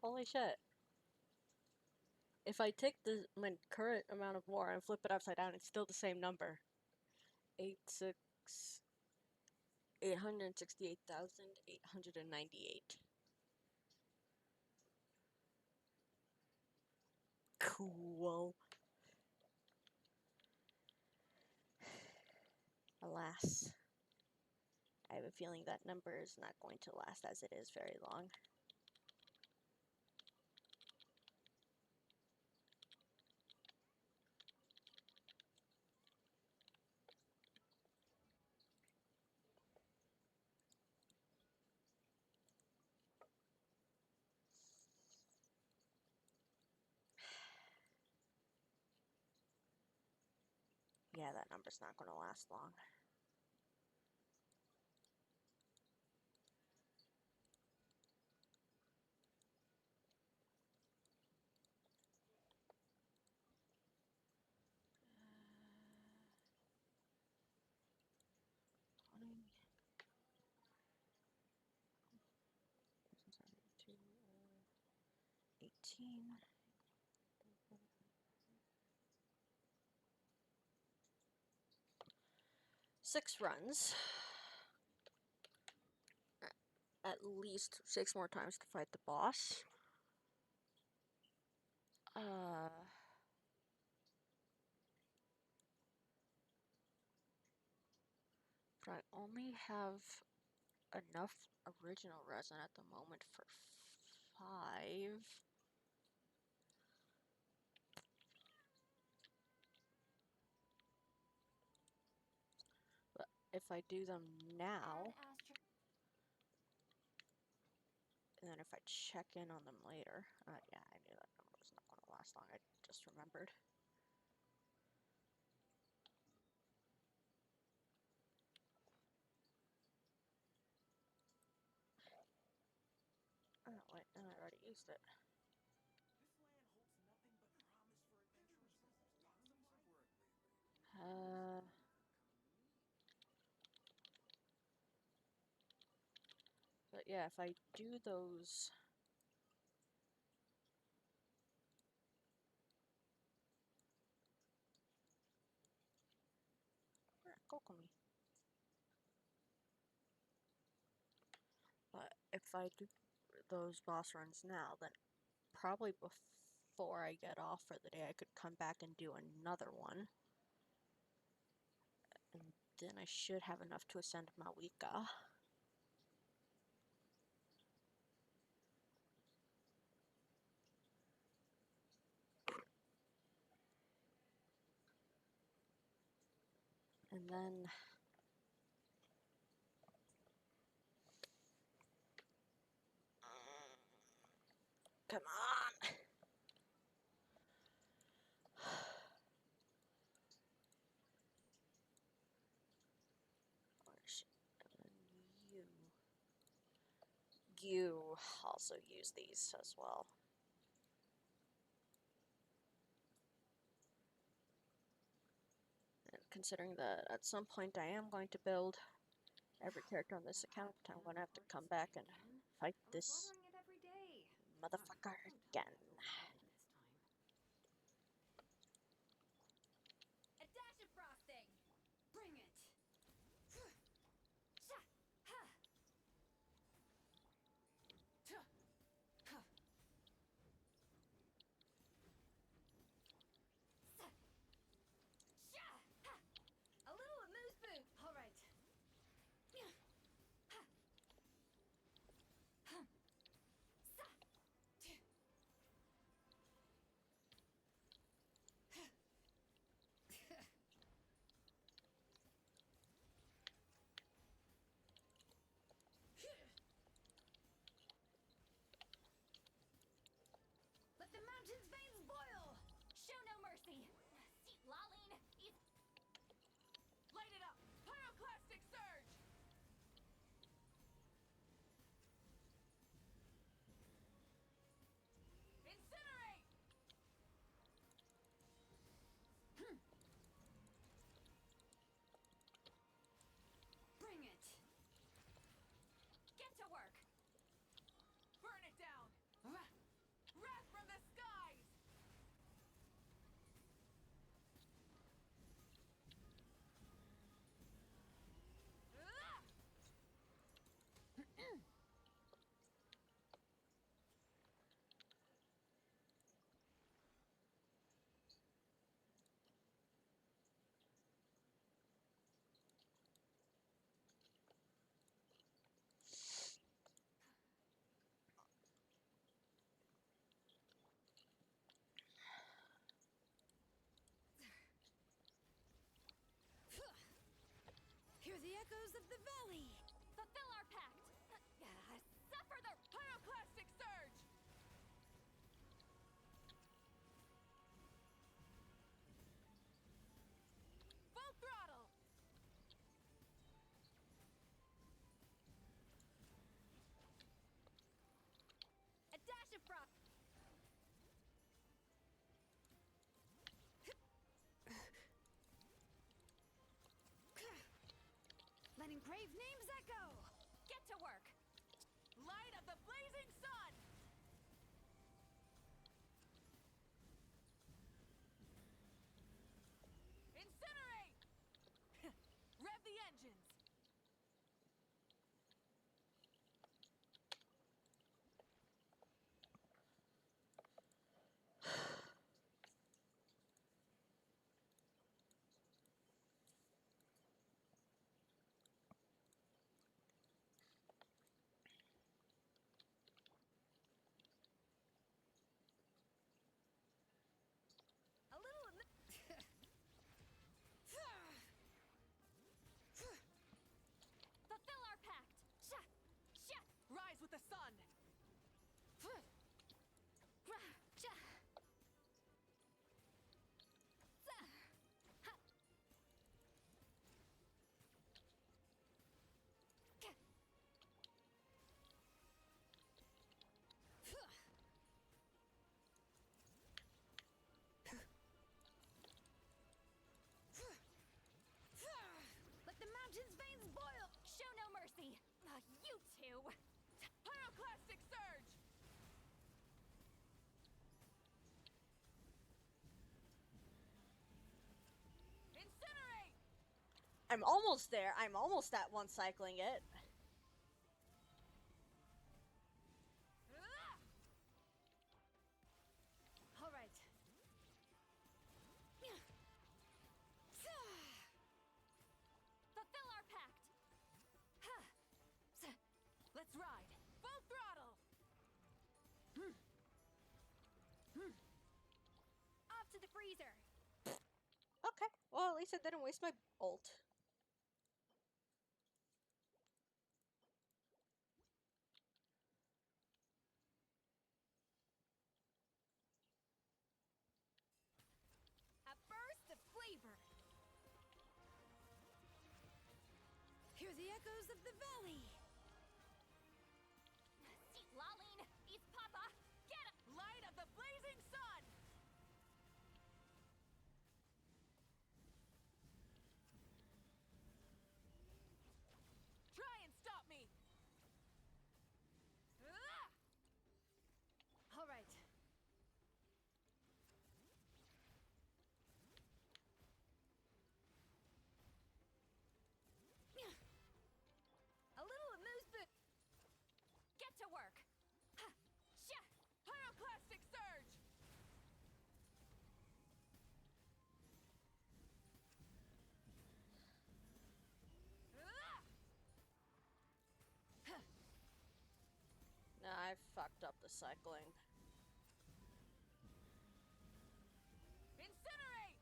Holy shit. If I take my current amount of war and flip it upside down, it's still the same number. 868,898. Cool. Alas, I have a feeling that number is not going to last as it is very long. Yeah, that number's not going to last long. Uh, 20, 18. 6 runs. At least 6 more times to fight the boss. But I only have enough original resin at the moment for 5. But if I do them now, and then if I check in on them later, yeah, I knew that number was not going to last long. I just remembered. Oh wait, I already used it. But yeah, if I do those, Kokomi. But if I do those boss runs now, then probably before I get off for the day, I could come back and do another one. And then I should have enough to ascend Mawika. And then... come on! you... you also use these as well. And considering that at some point I am going to build every character on this account, I'm going to have to come back and fight this motherfucker again. A dash of frosting! Bring it! A little amuse bouche! All right. echoes of the valley. Fulfill our pact. Suffer the pyroclastic surge. Full throttle. A dash of frost. Letting brave names echo. Get to work. Light of the blazing sun. Incinerate. Rev the engines. A little. Fulfill our pact. Sha, sha. Rise with the sun. Sha. Sa. Ha. Ka. Let the mountain's veins boil! Show no mercy! You two! Pyroclastic surge! Incinerate! I'm almost there. I'm almost at one cycling it. All right. Fulfill our pact! Let's ride! Full throttle! Off to the freezer! Okay. Well, at least I didn't waste my ult. A burst of flavor! Hear the echoes of the valley! See Laline! It's Papa! Get him! Light of the blazing sun! Try and stop me! All right. A little amuse-bouche. Get to work. Ha! Sha! Pyroclastic surge! Nah, I fucked up the cycling. Incinerate!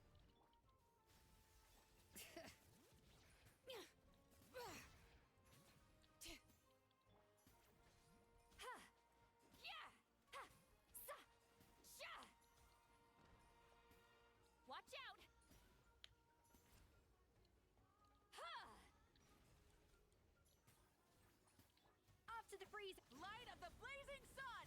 Ha! Yeah! Ha! Sa! Sha! Watch out! Ha! Off to the freeze! Light of the blazing sun!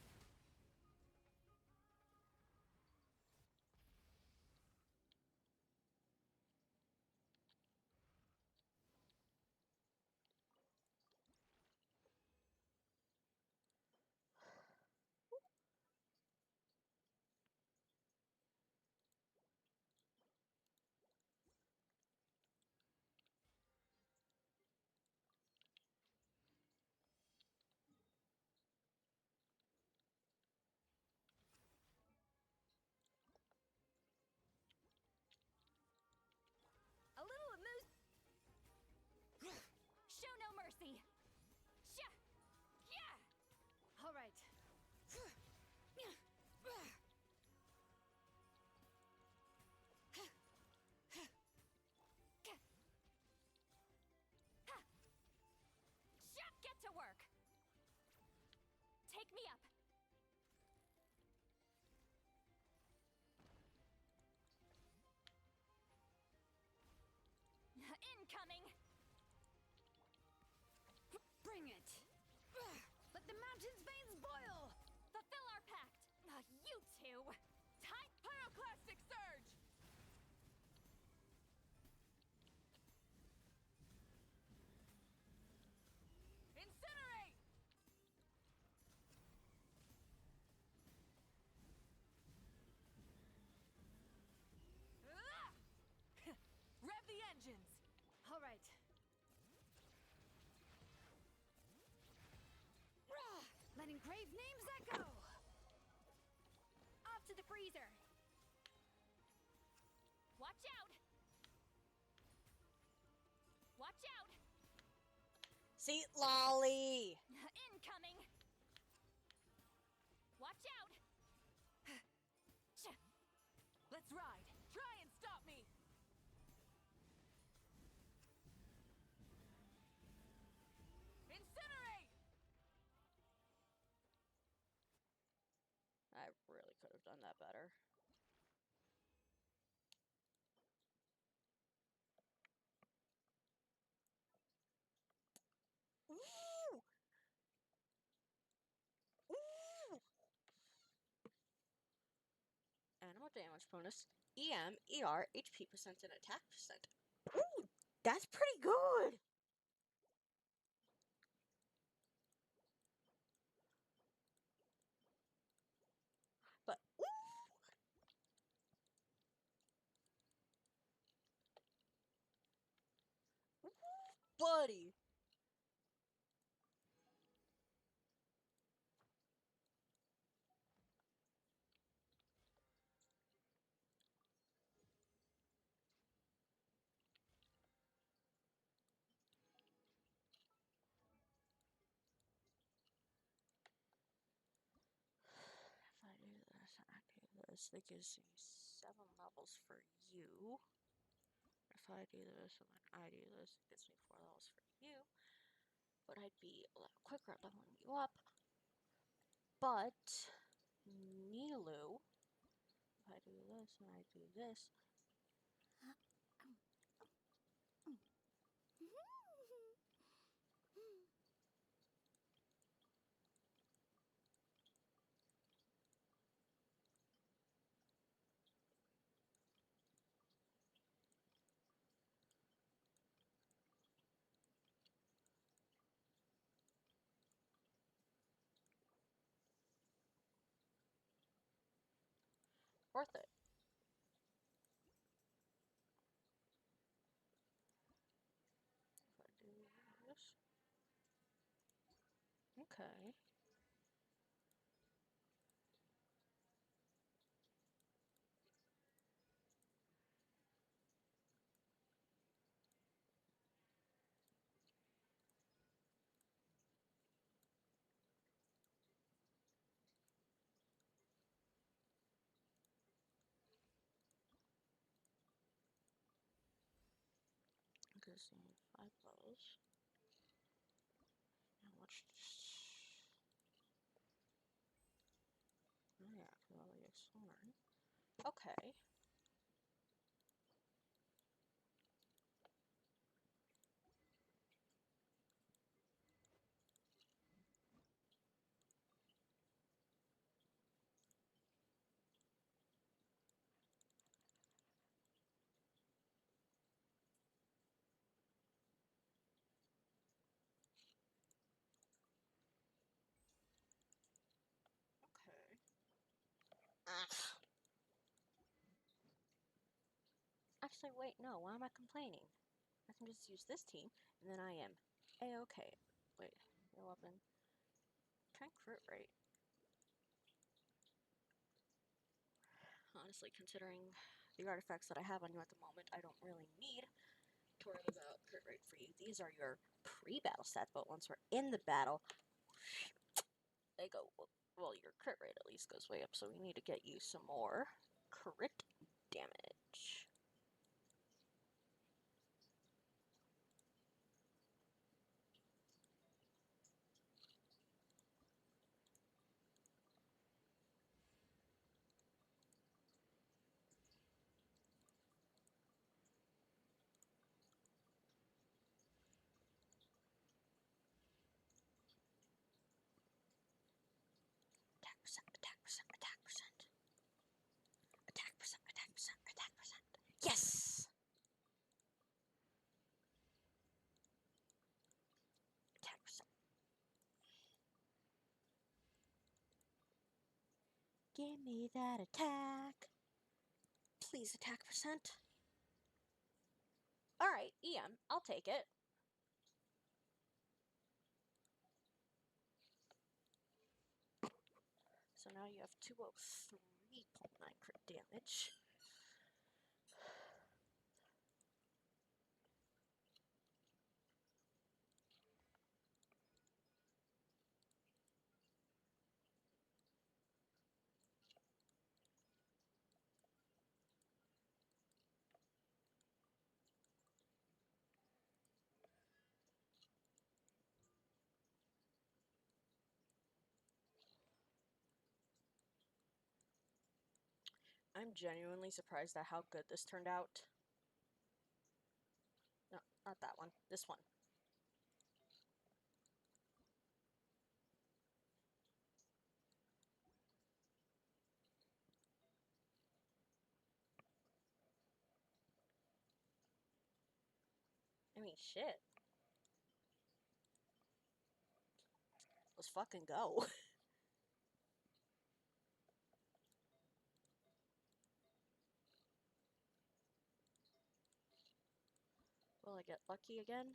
Take me up. Incoming. Bring it. Let the mountain's veins boil. Fulfill our pact. You two. Time. Pyroclastic surge! Incinerate! Ah! Rev the engines! All right. Rah! Letting grave names echo. Off to the freezer. Watch out. Watch out. See, lolly. Incoming. Watch out. Let's ride! Try and stop me! Incinerate! I really could have done that better. Ooh! Ooh! Animal damage bonus. EM, ER, HP percent, and attack percent. Ooh! That's pretty good! But, ooh! Ooh, buddy! If I do this and I do this, that gives me 7 levels for you. If I do this and then I do this, it gives me 4 levels for you. But I'd be a lot quicker at leveling you up. But Nilu, if I do this and I do this, worth it. If I do this, okay. Gives me 5 levels. And let's just. Oh yeah, Valley of Sorn. Okay. Okay. Ah. Actually, wait, no. Why am I complaining? I can just use this team, and then I am A-okay. Wait, your weapon. Try crit rate. Honestly, considering the artifacts that I have on you at the moment, I don't really need to worry about crit rate for you. These are your pre-battle stats, but once we're in the battle, they go, well, your crit rate at least goes way up, so we need to get you some more crit damage. percent, attack percent, attack percent. Attack percent, attack percent, attack percent. Yes! Attack percent. Give me that attack. Please attack percent. Alright, EM, I'll take it. So now you have 203.9 crit damage. I'm genuinely surprised at how good this turned out. No, not that one. This one. I mean, shit. Let's fucking go. Will I get lucky again?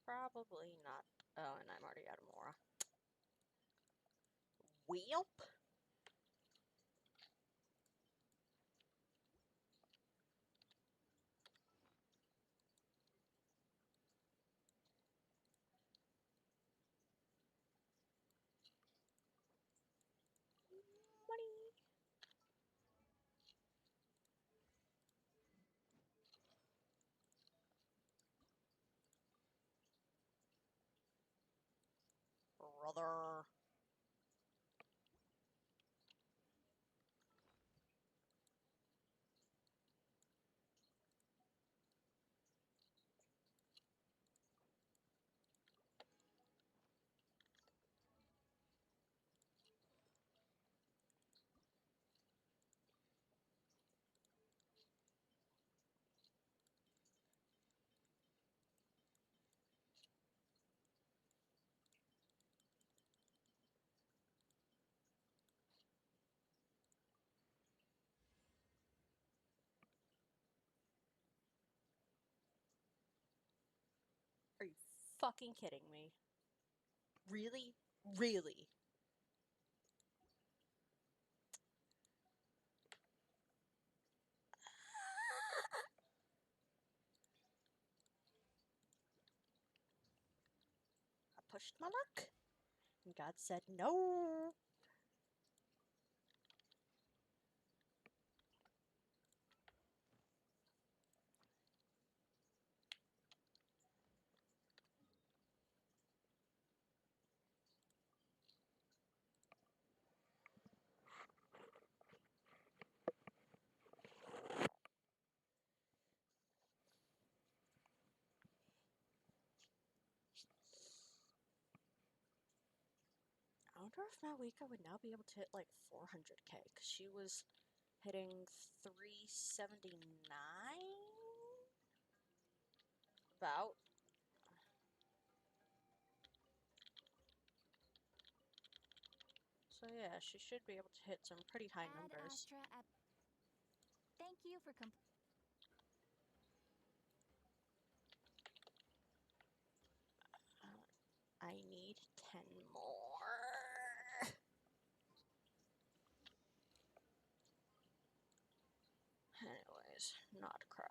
Probably not. Oh, and I'm already out of Mora. Welp. Money. Brother. Are you fucking kidding me? Really? Really? I pushed my luck. And God said no. I wonder if Malika would now be able to hit like 400k, because she was hitting 379? About. So yeah, she should be able to hit some pretty high Ad numbers. Astra Thank you for I need 10 more. Anyways, not cry.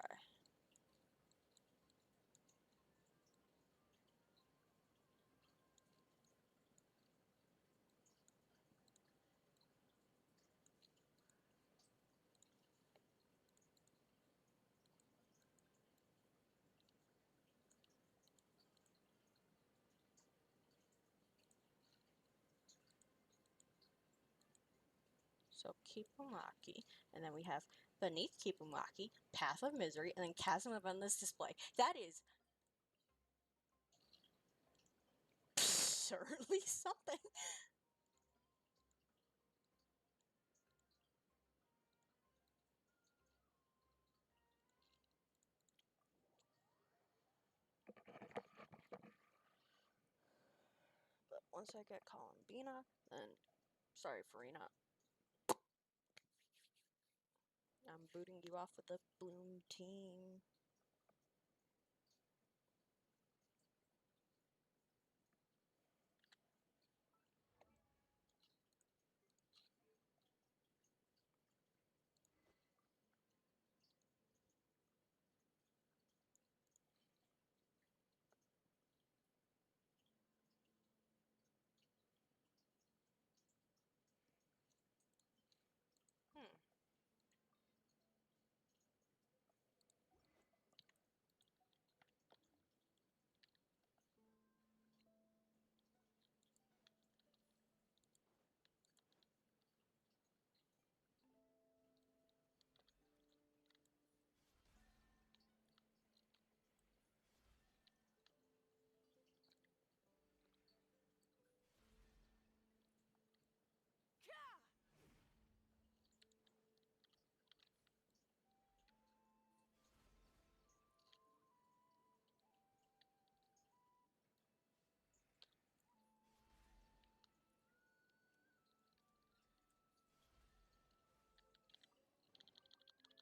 So Kipumaki, and then we have beneath Kipumaki, Path of Misery, and then Chasm of Endless Display. That is or at least something. But once I get Columbina, then sorry, Farina. I'm booting you off with the Bloom team. Hmm.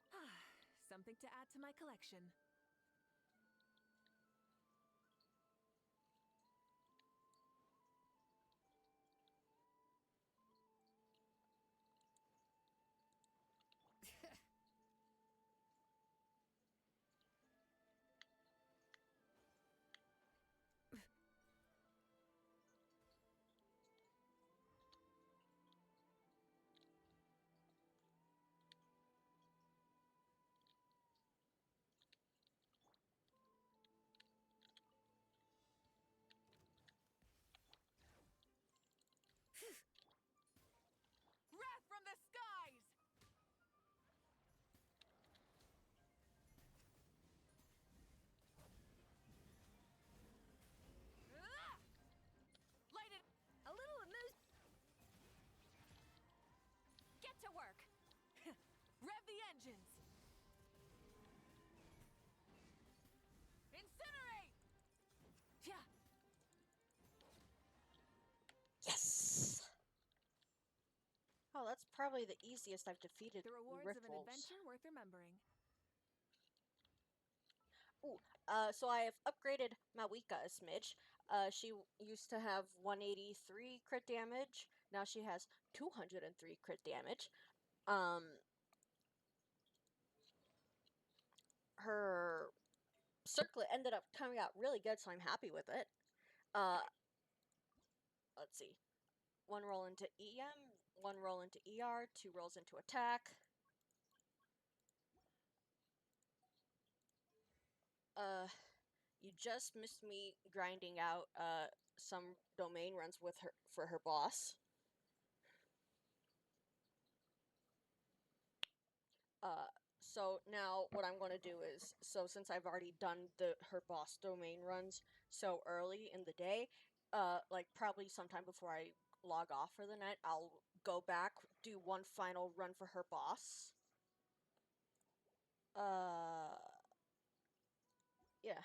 Ka! Something to add to my collection. Wrath from the skies! Ah! Light it! A little amuse. Get to work. Rev the engines! Incinerate! Yeah. Yes! Oh, that's probably the easiest I've defeated The rewards of an Riftwolves. adventure worth remembering. Ooh, so I have upgraded Mawika a smidge. She used to have 183 crit damage. Now she has 203 crit damage. Her circlet ended up coming out really good, so I'm happy with it. Let's see. One roll into EM, one roll into ER, two rolls into attack. You just missed me grinding out some domain runs with her for her boss. So now what I'm going to do is, so since I've already done her boss domain runs so early in the day, like probably sometime before I log off for the night, I'll go back, do one final run for her boss. Yeah.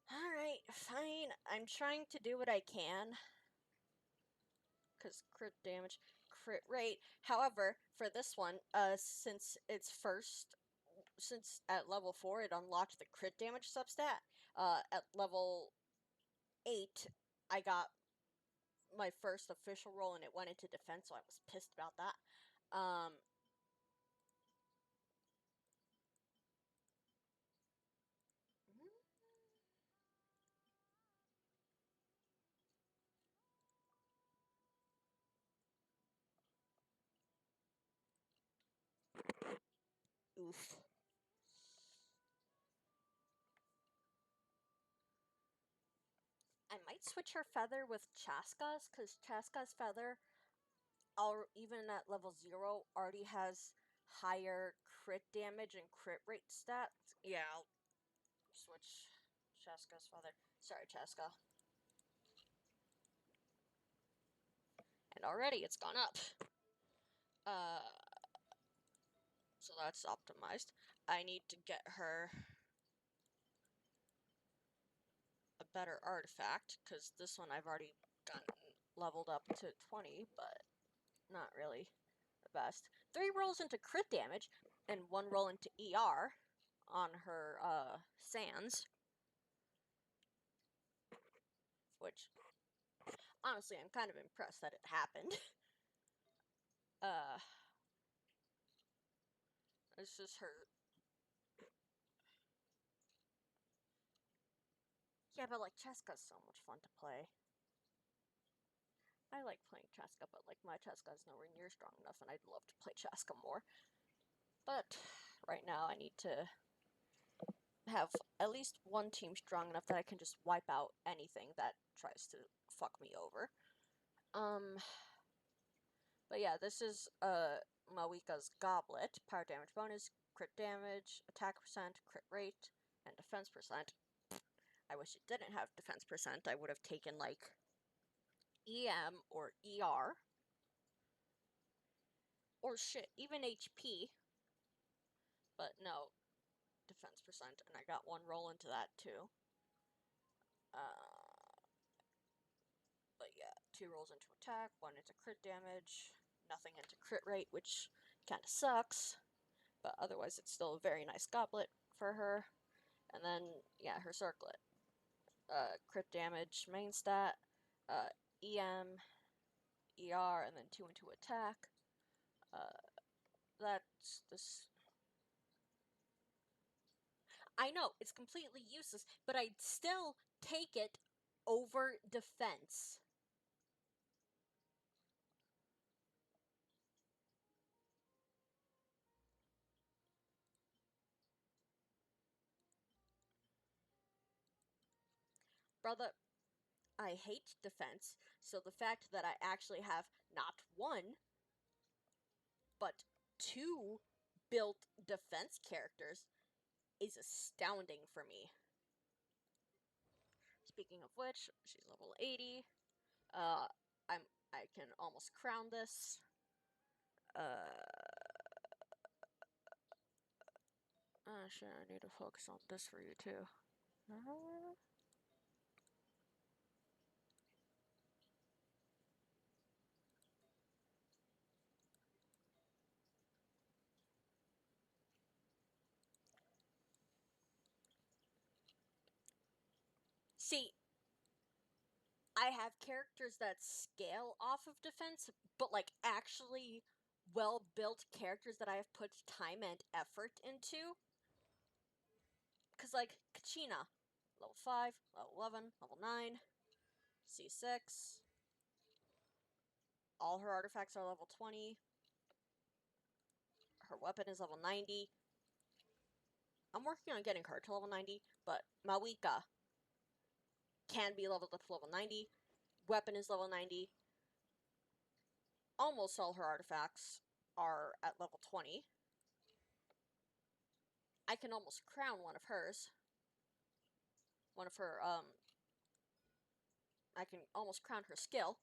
Alright, fine. I'm trying to do what I can. Because crit damage, crit rate. However, for this one, since at level 4 it unlocked the crit damage substat, at level 8 I got my first official roll and it went into defense, so I was pissed about that. Oof. I might switch her feather with Chaska's, because Chaska's feather, even at level 0, already has higher crit damage and crit rate stats. Yeah, I'll switch Cheska's father. Sorry, Cheska. And already it's gone up. So that's optimized. I need to get her a better artifact, because this one I've already gotten leveled up to 20, but not really the best. 3 rolls into crit damage, and 1 roll into ER on her, Sands. Which, honestly, I'm kind of impressed that it happened. This is her... Yeah, but, like, Cheska's so much fun to play. I like playing Cheska, but, like, my Cheska is nowhere near strong enough, and I'd love to play Cheska more. But, right now, I need to have at least one team strong enough that I can just wipe out anything that tries to fuck me over. But yeah, this is, Mawika's Goblet. Power damage bonus, crit damage, attack percent, crit rate, and defense percent. I wish it didn't have defense percent. I would have taken, like, EM or ER. Or shit, even HP. But no, defense percent, and I got 1 roll into that, too. But yeah, 2 rolls into attack, 1 into crit damage, nothing into crit rate, which kinda sucks. But otherwise, it's still a very nice goblet for her. And then, yeah, her circlet. Crit damage, main stat, EM, ER, and then 2 into attack. That's this. I know, it's completely useless, but I'd still take it over defense. Brother, I hate defense, so the fact that I actually have not 1, but 2 built defense characters is astounding for me. Speaking of which, she's level 80. I can almost crown this. Shit, I need to focus on this for you too. See, I have characters that scale off of defense, but like actually well-built characters that I have put time and effort into. Because, like, Kachina, level 5, level 11, level 9, C6. All her artifacts are level 20. Her weapon is level 90. I'm working on getting her to level 90, but Mawika can be leveled up to level 90. Weapon is level 90. Almost all her artifacts are at level 20. I can almost crown one of hers. One of her, I can almost crown her skill.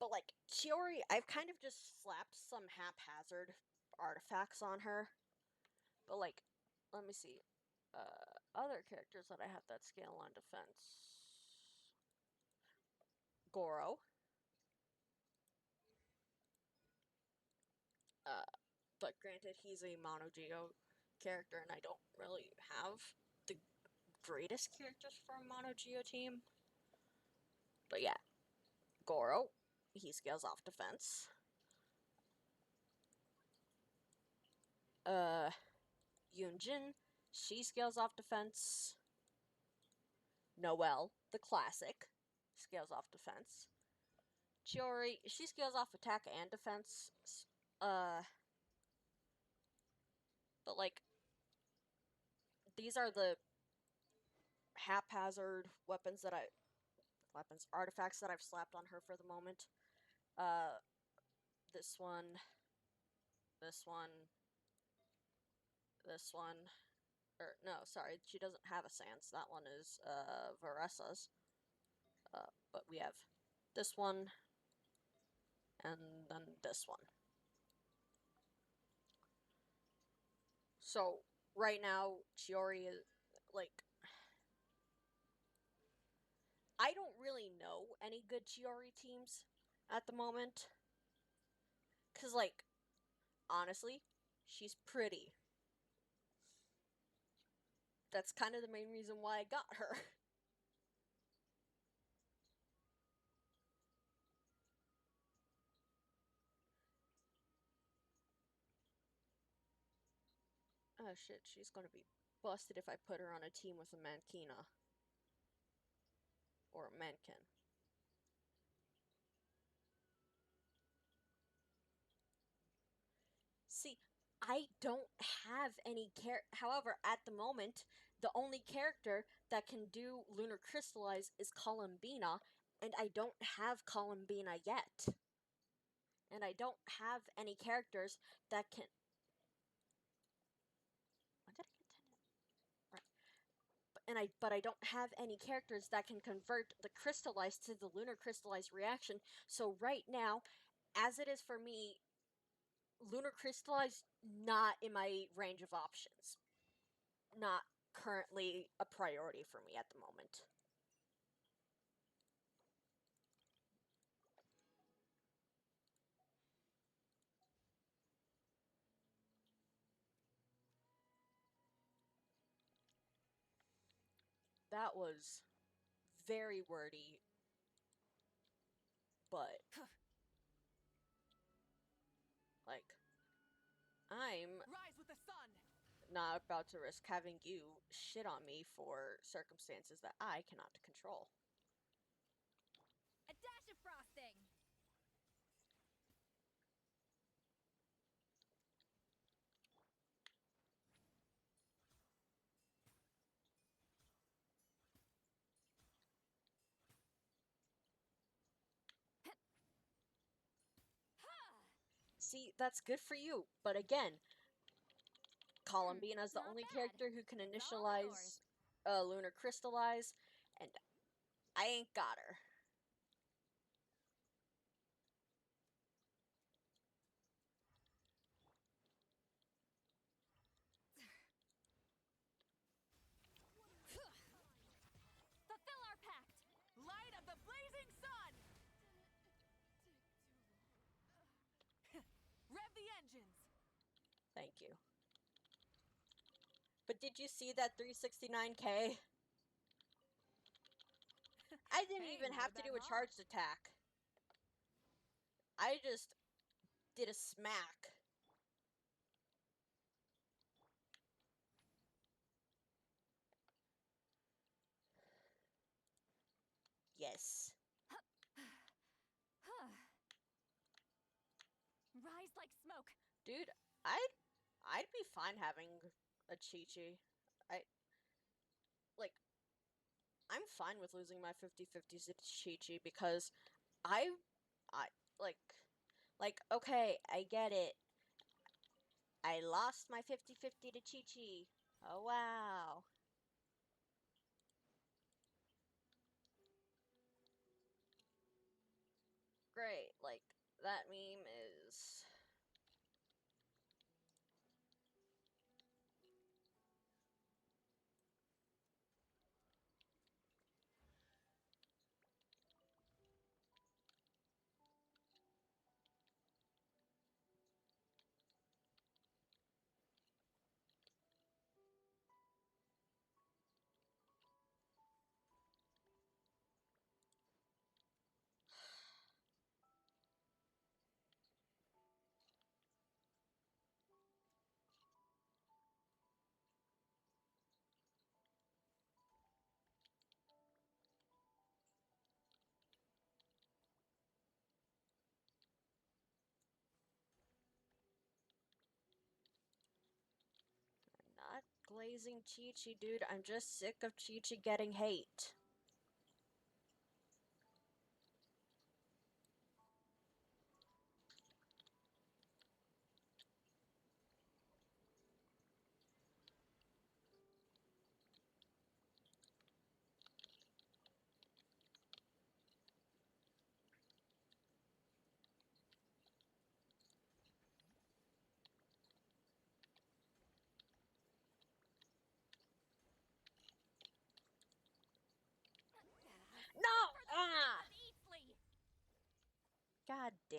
But, like, Chiori, I've kind of just slapped some haphazard artifacts on her. But, like, let me see. Other characters that I have that scale on defense. Goro. But granted, he's a Mono Geo character, and I don't really have the greatest characters for a Mono Geo team. But yeah, Goro, he scales off defense. Yunjin, she scales off defense. Noelle, the classic, scales off defense. Chiori, she scales off attack and defense. But, like, these are the haphazard artifacts that I've slapped on her for the moment. This one, this one, or no, sorry, she doesn't have a Sans. That one is Varessa's. But we have this one, and then this one. So right now, Chiori is like, I don't really know any good Chiori teams at the moment. Cause like, honestly, she's pretty. That's kind of the main reason why I got her. Oh shit, she's gonna be busted if I put her on a team with a Mankina. Or a Mankin. See, I don't have any However, at the moment, the only character that can do Lunar Crystallize is Columbina, and I don't have Columbina yet. And I don't have any characters that can. When did I get 10? Right. But I don't have any characters that can convert the Crystallize to the Lunar Crystallize reaction. So right now, as it is for me, Lunar Crystallize not in my range of options. Not currently a priority for me at the moment. That was very wordy, but like, I'm Rise with the sun. not about to risk having you shit on me for circumstances that I cannot control. A dash of frosting. See, that's good for you, but again, Columbina is the Not only bad. character who can It's all yours. initialize Lunar Crystallize, and I ain't got her. Fulfill our pact. Light of the blazing sun. Rev the engines. Thank you. But did you see that 369k? I didn't Hey, even not have a to bad do a haul. charged attack. I just did a smack. Yes. Rise like smoke. Dude, I'd be fine having a Chi-Chi. I like I'm fine with losing my 50-50s to Chi-Chi because I I like okay, I get it. I lost my 50-50 to Chi-Chi. Oh wow. Great. Like that meme is not glazing Chi-Chi, dude. I'm just sick of Chi-Chi getting hate.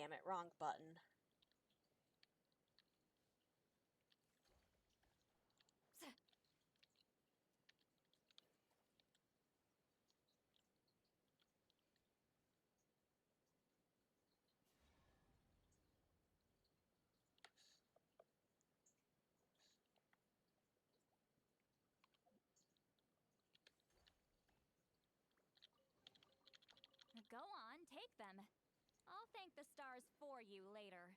damn it, wrong button. Go on, take them. I'll thank the stars for you later.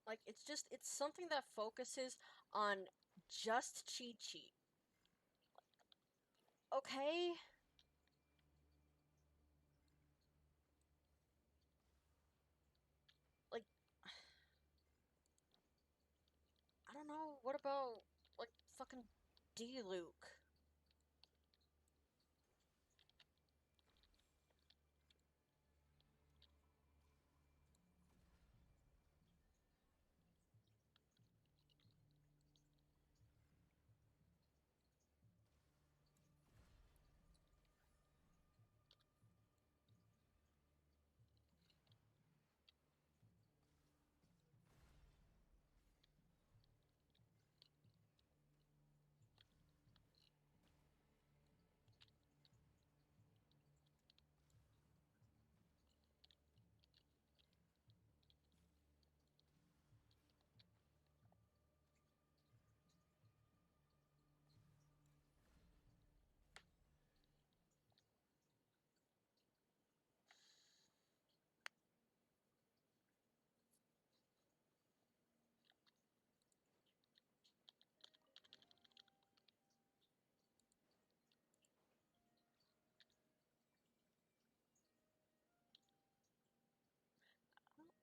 Like, it's something that focuses on just Chi-Chi. Okay? Like, I don't know, what about, like, fucking D-Luke?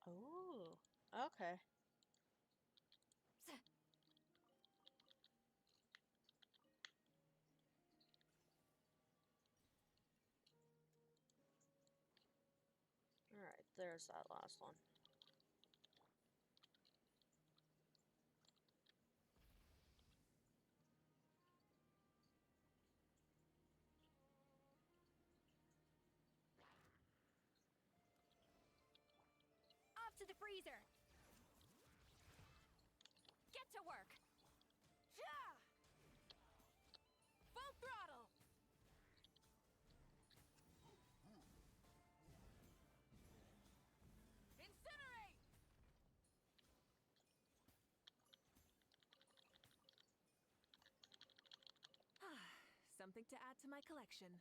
Oh, okay. Alright, there's that last one. Off to the freezer! Get to work! Yeah! Full throttle! Incinerate! Something to add to my collection.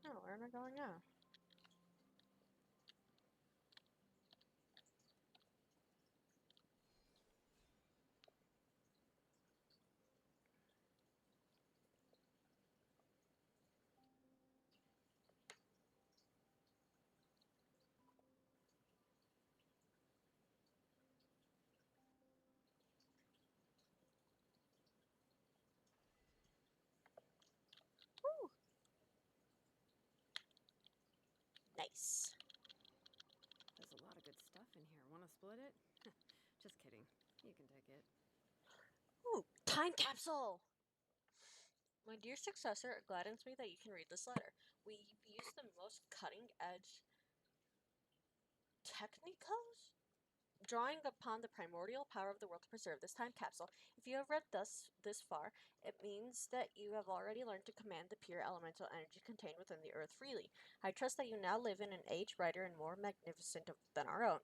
Oh, where am I going now? Nice. There's a lot of good stuff in here. Want to split it? Just kidding. You can take it. Ooh, time capsule! My dear successor, it gladdens me that you can read this letter. We've used the most cutting-edge technicos? Drawing upon the primordial power of the world to preserve this time capsule. If you have read this far, it means that you have already learned to command the pure elemental energy contained within the earth freely. I trust that you now live in an age brighter and more magnificent than our own.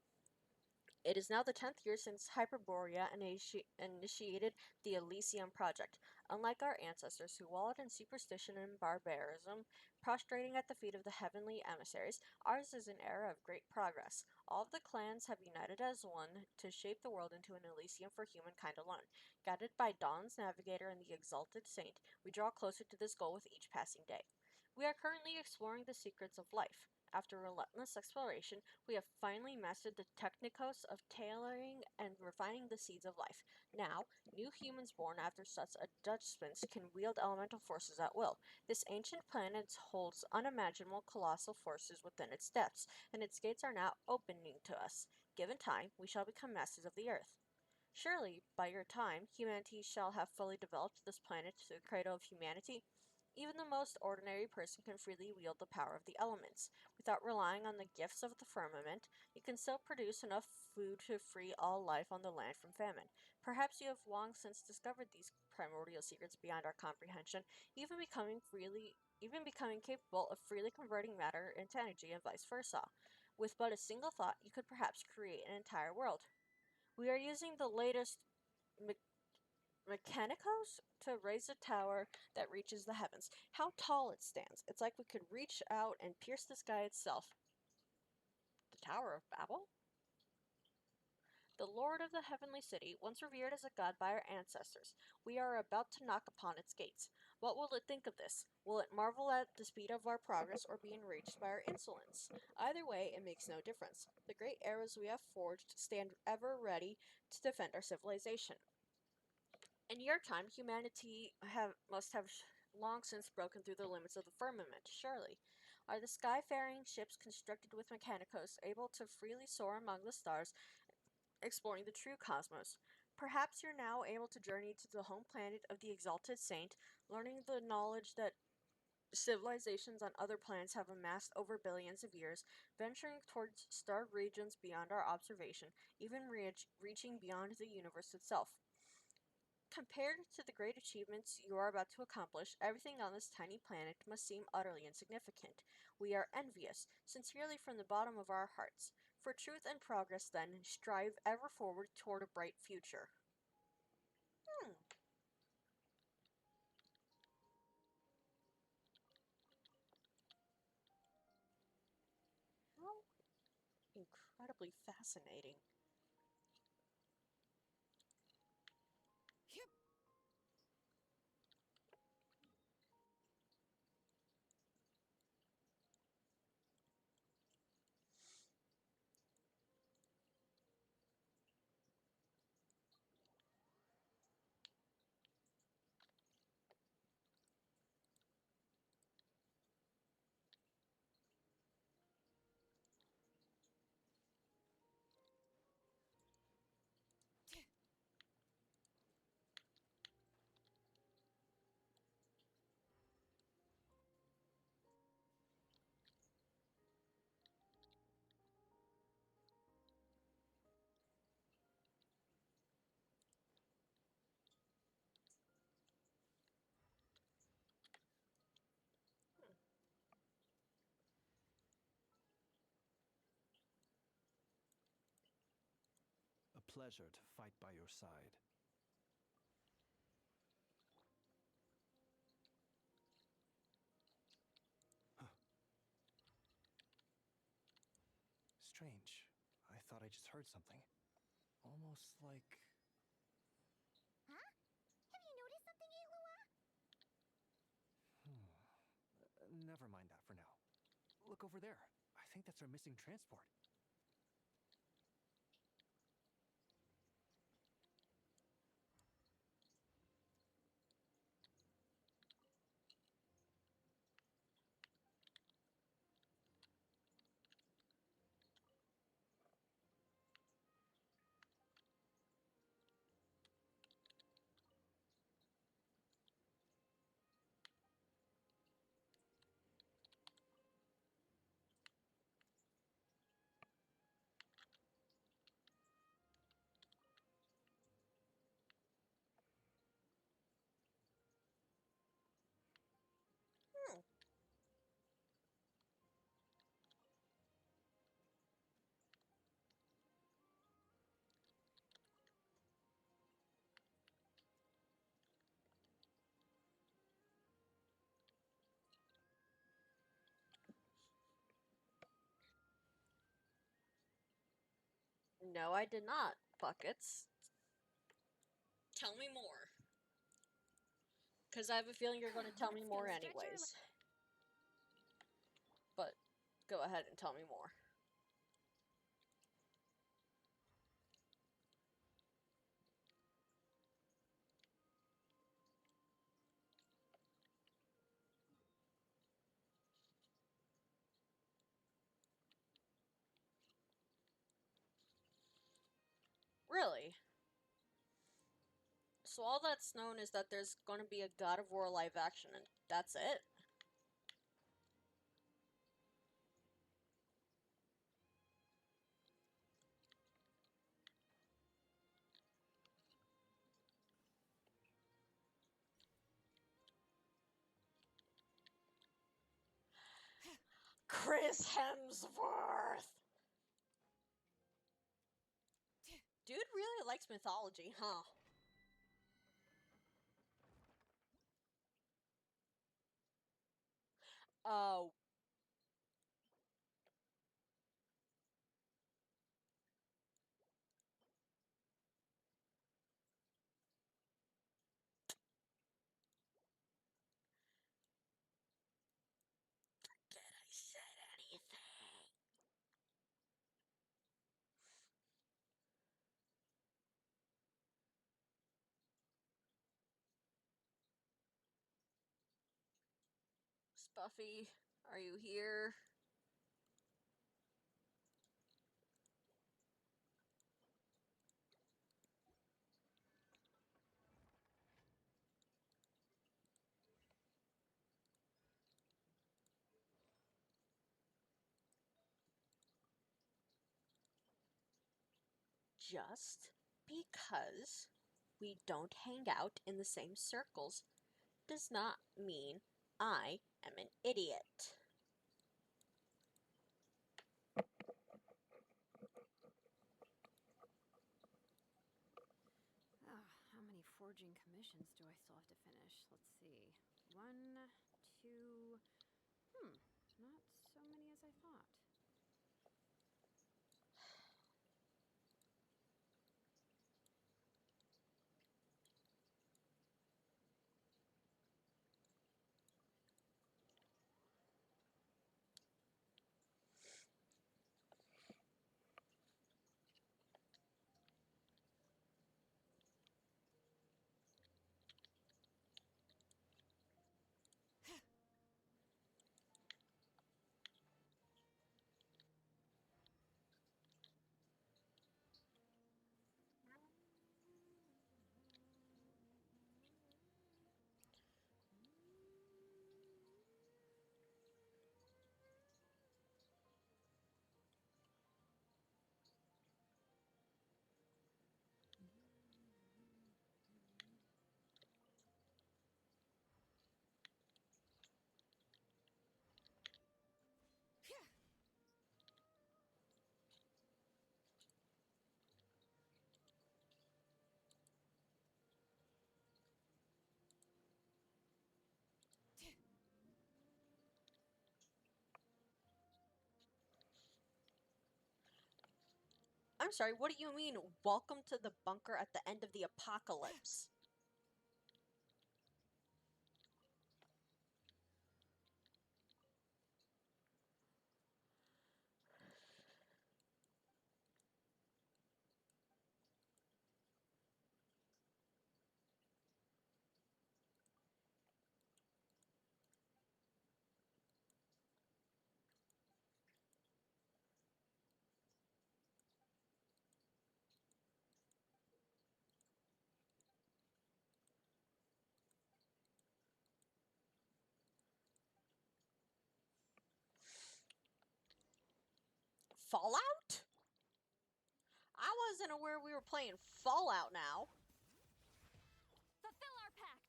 It is now the 10th year since Hyperborea initiated the Elysium Project. Unlike our ancestors who wallowed in superstition and barbarism, prostrating at the feet of the heavenly emissaries, ours is an era of great progress. All of the clans have united as one to shape the world into an Elysium for humankind alone. Guided by Dawn's Navigator and the Exalted Saint, we draw closer to this goal with each passing day. We are currently exploring the secrets of life. After relentless exploration, we have finally mastered the technicos of tailoring and refining the seeds of life. Now, new humans born after such adjustments can wield elemental forces at will. This ancient planet holds unimaginable colossal forces within its depths, and its gates are now opening to us. Given time, we shall become masters of the earth. Surely, by your time, humanity shall have fully developed this planet to the cradle of humanity. Even the most ordinary person can freely wield the power of the elements. Without relying on the gifts of the firmament, you can still produce enough food to free all life on the land from famine. Perhaps you have long since discovered these primordial secrets beyond our comprehension, even becoming capable of freely converting matter into energy and vice versa. With but a single thought, you could perhaps create an entire world. We are using the latest mechanicos to raise a tower that reaches the heavens. How tall it stands. It's like we could reach out and pierce the sky itself. The Tower of Babel? The Lord of the Heavenly City, once revered as a god by our ancestors. We are about to knock upon its gates. What will it think of this? Will it marvel at the speed of our progress or be enraged by our insolence? Either way, it makes no difference. The great arrows we have forged stand ever ready to defend our civilization. In your time, humanity must have long since broken through the limits of the firmament, surely. Are the sky-faring ships constructed with mechanicos able to freely soar among the stars, exploring the true cosmos? Perhaps you're now able to journey to the home planet of the Exalted Saint, learning the knowledge that civilizations on other planets have amassed over billions of years, venturing towards star regions beyond our observation, even reaching beyond the universe itself. Compared to the great achievements you are about to accomplish, everything on this tiny planet must seem utterly insignificant. We are envious, sincerely from the bottom of our hearts. For truth and progress, then, strive ever forward toward a bright future. How incredibly fascinating. Yep. A pleasure to fight by your side. Huh. Strange. I thought I just heard something. Almost like... Huh? Have you noticed something, Eilua? Never mind that for now. Look over there. I think that's our missing transport. No, I did not, Buckets. Tell me more. Because I have a feeling you're going to tell me Let's more go stretch our anyways. But go ahead and tell me more. Really? So all that's known is that there's going to be a God of War live action, and that's it? Chris Hemsworth! Dude really likes mythology, huh? Oh. Forget I said anything. Spuffy, are you here? Just because we don't hang out in the same circles does not mean I am an idiot. How many forging commissions do I still have to finish? Let's see. 1, 2. Not so many as I thought. I'm sorry, what do you mean, welcome to the bunker at the end of the apocalypse? Fallout? I wasn't aware we were playing Fallout now. Fulfill our pact!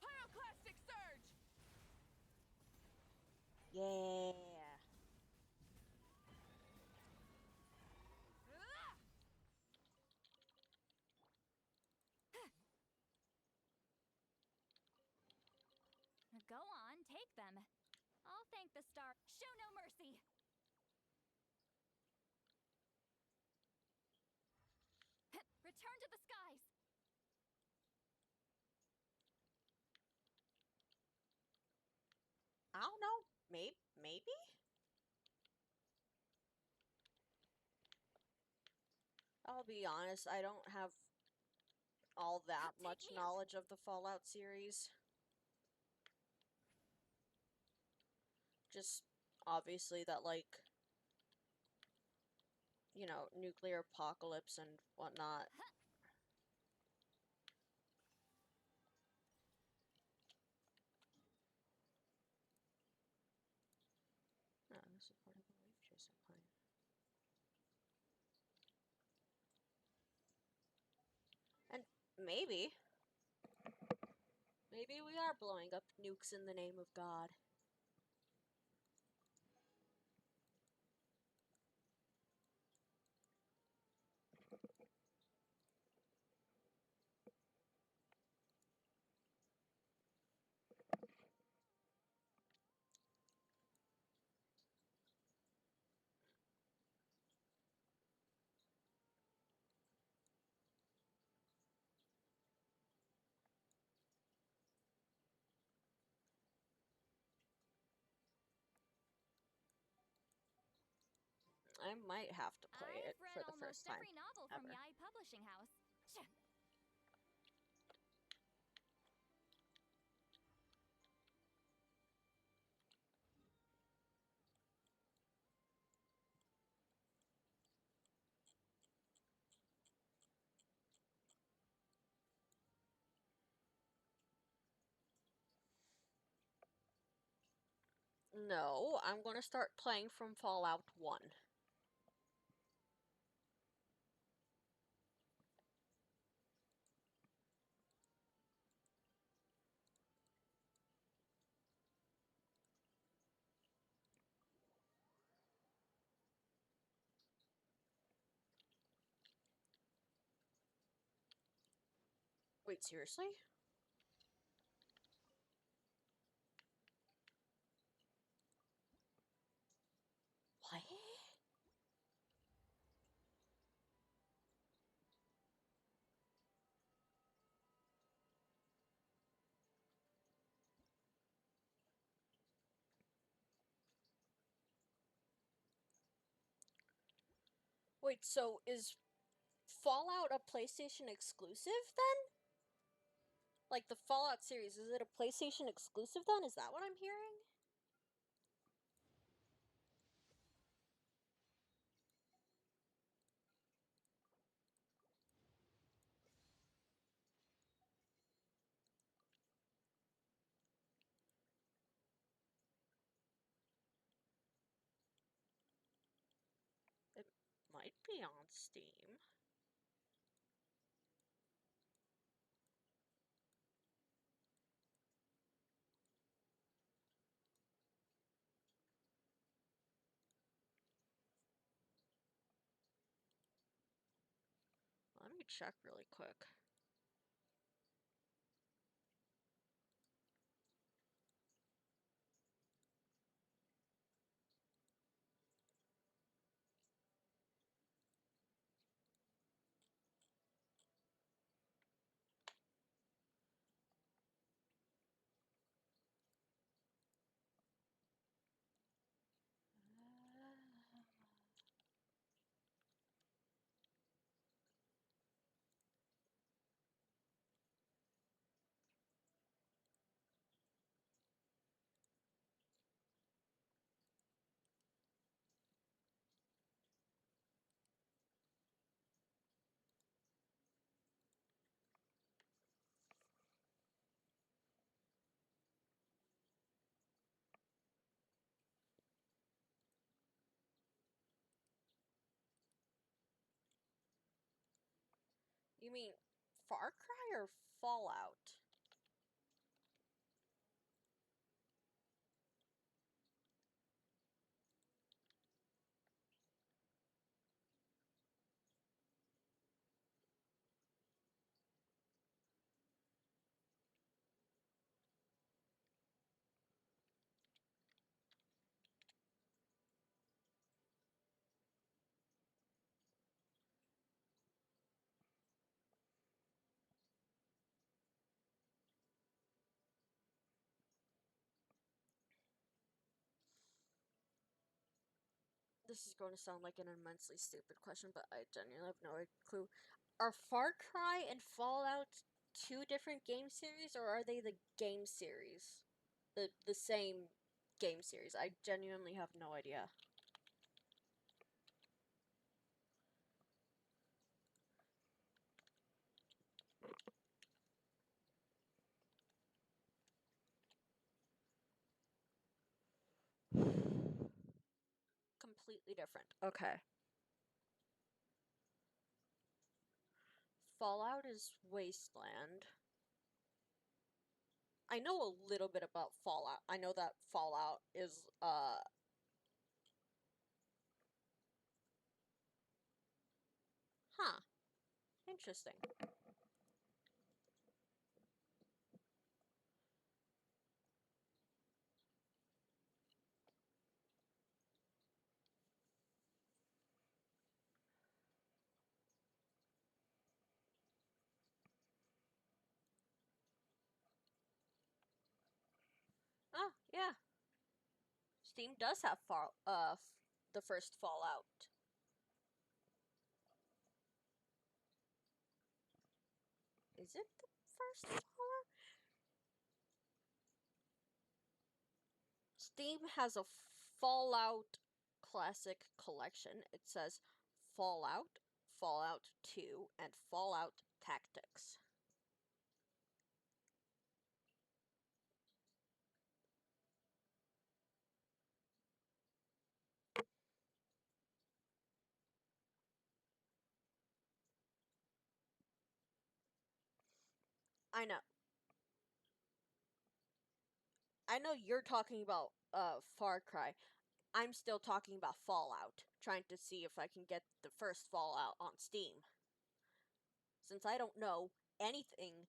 Pyroclastic surge! Yeah. Go on, take them. I'll thank the star. Show no mercy! Maybe? I'll be honest, I don't have all that Take much me up. knowledge of the Fallout series. Just obviously that, like, you know, nuclear apocalypse and whatnot. Oh, this is part of the wave chasing plan. And maybe we are blowing up nukes in the name of God. I might have to play it I've for read the almost first time every novel from ever. Yai Publishing House. No, I'm gonna start playing from Fallout 1. Wait, seriously? What? Wait, so is Fallout a PlayStation exclusive then? Like the Fallout series, is it a PlayStation exclusive then? Is that what I'm hearing? It might be on Steam. Let me check really quick. You mean Far Cry or Fallout? this is going to sound like an immensely stupid question, but I genuinely have no clue. Are Far Cry and Fallout two different game series, or are they the game series? The same game series? I genuinely have no idea. Completely different. Okay. Fallout is Wasteland. I know a little bit about Fallout. I know that Fallout is huh. Interesting. Oh, yeah. Steam does have the first Fallout. Is it the first Fallout? Steam has a Fallout Classic collection. It says Fallout, Fallout 2, and Fallout Tactics. I know. I know you're talking about Far Cry. I'm still talking about Fallout, trying to see if I can get the first Fallout on Steam. Since I don't know anything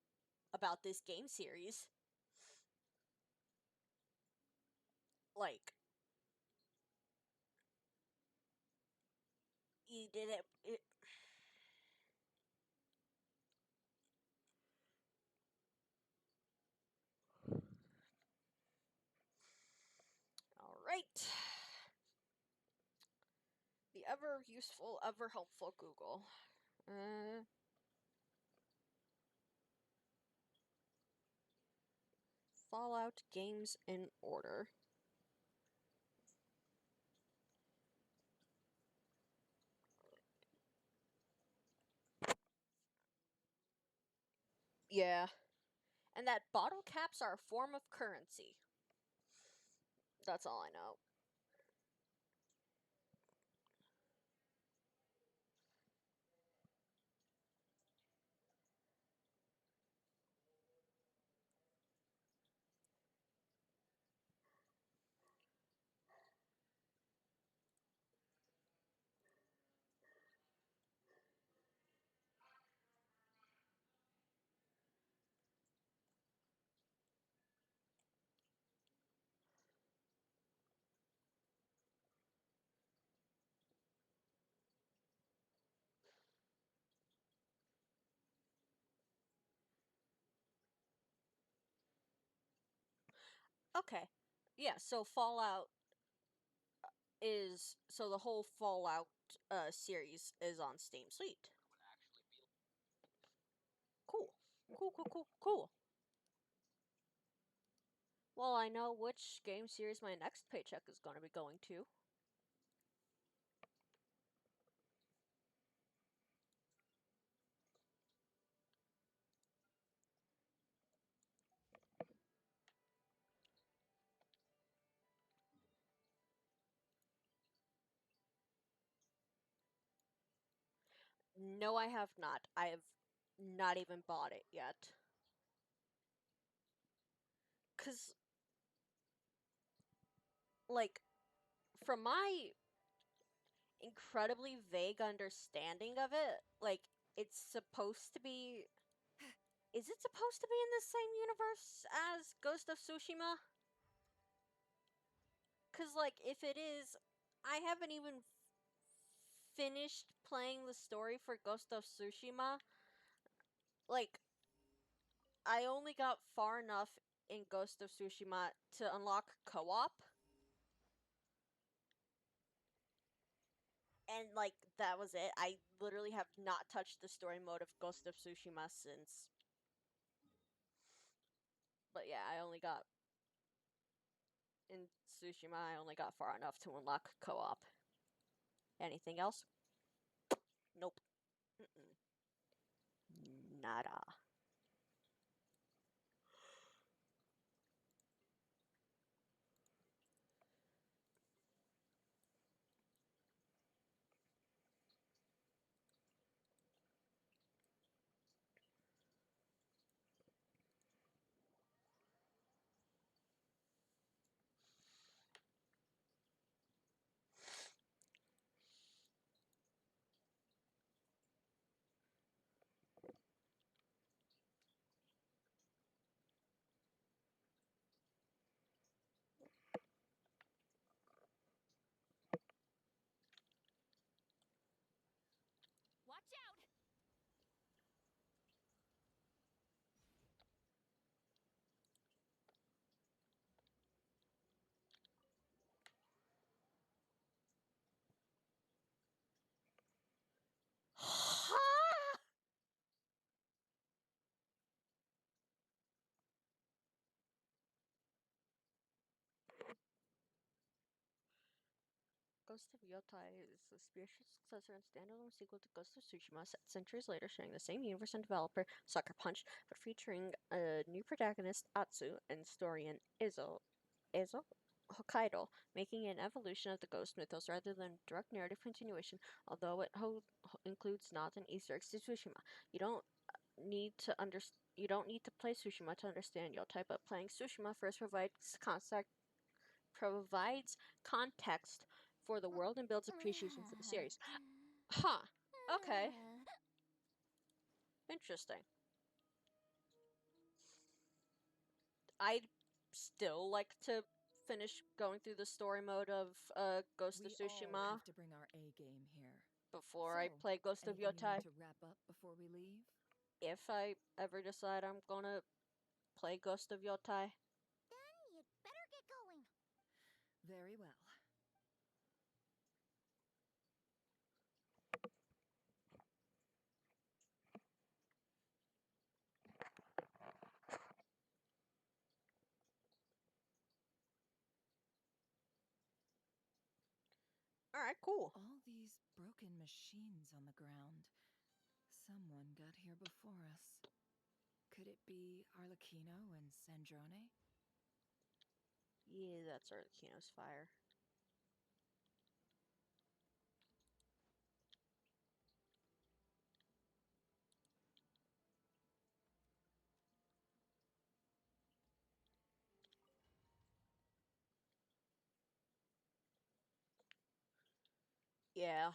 about this game series, like, you did it. Alright. The ever useful, ever helpful Google. Fallout games in order. Yeah. And that bottle caps are a form of currency. That's all I know. Okay. Yeah, so Fallout is so the whole Fallout series is on Steam. Sweet. Cool. Cool. Well, I know which game series my next paycheck is going to be going to. No, I have not. I have not even bought it yet. Cause, like, from my incredibly vague understanding of it, like, it's supposed to be. Is it supposed to be in the same universe as Ghost of Tsushima? Cause, like, if it is, I haven't even finished playing the story for Ghost of Tsushima. Like, I only got far enough in Ghost of Tsushima to unlock co-op. and like that was it. I literally have not touched the story mode of Ghost of Tsushima since. But yeah, I only got in Tsushima. I only got far enough to unlock co-op. Anything else? Nope. Mm-mm. Nada. Watch out! Ghost of Yotai is a spiritual successor and standalone sequel to Ghost of Tsushima, set centuries later, sharing the same universe and developer, Sucker Punch, but featuring a new protagonist, Atsu, and historian, Izo Hokkaido, making it an evolution of the Ghost mythos rather than a direct narrative continuation, although it includes nods and Easter eggs to Tsushima. You don't need to play Tsushima to understand Yotai, but playing Tsushima first provides context for the world and builds appreciation for the series. Huh. Okay. Interesting. I'd still like to finish going through the story mode of Ghost of We all Tsushima have to bring our A game here. before I So, play Ghost of anything you Yotai. want to wrap up before we leave? If I ever decide I'm gonna play Ghost of Yotai. Then you'd better get going. Very well. Alright, cool. All these broken machines on the ground. Someone got here before us. Could it be Arlecchino and Sandrone? Yeah, that's Arlecchino's fire. Yeah.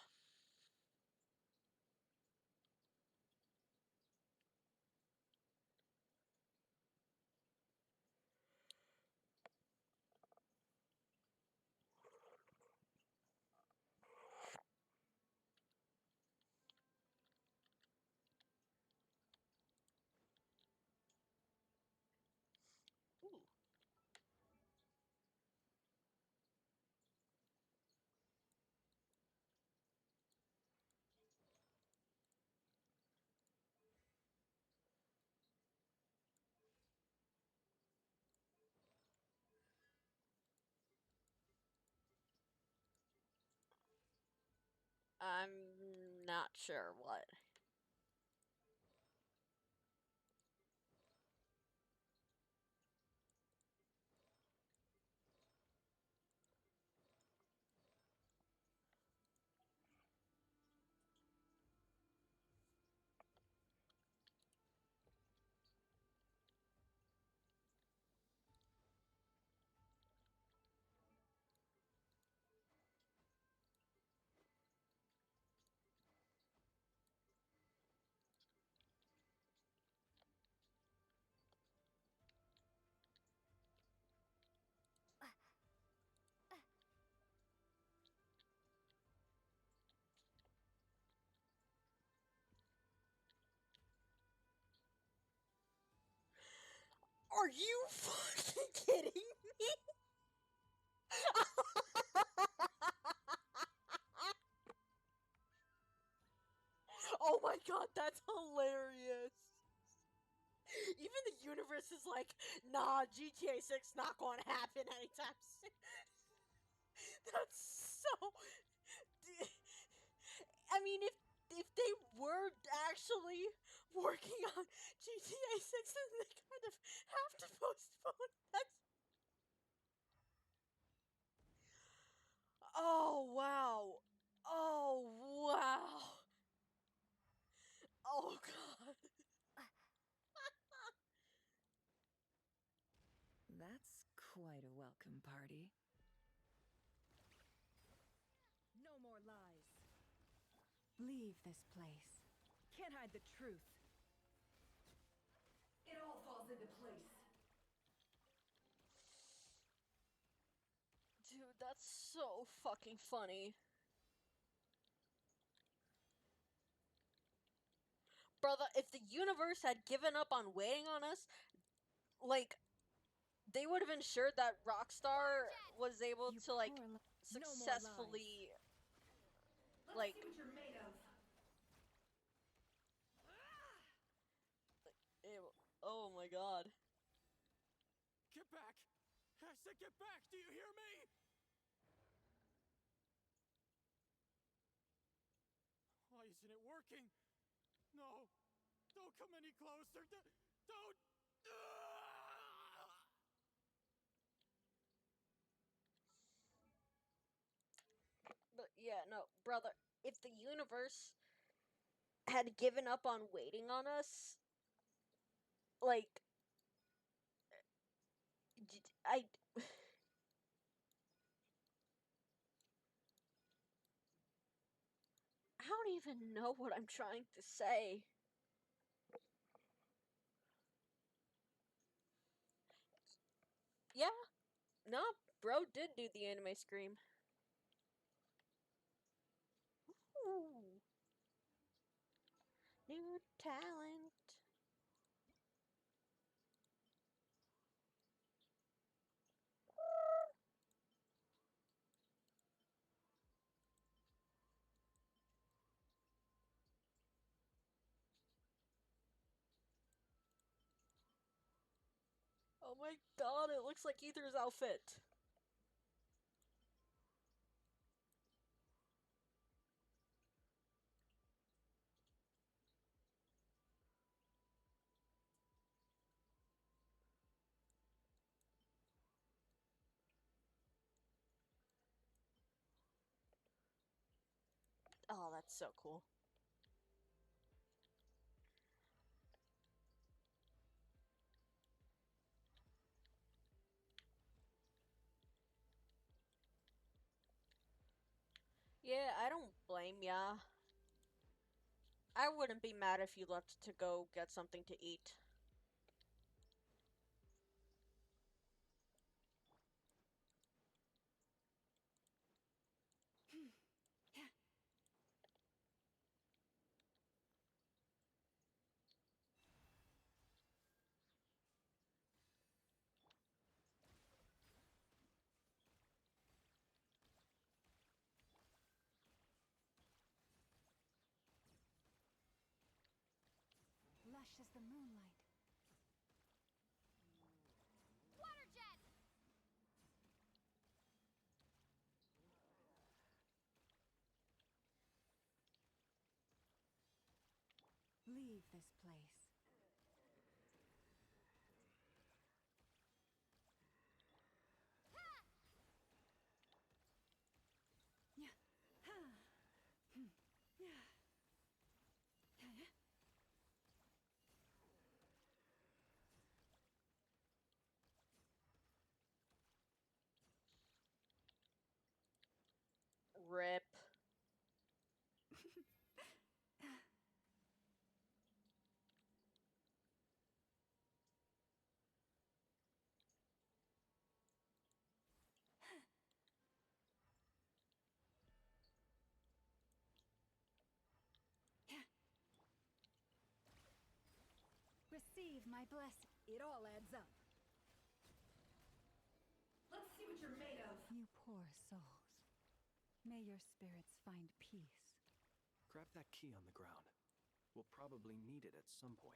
Ooh. I'm not sure what. Are you fucking kidding me? god, that's hilarious. Even the universe is like, nah, GTA 6 not gonna happen anytime soon. That's so. I mean, if they were actually working on GTA 6, then they kind of have to postpone. That's. Oh wow. Oh wow. Oh god. That's quite a welcome party. No more lies. Leave this place. Can't hide the truth. It all falls into place. Dude, that's so fucking funny. Brother, if the universe had given up on waiting on us, like, they would have ensured that Rockstar was able You to, like, poor li- successfully, like, See what you're made of. ew, oh my god. Get back! I said get back! Do you hear me? Why isn't it working? No! Don't come any closer! Don't! But yeah, no, brother, if the universe had given up on waiting on us, like, I. I don't even know what I'm trying to say. Yeah, no, bro did do the anime scream. Ooh. New talent. Oh my god, it looks like Ether's outfit. Oh, that's so cool. Yeah, I don't blame ya. I wouldn't be mad if you left to go get something to eat. Lush as the moonlight. Water jet! Leave this place. Yeah. Ha. Yeah. Rip. Receive my blessing. It all adds up. Let's see what you're made of. You poor souls. May your spirits find peace. Grab that key on the ground. We'll probably need it at some point.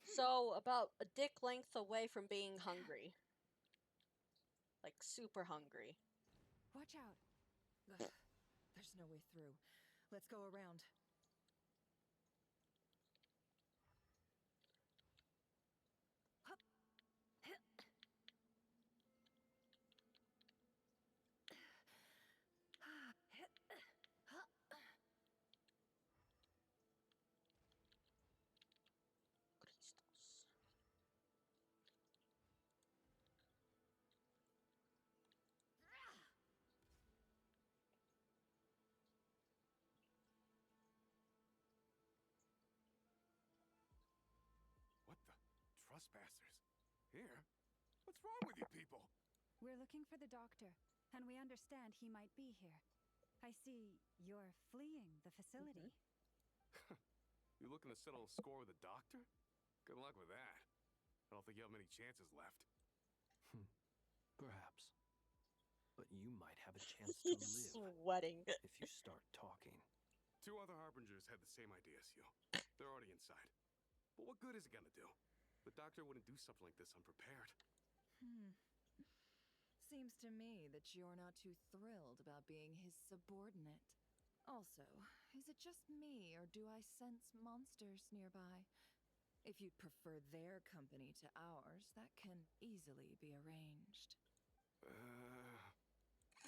So, about a dick length away from being hungry. Like, super hungry. Watch out. Ugh, there's no way through. Let's go around. Hup. Hit. Hit. Hup. Cristos. What the? Trespassers? Here? What's wrong with you people? We're looking for the doctor, and we understand he might be here. I see you're fleeing the facility. You looking to settle a score with a doctor? Good luck with that. I don't think you have many chances left. Perhaps. But you might have a chance to He's live sweating. if you start talking. 2 other Harbingers had the same idea as you. They're already inside. But what good is it gonna do? The doctor wouldn't do something like this unprepared. Seems to me that you're not too thrilled about being his subordinate. Also, is it just me, or do I sense monsters nearby? If you'd prefer their company to ours, that can easily be arranged.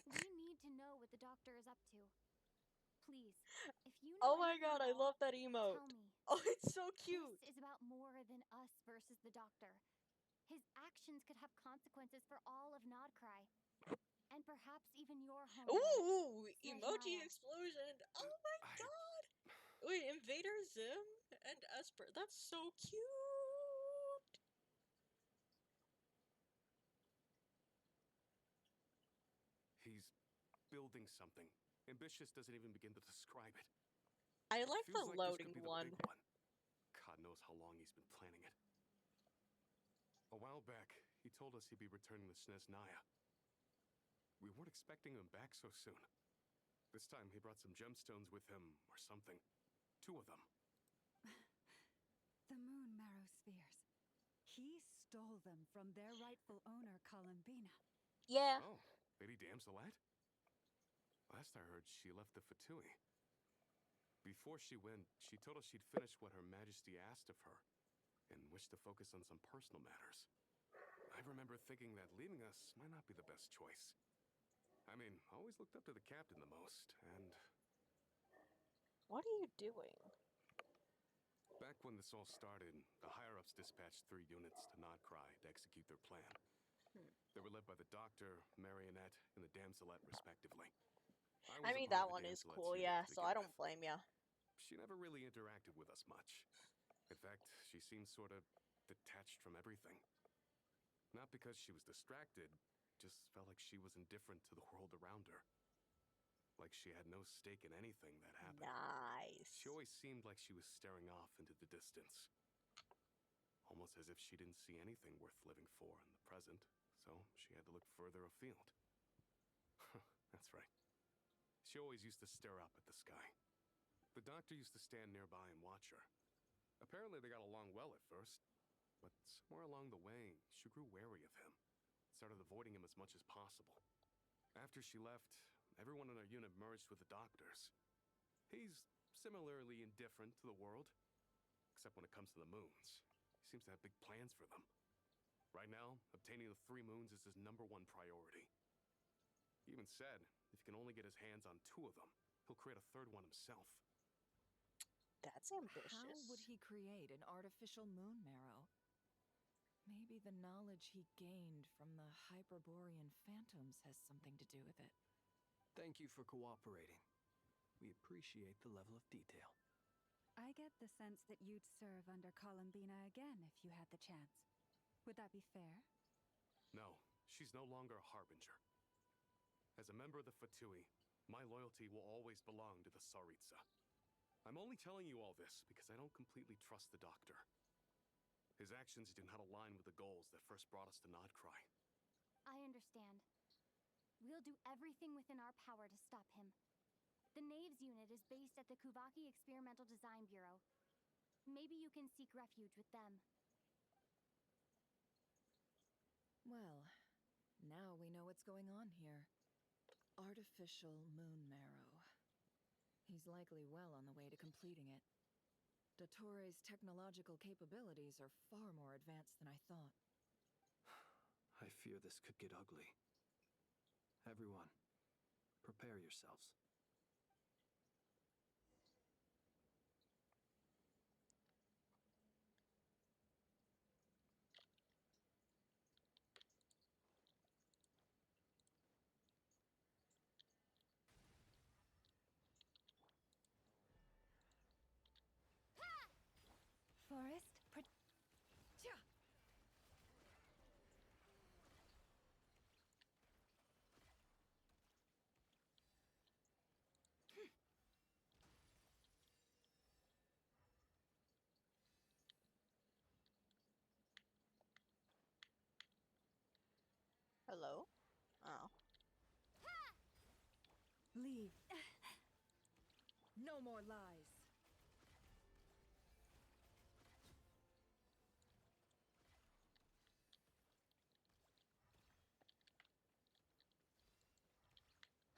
We need to know what the doctor is up to. Please, if you know Oh my anything god, I at all, love that emote. tell me. Oh, it's so cute. This is about more than us versus the doctor. His actions could have consequences for all of Nodcry. And perhaps even your home. Ooh, emoji Snezhnaya. explosion. Oh my god. Wait, Invader Zim and Esper. That's so cute. He's building something. Ambitious doesn't even begin to describe it. I like the Feels like this loading could be the one. big one. God knows how long he's been planning it. A while back, he told us he'd be returning to Snezhnaya. We weren't expecting him back so soon. This time he brought some gemstones with him, or something. 2 of them. The moon marrow spheres. He stole them from their rightful owner, Columbina. Yeah. Oh, Lady Damselette? Last I heard, she left the Fatui. Before she went, she told us she'd finished what Her Majesty asked of her, and wished to focus on some personal matters. I remember thinking that leaving us might not be the best choice. I mean, I always looked up to the captain the most, and What are you doing? back when this all started, the higher-ups dispatched 3 units to Nodcry to execute their plan. They were led by the Doctor, Marionette, and the Damselette, respectively. I was a mean, part that of the one is Damselette's cool, unit yeah, to so begin I don't with. blame ya. She never really interacted with us much. In fact, she seemed sort of detached from everything. Not because she was distracted, just felt like she was indifferent to the world around her. Like she had no stake in anything that happened. Nice. She always seemed like she was staring off into the distance. Almost as if she didn't see anything worth living for in the present, so she had to look further afield. That's right. She always used to stare up at the sky. The doctor used to stand nearby and watch her. Apparently they got along well at first, but somewhere along the way, she grew wary of him. Started avoiding him as much as possible. After she left, everyone in our unit merged with the doctors. He's similarly indifferent to the world, except when it comes to the moons. He seems to have big plans for them. Right now, obtaining the 3 moons is his #1 priority. He even said if he can only get his hands on 2 of them, he'll create a 3rd one himself. That's ambitious. How would he create an artificial moon marrow? Maybe the knowledge he gained from the Hyperborean phantoms has something to do with it. Thank you for cooperating. We appreciate the level of detail. I get the sense that you'd serve under Columbina again if you had the chance. Would that be fair? No, she's no longer a Harbinger. As a member of the Fatui, my loyalty will always belong to the Tsaritsa. I'm only telling you all this because I don't completely trust the Doctor. His actions do not align with the goals that first brought us to Nodcry. I understand. We'll do everything within our power to stop him. The Knaves unit is based at the Kuvaki Experimental Design Bureau. Maybe you can seek refuge with them. Well, now we know what's going on here. Artificial moon marrow. He's likely well on the way to completing it. Dottore's technological capabilities are far more advanced than I thought. I fear this could get ugly. Everyone, prepare yourselves. Forest, Hello? Oh. leave. No more lies.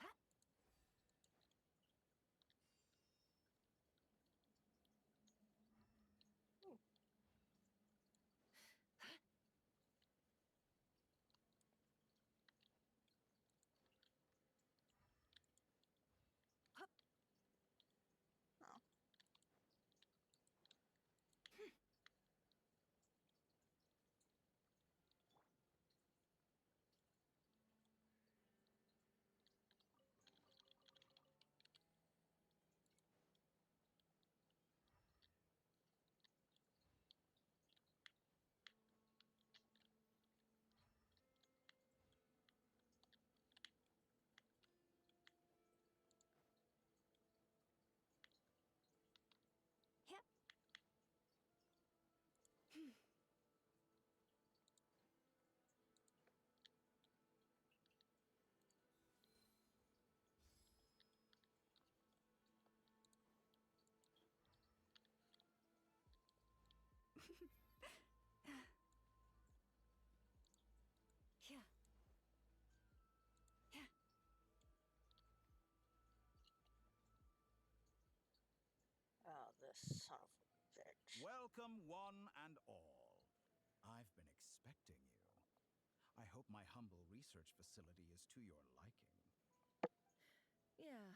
Oh. Yep. Yeah. Yeah. Oh, this son of a bitch. Welcome, one and all. I've been expecting you. I hope my humble research facility is to your liking. Yeah,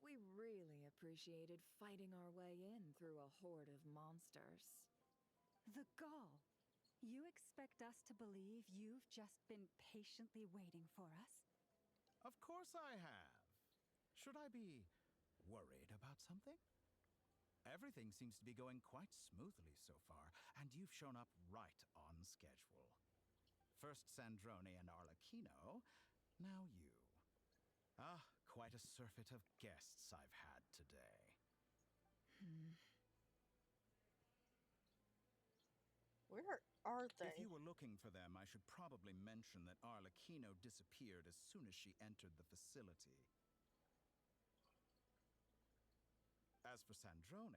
we really appreciated fighting our way in through a horde of monsters. The gall. You expect us to believe you've just been patiently waiting for us? Of course I have. Should I be worried about something? Everything seems to be going quite smoothly so far, and you've shown up right on schedule. First Sandrone and Arlecchino, now you. Ah, quite a surfeit of guests I've had today. Where are If they? you were looking for them, I should probably mention that Arlecchino disappeared as soon as she entered the facility. As for Sandrone,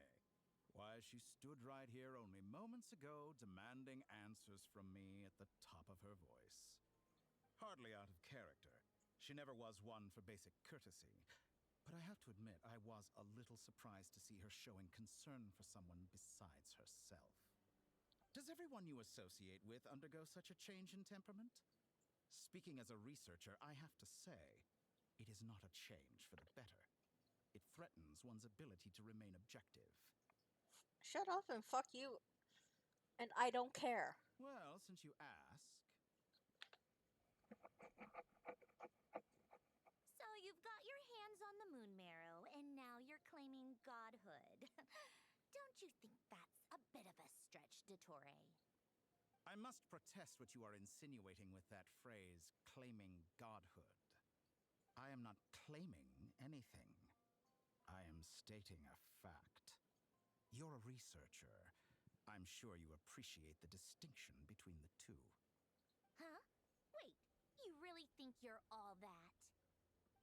why, she stood right here only moments ago demanding answers from me at the top of her voice. Hardly out of character. She never was one for basic courtesy. But I have to admit, I was a little surprised to see her showing concern for someone besides herself. Does everyone you associate with undergo such a change in temperament? Speaking as a researcher, I have to say, it is not a change for the better. It threatens one's ability to remain objective. Shut up and fuck you. And I don't care. Well, since you ask... So you've got your hands on the moon marrow, and now you're claiming godhood. Don't you think that's a bit of a stretch, Dottore? I must protest what you are insinuating with that phrase, claiming godhood. I am not claiming anything. I am stating a fact. You're a researcher. I'm sure you appreciate the distinction between the two. Huh? Wait, you really think you're all that?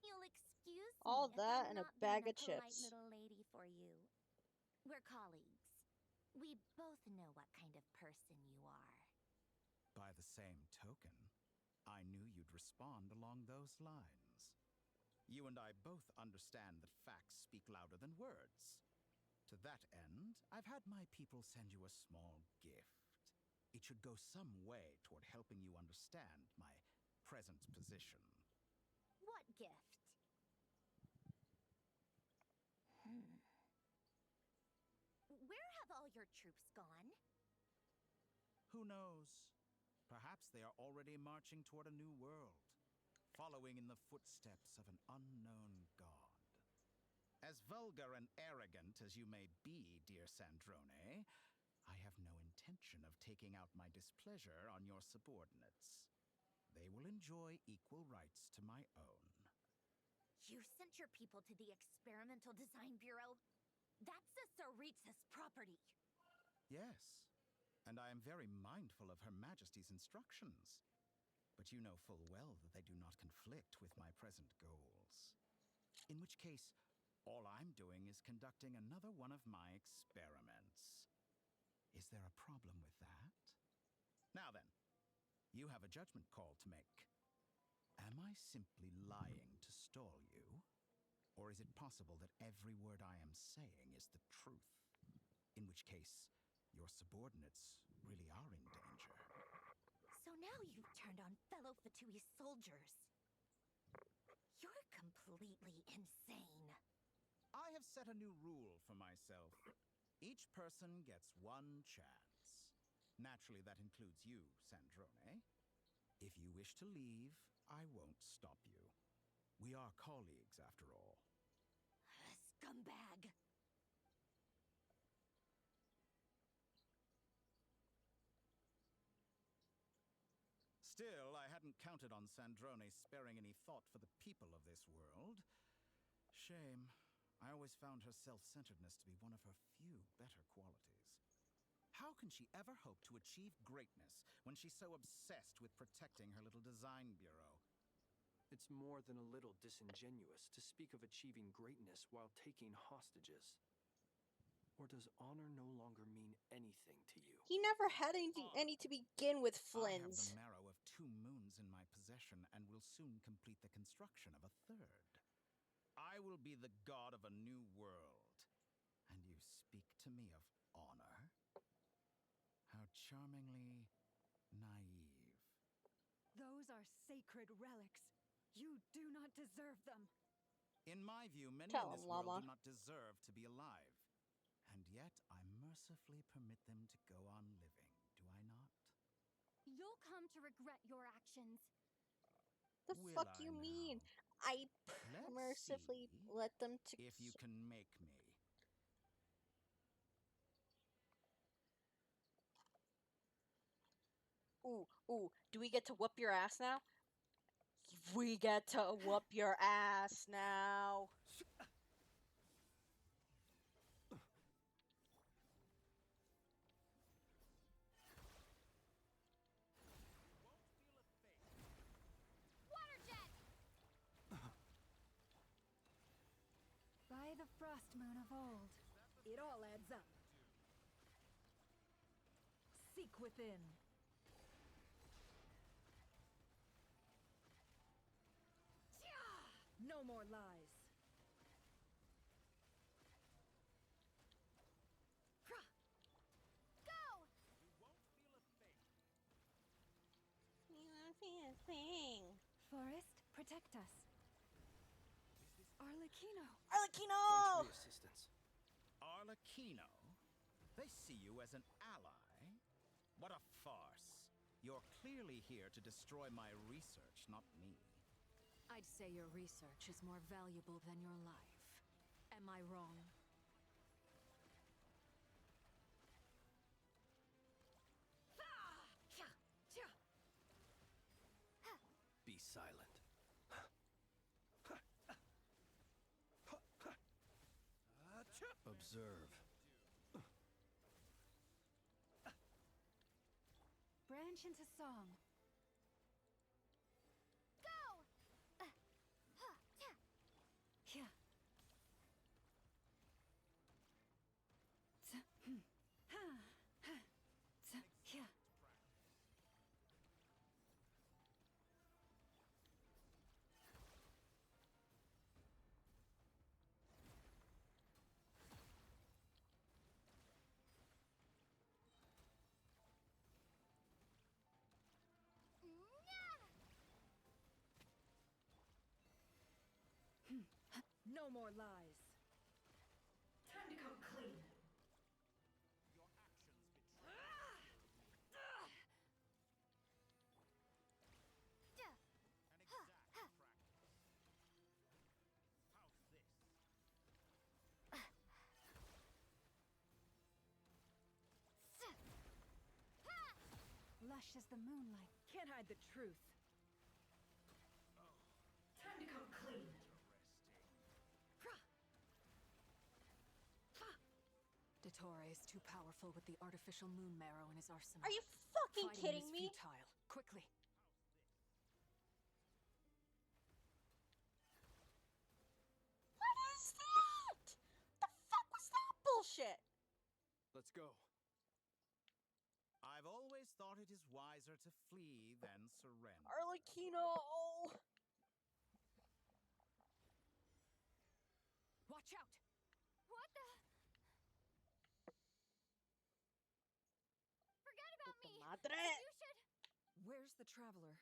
You'll excuse me All if that I'm and a not bag being of a polite chips. little lady for you. We're colleagues. We both know what kind of person you are. By the same token, I knew you'd respond along those lines. You and I both understand that facts speak louder than words. To that end, I've had my people send you a small gift. It should go some way toward helping you understand my present position. What gift? Where have all your troops gone? Who knows? Perhaps they are already marching toward a new world, following in the footsteps of an unknown god. As vulgar and arrogant as you may be, dear Sandrone, I have no intention of taking out my displeasure on your subordinates. They will enjoy equal rights to my own. You sent your people to the Experimental Design Bureau? That's a Tsaritsa's property. Yes, and I am very mindful of Her Majesty's instructions. But you know full well that they do not conflict with my present goals. In which case, all I'm doing is conducting another one of my experiments. Is there a problem with that? Now then, you have a judgment call to make. Am I simply lying to stall you? Or is it possible that every word I am saying is the truth? In which case, your subordinates really are in danger. So now you've turned on fellow Fatui soldiers. You're completely insane. I have set a new rule for myself. Each person gets one chance. Naturally, that includes you, Sandrone. If you wish to leave, I won't stop you. We are colleagues, after all. Scumbag! Still, I hadn't counted on Sandrone sparing any thought for the people of this world. Shame. I always found her self-centeredness to be one of her few better qualities. How can she ever hope to achieve greatness when she's so obsessed with protecting her little design bureau? It's more than a little disingenuous to speak of achieving greatness while taking hostages. Or does honor no longer mean anything to you? He never had any to begin with, I have Flins. the marrow of 2 moons in my possession and will soon complete the construction of a 3rd. I will be the god of a new world. And you speak to me of honor? How charmingly naive. Those are sacred relics. You do not deserve them. In my view, many Tell in him, this world Llama. do not deserve to be alive. And yet I mercifully permit them to go on living, do I not? You'll come to regret your actions. The Will fuck I you now? mean? I Let's mercifully see let them to. If you can make me. Ooh, ooh. Do we get to whoop your ass now? We get to whoop your ass now. Water jet! By the frost moon of old, it all adds up. Seek within. No more lies. Go! Forest, protect us. Arlecchino. Thanks for Arlecchino! the assistance. Arlecchino? They see you as an ally? What a farce. You're clearly here to destroy my research, not me. I'd say your research is more valuable than your life. Am I wrong? Be silent. Observe. Branch into song. Go! Yeah. Yeah. No more lies. Time to come clean. Lush as the moonlight. Can't hide the truth. Time to come clean. Dottore is too powerful with the artificial moon marrow in his arsenal. Are you fucking Fighting kidding him me? is futile. Quickly. What is that? The fuck was that bullshit? Let's go. I've always thought it is wiser to flee than surrender. Arlecchino! Watch out! What the? Forget about me! Madre! You should... Where's the traveler?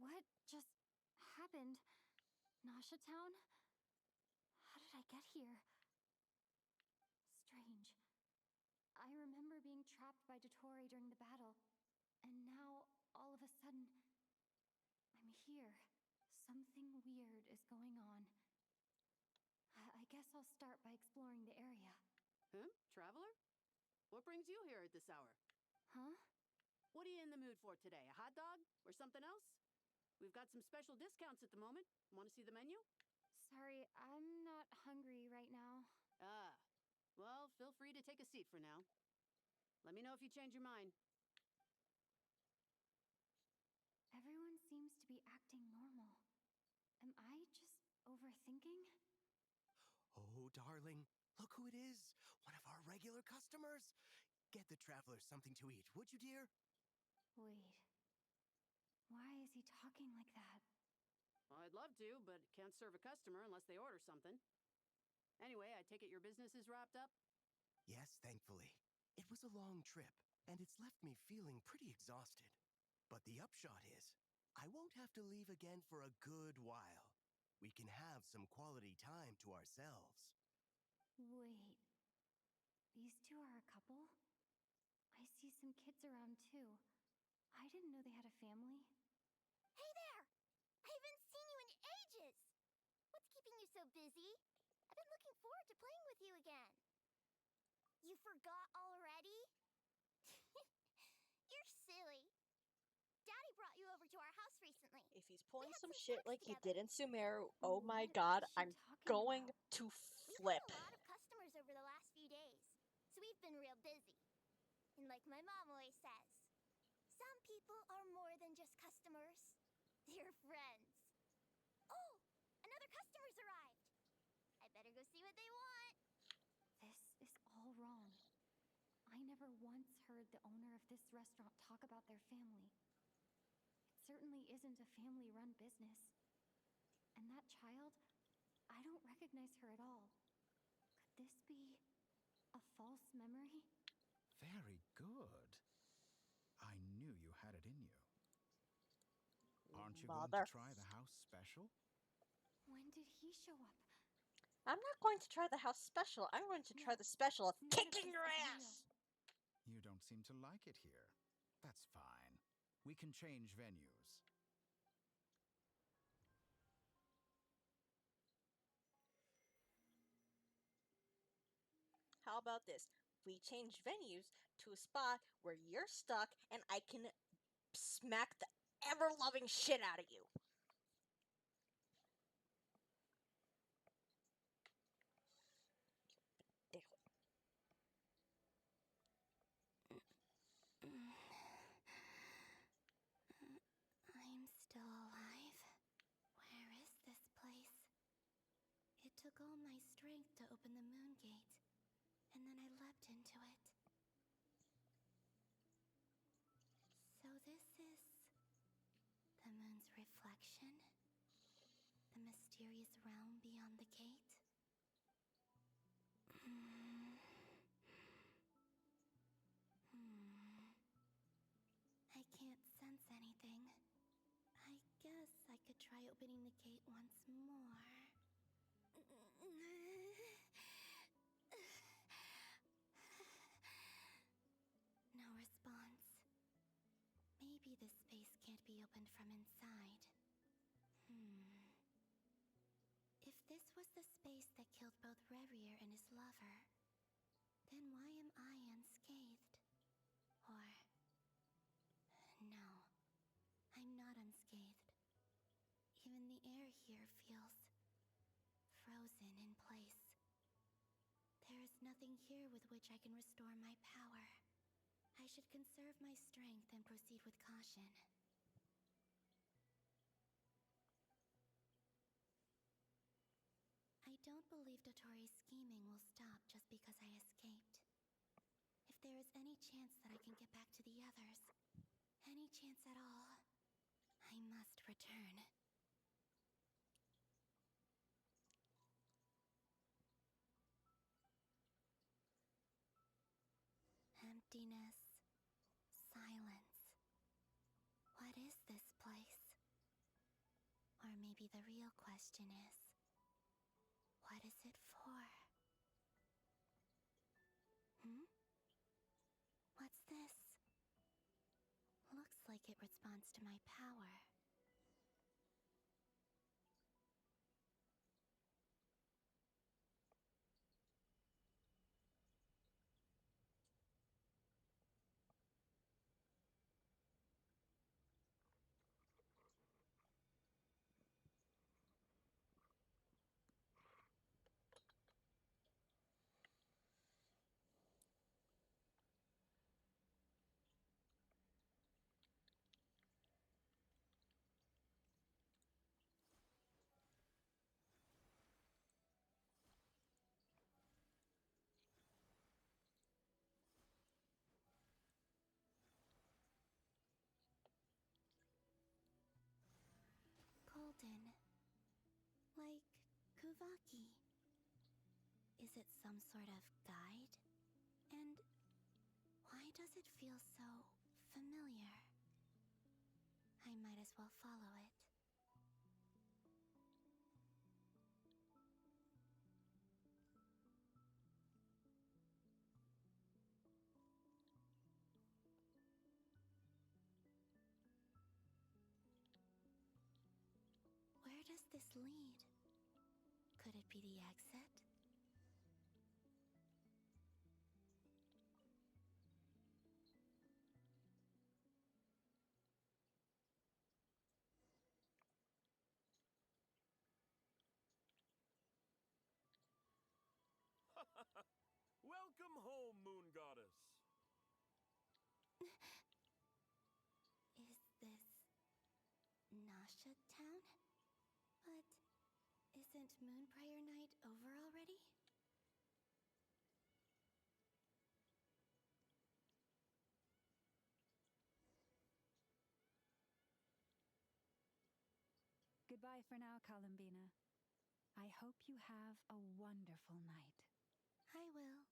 What just happened? Nasha Town? How did I get here? Strange. I remember being trapped by Dottore during the battle, and now, all of a sudden, I'm here. Something weird is going on. I guess I'll start by exploring the area. Huh? Traveler? What brings you here at this hour? Huh? What are you in the mood for today? A hot dog? Or something else? We've got some special discounts at the moment. Want to see the menu? Sorry, I'm not hungry right now. Ah. Well, feel free to take a seat for now. Let me know if you change your mind. Everyone seems to be acting normal. Am I just overthinking? Oh, darling, look who it is. One of our regular customers. Get the traveler something to eat, would you, dear? Wait. Why is he talking like that? Well, I'd love to, but can't serve a customer unless they order something. Anyway, I take it your business is wrapped up? Yes, thankfully. It was a long trip, and it's left me feeling pretty exhausted. But the upshot is, I won't have to leave again for a good while. We can have some quality time to ourselves. Wait. These two are a couple? I see some kids around too. I didn't know they had a family. Hey there! I haven't seen you in ages! What's keeping you so busy? I've been looking forward to playing with you again. You forgot already? You're silly. Daddy brought you over to our house recently. If he's pulling had some some shit snacks like he together. did in Sumeru, oh my What god, is she I'm talking going about? to We've flip. had a lot of customers over the last few days, so we've been real busy. And like my mom always says, some people are more than just customers. They're friends. Oh, another customer's arrived. I better go see what they want. This is all wrong. heard the owner of this restaurant talk about their family. It certainly isn't a family-run business. And that child, I don't recognize her at all. Could this be a false memory? Very good. I knew you had it in you. Aren't you going to try the house special? When did he show up? I'm not going to try the house special. I'm going to try the special of None of kicking this your is ass. You don't seem to like it here. That's fine. We can change venues. How about this? We change venues to a spot where you're stuck and I can smack the ever-loving shit out of you. I'm still alive. Where is this place? It took all my strength to open the moon gate, and then I leapt into it. So this is the moon's reflection? The mysterious realm beyond the gate? I can't sense anything. I guess I could try opening the gate once more. No response. Maybe this space can't be opened from inside. If this was the space that killed both Revier and his lover, then why am I unscathed? Or... no, I'm not unscathed. Even the air here feels frozen in place. There is nothing here with which I can restore my power. I should conserve my strength and proceed with caution. I don't believe Dotori's scheming will stop just because I escaped. If there is any chance that I can get back to the others, any chance at all, I must return. Emptiness. Silence. What is this place? Or maybe the real question is, what is it for? What's this? Looks like it responds to my power. Golden. Like Kuvaki. Is it some sort of guide? And why does it feel so familiar? I might as well follow it. Where does this lead? Could it be the exit? Welcome home, Moon Goddess. Is this Nasha Town? But isn't Moonbriar Night over already? Goodbye for now, Kalumbina. I hope you have a wonderful night. I will.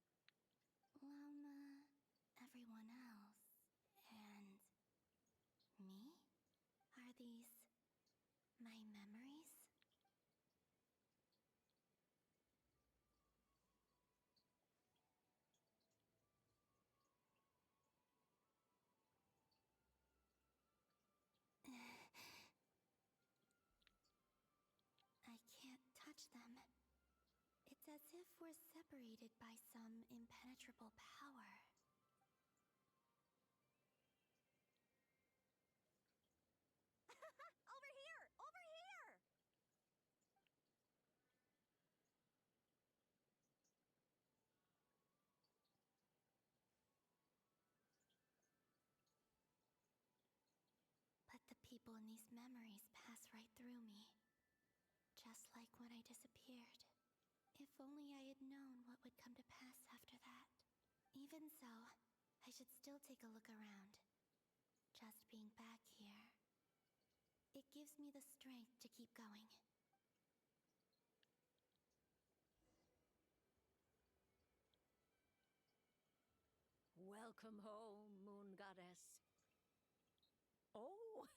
Llama, everyone else, and me? Are these my memories? I can't touch them. It's as if we're separated by some impenetrable power. Over here! Over here! But the people in these memories pass right through me. Just like when I disappeared. If only I had known what would come to pass after that. Even so, I should still take a look around. Just being back here, it gives me the strength to keep going. Welcome home, Moon Goddess. Oh,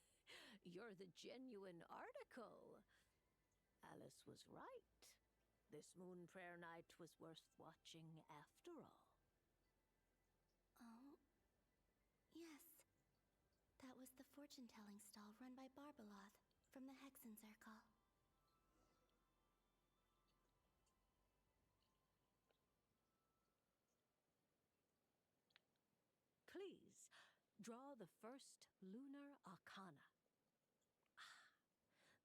you're the genuine article. Alice was right. This Moon Prayer Night was worth watching after all. Oh, yes. That was the fortune-telling stall run by Barbeloth from the Hexen Circle. Please, draw the first lunar arcana.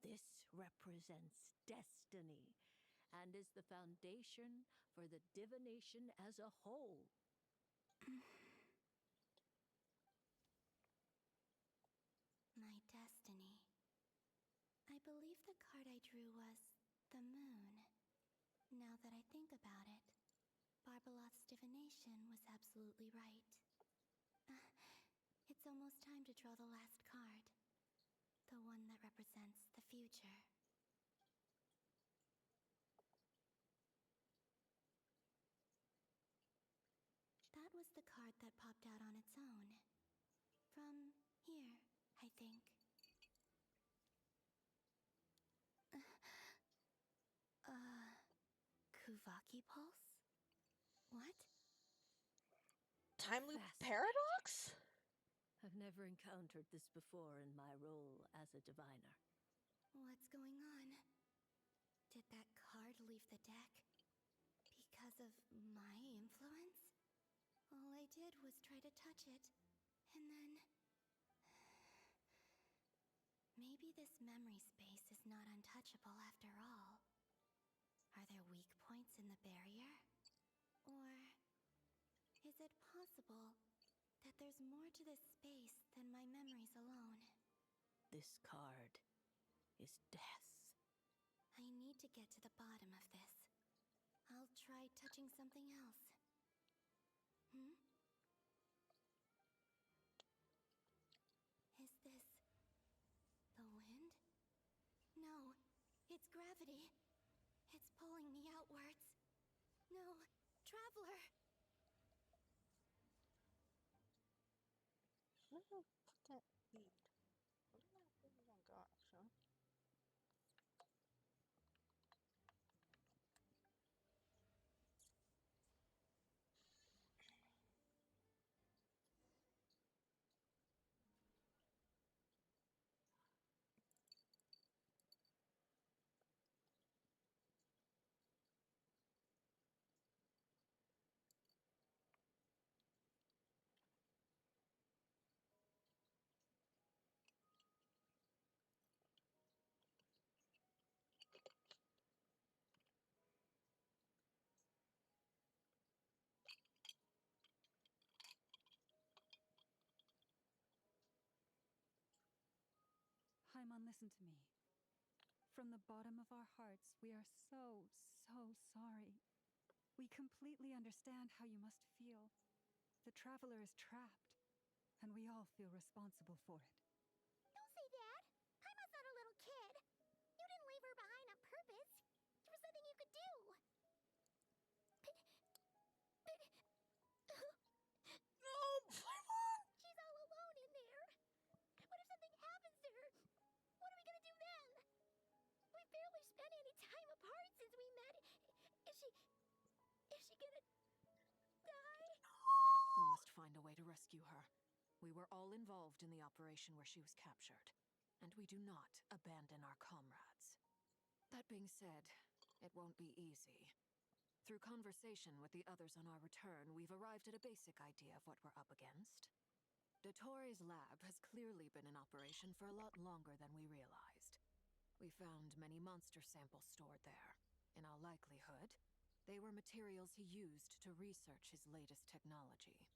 This represents destiny and is the foundation for the divination as a whole. My destiny. I believe the card I drew was the moon. Now that I think about it, Barbeloth's divination was absolutely right. It's almost time to draw the last card. The one that represents the future. That was the card that popped out on its own. From here, I think. Kuvaki Pulse? What? Time loop Fascinating. paradox? I've never encountered this before in my role as a diviner. What's going on? Did that card leave the deck? Because of my influence? All I did was try to touch it, and then... Maybe this memory space is not untouchable after all. Are there weak points in the barrier? Or is it possible that there's more to this space than my memories alone? This card is death. I need to get to the bottom of this. I'll try touching something else. Hmm? Is this the wind? No, it's gravity. It's pulling me outwards. No, Traveler! Where did I put that bead? What did I do? Oh gosh, huh? Paimon, listen to me. From the bottom of our hearts, we are so sorry. We completely understand how you must feel. The Traveler is trapped, and we all feel responsible for it. Don't say that! Paimon's not a little kid! You rescue her. We were all involved in the operation where she was captured, and we do not abandon our comrades. That being said, it won't be easy. Through conversation with the others on our return, we've arrived at a basic idea of what we're up against. Dottore lab has clearly been in operation for a lot longer than we realized. We found many monster samples stored there. In all likelihood, they were materials he used to research his latest technology.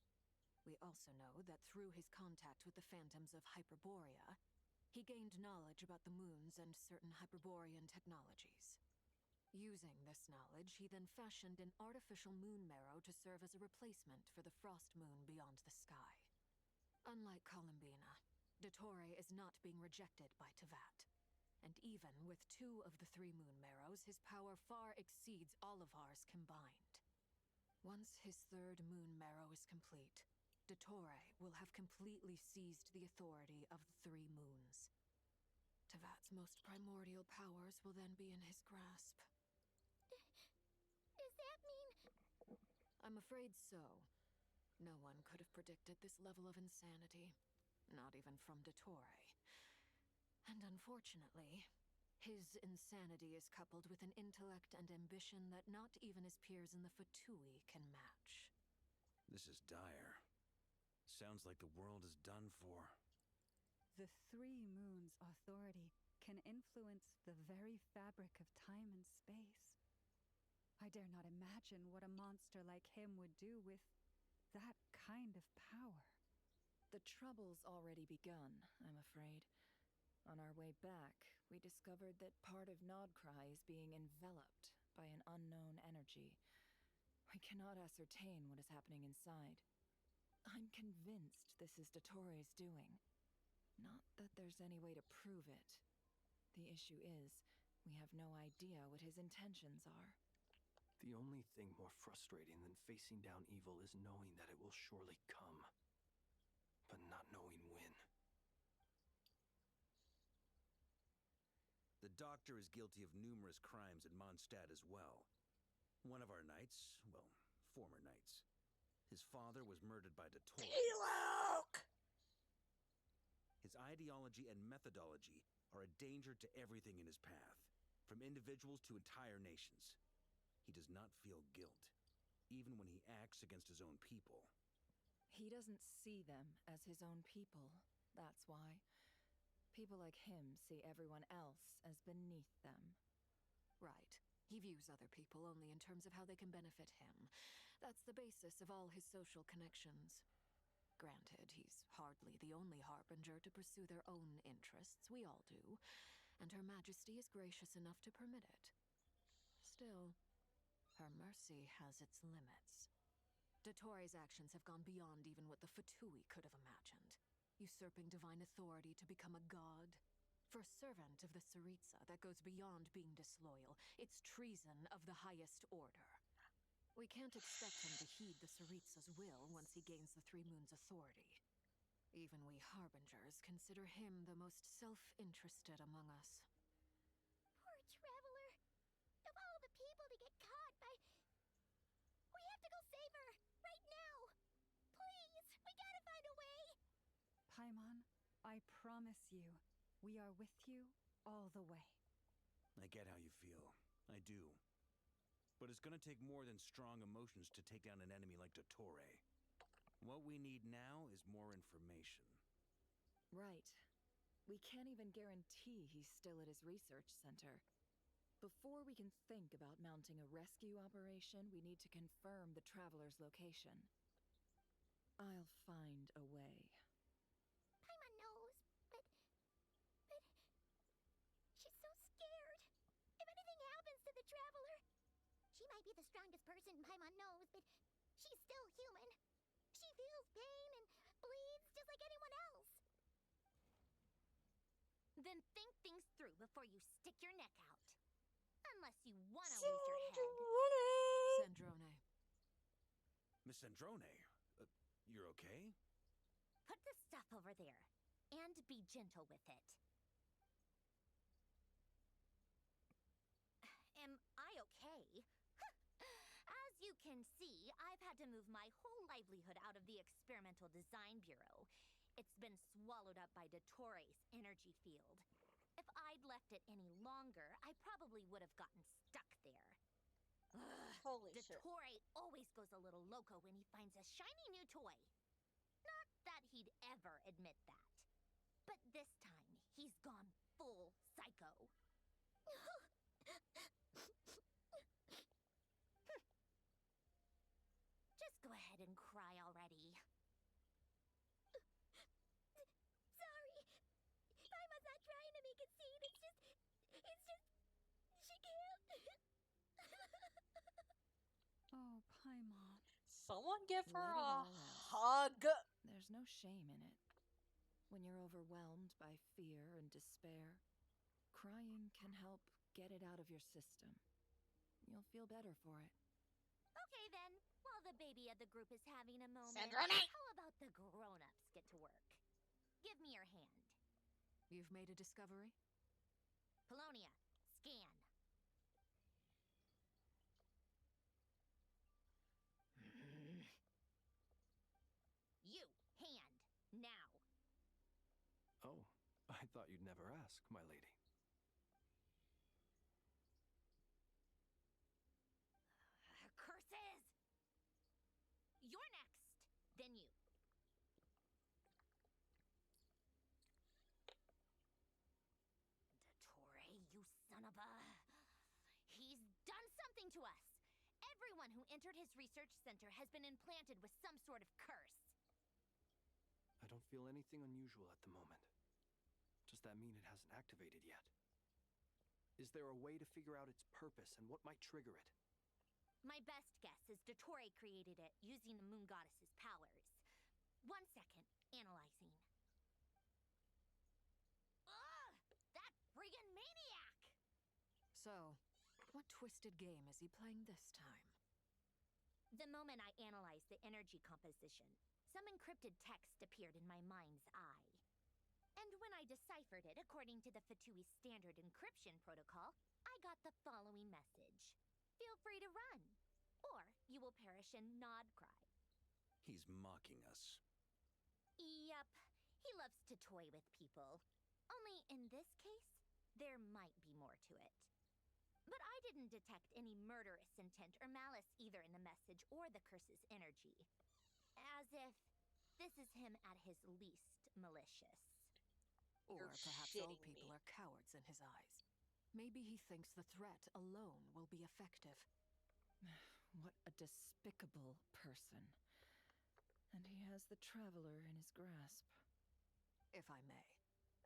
We also know that through his contact with the phantoms of Hyperborea, he gained knowledge about the moons and certain Hyperborean technologies. Using this knowledge, he then fashioned an artificial moon marrow to serve as a replacement for the frost moon beyond the sky. Unlike Columbina, Dottore is not being rejected by Teyvat. And even with 2 of the 3 moon marrows, his power far exceeds all of ours combined. Once his 3rd moon marrow is complete, Dottore will have completely seized the authority of the 3 moons. Teyvat's most primordial powers will then be in his grasp. Does that mean... I'm afraid so. No one could have predicted this level of insanity, not even from Dottore. And unfortunately, his insanity is coupled with an intellect and ambition that not even his peers in the Fatui can match. This is dire. Sounds like the world is done for. The 3 moons' authority can influence the very fabric of time and space. I dare not imagine what a monster like him would do with that kind of power. The trouble's already begun, I'm afraid. On our way back, we discovered that part of Nodcry is being enveloped by an unknown energy. We cannot ascertain what is happening inside. I'm convinced this is Dottore's doing. Not that there's any way to prove it. The issue is, we have no idea what his intentions are. The only thing more frustrating than facing down evil is knowing that it will surely come, but not knowing when. The doctor is guilty of numerous crimes in Mondstadt as well. One of our knights, well, former knights, his father was murdered by Dottore. His ideology and methodology are a danger to everything in his path, from individuals to entire nations. He does not feel guilt, even when he acts against his own people. He doesn't see them as his own people, that's why. People like him see everyone else as beneath them. Right. He views other people only in terms of how they can benefit him. That's the basis of all his social connections. Granted, he's hardly the only harbinger to pursue their own interests. We all do. And Her Majesty is gracious enough to permit it. Still, her mercy has its limits. Dottore's actions have gone beyond even what the Fatui could have imagined. Usurping divine authority to become a god. For a servant of the Tsaritsa, that goes beyond being disloyal. It's treason of the highest order. We can't expect him to heed the Tsaritsa's will once he gains the 3 moons' authority. Even we harbingers consider him the most self-interested among us. Poor Traveler. Of all the people to get caught by... We have to go save her! Right now! Please! We gotta find a way! Paimon, I promise you, we are with you all the way. I get how you feel. I do. But it's gonna take more than strong emotions to take down an enemy like Dottore. What we need now is more information. Right. We can't even guarantee he's still at his research center. Before we can think about mounting a rescue operation, we need to confirm the Traveler's location. I'll find a way. Paimon knows, but... She's so scared. If anything happens to the Traveler... She might be the strongest person Paimon knows, but she's still human. She feels pain and bleeds just like anyone else. Then think things through before you stick your neck out. Unless you want to lose your head. Sandrone. Miss Sandrone, you're okay? Put the stuff over there, and be gentle with it. Am I okay? As you can see, I've had to move my whole livelihood out of the Experimental Design Bureau. It's been swallowed up by Dottores' energy field. If I'd left it any longer, I probably would have gotten stuck there. Ugh, Holy shit. Dottore always goes a little loco when he finds a shiny new toy. Not that he'd ever admit that. But this time, he's gone full psycho. Just go ahead and cry already. Sorry. Paimon's not trying to make a scene. It's just, she can't. Oh, Paimon. Someone give her Let it a all out. hug. There's no shame in it. When you're overwhelmed by fear and despair, crying can help get it out of your system. You'll feel better for it. Okay then, while the baby of the group is having a moment, Sandrone! how about the grown-ups get to work? Give me your hand. You've made a discovery? Polonia, scan. You, hand, now. Oh, I thought you'd never ask, my lady. Curses! You're next. Then you. Dottore, you son of a... He's done something to us. Everyone who entered his research center has been implanted with some sort of curse. I don't feel anything unusual at the moment. Does that mean it hasn't activated yet? Is there a way to figure out its purpose and what might trigger it? My best guess is Dottore created it using the Moon Goddess's powers. 1 second, analyzing. Ugh! That friggin' maniac! So, what twisted game is he playing this time? The moment I analyzed the energy composition, some encrypted text appeared in my mind's eye. And when I deciphered it according to the Fatui standard encryption protocol, I got the following message. Feel free to run, or you will perish in Nodcry. He's mocking us. Yep, he loves to toy with people. Only in this case, there might be more to it. But I didn't detect any murderous intent or malice either in the message or the curse's energy. As if this is him at his least malicious. Or You're perhaps all shitting people me. are cowards in his eyes. Maybe he thinks the threat alone will be effective. What a despicable person. And he has the Traveler in his grasp. If I may,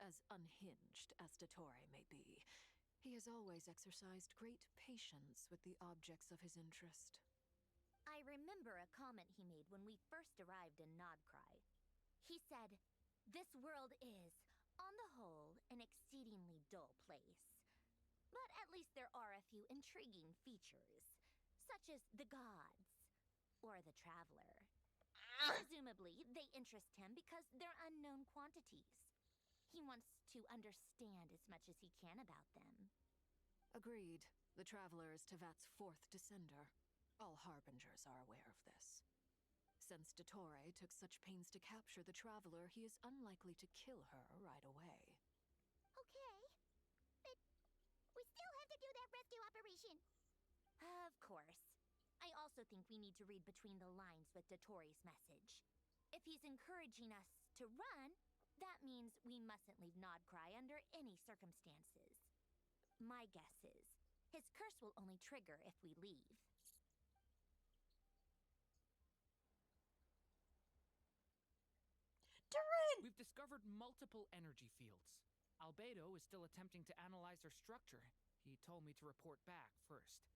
as unhinged as Dottore may be, he has always exercised great patience with the objects of his interest. I remember a comment he made when we first arrived in Nodcry. He said, "This world is, on the whole, an exceedingly dull place. But at least there are a few intriguing features, such as the gods, or the Traveler. Presumably, they interest him because they're unknown quantities. He wants to understand as much as he can about them." Agreed. The Traveler is Tevat's fourth descender. All Harbingers are aware of this. Since Dottore took such pains to capture the Traveler, he is unlikely to kill her right away. Okay. But we still have to do that rescue operation. Of course. I also think we need to read between the lines with Dottore's message. If he's encouraging us to run, that means we mustn't leave Nodcry under any circumstances. My guess is, his curse will only trigger if we leave. Durin! We've discovered multiple energy fields. Albedo is still attempting to analyze their structure. He told me to report back first.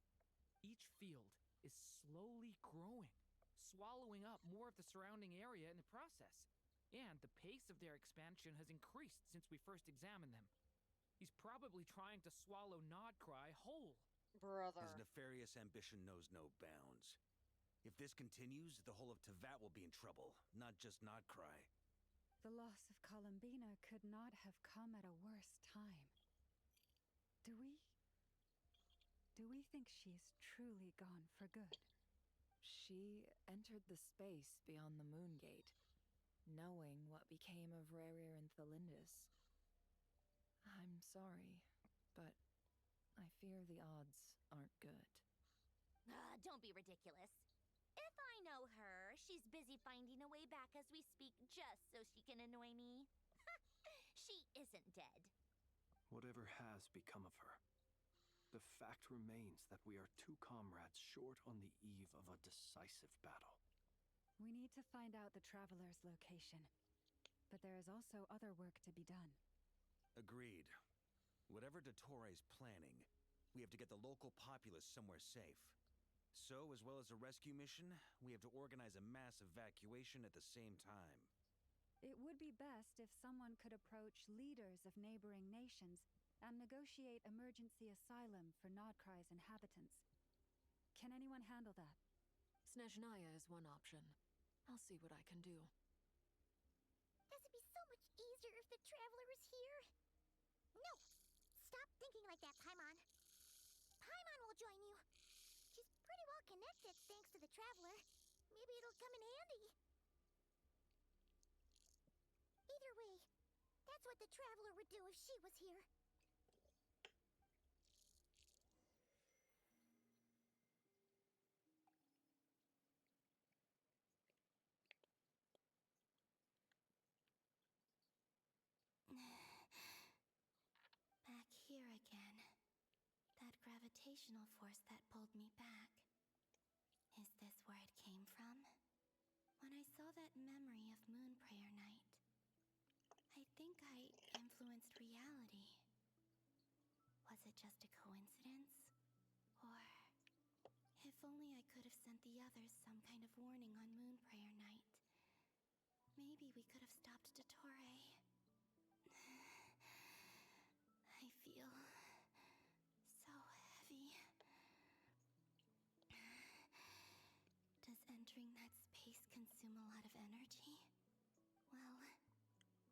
Each field is slowly growing, swallowing up more of the surrounding area in the process. And the pace of their expansion has increased since we first examined them. He's probably trying to swallow Nodcry whole. Brother. His nefarious ambition knows no bounds. If this continues, the whole of Tevat will be in trouble, not just Nodcry. The loss of Columbina could not have come at a worse time. Do we think she's truly gone for good? she entered the space beyond the Moon Gate, knowing what became of Rerir and Thelindis. I'm sorry, but I fear the odds aren't good. Don't be ridiculous. If I know her, she's busy finding a way back as we speak just so she can annoy me. She isn't dead. Whatever has become of her, the fact remains that we are two comrades short on the eve of a decisive battle. We need to find out the Traveler's location. But there is also other work to be done. Agreed. Whatever Dottore is planning, we have to get the local populace somewhere safe. So, as well as a rescue mission, we have to organize a mass evacuation at the same time. It would be best if someone could approach leaders of neighboring nations and negotiate emergency asylum for Nodkrai's inhabitants. Can anyone handle that? Snezhnaya is one option. I'll see what I can do. This would be so much easier if the Traveler was here. No! Stop thinking like that, Paimon. Paimon will join you. She's pretty well connected thanks to the Traveler. Maybe it'll come in handy. Either way, that's what the Traveler would do if she was here. Back here again. That gravitational force that pulled me back. Is this where it came from? When I saw that memory of Moonprayer Night, I think I influenced reality. Was it just a coincidence? Or if only I could have sent the others some kind of warning on Moonprayer Night. Maybe we could have stopped Dottore. I feel so heavy. Does entering that space consume a lot of energy? Well,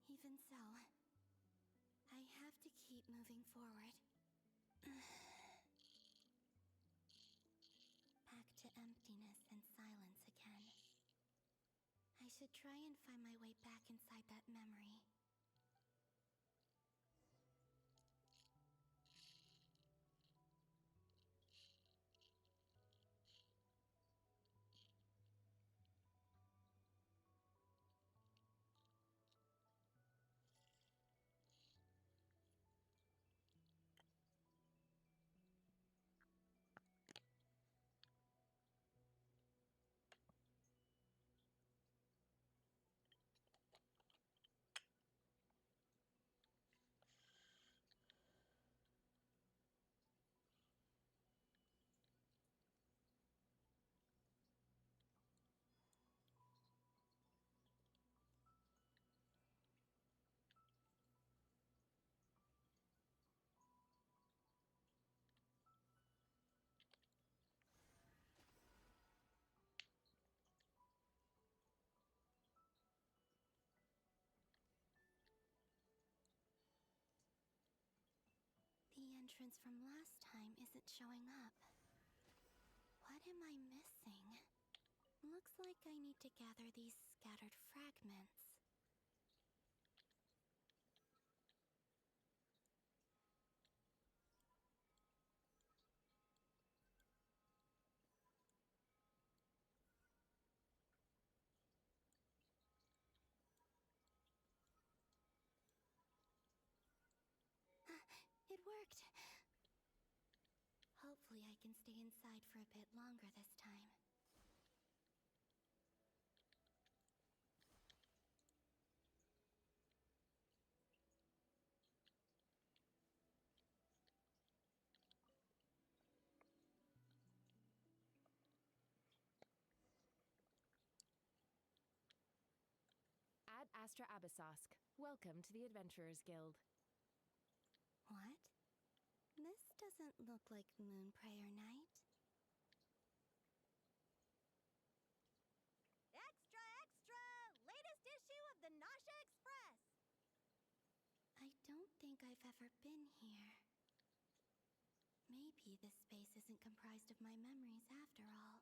even so, I have to keep moving forward. Back to emptiness and silence again. I should try and find my way back inside that memory. The entrance from last time isn't showing up. What am I missing? Looks like I need to gather these scattered fragments. It worked. Hopefully I can stay inside for a bit longer this time. Ad Astra Abyssosque. Welcome to the Adventurers Guild. What? This doesn't look like Moonprayer Night. Extra, extra! Latest issue of the Nasha Express! I don't think I've ever been here. Maybe this space isn't comprised of my memories after all.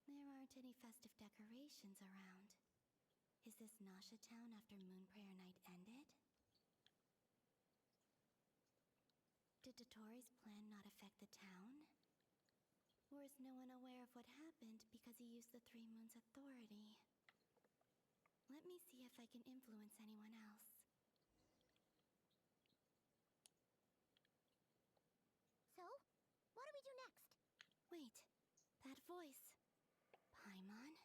There aren't any festive decorations around. Is this Nasha Town after Moon Prayer Night ended? Did Dottoro's plan not affect the town? Or is no one aware of what happened because he used the Three Moons' authority? Let me see if I can influence anyone else. So, what do we do next? Wait, that voice. Paimon?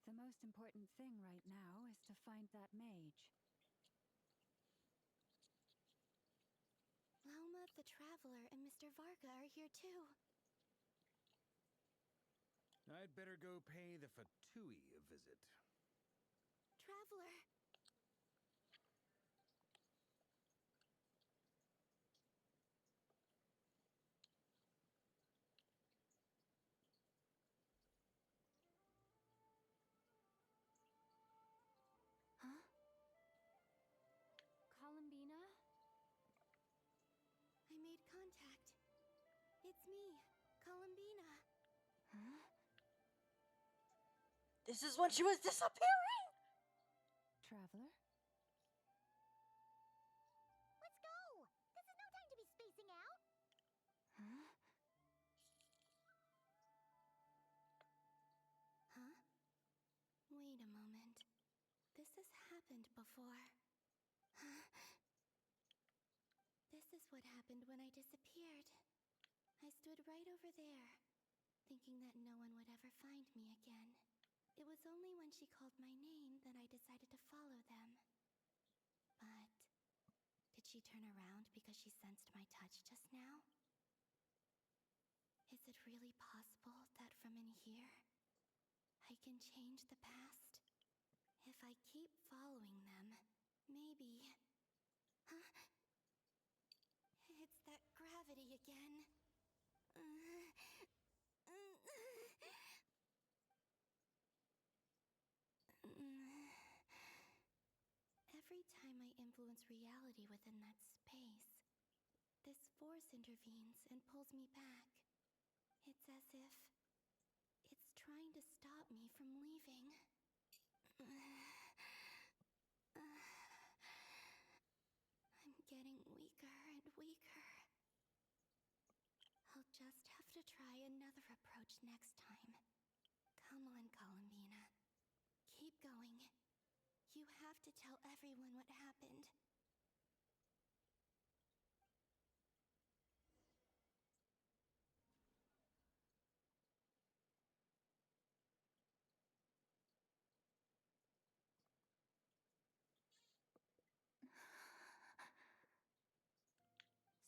The most important thing right now is to find that mage. Lauma the Traveler and Mr. Varga are here too. I'd better go pay the Fatui a visit. Traveler! Huh? Columbina? I made contact. It's me, Columbina. Huh? This is when she was disappearing! Traveler? Let's go! This is no time to be spacing out! Huh? Huh? Wait a moment. This has happened before. Huh? This is what happened when I disappeared. I stood right over there, thinking that no one would ever find me again. It was only when she called my name that I decided to follow them. But did she turn around because she sensed my touch just now? Is it really possible that from in here, I can change the past? If I keep following them, maybe... Huh? It's that gravity again. Every time I influence reality within that space, this force intervenes and pulls me back. It's as if it's trying to stop me from leaving. I'm getting weaker and weaker. I'll just have to try another approach next time. Come on, Columbina. Keep going. You have to tell everyone what happened.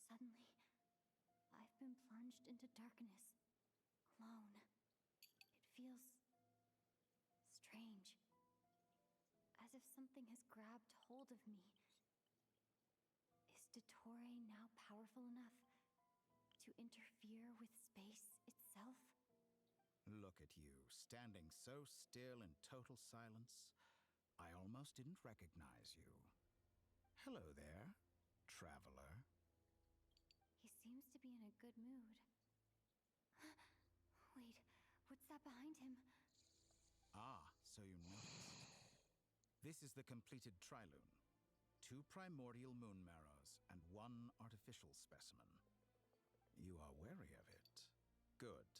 Suddenly, I've been plunged into darkness, alone. It feels strange, as if something has grabbed hold of me. Is Dottore now powerful enough to interfere with space itself? Look at you, standing so still in total silence, I almost didn't recognize you. Hello there, traveler. He seems to be in a good mood. Wait, what's that behind him? Ah, so you noticed. This is the completed Trilune. 2 primordial moon marrows and 1 artificial specimen. You are wary of it. Good.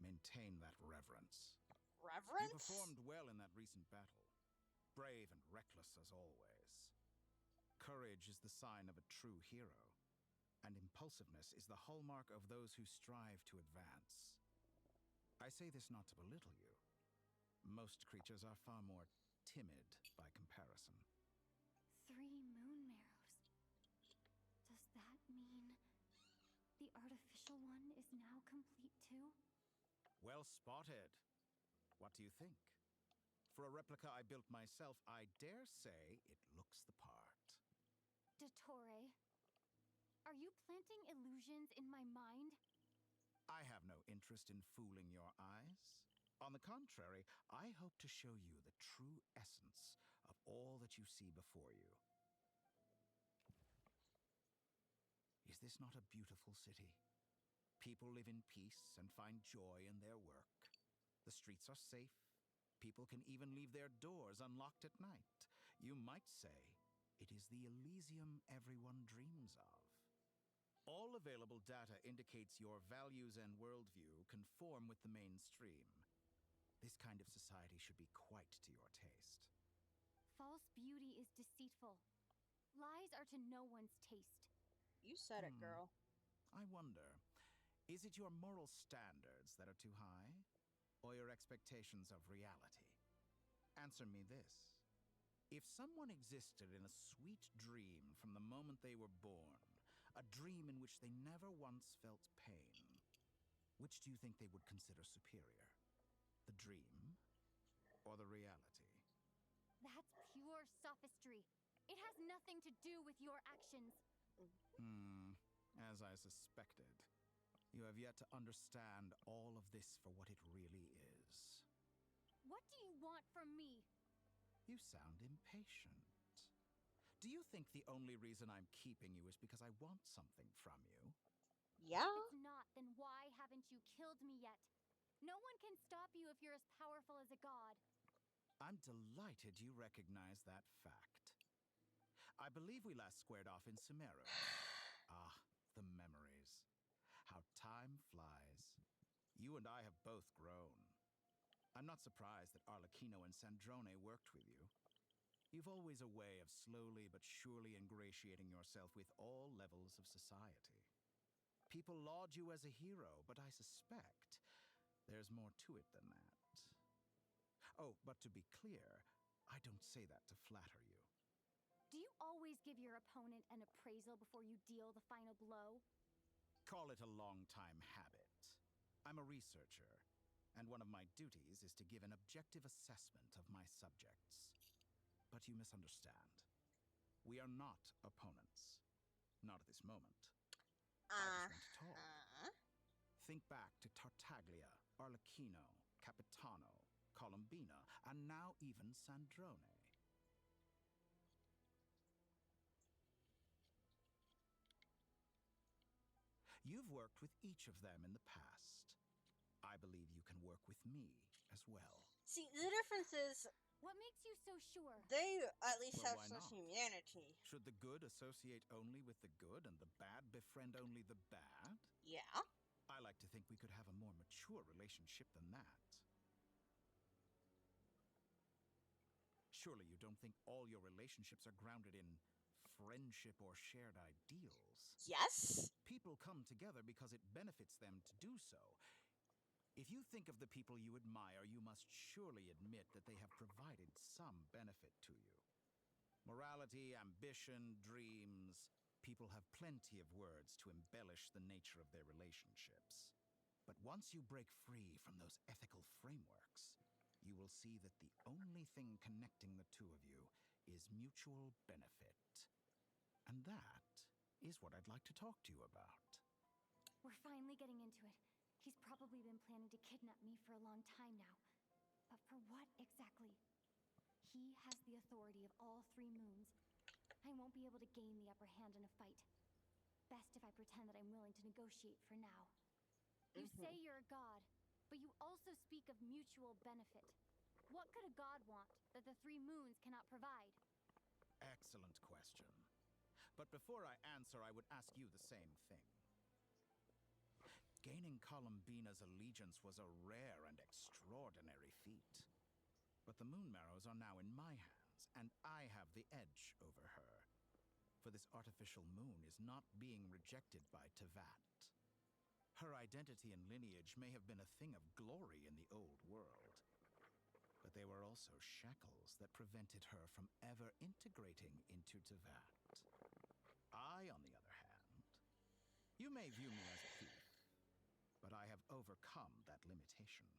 Maintain that reverence. Reverence? You performed well in that recent battle. Brave and reckless as always. Courage is the sign of a true hero, and impulsiveness is the hallmark of those who strive to advance. I say this not to belittle you. Most creatures are far more timid by comparison. 3 moon marrows. Does that mean the artificial one is now complete too? Well spotted. What do you think? For a replica I built myself, I dare say it looks the part. Dottore, are you planting illusions in my mind? I have no interest in fooling your eyes. On the contrary, I hope to show you the true essence of all that you see before you. Is this not a beautiful city? People live in peace and find joy in their work. The streets are safe. People can even leave their doors unlocked at night. You might say it is the Elysium everyone dreams of. All available data indicates your values and worldview conform with the mainstream. This kind of society should be quite to your taste. False beauty is deceitful. Lies are to no one's taste. You said it, girl. I wonder, is it your moral standards that are too high? Or your expectations of reality? Answer me this. If someone existed in a sweet dream from the moment they were born, a dream in which they never once felt pain, which do you think they would consider superior? The dream or the reality? That's pure sophistry. It has nothing to do with your actions. As I suspected. You have yet to understand all of this for what it really is. What do you want from me? You sound impatient. Do you think the only reason I'm keeping you is because I want something from you? Yeah? If it's not, then why haven't you killed me yet? No one can stop you if you're as powerful as a god. I'm delighted you recognize that fact. I believe we last squared off in Sumeru. Ah, the memories. How time flies. You and I have both grown. I'm not surprised that Arlecchino and Sandrone worked with you. You've always a way of slowly but surely ingratiating yourself with all levels of society. People laud you as a hero, but I suspect there's more to it than that. Oh, but to be clear, I don't say that to flatter you. Do you always give your opponent an appraisal before you deal the final blow? Call it a long-time habit. I'm a researcher, and one of my duties is to give an objective assessment of my subjects. But you misunderstand. We are not opponents. Not at this moment. I just want to talk. Think back to Tartaglia, Arlecchino, Capitano, Colombina, and now even Sandrone. You've worked with each of them in the past. I believe you can work with me as well. See, the difference is What makes you so sure? they at least Well, have why some not? humanity. Should the good associate only with the good and the bad befriend only the bad? Yeah? I like to think we could have a more mature relationship than that. Surely you don't think all your relationships are grounded in friendship or shared ideals? Yes? People come together because it benefits them to do so. If you think of the people you admire, you must surely admit that they have provided some benefit to you. Morality, ambition, dreams. People have plenty of words to embellish the nature of their relationships. But once you break free from those ethical frameworks, you will see that the only thing connecting the two of you is mutual benefit. And that is what I'd like to talk to you about. We're finally getting into it. He's probably been planning to kidnap me for a long time now. But for what exactly? He has the authority of all three moons. I won't be able to gain the upper hand in a fight. Best if I pretend that I'm willing to negotiate for now. You say you're a god, but you also speak of mutual benefit. What could a god want that the three moons cannot provide? Excellent question. But before I answer, I would ask you the same thing. Gaining Colombina's allegiance was a rare and extraordinary feat. But the Moon Marrows are now in my hands, and I have the edge over her. For this artificial moon is not being rejected by Tevat. Her identity and lineage may have been a thing of glory in the old world, but they were also shackles that prevented her from ever integrating into Tevat. I, on the other hand, you may view me as a thief, but I have overcome that limitation.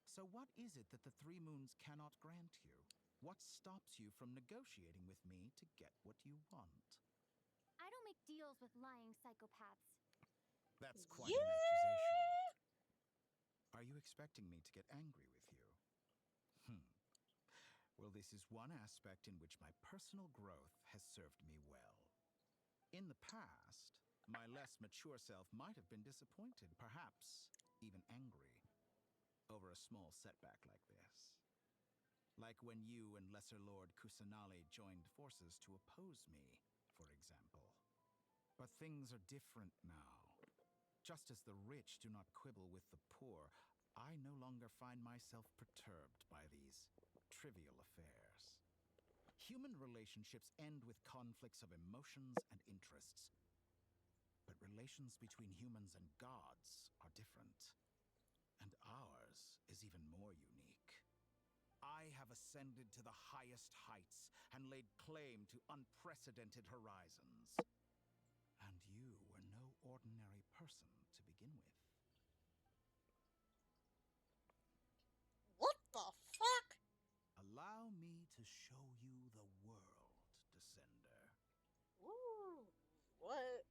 So what is it that the three moons cannot grant you? What stops you from negotiating with me to get what you want? I don't make deals with lying psychopaths. That's quite an accusation. Are you expecting me to get angry with you? Well, this is one aspect in which my personal growth has served me well. In the past, My less mature self might have been disappointed, perhaps even angry, over a small setback like this. Like when you and Lesser Lord Kusanali joined forces to oppose me, for example. But things are different now. Just as the rich do not quibble with the poor, I no longer find myself perturbed by these trivial affairs. Human relationships end with conflicts of emotions and interests. But relations between humans and gods are different. And ours is even more unique. I have ascended to the highest heights and laid claim to unprecedented horizons. And you were no ordinary person to begin with. What the fuck? Allow me to show you the world, Descender. Ooh, what?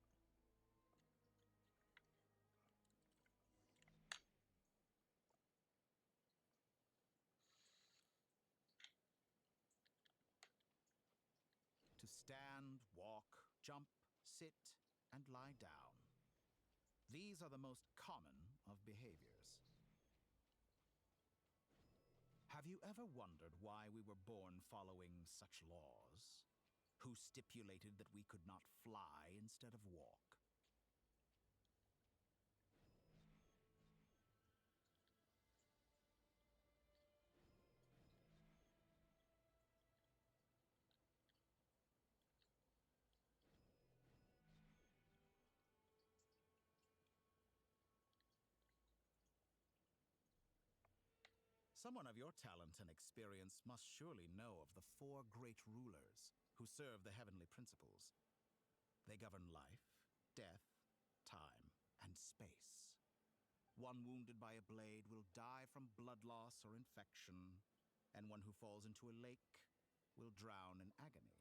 To stand, walk, jump, sit, and lie down. These are the most common of behaviors. Have you ever wondered why we were born following such laws? Who stipulated that we could not fly instead of walk? Someone of your talent and experience must surely know of the four great rulers who serve the heavenly principles. They govern life, death, time, and space. One wounded by a blade will die from blood loss or infection, and one who falls into a lake will drown in agony.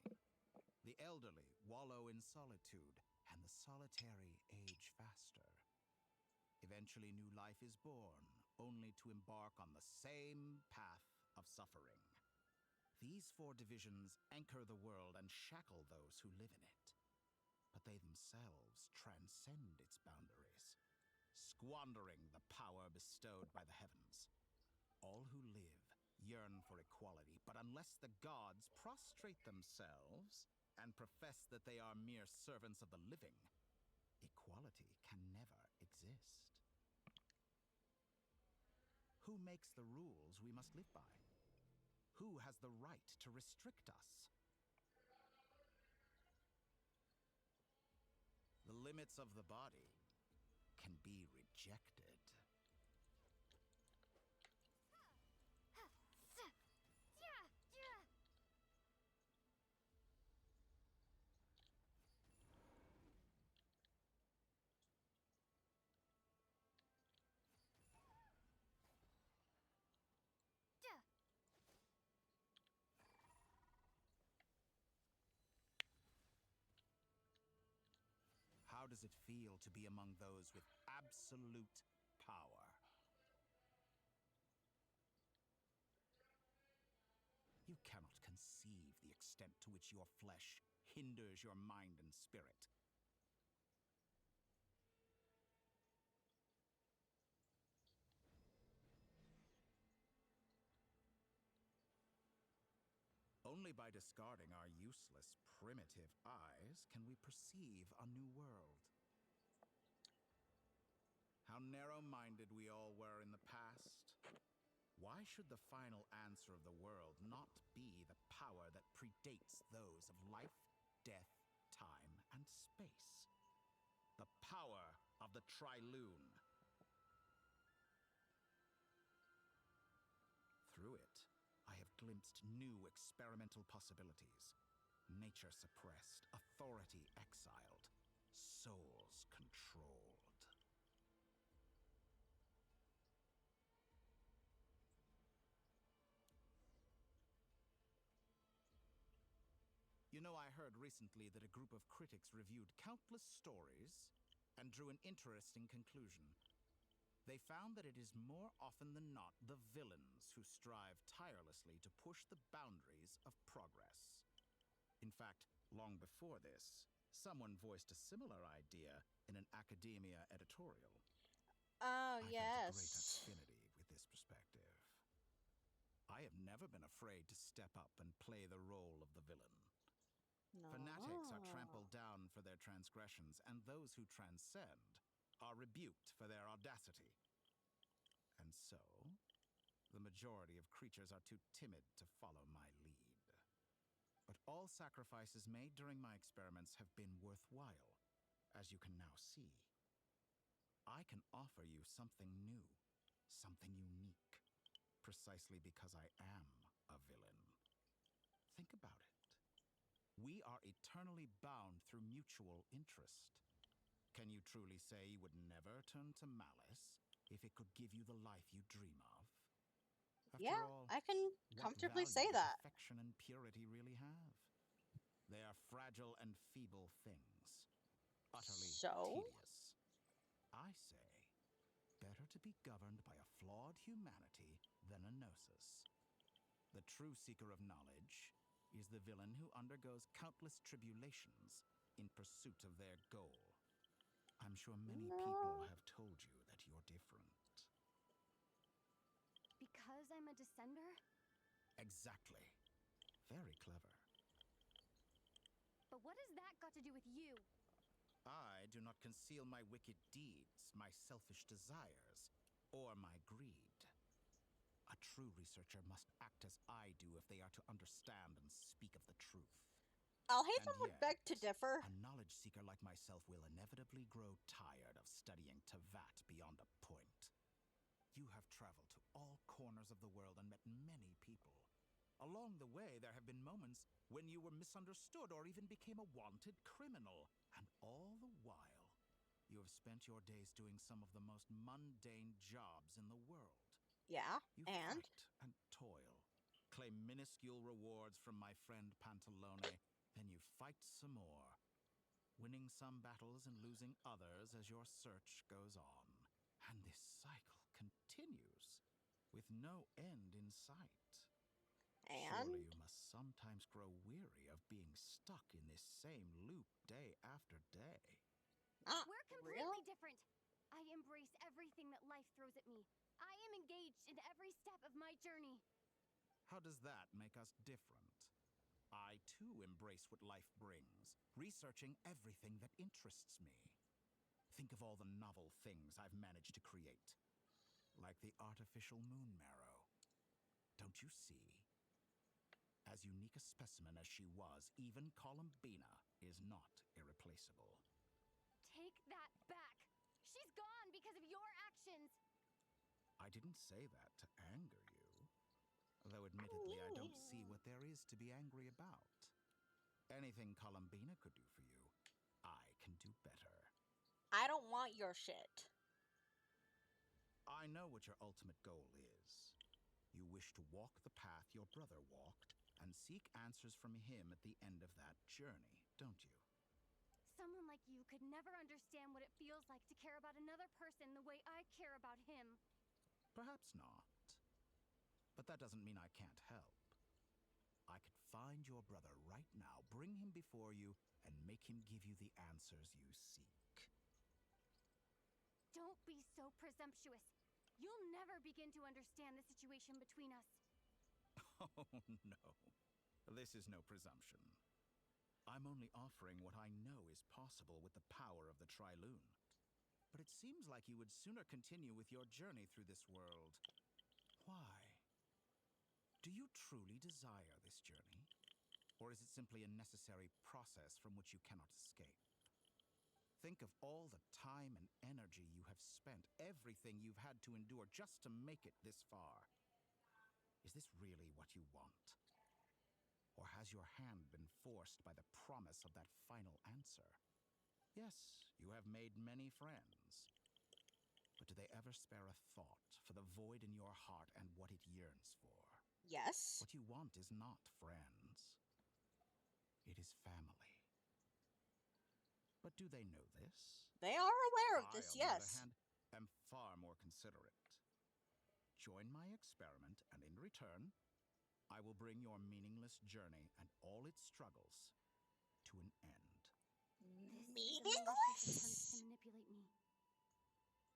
The elderly wallow in solitude, and the solitary age faster. Eventually, new life is born, only to embark on the same path of suffering. These four divisions anchor the world and shackle those who live in it. But they themselves transcend its boundaries, squandering the power bestowed by the heavens. All who live yearn for equality, but unless the gods prostrate themselves and profess that they are mere servants of the living, equality can never exist. Who makes the rules we must live by? Who has the right to restrict us? The limits of the body can be rejected. How does it feel to be among those with absolute power? You cannot conceive the extent to which your flesh hinders your mind and spirit. Only by discarding our useless, primitive eyes can we perceive a new world. How narrow-minded we all were in the past. Why should the final answer of the world not be the power that predates those of life, death, time, and space? The power of the Triloon. Through it, I have glimpsed new experimental possibilities. Nature suppressed, authority exiled, souls controlled. You know, I heard recently that a group of critics reviewed countless stories and drew an interesting conclusion. They found that it is more often than not the villains who strive tirelessly to push the boundaries of progress. In fact, long before this, Someone voiced a similar idea in an academia editorial. Oh, I felt a great yes. affinity with this perspective. I have never been afraid to step up and play the role of the villain. Fanatics are trampled down for their transgressions, and those who transcend are rebuked for their audacity. And so, the majority of creatures are too timid to follow my lead. But all sacrifices made during my experiments have been worthwhile, as you can now see. I can offer you something new, something unique, precisely because I am a villain. Think about it. We are eternally bound through mutual interest. Can you truly say you would never turn to malice if it could give you the life you dream of? After Yeah, all, I can what comfortably value say do that. perfection and purity really have? They are fragile and feeble things, utterly So? tedious. I say, better to be governed by a flawed humanity than a gnosis. The true seeker of knowledge is the villain who undergoes countless tribulations in pursuit of their goal. I'm sure many people have told you that you're different. Because I'm a descender? Exactly. Very clever. But what has that got to do with you? I do not conceal my wicked deeds, my selfish desires, or my greed. A true researcher must act as I do if they are to understand and speak of the truth. Alhaitham would beg to differ. A knowledge seeker like myself will inevitably grow tired of studying Tavat beyond a point. You have traveled to all corners of the world and met many people. Along the way, there have been moments when you were misunderstood or even became a wanted criminal. And all the while, you have spent your days doing some of the most mundane jobs in the world. Yeah, You and? fight and toil, claim minuscule rewards from my friend Pantalone, then you fight some more, winning some battles and losing others as your search goes on. And this cycle continues, with no end in sight. And? Surely you must sometimes grow weary of being stuck in this same loop day after day. We're completely different. I embrace everything that life throws at me. I am engaged in every step of my journey. How does that make us different? I too embrace what life brings, researching everything that interests me. Think of all the novel things I've managed to create, like the artificial moon marrow. Don't you see? As unique a specimen as she was, even Columbina is not irreplaceable. Take that back. She's gone because of your actions. I didn't say that to anger you. Though admittedly, I don't see what there is to be angry about. Anything Columbina could do for you, I can do better. I don't want your shit. I know what your ultimate goal is. You wish to walk the path your brother walked and seek answers from him at the end of that journey, don't you? Someone like you could never understand what it feels like to care about another person the way I care about him. Perhaps not. But that doesn't mean I can't help. I could find your brother right now, bring him before you, and make him give you the answers you seek. Don't be so presumptuous. You'll never begin to understand the situation between us. Oh, no. This is no presumption. I'm only offering what I know is possible with the power of the Triloon. But it seems like you would sooner continue with your journey through this world. Why? Do you truly desire this journey? Or is it simply a necessary process from which you cannot escape? Think of all the time and energy you have spent, everything you've had to endure just to make it this far. Is this really what you want? Or has your hand been forced by the promise of that final answer? Yes, you have made many friends. But do they ever spare a thought for the void in your heart and what it yearns for? Yes. What you want is not friends. It is family. But do they know this? They are aware of this, I, on the other yes. hand, am far more considerate. Join my experiment, and in return, I will bring your meaningless journey and all its struggles to an end. This is a malicious attempt to manipulate me.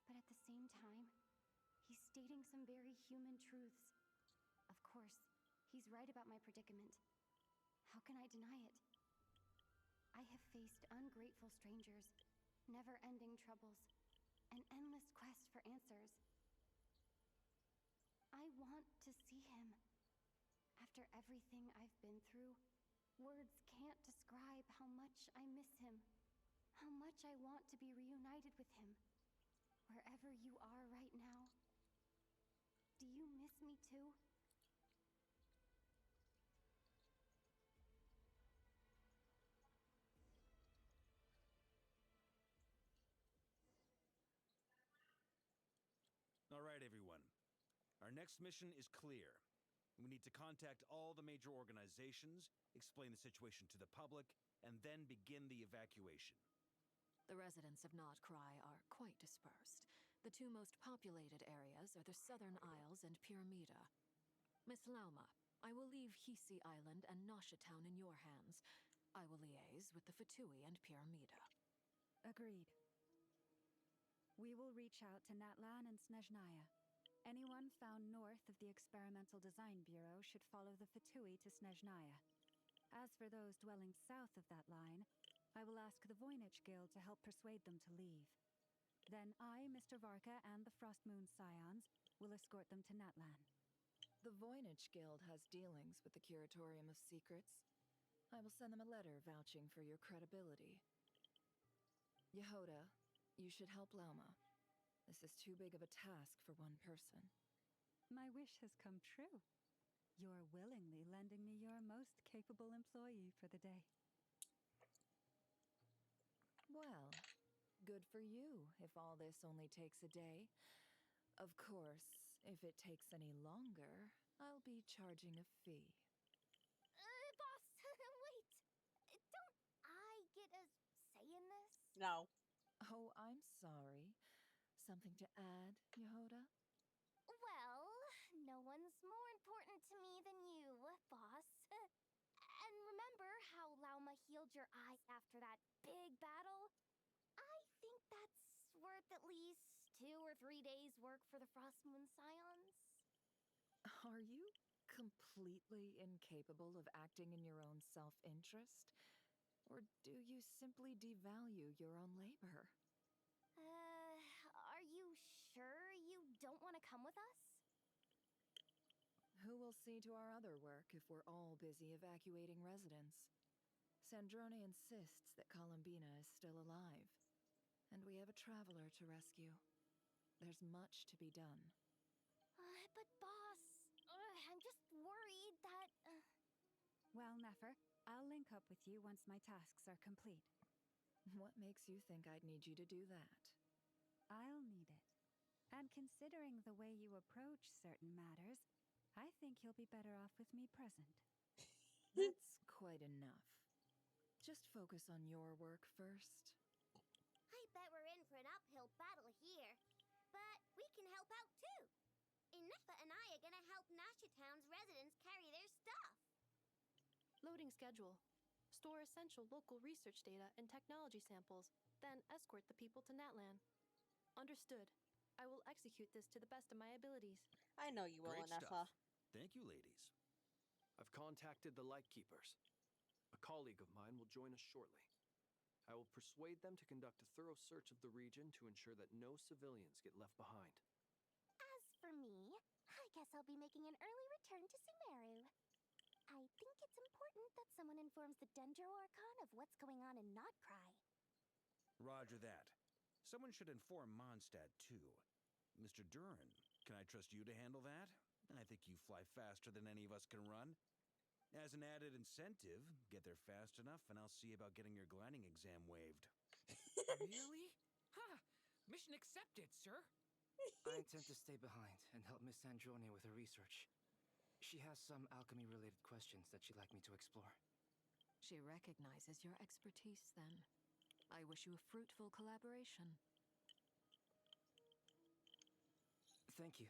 But at the same time, he's stating some very human truths. Of course, he's right about my predicament. How can I deny it? I have faced ungrateful strangers, never-ending troubles, an endless quest for answers. I want to see him. After everything I've been through, words can't describe how much I miss him, how much I want to be reunited with him. Wherever you are right now, do you miss me too? All right, everyone. Our next mission is clear. We need to contact all the major organizations, explain the situation to the public, and then begin the evacuation. The residents of Nodcry are quite dispersed. The two most populated areas are the Southern Isles and Pyramida. Miss Lauma, I will leave Hisi Island and Nasha Town in your hands. I will liaise with the Fatui and Pyramida. Agreed. We will reach out to Natlan and Snezhnaya. Anyone found north of the Experimental Design Bureau should follow the Fatui to Snezhnaya. As for those dwelling south of that line, I will ask the Voynich Guild to help persuade them to leave. Then I, Mr. Varka, and the Frostmoon Scions will escort them to Natlan. The Voynich Guild has dealings with the Curatorium of Secrets. I will send them a letter vouching for your credibility. Yehoda, you should help Lauma. This is too big of a task for one person. My wish has come true. You're willingly lending me your most capable employee for the day. Well, good for you if all this only takes a day. Of course, if it takes any longer, I'll be charging a fee. Boss, wait. Don't I get a say in this? No. Oh, I'm sorry. Something to add, Yehoda? Well, no one's more important to me than you, boss. And remember how Lauma healed your eye after that big battle? I think that's worth at least 2 or 3 days' work for the Frostmoon Scions. Are you completely incapable of acting in your own self-interest? Or do you simply devalue your own labor? Are you sure you don't want to come with us? Who will see to our other work if we're all busy evacuating residents? Sandrone insists that Columbina is still alive, and we have a traveler to rescue. There's much to be done. But boss, I'm just worried that... Well, Nefer, I'll link up with you once my tasks are complete. What makes you think I'd need you to do that? I'll need it. And considering the way you approach certain matters, I think you'll be better off with me present. That's quite enough. Just focus on your work first. I bet we're in for an uphill battle here. But we can help out too. Inepa and I are gonna help Nasha Town's residents carry their stuff. Loading schedule. Store essential local research data and technology samples, then escort the people to Natlan. Understood. I will execute this to the best of my abilities. I know you will, Great Inepa. stuff. Thank you, ladies. I've contacted the Lightkeepers. A colleague of mine will join us shortly. I will persuade them to conduct a thorough search of the region to ensure that no civilians get left behind. As for me, I guess I'll be making an early return to Sumeru. I think it's important that someone informs the Dendro Archon of what's going on in Nodcry. Roger that. Someone should inform Mondstadt, too. Mr. Durin, can I trust you to handle that? I think you fly faster than any of us can run. As an added incentive, get there fast enough and I'll see about getting your gliding exam waived. Really? Ha! Mission accepted, sir. I intend to stay behind and help Miss Sandrone with her research. She has some alchemy-related questions that she'd like me to explore. She recognizes your expertise, then. I wish you a fruitful collaboration. Thank you.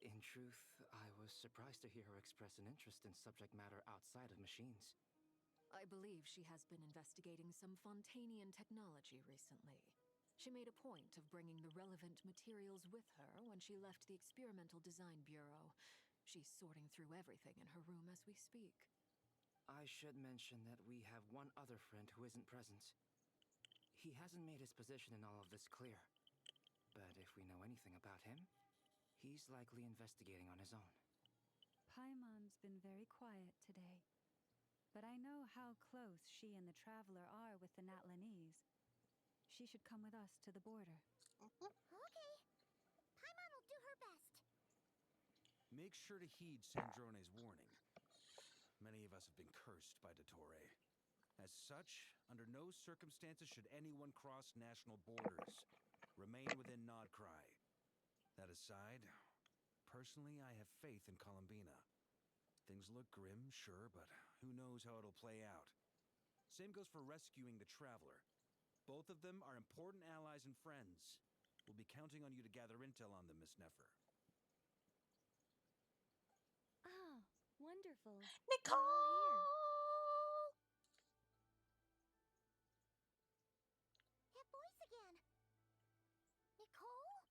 In truth, I was surprised to hear her express an interest in subject matter outside of machines. I believe she has been investigating some Fontanian technology recently. She made a point of bringing the relevant materials with her when she left the Experimental Design Bureau. She's sorting through everything in her room as we speak. I should mention that we have one other friend who isn't present. He hasn't made his position in all of this clear. But if we know anything about him, he's likely investigating on his own. Paimon's been very quiet today. But I know how close she and the Traveler are with the Natlanese. She should come with us to the border. Okay. Paimon will do her best. Make sure to heed Sandrone's warning. Many of us have been cursed by Dottore. As such, under no circumstances should anyone cross national borders. Remain within Nodcry. That aside, personally, I have faith in Columbina. Things look grim, sure, but who knows how it'll play out. Same goes for rescuing the Traveler. Both of them are important allies and friends. We'll be counting on you to gather intel on them, Miss Nefer. Ah, wonderful. Nicole! That voice again. Nicole?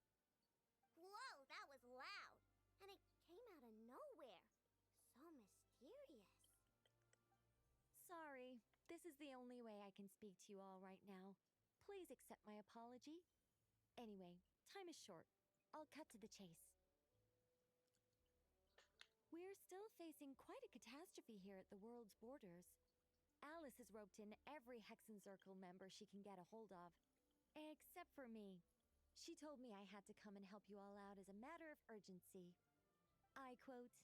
Whoa, that was loud. And it came out of nowhere. So mysterious. Sorry, this is the only way I can speak to you all right now. Please accept my apology. Anyway, time is short. I'll cut to the chase. We're still facing quite a catastrophe here at the world's borders. Alice has roped in every Hexenzirkel member she can get a hold of. Except for me. She told me I had to come and help you all out as a matter of urgency. I quote,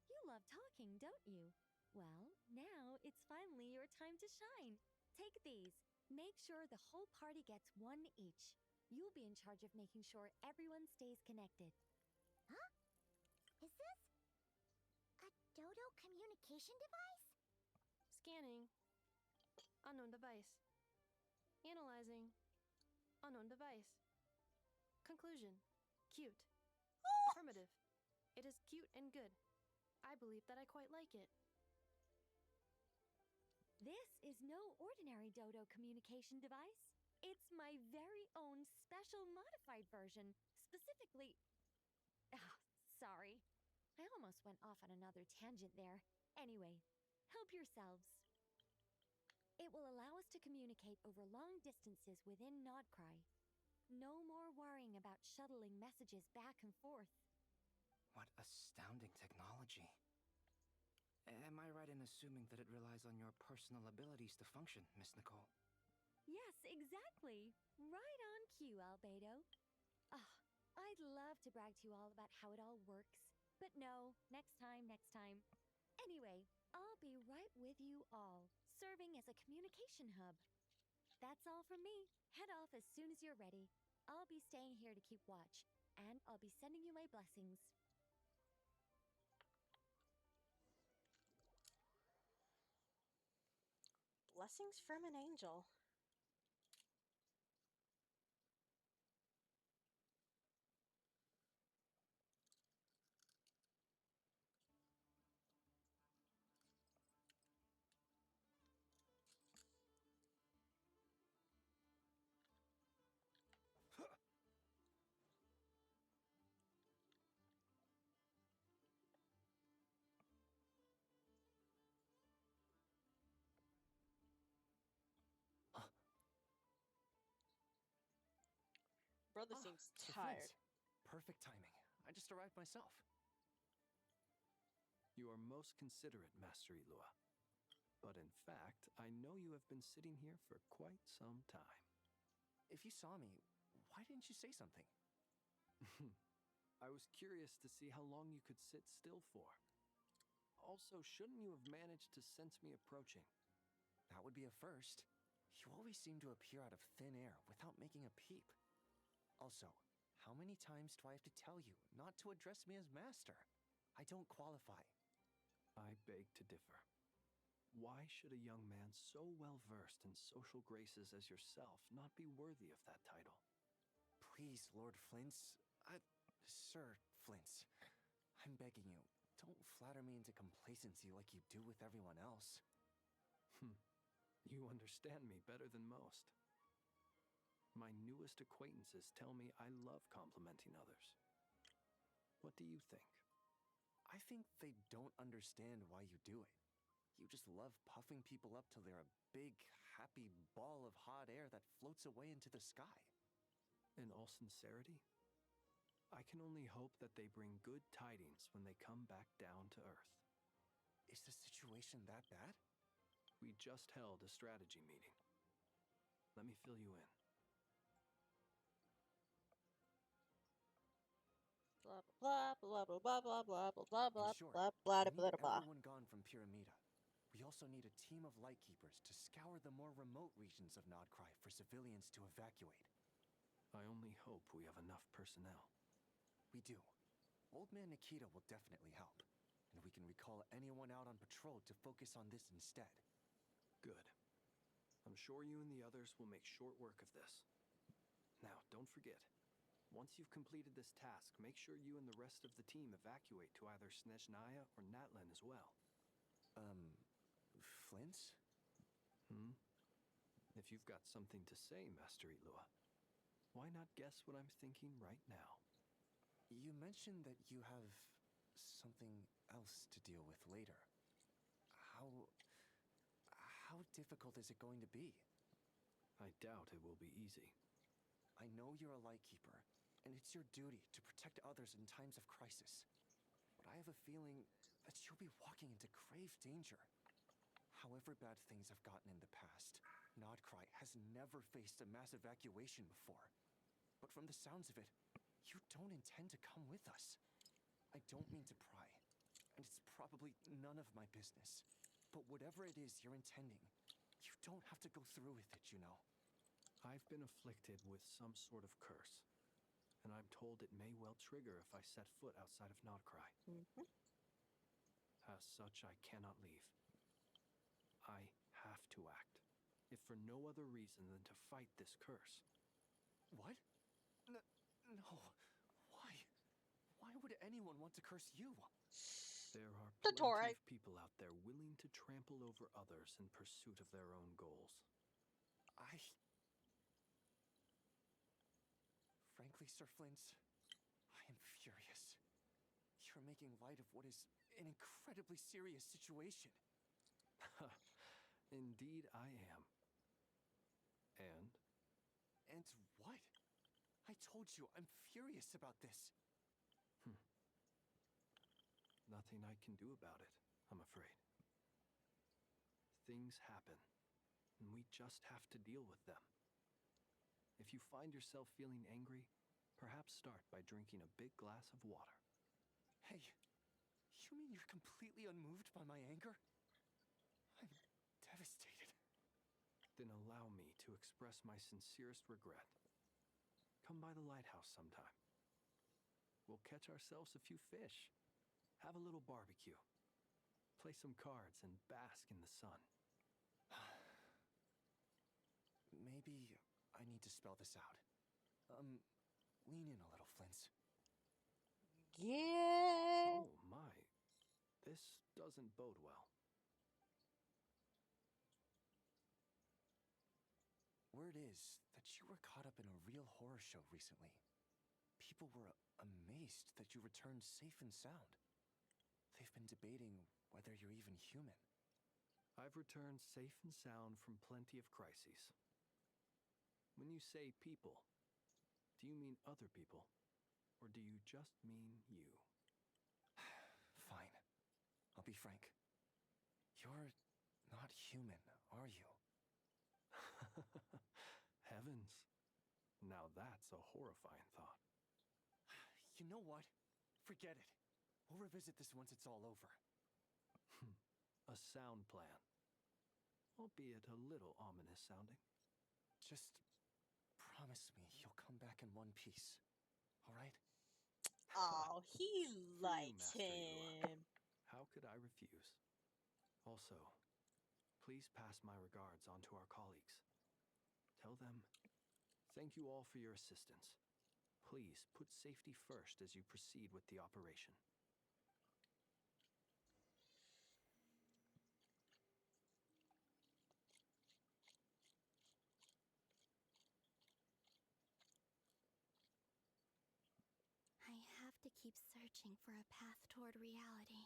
"You love talking, don't you? Well, now it's finally your time to shine. Take these. Make sure the whole party gets one each. You'll be in charge of making sure everyone stays connected." Huh? Is this a Dodo communication device? Scanning. Unknown device. Analyzing. Unknown device. Conclusion. Cute. Affirmative. It is cute and good. I believe that I quite like it. This is no ordinary Dodo communication device. It's my very own special modified version, specifically... Ah, sorry. I almost went off on another tangent there. Anyway, help yourselves. It will allow us to communicate over long distances within Nodcry. No more worrying about shuttling messages back and forth. What astounding technology. Am I right in assuming that it relies on your personal abilities to function, Miss Nicole? Yes, exactly. Right on cue, Albedo. Ah, I'd love to brag to you all about how it all works. But no, next time. Anyway, I'll be right with you all, serving as a communication hub. That's all from me. Head off as soon as you're ready. I'll be staying here to keep watch, and I'll be sending you my blessings. Blessings from an angel. Brother seems Sir tired. Flint. Perfect timing. I just arrived myself. You are most considerate, Master Eloa. But in fact, I know you have been sitting here for quite some time. If you saw me, why didn't you say something? I was curious to see how long you could sit still for. Also, shouldn't you have managed to sense me approaching? That would be a first. You always seem to appear out of thin air without making a peep. Also, how many times do I have to tell you not to address me as master? I don't qualify. I beg to differ. Why should a young man so well versed in social graces as yourself not be worthy of that title? Please, Lord Flint's... Sir Flint's. I'm begging you, don't flatter me into complacency like you do with everyone else. You understand me better than most. My newest acquaintances tell me I love complimenting others. What do you think? I think they don't understand why you do it. You just love puffing people up till they're a big, happy ball of hot air that floats away into the sky. In all sincerity, I can only hope that they bring good tidings when they come back down to Earth. Is the situation that bad? We just held a strategy meeting. Let me fill you in. Blah blah blah blah blah blah blah blah blah blah In short, blah blah we blah need blah. everyone gone from Pyramida. We also need a team of Lightkeepers to scour the more remote regions of Nodcry for civilians to evacuate. I only hope we have enough personnel. We do. Old Man Nikita will definitely help, and we can recall anyone out on patrol to focus on this instead. Good. I'm sure you and the others will make short work of this. Now, don't forget, once you've completed this task, make sure you and the rest of the team evacuate to either Snezhnaya or Natlan as well. Flint? If you've got something to say, Master Ilua, why not guess what I'm thinking right now? You mentioned that you have something else to deal with later. How difficult is it going to be? I doubt it will be easy. I know you're a Lightkeeper, and it's your duty to protect others in times of crisis. But I have a feeling that you'll be walking into grave danger. However bad things have gotten in the past, Nodcry has never faced a mass evacuation before. But from the sounds of it, you don't intend to come with us. I don't mean to pry, and it's probably none of my business. But whatever it is you're intending, you don't have to go through with it, you know. I've been afflicted with some sort of curse, and I'm told it may well trigger if I set foot outside of Nodcry. As such, I cannot leave. I have to act, if for no other reason than to fight this curse. What? No. Why? Why would anyone want to curse you? There are Dottore. plenty of people out there willing to trample over others in pursuit of their own goals. Frankly, Sir Flint, I am furious. You're making light of what is an incredibly serious situation. Indeed, I am. And? And what? I told you, I'm furious about this. Nothing I can do about it, I'm afraid. Things happen, and we just have to deal with them. If you find yourself feeling angry, perhaps start by drinking a big glass of water. Hey, you mean you're completely unmoved by my anger? I'm devastated. Then allow me to express my sincerest regret. Come by the lighthouse sometime. We'll catch ourselves a few fish, have a little barbecue, play some cards, and bask in the sun. Maybe I need to spell this out. Lean in a little, Flint. Yeah. Oh my, this doesn't bode well. Word is that you were caught up in a real horror show recently. People were amazed that you returned safe and sound. They've been debating whether you're even human. I've returned safe and sound from plenty of crises. When you say people, do you mean other people? Or do you just mean you? Fine. I'll be frank. You're not human, are you? Heavens. Now that's a horrifying thought. You know what? Forget it. We'll revisit this once it's all over. A sound plan. Albeit a little ominous sounding. Just promise me you'll come back in one piece. All right? Oh, he For you, likes Master Ilua. him. How could I refuse? Also, please pass my regards on to our colleagues. Tell them, thank you all for your assistance. Please put safety first as you proceed with the operation. to keep searching for a path toward reality.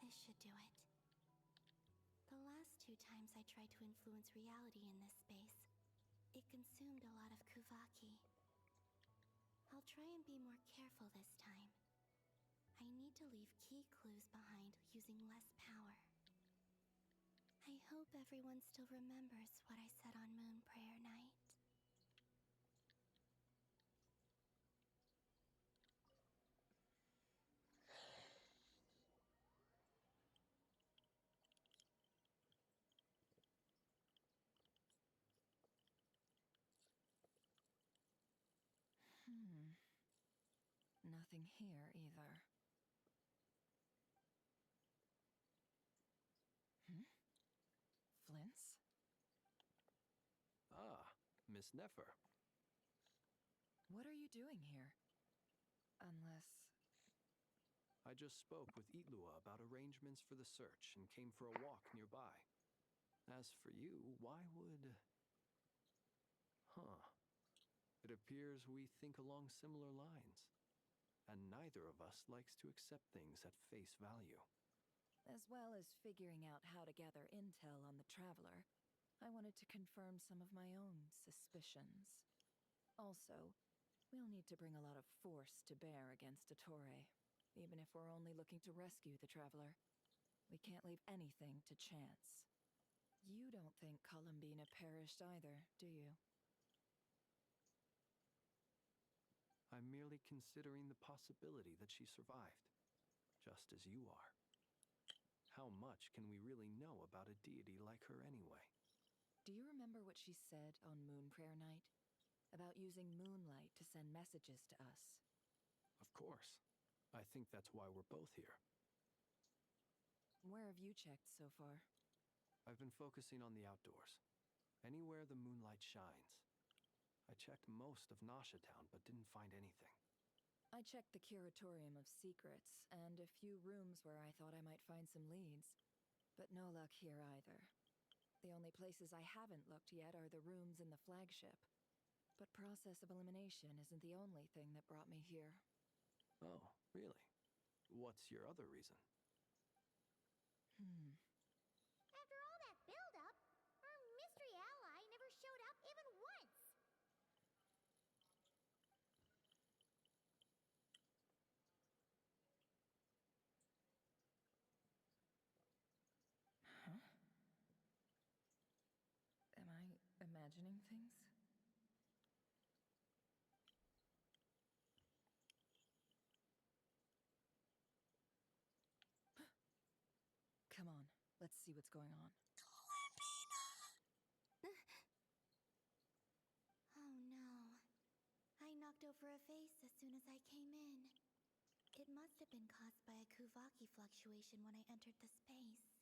This should do it. The last 2 times I tried to influence reality in this space, it consumed a lot of Kuvaki. I'll try and be more careful this time. I need to leave key clues behind using less power. I hope everyone still remembers what I said on Moon Prayer Night. Nothing here either. Flints? Ah, Miss Nefer. What are you doing here? Unless... I just spoke with Itlua about arrangements for the search and came for a walk nearby. As for you, why would... Huh. It appears we think along similar lines. And neither of us likes to accept things at face value. As well as figuring out how to gather intel on the Traveler, I wanted to confirm some of my own suspicions. Also, we'll need to bring a lot of force to bear against Dottore, even if we're only looking to rescue the Traveler. We can't leave anything to chance. You don't think Columbina perished either, do you? I'm merely considering the possibility that she survived, just as you are. How much can we really know about a deity like her anyway? Do you remember what she said on Moon Prayer Night? About using moonlight to send messages to us? Of course. I think that's why we're both here. Where have you checked so far? I've been focusing on the outdoors. Anywhere the moonlight shines. I checked most of Nasha Town, but didn't find anything. I checked the Curatorium of Secrets, and a few rooms where I thought I might find some leads. But no luck here either. The only places I haven't looked yet are the rooms in the flagship. But process of elimination isn't the only thing that brought me here. Oh, really? What's your other reason? After all that build-up, our mystery ally never showed up even once. Huh? Am I imagining things? Come on, let's see what's going on. Oh no. I knocked over a vase as soon as I came in. It must have been caused by a Kuvaki fluctuation when I entered the space.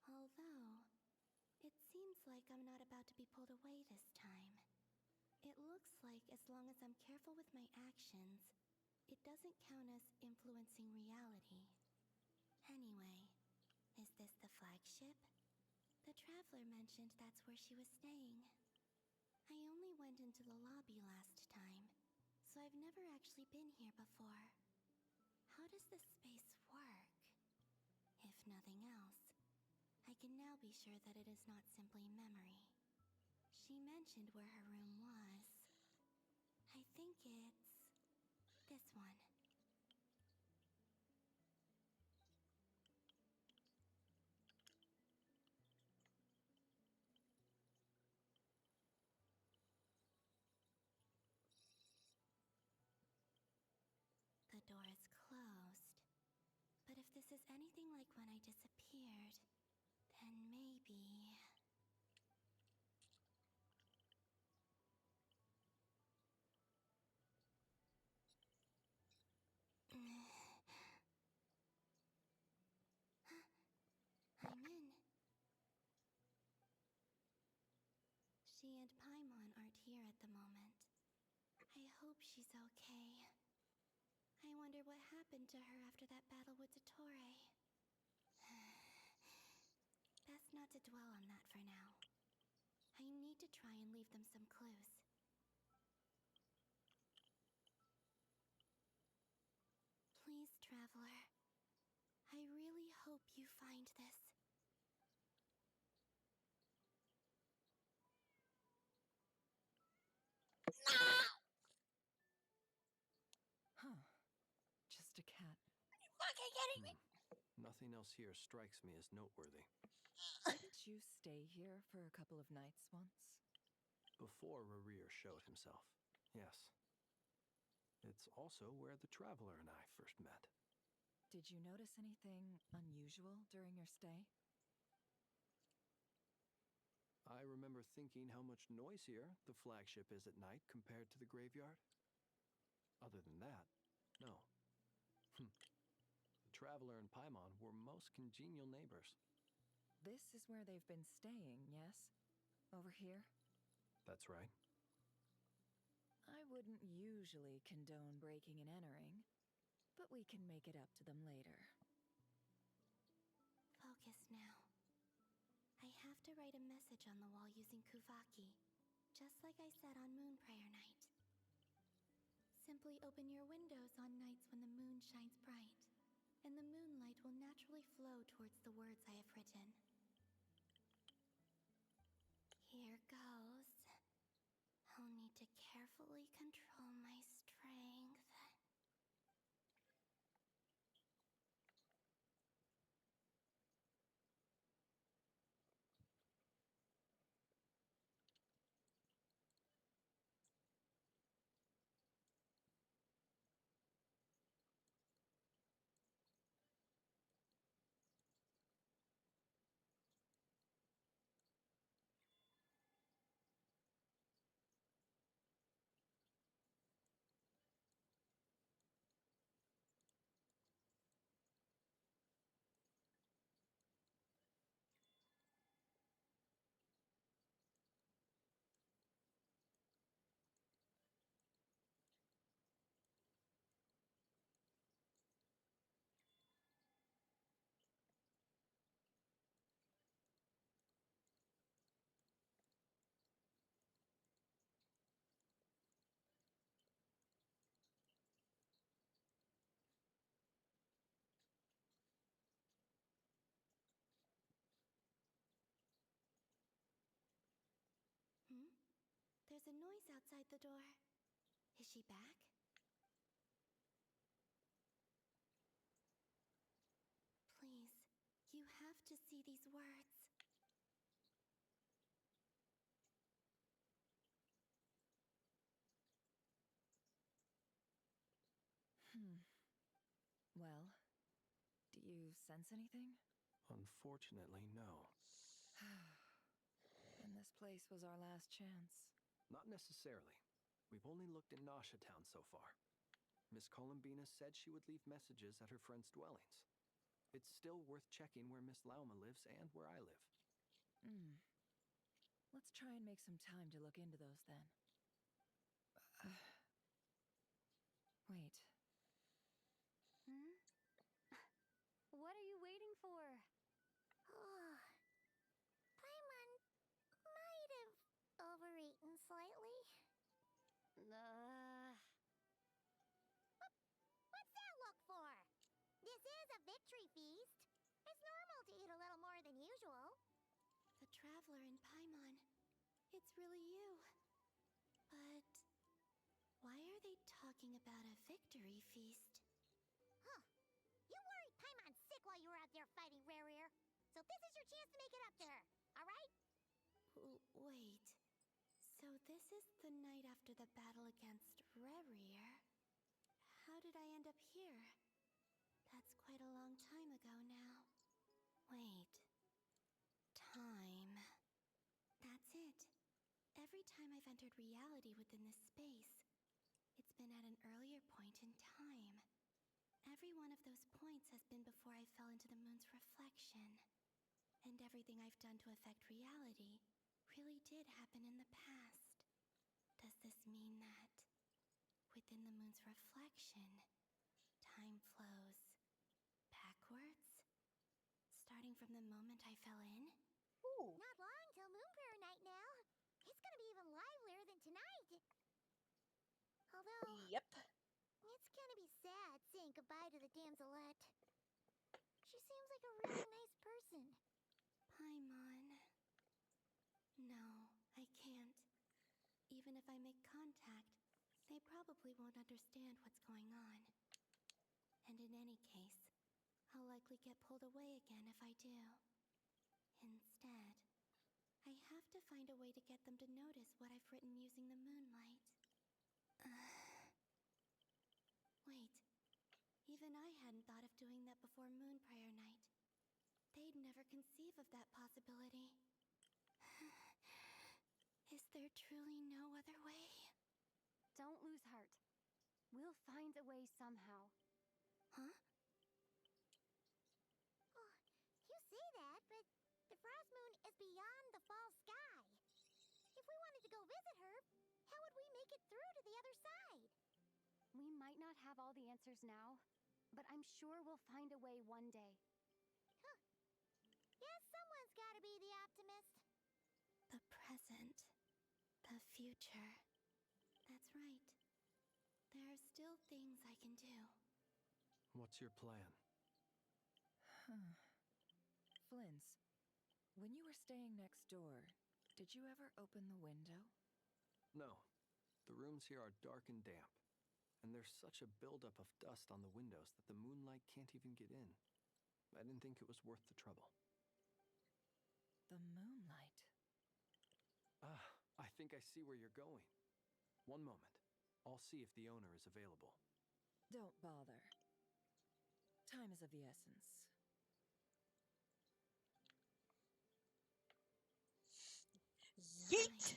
Although, it seems like I'm not about to be pulled away this time. It looks like as long as I'm careful with my actions, it doesn't count as influencing reality. Anyway, is this the flagship? The Traveler mentioned that's where she was staying. I only went into the lobby last time, so I've never actually been here before. How does this space work? If nothing else, I can now be sure that it is not simply memory. She mentioned where her room was. I think it's one. The door is closed. But if this is anything like when I disappeared, then maybe... I'm in. She and Paimon aren't here at the moment. I hope she's okay. I wonder what happened to her after that battle with Dottore. Best not to dwell on that for now. I need to try and leave them some clues. Please, Traveler. I really hope you find this. Huh. Just a cat. Are you fucking kidding me? Nothing else here strikes me as noteworthy. Didn't you stay here for a couple of nights once? Before Rerir showed himself, yes. It's also where the Traveler and I first met. Did you notice anything unusual during your stay? I remember thinking how much noisier the flagship is at night compared to the graveyard. Other than that, no. The Traveler and Paimon were most congenial neighbors. This is where they've been staying, yes? Over here? That's right. I wouldn't usually condone breaking and entering, but we can make it up to them later. Focus now. I have to write a message on the wall using Kuvaki, just like I said on Moon Prayer Night. Simply open your windows on nights when the moon shines bright, and the moonlight will naturally flow towards the words I have written. Here goes. I'll need to carefully control my strength. There's a noise outside the door. Is she back? Please, you have to see these words. Well, do you sense anything? Unfortunately, no. And this place was our last chance. Not necessarily. We've only looked in Nasha Town so far. Miss Columbina said she would leave messages at her friends' dwellings. It's still worth checking where Miss Lauma lives and where I live. Let's try and make some time to look into those then. Wait. What are you waiting for? Paimon might have overeaten slightly. What's that look for? This is a victory feast. It's normal to eat a little more than usual. The Traveler and Paimon. It's really you. But why are they talking talking about a victory feast. Huh. You worried Paimon sick while you were out there fighting Rare. So this is your chance to make it up to her, alright? Wait. So this is the night after the battle against Rerir. How did I end up here? That's quite a long time ago now. Wait. Time. That's it. Every time I've entered reality within this space, it's been at an earlier point in time. Every one of those points has been before I fell into the moon's reflection. And everything I've done to affect reality really did happen in the past. Does this mean that within the moon's reflection, time flows backwards? Starting from the moment I fell in? Ooh. Not long till Moon Prayer Night now. It's gonna be even livelier than tonight. Although, Yep. it's gonna be sad saying goodbye to the damselette. She seems like a really nice person. Paimon. No, I can't. Even if I make contact, they probably won't understand what's going on. And in any case, I'll likely get pulled away again if I do. Instead, I have to find a way to get them to notice what I've written using the moonlight. Wait, even I hadn't thought of doing that before Moon Prayer Night. They'd never conceive of that possibility. Is there truly no other way? Don't lose heart. We'll find a way somehow. Huh? Oh, you say that, but the Frost Moon is beyond the fall sky. If we wanted to go visit her, how would we make it through to the other side? We might not have all the answers now, but I'm sure we'll find a way one day. Huh. Guess someone's gotta be the optimist. The present. The future. That's right. There are still things I can do. What's your plan? Flints, when you were staying next door, did you ever open the window? No. The rooms here are dark and damp, and there's such a buildup of dust on the windows that the moonlight can't even get in. I didn't think it was worth the trouble. The moonlight. I think I see where you're going. One moment. I'll see if the owner is available. Don't bother. Time is of the essence. Yeet!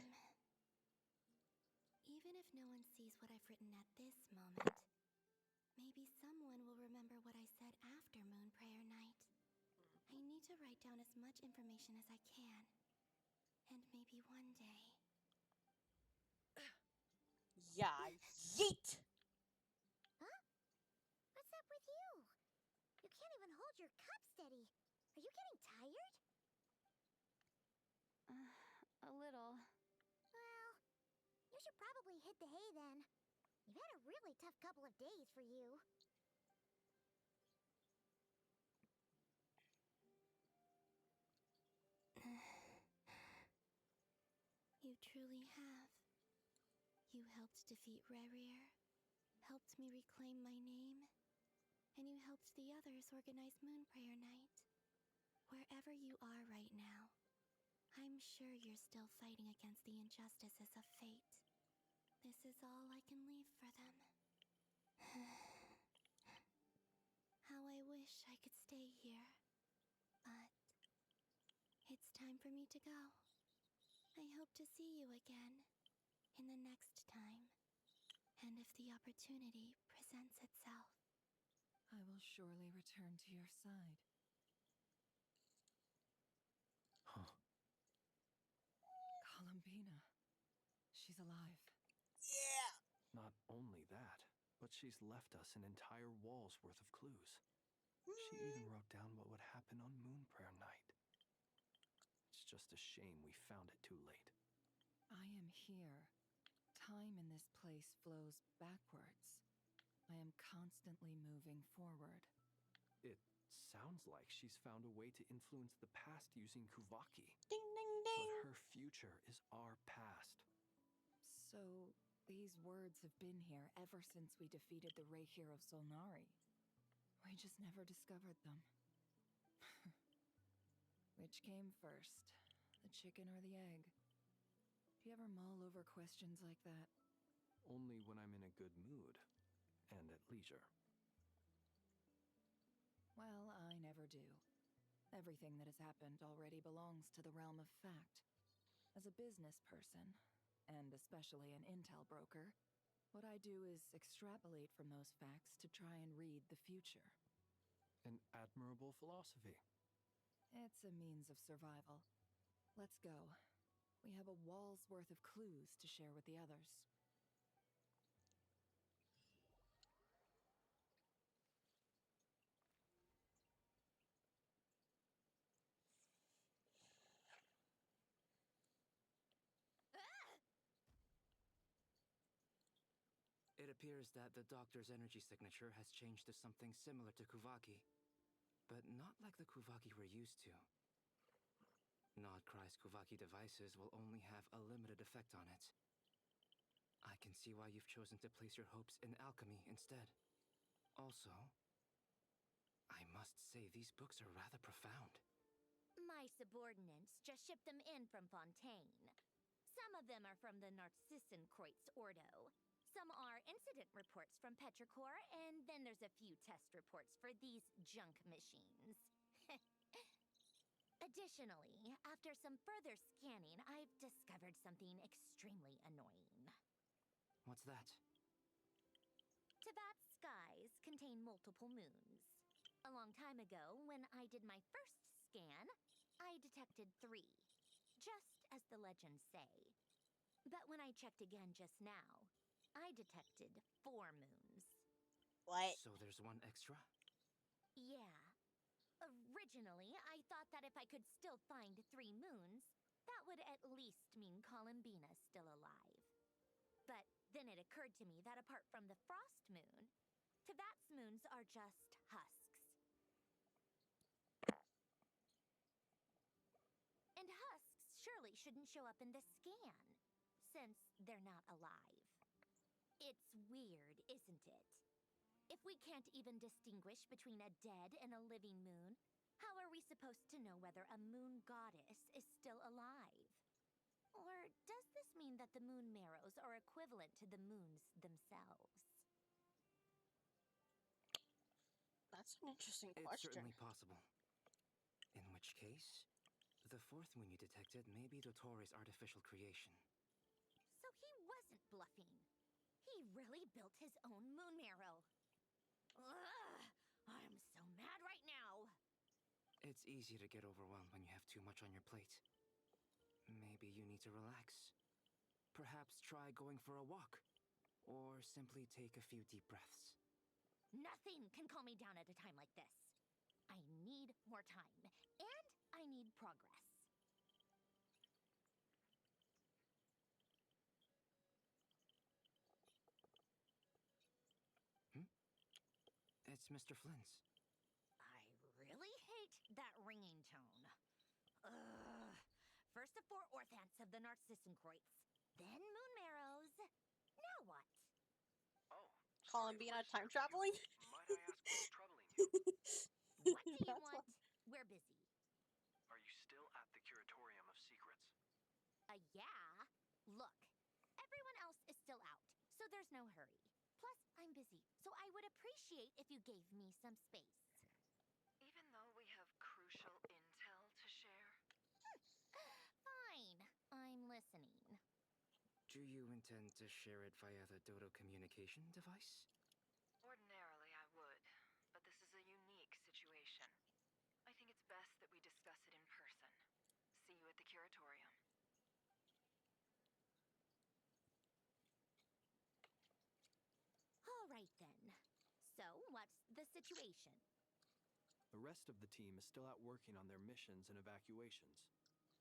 Even if no one sees what I've written at this moment, maybe someone will remember what I said after Moon Prayer Night. I need to write down as much information as I can. And maybe one day... Yeah, yeet! Huh? What's up with you? You can't even hold your cup steady. Are you getting tired? A little. Well, you should probably hit the hay then. You've had a really tough couple of days for you. You truly have. You helped defeat Rerir, helped me reclaim my name, and you helped the others organize Moon Prayer Night. Wherever you are right now, I'm sure you're still fighting against the injustices of fate. This is all I can leave for them. How I wish I could stay here. But it's time for me to go. I hope to see you again in the next time. And if the opportunity presents itself. I will surely return to your side. Huh. Columbina. She's alive. Yeah! Not only that, but she's left us an entire wall's worth of clues. She even wrote down what would happen on Moon Prayer Night. It's just a shame we found it too late. I am here. Time in this place flows backwards. I am constantly moving forward. It sounds like she's found a way to influence the past using Kuvaki. Ding, ding, ding! But her future is our past. So, These words have been here ever since we defeated the Ray Hero Solnari. We just never discovered them. Which came first, the chicken or the egg? Do you ever mull over questions like that? Only when I'm in a good mood and at leisure. Well, I never do. Everything that has happened already belongs to the realm of fact. As a business person, and especially an intel broker, what I do is extrapolate from those facts to try and read the future. An admirable philosophy. It's a means of survival. Let's go. We have a wall's worth of clues to share with the others. It appears that the doctor's energy signature has changed to something similar to Kuvaki, but not like the Kuvaki we're used to. Nodcry's Kuvaki devices will only have a limited effect on it. I can see why you've chosen to place your hopes in alchemy instead. Also, I must say these books are rather profound. My subordinates just shipped them in from Fontaine. Some of them are from the Narcissenkreuz Ordo. Some are incident reports from Petrichor, and then there's a few test reports for these junk machines. Additionally, after some further scanning, I've discovered something extremely annoying. What's that? Teyvat's skies contain multiple moons. A long time ago, when I did my first scan, I detected 3, just as the legends say. But when I checked again just now, I detected 4 moons. What? So there's one extra? Yeah. Originally, I thought that if I could still find 3 moons, that would at least mean Columbina's still alive. But then it occurred to me that apart from the frost moon, Teyvat's moons are just husks. And husks surely shouldn't show up in the scan, since they're not alive. It's weird, isn't it? If we can't even distinguish between a dead and a living moon, how are we supposed to know whether a moon goddess is still alive? Or does this mean that the moon marrows are equivalent to the moons themselves? That's an interesting It's question. certainly possible. In which case, the 4th moon you detected may be Dottore artificial creation. So he wasn't bluffing. He really built his own moon marrow. Ugh! I'm so mad right now! It's easy to get overwhelmed when you have too much on your plate. Maybe you need to relax. Perhaps try going for a walk, or simply take a few deep breaths. Nothing can calm me down at a time like this. I need more time, and I need progress. It's Mr. Flynn's. I really hate that ringing tone. Ugh. First the 4 Orthants of the Narcissenkreuz, then moon marrows. Now what? Oh, Columbina time traveling? might I ask what's troubling you? What do you That's want? We're busy. Are you still at the Curatorium of Secrets? Yeah. Look, everyone else is still out, so there's no hurry. Plus, I'm busy, so I would appreciate if you gave me some space. Even though we have crucial intel to share? Fine, I'm listening. Do you intend to share it via the Dodo communication device? Ordinarily, I would, but this is a unique situation. I think it's best that we discuss it in person. See you at the Curatorium. All right then. So, what's the situation? The rest of the team is still out working on their missions and evacuations,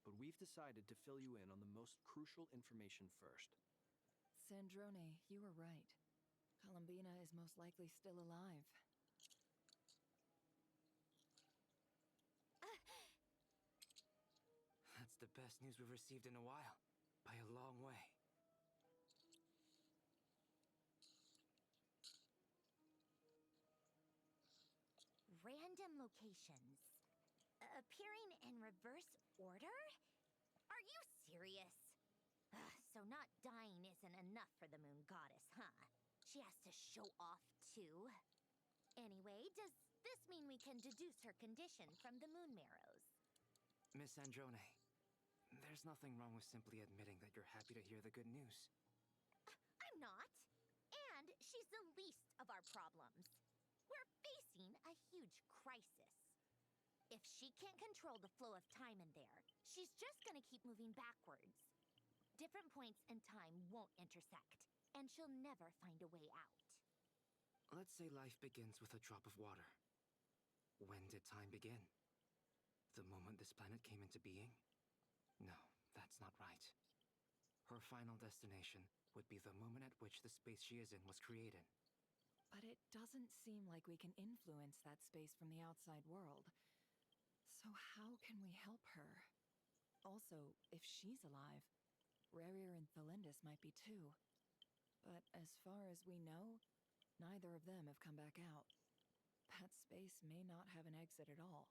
but we've decided to fill you in on the most crucial information first. Sandrone, you were right. Columbina is most likely still alive. That's the best news we've received in a while, by a long way. random locations. Appearing in reverse order? Are you serious? Ugh, so not dying isn't enough for the moon goddess, huh? She has to show off too. Anyway, does this mean we can deduce her condition from the moon marrows? Miss Androne, there's nothing wrong with simply admitting that you're happy to hear the good news. I'm not. And she's the least of our problems. We're facing a huge crisis. If she can't control the flow of time in there, she's just gonna keep moving backwards. Different points in time won't intersect, and she'll never find a way out. Let's say life begins with a drop of water. When did time begin? The moment this planet came into being? No, that's not right. Her final destination would be the moment at which the space she is in was created. But it doesn't seem like we can influence that space from the outside world. So how can we help her? Also, if she's alive, Rerir and Thalindus might be too. But as far as we know, neither of them have come back out. That space may not have an exit at all.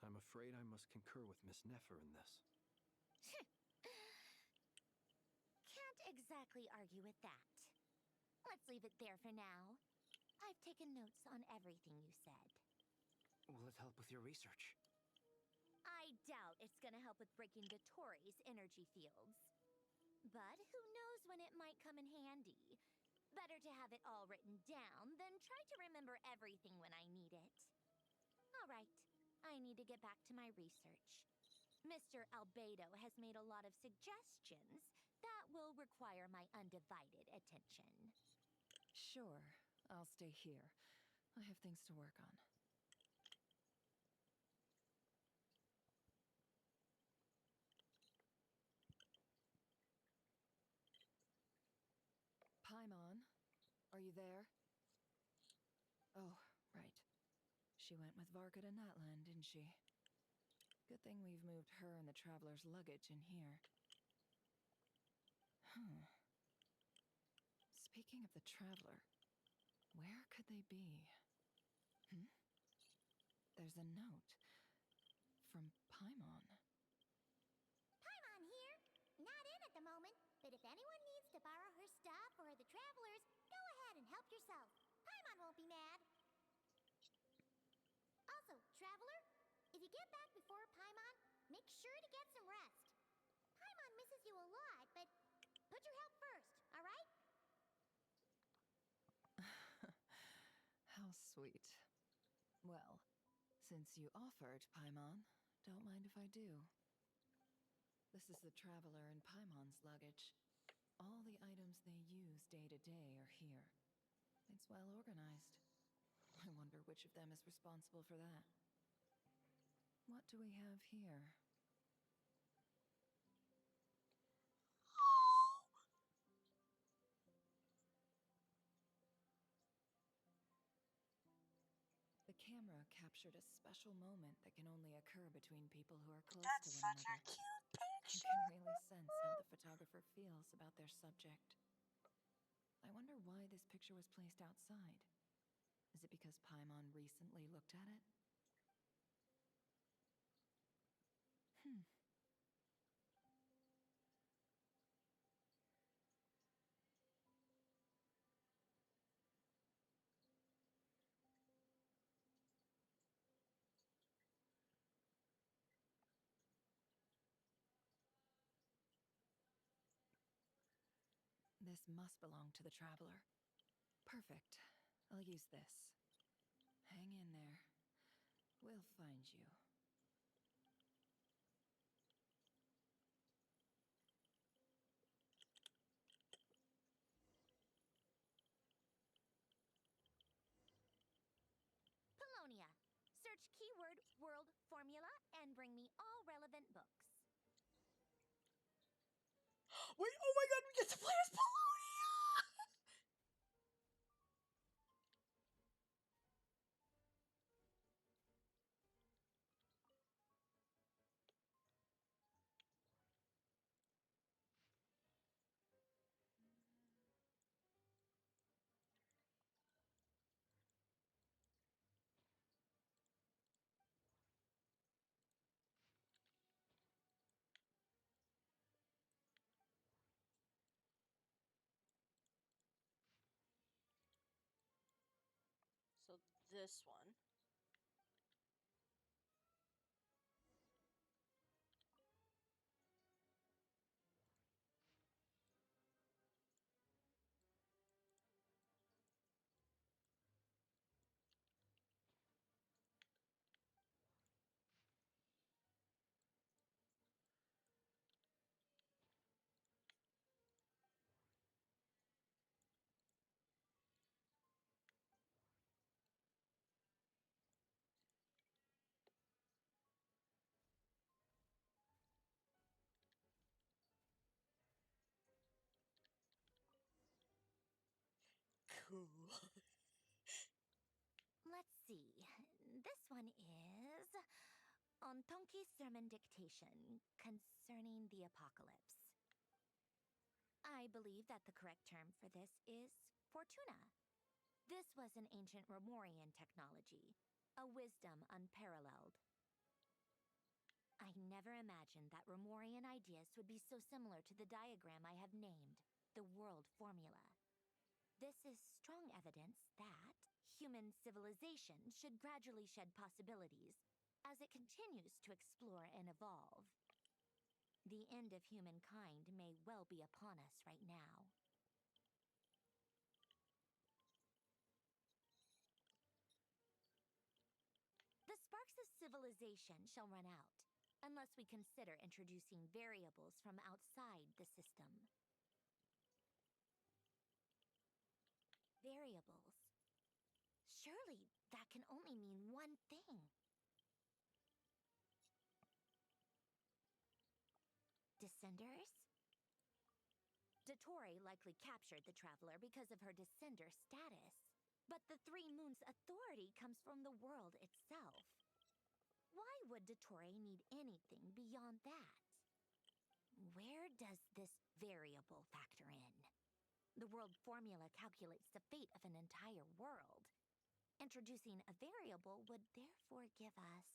I'm afraid I must concur with Miss Nefer in this. Can't exactly argue with that. Let's leave it there for now. I've taken notes on everything you said. Will it help with your research? I doubt it's gonna help with breaking Dottoro's energy fields. But who knows when it might come in handy. Better to have it all written down than try to remember everything when I need it. All right, I need to get back to my research. Mr. Albedo has made a lot of suggestions that will require my undivided attention. Sure, I'll stay here. I have things to work on. Paimon, are you there? Oh, right. She went with Varka to Natlan, didn't she? Good thing we've moved her and the traveler's luggage in here. Speaking of the traveler, where could they be? There's a note from Paimon. Paimon here. Not in at the moment, but if anyone needs to borrow her stuff or the travelers, go ahead and help yourself. Paimon won't be mad. Also, traveler, if you get back before Paimon, make sure to get some rest. Paimon misses you a lot, but put your health first, all right? How sweet. Well, since you offered, Paimon, don't mind if I do. This is the traveler and Paimon's luggage. All the items they use day to day are here. It's well organized. I wonder which of them is responsible for that. What do we have here? The camera captured a special moment that can only occur between people who are close to one another. You can really sense how the photographer feels about their subject. I wonder why this picture was placed outside. Is it because Paimon recently looked at it? This must belong to the traveler. Perfect. I'll use this. Hang in there. We'll find you. Paulownia. Search keyword world formula and bring me all relevant books. Wait, oh my god, we get to play as Paulownia! this one. Cool. Let's see. This one is Ontonki's sermon dictation concerning the apocalypse. I believe that the correct term for this is Fortuna. This was an ancient Romorian technology, a wisdom unparalleled. I never imagined that Romorian ideas would be so similar to the diagram I have named, the World Formula. This is strong evidence that human civilization should gradually shed possibilities as it continues to explore and evolve. The end of humankind may well be upon us right now. The sparks of civilization shall run out, unless we consider introducing variables from outside the system. Variables. Surely that can only mean one thing. Descenders? Dottore likely captured the traveler because of her descender status. But the Three Moons' authority comes from the world itself. Why would Dottore need anything beyond that? Where does this variable factor in? The world formula calculates the fate of an entire world. Introducing a variable would therefore give us...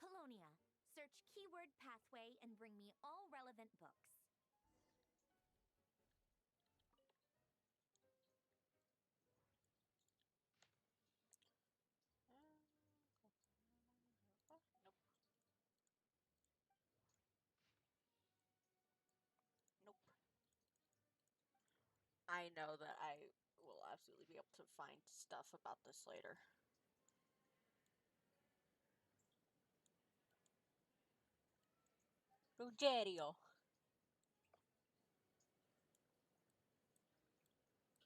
Polonia, search keyword pathway and bring me all relevant books. Nope. I know that I will absolutely be able to find stuff about this later. Ruggiero.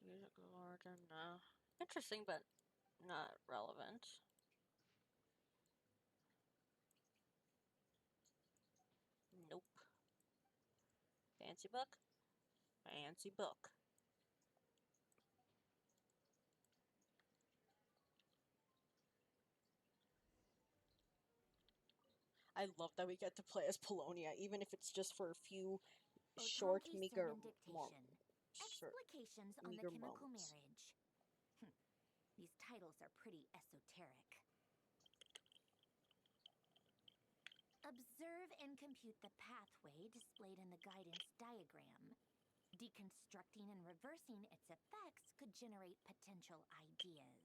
Music garden, interesting, but not relevant. Nope. Fancy book? Fancy book. I love that we get to play as Polonia, even if it's just for a few short, meager Explications on the chemical marriage. These titles are pretty esoteric. Observe and compute the pathway displayed in the guidance diagram. Deconstructing and reversing its effects could generate potential ideas.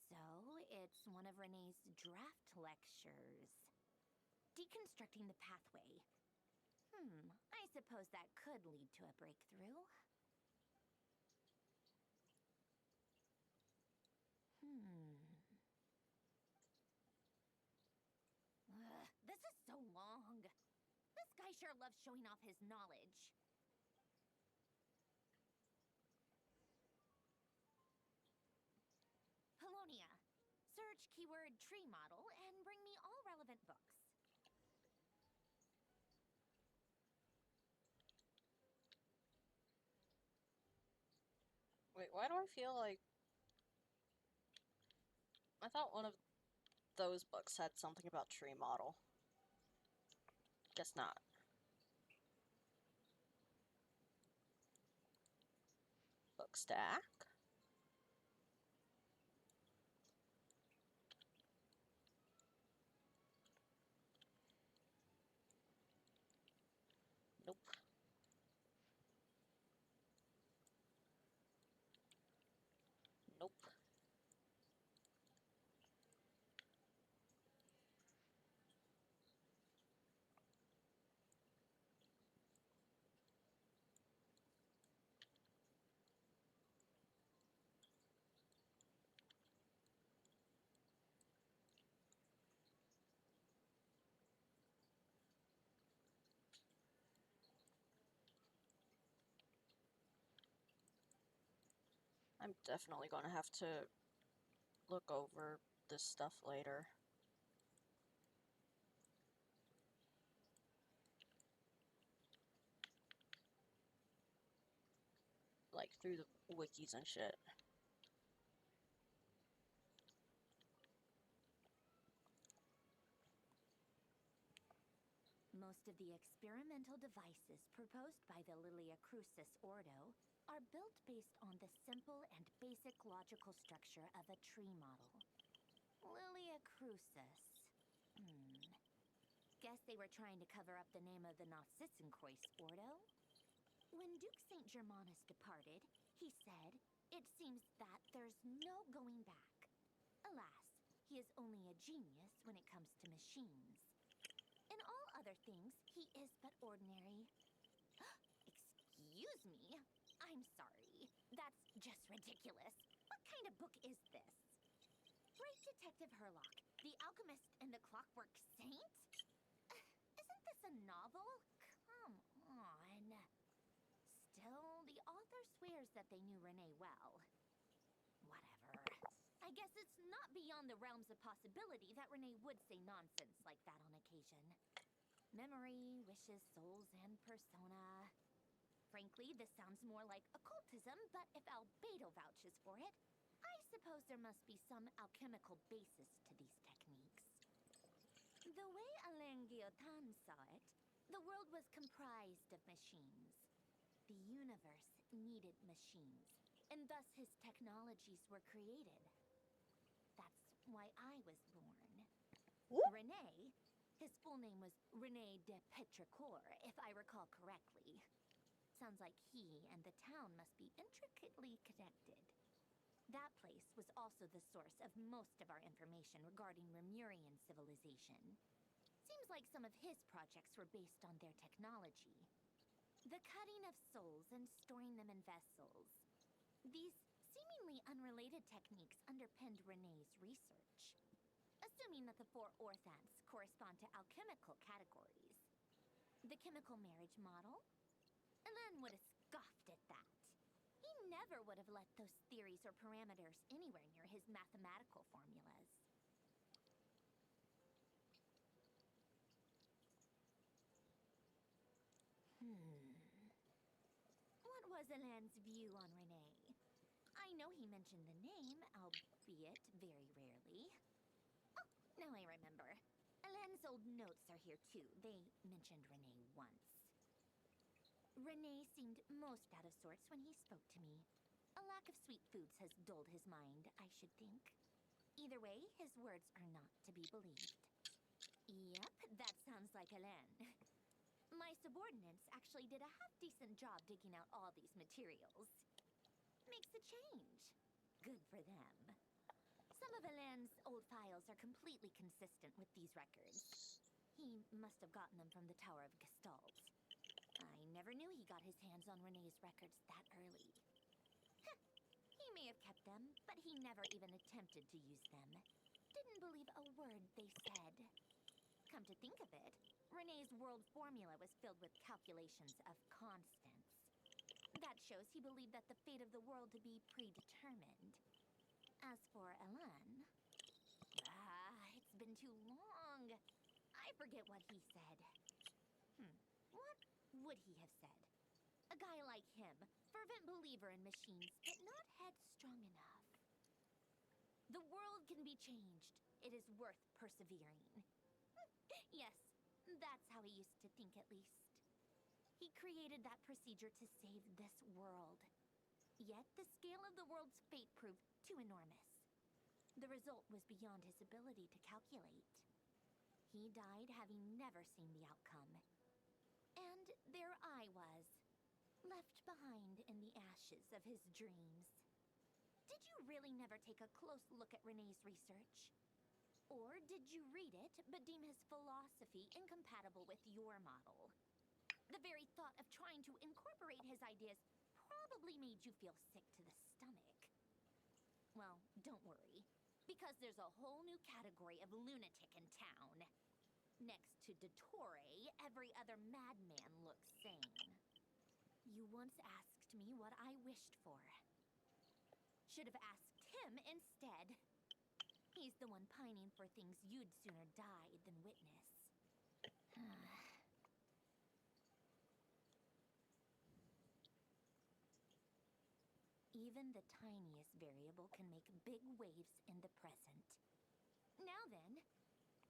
So, it's one of Renee's draft lectures. Deconstructing the pathway. I suppose that could lead to a breakthrough. This is so long. This guy sure loves showing off his knowledge. Polonia. Search keyword tree model and bring me all relevant books. Wait, why do I feel like... I thought one of those books had something about tree model. Guess not. Book stack. I'm definitely gonna have to look over this stuff later. Like, through the wikis and shit. Most of the experimental devices proposed by the Lilia Crucis Ordo are built based on the simple and basic logical structure of a tree model. Lilia Crucis. Guess they were trying to cover up the name of the Narcissenkreuz Ordo? When Duke St. Germanus departed, he said, "It seems that there's no going back." Alas, he is only a genius when it comes to machines. In all other things, he is but ordinary. Excuse me? I'm sorry. That's just ridiculous. What kind of book is this? Great Detective Herlock, The Alchemist and the Clockwork Saint? Isn't this a novel? Come on. Still, the author swears that they knew Renee well. Whatever. I guess it's not beyond the realms of possibility that Renee would say nonsense like that on occasion. Memory, wishes, souls, and persona. Frankly, this sounds more like occultism, but if Albedo vouches for it, I suppose there must be some alchemical basis to these techniques. The way Alain Guillotin saw it, the world was comprised of machines. The universe needed machines, and thus his technologies were created. That's why I was born. Renee, his full name was Renee de Petrichor, if I recall correctly. Sounds like he and the town must be intricately connected. That place was also the source of most of our information regarding Remurian civilization. Seems like some of his projects were based on their technology. The cutting of souls and storing them in vessels. These seemingly unrelated techniques underpinned Renee's research. Assuming that the four orthants correspond to alchemical categories. The chemical marriage model? Alain would have scoffed at that. He never would have let those theories or parameters anywhere near his mathematical formulas. What was Alain's view on Renee? I know he mentioned the name, albeit very rarely. Oh, now I remember. Alain's old notes are here too. They mentioned Renee once. Renee seemed most out of sorts when he spoke to me. A lack of sweet foods has dulled his mind, I should think. Either way, his words are not to be believed. Yep, that sounds like Alain. My subordinates actually did a half-decent job digging out all these materials. Makes a change. Good for them. Some of Alain's old files are completely consistent with these records. He must have gotten them from the Tower of Gestalt. I never knew he got his hands on Renee's records that early. He may have kept them, but he never even attempted to use them. Didn't believe a word they said. Come to think of it, Renee's world formula was filled with calculations of constants. That shows he believed that the fate of the world to be predetermined. As for Alain... it's been too long. I forget what he said. What would he have said? A guy like him, fervent believer in machines, but not headstrong enough. The world can be changed. It is worth persevering. Yes, that's how he used to think at least. He created that procedure to save this world. Yet the scale of the world's fate proved too enormous. The result was beyond his ability to calculate. He died having never seen the outcome. And there I was, left behind in the ashes of his dreams. Did you really never take a close look at Renee's research? Or did you read it, but deem his philosophy incompatible with your model? The very thought of trying to incorporate his ideas probably made you feel sick to the stomach. Well, don't worry, because there's a whole new category of lunatic in town. Next to Dottore, every other madman looks sane. You once asked me what I wished for. should have asked him instead. He's the one pining for things you'd sooner die than witness. Even the tiniest variable can make big waves in the present. Now then,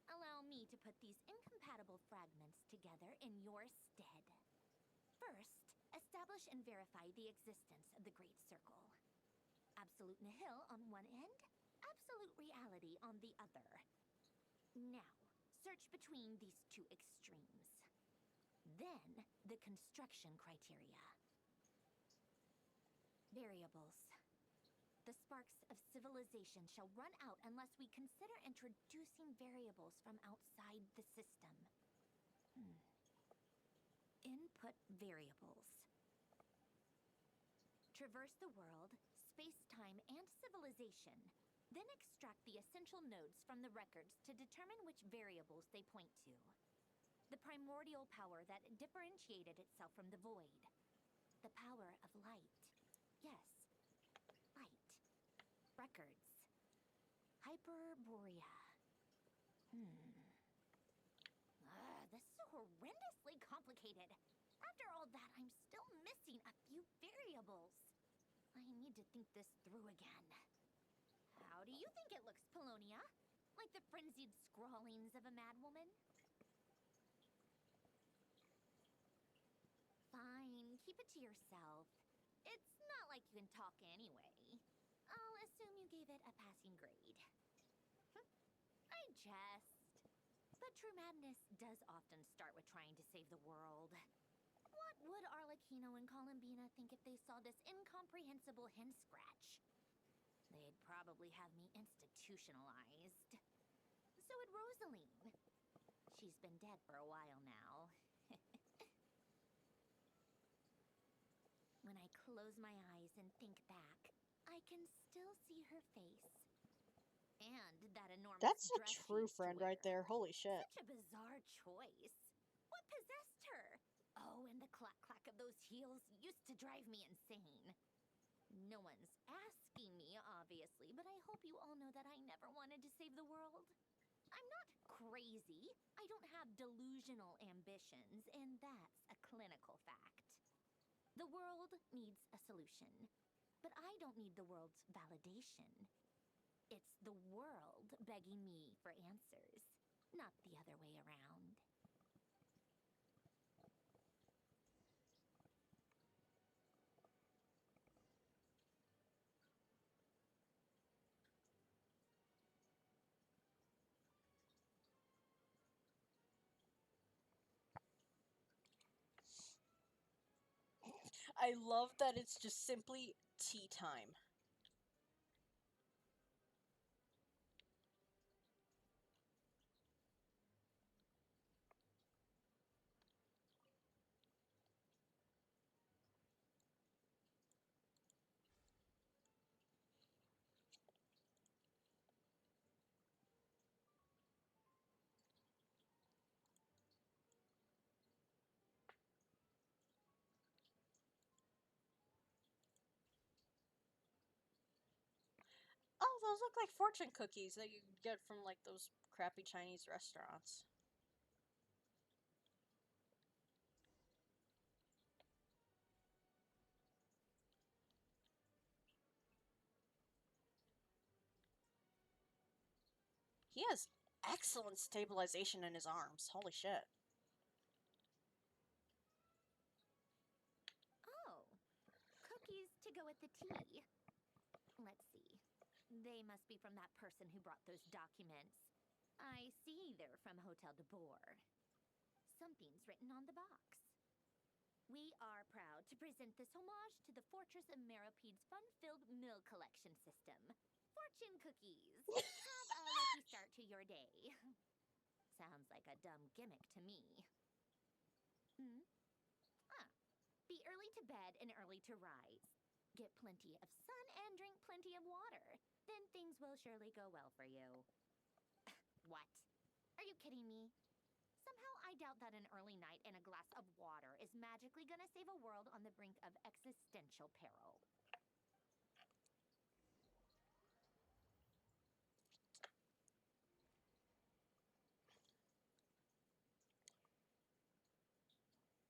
allow me to put these incompatible fragments together in your stead. First, establish and verify the existence of the Great Circle. Absolute nihil on one end, absolute reality on the other. Now, search between these two extremes. Then, the construction criteria. Variables. The sparks of civilization shall run out unless we consider introducing variables from outside the system. Input variables. Traverse the world, space-time, and civilization. Then extract the essential nodes from the records to determine which variables they point to. The primordial power that differentiated itself from the void. The power of light. Yes, light. Records. Hyperborea. This is horrendously complicated. After all that, I'm still missing a few variables. I need to think this through again. How do you think it looks, Polonia? Like the frenzied scrawlings of a madwoman? Fine, keep it to yourself. It's not like you can talk anyway. I'll assume you gave it a passing grade. I jest. But true madness does often start with trying to save the world. What would Arlecchino and Columbina think if they saw this incomprehensible hen scratch? They'd probably have me institutionalized. So would Rosaline. She's been dead for a while now. When I close my eyes and think back, I can still see her face. And that enormous That's a dress she true used to friend wear. right there. Holy shit. Such a bizarre choice. What possessed her? Oh, and the clack-clack of those heels used to drive me insane. No one's asking me, obviously, but I hope you all know that I never wanted to save the world. I'm not crazy. I don't have delusional ambitions, and that's a clinical fact. The world needs a solution, but I don't need the world's validation. It's the world begging me for answers, not the other way around. I love that it's just simply tea time. Oh, those look like fortune cookies that you get from like those crappy Chinese restaurants. He has excellent stabilization in his arms. Holy shit. Oh, cookies to go with the tea. Let's see. They must be from that person who brought those documents. I see they're from Hotel de Boer. Something's written on the box. We are proud to present this homage to the Fortress of Meropede's fun-filled mill collection system. Fortune cookies. Have a lucky start to your day. Sounds like a dumb gimmick to me. Be early to bed and early to rise. Get plenty of sun and drink plenty of water. Then things will surely go well for you. What? Are you kidding me? Somehow I doubt that an early night and a glass of water is magically gonna save a world on the brink of existential peril.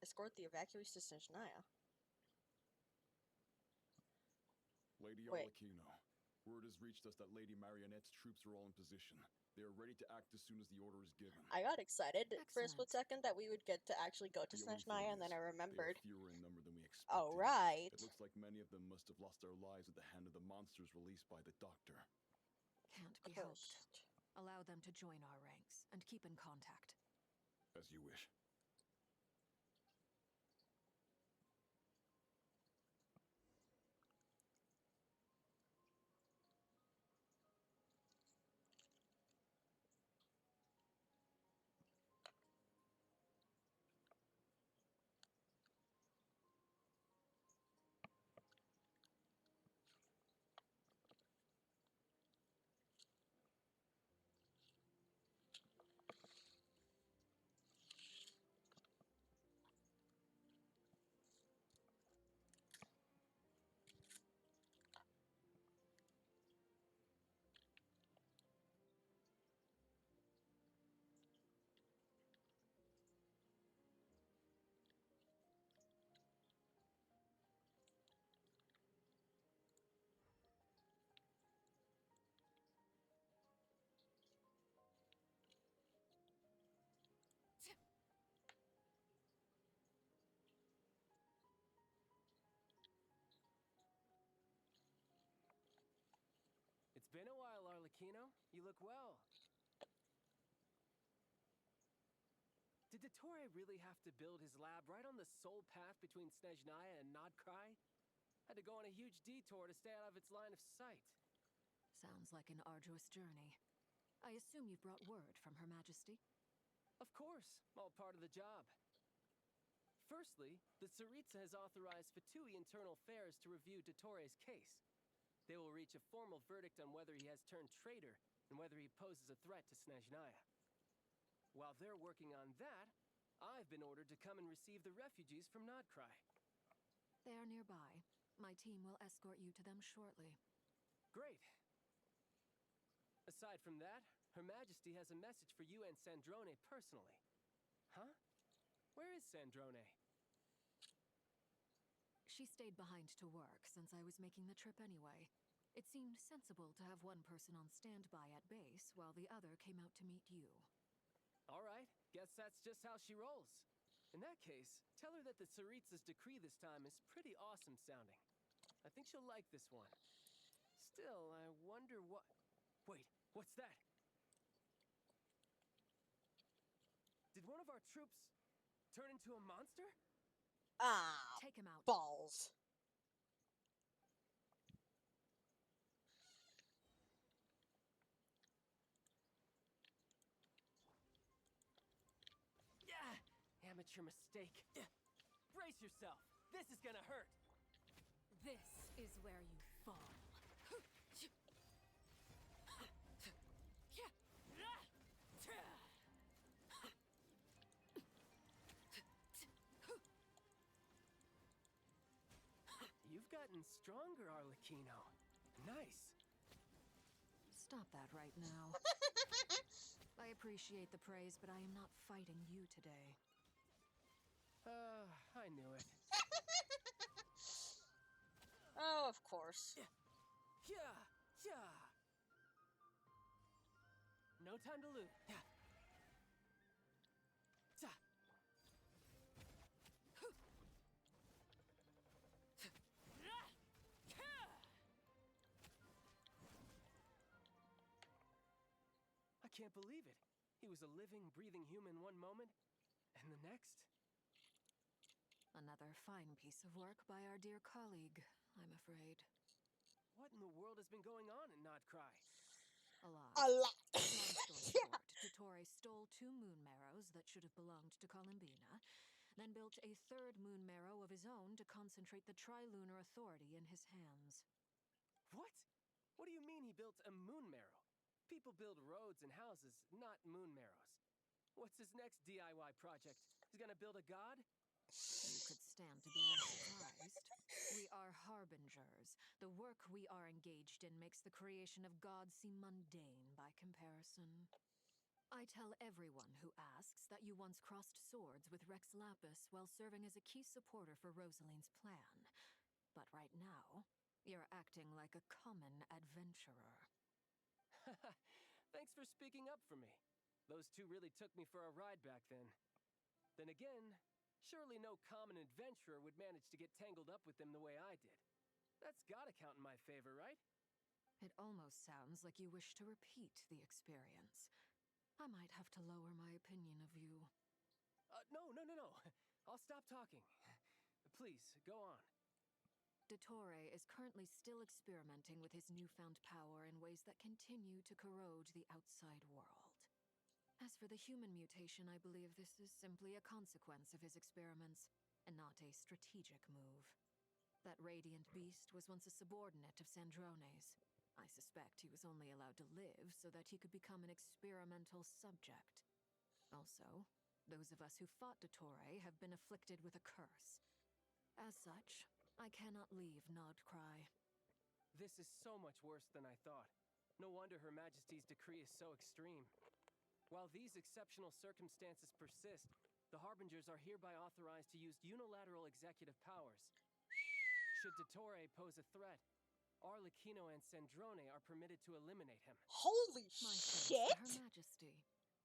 Escort the evacuees to Snezhnaya. Lady Wait. Arlecchino, word has reached us that Lady Marionette's troops are all in position. They are ready to act as soon as the order is given. I got excited for a split second that we would get to actually go to The only Snezhnaya, and thing then I is, remembered. They are fewer in number than we expected. Oh, right. It looks like many of them must have lost their lives at the hand of the monsters released by the doctor. Can't be helped. Allow them to join our ranks and keep in contact. As you wish. It's been a while, Arlecchino. You look well. Did Dottore really have to build his lab right on the sole path between Snezhnaya and Nodkrai? Had to go on a huge detour to stay out of its line of sight. Sounds like an arduous journey. I assume you've brought word from Her Majesty? Of course, all part of the job. Firstly, the Tsaritsa has authorized Fatui Internal Affairs to review Dottore's case. They will reach a formal verdict on whether he has turned traitor and whether he poses a threat to Snezhnaya. While they're working on that, I've been ordered to come and receive the refugees from Nodkrai. They are nearby. My team will escort you to them shortly. Great. Aside from that, Her Majesty has a message for you and Sandrone personally. Huh? Where is Sandrone? She stayed behind to work since I was making the trip anyway. It seemed sensible to have one person on standby at base while the other came out to meet you. All right, guess that's just how she rolls. In that case, tell her that the Tsaritsa's decree this time is pretty awesome sounding. I think she'll like this one. Still, I wonder what... Wait, what's that? Did one of our troops turn into a monster? Ah, take him out. Balls. Amateur mistake. Brace yourself. This is gonna hurt. This is where you fall. You've gotten stronger, Arlecchino. Nice. Stop that right now. I appreciate the praise, but I am not fighting you today. I knew it. Oh, of course. Yeah. No time to lose. I can't believe it. He was a living, breathing human one moment, and the next... Another fine piece of work by our dear colleague, I'm afraid. What in the world has been going on in Nodkrai? A lot. A lot. Long story short, Dottore stole 2 moon marrows that should have belonged to Columbina, then built a 3rd moon marrow of his own to concentrate the Trilunar Authority in his hands. What? What do you mean he built a moon marrow? People build roads and houses, not moon marrows. What's his next DIY project? He's gonna build a god? You could stand to be less surprised. We are harbingers. The work we are engaged in makes the creation of gods seem mundane by comparison. I tell everyone who asks that you once crossed swords with Rex Lapis while serving as a key supporter for Rosaline's plan. But right now, you're acting like a common adventurer. Thanks for speaking up for me. Those two really took me for a ride back then. Then again, surely no common adventurer would manage to get tangled up with them the way I did. That's gotta count in my favor, right? It almost sounds like you wish to repeat the experience. I might have to lower my opinion of you. No. I'll stop talking. Please, go on. Dottore is currently still experimenting with his newfound power in ways that continue to corrode the outside world. As for the human mutation, I believe this is simply a consequence of his experiments, and not a strategic move. That radiant beast was once a subordinate of Sandrone's. I suspect he was only allowed to live so that he could become an experimental subject. Also, those of us who fought Dottore have been afflicted with a curse. As such, I cannot leave Nodcry. This is so much worse than I thought. No wonder Her Majesty's decree is so extreme. While these exceptional circumstances persist, the Harbingers are hereby authorized to use unilateral executive powers. Should Dottore pose a threat, Arlecchino and Sandrone are permitted to eliminate him. Holy My shit! thanks to Her Majesty.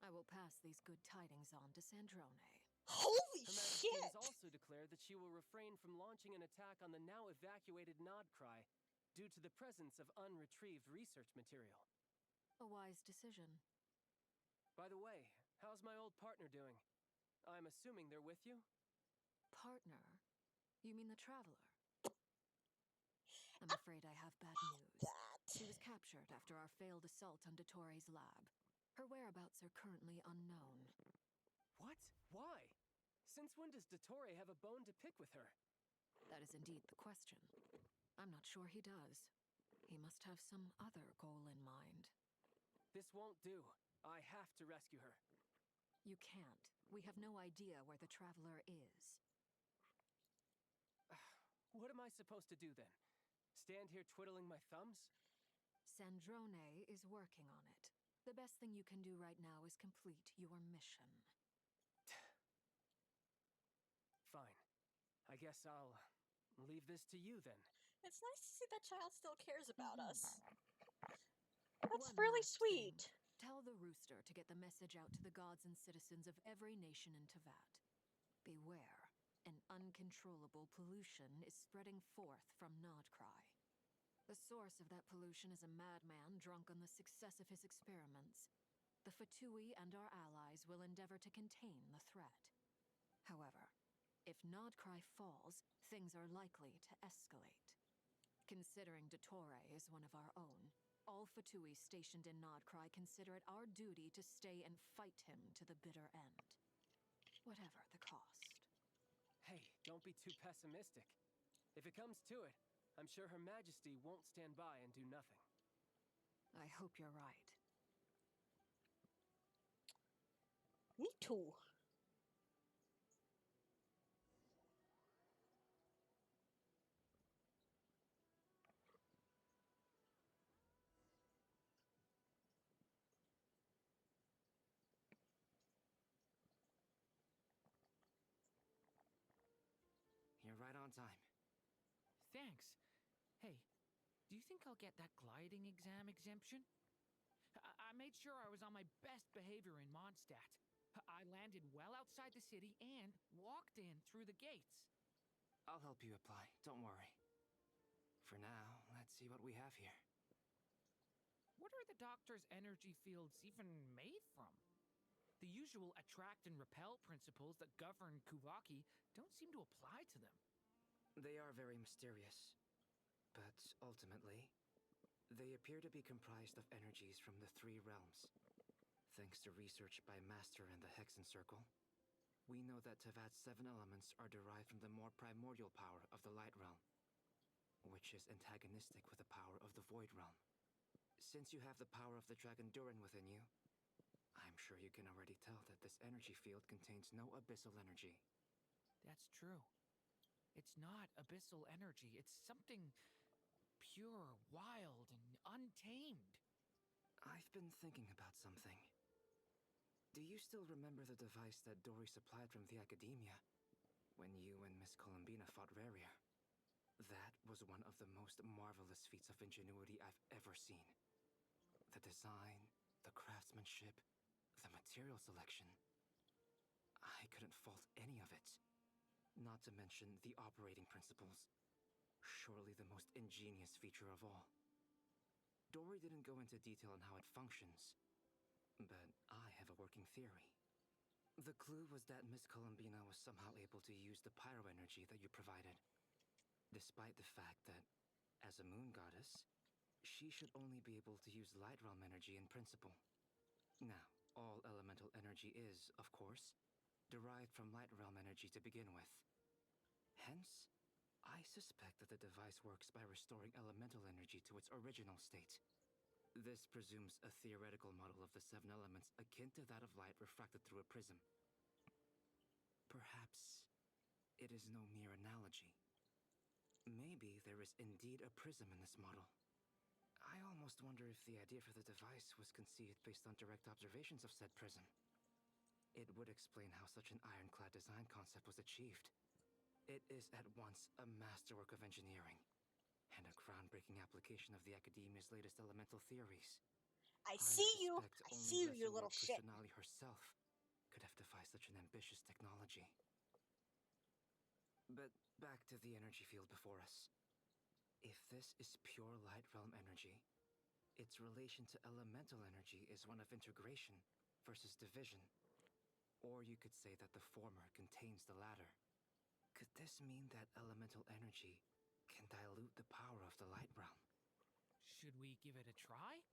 I will pass these good tidings on to Sandrone. Holy Her Majesty shit! has also declared that she will refrain from launching an attack on the now evacuated Nodcry due to the presence of unretrieved research material. A wise decision. By the way, how's my old partner doing? I'm assuming they're with you? Partner? You mean the Traveler? I'm afraid I have bad news. She was captured after our failed assault on Dottore's lab. Her whereabouts are currently unknown. What? Why? Since when does Dottore have a bone to pick with her? That is indeed the question. I'm not sure he does. He must have some other goal in mind. This won't do. I have to rescue her. You can't. We have no idea where the Traveler is. What am I supposed to do then? Stand here twiddling my thumbs? Sandrone is working on it. The best thing you can do right now is complete your mission. Fine. I guess I'll leave this to you then. It's nice to see that child still cares about us. Mm-hmm. That's One really last sweet. thing. Tell the rooster to get the message out to the gods and citizens of every nation in Teyvat. Beware. An uncontrollable pollution is spreading forth from Nodcry. The source of that pollution is a madman drunk on the success of his experiments. The Fatui and our allies will endeavor to contain the threat. However, if Nodcry falls, things are likely to escalate. Considering Dottore is one of our own, all Fatui stationed in Nodcry consider it our duty to stay and fight him to the bitter end. Whatever the cost. Hey, don't be too pessimistic. If it comes to it, I'm sure Her Majesty won't stand by and do nothing. I hope you're right. Me too. You're right on time. Thanks. Hey, do you think I'll get that gliding exam exemption? I made sure I was on my best behavior in Mondstadt. I landed well outside the city and walked in through the gates. I'll help you apply, don't worry. For now, let's see what we have here. What are the doctor's energy fields even made from? The usual attract and repel principles that govern Kuvaki don't seem to apply to them. They are very mysterious. But ultimately, they appear to be comprised of energies from the three realms. Thanks to research by Master and the Hexen Circle, we know that Teyvat's 7 elements are derived from the more primordial power of the Light Realm, which is antagonistic with the power of the Void Realm. Since you have the power of the Dragon Durin within you, I'm sure you can already tell that this energy field contains no abyssal energy. That's true. It's not abyssal energy. It's something pure, wild, and untamed. I've been thinking about something. Do you still remember the device that Dory supplied from the Academia when you and Miss Columbina fought Rarier? That was one of the most marvelous feats of ingenuity I've ever seen. The design, the craftsmanship, the material selection. I couldn't fault any of it. Not to mention the operating principles. Surely the most ingenious feature of all. Dory didn't go into detail on how it functions, but I have a working theory. The clue was that Miss Columbina was somehow able to use the pyro energy that you provided, despite the fact that, as a moon goddess, she should only be able to use light realm energy in principle. Now, all elemental energy is, of course, derived from light realm energy to begin with. Hence, I suspect that the device works by restoring elemental energy to its original state. This presumes a theoretical model of the seven elements akin to that of light refracted through a prism. Perhaps it is no mere analogy. Maybe there is indeed a prism in this model. I almost wonder if the idea for the device was conceived based on direct observations of said prism. It would explain how such an ironclad design concept was achieved. It is at once a masterwork of engineering and a groundbreaking application of the Academia's latest elemental theories. I see you, you Lesser little Lord shit. Christinali herself could have devised such an ambitious technology. But back to the energy field before us. If this is pure light realm energy, its relation to elemental energy is one of integration versus division. Or you could say that the former contains the latter. Could this mean that elemental energy can dilute the power of the light realm? Should we give it a try?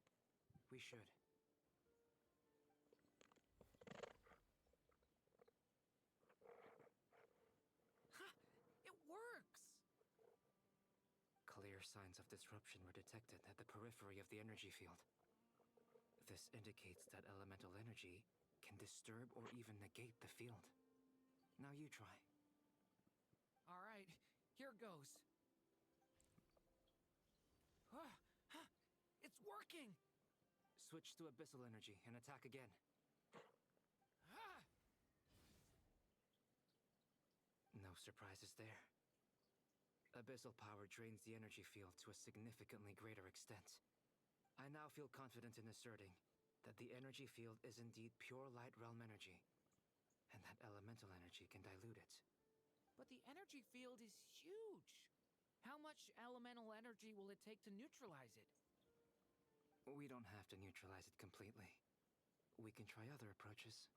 We should. Ha! It works! Clear signs of disruption were detected at the periphery of the energy field. This indicates that elemental energy can disturb or even negate the field. Now you try. All right, here goes. It's working! Switch to abyssal energy and attack again. No surprises there. Abyssal power drains the energy field to a significantly greater extent. I now feel confident in asserting that the energy field is indeed pure light realm energy, and that elemental energy can dilute it. But the energy field is huge. How much elemental energy will it take to neutralize it? We don't have to neutralize it completely. We can try other approaches.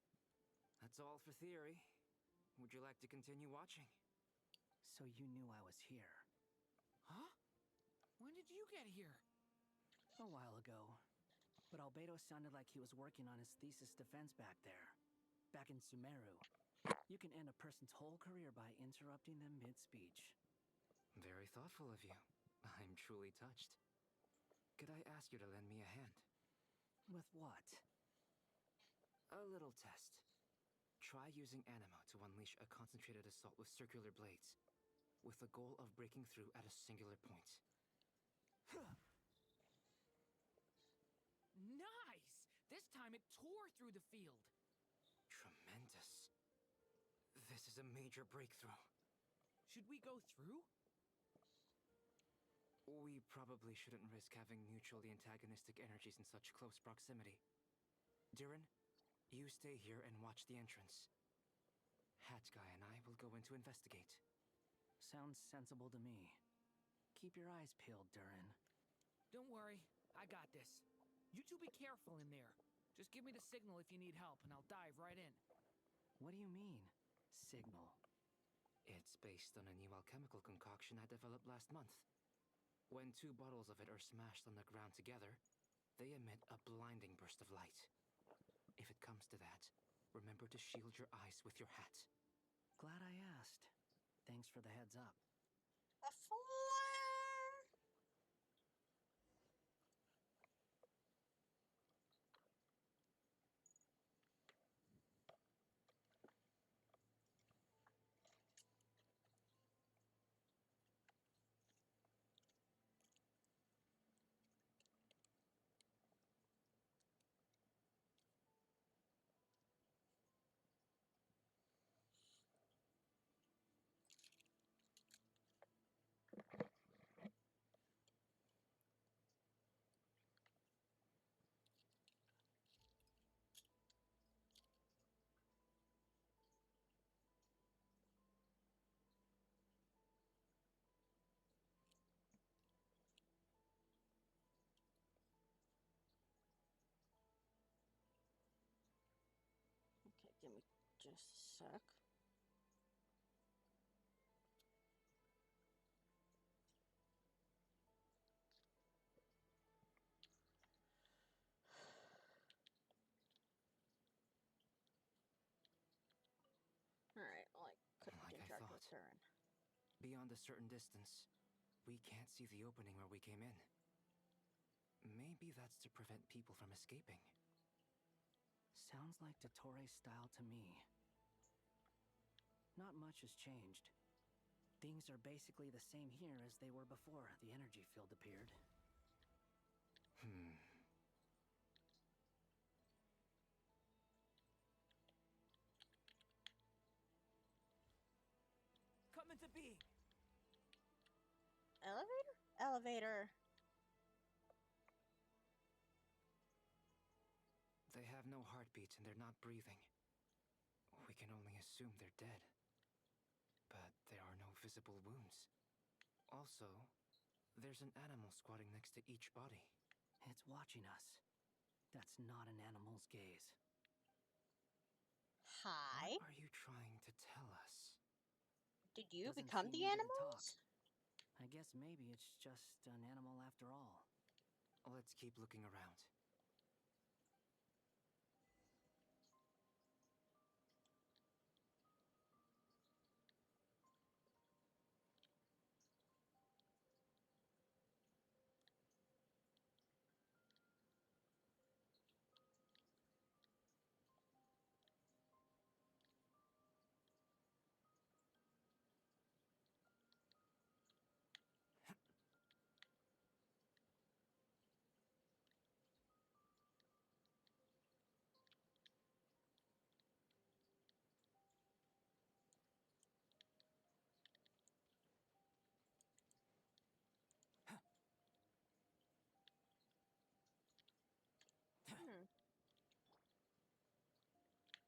That's all for theory. Would you like to continue watching? So you knew I was here. Huh? When did you get here? A while ago. But Albedo sounded like he was working on his thesis defense back there. Back in Sumeru. You can end a person's whole career by interrupting them mid-speech. Very thoughtful of you. I'm truly touched. Could I ask you to lend me a hand? With what? A little test. Try using Animo to unleash a concentrated assault with circular blades, with the goal of breaking through at a singular point. Nice! This time it tore through the field. Tremendous. This is a major breakthrough. Should we go through? We probably shouldn't risk having mutually antagonistic energies in such close proximity. Durin, you stay here and watch the entrance. Hat Guy and I will go in to investigate. Sounds sensible to me. Keep your eyes peeled, Durin. Don't worry, I got this. You two be careful in there. Just give me the signal if you need help, and I'll dive right in. What do you mean, signal? It's based on a new alchemical concoction I developed last month. When 2 bottles of it are smashed on the ground together, they emit a blinding burst of light. If it comes to that, remember to shield your eyes with your hat. Glad I asked. Thanks for the heads up. A flare! Just a sec. Alright, well, I couldn't Like I interact thought. with her. Beyond a certain distance, we can't see the opening where we came in. Maybe that's to prevent people from escaping. Sounds like Dottore style to me. Not much has changed. Things are basically the same here as they were before the energy field appeared. Come into being! Elevator? Elevator. They have no heartbeats and they're not breathing. We can only assume they're dead. But there are no visible wounds. Also, there's an animal squatting next to each body. It's watching us. That's not an animal's gaze. Hi. What are you trying to tell us? Did you Doesn't become seem the eager to animals? talk. I guess maybe it's just an animal after all. Let's keep looking around.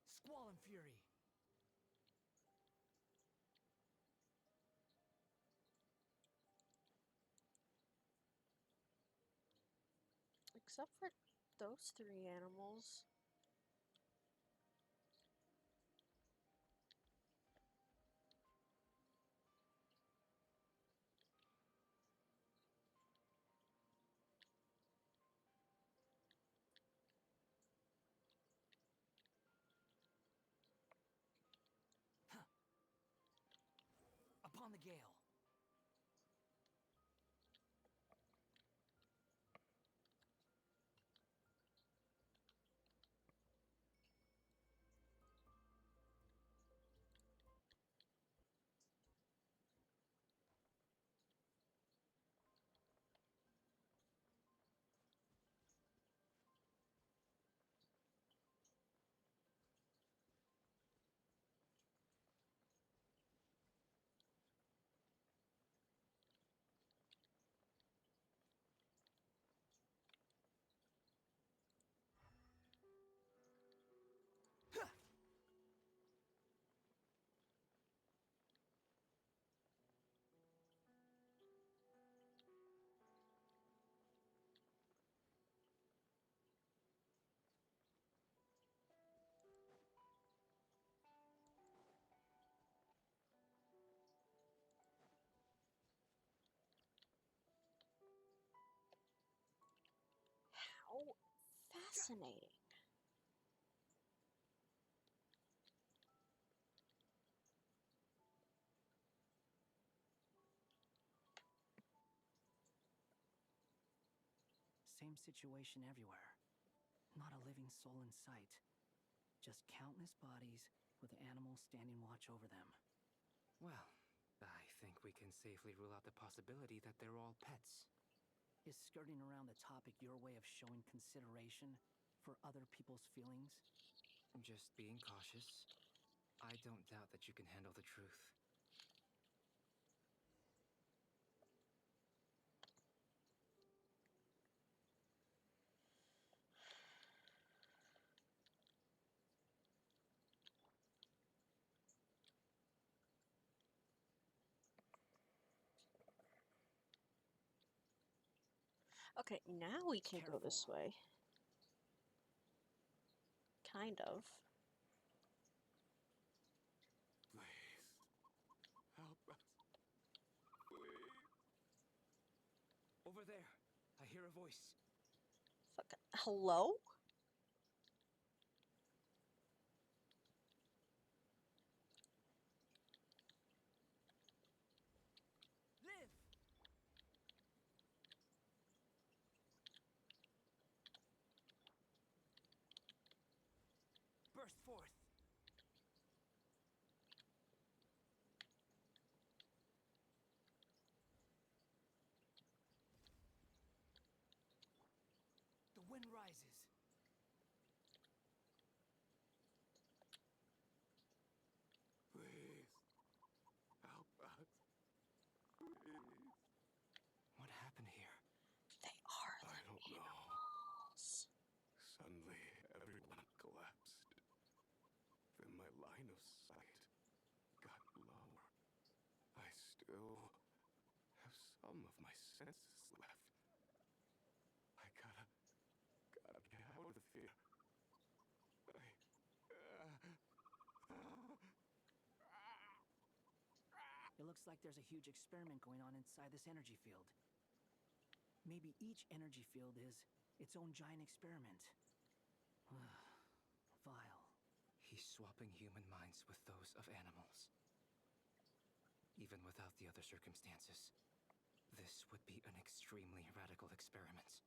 Squall and Fury! Except for those three animals. Upon the gale! How fascinating. Same situation everywhere. Not a living soul in sight. Just countless bodies with animals standing watch over them. Well, I think we can safely rule out the possibility that they're all pets. Is skirting around the topic your way of showing consideration for other people's feelings? Just being cautious. I don't doubt that you can handle the truth. Okay, now we can go this Careful. way. Kind of. Over there. I hear a voice. Fucking hello? Live! Burst forth. The wind rises. Please. Help us. Please. What happened here? They are I don't know. animals. Suddenly, everyone collapsed. Then my line of sight got lower. I still have some of my senses left. I gotta get out of here. It looks like there's a huge experiment going on inside this energy field. Maybe each energy field is its own giant experiment. Vile. He's swapping human minds with those of animals. Even without the other circumstances, this would be an extremely radical experiment.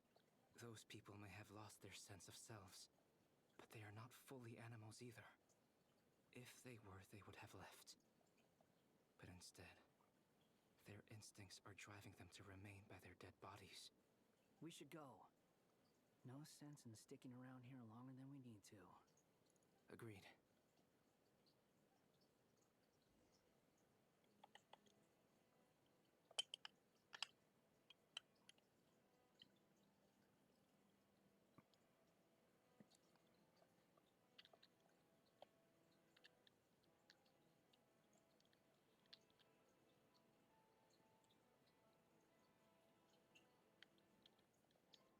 Those people may have lost their sense of selves, but they are not fully animals either. If they were, they would have left. But instead, their instincts are driving them to remain by their dead bodies. We should go. No sense in sticking around here longer than we need to. Agreed.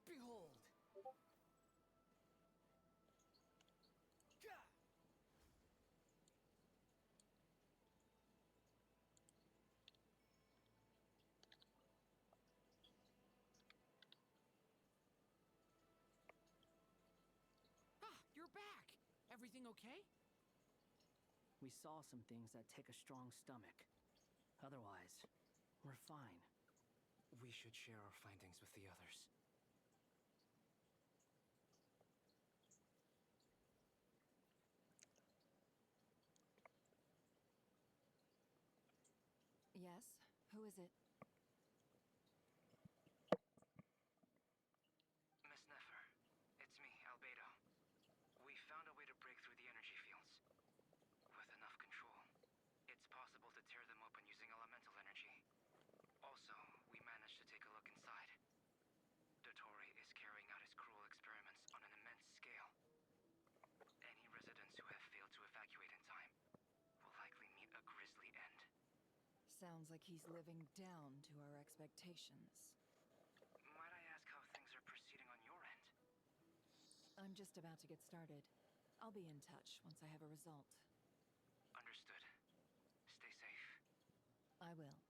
Behold! Gah! Ah, you're back! Everything okay? We saw some things that take a strong stomach. Otherwise, we're fine. We should share our findings with the others. Yes? Who is it? Miss Nefer, it's me, Albedo. We found a way to break through the energy fields. With enough control, it's possible to tear them open using elemental energy. Also, we managed to take a look inside. Dottore is carrying out his cruel experiments on an immense scale. Any residents who have failed to evacuate in time will likely meet a grisly end. Sounds like he's living down to our expectations. Might I ask how things are proceeding on your end? I'm just about to get started. I'll be in touch once I have a result. Understood. Stay safe. I will.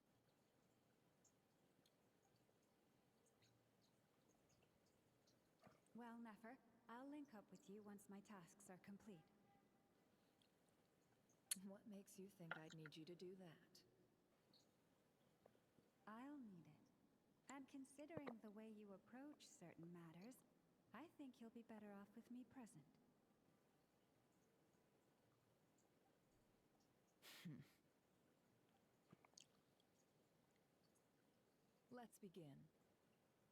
Well, Nefer, I'll link up with you once my tasks are complete. What makes you think I'd need you to do that? I'll need it. And considering the way you approach certain matters, I think you'll be better off with me present. Let's begin.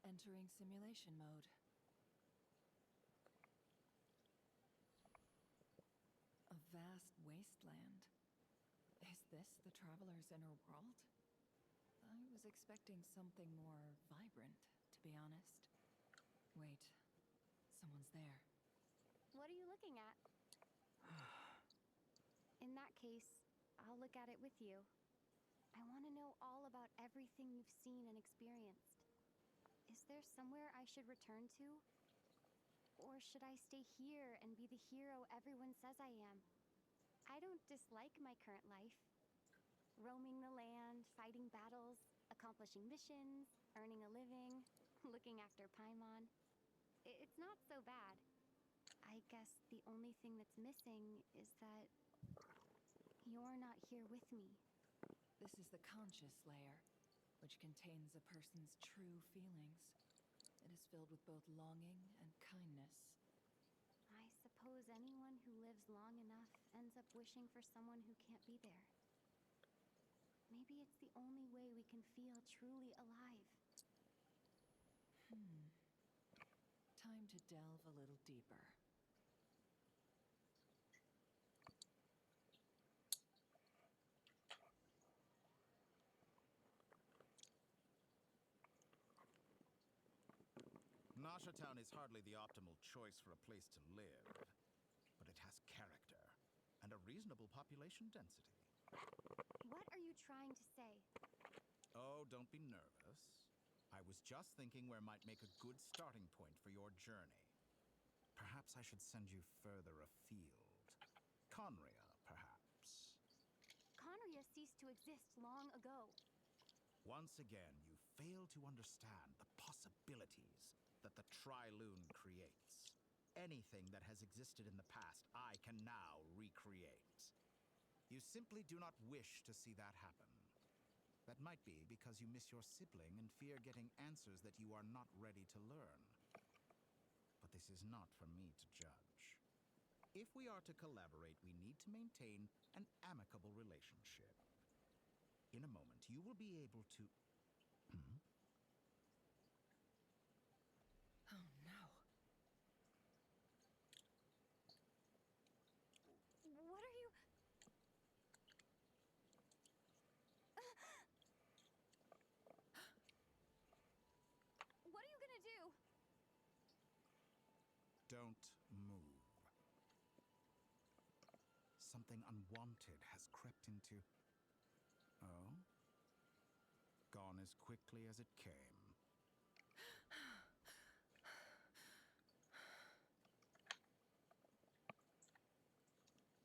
Entering simulation mode. A vast wasteland. Is this the traveler's inner world? I was expecting something more vibrant, to be honest. Wait, someone's there. What are you looking at? In that case, I'll look at it with you. I want to know all about everything you've seen and experienced. Is there somewhere I should return to? Or should I stay here and be the hero everyone says I am? I don't dislike my current life. Roaming the land, fighting battles, accomplishing missions, earning a living. looking after Paimon. It's not so bad. I guess the only thing that's missing is that you're not here with me. This is the conscious layer, which contains a person's true feelings. It is filled with both longing and kindness. I suppose anyone who lives long enough ends up wishing for someone who can't be there. Maybe it's the only way we can feel truly alive. Time to delve a little deeper. Nasha Town is hardly the optimal choice for a place to live, but it has character and a reasonable population density. What are you trying to say? Oh, don't be nervous. I was just thinking where might make a good starting point for your journey. Perhaps I should send you further afield. Conria, perhaps. Conria ceased to exist long ago. Once again, you fail to understand the possibilities that the Tri-Lune creates. Anything that has existed in the past, I can now recreate. You simply do not wish to see that happen. That might be because you miss your sibling and fear getting answers that you are not ready to learn. But this is not for me to judge. If we are to collaborate, we need to maintain an amicable relationship. In a moment, you will be able to... Oh no. What are you... What are you gonna do? Don't move. Something unwanted has crept into... Oh? Gone as quickly as it came.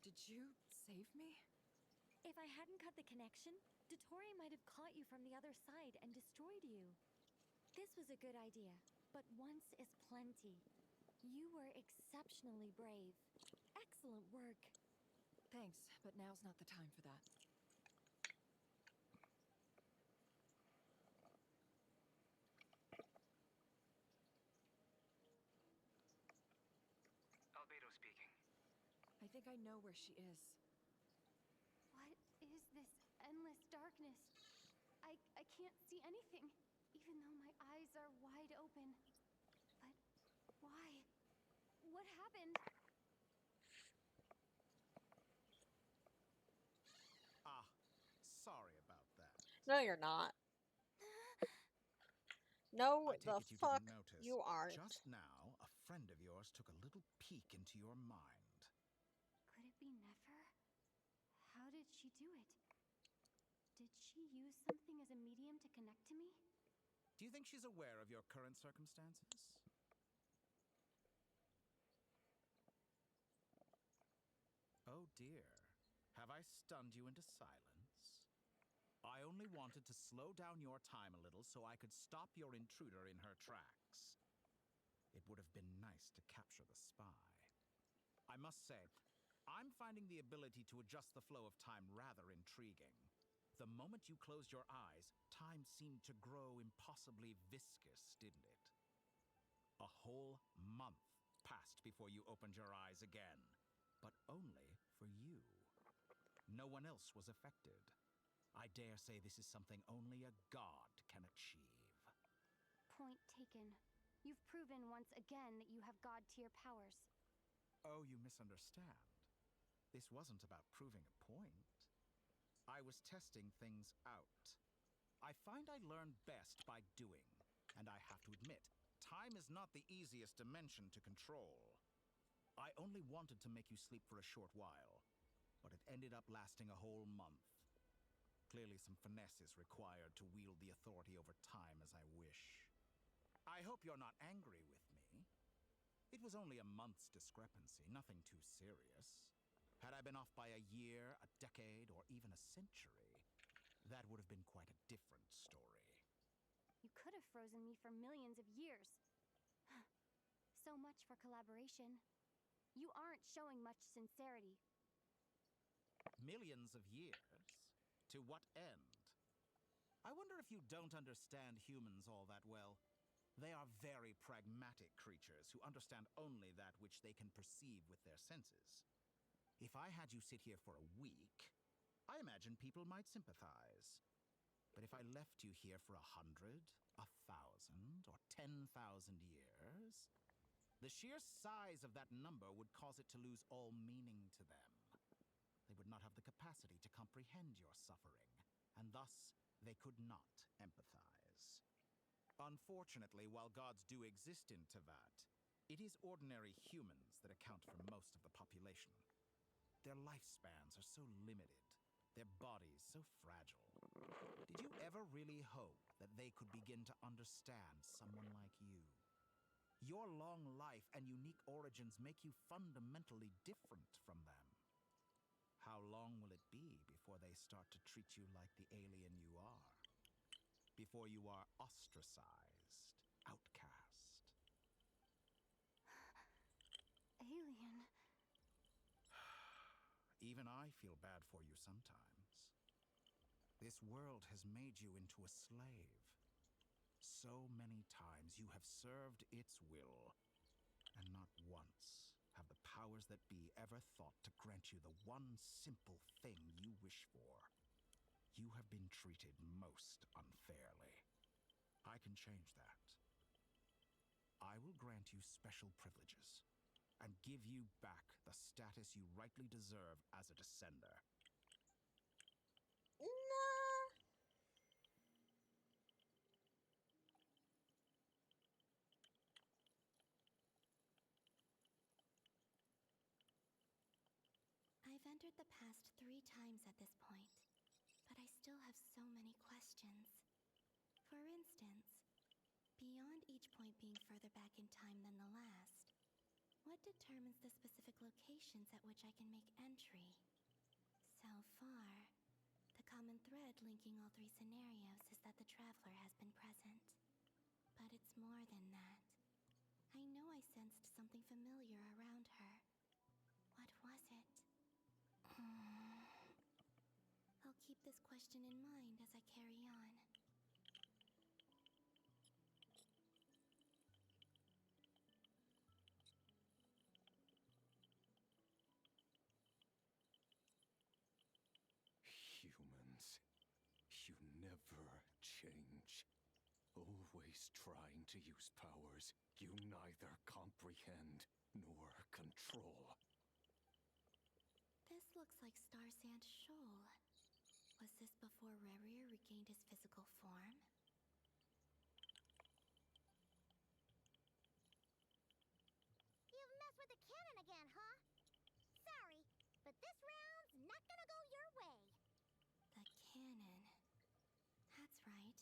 Did you save me? If I hadn't cut the connection, Dottore might have caught you from the other side and destroyed you. This was a good idea, but once is plenty. You were exceptionally brave. Excellent work. Thanks, but now's not the time for that. Albedo speaking. I think I know where she is. What is this endless darkness? I can't see anything, even though my eyes are wide open. But why? What happened? Ah, sorry about that. No, you're not. No, I take the it you fuck didn't notice. you aren't. Just now, a friend of yours took a little peek into your mind. Could it be Nefer? How did she do it? Did she use something as a medium to connect to me? Do you think she's aware of your current circumstances? Oh dear. Have I stunned you into silence? I only wanted to slow down your time a little so I could stop your intruder in her tracks. It would have been nice to capture the spy. I must say, I'm finding the ability to adjust the flow of time rather intriguing. The moment you closed your eyes, time seemed to grow impossibly viscous, didn't it? A whole month passed before you opened your eyes again, but only for you. No one else was affected. I dare say this is something only a god can achieve. Point taken. You've proven once again that you have god-tier powers. Oh, you misunderstand. This wasn't about proving a point. I was testing things out. I find I learn best by doing, and I have to admit, time is not the easiest dimension to control. I only wanted to make you sleep for a short while, but it ended up lasting a whole month. Clearly some finesse is required to wield the authority over time as I wish. I hope you're not angry with me. It was only a month's discrepancy, nothing too serious. Had I been off by a year, a decade, or even a century, that would have been quite a different story. You could have frozen me for millions of years. So much for collaboration. You aren't showing much sincerity. Millions of years? To what end? I wonder if you don't understand humans all that well. They are very pragmatic creatures who understand only that which they can perceive with their senses. If I had you sit here for a week, I imagine people might sympathize. But if I left you here for 100, 1,000, or 10,000 years, the sheer size of that number would cause it to lose all meaning to them. They would not have the capacity to comprehend your suffering, and thus they could not empathize. Unfortunately, while gods do exist in Teyvat, it is ordinary humans that account for most of the population. Their lifespans are so limited, their bodies so fragile. Did you ever really hope that they could begin to understand someone like you? Your long life and unique origins make you fundamentally different from them. How long will it be before they start to treat you like the alien you are? Before you are ostracized, outcast? Alien. Even I feel bad for you sometimes. This world has made you into a slave. So many times you have served its will, and not once have the powers that be ever thought to grant you the one simple thing you wish for. You have been treated most unfairly. I can change that. I will grant you special privileges and give you back the status you rightly deserve as a descender. Nah. I've entered the past 3 times at this point, but I still have so many questions. For instance, beyond each point being further back in time than the last, what determines the specific locations at which I can make entry? So far, the common thread linking all 3 scenarios is that the traveler has been present. But it's more than that. I know I sensed something familiar around her. What was it? I'll keep this question in mind as I carry on. Humans, you never change. Always trying to use powers you neither comprehend nor control. This looks like Star Sand Shoal. Was this before Rerir regained his physical form? You've messed with the cannon again, huh? Sorry, but this round's not gonna go your way. The cannon. That's right.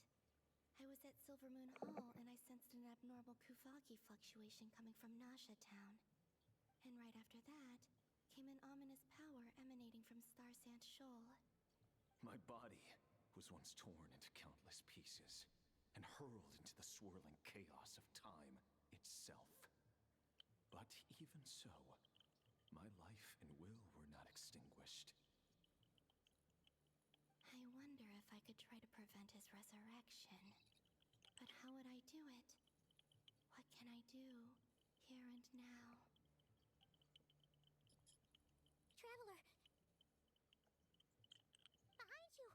I was at Silvermoon Hall and I sensed an abnormal Kuvagi fluctuation coming from Nasha Town. And right after that, came an ominous power emanating from Star Sand Shoal. My body was once torn into countless pieces and hurled into the swirling chaos of time itself. But even so, my life and will were not extinguished. I wonder if I could try to prevent his resurrection. But how would I do it? What can I do, here and now? Traveler! Behind you!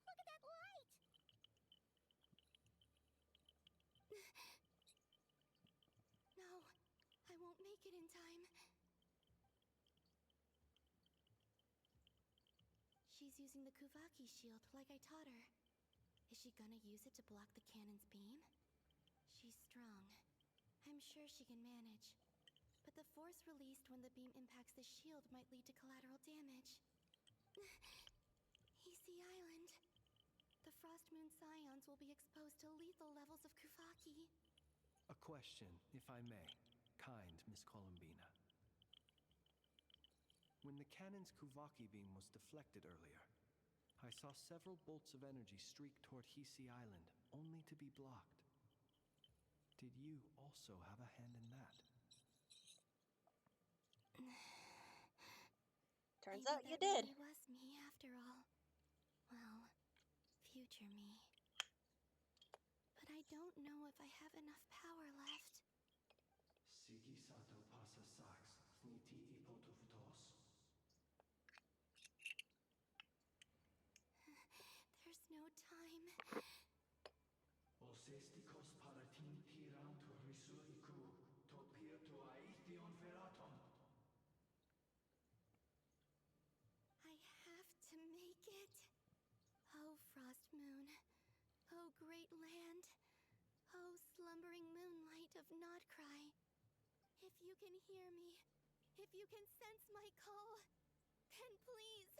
Look at that light! No, I won't make it in time. She's using the Kuvaki shield like I taught her. Is she gonna use it to block the cannon's beam? She's strong. I'm sure she can manage. But the force released when the beam impacts the shield might lead to collateral damage. Easy Island. The Frost Moon Scions will be exposed to lethal levels of Kuvaki. A question, if I may, kind Miss Columbina. When the cannon's Kuvaki beam was deflected earlier, I saw several bolts of energy streak toward Hisi Island, only to be blocked. Did you also have a hand in that? Turns Maybe out you that did. really was me after all. Well, future me. But I don't know if I have enough power left. Sigi sato pasa sax, sniti ipotuftos. There's no time. Osestikos paratin tiram tu risu iku, topir tu aithion veraton. I have to make it. Oh, Frost Moon. Oh, great land. Oh, slumbering moonlight of Nodcry. If you can hear me, if you can sense my call, then please,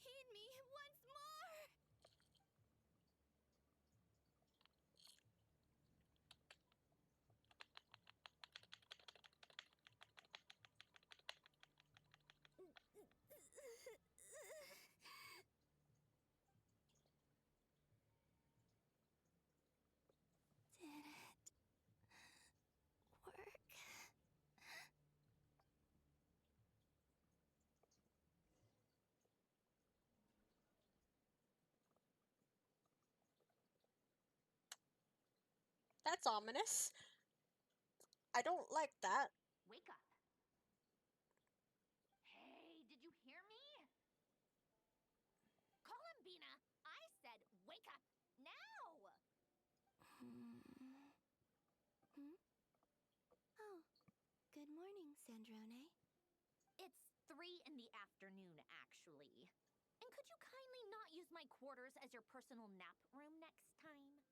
heed me once more! Did it work? That's ominous. I don't like that. Wake up. Hey, did you hear me? Call him, Bina. I said wake up now. Oh, good morning, Sandrone. It's 3 in the afternoon, actually. And could you kindly not use my quarters as your personal nap room next time?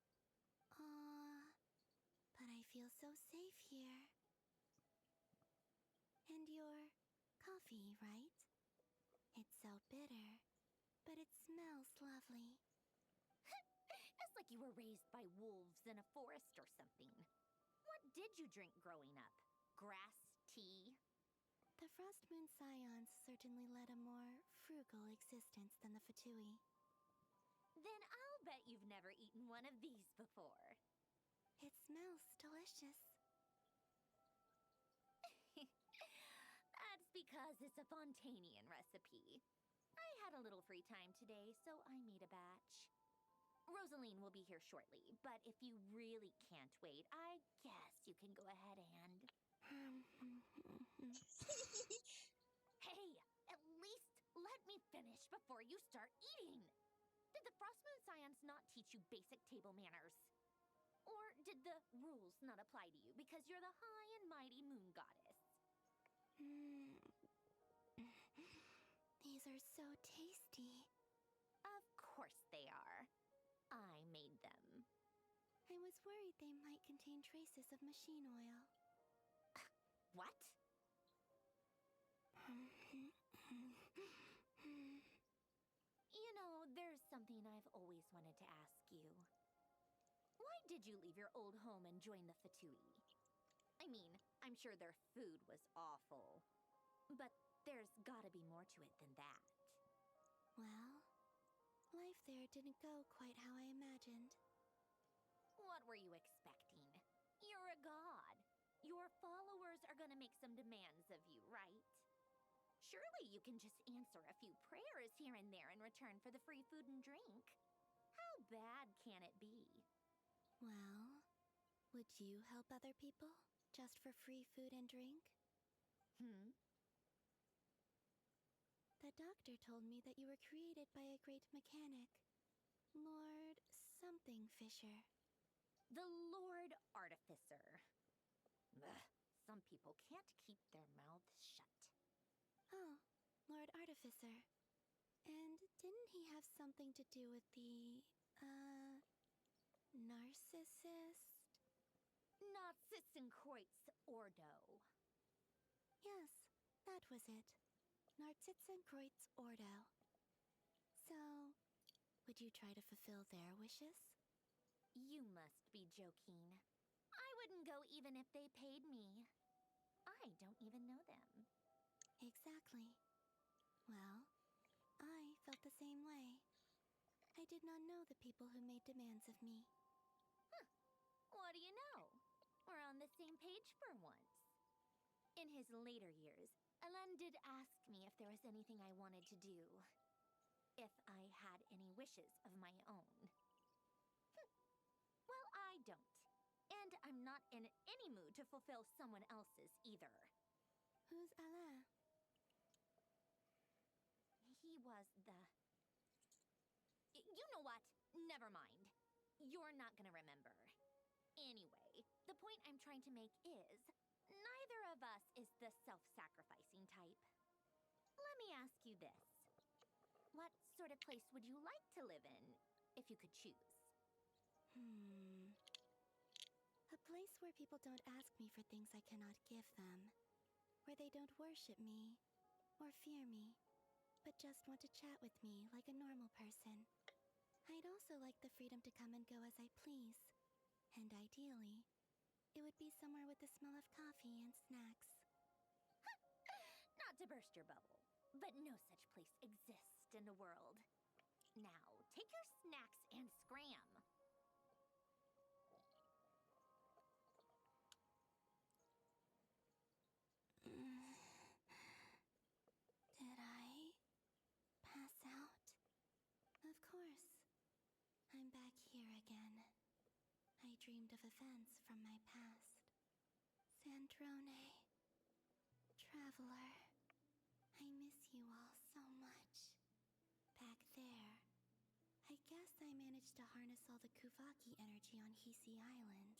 But I feel so safe here. And your coffee, right? It's so bitter, but it smells lovely. It's like you were raised by wolves in a forest or something. What did you drink growing up? Grass tea? The Frost Moon Scions certainly led a more frugal existence than the Fatui. Then I'll bet you've never eaten one of these before. It smells delicious. That's because it's a Fontanian recipe. I had a little free time today, so I made a batch. Rosaline will be here shortly, but if you really can't wait, I guess you can go ahead and... Hey, at least let me finish before you start eating! Did the Frostmoon Scions not teach you basic table manners? Or did the rules not apply to you because you're the high and mighty moon goddess? These are so tasty. Of course they are. I made them. I was worried they might contain traces of machine oil. What? You know, there's something I've always wanted to ask you. Why did you leave your old home and join the Fatui? I mean, I'm sure their food was awful. But there's gotta be more to it than that. Well, life there didn't go quite how I imagined. What were you expecting? You're a god. Your followers are gonna make some demands of you, right? Surely you can just answer a few prayers here and there in return for the free food and drink. How bad can it be? Well, would you help other people just for free food and drink? The doctor told me that you were created by a great mechanic, Lord something Fisher. The Lord Artificer. Ugh, some people can't keep their mouths shut. Oh, Lord Artificer. And didn't he have something to do with the, narcissist? Narcissenkreuz Ordo. Yes, that was it. Narcissenkreuz Ordo. So, would you try to fulfill their wishes? You must be joking. I wouldn't go even if they paid me. I don't even know them. Exactly. Well, I felt the same way. I did not know the people who made demands of me. What do you know? We're on the same page for once. In his later years, Alen did ask me if there was anything I wanted to do. If I had any wishes of my own. Well, I don't. And I'm not in any mood to fulfill someone else's either. Who's Alain? He was the... You know what? Never mind. You're not gonna remember. Anyway, the point I'm trying to make is, neither of us is the self-sacrificing type. Let me ask you this. What sort of place would you like to live in, if you could choose? A place where people don't ask me for things I cannot give them. Where they don't worship me, or fear me, but just want to chat with me like a normal person. I'd also like the freedom to come and go as I please. And ideally, it would be somewhere with the smell of coffee and snacks. Not to burst your bubble, but no such place exists in the world. Now, take your snacks and scram. Did I pass out? Of course. I'm back here again. I dreamed of events from my past. Sandrone. Traveler. I miss you all so much. Back there. I guess I managed to harness all the Kuvaki energy on Hisi Island.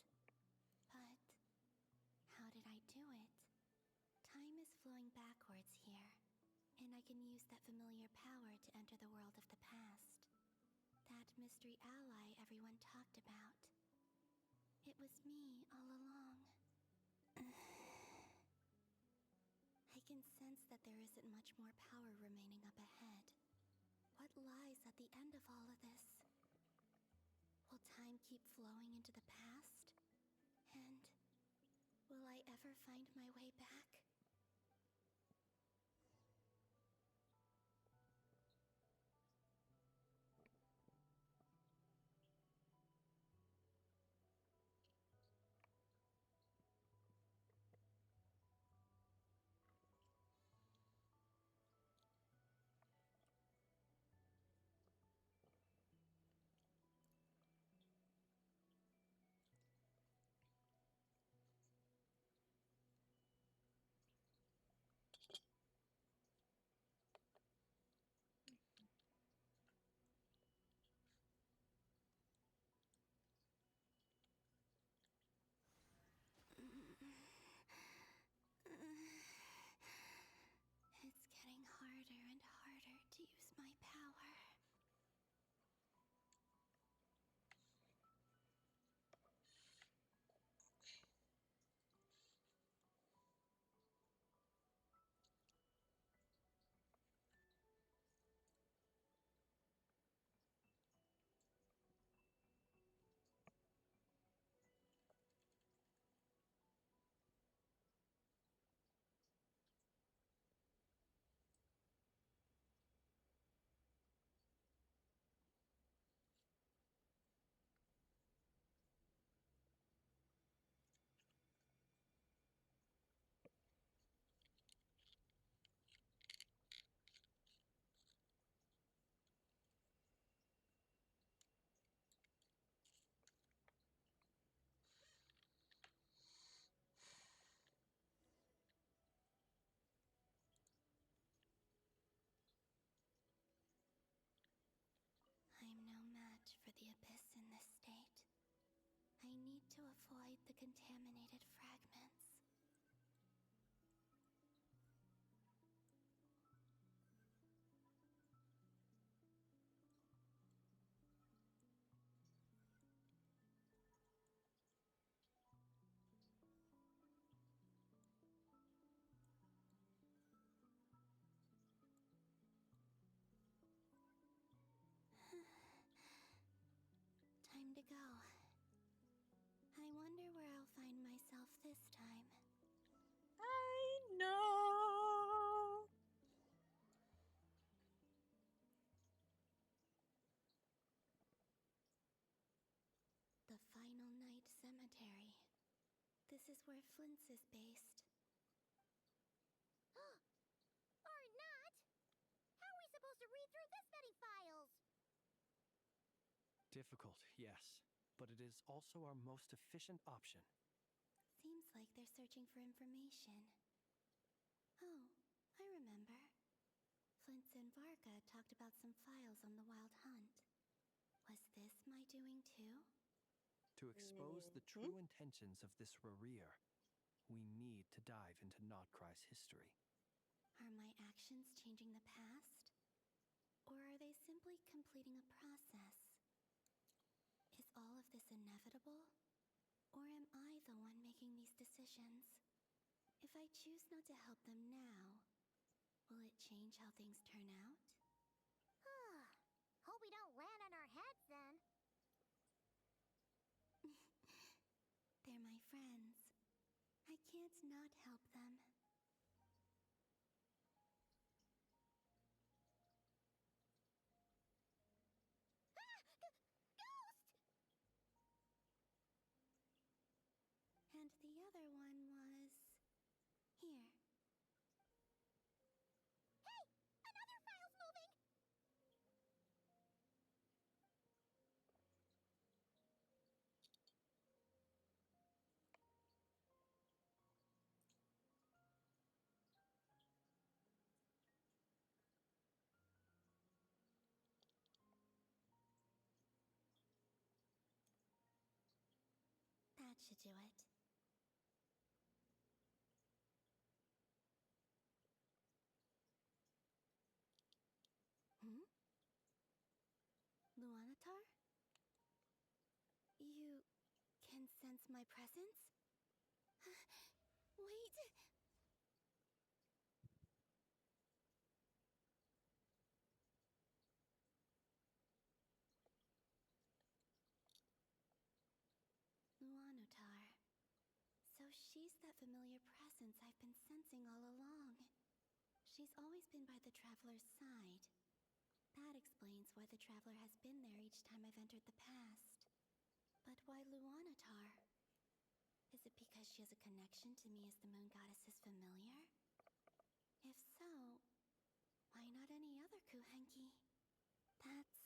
But how did I do it? Time is flowing backwards here, and I can use that familiar power to enter the world of the past. That mystery ally everyone talked about. It was me all along. I can sense that there isn't much more power remaining up ahead. What lies at the end of all of this? Will time keep flowing into the past? And will I ever find my way back? It's getting harder and harder to use my power. I'm no match for the Abyss in this state. I need to avoid the contaminated fragments. Time to go. I wonder where I'll find myself cemetery. This is where Flint's is based. Or not! How are we supposed to read through this many files? Difficult, yes, but it is also our most efficient option. Seems like they're searching for information. Oh, I remember. Flint's and Varga talked about some files on the Wild Hunt. Was this my doing too? To expose the true intentions of this Rarir, we need to dive into Nodcry's history. Are my actions changing the past? Or are they simply completing a process? Is all of this inevitable? Or am I the one making these decisions? If I choose not to help them now, will it change how things turn out? Hope we don't land on our heads then. They're my friends. I can't not help them. And the other one was... here. Hey! Another file's moving! That should do it. Luanatar? You can sense my presence? Wait! Luanatar. So she's that familiar presence I've been sensing all along. She's always been by the Traveler's side. That explains why the Traveler has been there each time I've entered the past. But why Luanatar? Is it because she has a connection to me as the Moon Goddess's familiar? If so, why not any other Kuhenki? That's...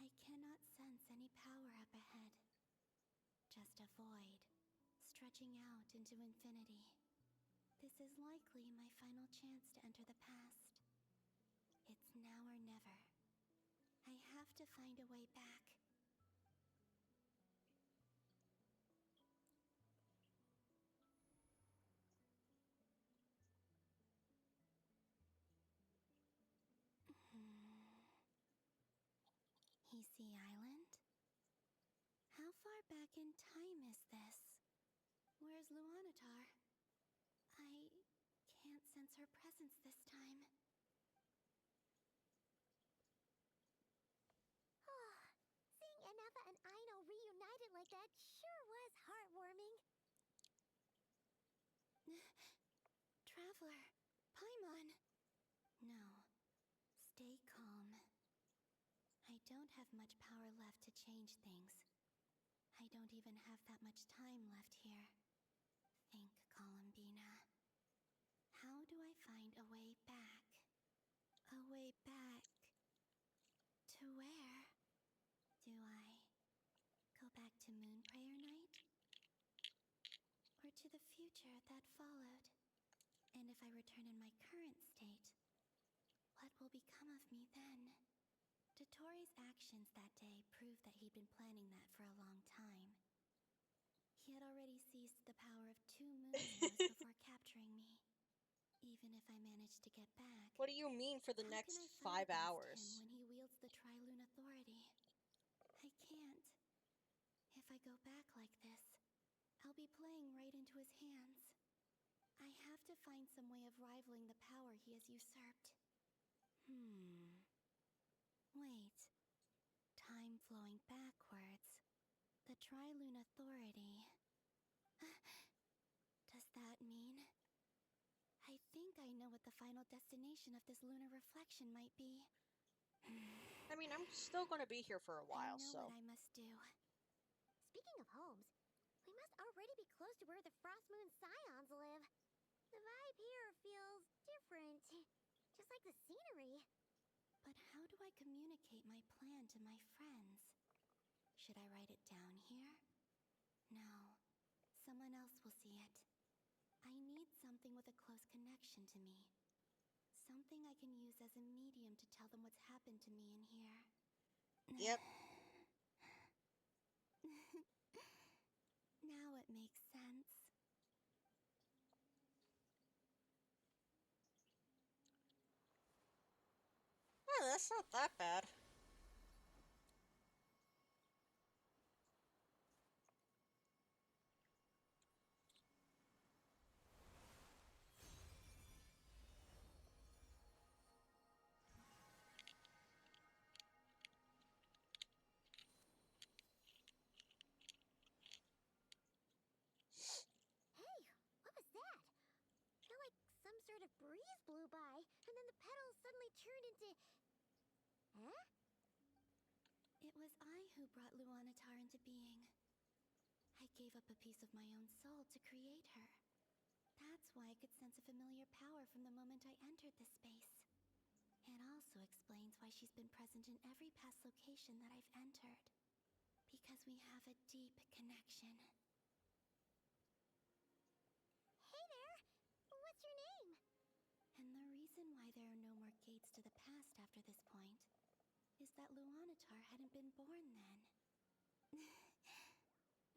I cannot sense any power up ahead. Just a void, stretching out into infinity. This is likely my final chance to enter the past. It's now or never. I have to find a way back. Hisi Island? How far back in time is this? Where's Luanatar? I can't sense her presence this time. Seeing Enefa and Aino reunited like that sure was heartwarming. Traveler, Paimon. No, stay calm. I don't have much power left to change things. I don't even have that much time left here. Think, Columbina. How do I find a way back? A way back... to where? Do I go back to Moonprayer Night? Or to the future that followed? And if I return in my current state, what will become of me then? Dotori's actions that day proved that he'd been planning that for a long time. He had already seized the power of 2 moon wars before capturing me. Even if I managed to get back... What do you mean for the how next can I 5 fight against hours? him when he wields the Tri-Lune Authority? I can't. If I go back like this, I'll be playing right into his hands. I have to find some way of rivaling the power he has usurped. Wait. Time flowing backwards. The Trilune Authority. Does that mean? I think I know what the final destination of this lunar reflection might be. I mean, I'm still going to be here for a while, I know so. what I must do. Speaking of homes, we must already be close to where the Frost Moon Scions live. The vibe here feels different, just like the scenery. But how do I communicate my plan to my friends? Should I write it down here? No. Someone else will see it. I need something with a close connection to me. Something I can use as a medium to tell them what's happened to me in here. Yep. Now it makes sense. Oh, that's not that bad. Hey, what was that? Felt like some sort of breeze blew by, and then the petals suddenly turned into... Huh? It was I who brought Luanatar into being. I gave up a piece of my own soul to create her. That's why I could sense a familiar power from the moment I entered this space. It also explains why she's been present in every past location that I've entered. Because we have a deep connection. Hey there! What's your name? And the reason why there are no more gates to the past after this point is that Luanatar hadn't been born then.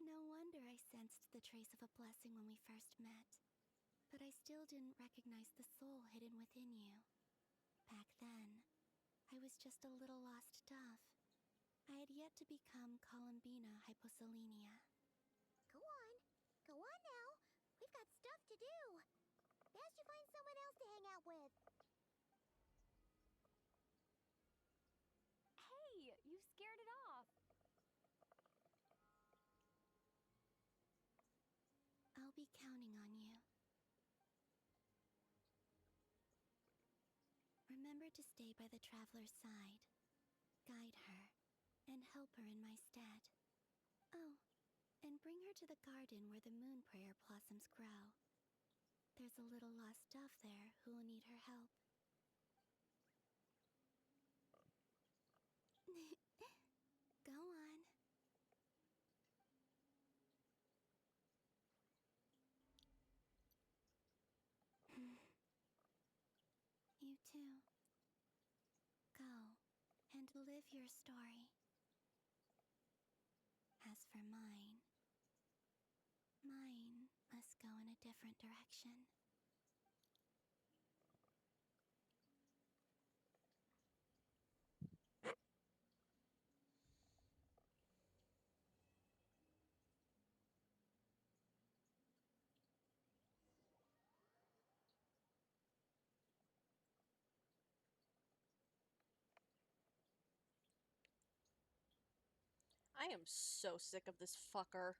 No wonder I sensed the trace of a blessing when we first met. But I still didn't recognize the soul hidden within you. Back then, I was just a little lost dove. I had yet to become Columbina Hyposelenia. Go on. Go on now. We've got stuff to do. Best you find someone else to hang out with. Hey, you scared it off. I'll be counting on you. Remember to stay by the traveler's side, guide her, and help her in my stead. Oh, and bring her to the garden where the moon prayer blossoms grow. There's a little lost dove there who will need her help. Go on. You too. Go and live your story. As for mine must go in a different direction. I am so sick of this fucker.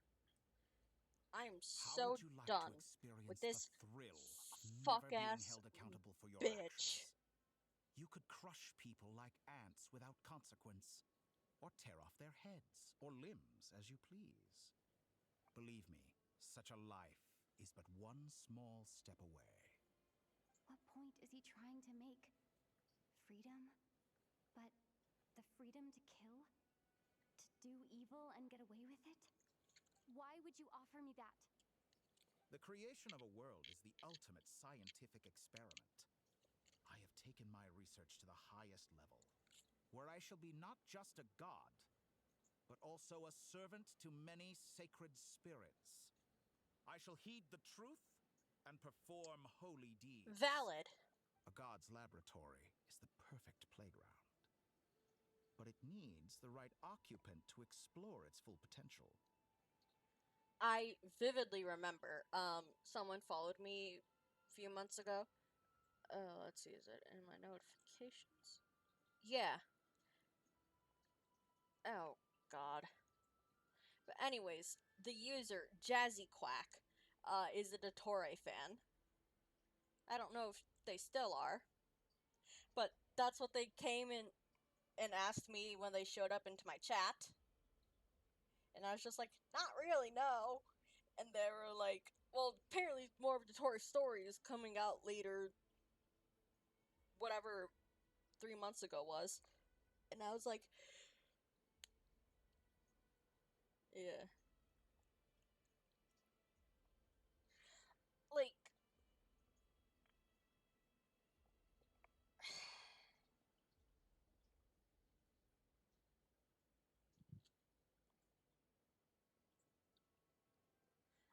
I am How so would you like done to experience with this the thrill of fuck never being ass held accountable for your bitch. actions? You could crush people like ants without consequence, or tear off their heads or limbs as you please. Believe me, such a life is but one small step away. What point is he trying to make? Freedom? But the freedom to kill? To do evil and get away with it? Why would you offer me that? The creation of a world is the ultimate scientific experiment. I have taken my research to the highest level, where I shall be not just a god, but also a servant to many sacred spirits. I shall heed the truth and perform holy deeds. Valid. A god's laboratory is the perfect playground. But it needs the right occupant to explore its full potential. I vividly remember someone followed me few months ago. Let's see, is it in my notifications? Yeah. Oh, God. But anyways, the user, Jazzy Quack, is a Dottore fan. I don't know if they still are. But that's what they came in and asked me when they showed up into my chat. And I was just like, not really, no. And they were like, well, apparently more of Dottore story is coming out later, whatever 3 months ago was. And I was like, yeah. Like,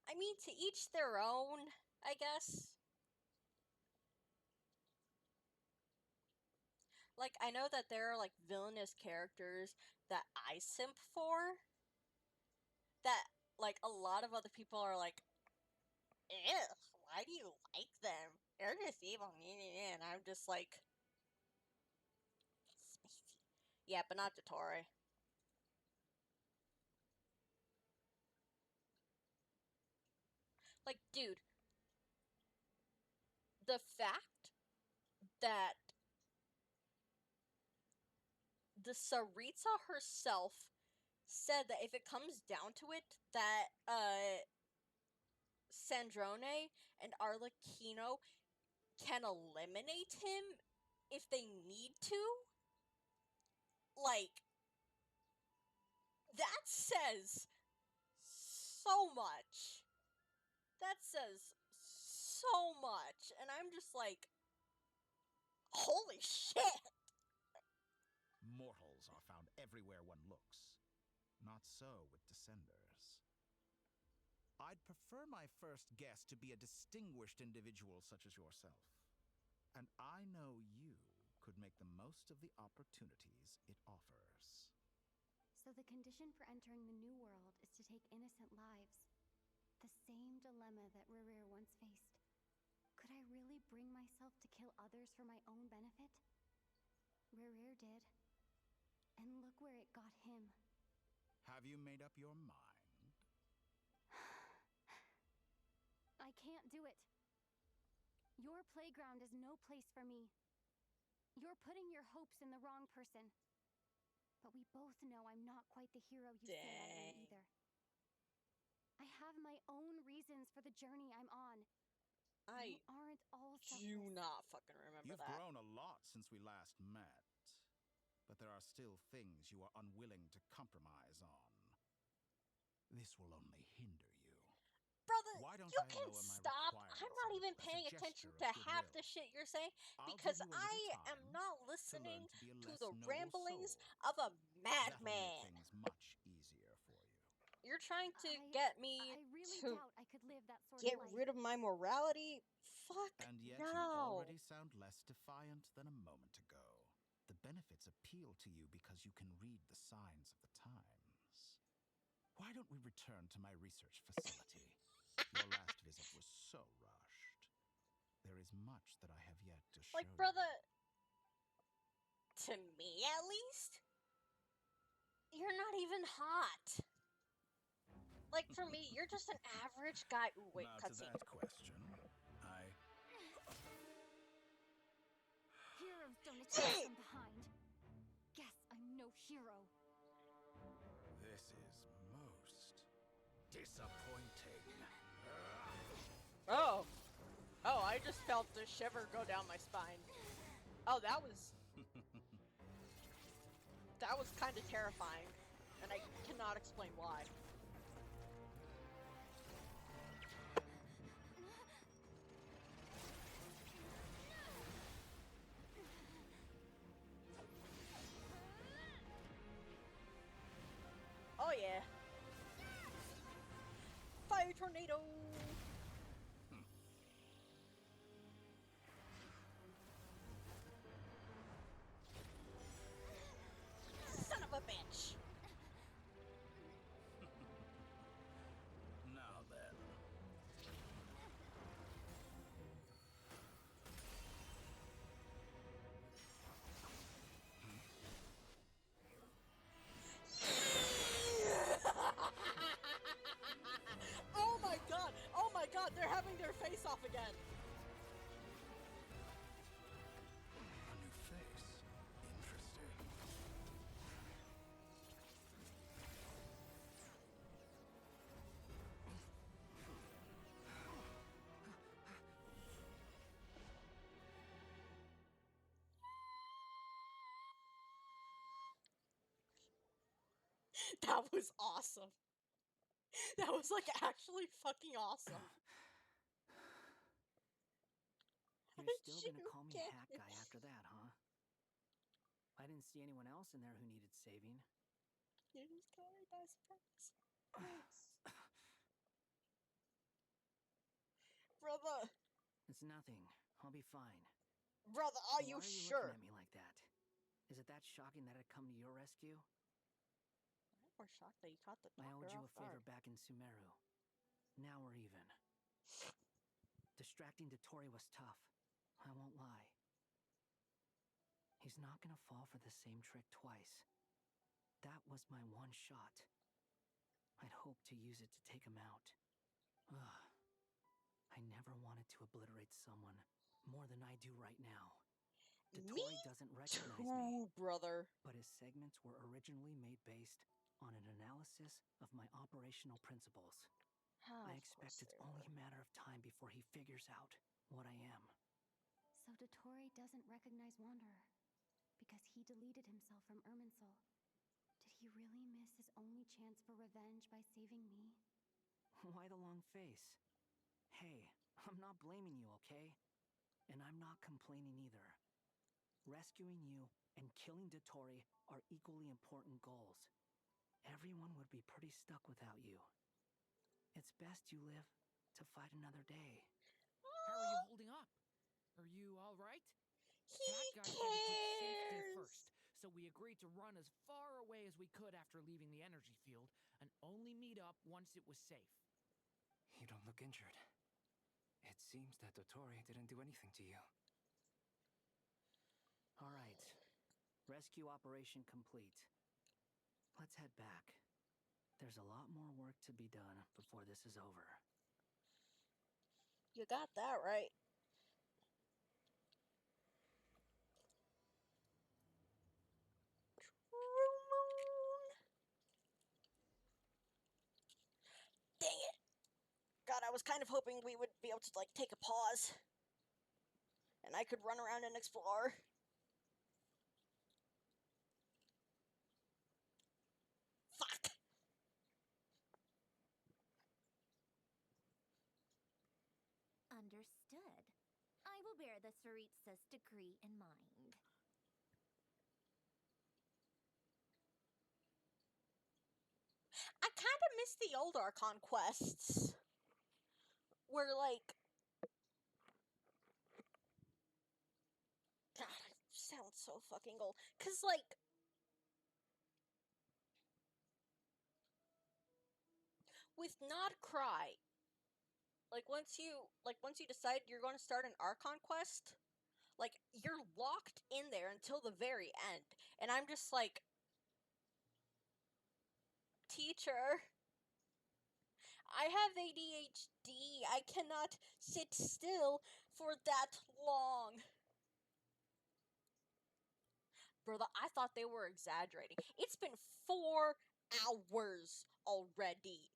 I mean, to each their own, I guess. Like, I know that there are, like, villainous characters that I simp for. That, like, a lot of other people are like, ew, why do you like them? They're just evil. And I'm just like, spicy. Yeah, but not Dottore. Like, dude, the fact that the Saritsa herself said that if it comes down to it, that Sandrone and Arlecchino can eliminate him if they need to, like, that says so much. That says so much, and I'm just like, holy shit! Mortals are found everywhere one looks. Not so with Descenders. I'd prefer my first guest to be a distinguished individual such as yourself. And I know you could make the most of the opportunities it offers. So the condition for entering the New World is to take innocent lives. The same dilemma that Rerir once faced. Could I really bring myself to kill others for my own benefit? Rerir did. And look where it got him. Have you made up your mind? I can't do it. Your playground is no place for me. You're putting your hopes in the wrong person. But we both know I'm not quite the hero you say I am either. I have my own reasons for the journey I'm on. You aren't all selfless. Do not fucking remember You've that. grown a lot since we last met. But there are still things you are unwilling to compromise on. This will only hinder you. Brother, Why don't you I can lower my stop. I'm not even requirements as a paying gesture attention of to half goodwill? the shit you're saying I'll because give you a I little am time not to listening learn to be a to less the noble ramblings soul. of a That'll make madman. things much easier for you. You're trying to get me I really to doubt I could live that sort get of life. rid of my morality. Fuck And yet no. you already sound less defiant than a moment ago. The benefits appeal to you because you can read the signs of the times. Why don't we return to my research facility? Your last visit was so rushed. There is much that I have yet to show Like, you. brother, to me at least, you're not even hot. Like, for me, you're just an average guy. Ooh, wait, Now to cutscene. that question, Heroes don't attack from behind. Guess I'm no hero. This is most disappointing. Oh. Oh, I just felt the shiver go down my spine. Oh, that was kind of terrifying, and I cannot explain why. Oh yeah. Fire tornado. Son of a bitch. Now then. That was awesome. That was like actually fucking awesome. You're still gonna you call me get Hat it? Guy after that, huh? I didn't see anyone else in there who needed saving. You just call me by surprise. Brother! It's nothing. I'll be fine. Brother, are you Why are you sure? looking at me like that? Is it that shocking that I'd come to your rescue? I'm more shocked that you caught the I doctor owed you off a favor guard. back in Sumeru. Now we're even. Distracting Dotori was tough. I won't lie. He's not gonna fall for the same trick twice. That was my one shot. I'd hoped to use it to take him out. Ugh. I never wanted to obliterate someone more than I do right now. Dotori doesn't recognize me, brother. but his segments were originally made based on an analysis of my operational principles. I expect it's only a matter of time before he figures out what I am. So Dotori doesn't recognize Wanderer because he deleted himself from Irminsul. Did he really miss his only chance for revenge by saving me? Why the long face? Hey, I'm not blaming you, okay? And I'm not complaining either. Rescuing you and killing Dotori are equally important goals. Everyone would be pretty stuck without you. It's best you live to fight another day. How are you holding up? Are you all right? He That guy said to put safety cares. first, so we agreed to run as far away as we could after leaving the energy field and only meet up once it was safe. You don't look injured. It seems that Dotori didn't do anything to you. All right. Rescue operation complete. Let's head back. There's a lot more work to be done before this is over. You got that right. True moon. Dang it. God, I was kind of hoping we would be able to, like, take a pause. And I could run around and explore. Fuck! Understood. I will bear the Tsaritsa's decree in mind. I kind of miss the old Archon quests. Where, like... God, I sound so fucking old. Cause, like... with Nod Cry, once you decide you're going to start an Archon quest, like, you're locked in there until the very end. And I'm just like, teacher, I have ADHD. I cannot sit still for that long. Brother, I thought they were exaggerating. It's been 4 hours already.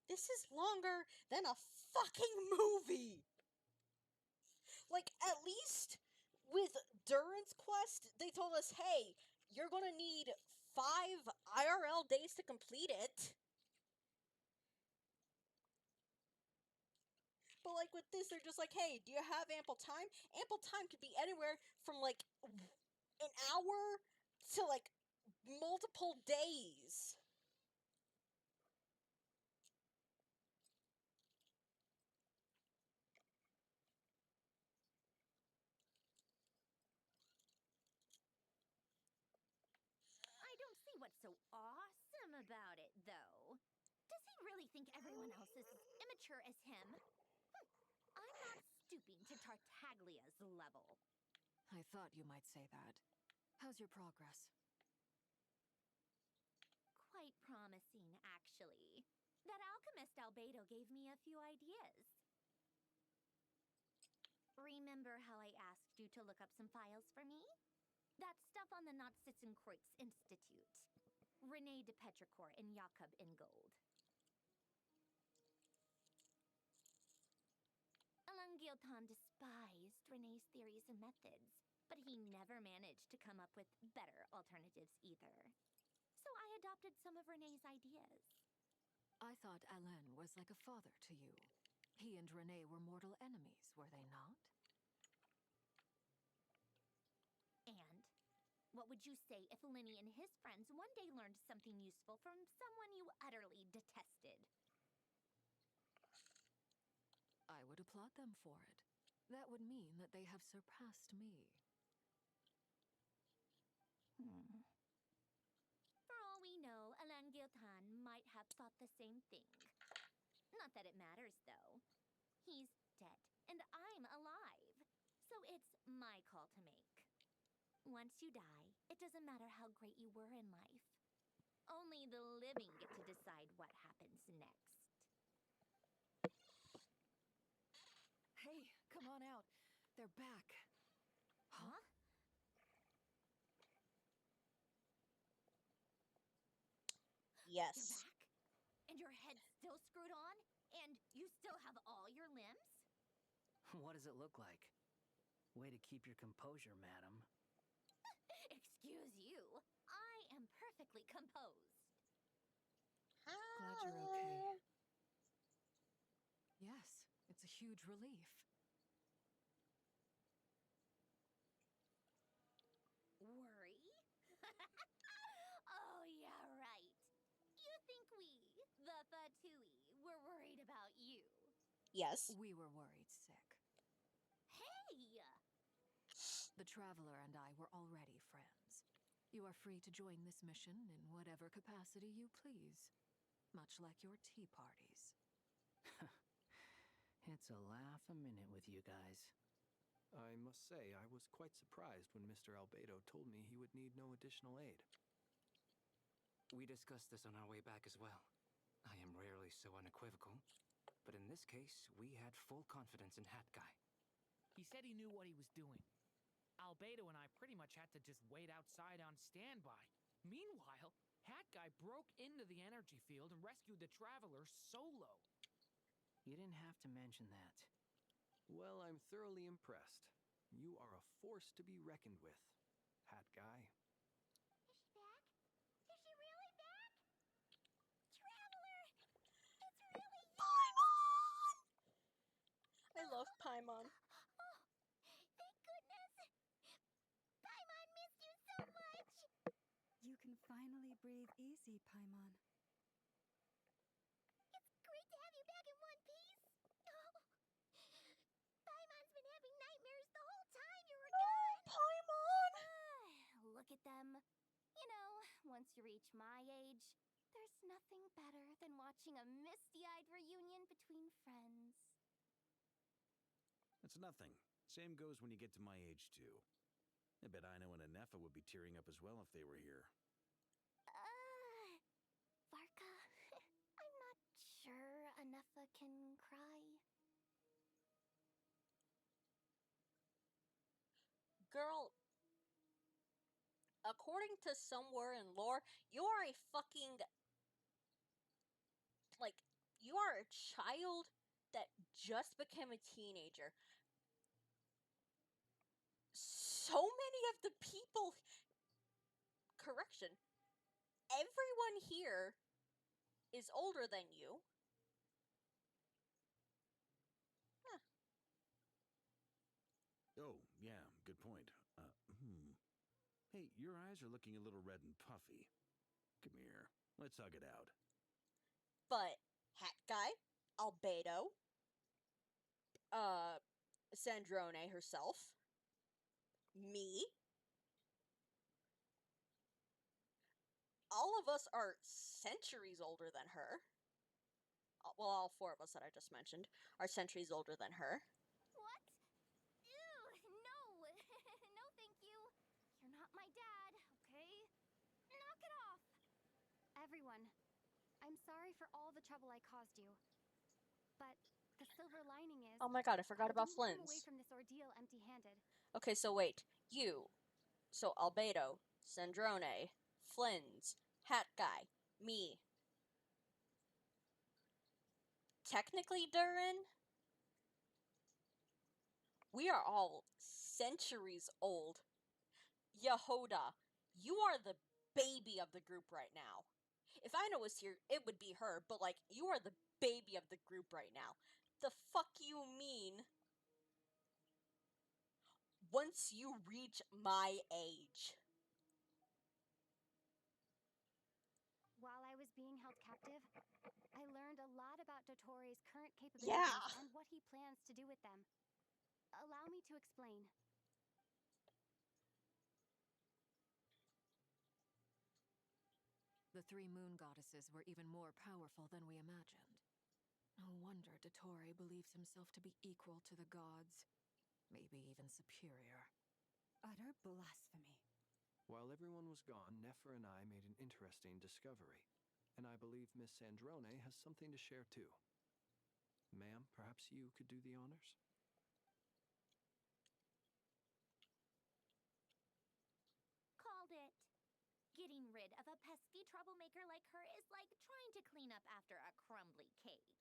This is longer than a fucking movie. Like, at least with Duran's quest, they told us, hey, you're gonna need 5 IRL days to complete it. But, like, with this, they're just like, hey, do you have ample time? Ample time could be anywhere from, like, an hour to, like, multiple days. I don't see what's so awesome about it, though. Does he really think everyone else is as immature as him? I'm not stooping to Tartaglia's level. I thought you might say that. How's your progress? Quite promising, actually. That alchemist Albedo gave me a few ideas. Remember how I asked you to look up some files for me? That stuff on the Natsitzenkreuz Institute. Rene de Petrichor and Jakob Ingold. Alangilton despised Rene's theories and methods, but he he never managed to come up with better alternatives either. So I adopted some of Renee's ideas. I thought Alain was like a father to you. He and Renee were mortal enemies, were they not? And what would you say if Linny and his friends one day learned something useful from someone you utterly detested? I would applaud them for it. That would mean that they have surpassed me. For all we know, Alain Giltan might have thought the same thing. Not that it matters, though. He's dead, and I'm alive. So it's my call to make. Once you die, it doesn't matter how great you were in life. Only the living get to decide what happens next. Hey, come on out. They're back. Huh? Yes. You're back? And your head's still screwed on? And you still have all your limbs? What does it look like? Way to keep your composure, madam. Excuse you. I am perfectly composed. Glad you're okay. Yes, it's a huge relief. Worry? Oh, yeah, right. You think we, the Fatui, were worried about you? Yes. We were worried sick. Hey! The Traveler and I were already friends. You are free to join this mission in whatever capacity you please. Much like your tea parties. It's a laugh a minute with you guys. I must say, I was quite surprised when Mr. Albedo told me he would need no additional aid. We discussed this on our way back as well. I am rarely so unequivocal, but in this case, we had full confidence in Hat Guy. He said he knew what he was doing. Albedo and I pretty much had to just wait outside on standby. Meanwhile, Hat Guy broke into the energy field and rescued the Traveler solo. You didn't have to mention that. Well, I'm thoroughly impressed. You are a force to be reckoned with, Hat Guy. Is she back? Is she really back? Traveler! It's really you! Paimon! I love Paimon. Oh, thank goodness! Paimon missed you so much! You can finally breathe easy, Paimon. It's great to have you back in one piece! Oh, Paimon's been having nightmares the whole time you were gone! Paimon! Look at them. You know, once you reach my age, there's nothing better than watching a misty-eyed reunion between friends. That's nothing. Same goes when you get to my age, too. I bet Ino and Anefa would be tearing up as well if they were here. Varka, I'm not sure Anefa can cry. Girl, according to somewhere in lore, you are a fucking, like, you are a child that just became a teenager. So many of the people, correction, everyone here is older than you. Huh. Oh, yeah, good point. Hey, your eyes are looking a little red and puffy. Come here, let's hug it out. But Hat Guy, Albedo, Sandrone herself, me, all of us are centuries older than her. Well, all four of us that I just mentioned are centuries older than her. What? Ew, no. No, thank you. You're not my dad, okay? Knock it off. Everyone, I'm sorry for all the trouble I caused you. But the silver lining is... Oh my god, I forgot about didn't come away Flynn's. from this ordeal empty-handed. Okay, so wait. You. So Albedo, Sandrone, Flynn's, Hat Guy, me. Technically, Durin, we are all centuries old Yehoda, you are the baby of the group right now. If Aina was here, it would be her, but like, you are the baby of the group right now. The fuck you mean? Once you reach my age. While I was being held captive, I learned a lot about Dottoro's current capabilities and what he plans to do with them. Allow me to explain. The three moon goddesses were even more powerful than we imagined. No wonder Dottore believes himself to be equal to the gods, maybe even superior. Utter blasphemy. While everyone was gone, Nefer and I made an interesting discovery, and I believe Miss Sandrone has something to share too. Ma'am, perhaps you could do the honors? Called it. Getting rid of a pesky troublemaker like her is like trying to clean up after a crumbly cake.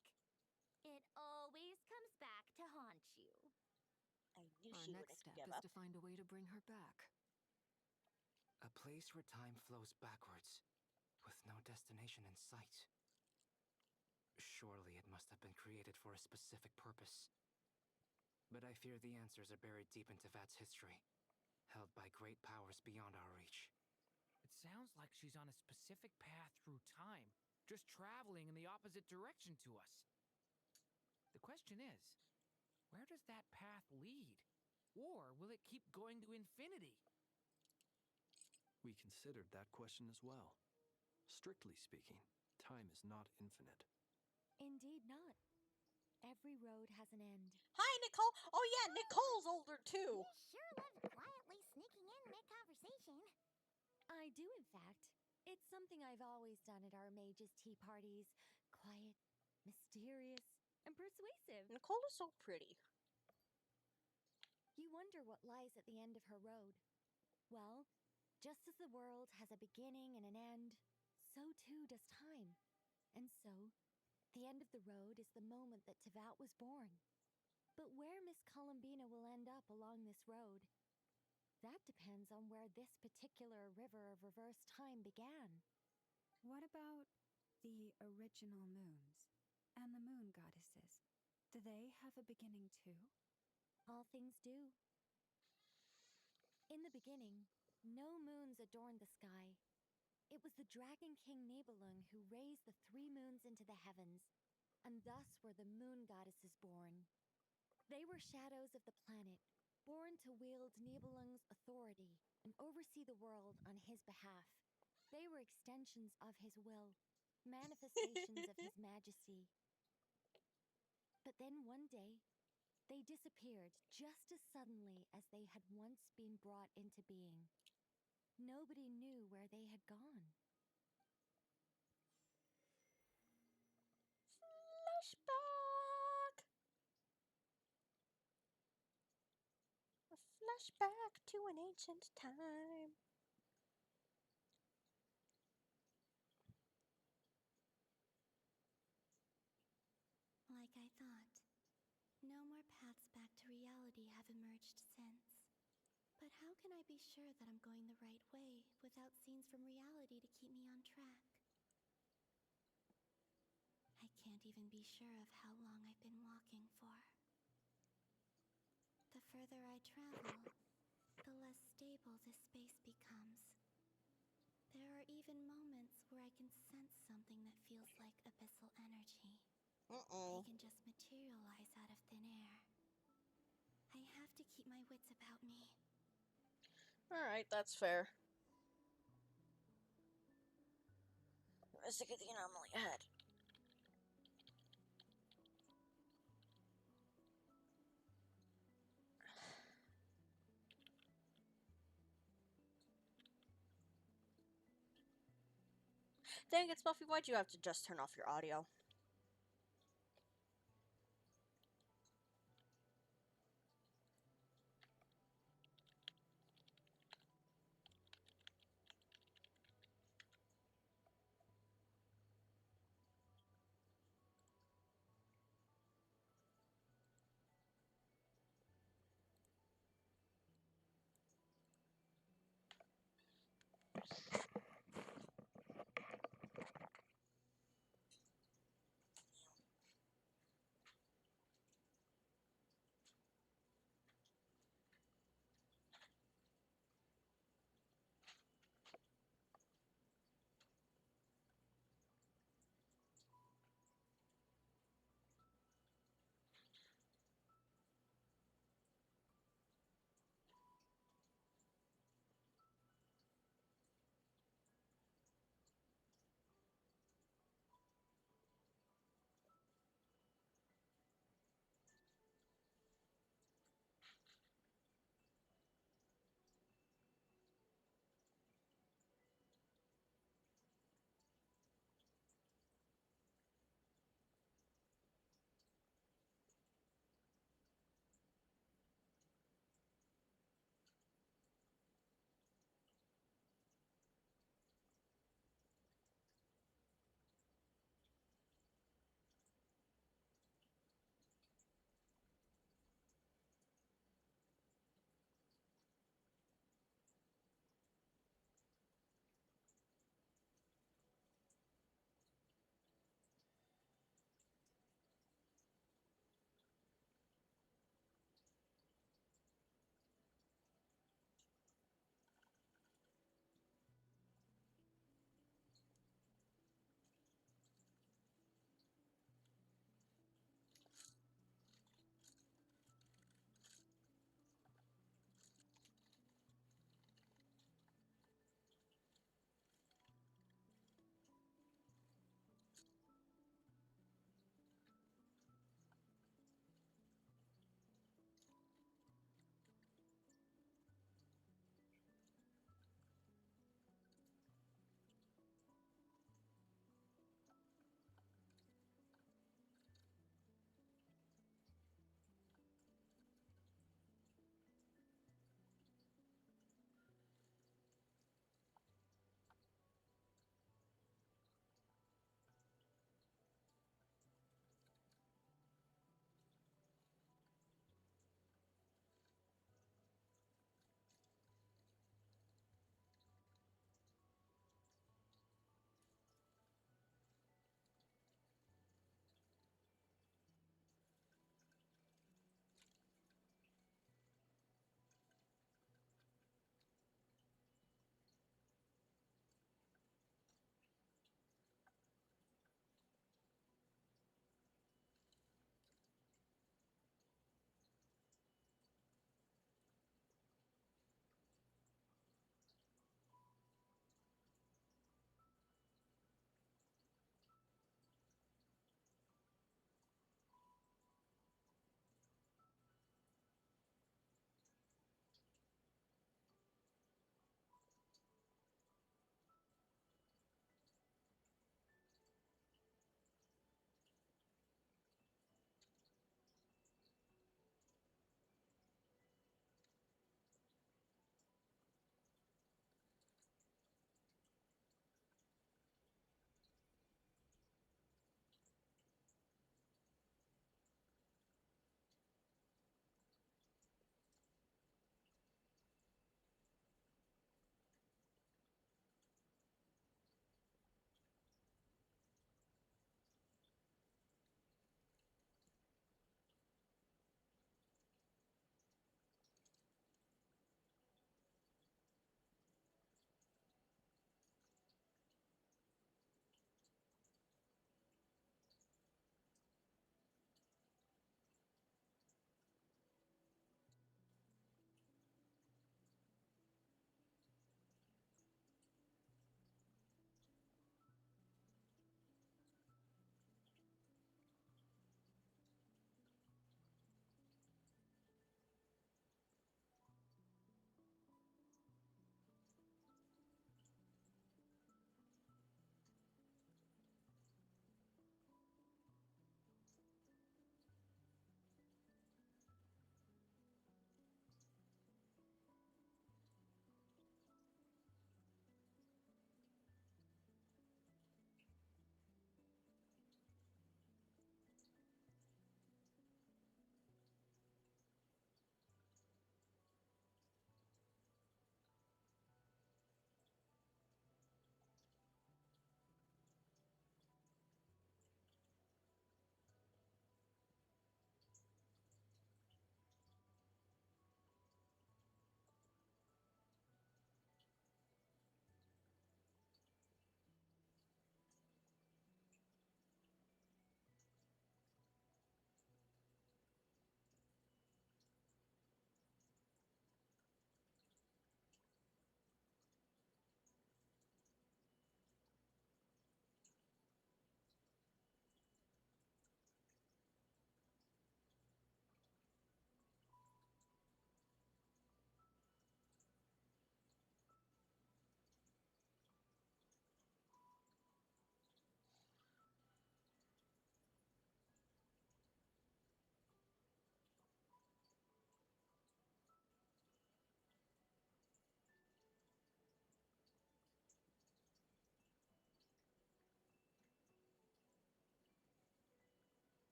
It always comes back to haunt you. I knew Our she next wouldn't step give is up. to find a way to bring her back. A place where time flows backwards, with no destination in sight. Surely it must have been created for a specific purpose. But I fear the answers are buried deep in Tevat's history, held by great powers beyond our reach. It sounds like she's on a specific path through time, just traveling in the opposite direction to us. The question is, where does that path lead? Or will it keep going to infinity? We considered that question as well. Strictly speaking, time is not infinite. Indeed not. Every road has an end. Hi, Nicole! Oh yeah, Nicole's older too! You sure love quietly sneaking in mid-conversation. I do, in fact. It's something I've always done at our mages' tea parties. Quiet, mysterious, and persuasive. Nicole is so pretty. You wonder what lies at the end of her road. Well, just as the world has a beginning and an end, so too does time. And so, the end of the road is the moment that Tevat was born. But where Miss Columbina will end up along this road, that depends on where this particular river of reverse time began. What about the original moons and the moon goddesses? Do they have a beginning too? All things do. In the beginning, no moons adorned the sky. It was the Dragon King Nibelung who raised the three moons into the heavens, and thus were the moon goddesses born. They were shadows of the planet, born to wield Nibelung's authority and oversee the world on his behalf. They were extensions of his will, manifestations of his majesty. But then one day, they disappeared just as suddenly as they had once been brought into being. Nobody knew where they had gone. Flashback! A flashback to an ancient time. Like I thought, no more paths back to reality have emerged since. But how can I be sure that I'm going the right way without scenes from reality to keep me on track? I can't even be sure of how long I've been walking for. The further I travel, the less stable this space becomes. There are even moments where I can sense something that feels like abyssal energy. They can just materialize out of thin air. I have to keep my wits about me. Alright, that's fair. Investigate the anomaly ahead. Dang it, Spuffy, why'd you have to just turn off your audio?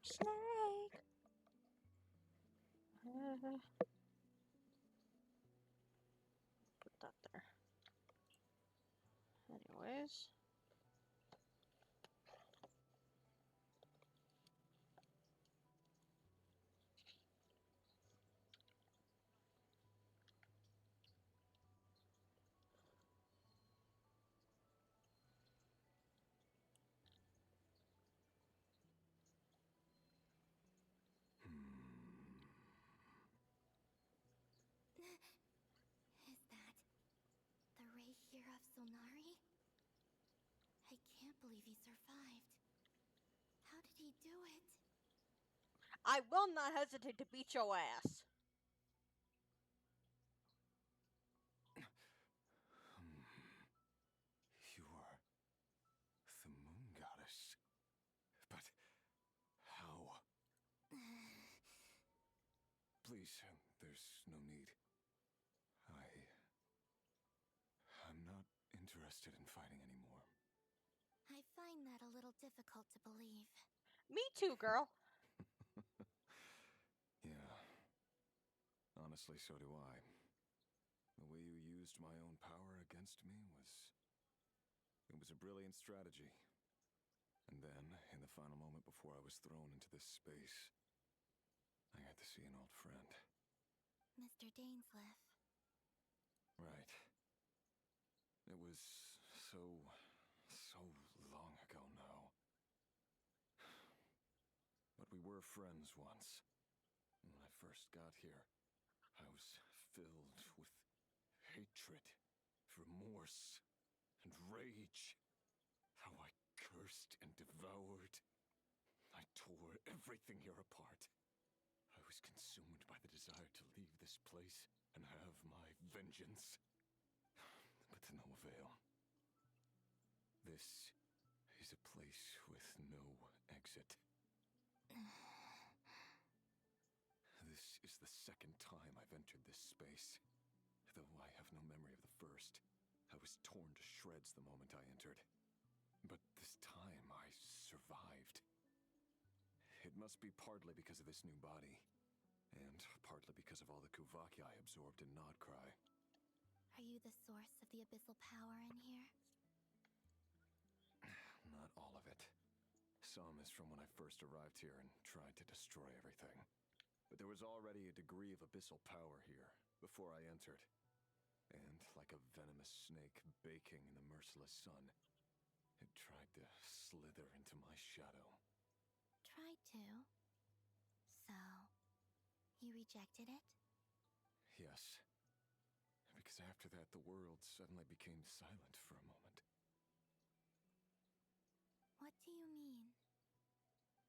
Snake. Put that there. Anyways. Is that the Rayhir of Solnari? I can't believe he survived. How did he do it? I will not hesitate to beat your ass. You are the moon goddess. But how? Please, there's no need. I'm not interested in fighting anymore. I find that a little difficult to believe. Me too, girl. Yeah. Honestly, so do I. The way you used my own power against me it was a brilliant strategy. And then, in the final moment before I was thrown into this space, I got to see an old friend. Mr. Dainsleif. Right. It was so long ago now. But we were friends once. When I first got here, I was filled with hatred, remorse, and rage. How I cursed and devoured. I tore everything here apart. I was consumed by the desire to leave this place and have my vengeance. But to no avail. This is a place with no exit. This is the second time I've entered this space. Though I have no memory of the first. I was torn to shreds the moment I entered. But this time I survived. It must be partly because of this new body. And partly because of all the Kuvaki I absorbed in Nodcry. Are you the source of the abyssal power in here? Not all of it. Some is from when I first arrived here and tried to destroy everything. But there was already a degree of abyssal power here before I entered. And like a venomous snake baking in the merciless sun, it tried to slither into my shadow. Tried to? So, you rejected it? Yes. Because after that, the world suddenly became silent for a moment. What do you mean?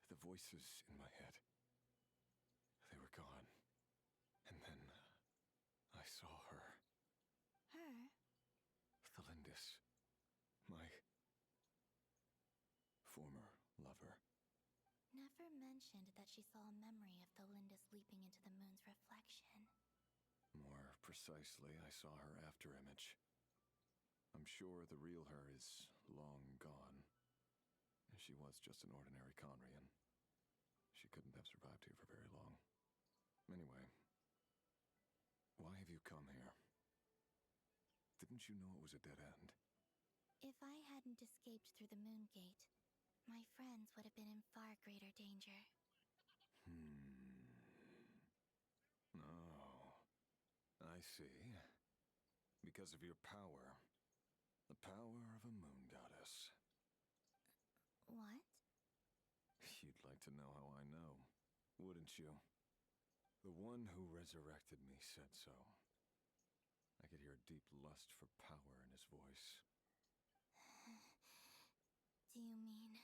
The voices in my head, they were gone. And then I saw her. Her? Thelindis. My former lover. Never mentioned that she saw a memory of Thelindis leaping into the moon's reflection. More precisely, I saw her after image. I'm sure the real her is long gone. She was just an ordinary Conrian. She couldn't have survived here for very long. Anyway, why have you come here? Didn't you know it was a dead end? If I hadn't escaped through the moon gate, my friends would have been in far greater danger. Oh, I see. Because of your power. The power of a moon goddess. What? You'd like to know how I know, wouldn't you? The one who resurrected me said so. I could hear deep lust for power in his voice. Do you mean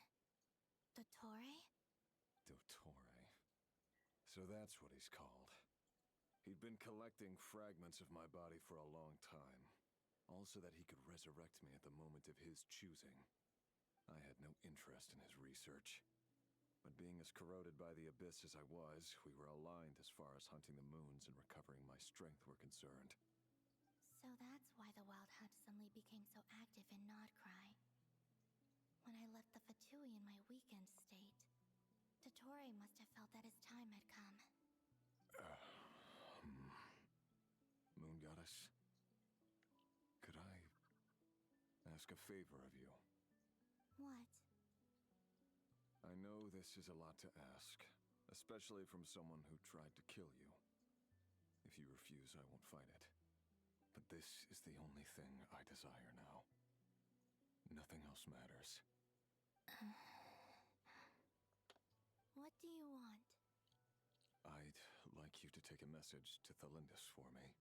Dottore? Dottore. So that's what he's called. He'd been collecting fragments of my body for a long time. Also that he could resurrect me at the moment of his choosing. I had no interest in his research. But being as corroded by the abyss as I was, we were aligned as far as hunting the moons and recovering my strength were concerned. So that's why the Wild Hunt suddenly became so active in Nodcry. When I left the Fatui in my weakened state, Dottore must have felt that his time had come. Moon Goddess, could I ask a favor of you? What? I know this is a lot to ask, especially from someone who tried to kill you. If you refuse, I won't fight it. But this is the only thing I desire now. Nothing else matters. What do you want? I'd like you to take a message to Thalindis for me.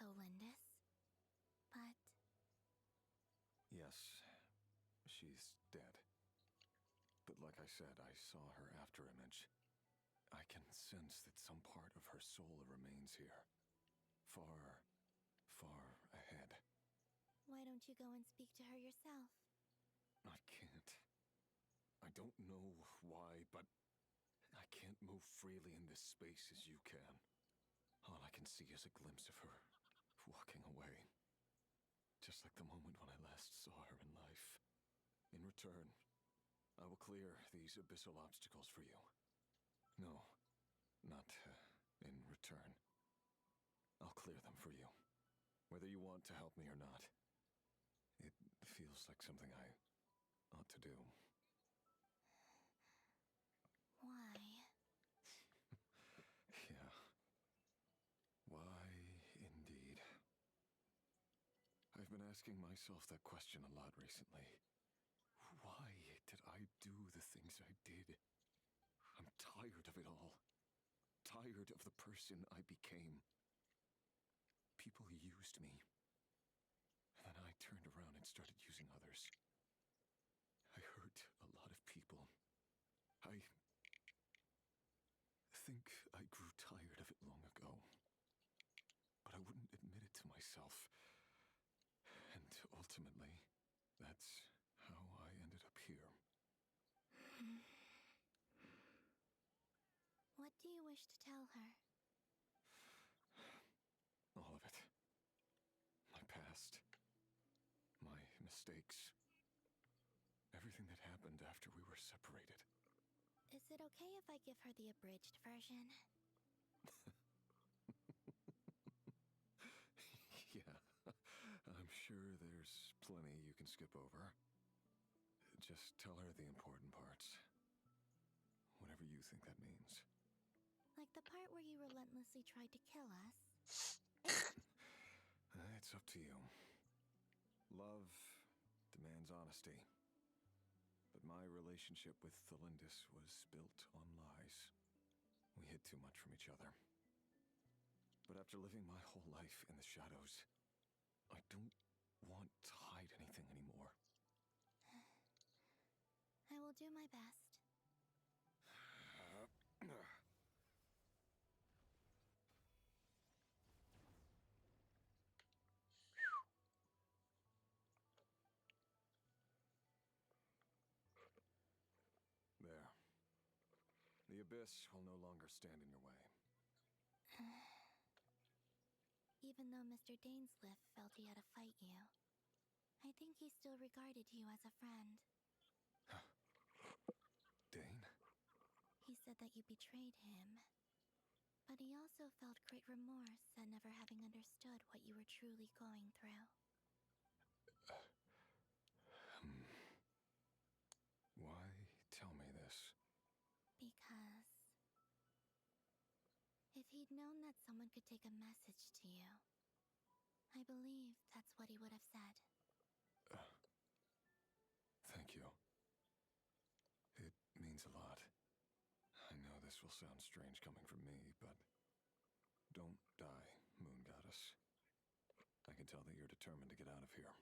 Tholindis? But... Yes, she's dead. But like I said, I saw her afterimage. I can sense that some part of her soul remains here. Far, far ahead. Why don't you go and speak to her yourself? I can't. I don't know why, but I can't move freely in this space as you can. All I can see is a glimpse of her walking away. Just like the moment when I last saw her in life. In return, I will clear these abyssal obstacles for you. No, not in return. I'll clear them for you. Whether you want to help me or not. It feels like something I ought to do. Why? Yeah. Why, indeed. I've been asking myself that question a lot recently. Why did I do the things I did? I'm tired of it all. Tired of the person I became. People used me. And then I turned around and started using others. I hurt a lot of people. I think I grew tired of it long ago. But I wouldn't admit it to myself. And ultimately, that's how I ended up here. What do you wish to tell her? All of it. My past. My mistakes. Everything that happened after we were separated. Is it okay if I give her the abridged version? Yeah, I'm sure there's plenty you can skip over. Just tell her the important parts. Whatever you think that means. Like the part where you relentlessly tried to kill us? It's up to you. Love demands honesty. But my relationship with Thalindis was built on lies. We hid too much from each other. But after living my whole life in the shadows, I don't want to hide anything anymore. I will do my best. There. The abyss will no longer stand in your way. Even though Mr. Dainsliff felt he had to fight you, I think he still regarded you as a friend. Dane? He said that you betrayed him. But he also felt great remorse at never having understood what you were truly going through. Why tell me this? Because... if he'd known that someone could take a message to you, I believe that's what he would have said. Thank you. It means a lot. I know this will sound strange coming from me, but don't die, Moon Goddess. I can tell that you're determined to get out of here.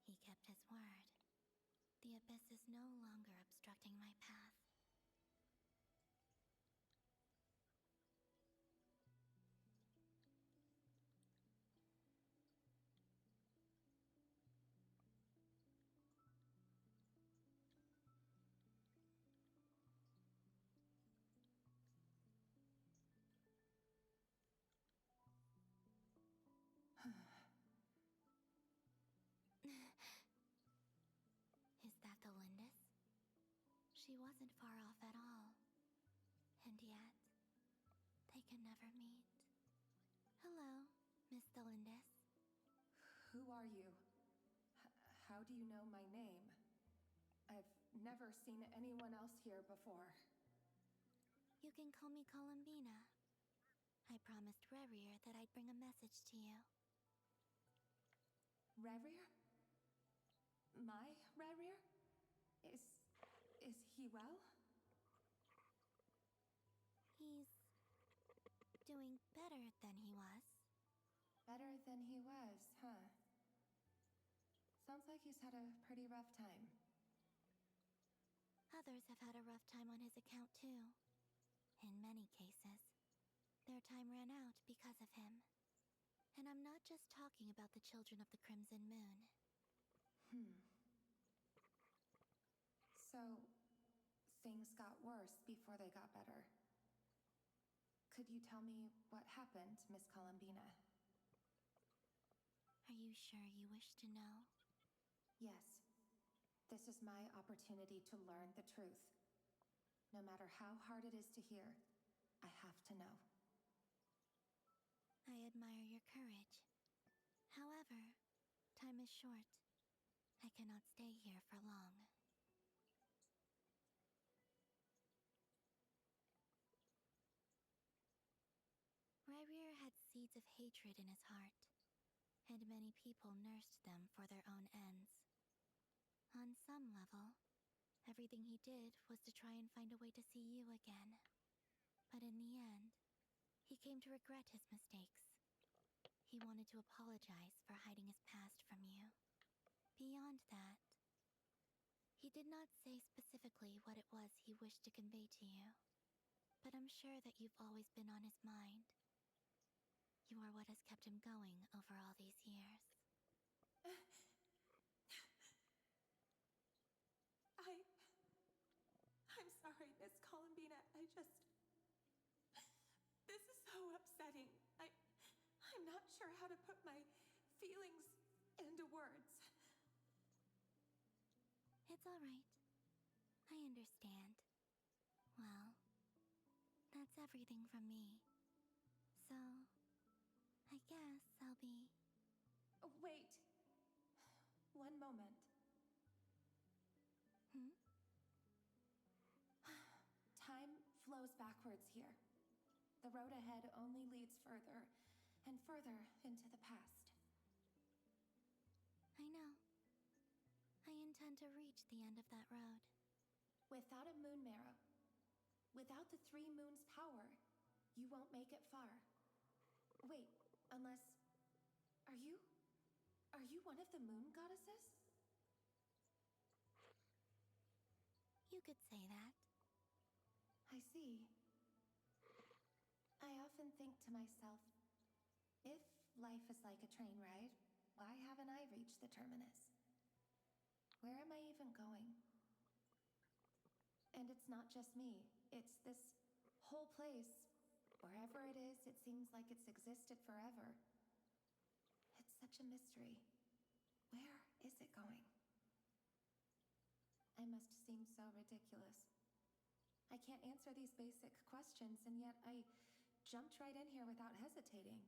He kept his word. The abyss is no longer obstructing my path. she wasn't far off at all. And yet, they can never meet. Hello, Miss Thelindis. Who are you? How do you know my name? I've never seen anyone else here before. You can call me Columbina. I promised Rerir that I'd bring a message to you. Rerir? My Rerir? Is he well? He's doing better than he was. Better than he was, huh? Sounds like he's had a pretty rough time. Others have had a rough time on his account too. In many cases, their time ran out because of him. And I'm not just talking about the children of the Crimson Moon. So, things got worse before they got better. Could you tell me what happened, Miss Columbina? Are you sure you wish to know? Yes. This is my opportunity to learn the truth. No matter how hard it is to hear, I have to know. I admire your courage. However, time is short. I cannot stay here for long. Rerir had seeds of hatred in his heart, and many people nursed them for their own ends. On some level, everything he did was to try and find a way to see you again. But in the end, he came to regret his mistakes. He wanted to apologize for hiding his past from you. Beyond that, he did not say specifically what it was he wished to convey to you, but I'm sure that you've always been on his mind. You are what has kept him going over all these years. I'm sorry, Miss Columbina. This is so upsetting. I'm not sure how to put my feelings into words. It's all right. I understand. Well, that's everything from me. So, I guess I'll be... Oh, wait. One moment. Time flows backwards here. The road ahead only leads further and further into the past. I know. I intend to reach the end of that road. Without a moon marrow, without the three moons' power, you won't make it far. Wait, unless... Are you one of the moon goddesses? You could say that. I see. I often think to myself, if life is like a train ride, why haven't I reached the terminus? Where am I even going? And it's not just me. It's this whole place. Wherever it is, it seems like it's existed forever. It's such a mystery. Where is it going? I must seem so ridiculous. I can't answer these basic questions, and yet I jumped right in here without hesitating,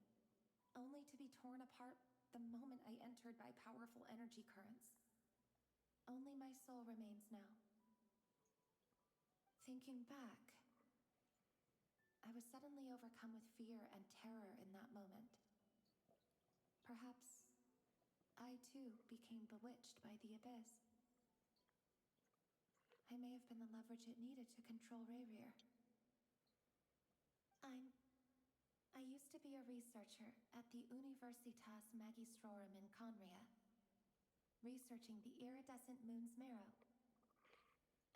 only to be torn apart the moment I entered by powerful energy currents. Only my soul remains now. Thinking back, I was suddenly overcome with fear and terror in that moment. Perhaps I too became bewitched by the abyss. I may have been the leverage it needed to control Rerir. I used to be a researcher at the Universitas Magistrorum in Conria, researching the iridescent moon's marrow.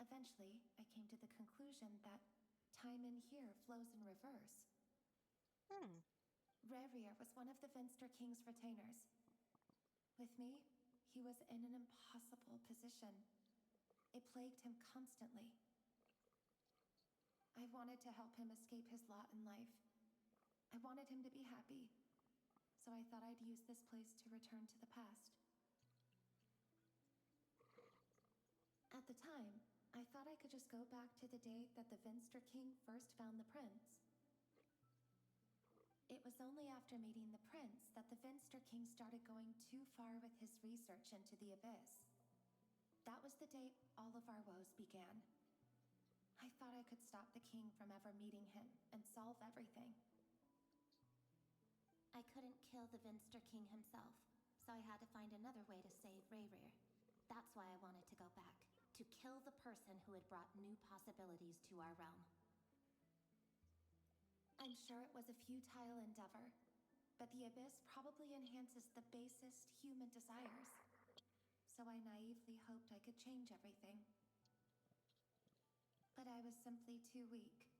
Eventually, I came to the conclusion that time in here flows in reverse. Rerir was one of the Finster King's retainers. With me, he was in an impossible position. It plagued him constantly. I wanted to help him escape his lot in life. I wanted him to be happy, so I thought I'd use this place to return to the past. At the time, I thought I could just go back to the date that the Vinster King first found the prince. It was only after meeting the prince that the Vinster King started going too far with his research into the abyss. That was the day all of our woes began. I thought I could stop the king from ever meeting him and solve everything. I couldn't kill the Vinster King himself, so I had to find another way to save Rayrir. That's why I wanted to go back, to kill the person who had brought new possibilities to our realm. I'm sure it was a futile endeavor, but the abyss probably enhances the basest human desires. So I naively hoped I could change everything. But I was simply too weak.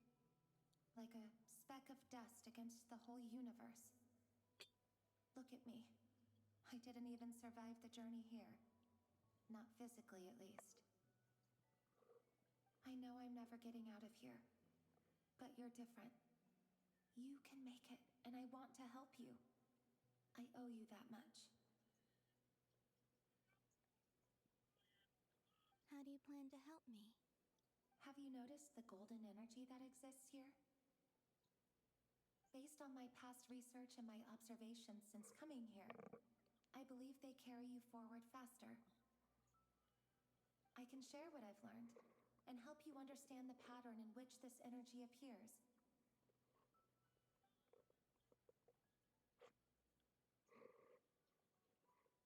Like a speck of dust against the whole universe. Look at me. I didn't even survive the journey here. Not physically, at least. I know I'm never getting out of here. But you're different. You can make it, and I want to help you. I owe you that much. How do you plan to help me? Have you noticed the golden energy that exists here? Based on my past research and my observations since coming here, I believe they carry you forward faster. I can share what I've learned and help you understand the pattern in which this energy appears.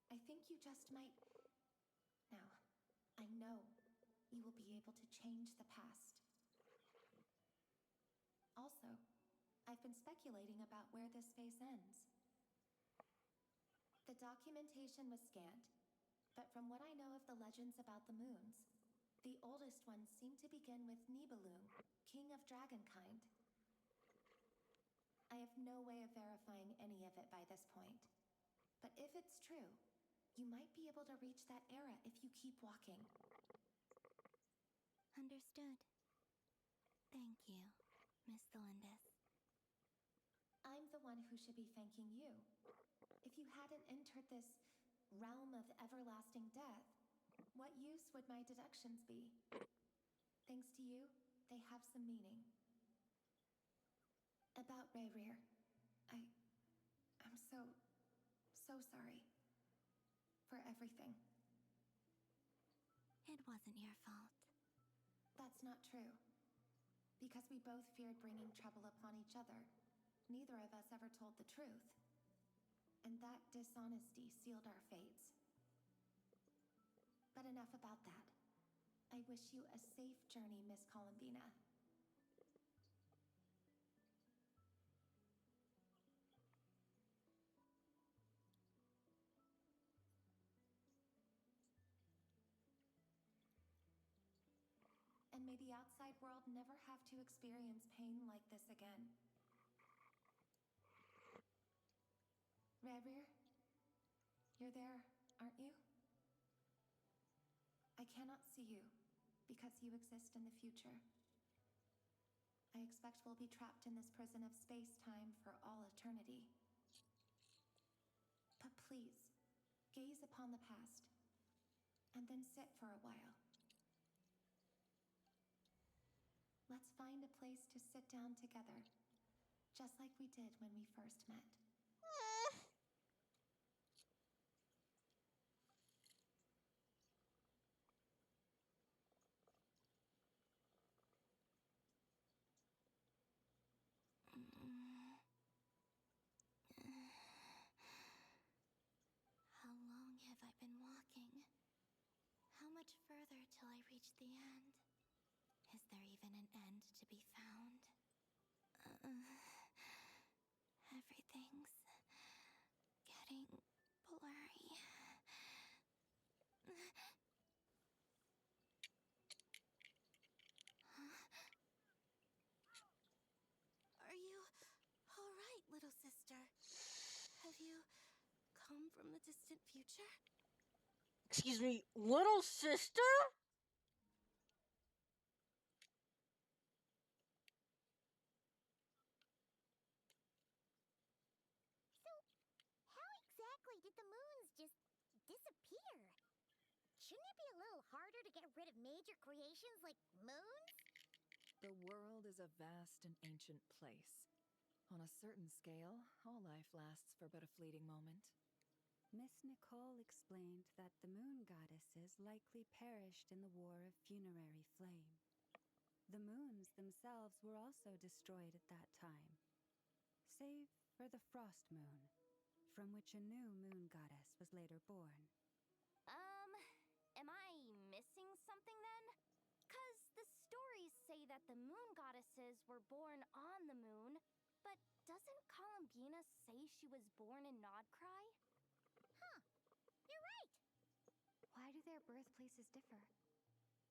I think you just might... Now, I know you will be able to change the past. Also, I've been speculating about where this phase ends. The documentation was scant, but from what I know of the legends about the moons, the oldest ones seem to begin with Nibelung, king of dragonkind. I have no way of verifying any of it by this point, but if it's true, you might be able to reach that era if you keep walking. Understood. Thank you, Miss Delindis. I'm the one who should be thanking you. If you hadn't entered this realm of everlasting death, what use would my deductions be? Thanks to you, they have some meaning. About Rayrir, I'm so sorry. For everything. It wasn't your fault. That's not true. Because we both feared bringing trouble upon each other, neither of us ever told the truth. And that dishonesty sealed our fates. But enough about that. I wish you a safe journey, Miss Columbina. And may the outside world never have to experience pain like this again. Rayrir, you're there, aren't you? I cannot see you, because you exist in the future. I expect we'll be trapped in this prison of space-time for all eternity. But please, gaze upon the past, and then sit for a while. Let's find a place to sit down together, just like we did when we first met. How long have I been walking? How much further till I reach the end? Is there even an end to be found? Everything's getting blurry. Are you all right, little sister? Have you come from the distant future? Excuse me, little sister? So, how exactly did the moons just disappear? Shouldn't it be a little harder to get rid of major creations like moons? The world is a vast and ancient place. On a certain scale, all life lasts for but a fleeting moment. Miss Nicole explained that the moon goddesses likely perished in the War of Funerary Flame. The moons themselves were also destroyed at that time, save for the Frost Moon, from which a new moon goddess was later born. Am I missing something then? 'Cause the stories say that the moon goddesses were born on the moon, but doesn't Columbina say she was born in Nodcry? Huh. You're right. Why do their birthplaces differ?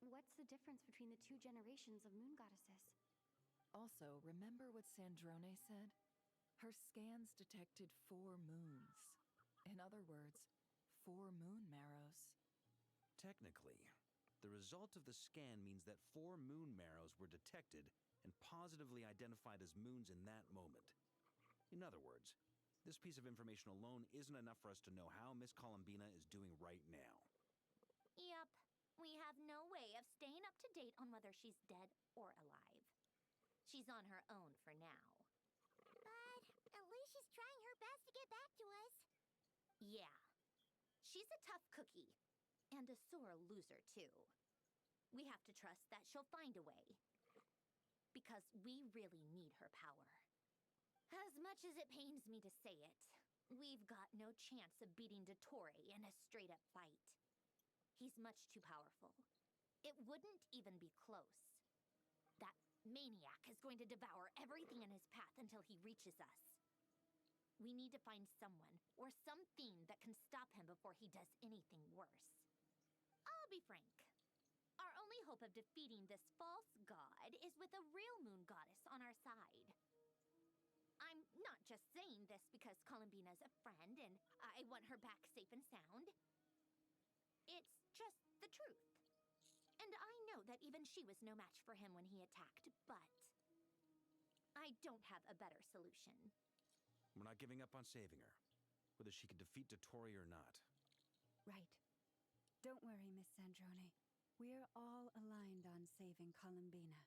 What's the difference between the two generations of moon goddesses? Also, remember what Sandrone said? Her scans detected 4 moons. In other words, 4 moon marrows. Technically, the result of the scan means that 4 moon marrows were detected and positively identified as moons in that moment. In other words, this piece of information alone isn't enough for us to know how Miss Columbina is doing right now. Yep, we have no way of staying up to date on whether she's dead or alive. She's on her own for now. But at least she's trying her best to get back to us. Yeah, she's a tough cookie. And a sore loser, too. We have to trust that she'll find a way. Because we really need her power. As much as it pains me to say it, we've got no chance of beating Dottore in a straight-up fight. He's much too powerful. It wouldn't even be close. That maniac is going to devour everything in his path until he reaches us. We need to find someone or something that can stop him before he does anything worse. I'll be frank. Our only hope of defeating this false god is with a real moon goddess on our side. I'm not just saying this because Columbina's a friend and I want her back safe and sound. It's just the truth. And I know that even she was no match for him when he attacked, but I don't have a better solution. We're not giving up on saving her, whether she can defeat Dottore or not. Right. Don't worry, Miss Sandrone. We're all aligned on saving Columbina.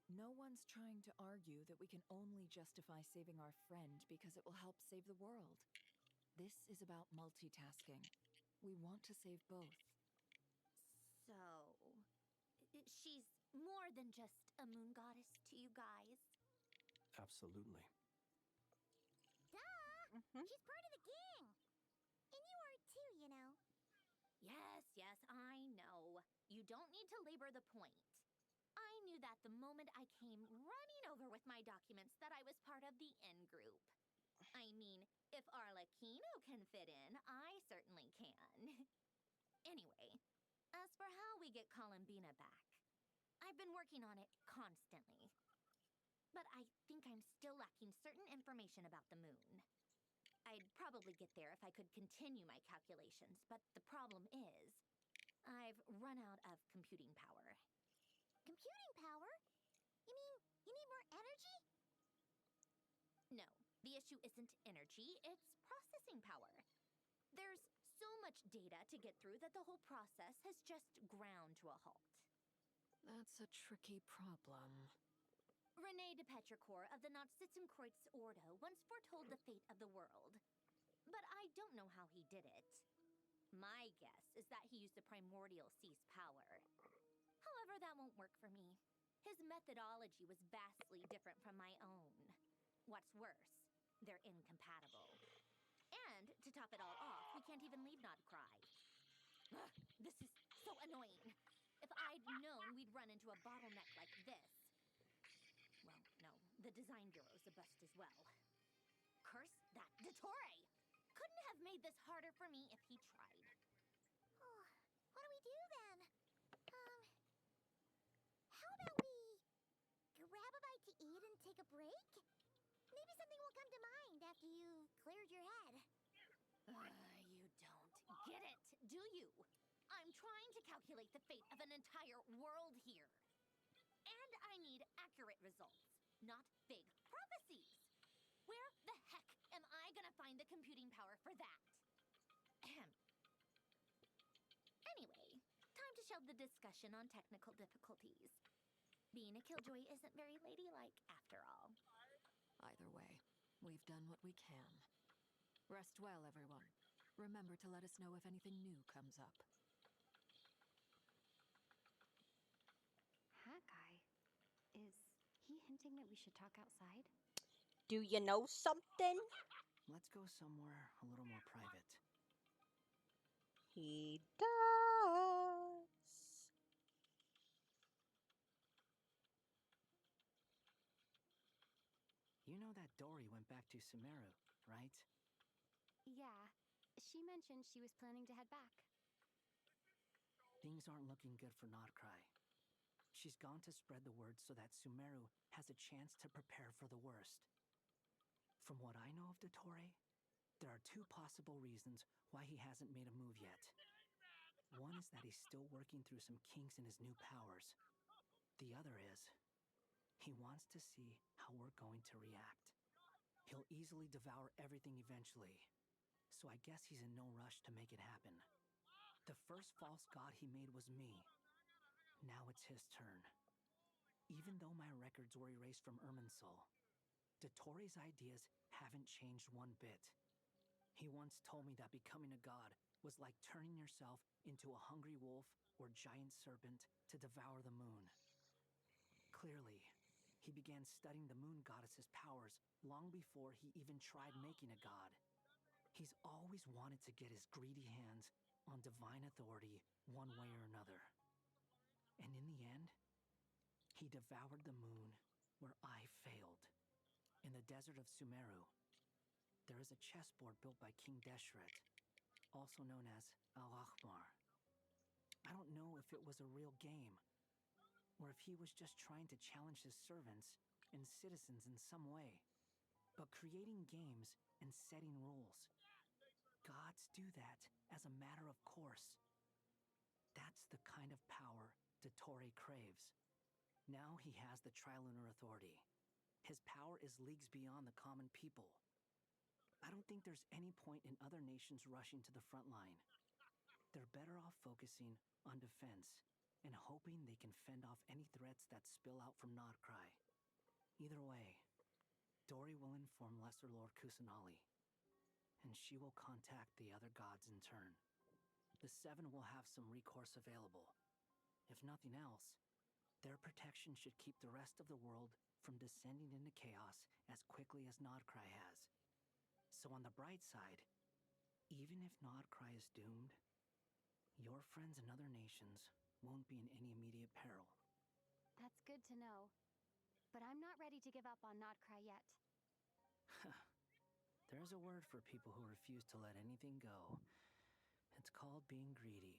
No one's trying to argue that we can only justify saving our friend because it will help save the world. This is about multitasking. We want to save both. So, she's more than just a moon goddess to you guys? Absolutely. Duh! She's part of the gang! And you are too, you know. Yes, I know. You don't need to labor the point. I knew that the moment I came running over with my documents that I was part of the in-group. I mean, if Arlecchino can fit in, I certainly can. Anyway, as for how we get Columbina back, I've been working on it constantly. But I think I'm still lacking certain information about the moon. I'd probably get there if I could continue my calculations, but the problem is, I've run out of computing power. Computing power? You mean you need more energy? No, the issue isn't energy, it's processing power. There's so much data to get through that the whole process has just ground to a halt. That's a tricky problem. René de Petrichor of the Nazissenkreuz Ordo once foretold the fate of the world. But I don't know how he did it. My guess is that he used the primordial sea's power. However, that won't work for me. His methodology was vastly different from my own. What's worse, they're incompatible. And to top it all off, we can't even leave Nodcry. Ugh, this is so annoying. If I'd known we'd run into a bottleneck like this. Well, no, the design bureau's a bust as well. Curse that Dottore! Couldn't have made this harder for me if he tried. Oh, what do we do then? How about we grab a bite to eat and take a break? Maybe something will come to mind after you've cleared your head. You don't get it, do you? I'm trying to calculate the fate of an entire world here. And I need accurate results, not big prophecies. Where the heck am I gonna find the computing power for that? Ahem. Anyway, shelve the discussion on technical difficulties. Being a killjoy isn't very ladylike, after all. Either way, we've done what we can. Rest well, everyone. Remember to let us know if anything new comes up. Hawkeye, is he hinting that we should talk outside? Do you know something? Let's go somewhere a little more private. He does. You know that Dory went back to Sumeru, right? Yeah, she mentioned she was planning to head back. Things aren't looking good for Notcry. She's gone to spread the word so that Sumeru has a chance to prepare for the worst. From what I know of Dottore, there are two possible reasons why he hasn't made a move yet. One is that he's still working through some kinks in his new powers. The other is, he wants to see how we're going to react. He'll easily devour everything eventually, so I guess he's in no rush to make it happen. The first false god he made was me. Now it's his turn. Even though my records were erased from Irminsul, Dottore's ideas haven't changed one bit. He once told me that becoming a god was like turning yourself into a hungry wolf or giant serpent to devour the moon. Clearly, he began studying the moon goddess's powers long before he even tried making a god. He's always wanted to get his greedy hands on divine authority one way or another. And in the end, he devoured the moon where I failed. In the desert of Sumeru, there is a chessboard built by King Deshret, also known as Al-Ahmar. I don't know if it was a real game, or if he was just trying to challenge his servants and citizens in some way. But creating games and setting rules, gods do that as a matter of course. That's the kind of power Dottore craves. Now he has the Trilunar Authority. His power is leagues beyond the common people. I don't think there's any point in other nations rushing to the front line. They're better off focusing on defense and hoping they can fend off any threats that spill out from Notcry. Either way, Dory will inform Lesser Lord Kusanali, and she will contact the other gods in turn. The Seven will have some recourse available. If nothing else, their protection should keep the rest of the world from descending into chaos as quickly as Notcry has. So on the bright side, even if Notcry is doomed, your friends in other nations won't be in any immediate peril. That's good to know. But I'm not ready to give up on Notcry yet. There's a word for people who refuse to let anything go. It's called being greedy.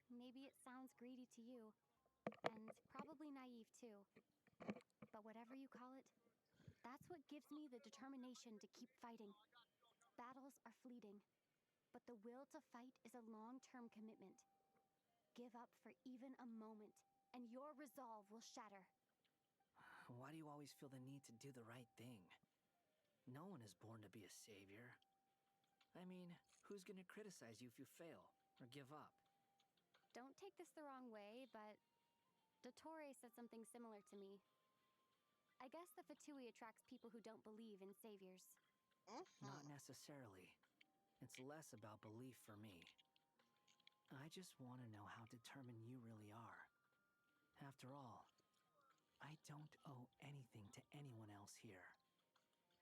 Maybe it sounds greedy to you, and probably naive too. But whatever you call it, that's what gives me the determination to keep fighting. Battles are fleeting, but the will to fight is a long-term commitment. Give up for even a moment, and your resolve will shatter. Why do you always feel the need to do the right thing? No one is born to be a savior. I mean, who's gonna criticize you if you fail or give up? Don't take this the wrong way, but Dottore said something similar to me. I guess the Fatui attracts people who don't believe in saviors. Not necessarily. It's less about belief for me. I just want to know how determined you really are. After all, I don't owe anything to anyone else here.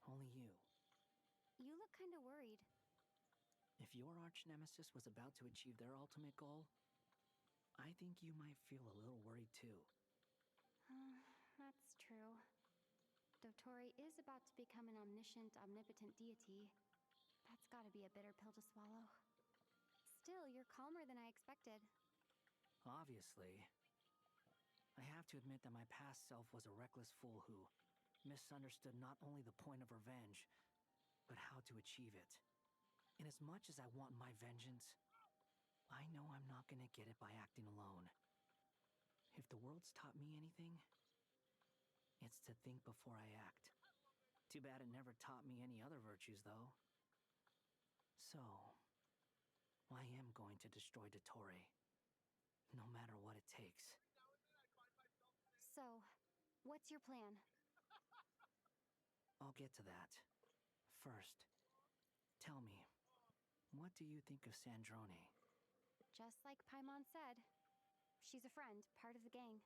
Only you. You look kind of worried. If your arch-nemesis was about to achieve their ultimate goal, I think you might feel a little worried too. That's true. Dottore is about to become an omniscient, omnipotent deity. That's gotta be a bitter pill to swallow. Still, you're calmer than I expected. Obviously. I have to admit that my past self was a reckless fool who misunderstood not only the point of revenge, but how to achieve it. And as much as I want my vengeance, I know I'm not gonna get it by acting alone. If the world's taught me anything, it's to think before I act. Too bad it never taught me any other virtues, though. So, I am going to destroy Dottore. no matter what it takes. So, what's your plan? I'll get to that. First, tell me, what do you think of Sandrone? Just like Paimon said, she's a friend, part of the gang.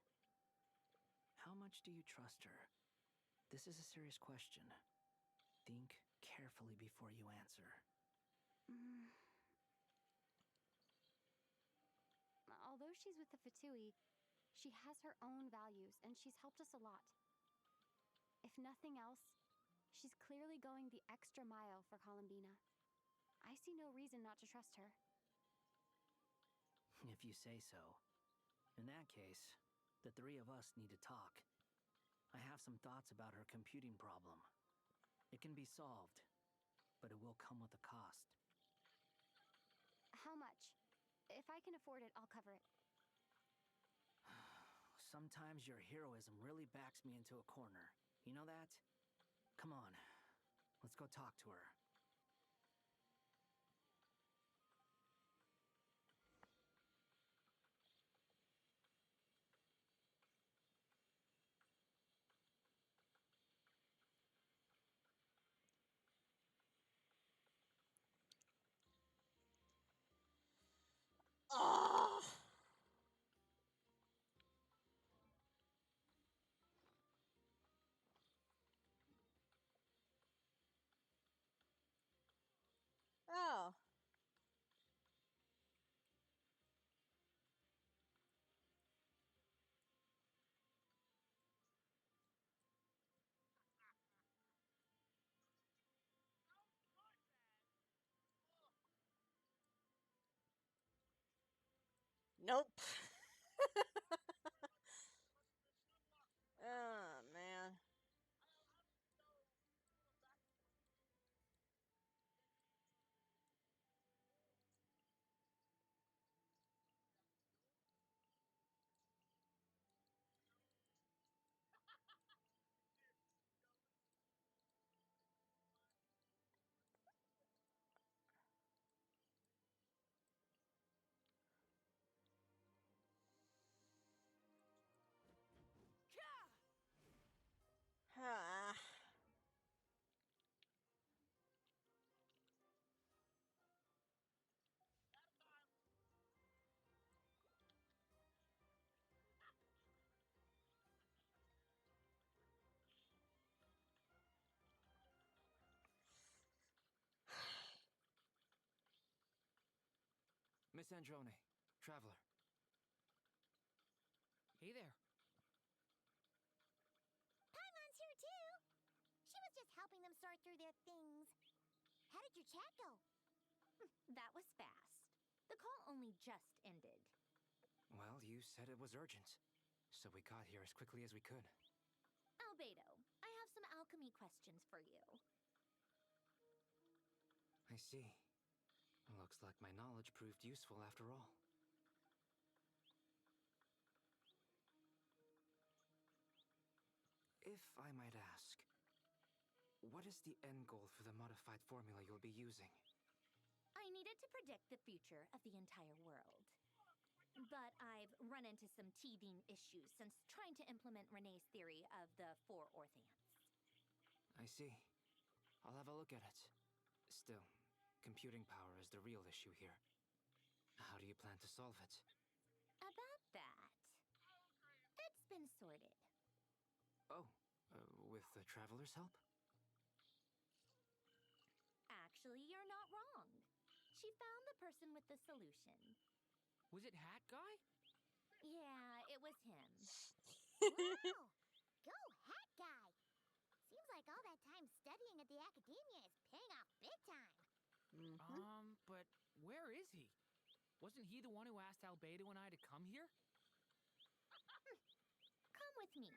How much do you trust her? This is a serious question. Think carefully before you answer. Although she's with the Fatui, she has her own values, and she's helped us a lot. If nothing else, she's clearly going the extra mile for Columbina. I see no reason not to trust her. If you say so. In that case, the three of us need to talk. I have some thoughts about her computing problem. It can be solved, but it will come with a cost. How much? If I can afford it, I'll cover it. Sometimes your heroism really backs me into a corner. You know that? Come on, let's go talk to her. Ugh. Oh. Nope. Oh, man. Ah. Miss Androne, Traveler. Hey there. Paimon's here too. She was just helping them sort through their things. How did your chat go? That was fast. The call only just ended. Well, you said it was urgent, so we got here as quickly as we could. Albedo, I have some alchemy questions for you. I see. Looks like my knowledge proved useful after all. If I might ask, what is the end goal for the modified formula you'll be using? I needed to predict the future of the entire world. But I've run into some teething issues since trying to implement Renee's theory of the four Orthants. I see. I'll have a look at it. Still, computing power is the real issue here. How do you plan to solve it? About that, it's been sorted. Oh, with the Traveler's help? Actually, you're not wrong. She found the person with the solution. Was it Hat Guy? Yeah, it was him. Wow! Go, Hat Guy! Seems like all that time studying at the academia is paying off big time. But where is he? Wasn't he the one who asked Albedo and I to come here? Come with me.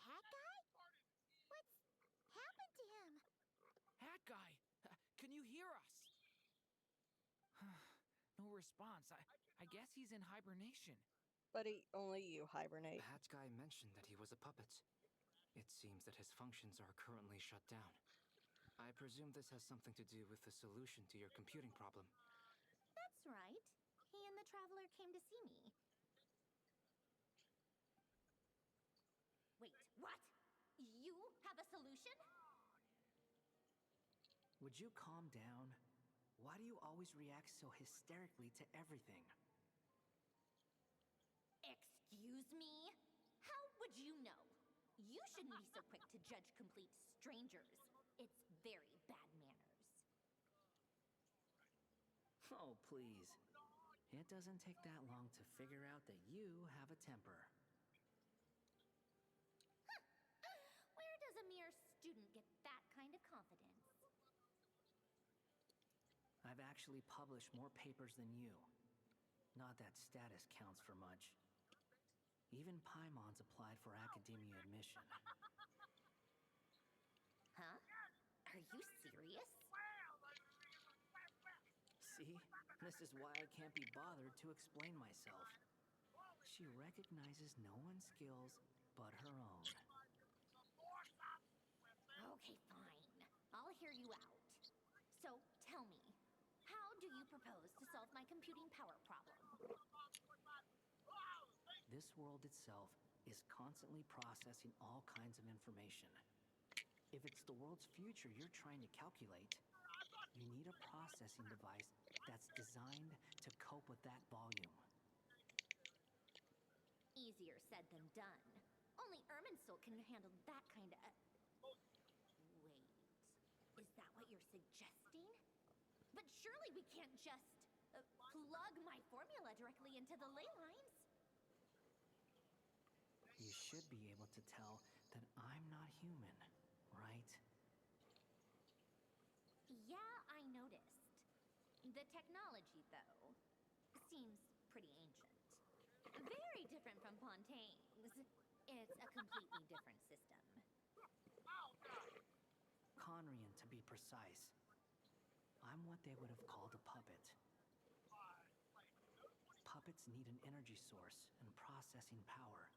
Hat Guy? What's happened to him? Hat Guy, can you hear us? No response. I guess he's in hibernation. But only you hibernate. Hat Guy mentioned that he was a puppet. It seems that his functions are currently shut down. I presume this has something to do with the solution to your computing problem. That's right. He and the traveler came to see me. Wait, what? You have a solution? Would you calm down? Why do you always react so hysterically to everything? Excuse me? How would you know? You shouldn't be so quick to judge complete strangers. It's very bad manners. Oh, please. It doesn't take that long to figure out that you have a temper. Where does a mere student get that kind of confidence? I've actually published more papers than you. Not that status counts for much. Even Paimon's applied for academia admission. Huh? Are you serious? See? This is why I can't be bothered to explain myself. She recognizes no one's skills but her own. Okay, fine. I'll hear you out. So, tell me, how do you propose to solve my computing power problem? This world itself is constantly processing all kinds of information. If it's the world's future you're trying to calculate, you need a processing device that's designed to cope with that volume. Easier said than done. Only Irminsul can handle that kind of... Wait, is that what you're suggesting? But surely we can't just plug my formula directly into the ley lines. You should be able to tell that I'm not human, right? Yeah, I noticed. The technology, though, seems pretty ancient. Very different from Pontaine's. It's a completely different system. Conrian, to be precise. I'm what they would have called a puppet. Puppets need an energy source and processing power.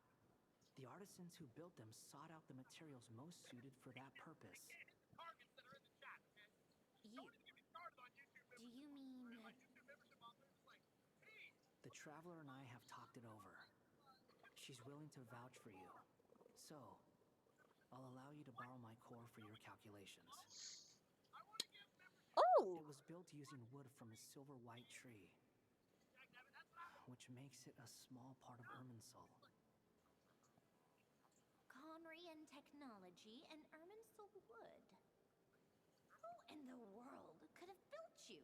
The artisans who built them sought out the materials most suited for that purpose. You? Do you mean... The Traveler and I have talked it over. She's willing to vouch for you. So, I'll allow you to borrow my core for your calculations. Oh! It was built using wood from a silver white tree, which makes it a small part of Irminsul. Conrian technology and Irminsul wood. Who in the world could have built you?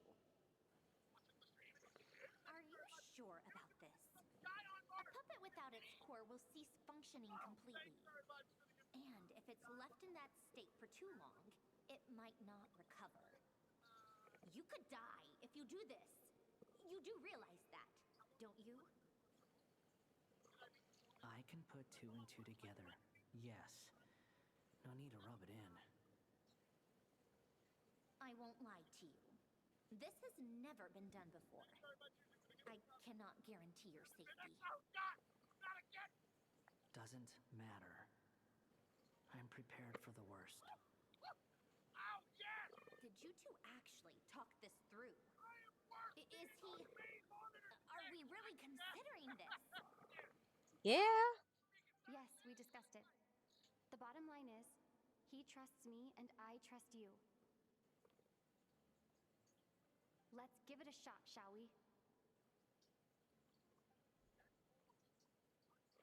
Are you sure about this? A puppet without its core will cease functioning completely. And if it's left in that state for too long, it might not recover. You could die if you do this. You do realize that, don't you? I can put two and two together. Yes. No need to rub it in. I won't lie to you. This has never been done before. I cannot guarantee your safety. Doesn't matter. I'm prepared for the worst. Did you two actually talk this through? Is he... Are we really considering this? Yeah? Yes, we discussed it. The bottom line is, he trusts me and I trust you. Let's give it a shot, shall we?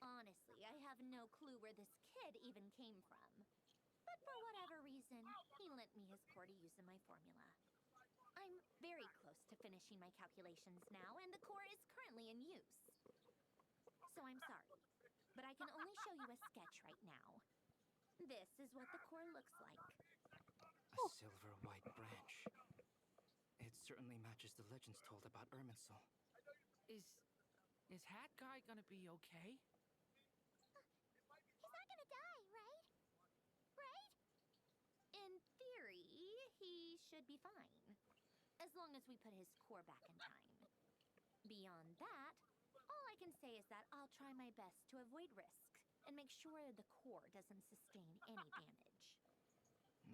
Honestly, I have no clue where this kid even came from. But for whatever reason, he lent me his core to use in my formula. I'm very close to finishing my calculations now, and the core is currently in use. So I'm sorry, but I can only show you a sketch right now. This is what the core looks like. A silver white branch. It certainly matches the legends told about Irminsul. Is Hat Guy gonna be okay? He's not gonna die, right? Right? In theory, he should be fine. As long as we put his core back in time. Beyond that, all I can say is that I'll try my best to avoid risk and make sure the core doesn't sustain any damage.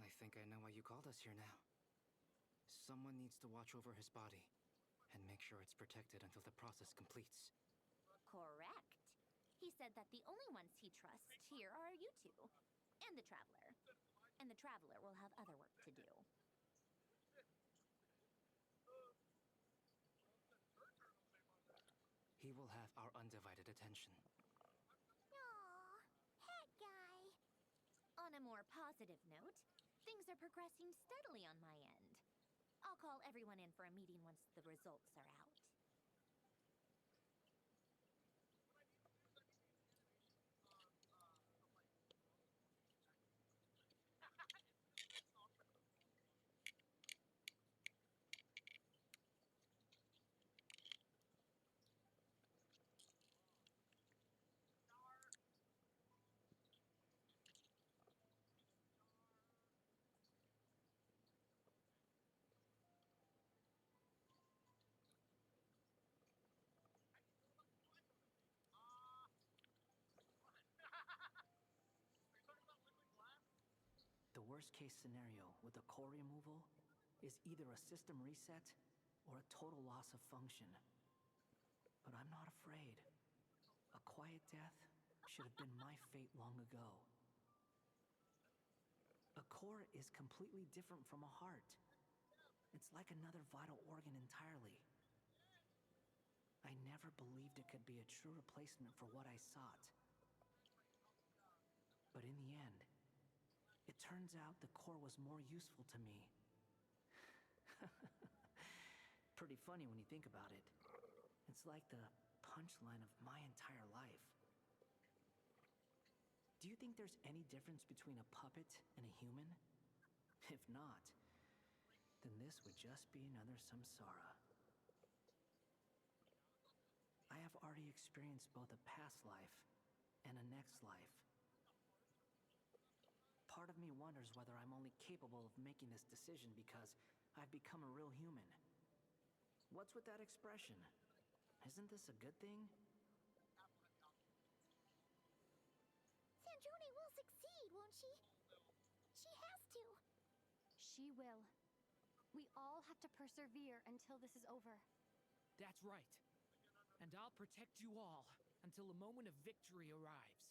I think I know why you called us here now. Someone needs to watch over his body and make sure it's protected until the process completes. Correct. He said that the only ones he trusts here are you two, and the Traveler. And the Traveler will have other work to do. He will have our undivided attention. Aw, hat guy. On a more positive note, things are progressing steadily on my end. I'll call everyone in for a meeting once the results are out. The worst case scenario with the core removal is either a system reset or a total loss of function. But I'm not afraid. A quiet death should have been my fate long ago. A core is completely different from a heart. It's like another vital organ entirely. I never believed it could be a true replacement for what I sought. But in the end, it turns out the core was more useful to me. Pretty funny when you think about it. It's like the punchline of my entire life. Do you think there's any difference between a puppet and a human? If not, then this would just be another samsara. I have already experienced both a past life and a next life. Part of me wonders whether I'm only capable of making this decision because I've become a real human. What's with that expression? Isn't this a good thing? Sandrone will succeed, won't she? She has to. She will. We all have to persevere until this is over. That's right. And I'll protect you all until a moment of victory arrives.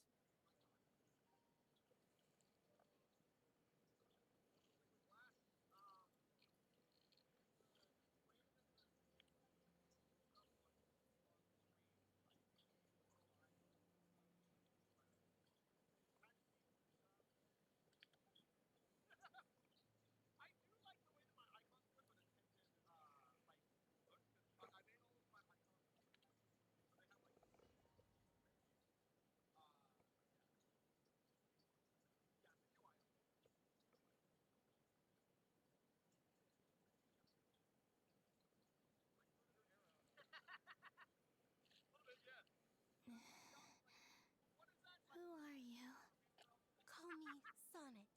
Who are you? Call me Sonnet.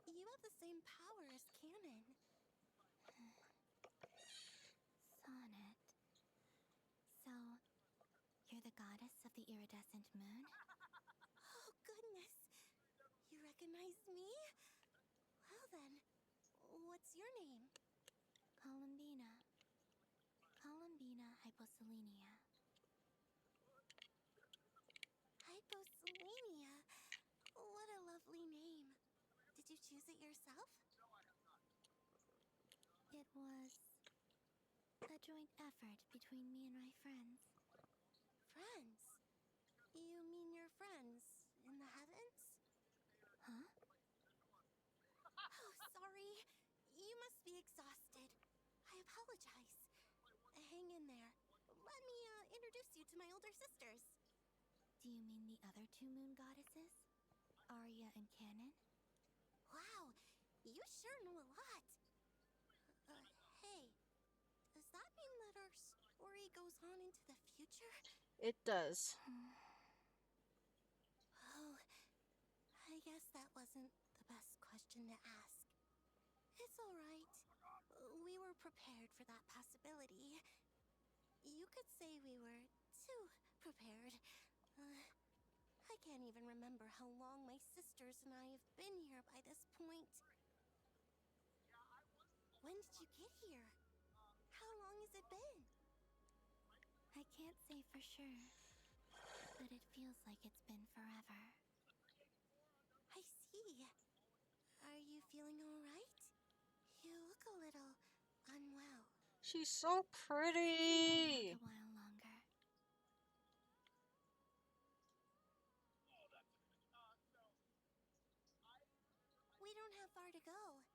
You have the same power as Canon. Sonnet. So, you're the goddess of the iridescent moon? Oh, goodness. You recognize me? Well then, what's your name? Columbina. Columbina Hyposelenia. Hyposelenia. What a lovely name. Did you choose it yourself? It was a joint effort between me and my friends. Friends? You mean your friends in the heavens? Huh? Oh, sorry. You must be exhausted. I apologize. Hang in there. Let me introduce you to my older sisters. Do you mean the other two moon goddesses? Arya and Canon? Wow, you sure know a lot. Hey, does that mean that our story goes on into the future? It does. Oh, I guess that wasn't the best question to ask. It's all right. We were prepared for that possibility. You could say we were too prepared. I I can't even remember how long my sisters and I have been here by this point. When did you get here? How long has it been? I can't say for sure, but it feels like it's been forever. I see. Are you feeling all right? You look a little unwell. She's so A pretty. while longer. We don't have far to go.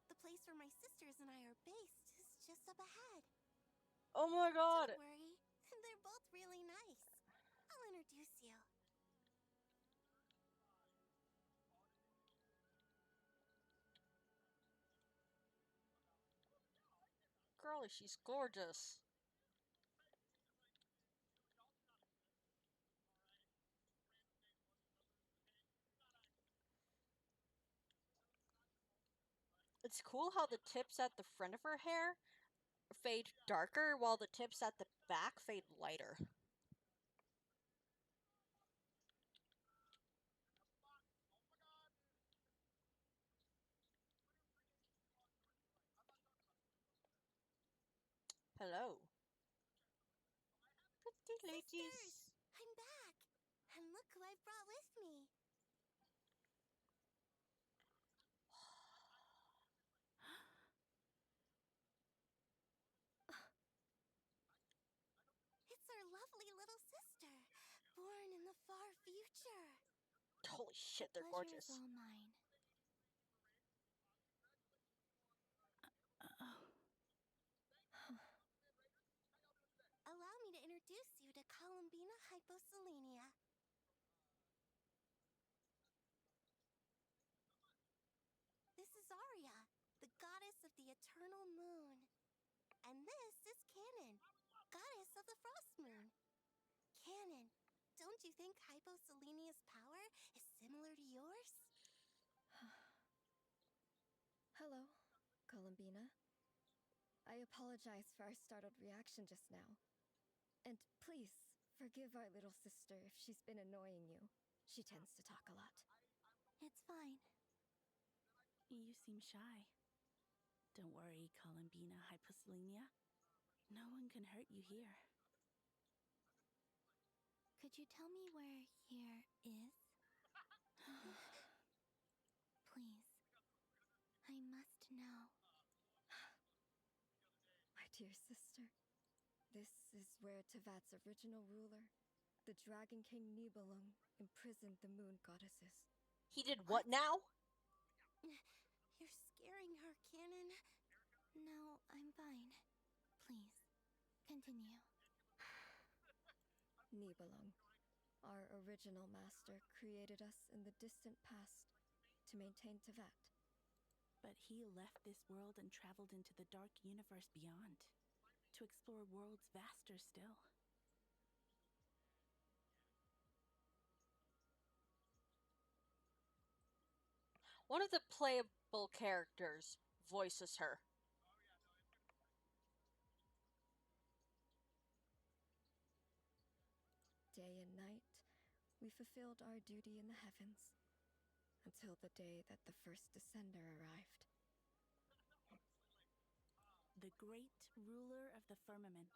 The place where my sisters and I are based is just up ahead. Oh my god. Don't worry, they're both really nice. I'll introduce you. Girlie, she's gorgeous. It's cool how the tips at the front of her hair fade darker while the tips at the back fade lighter. Hello. Pretty ladies. Sisters, I'm back. And look who I've brought with me. It's our lovely little sister, born in the far future. Holy shit, they're Pleasure is gorgeous. all mine. Allow me to introduce you to Columbina Hyposelenia. This is Arya, the goddess of the eternal moon. And this is Canon, goddess of the frost moon. Canon, don't you think Hyposelenia's power is similar to yours? Hello, Columbina. I apologize for our startled reaction just now. And please, forgive our little sister if she's been annoying you. She tends to talk a lot. It's fine. You seem shy. Don't worry, Columbina Hyposelenia. No one can hurt you here. Could you tell me where here is? Please. I must know. My dear sister, this is where Tevat's original ruler, the Dragon King Nibelung, imprisoned the moon goddesses. He did what now? You're scaring her, Canon. No, I'm fine. Please, continue. Nibelung, our original master, created us in the distant past to maintain Tevat. But he left this world and traveled into the dark universe beyond, to explore worlds vaster still. One of the playable characters voices her. Day and night, we fulfilled our duty in the heavens, until the day that the first descender arrived. The great ruler of the firmament.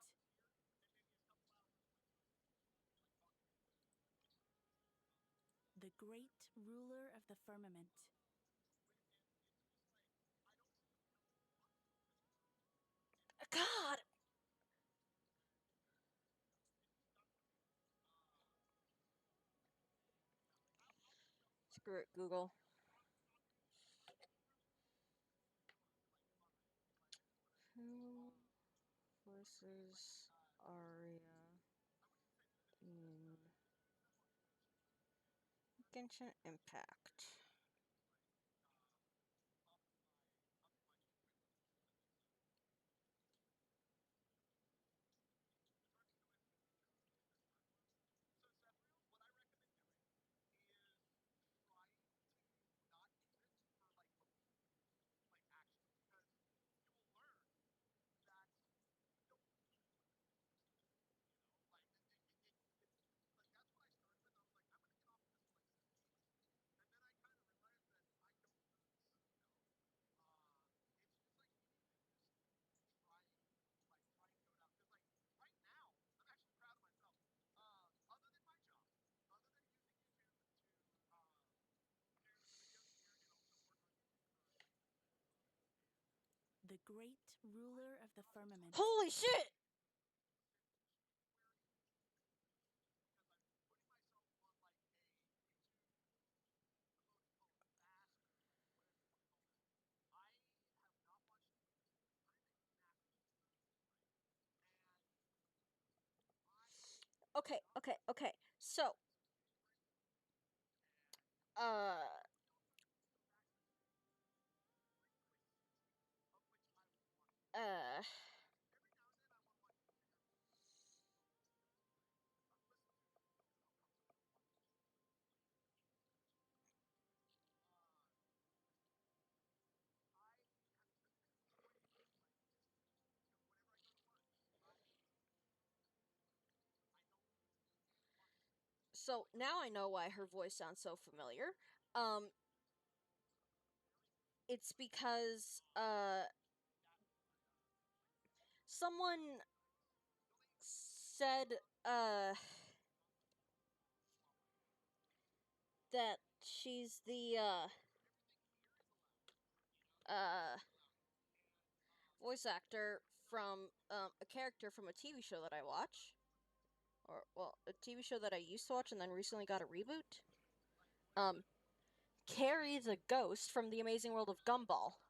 The great ruler of the firmament. God! Screw it, Google. Who voices Arya in Genshin Impact? great ruler of the firmament. Holy shit! Okay. So, uh, uh, so now I know why her voice sounds so familiar. Um, it's because, someone said, that she's the, voice actor from, a character from a TV show that I watch. Or, well, a TV show that I used to watch and then recently got a reboot. Carrie the ghost from The Amazing World of Gumball.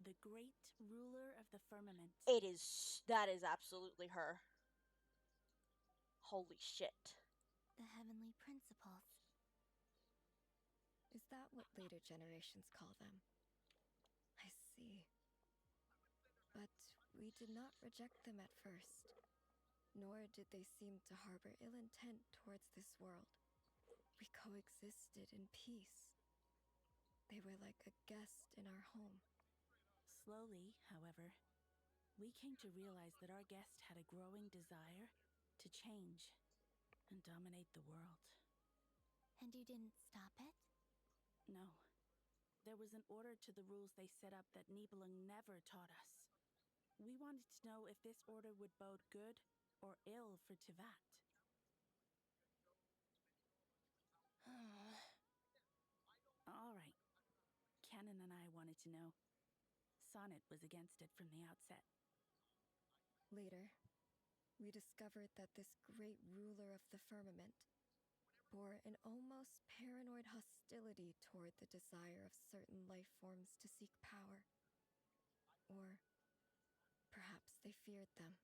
The great ruler of the firmament. That is absolutely her. Holy shit. The heavenly principles. Is that what later generations call them? I see. But we did not reject them at first, nor did they seem to harbor ill intent towards this world. We coexisted in peace. They were like a guest in our home. Slowly, however, we came to realize that our guest had a growing desire to change and dominate the world. And you didn't stop it? No. There was an order to the rules they set up that Nibelung never taught us. We wanted to know if this order would bode good or ill for Teyvat. All right. Canon and I wanted to know. Sonnet was against it from the outset. Later, we discovered that this great ruler of the firmament bore an almost paranoid hostility toward the desire of certain life forms to seek power. Or perhaps they feared them.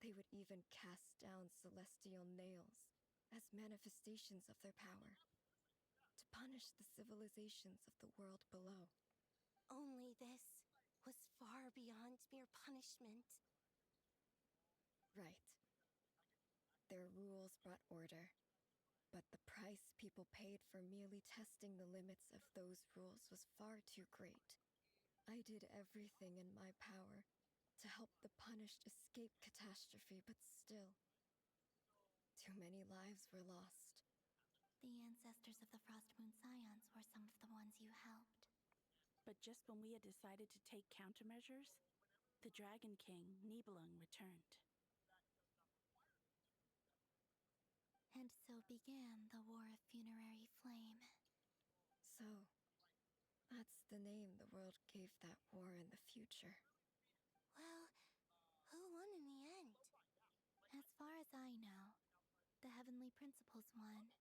They would even cast down celestial nails as manifestations of their power, to punish the civilizations of the world below. Only this was far beyond mere punishment. Right. Their rules brought order, but the price people paid for merely testing the limits of those rules was far too great. I did everything in my power to help the punished escape catastrophe, but still, too many lives were lost. The ancestors of the Frost Moon Scions were some of the ones you helped. But just when we had decided to take countermeasures, the Dragon King, Nibelung, returned. And so began the War of Funerary Flame. So, that's the name the world gave that war in the future. Well, who won in the end? As far as I know, the Heavenly Principles won,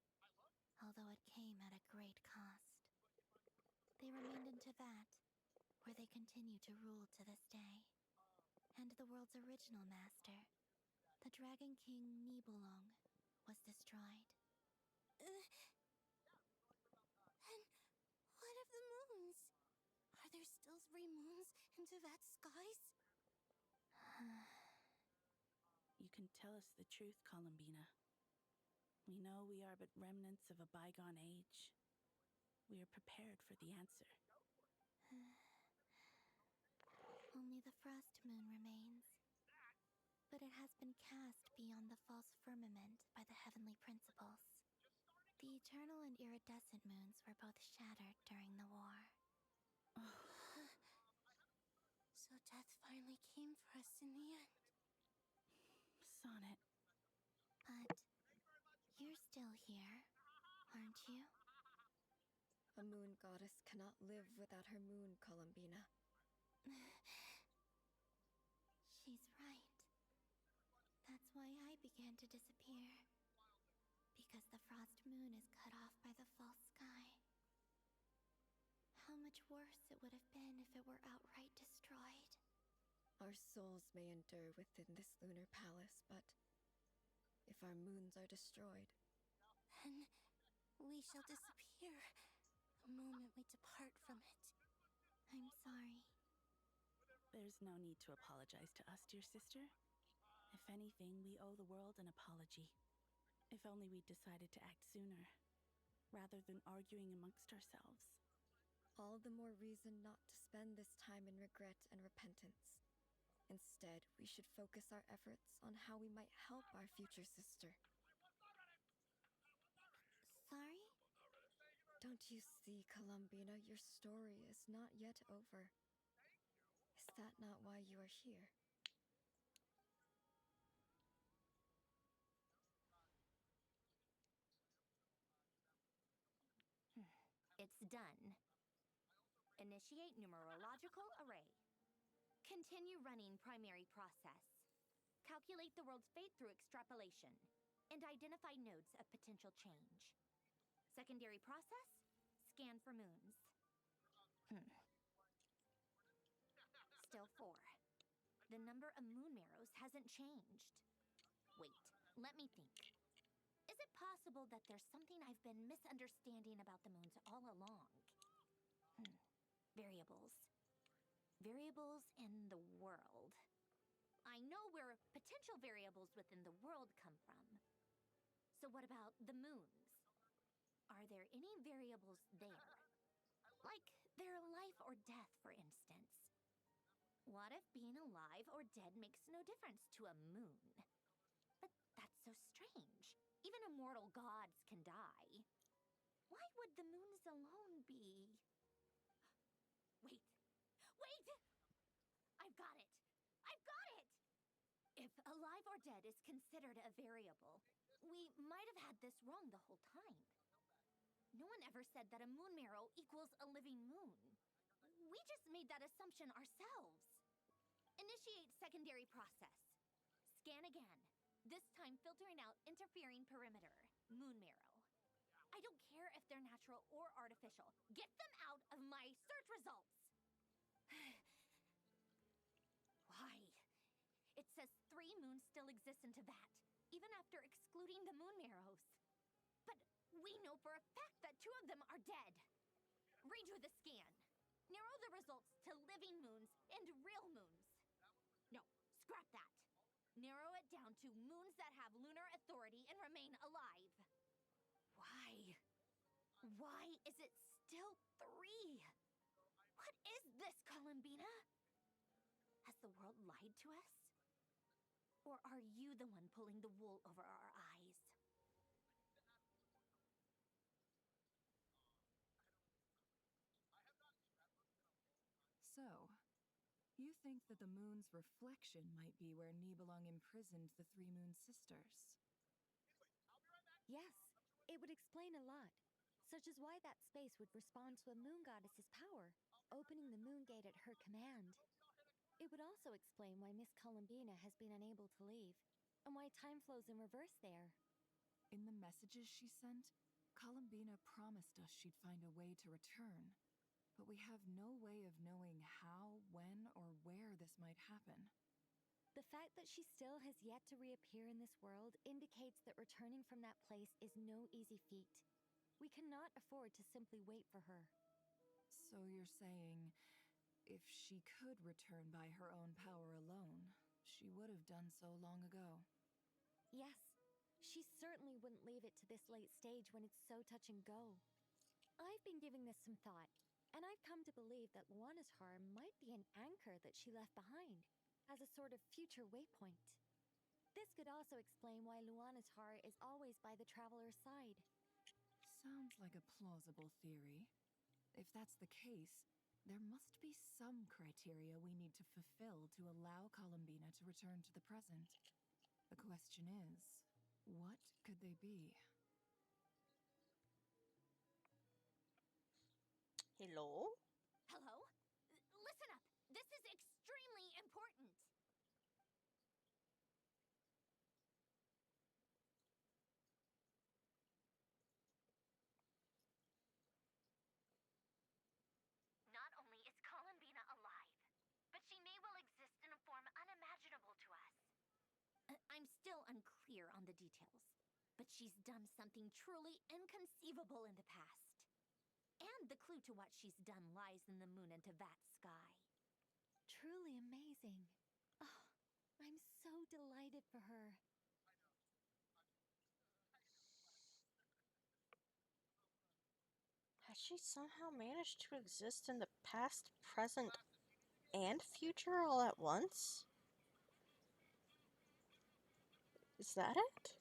although it came at a great cost. They remained in Teyvat, where they continue to rule to this day. And the world's original master, the Dragon King Nibelung, was destroyed. And what of the moons? Are there still 3 moons in Teyvat's skies? You can tell us the truth, Columbina. We know we are but remnants of a bygone age. We are prepared for the answer. Only the Frost Moon remains. But it has been cast beyond the false firmament by the Heavenly Principles. The eternal and iridescent moons were both shattered during the war. So death finally came for us in the end. Sonnet. But you're still here, aren't you? A moon goddess cannot live without her moon, Columbina. began to disappear. Because the frost moon is cut off by the false sky. How much worse it would have been if it were outright destroyed. Our souls may endure within this lunar palace, but if our moons are destroyed, Then we shall disappear the moment we depart from it. I'm sorry. There's no need to apologize to us, dear sister. If anything, we owe the world an apology. If only we'd decided to act sooner, rather than arguing amongst ourselves. all the more reason not to spend this time in regret and repentance. Instead, we should focus our efforts on how we might help our future sister. Sorry? Don't you see, Columbina, your story is not yet over. Is that not why you are here? It's done. Initiate numerological array. Continue running primary process. Calculate the world's fate through extrapolation. And identify nodes of potential change. Secondary process? Scan for moons. Still 4. The number of moon marrows hasn't changed. Wait, let me think. Is it possible that there's something I've been misunderstanding about the moons all along? Variables. Variables in the world. I know where potential variables within the world come from. So what about the moons? Are there any variables there? Like their life or death, for instance. What if being alive or dead makes no difference to a moon? But that's so strange. Even immortal gods can die. Why would the moons alone be... Wait! Wait! I've got it! I've got it! If alive or dead is considered a variable, we might have had this wrong the whole time. No one ever said that a moon marrow equals a living moon. We just made that assumption ourselves. Initiate secondary process. Scan again. This time filtering out interfering perimeter. Moon marrow. I don't care if they're natural or artificial. Get them out of my search results! Why? It says 3 moons still exist in Teyvat, even after excluding the moon marrows. But we know for a fact that 2 of them are dead. Redo the scan. Narrow the results to living moons and real moons. No, scrap that. Narrow it down to moons that have lunar authority and remain alive. Why? Why is it still 3? What is this, Columbina? Has the world lied to us? Or are you the one pulling the wool over our eyes? So, you think that the moon's reflection might be where Nibelung imprisoned the 3 moon sisters? Yes, it would explain a lot, such as why that space would respond to a moon goddess's power, opening the moon gate at her command. It would also explain why Miss Columbina has been unable to leave, and why time flows in reverse there. In the messages she sent, Columbina promised us she'd find a way to return, but we have no way of knowing how, when, or where this might happen. The fact that she still has yet to reappear in this world indicates that returning from that place is no easy feat. We cannot afford to simply wait for her. So you're saying, if she could return by her own power alone, she would have done so long ago? Yes, she certainly wouldn't leave it to this late stage when it's so touch and go. I've been giving this some thought, and I've come to believe that Luana's Har might be an anchor that she left behind, as a sort of future waypoint. This could also explain why Luana's Har is always by the traveler's side. Sounds like a plausible theory. If that's the case, there must be some criteria we need to fulfill to allow Columbina to return to the present. The question is, what could they be? Hello? Hello? Listen up! This is extremely important! on the details, but she's done something truly inconceivable in the past. And the clue to what she's done lies in the moon and Tevat's sky. Truly amazing. Oh, I'm so delighted for her. Has she somehow managed to exist in the past, present, and future all at once? Is that it?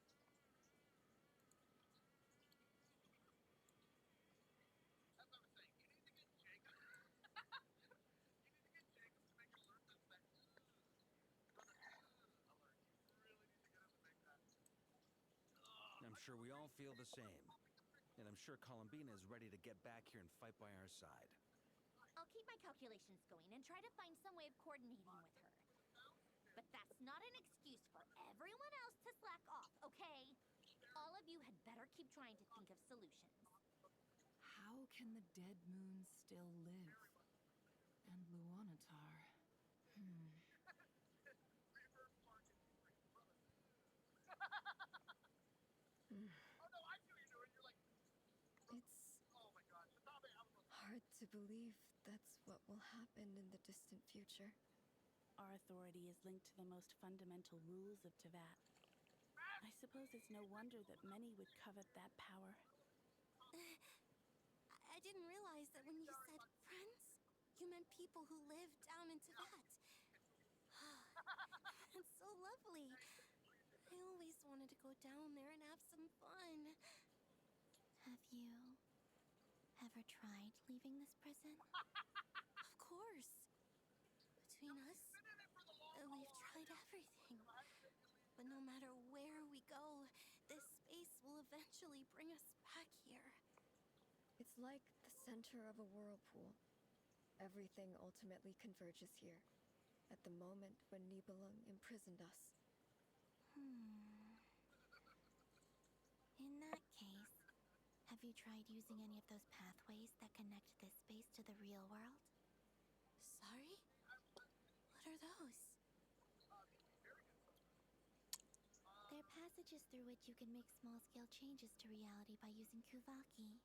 I'm sure we all feel the same. And I'm sure Columbina is ready to get back here and fight by our side. I'll keep my calculations going and try to find some way of coordinating with her. But that's not an excuse for everyone else to slack off, okay? All of you had better keep trying to think of solutions. How can the dead moon still live? And Luanatar? It's hard to believe that's what will happen in the distant future. Our authority is linked to the most fundamental rules of Tevat. I suppose it's no wonder that many would covet that power. I didn't realize that when you said friends, you meant people who live down in Tevat. It's so lovely. I always wanted to go down there and have some fun. Have you ever tried leaving this prison? Of course. Between us, we've tried everything. But no matter where we go, this space will eventually bring us back here. It's like the center of a whirlpool. Everything ultimately converges here, at the moment when Nibelung imprisoned us. In that case, have you tried using any of those pathways that connect this space to the real world? Sorry? What are those? They're passages through which you can make small-scale changes to reality by using Kuvaki.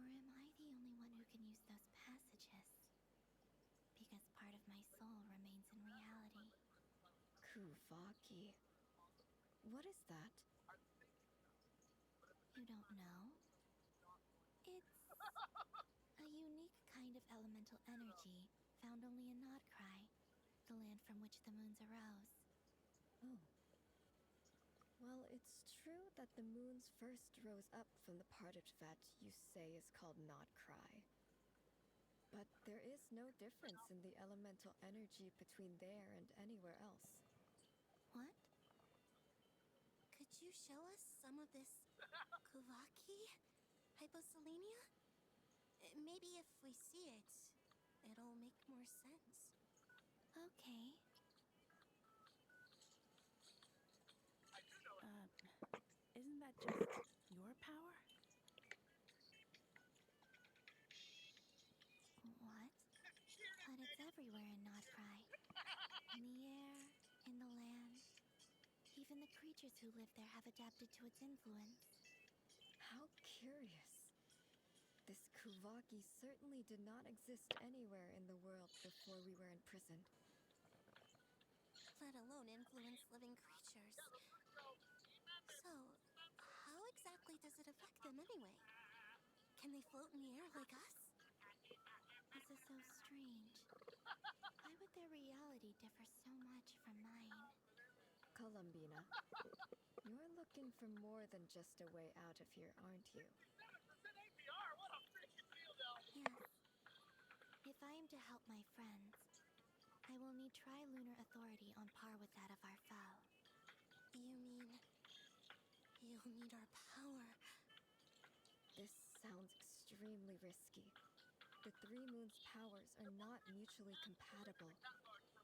Or am I the only one who can use those passages? Because part of my soul remains in reality. Kuvaki. What is that? You don't know? It's a unique kind of elemental energy found only in Nodcry, the land from which the moons arose. Oh. Well, it's true that the moons first rose up from the part of Tevat you say is called Nodcry. But there is no difference in the elemental energy between there and anywhere else. What? Could you show us some of this Kuvaki? Hyposelenia? Maybe if we see it, it'll make more sense. Okay. Isn't that just your power? What? But it's everywhere in Nodcry. In the air, in the land. Even the creatures who live there have adapted to its influence. How curious. This Kuvaki certainly did not exist anywhere in the world before we were imprisoned. Let alone influence living creatures. So, how exactly does it affect them anyway? Can they float in the air like us? This is so strange. Why would their reality differ so much from mine? Columbina, you're looking for more than just a way out of here, aren't you? Yes. If I am to help my friends, I will need tri-lunar authority on par with that of our foe. You mean you'll need our power? This sounds extremely risky. The Three Moons' powers are not mutually compatible.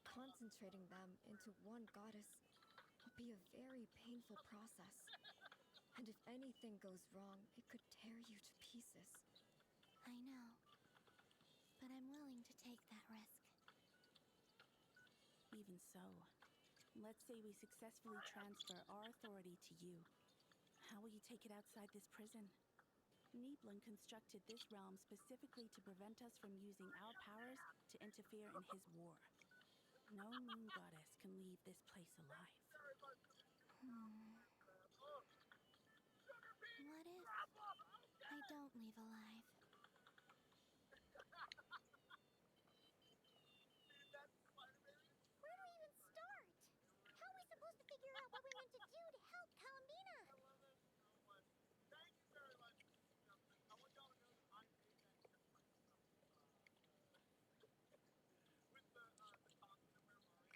Concentrating them into one goddess will be a very painful process. And if anything goes wrong, it could tear you to pieces. I know. But I'm willing to take that risk. Even so, Let's say we successfully transfer our authority to you. How will you take it outside this prison? Niblin constructed this realm specifically to prevent us from using our powers to interfere in his war. No moon goddess can leave this place alive. What if I don't leave alive? Where do we even start? How are we supposed to figure out what we're meant to do to help Columbina?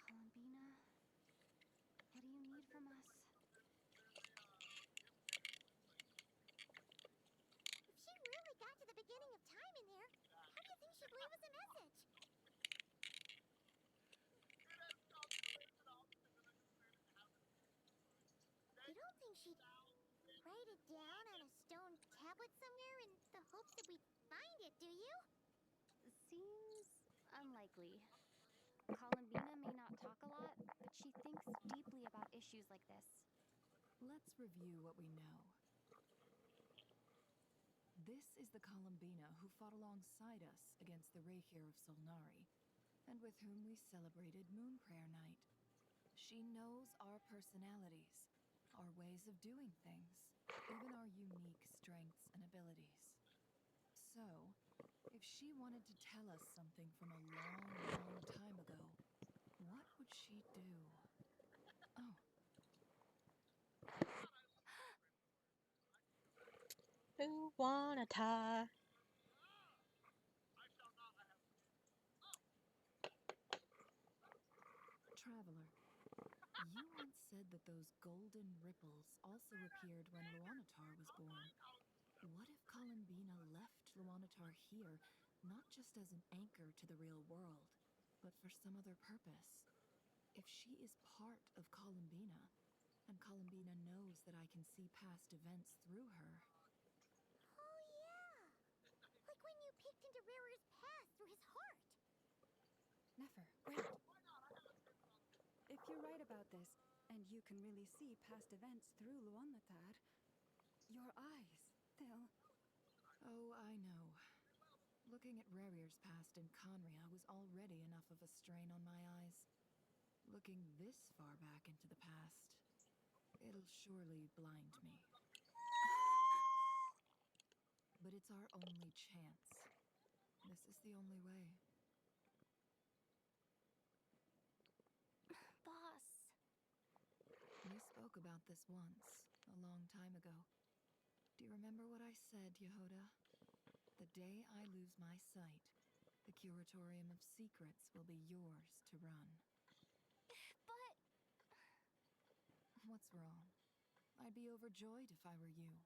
Columbina, what do you need from us? If she really got to the beginning of time in there, how do you think she'd leave us a message? You don't think she'd write it down on a stone tablet somewhere in the hopes that we'd find it, do you? Seems unlikely. Columbina may not talk a lot, but she thinks deeply about issues like this. Let's review what we know. This is the Columbina who fought alongside us against the Reykir of Solnari, and with whom we celebrated Moon Prayer Night. She knows our personalities, our ways of doing things, even our unique strengths and abilities. So, if she wanted to tell us something from a long, long time ago, what would she do? Oh. Who wanna tie? Traveler, you once said that those golden ripples also appeared when Luanatar was born. What if Columbina left Luanatar here, not just as an anchor to the real world, but for some other purpose? If she is part of Columbina, and Columbina knows that I can see past events through her. Oh, yeah! Like when you peeked into Rarer's past through his heart! Nefer, wait! If you're right about this, and you can really see past events through Luanatar, your eyes, they'll... Oh, I know. Looking at Rarier's past in Conria was already enough of a strain on my eyes. Looking this far back into the past, it'll surely blind me. But it's our only chance. This is the only way. Boss. We spoke about this once, a long time ago. Do you remember what I said, Yehoda? The day I lose my sight, the Curatorium of Secrets will be yours to run. But... What's wrong? I'd be overjoyed if I were you.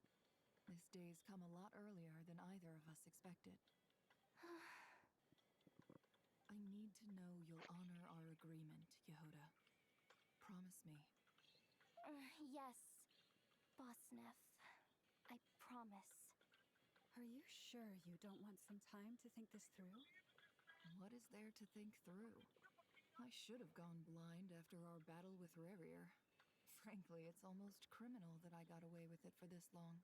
This day's come a lot earlier than either of us expected. I need to know you'll honor our agreement, Yehoda. Promise me. Yes, Boss Neff. I promise. Are you sure you don't want some time to think this through? What is there to think through? I should have gone blind after our battle with Rarier. Frankly, it's almost criminal that I got away with it for this long.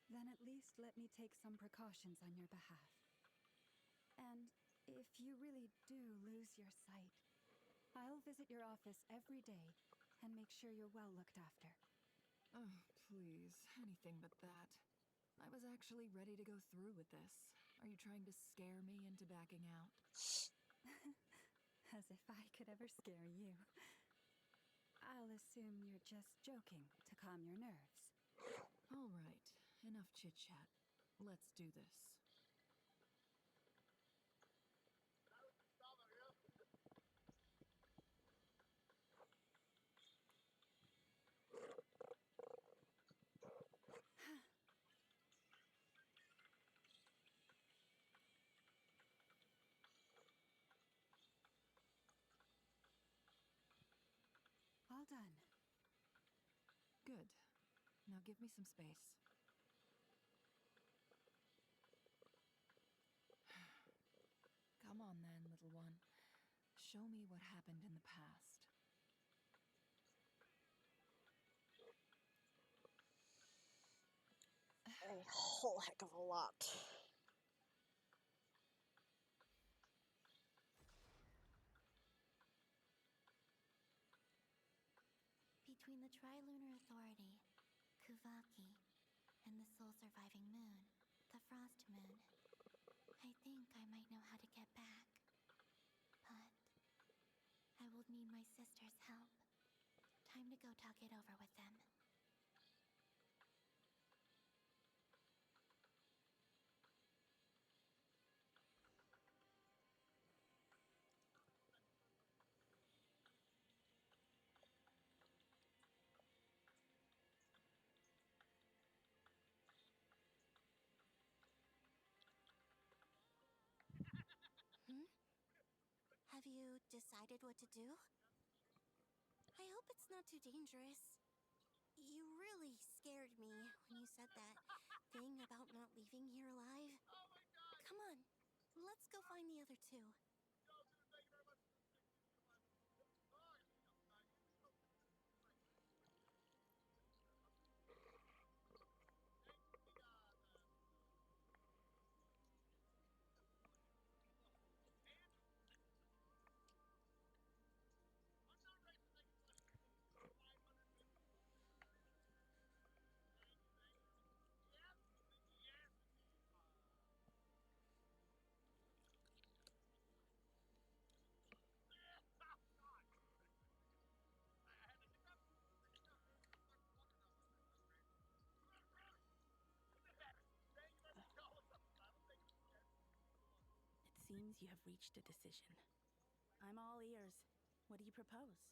Then at least let me take some precautions on your behalf. And if you really do lose your sight, I'll visit your office every day and make sure you're well looked after. Oh, please, anything but that. I was actually ready to go through with this. Are you trying to scare me into backing out? As if I could ever scare you. I'll assume you're just joking to calm your nerves. All right, enough chit-chat. Let's do this. All done. Good. Now give me some space. Come on then, little one. Show me what happened in the past. whole heck of a lot. Between the Trilunar Authority, Kuvaki, and the soul-surviving moon, the Frost Moon, I think I might know how to get back. But I will need my sister's help. Time to go talk it over with them. Have you decided what to do? I hope it's not too dangerous. You really scared me when you said that thing about not leaving here alive. Come on, let's go find the other two. It seems you have reached a decision. I'm all ears. What do you propose?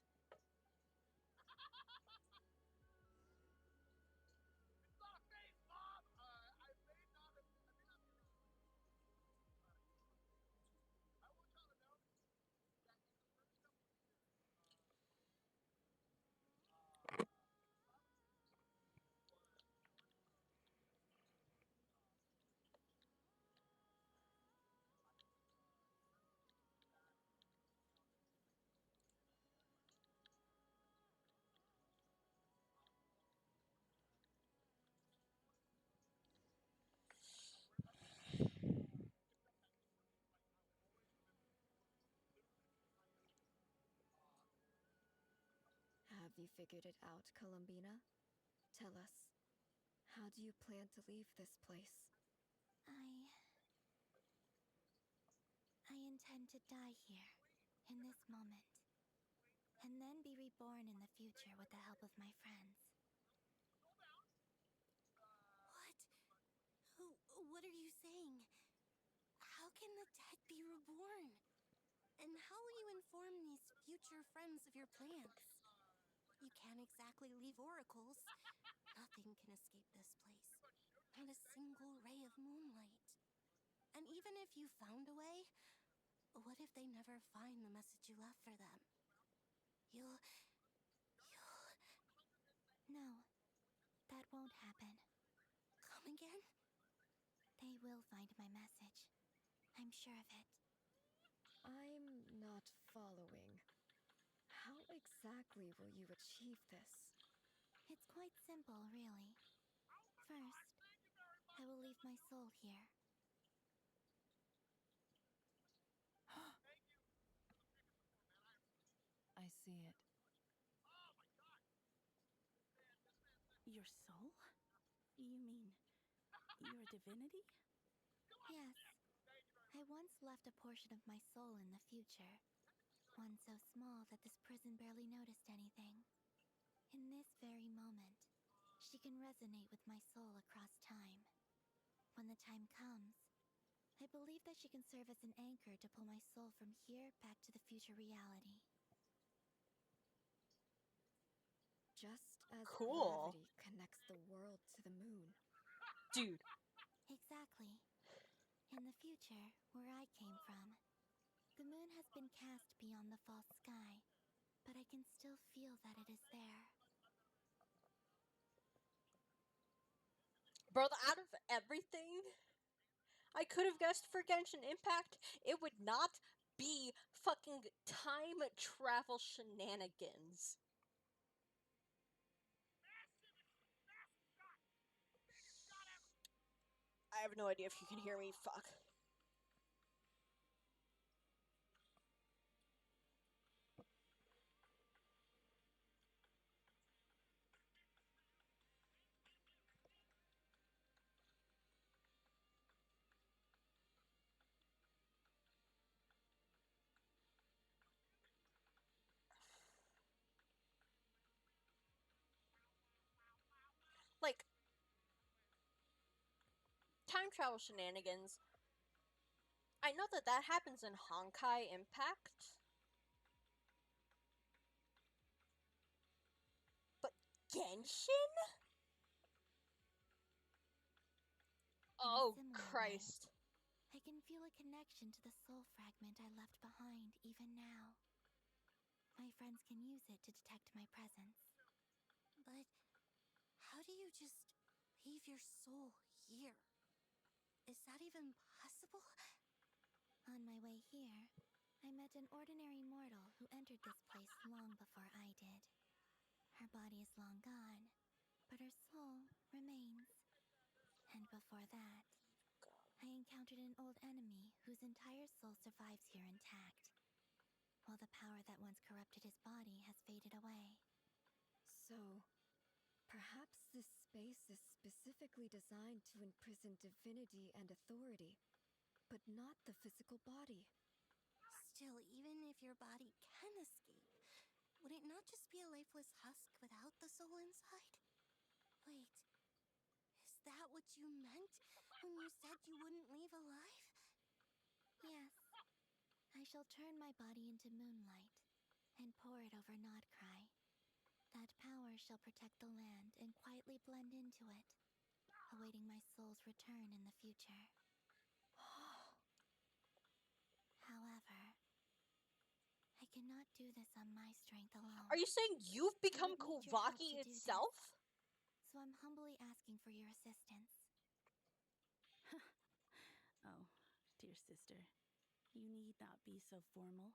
Have you figured it out, Columbina? Tell us, how do you plan to leave this place? I intend to die here, in this moment, and then be reborn in the future with the help of my friends. What are you saying? How can the dead be reborn? And how will you inform these future friends of your plans? You can't exactly leave oracles. Nothing can escape this place. Not a single ray of moonlight. And even if you found a way, what if they never find the message you left for them? No, that won't happen. Come again? They will find my message. I'm sure of it. I'm not following. How exactly will you achieve this? It's quite simple, really. First, I will leave my soul here. I see it. Your soul? You mean you're a divinity? Yes. I once left a portion of my soul in the future. One so small that this prison barely noticed anything. In this very moment, she can resonate with my soul across time. When the time comes, I believe that she can serve as an anchor to pull my soul from here back to the future reality. Just as Cool. gravity connects the world to the moon. Dude. Exactly. In the future, where I came from, the moon has been cast beyond the false sky, but I can still feel that it is there. Bro, out of everything I could have guessed for Genshin Impact, it would not be fucking time travel shenanigans. have no idea if you can hear me. Fuck. Like, time travel shenanigans. I know that that happens in Honkai Impact. But Genshin? Oh, Christ. I can feel a connection to the soul fragment I left behind even now. My friends can use it to detect my presence. But how do you just leave your soul here? Is that even possible? On my way here, I met an ordinary mortal who entered this place long before I did. Her body is long gone, but her soul remains. And before that, I encountered an old enemy whose entire soul survives here intact, while the power that once corrupted his body has faded away. So, perhaps this space is specifically designed to imprison divinity and authority, but not the physical body. Still, even if your body can escape, would it not just be a lifeless husk without the soul inside? Wait, is that what you meant when you said you wouldn't leave alive? Yes. I shall turn my body into moonlight and pour it over Nodcry. That power shall protect the land and quietly blend into it, awaiting my soul's return in the future. However, I cannot do this on my strength alone. Are you saying you've become I would need your help Kuvaki to do itself? this, so I'm humbly asking for your assistance. Oh, dear sister, you need not be so formal.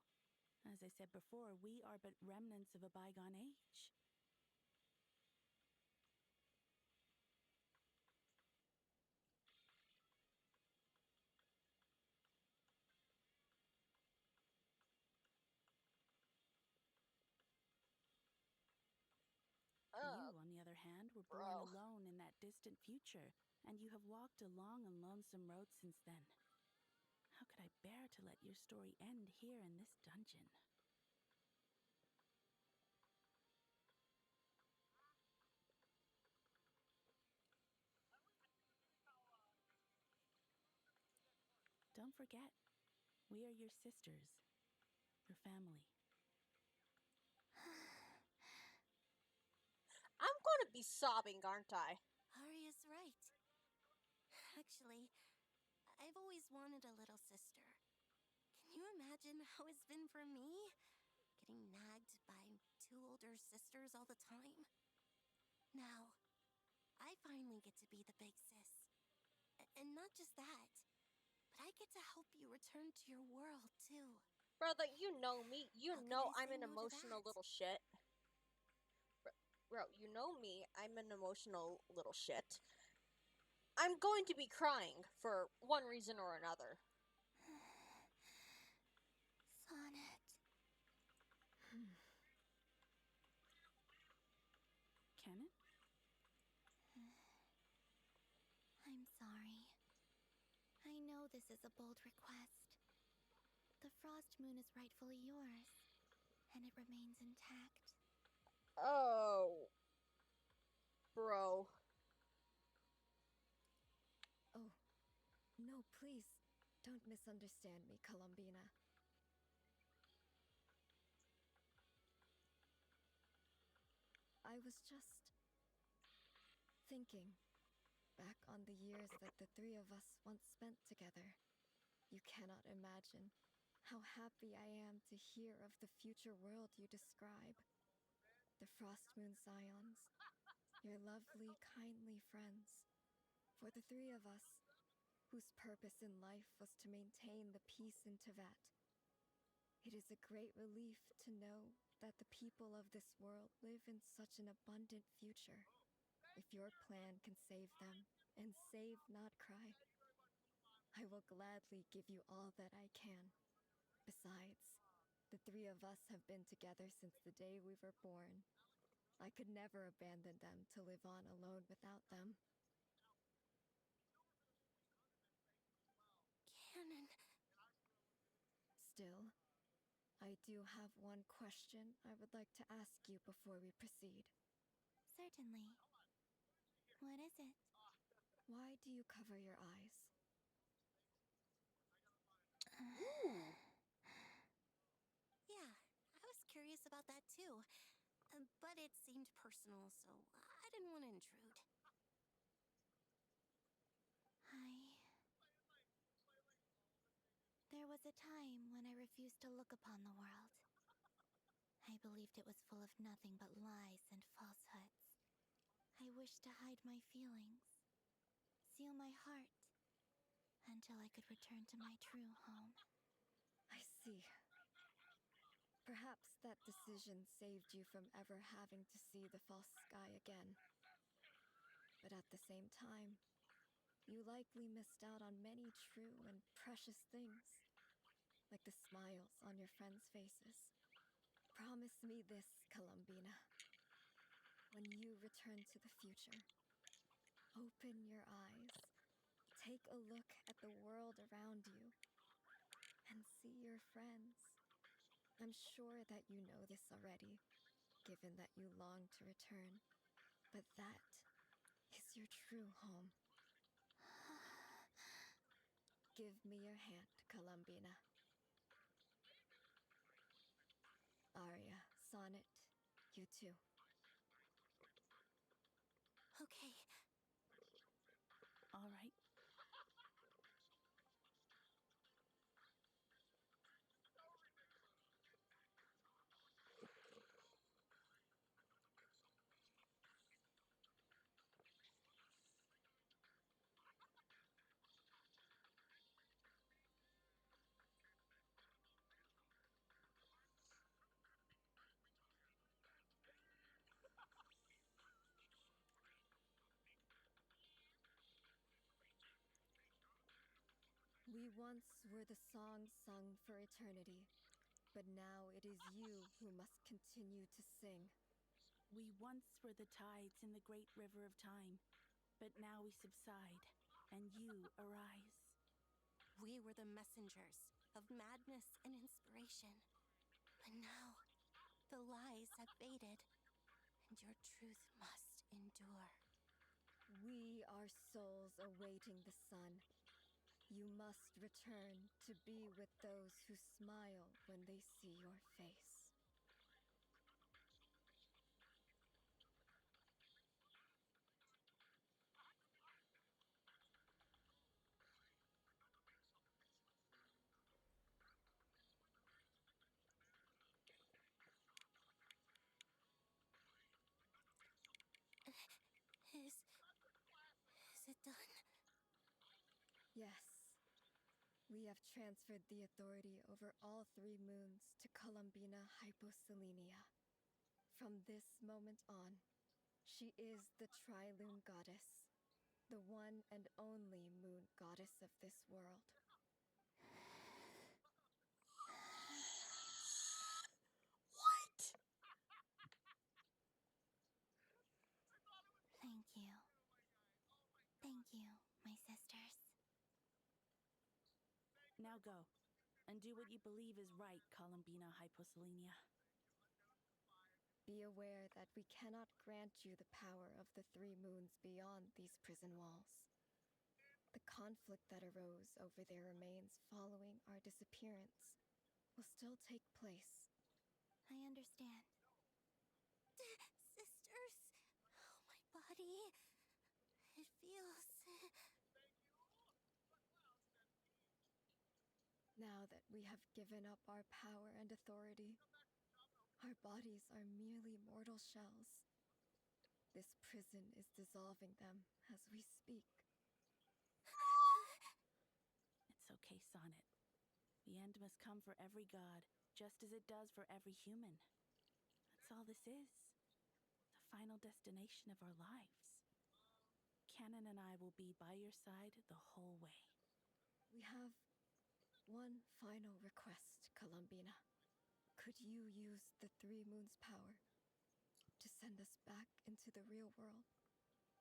As I said before, we are but remnants of a bygone age. You, on the other hand, were born alone in that distant future, and you have walked a long and lonesome road since then. How could I bear to let your story end here in this dungeon? Don't forget, we are your sisters, your family. I'm gonna be sobbing, aren't I? Arya's right. Actually, I've always wanted a little sister. Can you imagine how it's been for me? Getting nagged by two older sisters all the time? Now, I finally get to be the big sis. And not just that, but I get to help you return to your world, too. Brother, you know me. You know I'm an emotional little shit. Bro, you know me. I'm an emotional little shit. I'm going to be crying for one reason or another. Sonnet. Kennen? I'm sorry. I know this is a bold request. The Frost Moon is rightfully yours, and it remains intact. Oh. Bro. Oh, no, please, don't misunderstand me, Columbina. I was just thinking back on the years that the three of us once spent together. You cannot imagine how happy I am to hear of the future world you describe. The Frostmoon Scions, your lovely, kindly friends. For the three of us, whose purpose in life was to maintain the peace in Teyvat. It is a great relief to know that the people of this world live in such an abundant future. If your plan can save them and save Nodcry, I will gladly give you all that I can. Besides, the three of us have been together since the day we were born. I could never abandon them to live on alone without them. Canon. Still, I do have one question I would like to ask you before we proceed. Certainly. What is it? Why do you cover your eyes? Yeah, I was curious about that too. But it seemed personal, so I didn't want to intrude. There was a time when I refused to look upon the world. I believed it was full of nothing but lies and falsehoods. I wished to hide my feelings, seal my heart, until I could return to my true home. I see. Perhaps that decision saved you from ever having to see the false sky again. But at the same time, you likely missed out on many true and precious things, like the smiles on your friends' faces. Promise me this, Columbina. When you return to the future, open your eyes, take a look at the world around you, and see your friends. I'm sure that you know this already, given that you long to return, but that is your true home. Give me your hand, Columbina. Arya, Sonnet, you too. Okay. All right. We once were the song sung for eternity, but now it is you who must continue to sing. We once were the tides in the great river of time, but now we subside, and you arise. We were the messengers of madness and inspiration. But now, the lies have faded, and your truth must endure. We are souls awaiting the sun. You must return to be with those who smile when they see your face. Is it done? Yes. We have transferred the authority over all 3 moons to Columbina Hyposelenia. From this moment on, she is the Tri-Lune Goddess, the one and only moon goddess of this world. What? Thank you. Thank you, my sisters. Now go, and do what you believe is right, Columbina Hyposelenia. Be aware that we cannot grant you the power of the 3 moons beyond these prison walls. The conflict that arose over their remains following our disappearance will still take place. I understand. Sisters, oh, my body. It feels... Now that we have given up our power and authority, our bodies are merely mortal shells. This prison is dissolving them as we speak. It's okay, Sonnet. The end must come for every god, just as it does for every human. That's all this is. The final destination of our lives. Canon and I will be by your side the whole way. We have one final request, Columbina. Could you use the Three Moons' power to send us back into the real world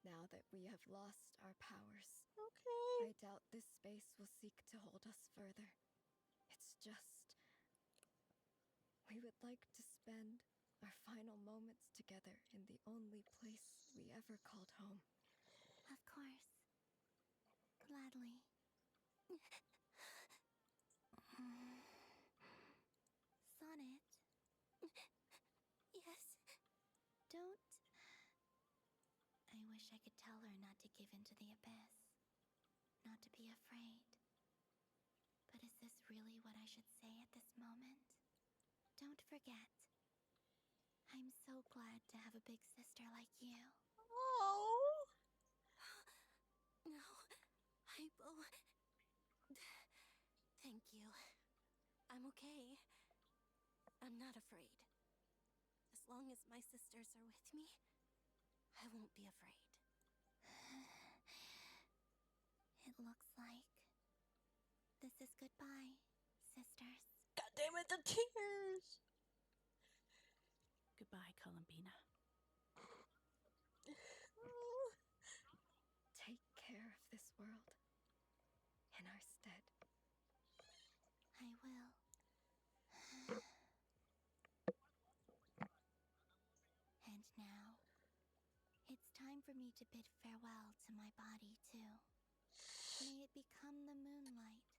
now that we have lost our powers? Okay. I doubt this space will seek to hold us further. It's just... we would like to spend our final moments together in the only place we ever called home. Of course. Gladly. Sonnet. Yes. Don't. I wish I could tell her not to give in to the abyss. Not to be afraid. But is this really what I should say at this moment? Don't forget. I'm so glad to have a big sister like you. Oh. No, Hypo. Thank you. I'm okay. I'm not afraid. As long as my sisters are with me, I won't be afraid. It looks like this is goodbye, sisters. God damn it, the tears! Goodbye, Columbina. Take care of this world in our stead. I will. And now, it's time for me to bid farewell to my body, too. May it become the moonlight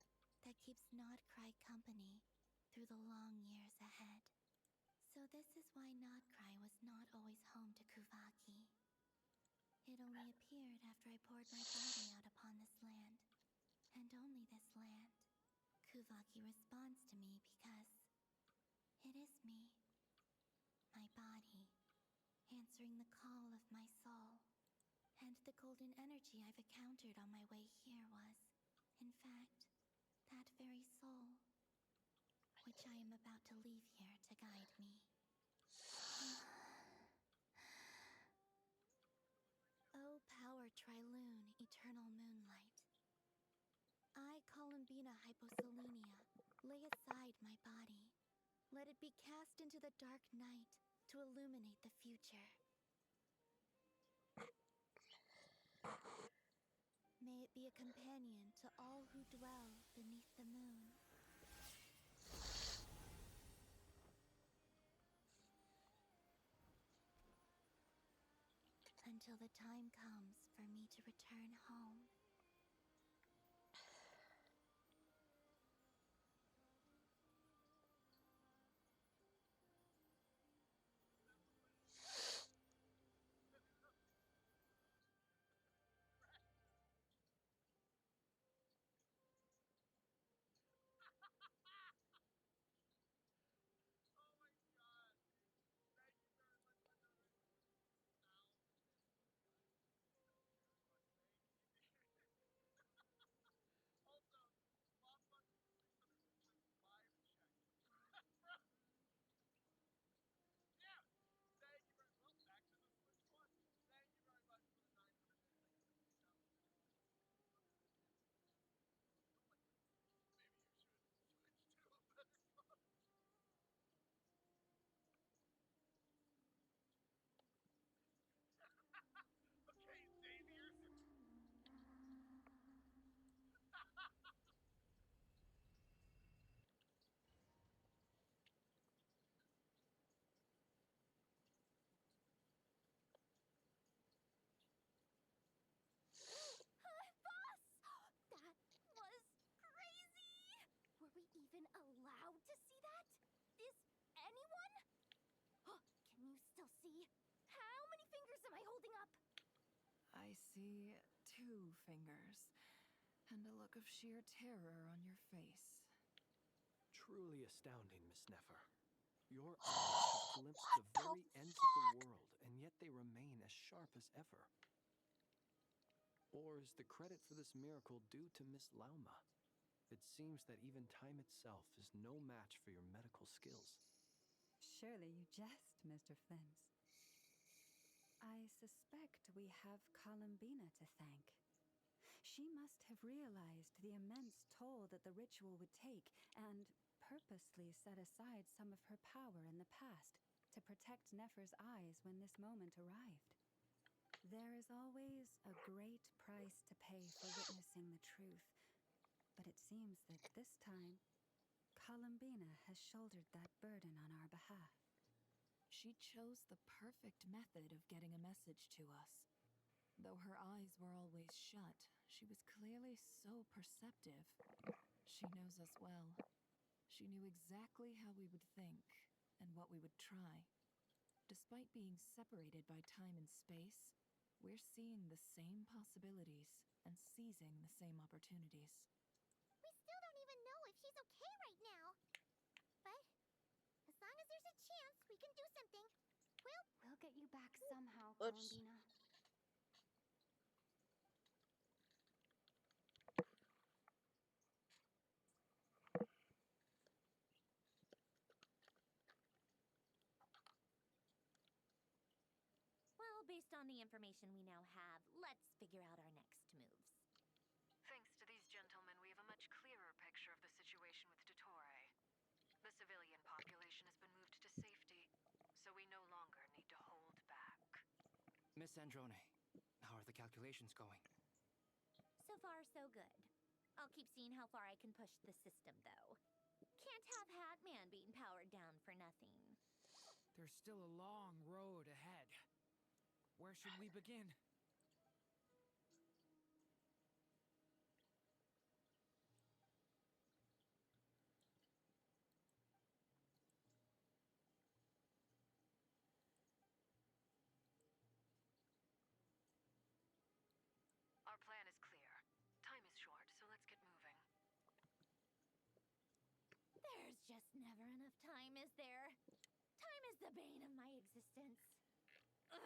that keeps Nodcry company through the long years ahead. So this is why Nodcry was not always home to Kuvaki. It only appeared after I poured my body out upon this land, and only this land. Kuvaki responds to me because it is me, my body, answering the call of my soul. And the golden energy I've encountered on my way here was, in fact, that very soul, which I am about to leave here to guide me. O power Triloon, eternal moonlight. I, Columbina Hyposelenia, lay aside my body. Let it be cast into the dark night to illuminate the future. May it be a companion to all who dwell beneath the moon. Until the time comes for me to return home. Even allowed to see that? Is anyone? Can you still see? How many fingers am I holding up? I see 2 fingers, and a look of sheer terror on your face. Truly astounding, Miss Nefer. Your eyes have glimpsed the very ends of the world, and yet they remain as sharp as ever. Or is the credit for this miracle due to Miss Lauma? It seems that even time itself is no match for your medical skills. Surely you jest, Mr. Flins. I suspect we have Columbina to thank. She must have realized the immense toll that the ritual would take and purposely set aside some of her power in the past to protect Nefer's eyes when this moment arrived. There is always a great price to pay for witnessing the truth, but it seems that this time, Columbina has shouldered that burden on our behalf. She chose the perfect method of getting a message to us. Though her eyes were always shut, she was clearly so perceptive. She knows us well. She knew exactly how we would think and what we would try. Despite being separated by time and space, we're seeing the same possibilities and seizing the same opportunities. We still don't even know if she's okay right now. But as long as there's a chance we can do something, We'll get you back somehow, Oops. Columbina. Well, based on the information we now have, let's figure out our next moves. Thanks to these gentlemen, we have a much clearer picture of the situation with Dottore. The civilian population has been moved to safety, so we no longer need to hold back. Miss Androne, how are the calculations going? So far, so good. I'll keep seeing how far I can push the system, though. Can't have Hatman being powered down for nothing. There's still a long road ahead. Where should we begin? Our plan is clear. Time is short, so let's get moving. There's just never enough time, is there? Time is the bane of my existence. Ugh.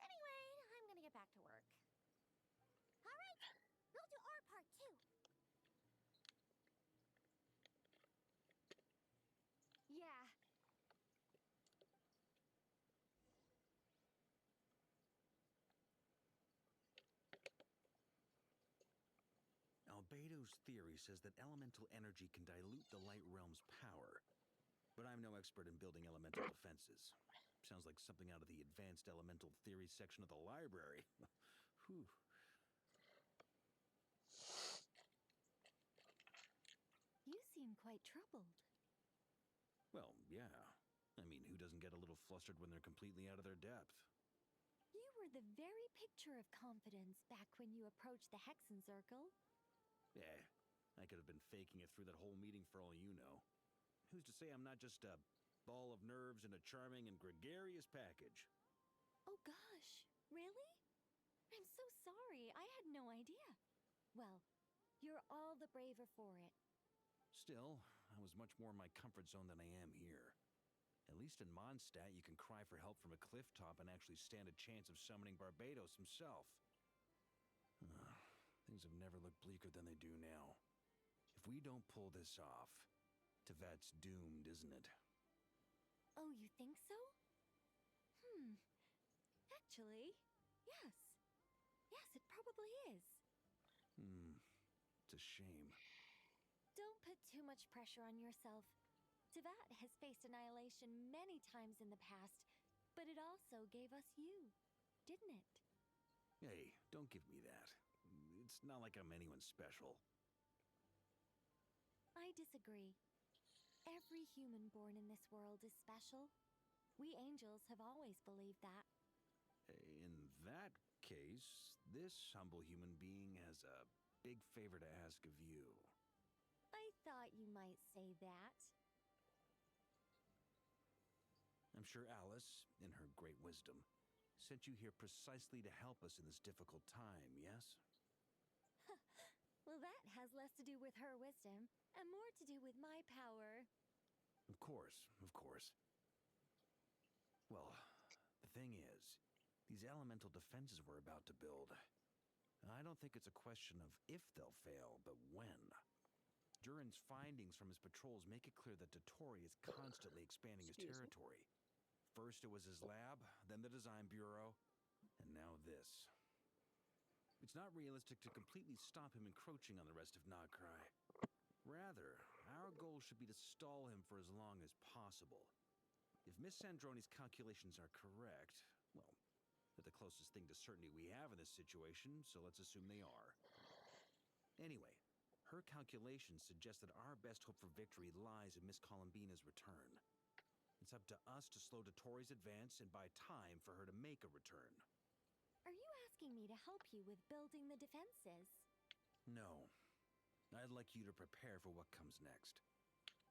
Anyway, I'm gonna get back to work. all right, we'll do our part too. Yeah. Albedo's theory says that elemental energy can dilute the light realm's power. But I'm no expert in building elemental defenses. Sounds like something out of the advanced elemental theory section of the library. Whew. You seem quite troubled. Well, yeah. I mean, who doesn't get a little flustered when they're completely out of their depth? You were the very picture of confidence back when you approached the Hexen Circle. Yeah, I could have been faking it through that whole meeting for all you know. Who's to say I'm not just a ball of nerves in a charming and gregarious package? Oh gosh, really? I'm so sorry. I had no idea. Well, you're all the braver for it. Still, I was much more in my comfort zone than I am here. At least in Mondstadt, you can cry for help from a cliff top and actually stand a chance of summoning Barbatos himself. Things have never looked bleaker than they do now. If we don't pull this off, Teyvat's doomed, isn't it? Oh, you think so? Actually, yes. Yes, it probably is. It's a shame. Don't put too much pressure on yourself. Teyvat has faced annihilation many times in the past, but it also gave us you, didn't it? Hey, don't give me that. It's not like I'm anyone special. I disagree. Every human born in this world is special. We angels have always believed that. In that case, this humble human being has a big favor to ask of you. I thought you might say that. I'm sure Alice, in her great wisdom, sent you here precisely to help us in this difficult time, yes? Well, that has less to do with her wisdom and more to do with my power. Of course, of course. Well, the thing is, these elemental defenses we're about to build, I don't think it's a question of if they'll fail, but when. Durin's findings from his patrols make it clear that Dottore is constantly expanding his territory. First it was his lab, then the design bureau, and now this. It's not realistic to completely stop him encroaching on the rest of Nagcry. Rather, our goal should be to stall him for as long as possible. If Miss Sandroni's calculations are correct, well, they're the closest thing to certainty we have in this situation, so let's assume they are. Anyway, her calculations suggest that our best hope for victory lies in Miss Columbina's return. It's up to us to slow Dottoro's advance and buy time for her to make a return. Are you asking me to help you with building the defenses? No. I'd like you to prepare for what comes next.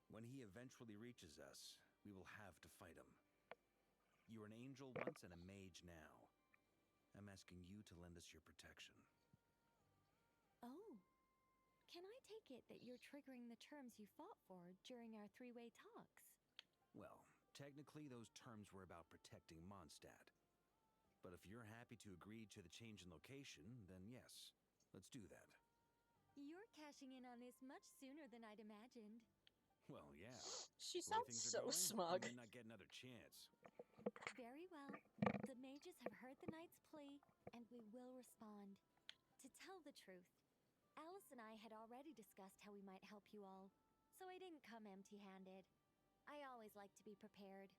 When he eventually reaches us, we will have to fight him. You were an angel once and a mage now. I'm asking you to lend us your protection. Oh. Can I take it that you're triggering the terms you fought for during our three-way talks? Well, technically those terms were about protecting Mondstadt. But if you're happy to agree to the change in location, then yes, let's do that. You're cashing in on this much sooner than I'd imagined. Well, yeah. She The way sounds things so are going, smug. We might not get another chance. Very well. The mages have heard the knight's plea, and we will respond. To tell the truth, Alice and I had already discussed how we might help you all, so I didn't come empty-handed. I always like to be prepared.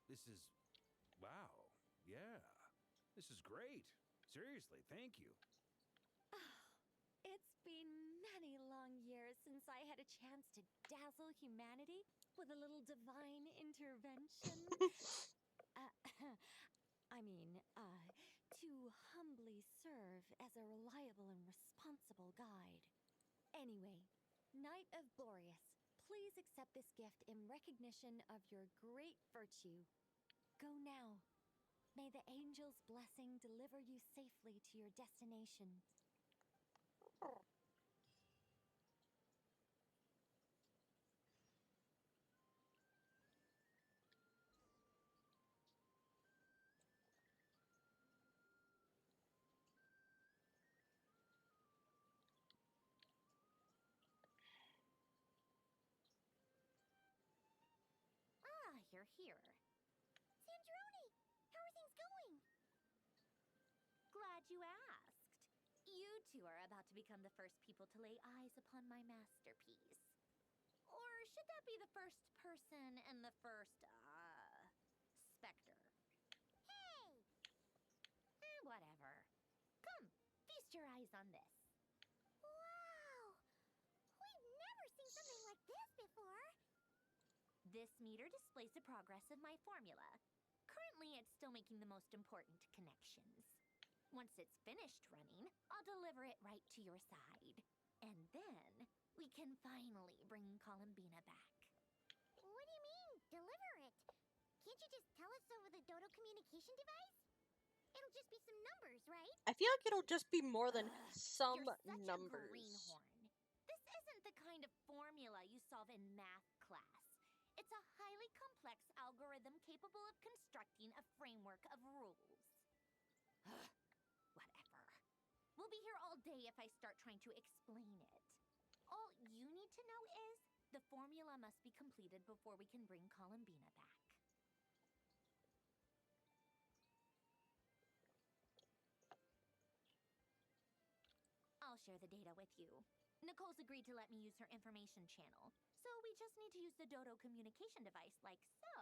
This is... wow. Yeah. This is great. Seriously, thank you. It's been many long years since I had a chance to dazzle humanity with a little divine intervention. To humbly serve as a reliable and responsible guide. Anyway, Knight of Boreas, please accept this gift in recognition of your great virtue. Go now. May the angel's blessing deliver you safely to your destination. Ah, you're here. Sandroni, how are things going? Glad you asked. You two are about to become the first people to lay eyes upon my masterpiece. Or should that be the first person and the first, specter? Hey! Whatever. Come, feast your eyes on this. Wow! We've never seen something like this before. This meter displays the progress of my formula. Currently, it's still making the most important connections. Once it's finished running, I'll deliver it right to your side. And then, we can finally bring Columbina back. What do you mean, deliver it? Can't you just tell us over the Dodo communication device? It'll just be some numbers, right? I feel like it'll just be more than some You're such numbers. a greenhorn. This isn't the kind of formula you solve in math class. It's a highly complex algorithm capable of constructing a framework of rules. Whatever. We'll be here all day if I start trying to explain it. All you need to know is the formula must be completed before we can bring Columbina back. I'll share the data with you. Nicole's agreed to let me use her information channel, so we just need to use the Dodo communication device like so.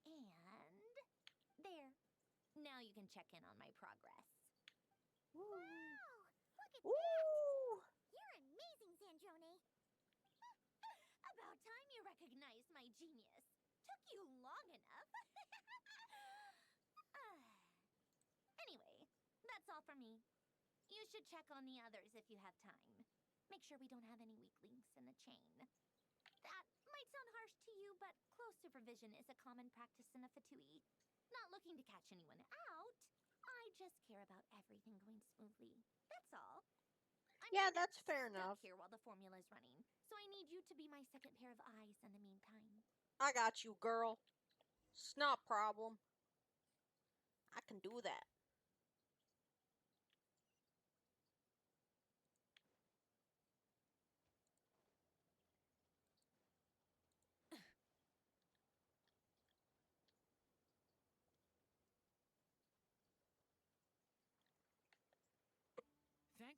And there. Now you can check in on my progress. Wow! Look at Ooh! this! You're amazing, Sandroni. About time you recognized my genius. Took you long enough. Anyway, that's all for me. You should check on the others if you have time. Make sure we don't have any weak links in the chain. That might sound harsh to you, but close supervision is a common practice in a Fatui. Not looking to catch anyone out. I just care about everything going smoothly. That's all. Yeah, kinda that's fair stuck enough. here while the formula is running, so I need you to be my second pair of eyes in the meantime. I got you, girl. It's not a problem. I can do that.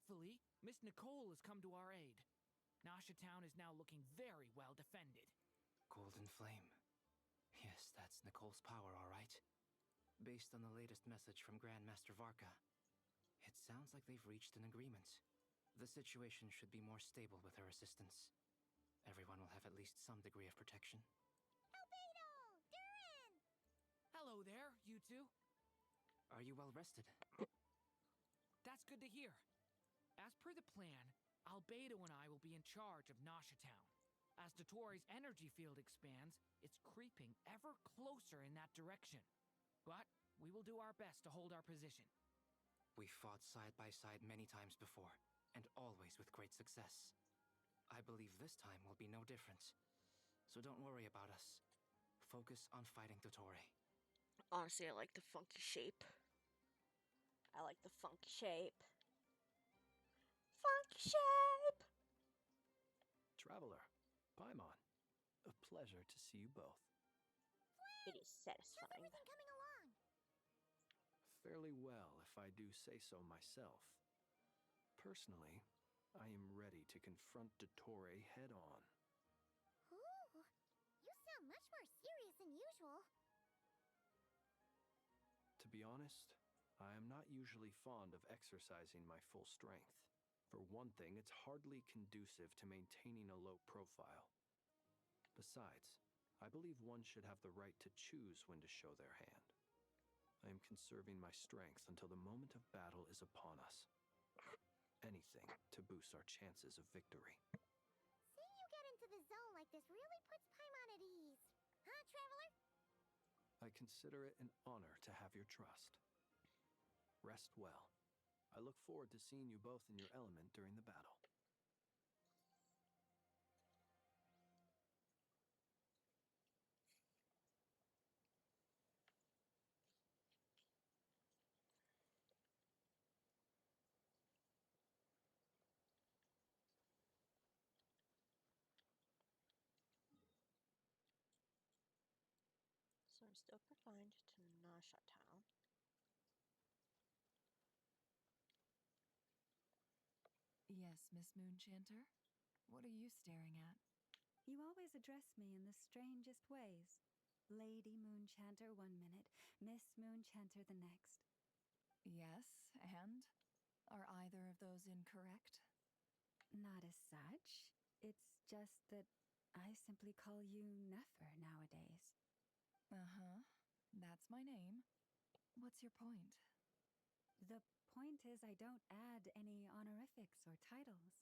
Thankfully, Miss Nicole has come to our aid. Nasha Town is now looking very well defended. Golden Flame. Yes, that's Nicole's power, all right. Based on the latest message from Grandmaster Varka, it sounds like they've reached an agreement. The situation should be more stable with her assistance. Everyone will have at least some degree of protection. Albedo! Durin! Hello there, you two. Are you well rested? That's good to hear. As per the plan, Albedo and I will be in charge of Nasha Town. As Dottoro's energy field expands, it's creeping ever closer in that direction. But we will do our best to hold our position. We fought side by side many times before, and always with great success. I believe this time will be no different. So don't worry about us. Focus on fighting Dottore. Honestly, I like the funky shape. I like the funky shape. Funky shape! Traveler, Paimon, a pleasure to see you both. It is satisfying. How's everything coming along? Fairly well, if I do say so myself. Personally, I am ready to confront Dottore head on. Ooh, you sound much more serious than usual. To be honest, I am not usually fond of exercising my full strength. For one thing, it's hardly conducive to maintaining a low profile. Besides, I believe one should have the right to choose when to show their hand. I am conserving my strength until the moment of battle is upon us. Anything to boost our chances of victory. Seeing you get into the zone like this really puts Paimon at ease. Huh, Traveler? I consider it an honor to have your trust. Rest well. I look forward to seeing you both in your element during the battle. So I'm still confined to Nasha Town. Yes, Miss Moonchanter? What are you staring at? You always address me in the strangest ways. Lady Moonchanter 1 minute, Miss Moonchanter the next. Yes, and? Are either of those incorrect? Not as such. It's just that I simply call you Nefer nowadays. Uh-huh. That's my name. What's your point? The point is I don't add any honorifics or titles.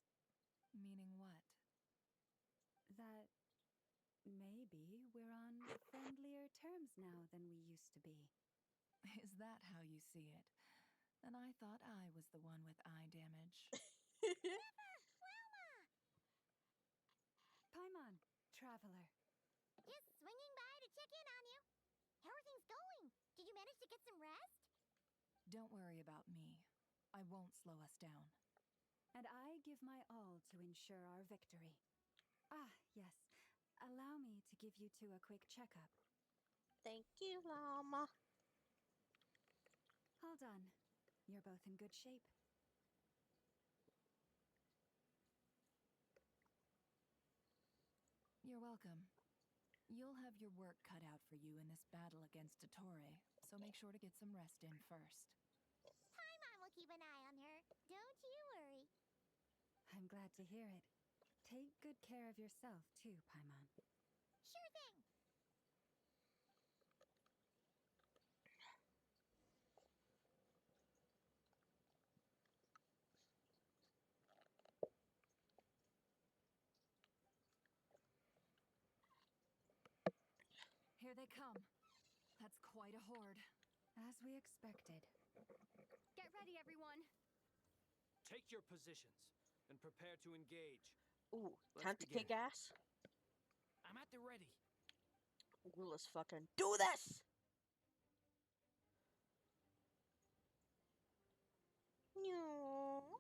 Meaning what? That maybe we're on friendlier terms now than we used to be. Is that how you see it? And I thought I was the one with eye damage. Paimon, Traveler. Just swinging by to check in on you. How are things going? Did you manage to get some rest? Don't worry about me. I won't slow us down. And I give my all to ensure our victory. Ah, yes. Allow me to give you two a quick checkup. Thank you, Llama. All done. You're both in good shape. You're welcome. You'll have your work cut out for you in this battle against Dottore, so make sure to get some rest in first. Paimon will keep an eye on her. Don't you worry. I'm glad to hear it. Take good care of yourself, too, Paimon. Sure thing. Here they come. That's quite a horde. As we expected. Get ready, everyone. Take your positions and prepare to engage. Ooh, Let's time to begin. kick ass. I'm at the ready. Ooh, let's fucking do this! No.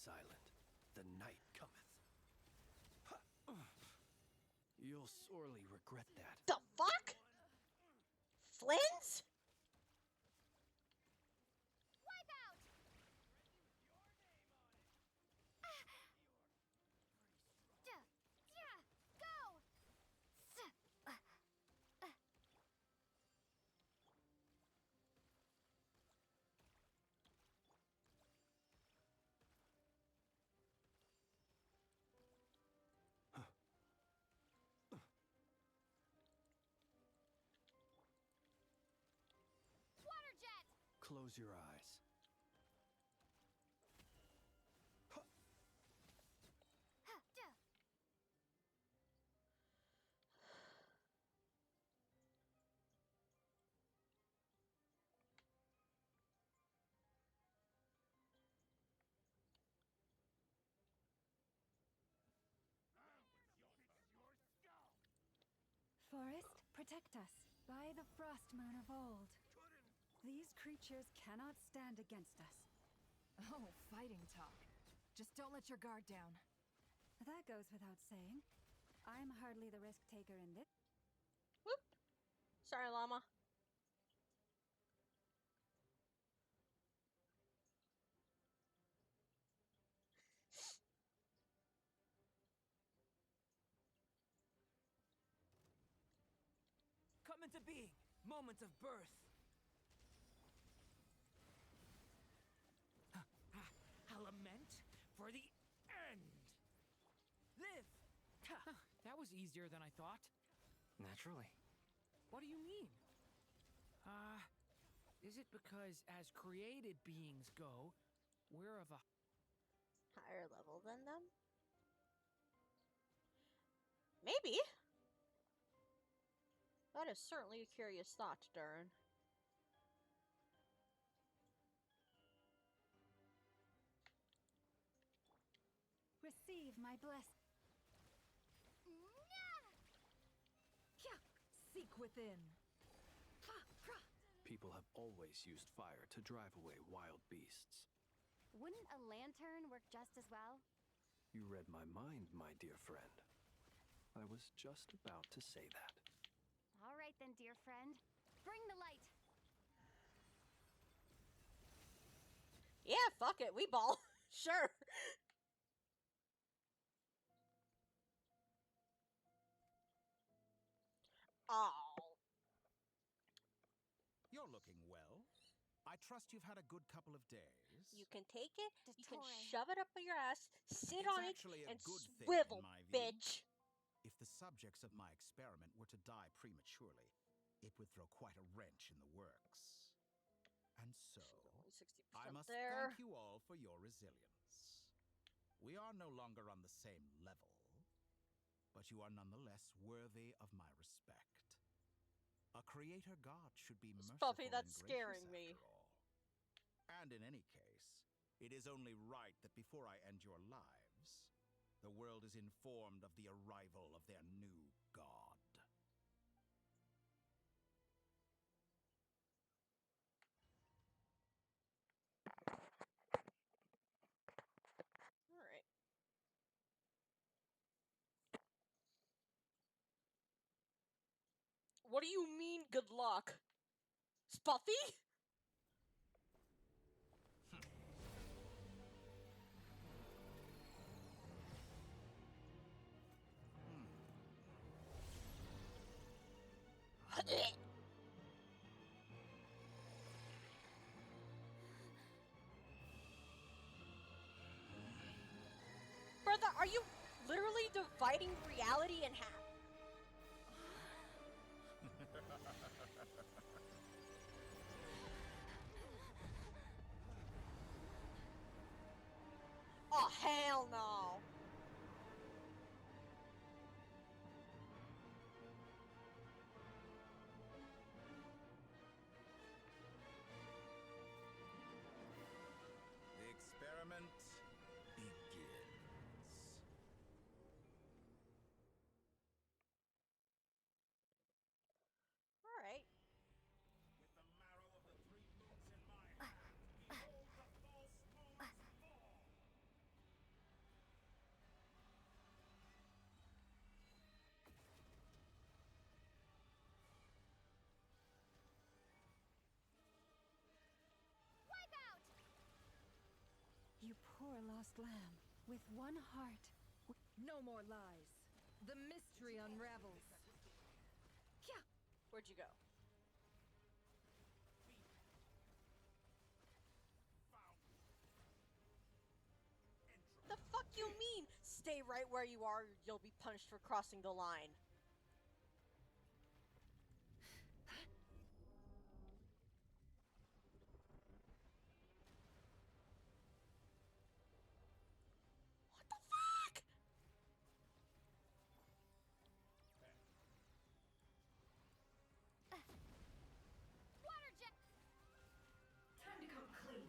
silent. The night cometh. You'll sorely regret that. The fuck? Flins? Wipe out! Go! Water jet! Close your eyes. Forest, protect us. By the frost moon of old. These creatures cannot stand against us. Oh, fighting talk. Just don't let your guard down. That goes without saying. I'm hardly the risk taker in this. Whoop. Sorry, llama. Come into being. Moment of birth. A lament for the end. Live. That was easier than I thought. Naturally. What do you mean? Is it because as created beings go, we're of a Higher level than them? Maybe. That is certainly a curious thought, Durin. Receive my blessing. Seek within. People have always used fire to drive away wild beasts. Wouldn't a lantern work just as well? You read my mind, my dear friend. I was just about to say that. All right then, dear friend. Bring the light. Yeah, fuck it. We ball. Sure. Oh. You're looking well. I trust you've had a good couple of days. You can take it, you can Dottore. shove it up your ass, sit It's on it, actually a and good thing, swivel, in my view. bitch. If the subjects of my experiment were to die prematurely, it would throw quite a wrench in the works. And so, Only 60% I must there. thank you all for your resilience. We are no longer on the same level, but you are nonetheless worthy of my respect. A creator god should be merciful Puffy, that's and scaring gracious me. after all. And in any case, it is only right that before I end your lives, the world is informed of the arrival of their new god. Alright. What do you mean, good luck? Spuffy? Brother, are you literally dividing reality in half? Oh, hell no. The experiment begins. Alright. With the marrow of the three moons in my hand, behold the false moons fall. You poor lost lamb. With one heart. No more lies. The mystery unravels. Where'd you go? The fuck you mean? Stay right where you are, you'll be punished for crossing the line. What the fuck? Water jet! Time to come clean.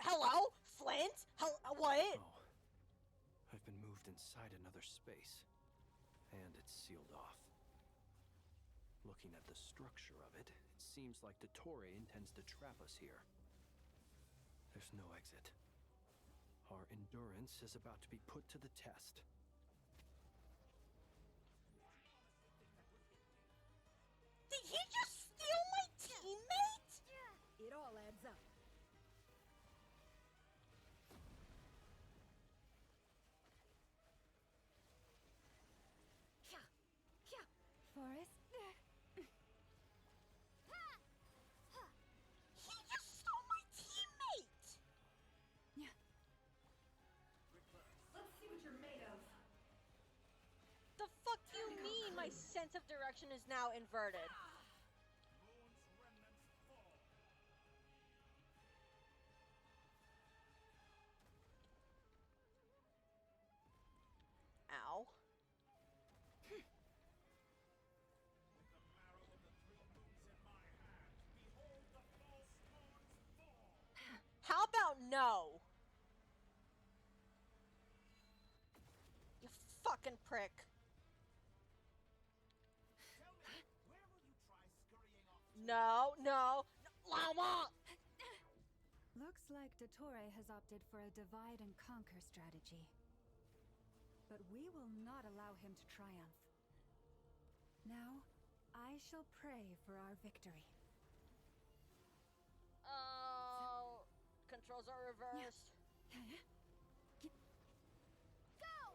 Hello? Flint? What? Oh. I've been moved inside another space. And it's sealed off. Looking at the structure of it, it seems like Dottore intends to trap us here. There's no exit. Our endurance is about to be put to the test. Did he just steal my teammate? It all adds up. Forrest? He just stole my teammate! Let's see what you're made of. The fuck do you mean my sense of direction is now inverted? Ow. How about no? You fucking prick. No, no, Llama! Looks like Dottore has opted for a divide and conquer strategy. But we will not allow him to triumph. Now, I shall pray for our victory. Oh, controls are reversed. Ow.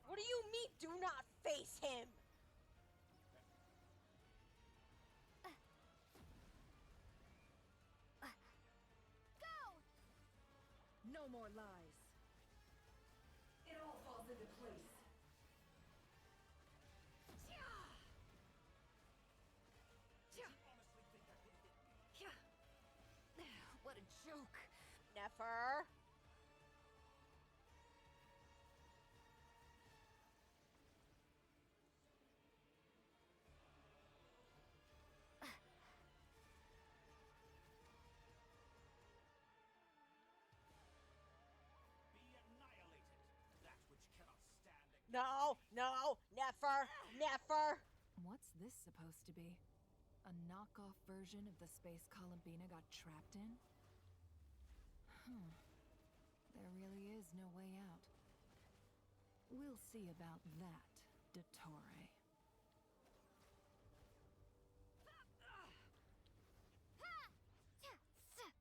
What do you mean, do not face him? No more lies. It all falls into place. What a joke. Never. No, no, never, never. What's this supposed to be? A knockoff version of the space Columbina got trapped in? There really is no way out. We'll see about that, Dottore.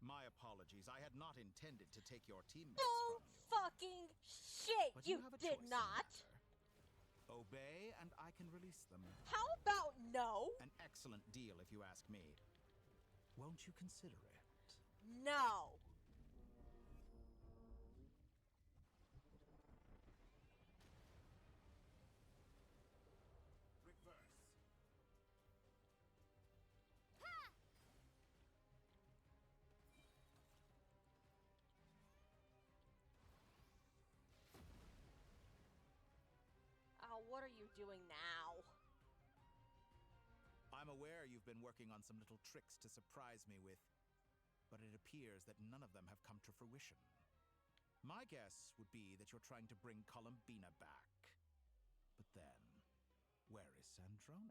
My apologies. I had not intended to take your teammates Bull from you. fucking shit, But you have a did choice in the not. matter. Obey, and I can release them. How about no? An excellent deal, if you ask me. Won't you consider it? No. What are you doing now? I'm aware you've been working on some little tricks to surprise me with, but it appears that none of them have come to fruition. My guess would be that you're trying to bring Columbina back. But then, where is Sandrone?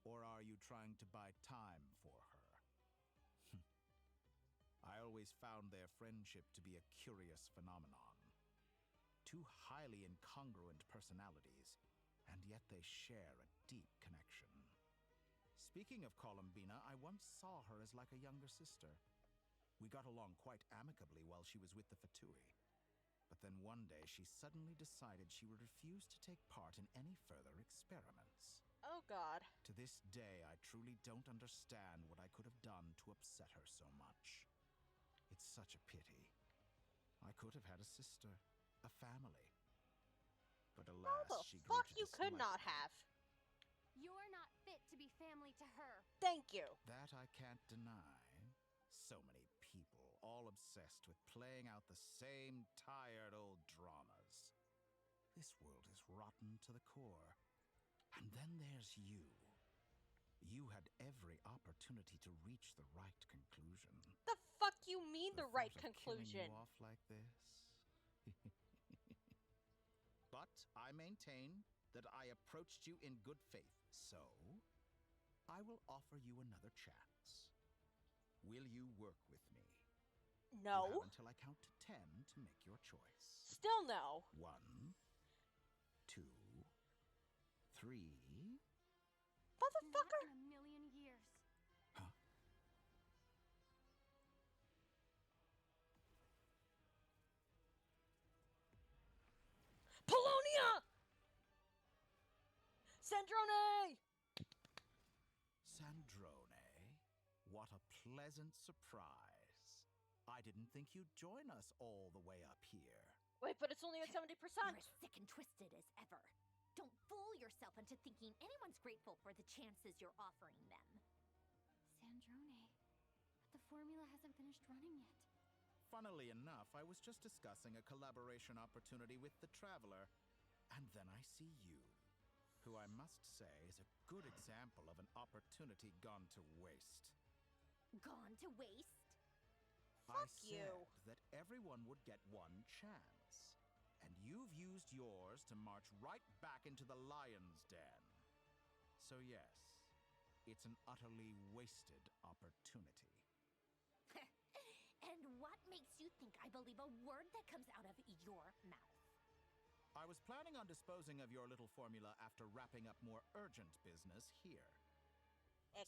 Or are you trying to buy time for her? I always found their friendship to be a curious phenomenon. Two highly incongruent personalities, and yet they share a deep connection. Speaking of Columbina, I once saw her as like a younger sister. We got along quite amicably while she was with the Fatui. But then one day she suddenly decided she would refuse to take part in any further experiments. Oh god. To this day, I truly don't understand what I could have done to upset her so much. It's such a pity. I could have had a sister, a family. But alas, Oh, she grew fuck to you could dislike not me. have. You're not fit to be family to her. Thank you. That I can't deny. So many people, all obsessed with playing out the same tired old dramas. This world is rotten to the core. And then there's you. You had every opportunity to reach the right conclusion. The fuck you mean the right thought of killing conclusion? you off like this? But I maintain that I approached you in good faith, so I will offer you another chance. Will you work with me? No. You have until I count to 10 to make your choice. Still no. 1, 2, 3. Motherfucker! Not in a million years. Huh? Polonia! Sandrone! Sandrone, what a pleasant surprise. I didn't think you'd join us all the way up here. Wait, but it's only at 70%. You're as sick and twisted as ever. Don't fool yourself into thinking anyone's grateful for the chances you're offering them. Sandrone. But the formula hasn't finished running yet. Funnily enough, I was just discussing a collaboration opportunity with the Traveler, and then I see you, who I must say is a good example of an opportunity gone to waste. Gone to waste? Fuck I you. said that everyone would get one chance. And you've used yours to march right back into the lion's den. So yes, it's an utterly wasted opportunity. And what makes you think I believe a word that comes out of your mouth? I was planning on disposing of your little formula after wrapping up more urgent business here.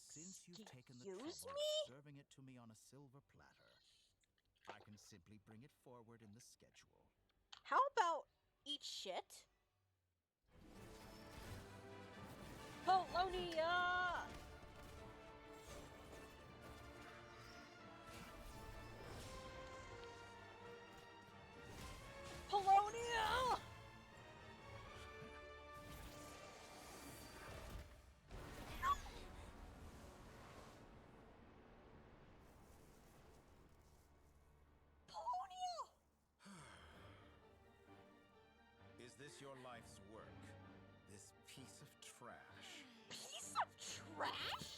Since you've taken the trouble of serving it to me on a silver platter, I can simply bring it forward in the schedule. How about eat shit? Polonia! Polonia! Is this your life's work? This piece of trash? Piece of trash?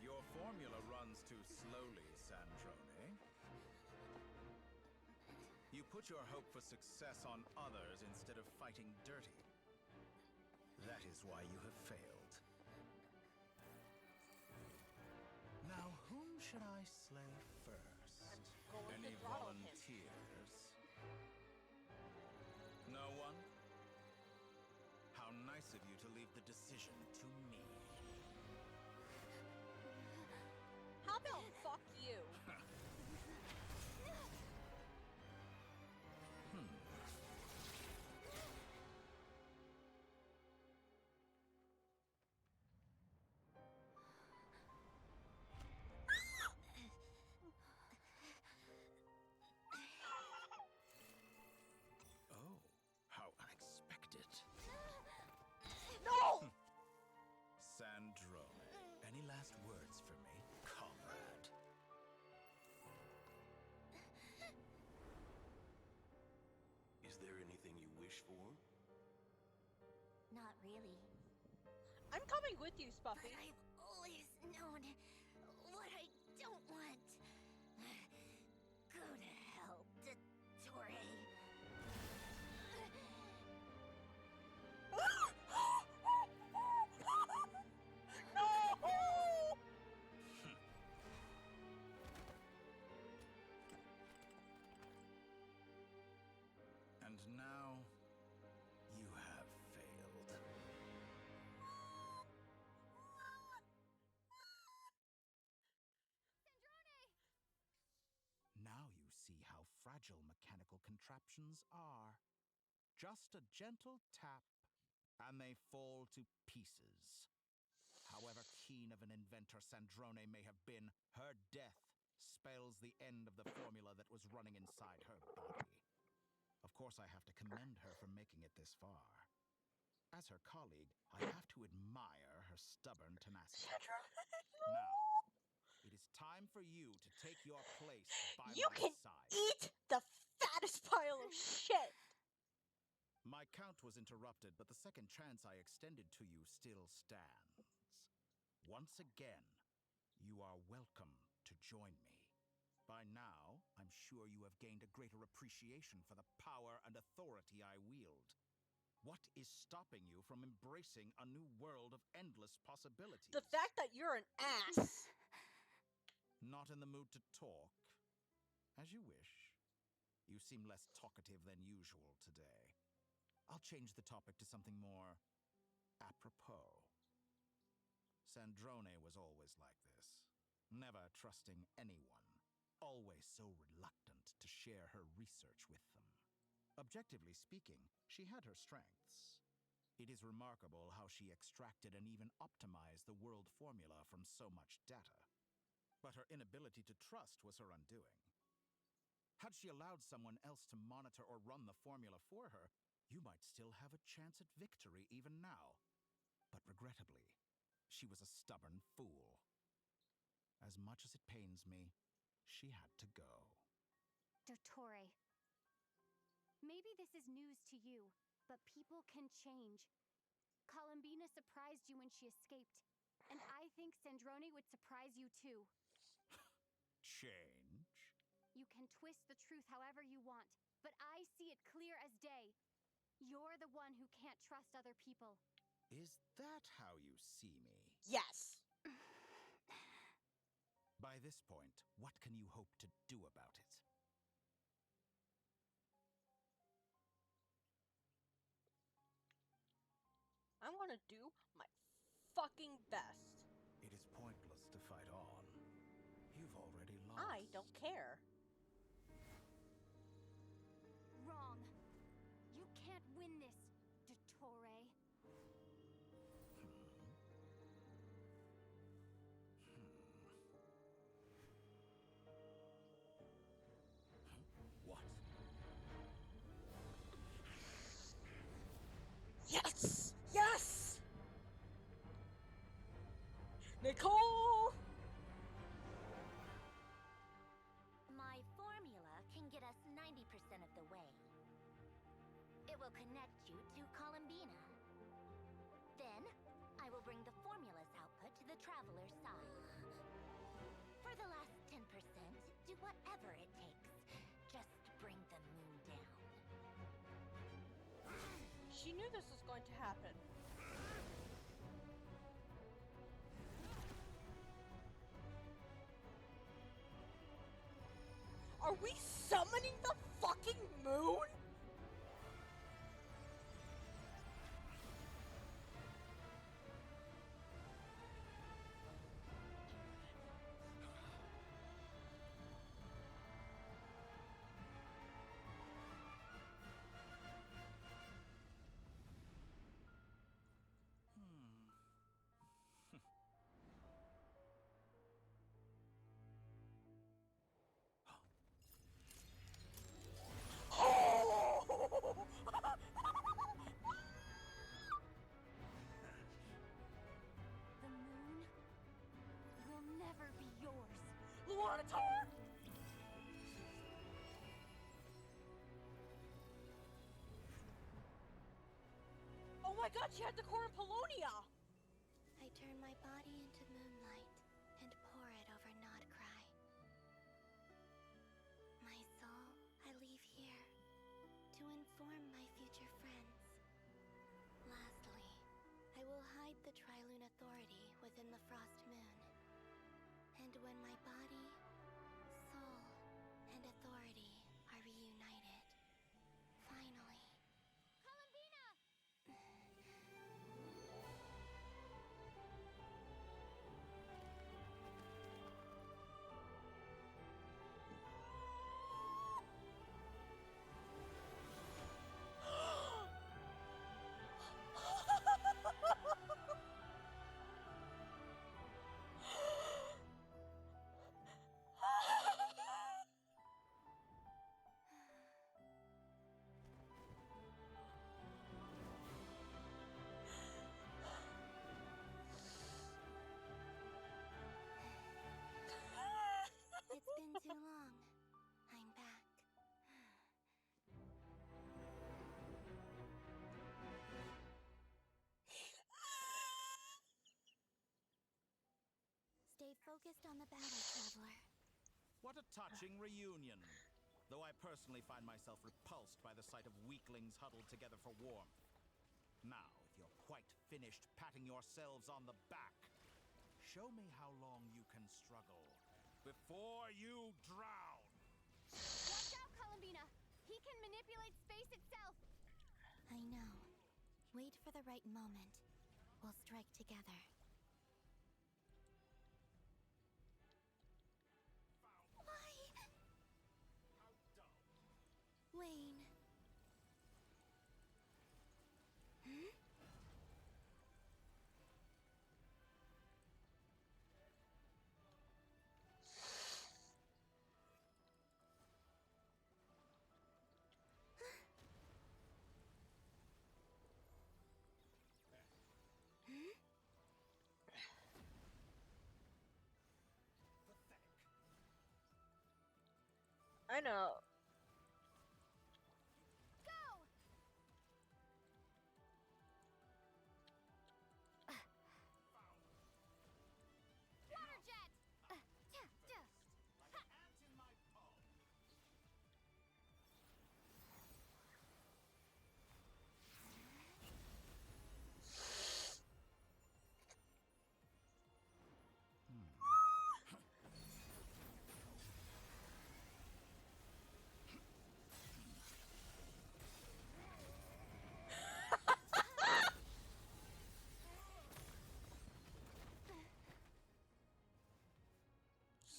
Your formula runs too slowly, Sandrone. You put your hope for success on others instead of fighting dirty. That is why you have failed. Now, whom should I slay first? Any volunteers? No one? How nice of you to leave the decision to me. How about fuck you? Oh, how unexpected. No! wish for? Not really. I'm coming with you, Spuffy. But I've always known what I don't want. Go to hell, Dottore. And now, you have failed. Now you see how fragile mechanical contraptions are. Just a gentle tap, and they fall to pieces. However keen of an inventor Sandrone may have been, her death spells the end of the formula that was running inside her body. Of course, I have to commend her for making it this far. As her colleague, I have to admire her stubborn tenacity. Now, it is time for you to take your place by You my can side. eat the fattest pile of shit! My count was interrupted, but the second chance I extended to you still stands. Once again, you are welcome to join me. By now, I'm sure you have gained a greater appreciation for the power and authority I wield. What is stopping you from embracing a new world of endless possibilities? The fact that you're an ass! Not in the mood to talk? As you wish. You seem less talkative than usual today. I'll change the topic to something more apropos. Sandrone was always like this, never trusting anyone, always so reluctant to share her research with them. Objectively speaking, she had her strengths. It is remarkable how she extracted and even optimized the world formula from so much data. But her inability to trust was her undoing. Had she allowed someone else to monitor or run the formula for her, you might still have a chance at victory even now. But regrettably, she was a stubborn fool. As much as it pains me, she had to go. Dottore. Maybe this is news to you, but people can change. Columbina surprised you when she escaped, and I think Sandrone would surprise you too. Change? You can twist the truth however you want, but I see it clear as day. You're the one who can't trust other people. Is that how you see me? Yes! By this point, what can you hope to do about it? I'm gonna do my fucking best. It is pointless to fight on. You've already lost. I don't care. Wrong. You can't win this, Dottore. What? Yes! Yes! Nicole! My formula can get us 90% of the way. It will connect you to Columbina. Then, I will bring the formula's output to the Traveler's side. For the last 10%, do whatever it takes. Just bring the moon down. She knew this was going to happen. Are we summoning the fucking moon? Oh! my god, she had the core of Polonia! I turn my body into moonlight and pour it over Nodcry. My soul, I leave here to inform my future friends. Lastly, I will hide the Trilune Authority within the Frost Moon. And when my body, soul, and authority are reunited, finally... Columbina! It's been too long. I'm back. Stay focused on the battle, Traveler. What a touching reunion. Though I personally find myself repulsed by the sight of weaklings huddled together for warmth. Now, if you're quite finished patting yourselves on the back, show me how long you can struggle before you drown. Watch out, Columbina! He can manipulate space itself! I know. Wait for the right moment. We'll strike together. Why? Wayne. Hmm? I know. Water jet!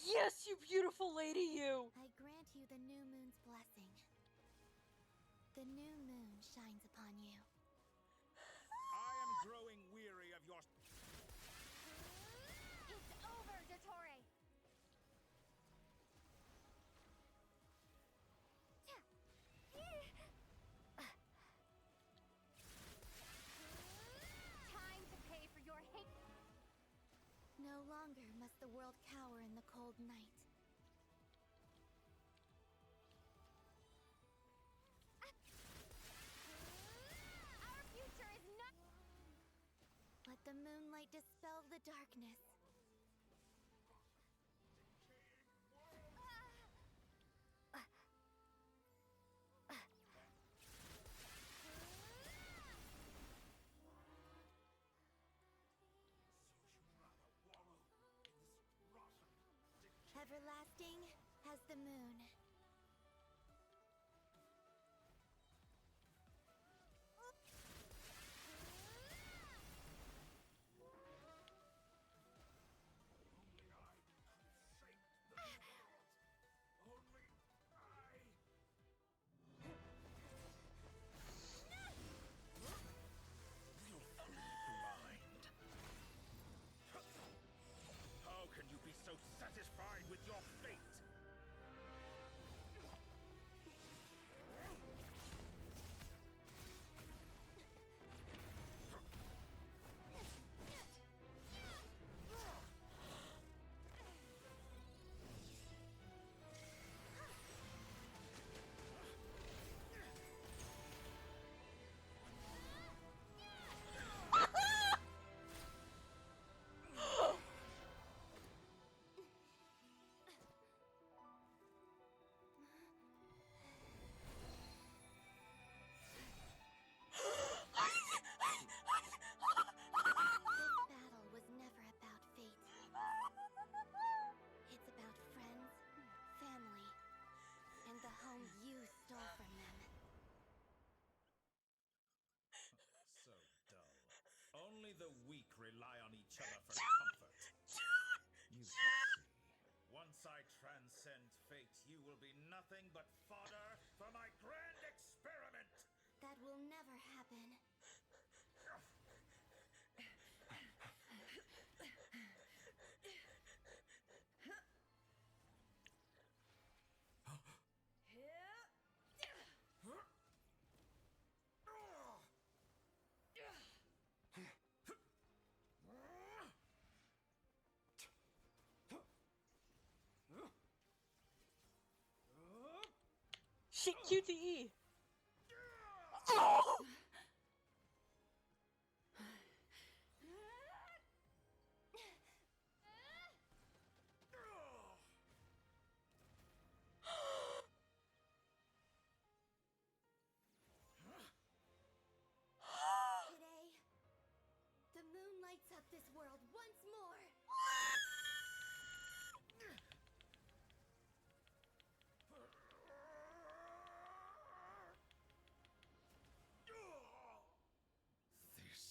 Yes, you beautiful lady, you! I grant you the new moon's blessing. The new moon shines upon you. I am growing weary of your... It's over, Dottore! Time to pay for your hate. No longer must the world cower in the cold night. Our future is not. Let the moonlight dispel the darkness. Everlasting as the moon. How can you be so satisfied with your fate? Only the weak rely on each other for comfort. You shall see. Once I transcend fate, you will be nothing but fodder for my grand experiment! That will never happen. Shit, QTE. Oh! Today, the moon lights up this world once more.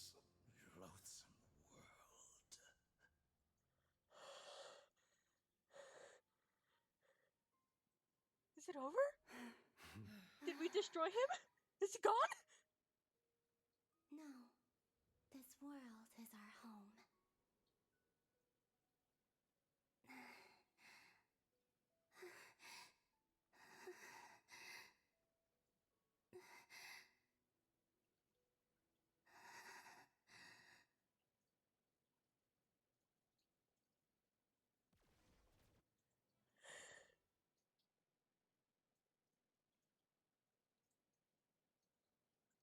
This loathsome world. Is it over? Did we destroy him? Is he gone? No, this world is our home.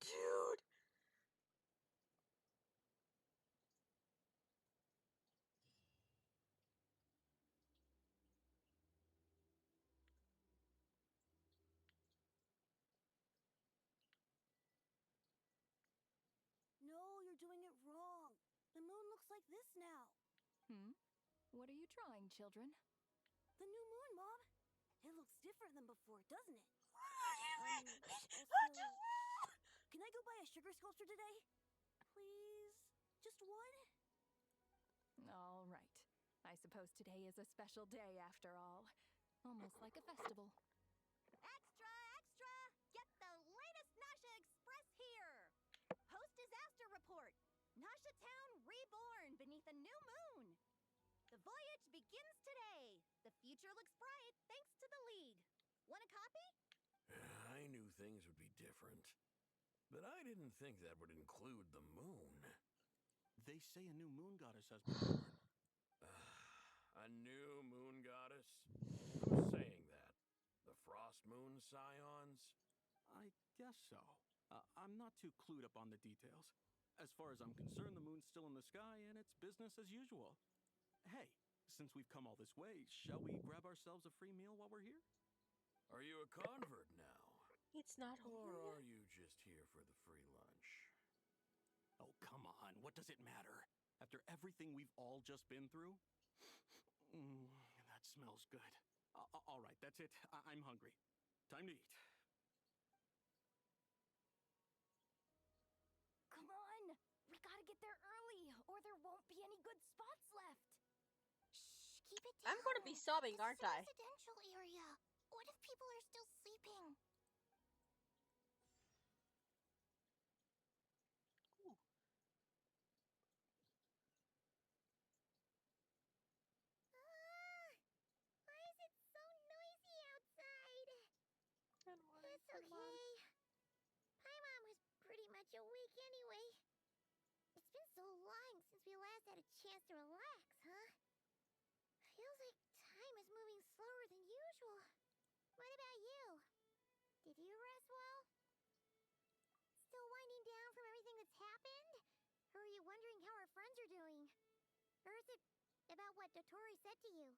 Dude. No, you're doing it wrong. The moon looks like this now. What are you drawing, children? The new moon, Mom. It looks different than before, doesn't it? Can I go buy a sugar sculpture today? Please? Just one? All right. I suppose today is a special day after all. Almost like a festival. Extra, extra! Get the latest Nasha Express here! Post-disaster report! Nasha Town reborn beneath a new moon! The voyage begins today! The future looks bright thanks to the League. Want a copy? I knew things would be different, but I didn't think that would include the moon. They say a new moon goddess has been born. A new moon goddess? Who's saying that? The Frost Moon Scions? I guess so. I'm not too clued up on the details. As far as I'm concerned, the moon's still in the sky and it's business as usual. Hey, since we've come all this way, shall we grab ourselves a free meal while we're here? Are you a convert now? It's not Or over are you just here for the free lunch? Oh, come on. What does it matter? After everything we've all just been through? That smells good. All right, that's it. I'm hungry. Time to eat. Come on! We gotta get there early, or there won't be any good spots left. Shh, keep it down. I'm going to be sobbing, aren't It's a I? residential area. What if people are still sleeping? Why is it so noisy outside? It's okay. Paimon was pretty much awake anyway. It's been so long since we last had a chance to relax, huh? Feels like time is moving slower than usual. What about you? Did you rest well? Still winding down from everything that's happened? Or are you wondering how our friends are doing? Or is it about what Dotori said to you?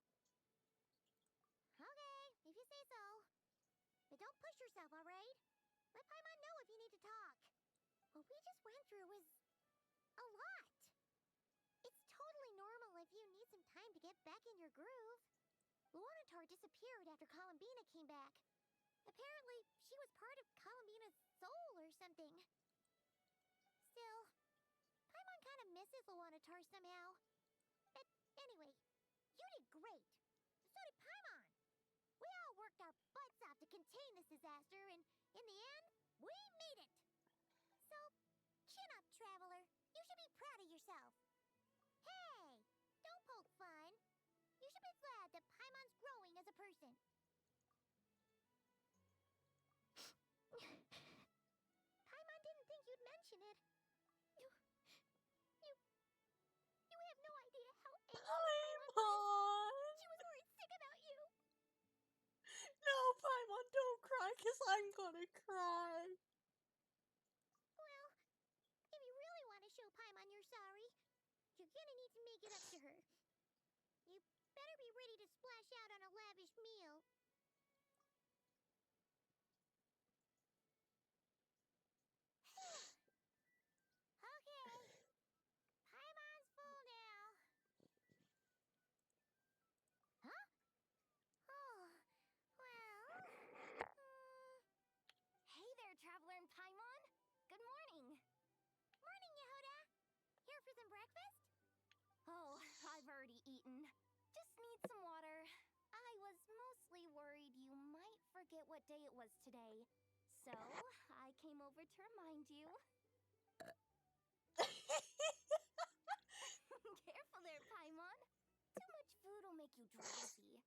Okay, if you say so. But don't push yourself, alright? Let Paimon know if you need to talk. What we just went through was a lot. It's totally normal if you need some time to get back in your groove. Luonatar disappeared after Columbina came back. Apparently, she was part of Columbina's soul or something. Still, Paimon kind of misses goddesses will want to tar somehow. But anyway, you did great. So did Paimon. We all worked our butts off to contain this disaster, and in the end, we made it. So, chin up, Traveler. You should be proud of yourself. Hey, don't poke fun. You should be glad that Paimon's growing as a person. Paimon didn't think you'd mention it. You have no idea how anxious Paimon was. She was worried sick about you. No, Paimon, don't cry, because I'm gonna cry. Well, if you really want to show Paimon you're sorry, you're gonna need to make it up to her. You better be ready to splash out on a lavish meal. Okay. Paimon's full now. Huh? Oh, well... Hey there, Traveler and Paimon. Good morning. Morning, Yehuda. Here for some breakfast? Oh, I've already eaten. Just need some water. I was mostly worried you might forget what day it was today. So, I came over to remind you. Careful there, Paimon. Too much food will make you drowsy.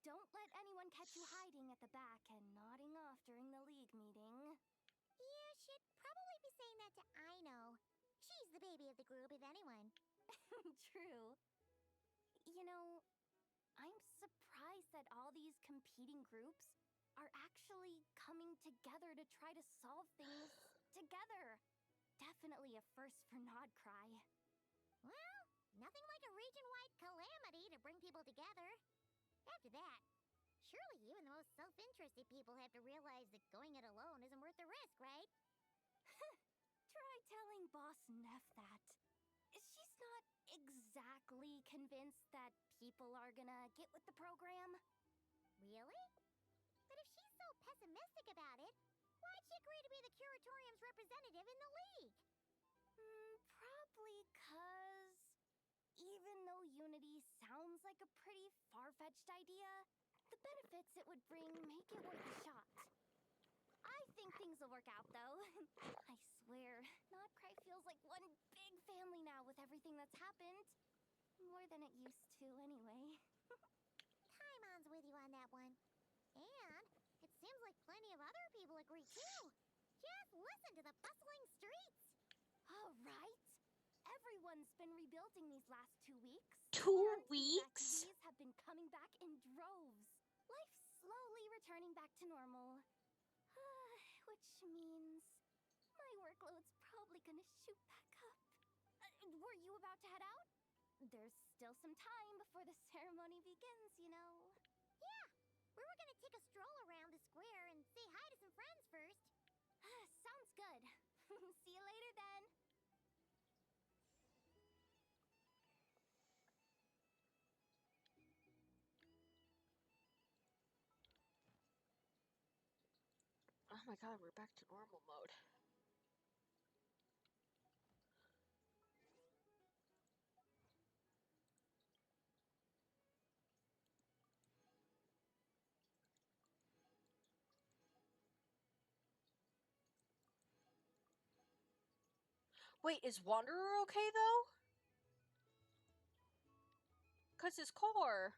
Don't let anyone catch you hiding at the back and nodding off during the league meeting. You should probably be saying that to Aino. She's the baby of the group, if anyone. True. You know, I'm surprised that all these competing groups are actually coming together to try to solve things together. Definitely a first for Nodcry. Well, nothing like a region-wide calamity to bring people together. After that, surely even the most self-interested people have to realize that going it alone isn't worth the risk, right? Try telling Boss Neff that. She's not exactly convinced that people are gonna get with the program. Really? But if she's so pessimistic about it, why'd she agree to be the Curatorium's representative in the league? Probably 'cause even though Unity sounds like a pretty far-fetched idea, the benefits it would bring make it worth a shot. I think things will work out, though. I swear, Nodcry feels like one big family now with everything that's happened. More than it used to, anyway. Paimon's with you on that one. And it seems like plenty of other people agree, too. Just listen to the bustling streets. All right. Everyone's been rebuilding these last 2 weeks. 2 weeks? Evacuees have been coming back in droves. Life's slowly returning back to normal. Which means my workload's probably gonna shoot back up. Were you about to head out? There's still some time before the ceremony begins, you know. Yeah, we were gonna take a stroll around the square and say hi to some friends first. Sounds good. See you later then. Oh my god, we're back to normal mode. Wait, is Wanderer okay though? 'Cause his core.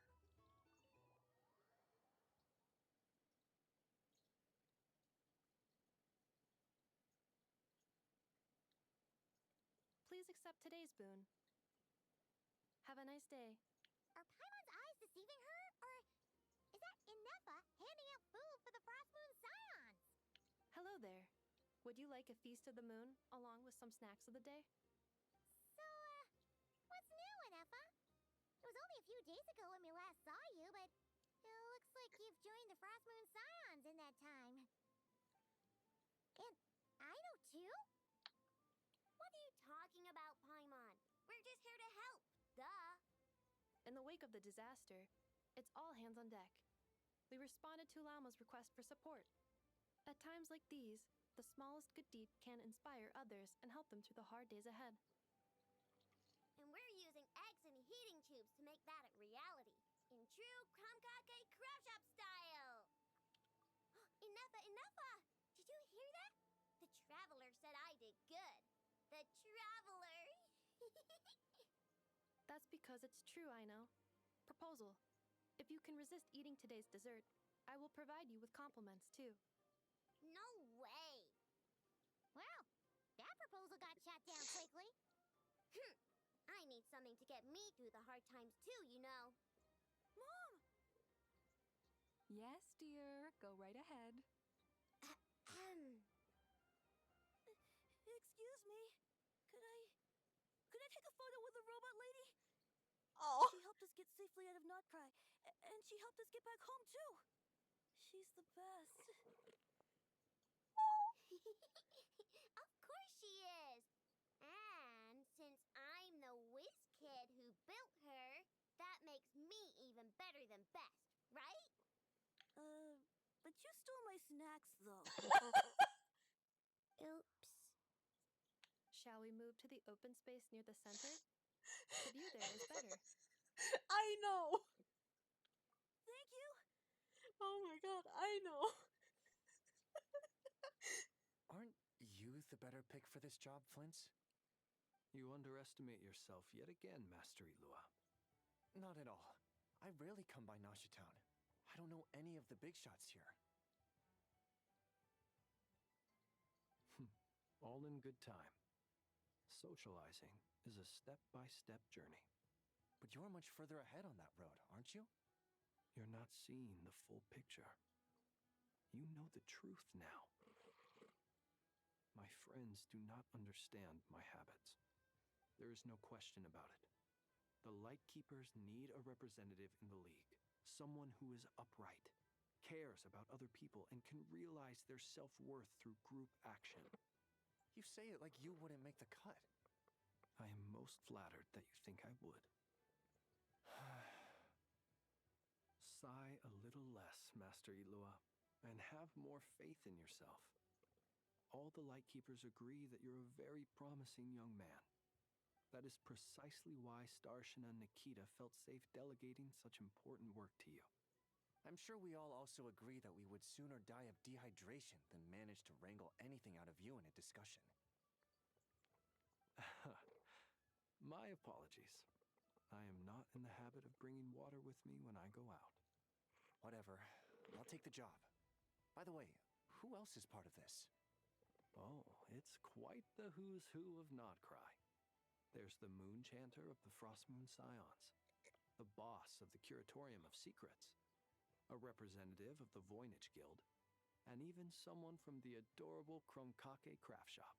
Please accept today's boon. Have a nice day. Are Paimon's eyes deceiving her? Or is that Inepa handing out food for the Frost Moon Scions? Hello there. Would you like a feast of the moon, along with some snacks of the day? So, what's new, Inepa? It was only a few days ago when we last saw you, but it looks like you've joined the Frost Moon Scions in that time. And I know too? What are you talking about, Paimon? We're just here to help. Duh. In the wake of the disaster, it's all hands on deck. We responded to Lama's request for support. At times like these, the smallest good deed can inspire others and help them through the hard days ahead. true Kromkake crab shop style. Enough! Did you hear that? The Traveler said I did good. The Traveler! That's because it's true, I know. Proposal. If you can resist eating today's dessert, I will provide you with compliments, too. No way! Well, that proposal got shot down quickly. I need something to get me through the hard times too, you know. Mom! Yes, dear. Go right ahead. Excuse me. Could I take a photo with the robot lady? Oh. She helped us get safely out of Notcry, and she helped us get back home too. She's the best. Of course she is. And since I'm the whiz kid who built her, that makes me even better than best, right? But you stole my snacks though. Oops. Shall we move to the open space near the center? The view there is better. I know. Thank you. Oh my god, I know. Aren't you the better pick for this job, Flints? You underestimate yourself yet again, Master Ilua. Not at all. I rarely come by Nasha Town. I don't know any of the big shots here. All in good time. Socializing is a step-by-step journey. But you're much further ahead on that road, aren't you? You're not seeing the full picture. You know the truth now. My friends do not understand my habits. There is no question about it. The Lightkeepers need a representative in the League. Someone who is upright, cares about other people, and can realize their self-worth through group action. You say it like you wouldn't make the cut. I am most flattered that you think I would. Sigh a little less, Master Ilua, and have more faith in yourself. All the Lightkeepers agree that you're a very promising young man. That is precisely why Starshin and Nikita felt safe delegating such important work to you. I'm sure we all also agree that we would sooner die of dehydration than manage to wrangle anything out of you in a discussion. My apologies. I am not in the habit of bringing water with me when I go out. Whatever. I'll take the job. By the way, who else is part of this? Oh, it's quite the who's who of Notcry. There's the Moon Chanter of the Frostmoon Scions, the boss of the Curatorium of Secrets, a representative of the Voynich Guild, and even someone from the adorable Kromkake craft shop.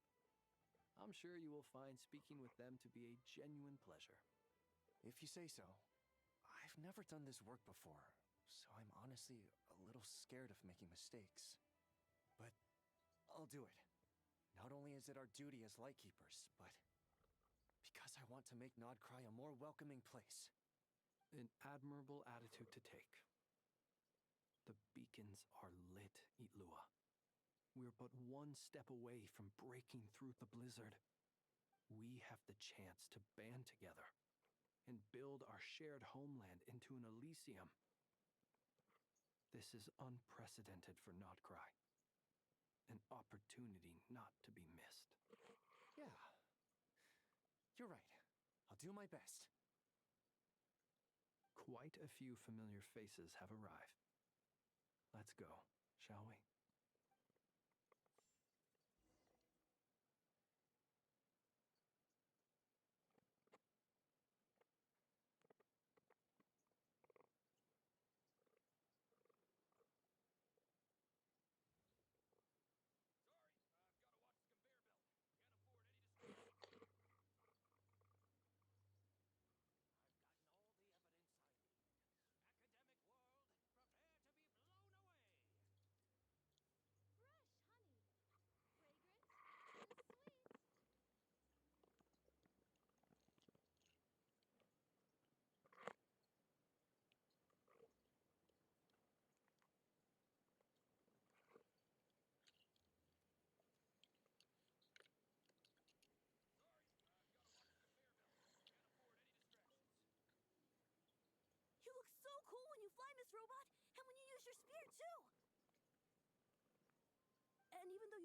I'm sure you will find speaking with them to be a genuine pleasure. If you say so. I've never done this work before, so I'm honestly a little scared of making mistakes. But I'll do it. Not only is it our duty as Lightkeepers, but because I want to make Notcry a more welcoming place. An admirable attitude to take. The beacons are lit, Ilua. We're but one step away from breaking through the blizzard. We have the chance to band together and build our shared homeland into an Elysium. This is unprecedented for Notcry. An opportunity not to be missed. Yeah. You're right. I'll do my best. Quite a few familiar faces have arrived. Let's go, shall we?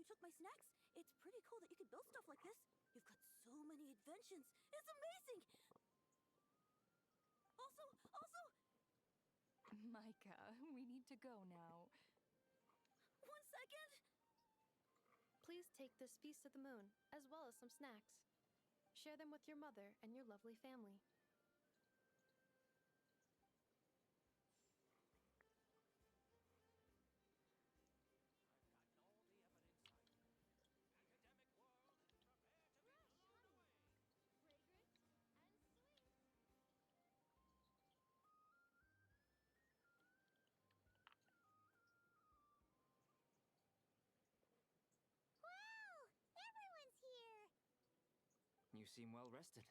you took my snacks. It's pretty cool that you could build stuff like this. You've got so many inventions. It's amazing! Also, Micah, we need to go now. 1 second! Please take this feast of the moon, as well as some snacks. Share them with your mother and your lovely family. Wow! Everyone's here! You seem well rested.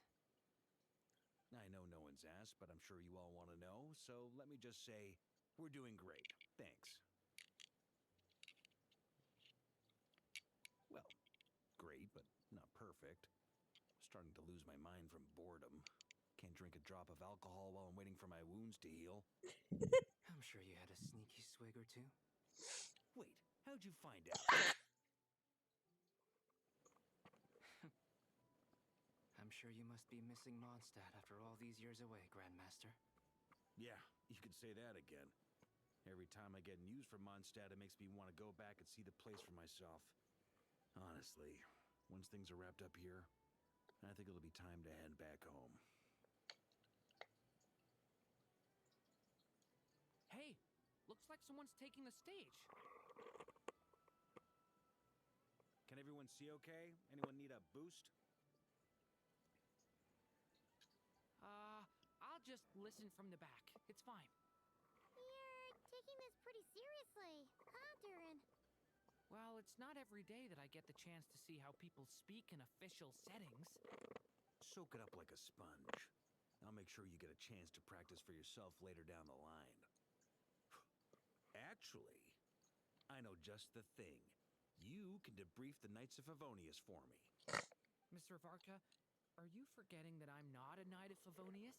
I know no one's asked, but I'm sure you all want to know, so let me just say, we're doing great. Thanks. Well, great, but not perfect. Starting to lose my mind from boredom. Can't drink a drop of alcohol while I'm waiting for my wounds to heal. I'm sure you had a sneaky swig or two. Wait, how'd you find out? I'm sure you must be missing Mondstadt after all these years away, Grandmaster. Yeah, you could say that again. Every time I get news from Mondstadt, it makes me want to go back and see the place for myself. Honestly, once things are wrapped up here, I think it'll be time to head back home. Hey, looks like someone's taking the stage. Can everyone see okay? Anyone need a boost? I'll just listen from the back. It's fine. You're taking this pretty seriously, huh, Durin? Well, it's not every day that I get the chance to see how people speak in official settings. Soak it up like a sponge. I'll make sure you get a chance to practice for yourself later down the line. Actually, I know just the thing. You can debrief the Knights of Favonius for me. Mr. Varka, are you forgetting that I'm not a Knight of Favonius?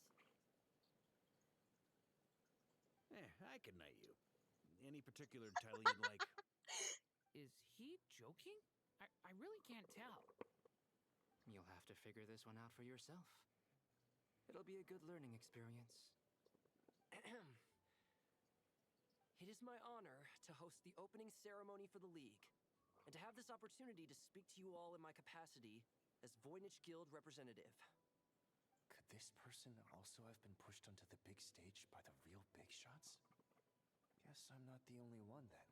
I can knight you. Any particular title you'd like? Is he joking? I really can't tell. You'll have to figure this one out for yourself. It'll be a good learning experience. It is my honor to host the opening ceremony for the League, and to have this opportunity to speak to you all in my capacity as Voynich Guild representative. Could this person also have been pushed onto the big stage by the real big shots? Guess I'm not the only one then.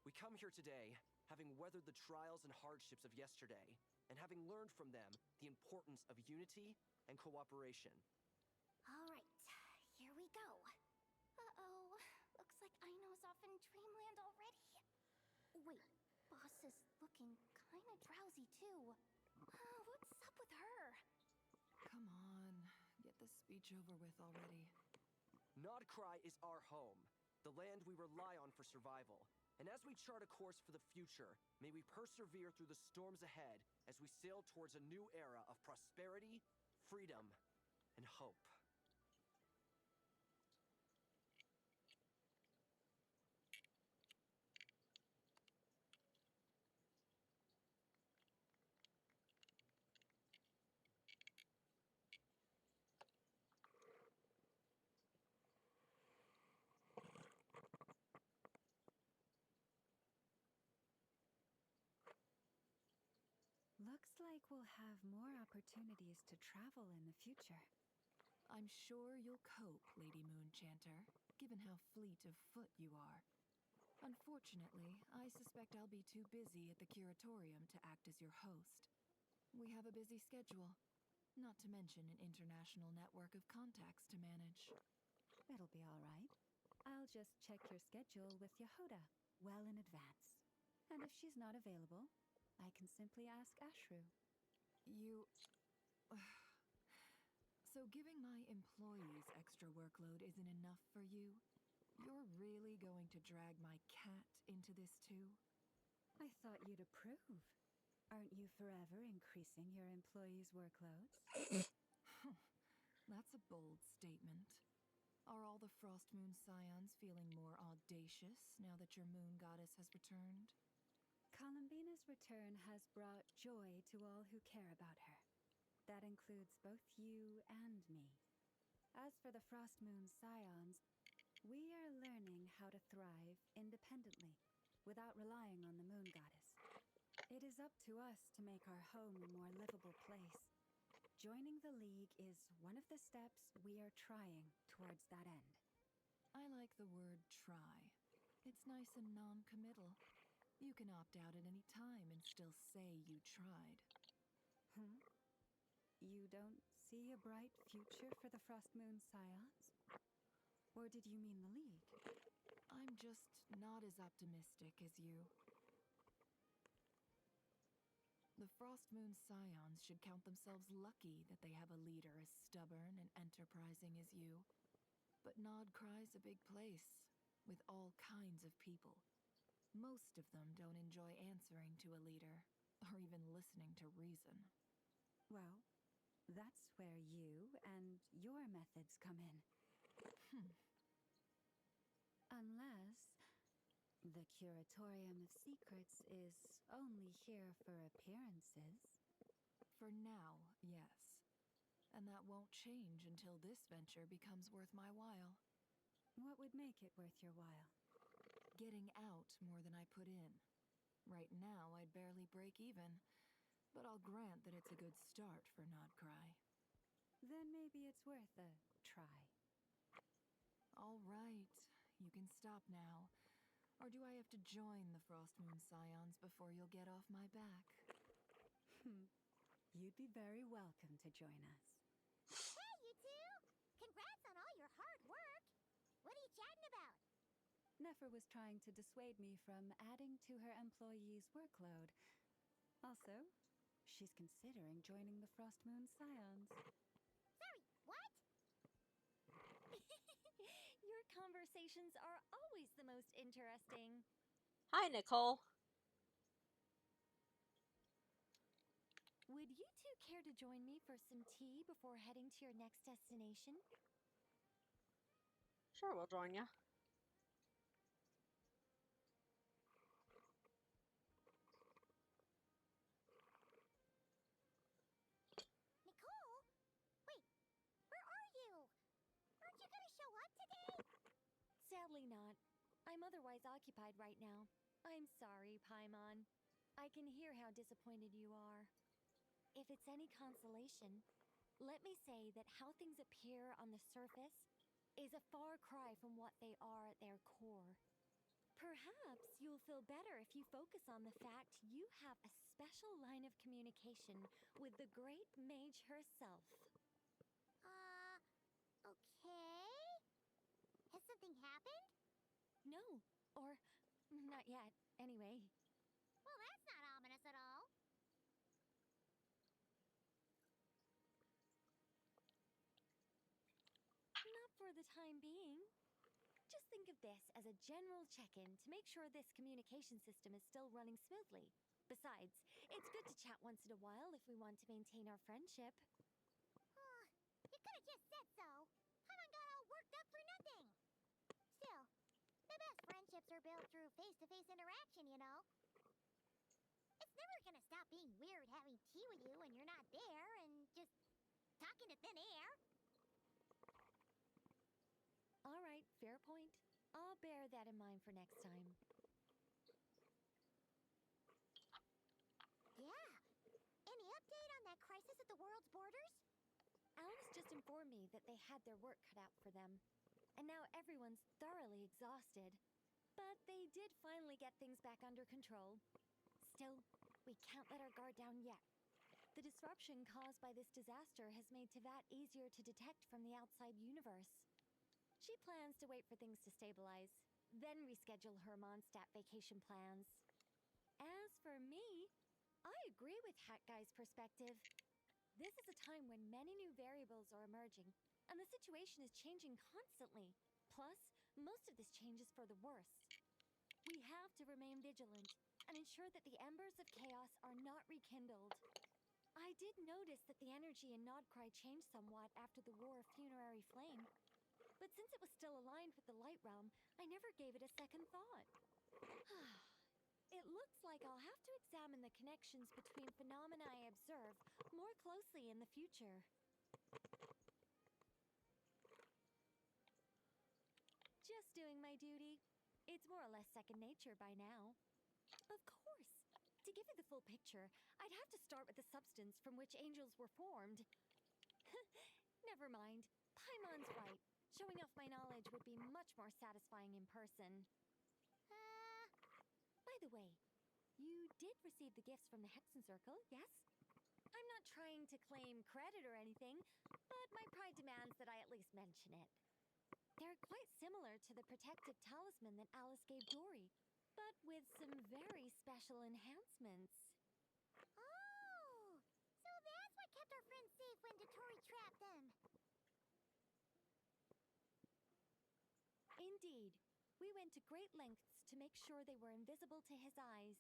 We come here today, having weathered the trials and hardships of yesterday, and having learned from them the importance of unity and cooperation. All right, here we go. Uh-oh, looks like Aino's off in Dreamland already. Wait, Boss is looking kinda drowsy too. What's up with her? Come on, get this speech over with already. Nodcry is our home, the land we rely on for survival. And as we chart a course for the future, may we persevere through the storms ahead as we sail towards a new era of prosperity, freedom, and hope. Looks like we'll have more opportunities to travel in the future. I'm sure you'll cope, Lady Moonchanter, given how fleet of foot you are. Unfortunately, I suspect I'll be too busy at the Curatorium to act as your host. We have a busy schedule, not to mention an international network of contacts to manage. It'll be all right. I'll just check your schedule with Yehoda well in advance. And if she's not available, I can simply ask Ashru. You... So giving my employees extra workload isn't enough for you? You're really going to drag my cat into this too? I thought you'd approve. Aren't you forever increasing your employees' workloads? That's a bold statement. Are all the Frostmoon Scions feeling more audacious now that your moon goddess has returned? Columbina's return has brought joy to all who care about her. That includes both you and me. As for the Frost Moon Scions, we are learning how to thrive independently, without relying on the Moon Goddess. It is up to us to make our home a more livable place. Joining the League is one of the steps we are trying towards that end. I like the word try. It's nice and non-committal. You can opt out at any time and still say you tried. You don't see a bright future for the Frost Moon Scions? Or did you mean the League? I'm just not as optimistic as you. The Frost Moon Scions should count themselves lucky that they have a leader as stubborn and enterprising as you. But Nodcry's a big place, with all kinds of people. Most of them don't enjoy answering to a leader, or even listening to reason. Well, that's where you and your methods come in. Unless the Curatorium of Secrets is only here for appearances. For now, yes. And that won't change until this venture becomes worth my while. What would make it worth your while? Getting out more than I put in. Right now, I'd barely break even, but I'll grant that it's a good start for Nodcry. Then maybe it's worth a try. All right, you can stop now. Or do I have to join the Frost Moon Scions before you'll get off my back? You'd be very welcome to join us. Hey, you two! Congrats on all your hard work! What are you chatting about? Nefer was trying to dissuade me from adding to her employees' workload. Also, she's considering joining the Frost Moon Scions. Sorry, what? Your conversations are always the most interesting. Hi, Nicole. Would you two care to join me for some tea before heading to your next destination? Sure, we'll join you. Nicole? Wait, where are you? Aren't you gonna show up today? Sadly not. I'm otherwise occupied right now. I'm sorry, Paimon. I can hear how disappointed you are. If it's any consolation, let me say that how things appear on the surface is a far cry from what they are at their core. Perhaps you'll feel better if you focus on the fact you have a special line of communication with the great mage herself. Okay. Has something happened? No, or not yet, anyway. Well, that's not ominous at all. Not for the time being. Just think of this as a general check-in to make sure this communication system is still running smoothly. Besides, it's good to chat once in a while if we want to maintain our friendship. You could have just said so. Paimon got all worked up for nothing. Still, the best friendships are built through face-to-face interaction, you know. It's never gonna stop being weird having tea with you when you're not there and just talking to thin air. All right, fair point. I'll bear that in mind for next time. Yeah. Any update on that crisis at the world's borders? Alice just informed me that they had their work cut out for them. And now everyone's thoroughly exhausted. But they did finally get things back under control. Still, we can't let our guard down yet. The disruption caused by this disaster has made Teyvat easier to detect from the outside universe. She plans to wait for things to stabilize, then reschedule her Mondstadt vacation plans. As for me, I agree with Hat Guy's perspective. This is a time when many new variables are emerging, and the situation is changing constantly. Plus, most of this change is for the worse. We have to remain vigilant and ensure that the embers of chaos are not rekindled. I did notice that the energy in Nodcry changed somewhat after the War of Funerary Flame. But since it was still aligned with the Light Realm, I never gave it a second thought. It Looks like I'll have to examine the connections between phenomena I observe more closely in the future. Just doing my duty. It's more or less second nature by now. Of course. To give you the full picture, I'd have to start with the substance from which angels were formed. Never mind. Paimon's right. Showing off my knowledge would be much more satisfying in person. By the way, you did receive the gifts from the Hexen Circle, yes? I'm not trying to claim credit or anything, but my pride demands that I at least mention it. They're quite similar to the protective talisman that Alice gave Dory, but with some very special enhancements. Oh, so that's what kept our friends safe when Dotori trapped them. Indeed. We went to great lengths to make sure they were invisible to his eyes.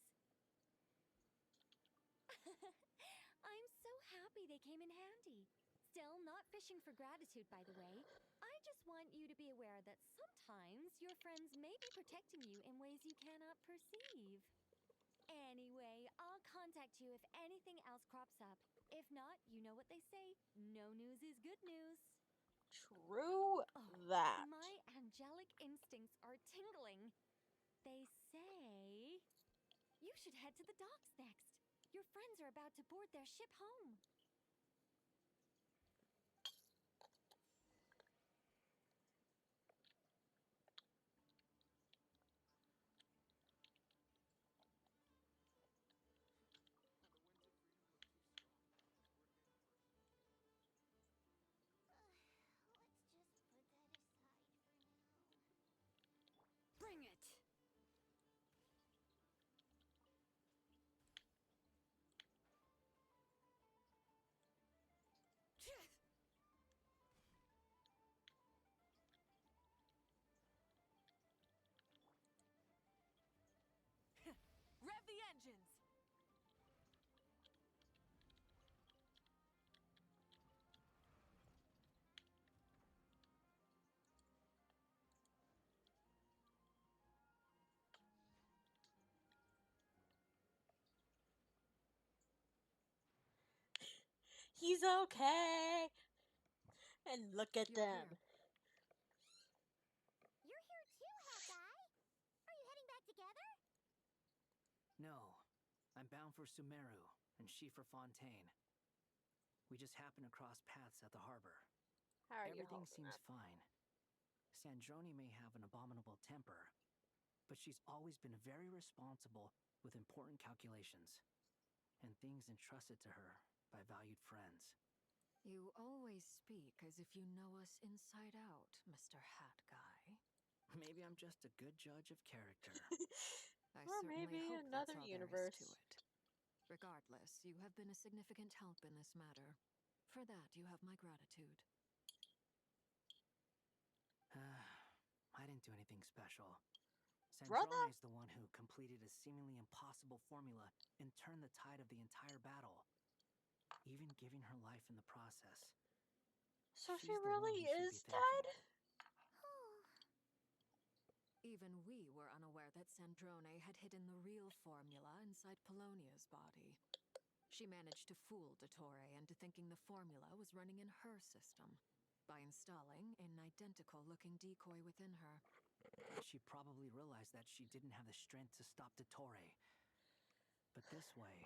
I'm so happy they came in handy. Still, not fishing for gratitude, by the way. I just want you to be aware that sometimes your friends may be protecting you in ways you cannot perceive. Anyway, I'll contact you if anything else crops up. If not, you know what they say, no news is good news. True that. My angelic instincts are tingling. They say you should head to the docks next. Your friends are about to board their ship home. Bring it! Rev the engines! He's okay. And look at them. You're here too, Hat Guy. Are you heading back together? No, I'm bound for Sumeru and she for Fontaine. We just happened to cross paths at the harbor. How are you Everything holding seems up? fine. Sandrone may have an abominable temper, but she's always been very responsible with important calculations and things entrusted to her by valued friends. You always speak as if you know us inside out, Mr. Hat Guy. Maybe I'm just a good judge of character. I Or certainly maybe hope another that's all universe. there is to it. Regardless, you have been a significant help in this matter. For that, you have my gratitude. I didn't do anything special. Brother? Sandrone is the one who completed a seemingly impossible formula and turned the tide of the entire battle, even giving her life in the process. So She's she the one really we should is be dead? Even we were unaware that Sandrone had hidden the real formula inside Polonia's body. She managed to fool Dottore into thinking the formula was running in her system by installing an identical-looking decoy within her. She probably realized that she didn't have the strength to stop Dottore. But this way,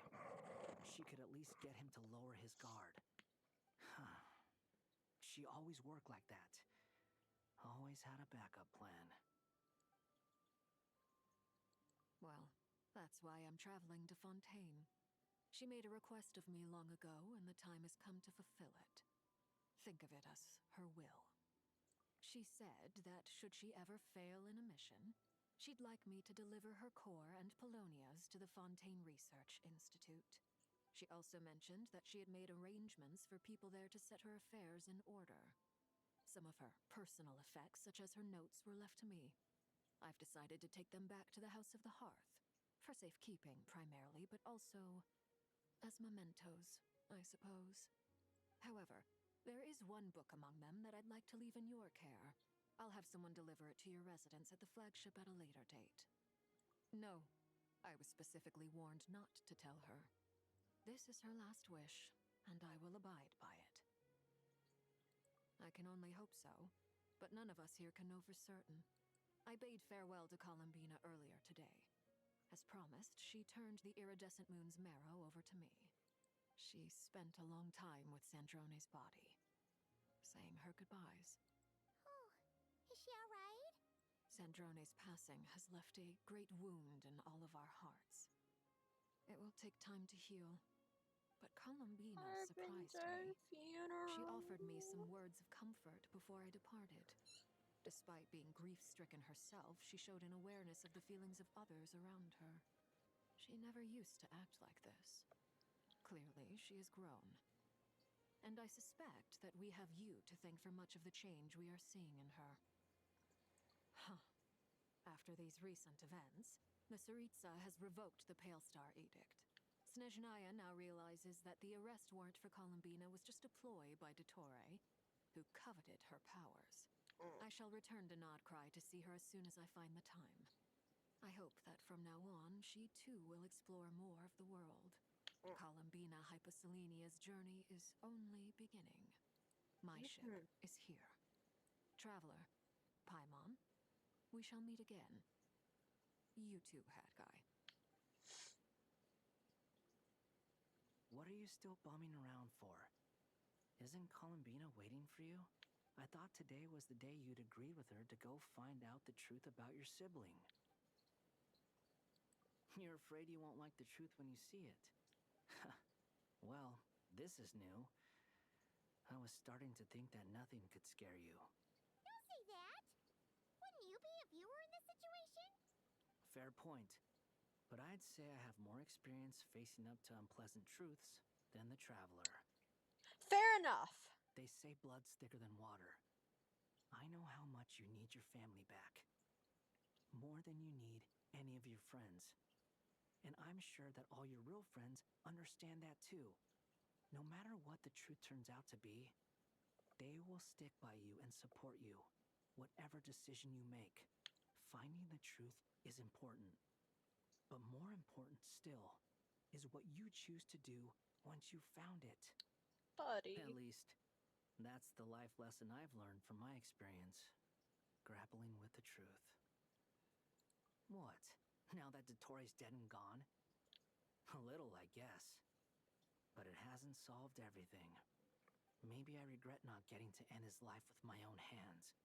she could at least get him to lower his guard. She always worked like that. Always had a backup plan. Well, that's why I'm traveling to Fontaine. She made a request of me long ago, and the time has come to fulfill it. Think of it as her will. She said that should she ever fail in a mission, she'd like me to deliver her core and Polonia's to the Fontaine Research Institute. She also mentioned that she had made arrangements for people there to set her affairs in order. Some of her personal effects, such as her notes, were left to me. I've decided to take them back to the House of the Hearth, for safekeeping primarily, but also as mementos, I suppose. However, there is one book among them that I'd like to leave in your care. I'll have someone deliver it to your residence at the flagship at a later date. No, I was specifically warned not to tell her. This is her last wish, and I will abide by it. I can only hope so, but none of us here can know for certain. I bade farewell to Columbina earlier today. As promised, she turned the iridescent moon's marrow over to me. She spent a long time with Sandrone's body, saying her goodbyes. Oh, is she alright? Sandrone's passing has left a great wound in all of our hearts. It will take time to heal, but Columbina surprised me. She offered me some words of comfort before I departed. Despite being grief-stricken herself, she showed an awareness of the feelings of others around her. She never used to act like this. Clearly, she has grown. And I suspect that we have you to thank for much of the change we are seeing in her. Huh. After these recent events, the Tsaritsa has revoked the Pale Star Edict. Snezhnaya now realizes that the arrest warrant for Columbina was just a ploy by Dottore, who coveted her powers. I shall return to Nodcry to see her as soon as I find the time. I hope that from now on, she too will explore more of the world. Columbina Hyposelenia's journey is only beginning. My ship is here. Traveler, Paimon, we shall meet again. You too, Hat Guy. What are you still bumming around for? Isn't Columbina waiting for you? I thought today was the day you'd agree with her to go find out the truth about your sibling. You're afraid you won't like the truth when you see it. Well, this is new. I was starting to think that nothing could scare you. Don't say that! Wouldn't you be if you were in this situation? Fair point. But I'd say I have more experience facing up to unpleasant truths than the Traveler. Fair enough. They say blood's thicker than water. I know how much you need your family back. More than you need any of your friends. And I'm sure that all your real friends understand that too. No matter what the truth turns out to be, they will stick by you and support you, whatever decision you make. Finding the truth is important. But more important still is what you choose to do once you've found it. Buddy. At least, that's the life lesson I've learned from my experience, grappling with the truth. What? Now that Dottore's dead and gone? A little, I guess. But it hasn't solved everything. Maybe I regret not getting to end his life with my own hands.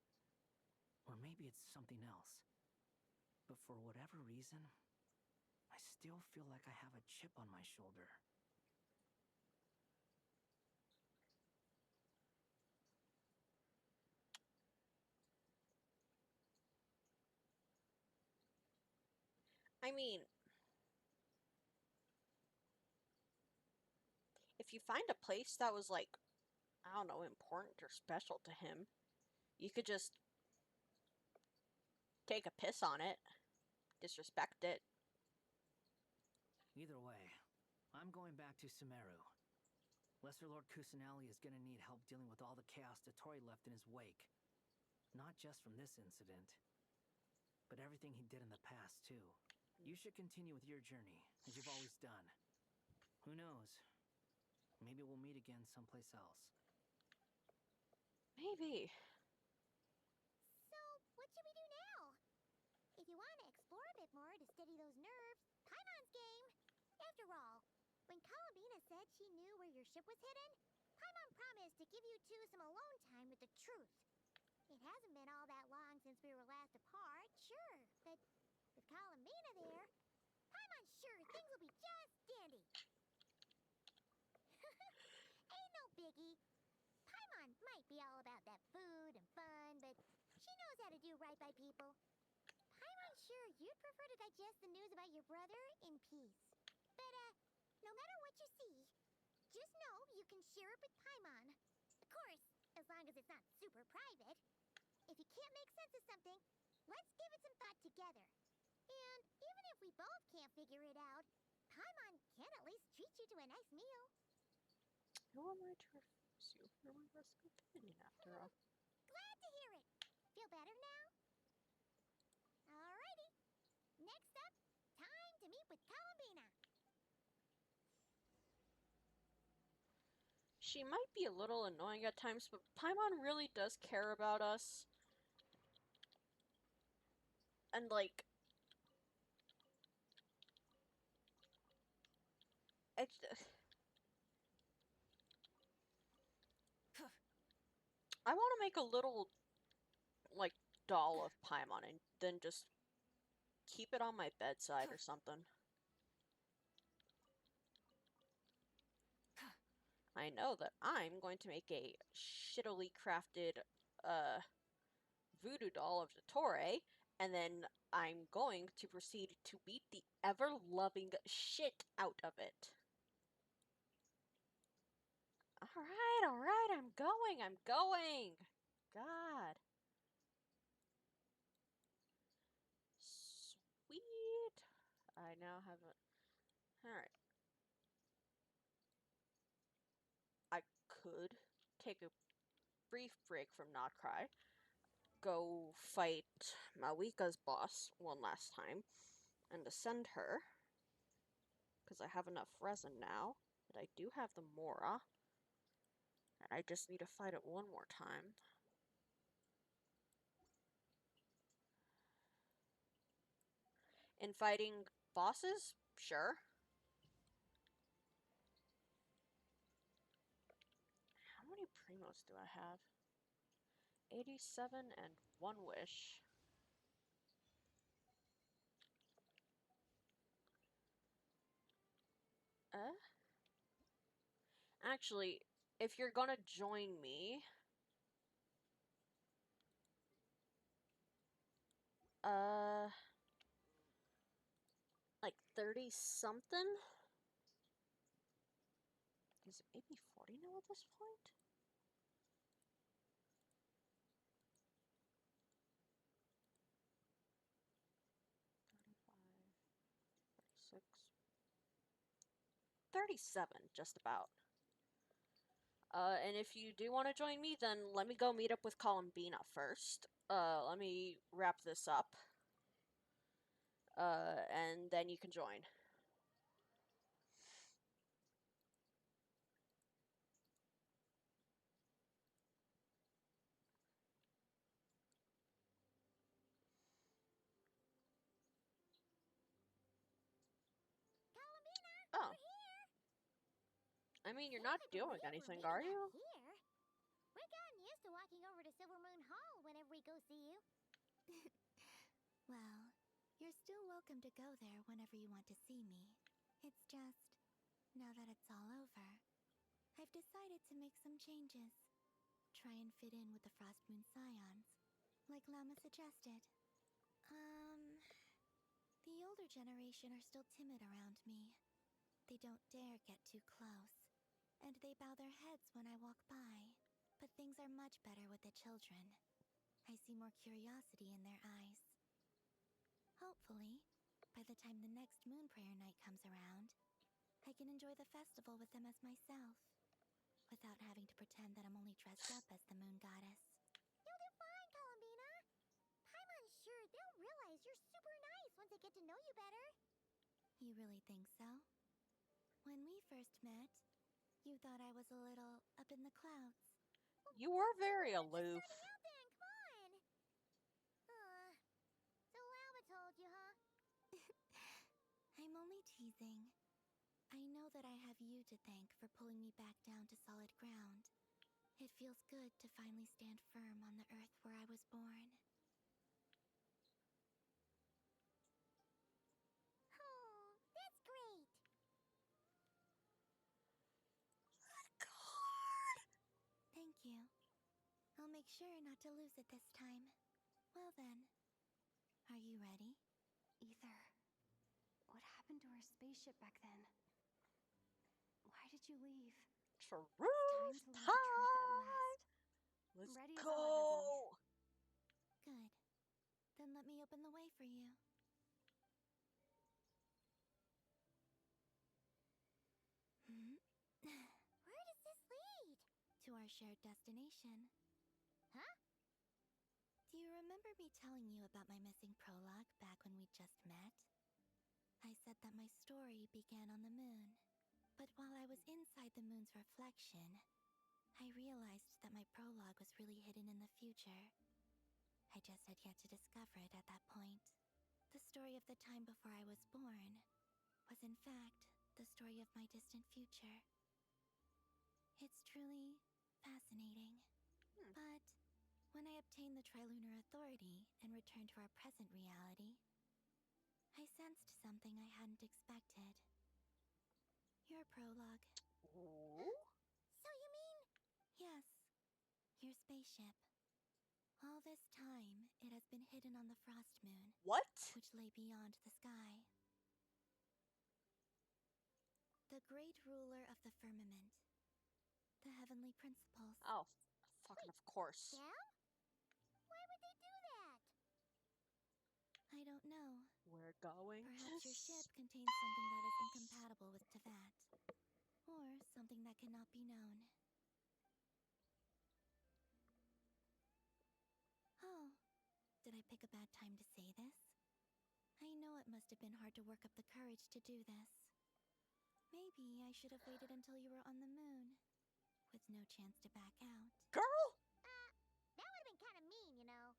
Or maybe it's something else. But for whatever reason, I still feel like I have a chip on my shoulder. I mean, if you find a place that was like, I don't know, important or special to him, you could just take a piss on it, disrespect it. Either way, I'm going back to Sumeru. Lesser Lord Kusanali is gonna need help dealing with all the chaos Dottore left in his wake. Not just from this incident, but everything he did in the past, too. You should continue with your journey, as you've always done. Who knows? Maybe we'll meet again someplace else. Maybe. So, what should we do now? If you want to explore a bit more to steady those nerves, Paimon's game. After all, when Columbina said she knew where your ship was hidden, Paimon promised to give you two some alone time with the truth. It hasn't been all that long since we were last apart, sure, but with Columbina there, Paimon's sure things will be just dandy. Ain't no biggie. Paimon might be all about that food and fun, but she knows how to do right by people. Paimon's sure you'd prefer to digest the news about your brother in peace. But, no matter what you see, just know you can share it with Paimon. Of course, as long as it's not super private. If you can't make sense of something, let's give it some thought together. And even if we both can't figure it out, Paimon can at least treat you to a nice meal. Who am I to refuse you? You're my best companion, after all. Glad to hear it. Feel better now? Alrighty. Next up, time to meet with she might be a little annoying at times, but Paimon really does care about us. And, like, it's... I want to make a little, like, doll of Paimon and then just keep it on my bedside or something. I know that I'm going to make a shittily crafted, voodoo doll of Dottore, and then I'm going to proceed to beat the ever-loving shit out of it. Alright, I'm going! God. Sweet. I now have a... Alright. I could take a brief break from Notcry, go fight Mawika's boss one last time, and ascend her, because I have enough resin now, but I do have the Mora, and I just need to fight it one more time. In fighting bosses? Sure. How many primos do I have? 87 and 1 wish. Actually, if you're gonna join me, like 30 something? Is it maybe 40 now at this point? Six. 37, just about. And if you do want to join me, then let me go meet up with Columbina first. Let me wrap this up. And then you can join. Oh. I mean, you're not doing anything, are you? Here. We're gotten used to walking over to Silver Moon Hall whenever we go see you. Well, you're still welcome to go there whenever you want to see me. It's just, now that it's all over, I've decided to make some changes. Try and fit in with the Frost Moon Scions, like Lama suggested. The older generation are still timid around me. They don't dare get too close, and they bow their heads when I walk by. But things are much better with the children. I see more curiosity in their eyes. Hopefully, by the time the next Moon Prayer Night comes around, I can enjoy the festival with them as myself, without having to pretend that I'm only dressed up as the Moon Goddess. You'll do fine, Columbina. Paimon's sure they'll realize you're super nice once they get to know you better. You really think so? When we first met, you thought I was a little up in the clouds. You were very aloof. Then, come on. So Lama told you, huh? I'm only teasing. I know that I have you to thank for pulling me back down to solid ground. It feels good to finally stand firm on the earth where I was born. Oh, that's great. Thank you. I'll make sure not to lose it this time. Well then, are you ready? Ether, what happened to our spaceship back then? Why did you leave? Truth It's time to learn the truth at last. Let's Ready as I'll ever be. Good. Then let me open the way for you. Where does this lead? To our shared destination. Huh? Do you remember me telling you about my missing prologue back when we just met? I said that my story began on the moon. But while I was inside the moon's reflection, I realized that my prologue was really hidden in the future. I just had yet to discover it at that point. The story of the time before I was born was, in fact, the story of my distant future. It's truly fascinating. But when I obtained the Trilunar Authority and returned to our present reality, I sensed something I hadn't expected. Your prologue. So you mean... Yes, your spaceship. All this time, it has been hidden on the Frost Moon. What? Which lay beyond the sky. The great ruler of the firmament. The heavenly principles. Oh, fucking of course. Them? Why would they do that? I don't know. We're going Perhaps to your ship contains something that is incompatible with Teyvat. Or something that cannot be known. Oh, did I pick a bad time to say this? I know it must have been hard to work up the courage to do this. Maybe I should have waited until you were on the moon, with no chance to back out. Girl! That would have been kind of mean, you know.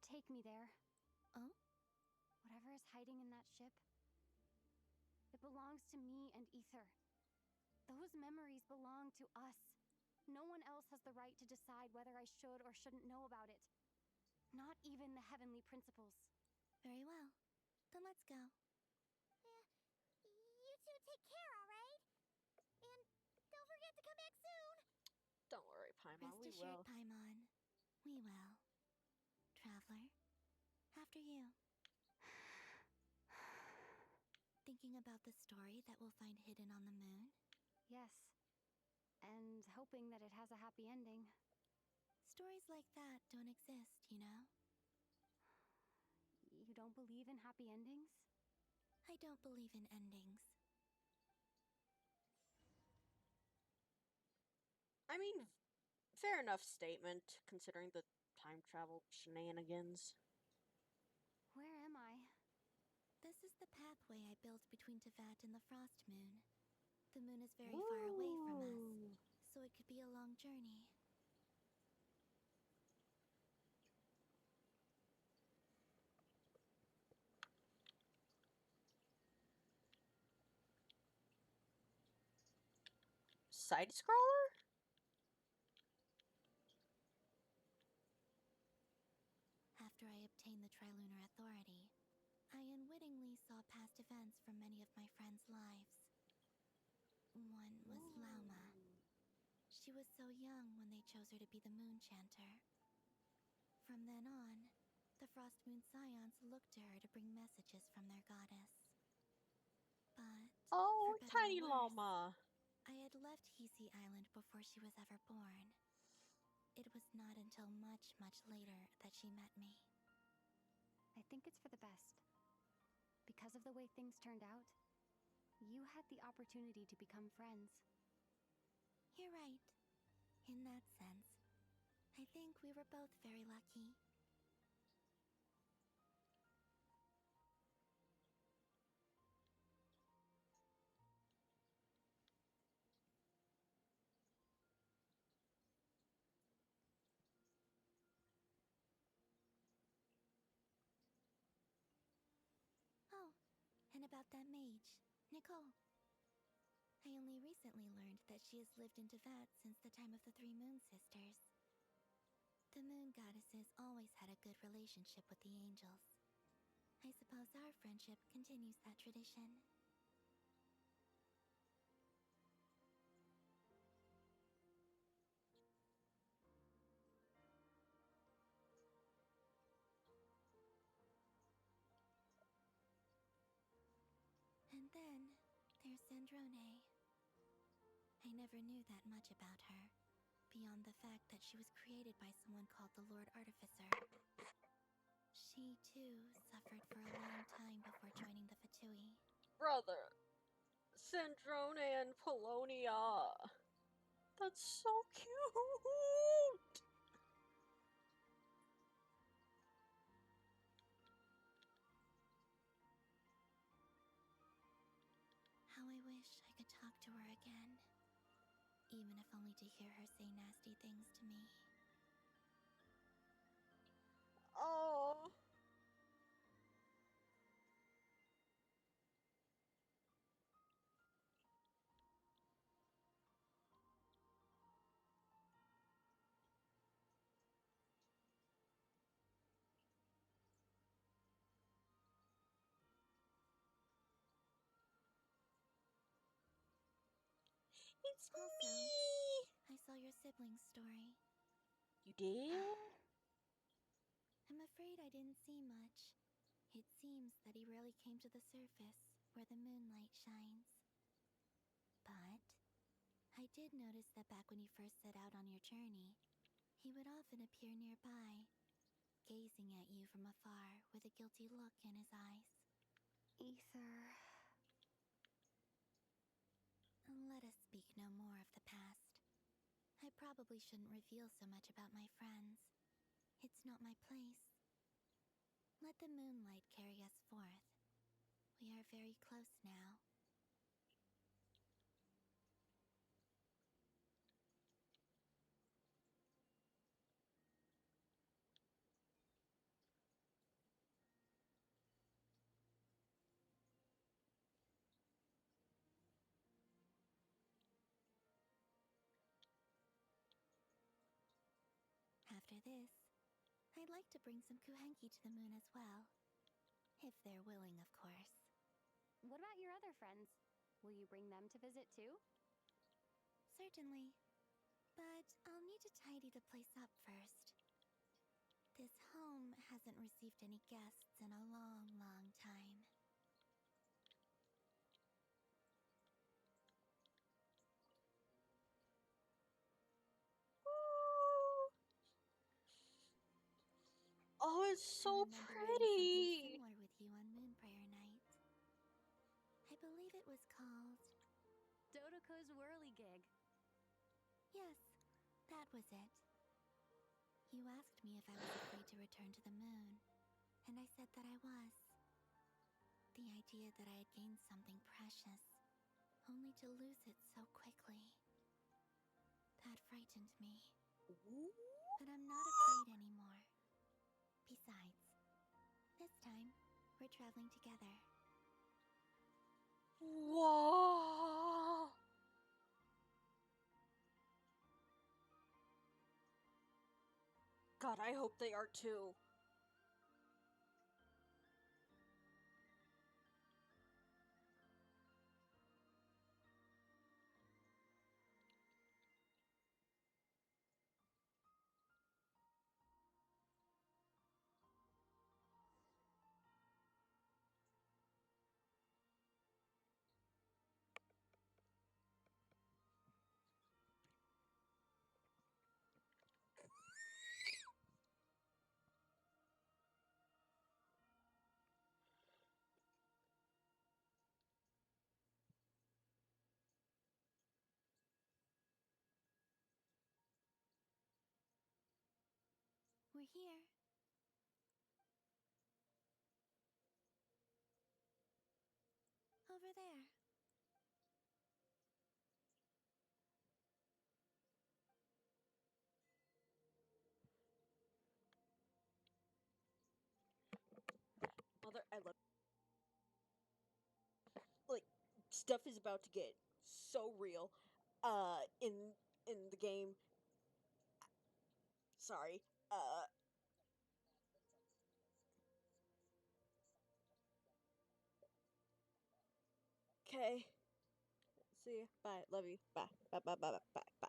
Take me there. Oh? Whatever is hiding in that ship, it belongs to me and Ether. Those memories belong to us. No one else has the right to decide whether I should or shouldn't know about it. Not even the heavenly principles. Very well. Then let's go. You two take care, alright? And don't forget to come back soon. Don't worry, Paimon, Rest we assured, will. Paimon. We will. Traveler, after you. Thinking about the story that we'll find hidden on the moon? Yes. And hoping that it has a happy ending. Stories like that don't exist, you know? You don't believe in happy endings? I don't believe in endings. I mean, fair enough statement, considering the time travel shenanigans. Where am I? This is the pathway I built between Teyvat and the Frost Moon. The moon is very far away from us, so it could be a long journey. Side scroller? After I obtained the Trilunar Authority, I unwittingly saw past events from many of my friends' lives. One was Lauma. She was so young when they chose her to be the Moon Chanter. From then on, the Frost Moon Scions looked to her to bring messages from their goddess. But Oh, for better or tiny worse, llama. I had left Hisi Island before she was ever born. It was not until much, much later that she met me. I think it's for the best. Because of the way things turned out, you had the opportunity to become friends. You're right. In that sense, I think we were both very lucky. Oh, and about that mage, Nicole. I only recently learned that she has lived in Teyvat since the time of the Three Moon Sisters. The moon goddesses always had a good relationship with the angels. I suppose our friendship continues that tradition. And then there's Sandrone. I never knew that much about her, beyond the fact that she was created by someone called the Lord Artificer. She, too, suffered for a long time before joining the Fatui. Brother, Sandrone and Polonia. That's so cute. I wish I could talk to her again. Even if only to hear her say nasty things to me. Oh. It's Also, me. I saw your sibling's story. You did? I'm afraid I didn't see much. It seems that he rarely came to the surface, where the moonlight shines. But I did notice that back when you first set out on your journey, he would often appear nearby, gazing at you from afar with a guilty look in his eyes. Ether. Let us speak no more of the past. I probably shouldn't reveal so much about my friends. It's not my place. Let the moonlight carry us forth. We are very close now. After this, I'd like to bring some kuhenki to the moon as well. If they're willing, of course. What about your other friends? Will you bring them to visit too? Certainly. But I'll need to tidy the place up first. This home hasn't received any guests in a long, long time. Oh, it's so I remember pretty. reading something similar with you on Moon Prayer Night. I believe it was called... Dodoko's Whirligig. Yes, that was it. You asked me if I was afraid to return to the moon, and I said that I was. The idea that I had gained something precious, only to lose it so quickly. That frightened me. But I'm not afraid anymore. Besides, this time, we're traveling together. Whoa. God, I hope they are too. We're here. Over there. Mother, I love. Like, stuff is about to get so real. In the game. Sorry. Okay. See ya. Bye. Love you. Bye. Bye. Bye. Bye. Bye. Bye. Bye.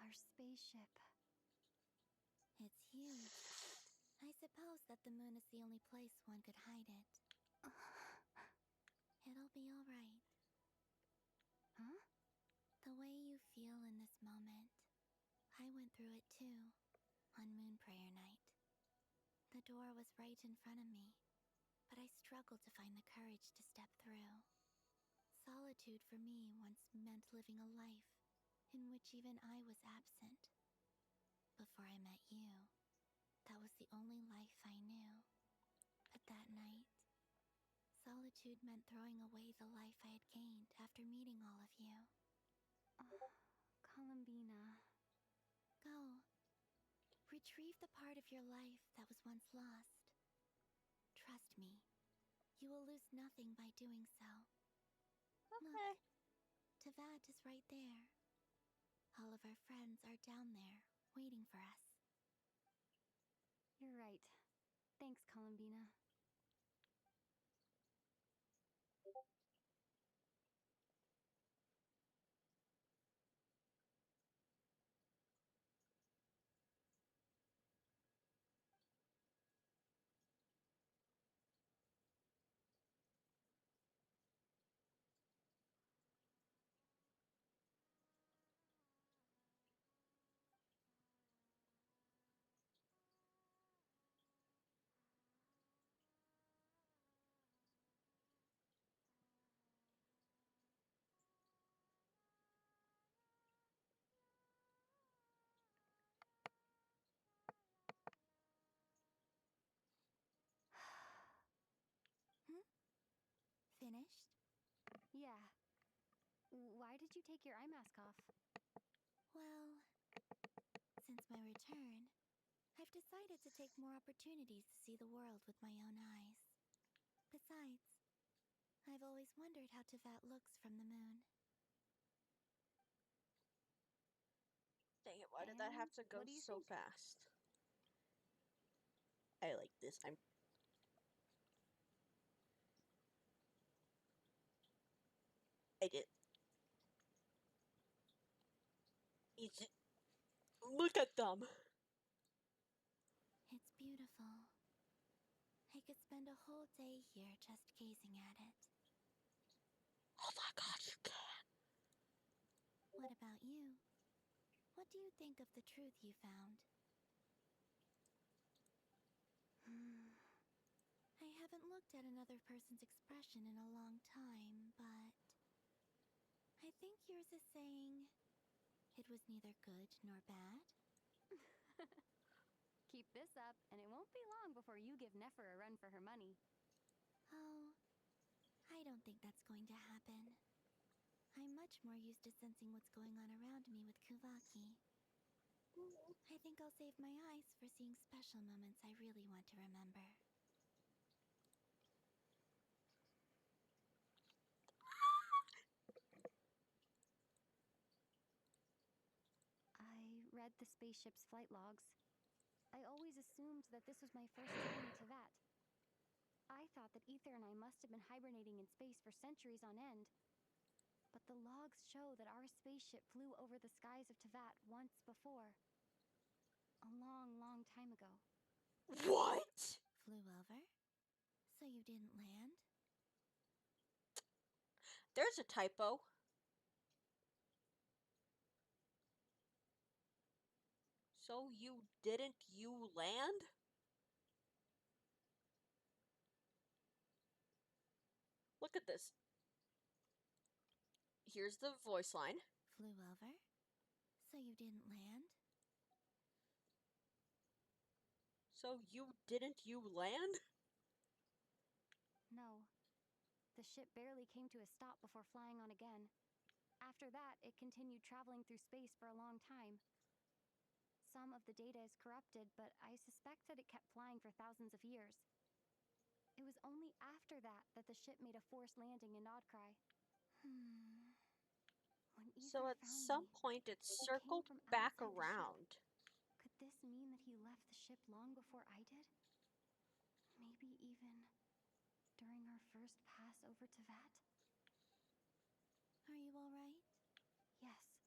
Our spaceship. It's huge. I suppose that the moon is the only place one could hide it. It'll be alright. Huh? The way you I went through it too, on Moon Prayer night. The door was right in front of me, but I struggled to find the courage to step through. Solitude for me once meant living a life in which even I was absent. Before I met you, that was the only life I knew. But that night, solitude meant throwing away the life I had gained after meeting all of you. Columbina. Go. Retrieve the part of your life that was once lost. Trust me, you will lose nothing by doing so. Okay. Look, Teyvat is right there. All of our friends are down there, waiting for us. You're right. Thanks, Columbina. Finished? Yeah. Why did you take your eye mask off? Well, since my return, I've decided to take more opportunities to see the world with my own eyes. Besides, I've always wondered how Teyvat looks from the moon. Dang it, why did that have to go so fast? I like this. I did. Look at them. It's beautiful. I could spend a whole day here just gazing at it. Oh my god, you can. What about you? What do you think of the truth you found? I haven't looked at another person's expression in a long time, but I think yours is saying it was neither good nor bad. Keep this up, and it won't be long before you give Nefer a run for her money. Oh, I don't think that's going to happen. I'm much more used to sensing what's going on around me with Kuvaki. I think I'll save my eyes for seeing special moments I really want to remember. I read the spaceship's flight logs. I always assumed that this was my first journey to Teyvat. I thought that Ether and I must have been hibernating in space for centuries on end. But the logs show that our spaceship flew over the skies of Teyvat once before. A long, long time ago. What? Flew over? So you didn't land? There's a typo. So you land? Look at this. Here's the voice line. Flew over? So you didn't land? So you land? No. The ship barely came to a stop before flying on again. After that, it continued traveling through space for a long time. Some of the data is corrupted, but I suspect that it kept flying for thousands of years. It was only after that that the ship made a forced landing in Nodcry. When So Ether at found some me, point it he circled came from back outside the ship. around. Could this mean that he left the ship long before I did? Maybe even during our first pass over Teyvat? Are you alright? Yes.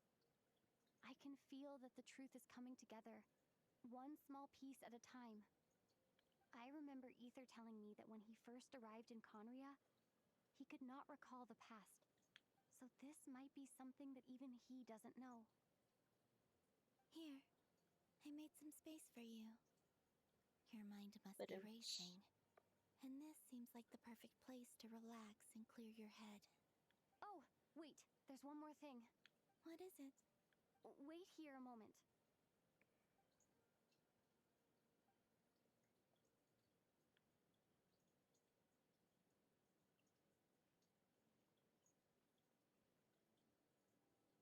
I can feel that the truth is coming together, one small piece at a time. I remember Ether telling me that when he first arrived in Conria, he could not recall the past. So this might be something that even he doesn't know. Here, I made some space for you. Your mind must be racing, and this seems like the perfect place to relax and clear your head. Oh, wait, there's one more thing. What is it? Wait here a moment.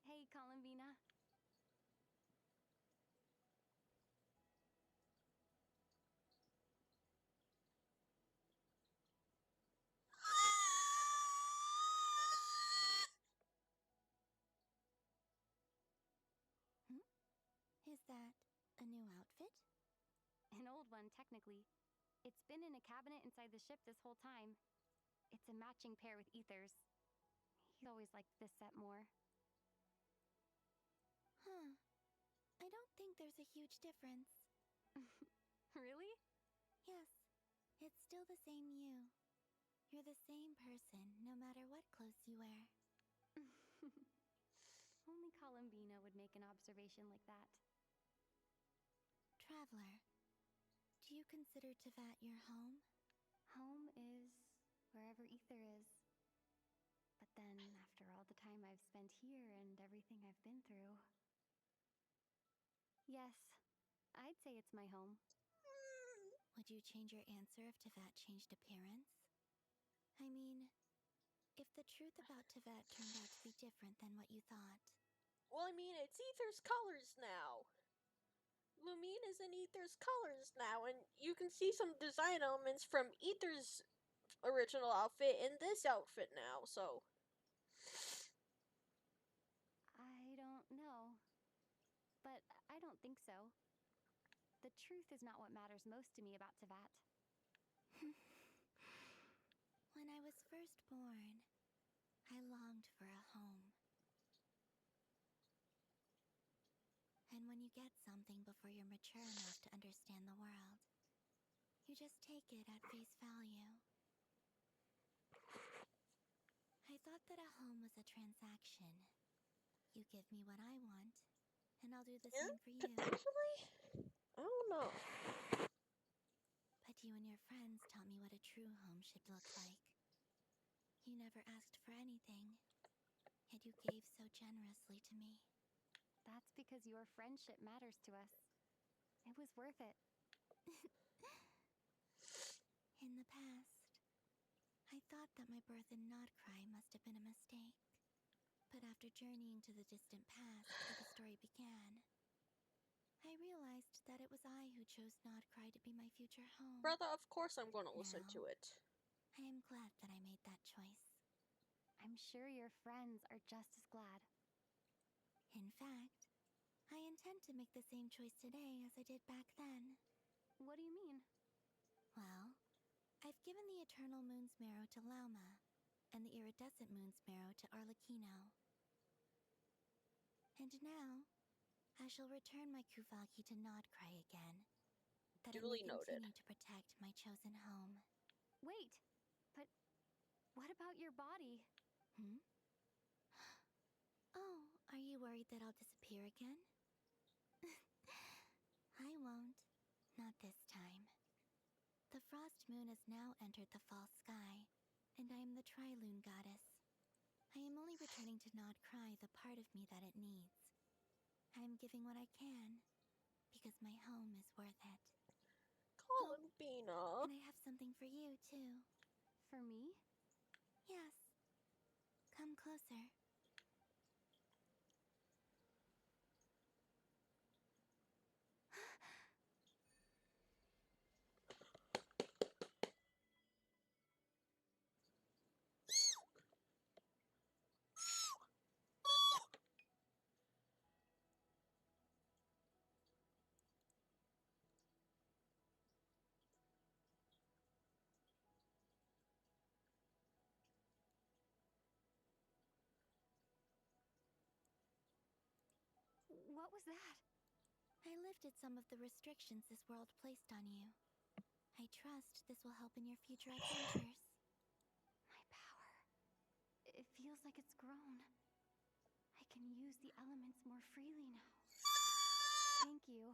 Hey, Columbina. Is that a new outfit? An old one, technically. It's been in a cabinet inside the ship this whole time. It's a matching pair with Ether's. He's always liked this set more. Huh. I don't think there's a huge difference. Really? Yes. It's still the same you. You're the same person, no matter what clothes you wear. Only Columbina would make an observation like that. Traveler, do you consider Teyvat your home? Home is wherever Ether is. But then, after all the time I've spent here and everything I've been through... Yes, I'd say it's my home. Would you change your answer if Teyvat changed appearance? I mean, if the truth about Teyvat turned out to be different than what you thought. Well, I mean, it's Ether's colors now. Lumine is in Ether's colors now, and you can see some design elements from Ether's original outfit in this outfit now, so... I don't know. But I don't think so. The truth is not what matters most to me about Teyvat. When I was first born, I longed for a home. And when you get something before you're mature enough to understand the world, you just take it at face value. I thought that a home was a transaction. You give me what I want, and I'll do the same for you. Potentially? I don't know. But you and your friends taught me what a true home should look like. You never asked for anything, yet you gave so generously to me. That's because your friendship matters to us. It was worth it. In the past, I thought that my birth in Nodcry must have been a mistake. But after journeying to the distant past where the story began, I realized that it was I who chose Nodcry to be my future home. Brother, of course I'm going to listen to it. I am glad that I made that choice. I'm sure your friends are just as glad. In fact, I intend to make the same choice today as I did back then. What do you mean? Well, I've given the Eternal Moon's Marrow to Lauma, and the Iridescent Moon's Marrow to Arlecchino. And now, I shall return my Kuvagi to Nodcry again, that Duly it may noted. continue to protect my chosen home. Wait, but what about your body? Oh, are you worried that I'll disappear again? I won't. Not this time. The Frost Moon has now entered the fall sky, and I am the Trilune Goddess. I am only returning to Nodcry the part of me that it needs. I am giving what I can, because my home is worth it. Columbina. And I have something for you, too. For me? Yes. Come closer. What was that? I lifted some of the restrictions this world placed on you. I trust this will help in your future adventures. My power. It feels like it's grown. I can use the elements more freely now. Thank you.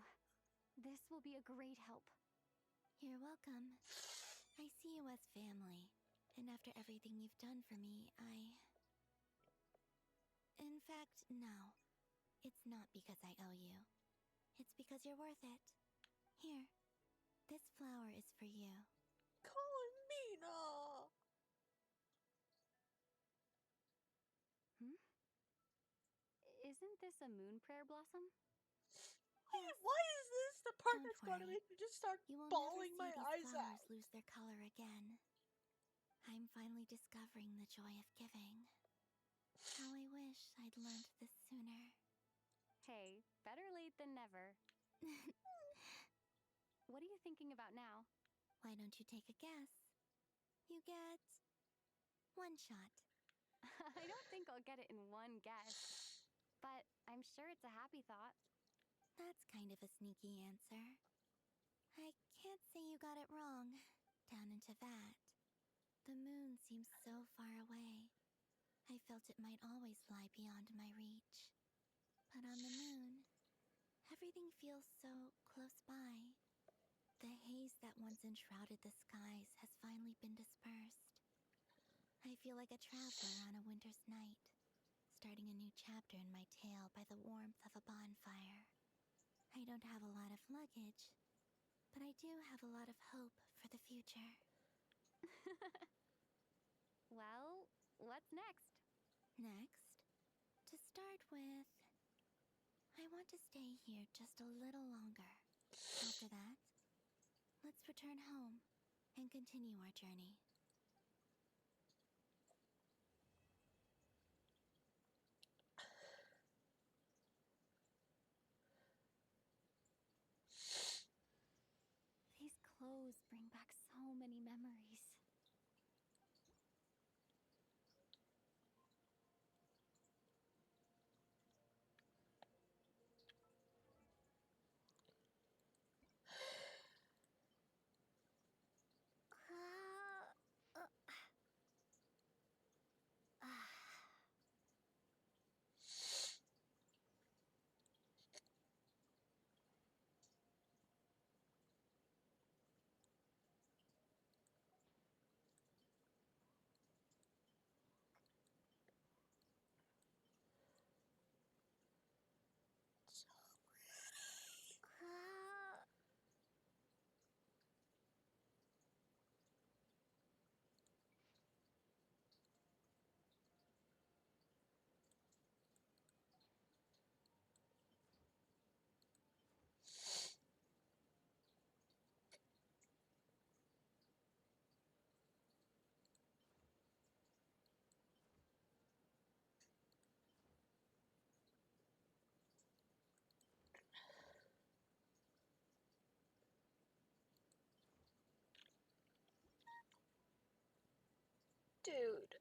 This will be a great help. You're welcome. I see you as family, and after everything you've done for me, In fact, no. It's not because I owe you. It's because you're worth it. Here, this flower is for you. Calling Mina. Isn't this a moon prayer blossom? Why is this the part Don't that's gonna worry. make me just start You will bawling never my see eyes these flowers out? lose their color again. I'm finally discovering the joy of giving. How I wish I'd learned this sooner. Hey, better late than never. What are you thinking about now? Why don't you take a guess? You get one shot. I don't think I'll get it in one guess. But I'm sure it's a happy thought. That's kind of a sneaky answer. I can't say you got it wrong. Down into that. The moon seems so far away. I felt it might always lie beyond my reach. But on the moon, everything feels so close by. The haze that once enshrouded the skies has finally been dispersed. I feel like a traveler on a winter's night, starting a new chapter in my tale by the warmth of a bonfire. I don't have a lot of luggage, but I do have a lot of hope for the future. Well, what's next? Next, to start with, I want to stay here just a little longer. After that, let's return home and continue our journey. These clothes bring back so many memories. Dude.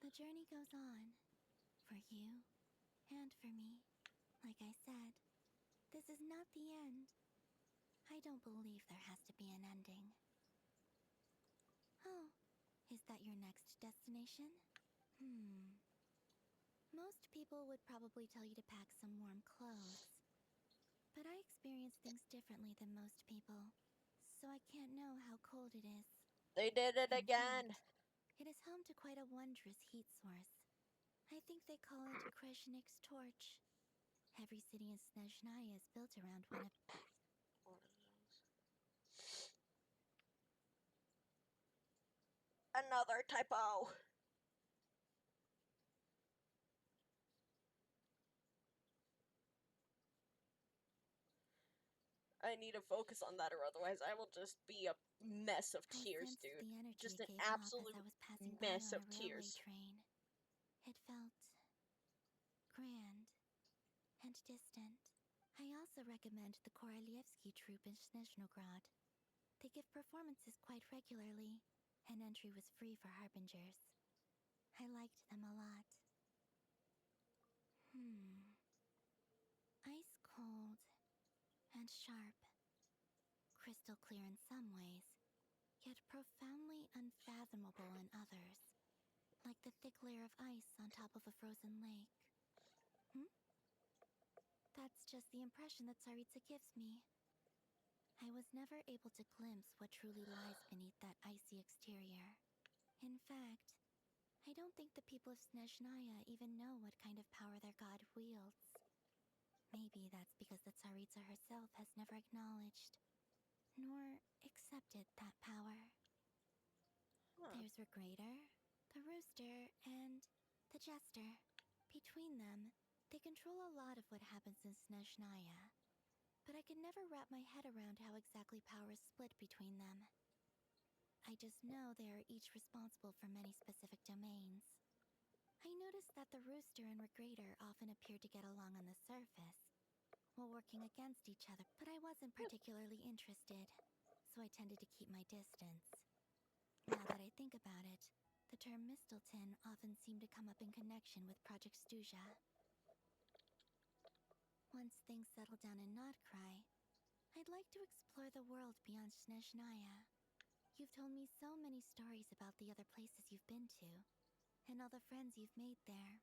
The journey goes on. For you, and for me. Like I said, this is not the end, I don't believe there has to be an ending. Oh, is that your next destination? Most people would probably tell you to pack some warm clothes. But I experience things differently than most people, so I can't know how cold it is. They did it again. It is home to quite a wondrous heat source. I think they call it Kreshnik's torch. Every city in Snezhnaya is built around one of... Another typo. I need to focus on that, or otherwise I will just be a mess of tears, dude. Just an absolute mess of tears. Train. It felt grand and distant. I also recommend the Korolievsky troupe in Snezhnograd. They give performances quite regularly, and entry was free for Harbingers. I liked them a lot. Ice cold and sharp. Crystal clear in some ways, yet profoundly unfathomable in others. Like the thick layer of ice on top of a frozen lake. That's just the impression that Tsaritsa gives me. I was never able to glimpse what truly lies beneath that icy exterior. In fact, I don't think the people of Snezhnaya even know what kind of power their god wields. Maybe that's because the Tsaritsa herself has never acknowledged, nor accepted that power. There's Regrator, the Rooster, and the Jester. Between them, they control a lot of what happens in Snezhnaya. But I could never wrap my head around how exactly power is split between them. I just know they are each responsible for many specific domains. I noticed that the Rooster and Regrator often appeared to get along on the surface, while working against each other, but I wasn't particularly interested, so I tended to keep my distance. Now that I think about it, the term Mistelton often seemed to come up in connection with Project Stuja. Once things settle down in Nodcry, I'd like to explore the world beyond Snezhnaya. You've told me so many stories about the other places you've been to, and all the friends you've made there.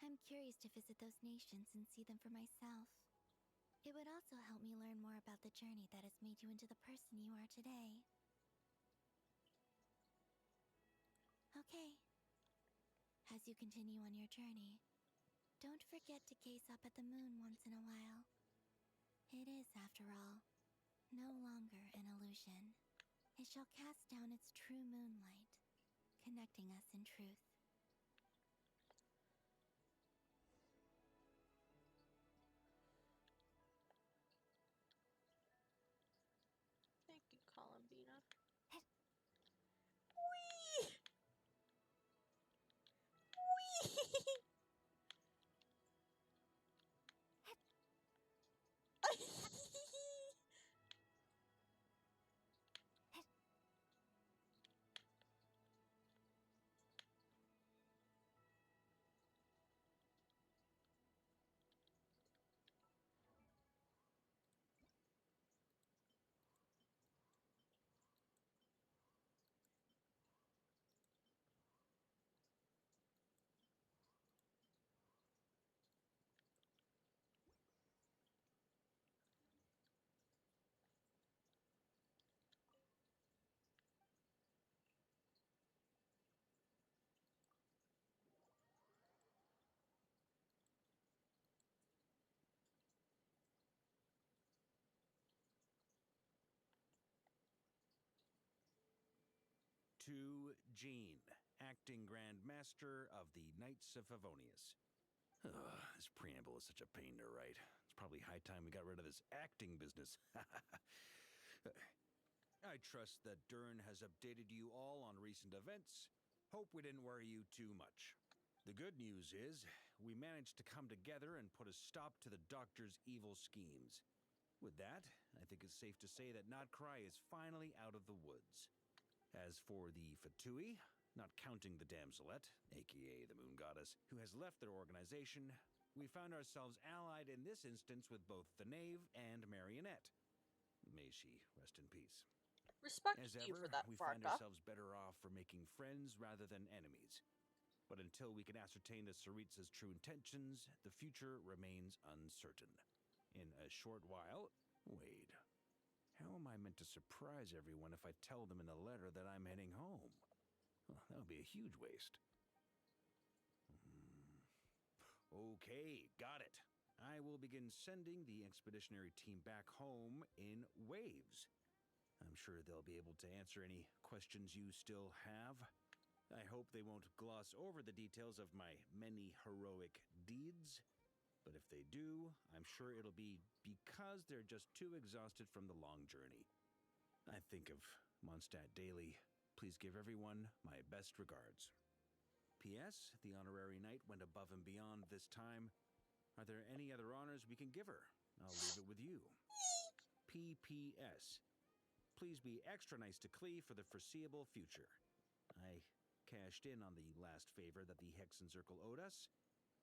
I'm curious to visit those nations and see them for myself. It would also help me learn more about the journey that has made you into the person you are today. Okay. As you continue on your journey, don't forget to gaze up at the moon once in a while. It is, after all, no longer an illusion. It shall cast down its true moonlight, connecting us in truth. Thank you, Columbina. To Jean, acting Grand Master of the Knights of Favonius. This preamble is such a pain to write. It's probably high time we got rid of this acting business. I trust that Dern has updated you all on recent events. Hope we didn't worry you too much. The good news is, we managed to come together and put a stop to the Doctor's evil schemes. With that, I think it's safe to say that Nodcry is finally out of the woods. As for the Fatui, not counting the Damselette, aka the Moon Goddess, who has left their organization, we found ourselves allied in this instance with both the Knave and Marionette. May she rest in peace. Respect As to you ever, for that, we find Varka. ourselves better off for making friends rather than enemies. But until we can ascertain the Tsaritsa's true intentions, the future remains uncertain. In a short while... Wait. How am I meant to surprise everyone if I tell them in a letter that I'm heading home? Well, that would be a huge waste. Okay, got it. I will begin sending the expeditionary team back home in waves. I'm sure they'll be able to answer any questions you still have. I hope they won't gloss over the details of my many heroic deeds. But if they do, I'm sure it'll be because they're just too exhausted from the long journey. I think of Mondstadt daily. Please give everyone my best regards. P.S. The honorary knight went above and beyond this time. Are there any other honors we can give her? I'll leave it with you. P.P.S. Please be extra nice to Klee for the foreseeable future. I cashed in on the last favor that the Hexenzirkel owed us,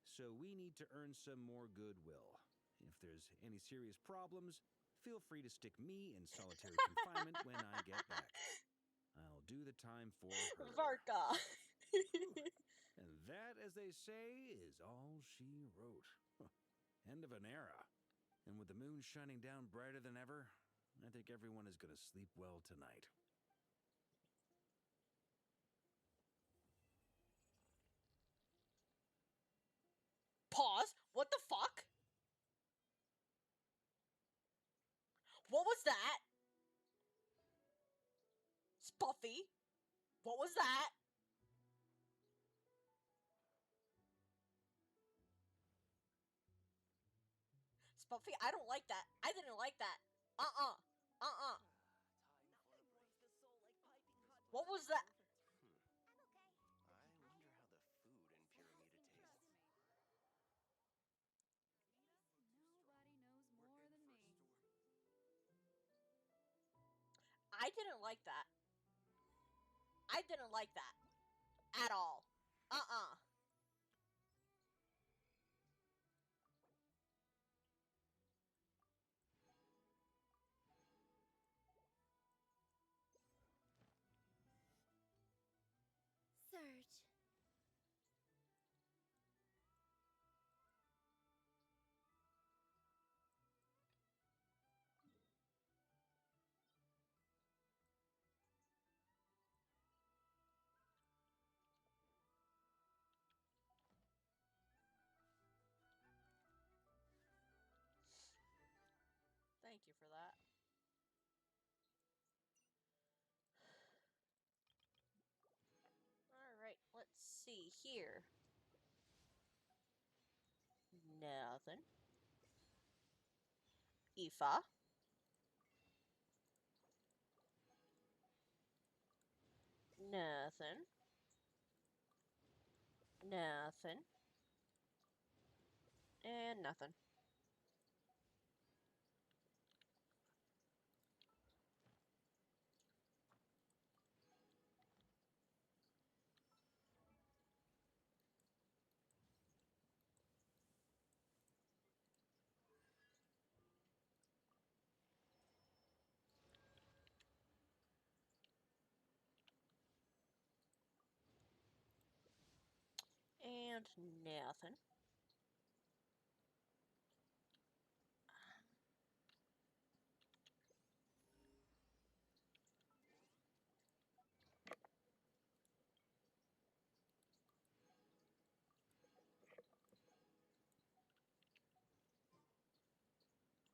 so we need to earn some more goodwill. If there's any serious problems, feel free to stick me in solitary confinement when I get back. I'll do the time for her. Varka. And that, as they say, is all she wrote. End of an era. And with the moon shining down brighter than ever, I think everyone is going to sleep well tonight. Pause. What the fuck? What was that? Spuffy? What was that? Spuffy, I don't like that. I didn't like that. What was that? I wonder how the food in Pyramida tastes. I didn't like that. I didn't like that. At all. Surge. Thank you for that. Alright, let's see here. Nothing. Aoife. Nothing. Nothing. And nothing. And nothing.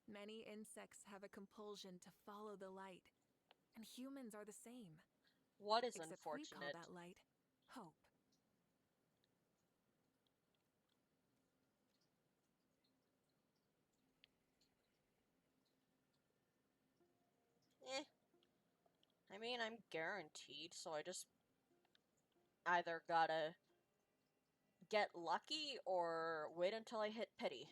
Many insects have a compulsion to follow the light, and humans are the same. What is Except we call unfortunate? that light hope. I mean, I'm guaranteed, so I just either gotta get lucky or wait until I hit pity.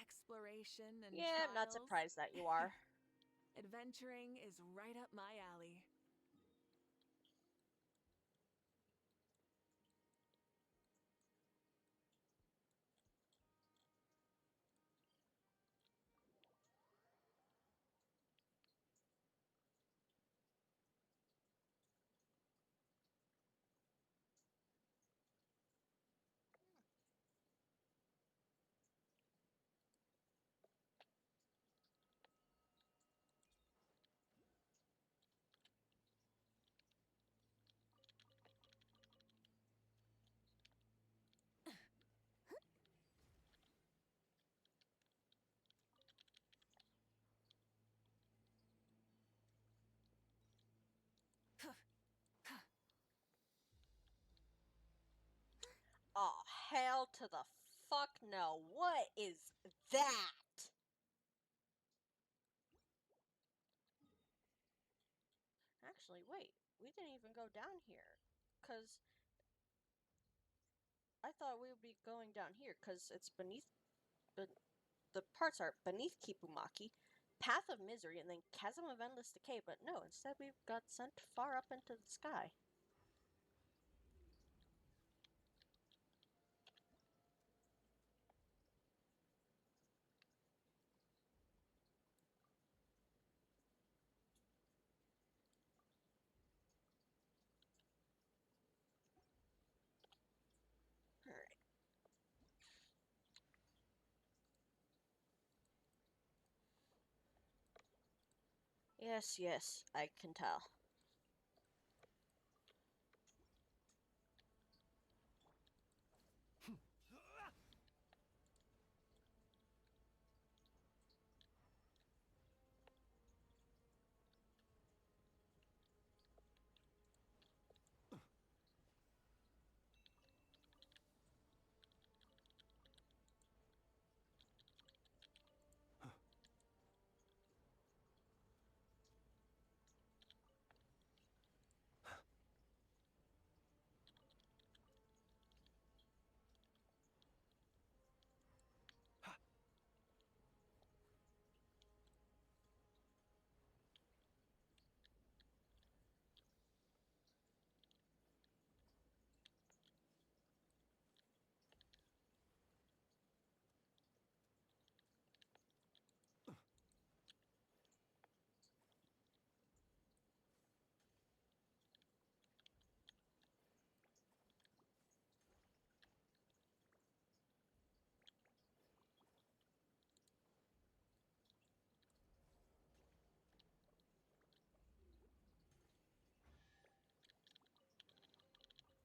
exploration and Yeah, I'm not trials. surprised that you are. Adventuring is right up my alley. Oh, hell to the fuck no. What is that? Actually, wait. We didn't even go down here. Because I thought we would be going down here because it's beneath. The parts are beneath Kipumaki, Path of Misery, and then Chasm of Endless Decay. But no, instead we got sent far up into the sky. Alright. Yes, yes, I can tell.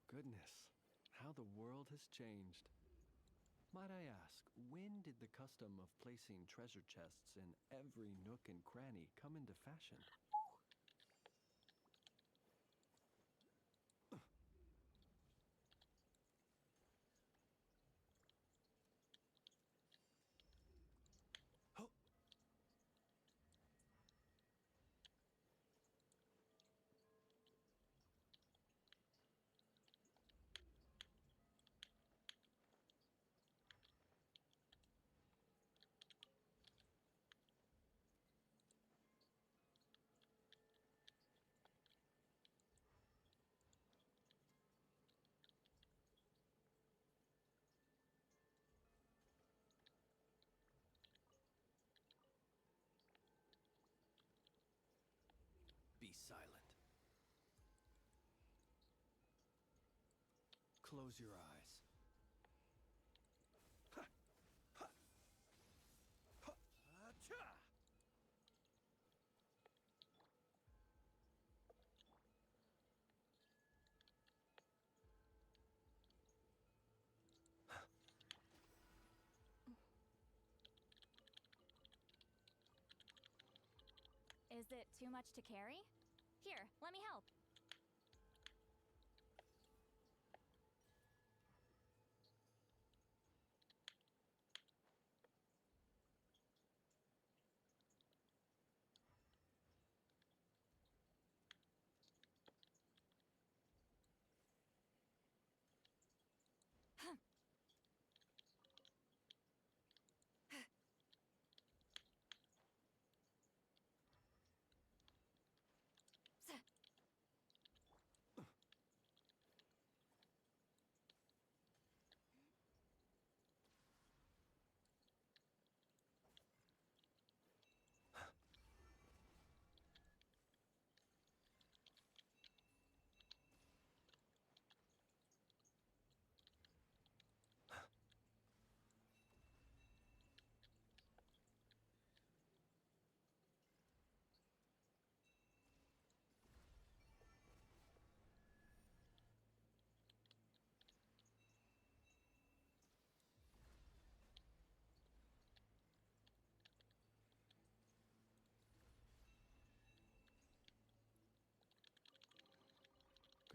Goodness, how the world has changed. Might I ask, when did the custom of placing treasure chests in every nook and cranny come into fashion? Be silent. Close your eyes. Is it too much to carry? Here, let me help.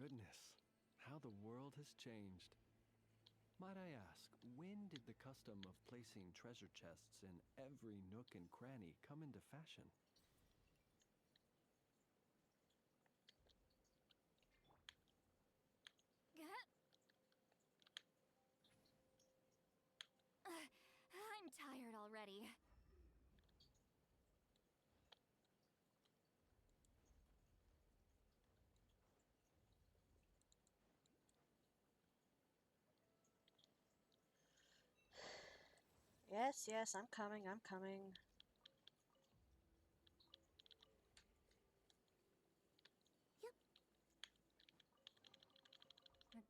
goodness, how the world has changed. Might I ask, when did the custom of placing treasure chests in every nook and cranny come into fashion? I'm tired already. Yes, yes, I'm coming, I'm coming.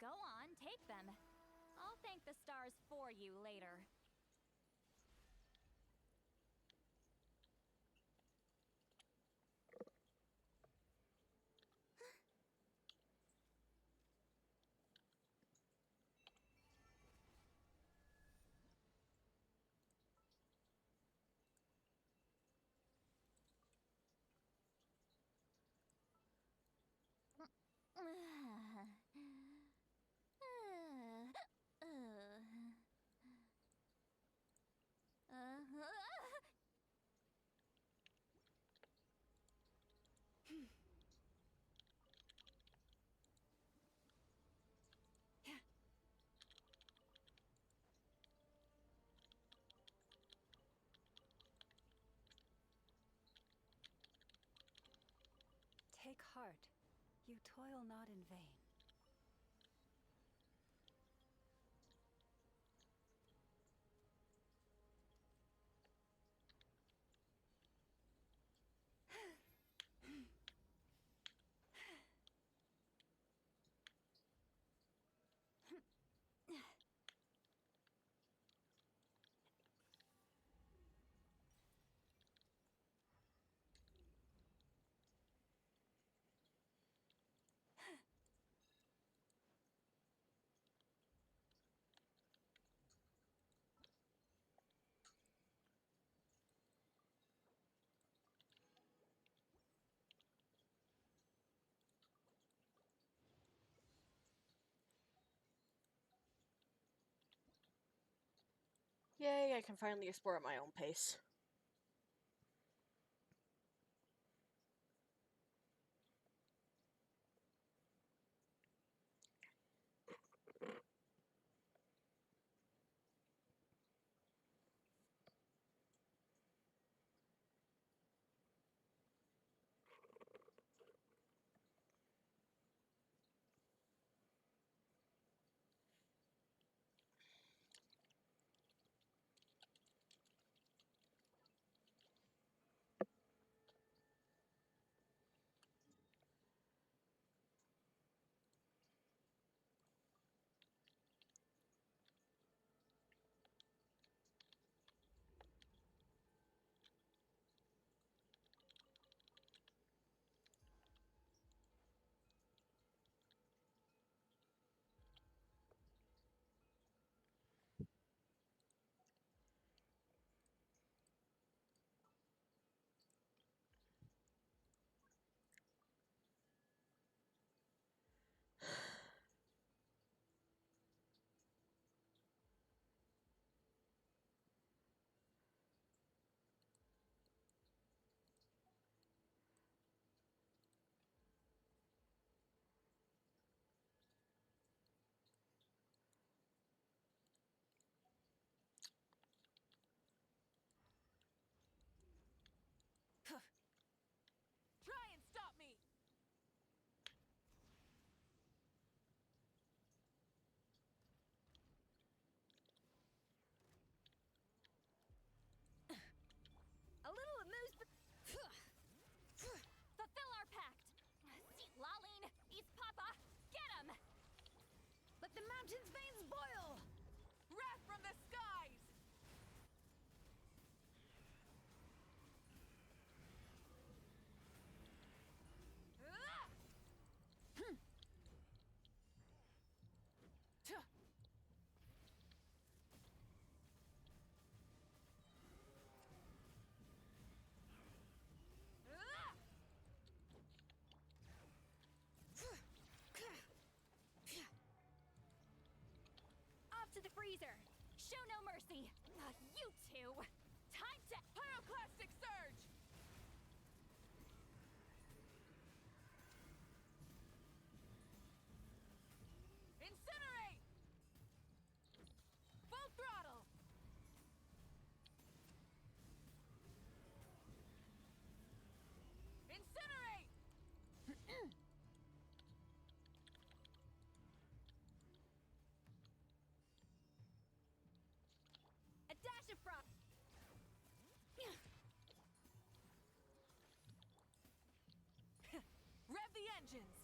Go on, take them. I'll thank the stars for you later. Take heart. You toil not in vain. Yay, I can finally explore at my own pace. Caesar! Show no mercy! You two! Time to Pyroclastic surge! Incinerate! Full throttle! Incinerate! a dash of frost! Rev the engines!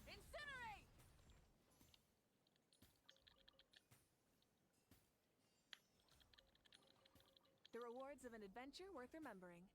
Incinerate! The rewards of an adventure worth remembering.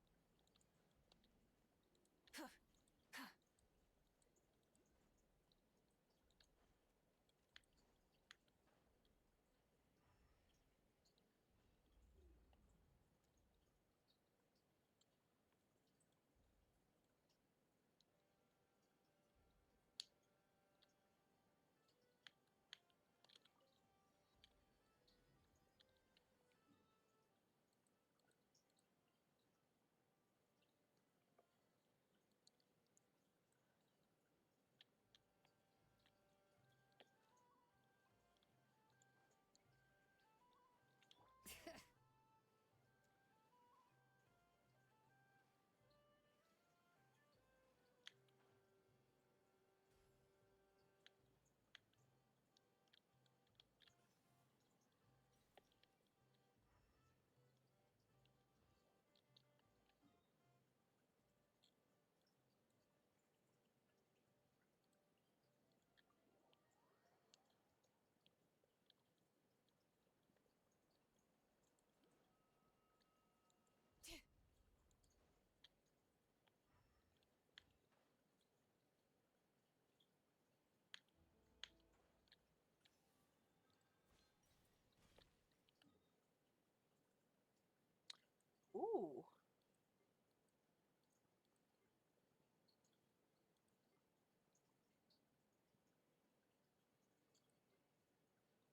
Ooh.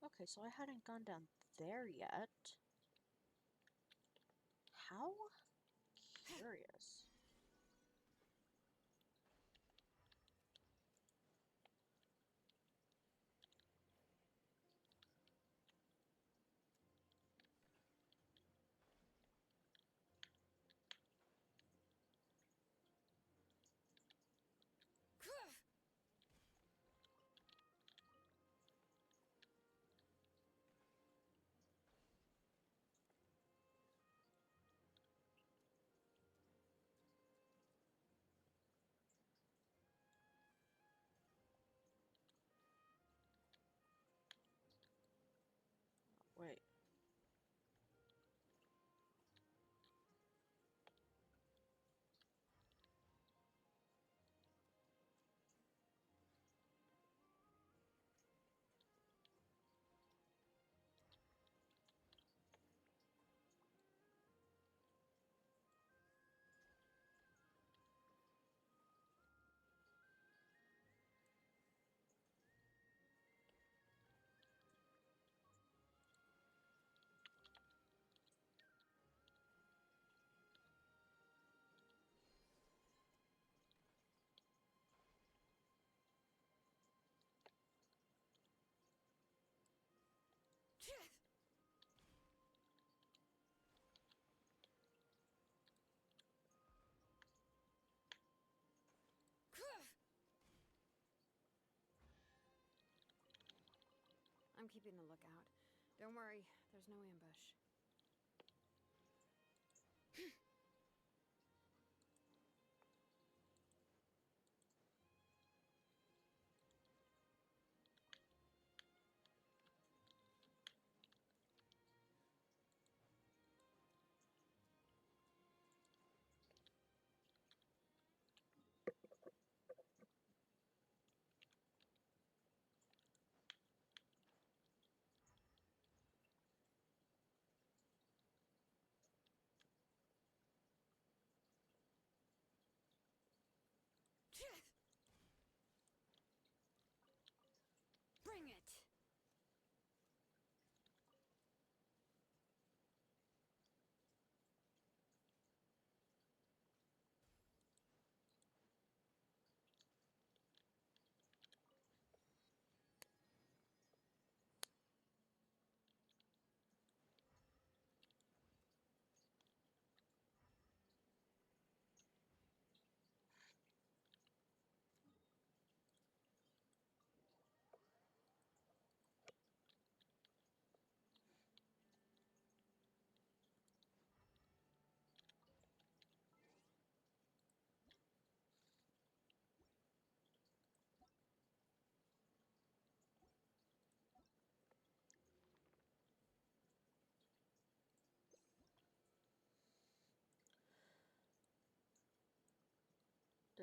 Okay, so I hadn't gone down there yet. How curious. Wait. I'm keeping a lookout. Don't worry, there's no ambush.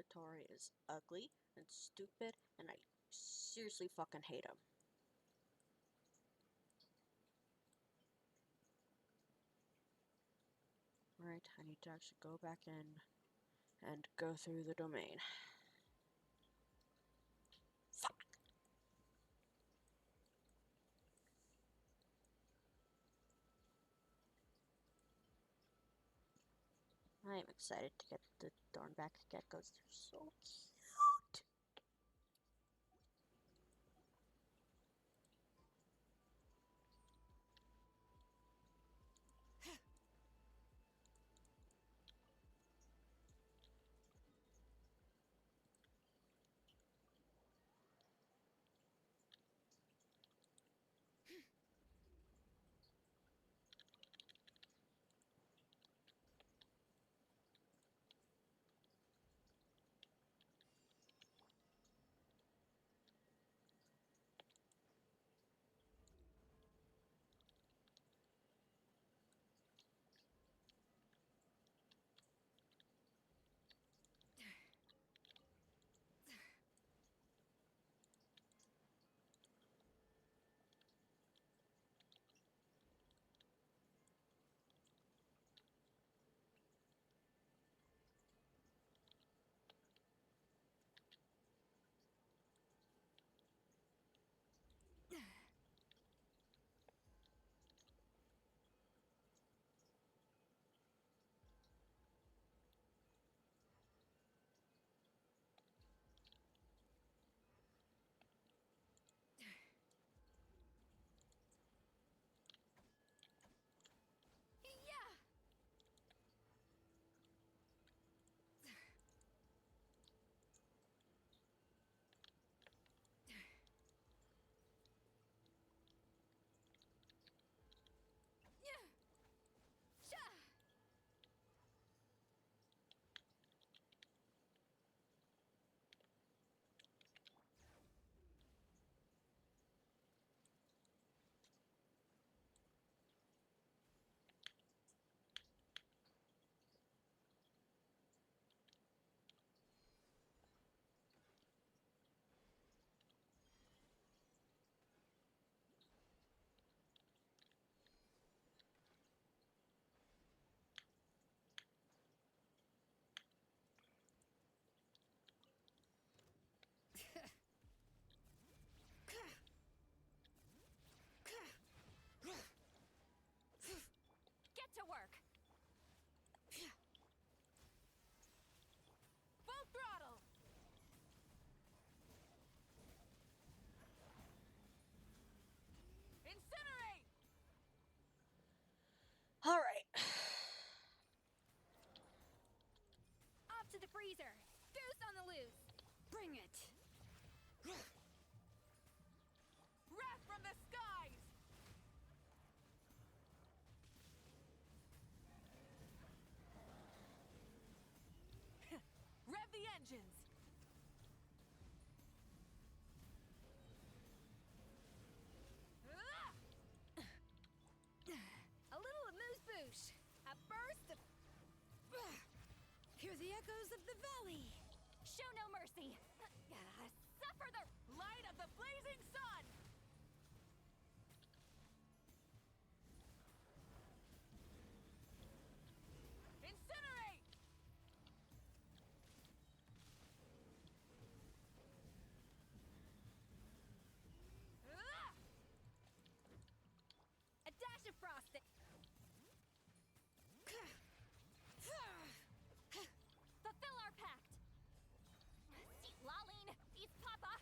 Dottore is ugly and stupid, and I seriously fucking hate him. Right, I need to actually go back in and go through the domain. Fuck! I am excited to get the Thornback geckos. They're so cute! Get to work! Full throttle! Incinerate! Alright. Off to the freezer! Goose on the loose! Bring it! Wrath from the skies! Rev the engines! A little amuse-bouche. A burst of... Hear the echoes of the valley. Show no mercy. Suffer the light of the blazing sun. Incinerate! A dash of frosting. Fulfill our pact. See, Laline, eat Papa.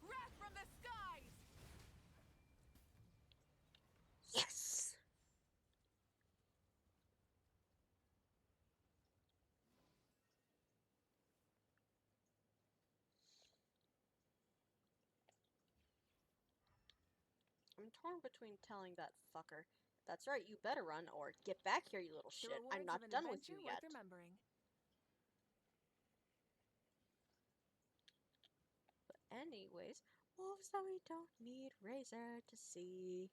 Wrath from the skies. Yes! I'm torn between telling that fucker, "That's right, you better run," or "Get back here, you little The shit. I'm rewards not of an done with adventure you yet." worth remembering. But anyways, wolves that we don't need Razor to see.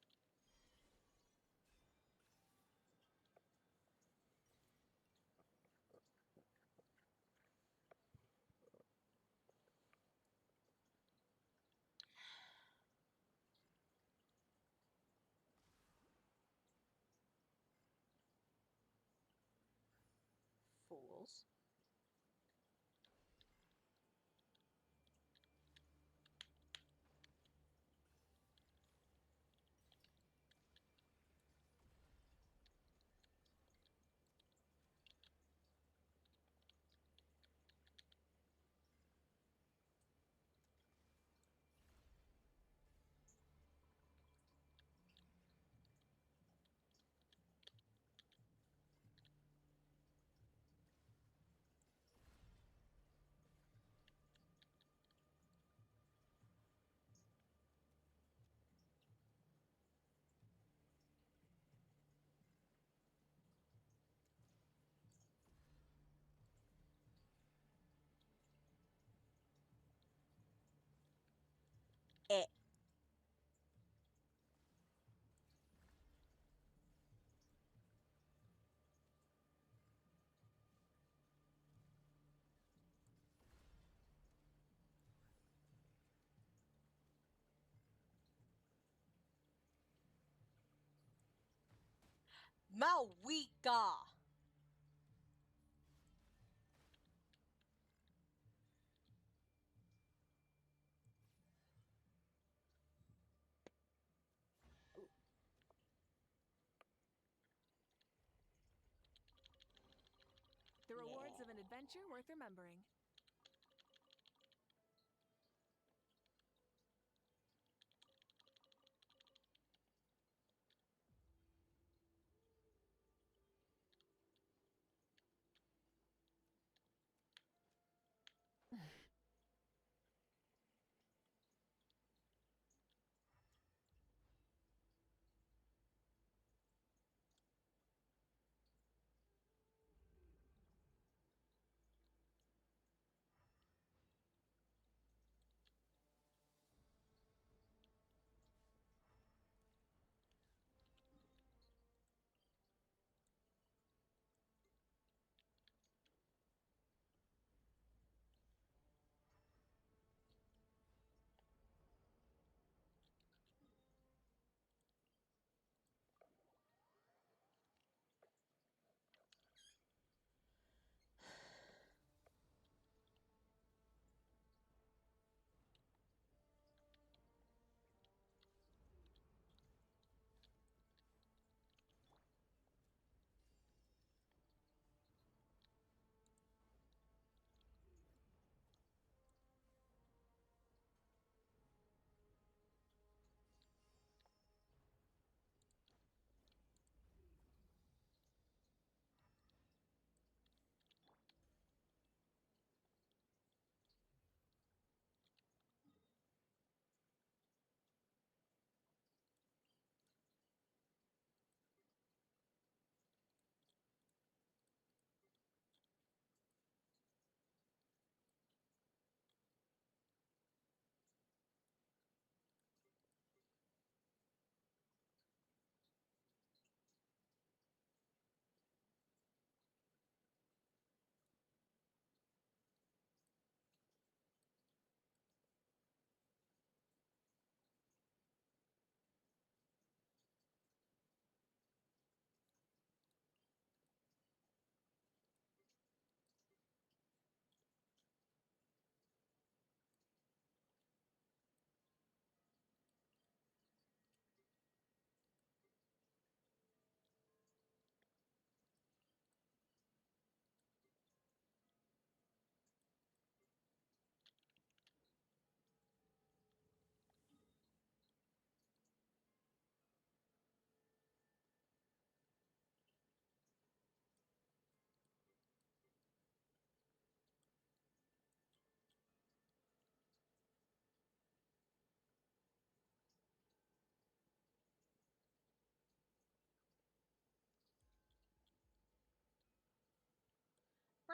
fools. Eh. Mawika! The rewards of an adventure worth remembering.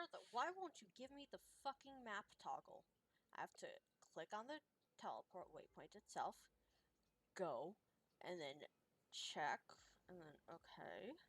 Bertha, why won't you give me the fucking map toggle? I have to click on the teleport waypoint itself, go, and then check, and then okay.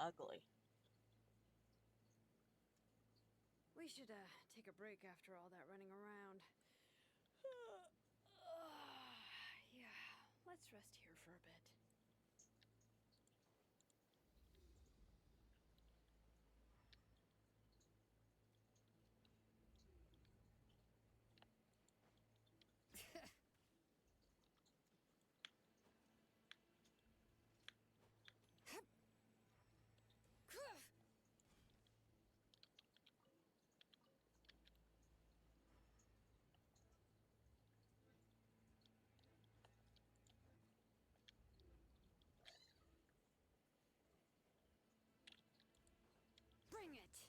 ugly. We should take a break after all that running around. Yeah, let's rest here for a bit. Bring it!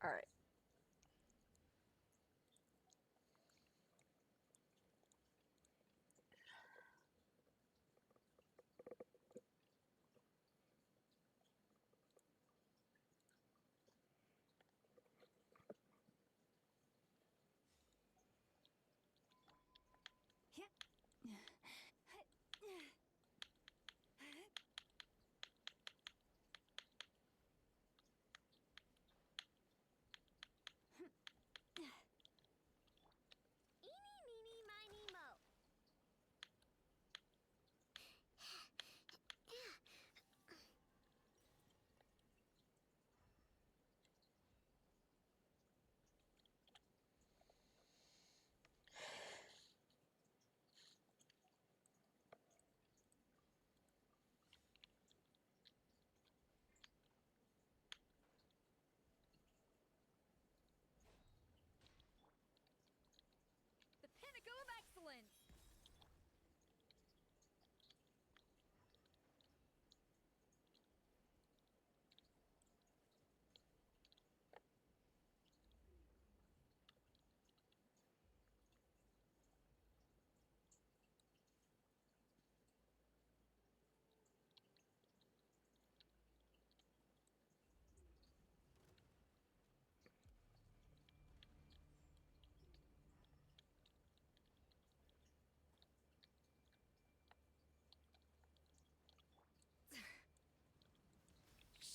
Alright. Eeny, meeny, miny, mo. The pinnacle of excellence!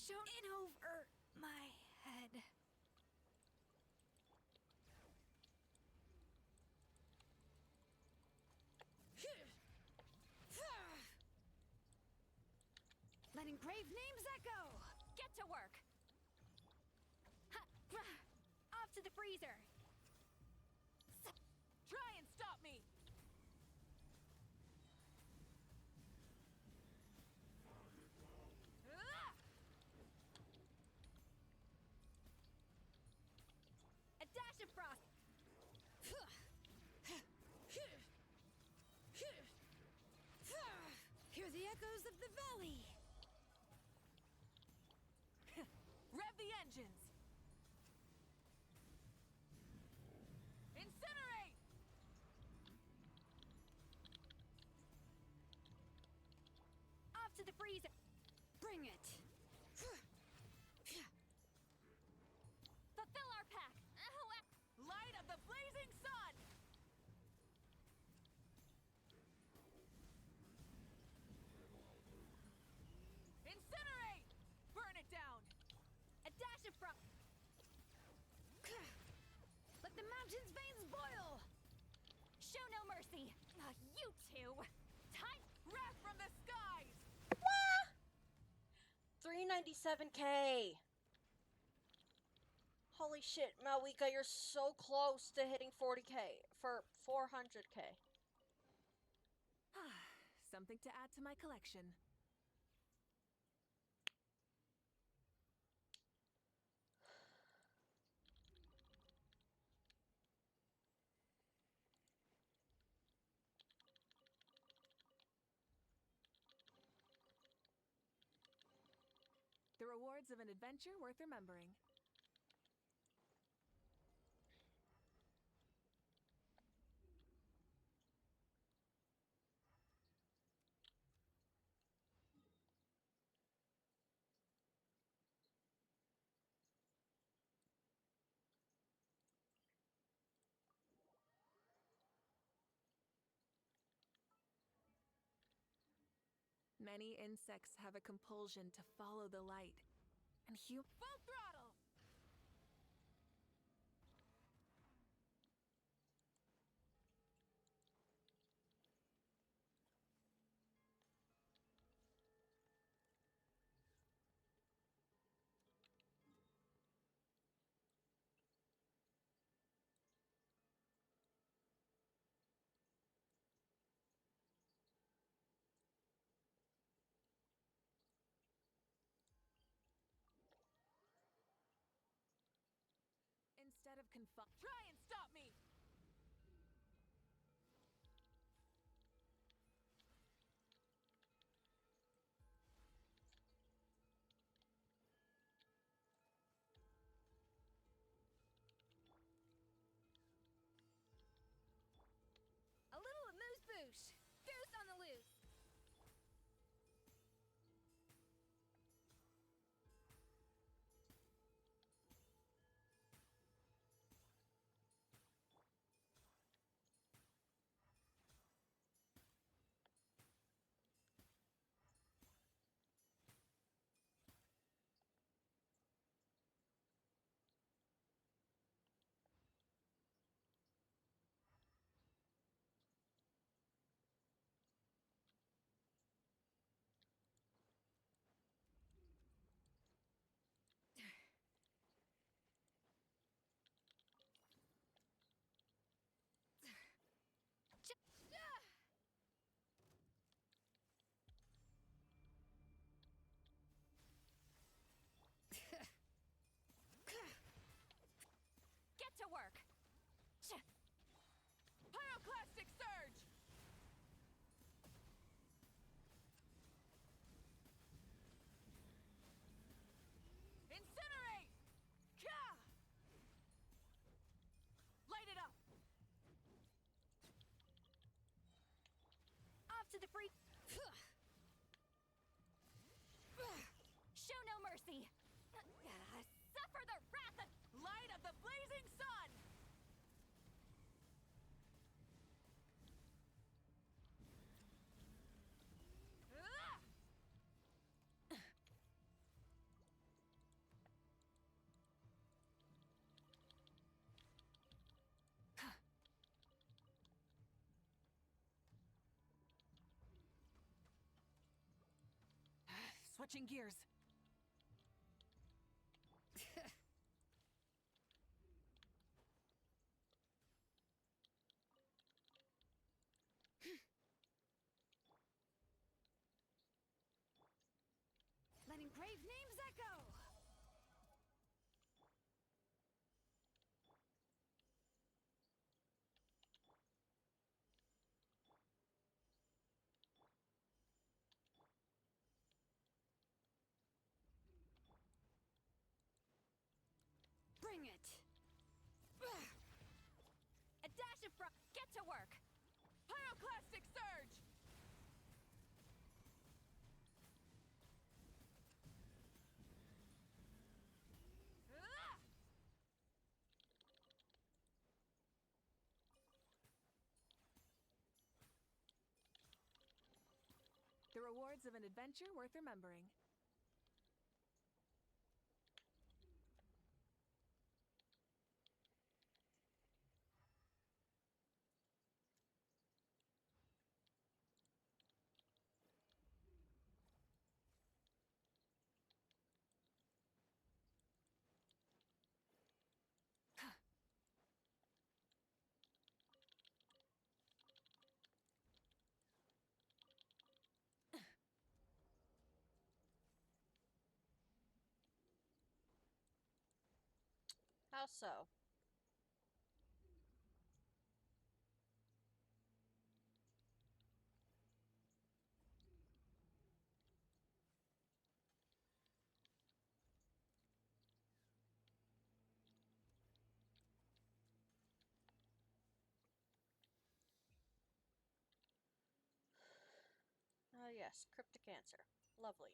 Shown in over my head. Letting brave names echo! Get to work! Ha, rah. Off to the freezer! Try and stop me! Ah! A dash of frost! Hear the echoes of the valley! Rev the engines! Incinerate! Off to the freezer! Bring it! Fulfill our pack! Light of the blazing sun! Incinerate! Burn it down! A dash of frost! Let the mountain's veins boil! Show no mercy! You two! Time wrath from the skies! What? 397k! Holy shit, Malwika, you're so close to hitting 40k for 400k. Something to add to my collection. The rewards of an adventure worth remembering. Many insects have a compulsion to follow the light, and full throttle! Instead of try and stop me! A little amuse-bouche. Goose on the loose. Get to work! Pyroclastic surge! Incinerate! Ka! Light it up! Off to the free. Show no mercy. Suffer the wrath of light of the blazing sun! Switching gears. Letting brave names echo. bring it. A dash of get to work. Pyroclastic surge! The rewards of an adventure worth remembering. How so? Ah, yes, cryptic answer. Lovely.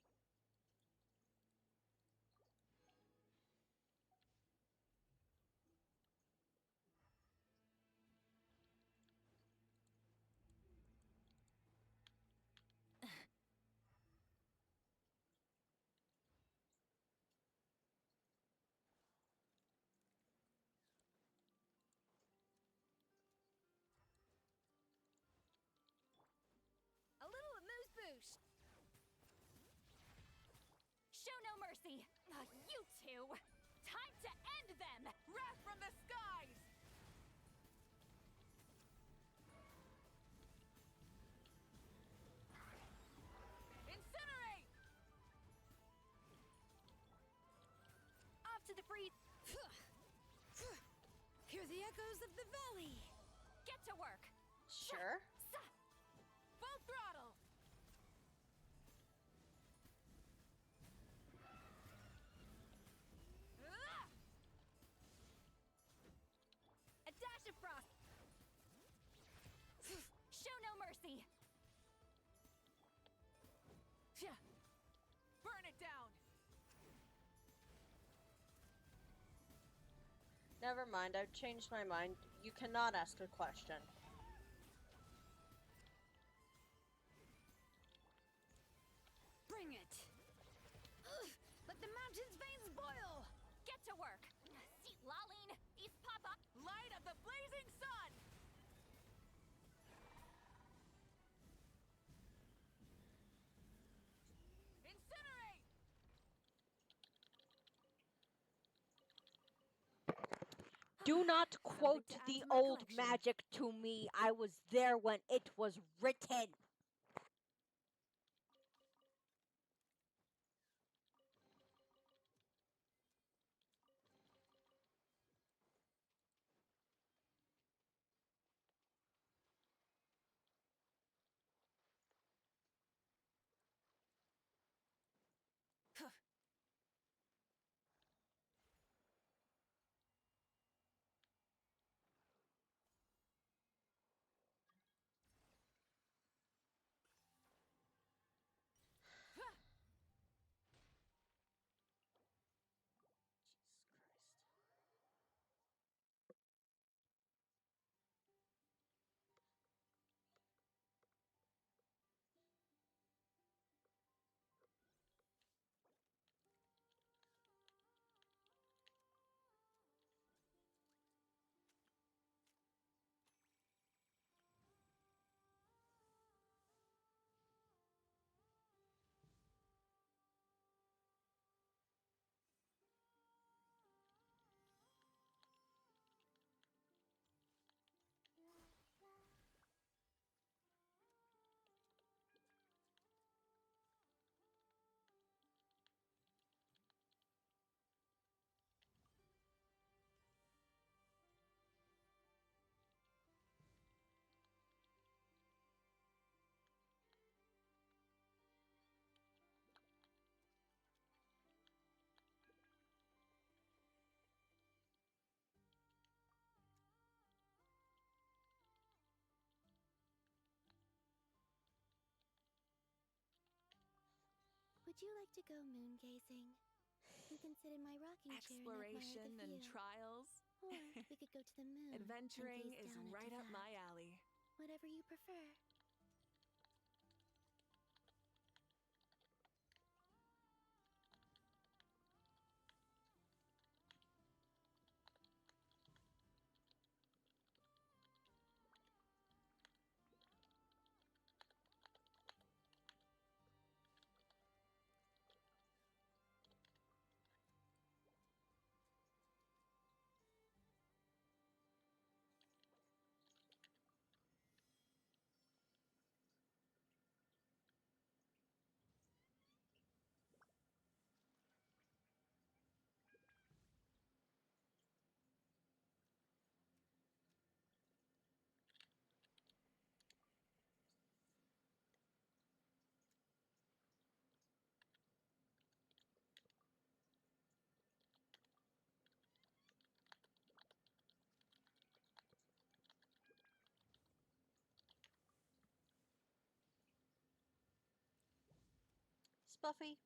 A little amuse-bouche. Show no mercy. You two. Time to end them. Wrath from the skies. Incinerate. Off to the freeze. Hear the echoes of the valley. Get to work. Sure. Full throttle. A dash of frost. Show no mercy. Burn it down. Never mind, I've changed my mind. You cannot ask a question. Bring it. Let the mountain's veins boil. Get to work. See, Laline, these pop-up. Light of the blazing sun. Incinerate. Do not quote the old magic to me. I was there when it was written. Would you like to go moon gazing? You can sit in my rocking chair and Exploration admire the and view. trials. Or we could go to the moon. Adventuring and gaze is down right into up my that. alley. Whatever you prefer. Buffy?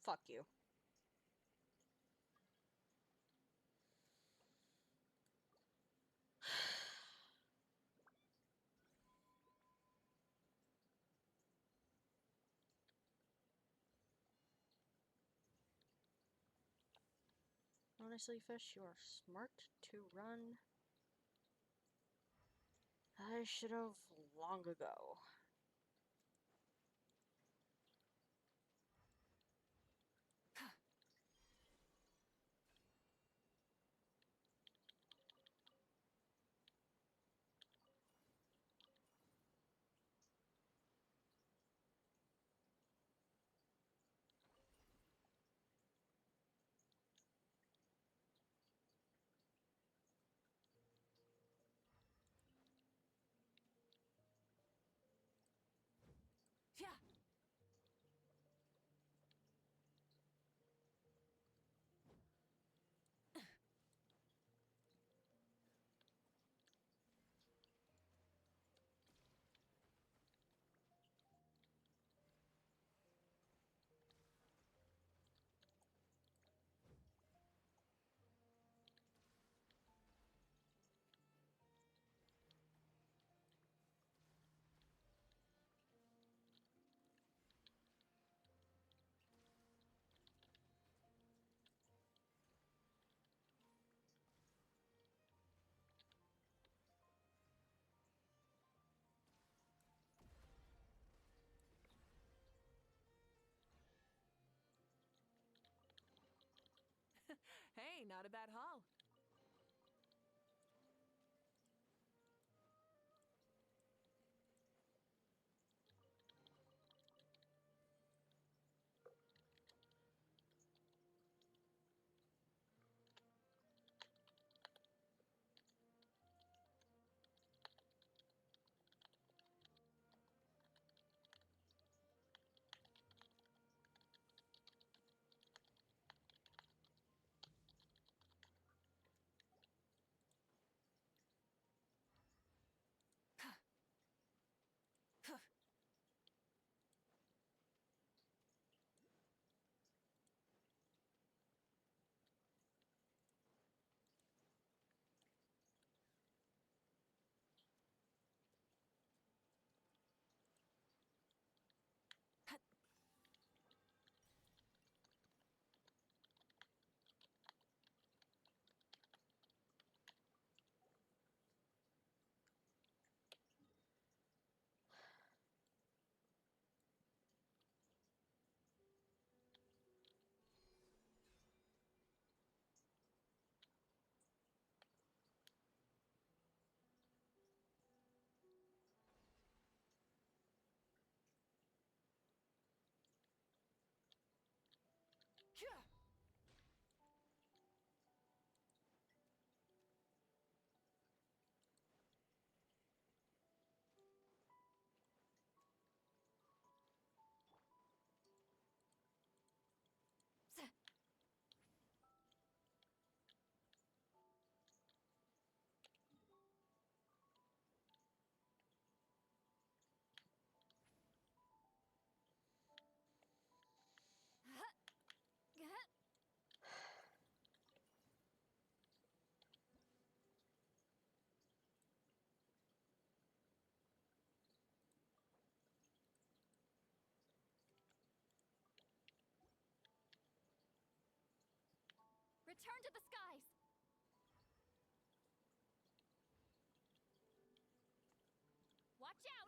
Fuck you. Honestly, Fish, you are smart to run. I should have long ago. Yeah. Hey, not a bad haul. Return to the skies! Watch out!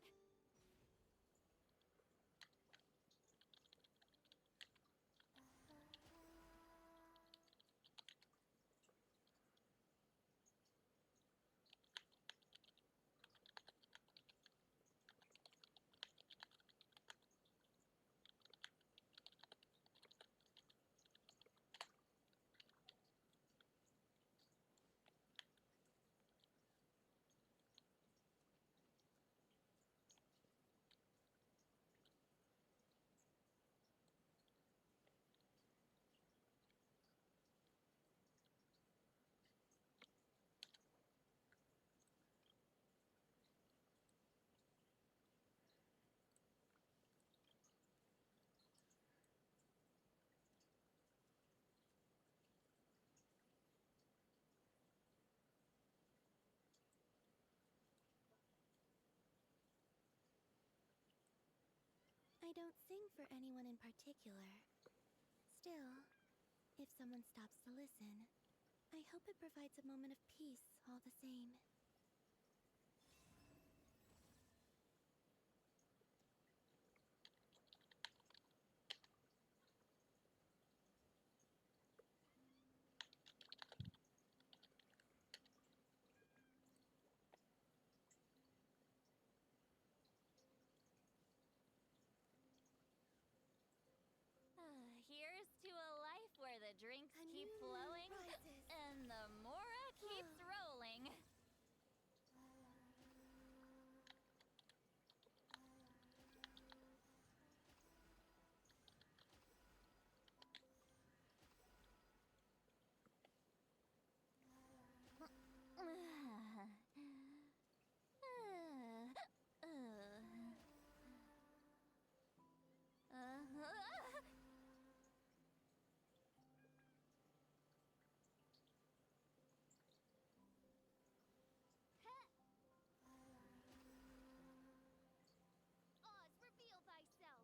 I don't sing for anyone in particular. Still, if someone stops to listen, I hope it provides a moment of peace all the same. Here's to a life where the drinks keep flowing and the Mora keeps rolling. Oz, reveal thyself!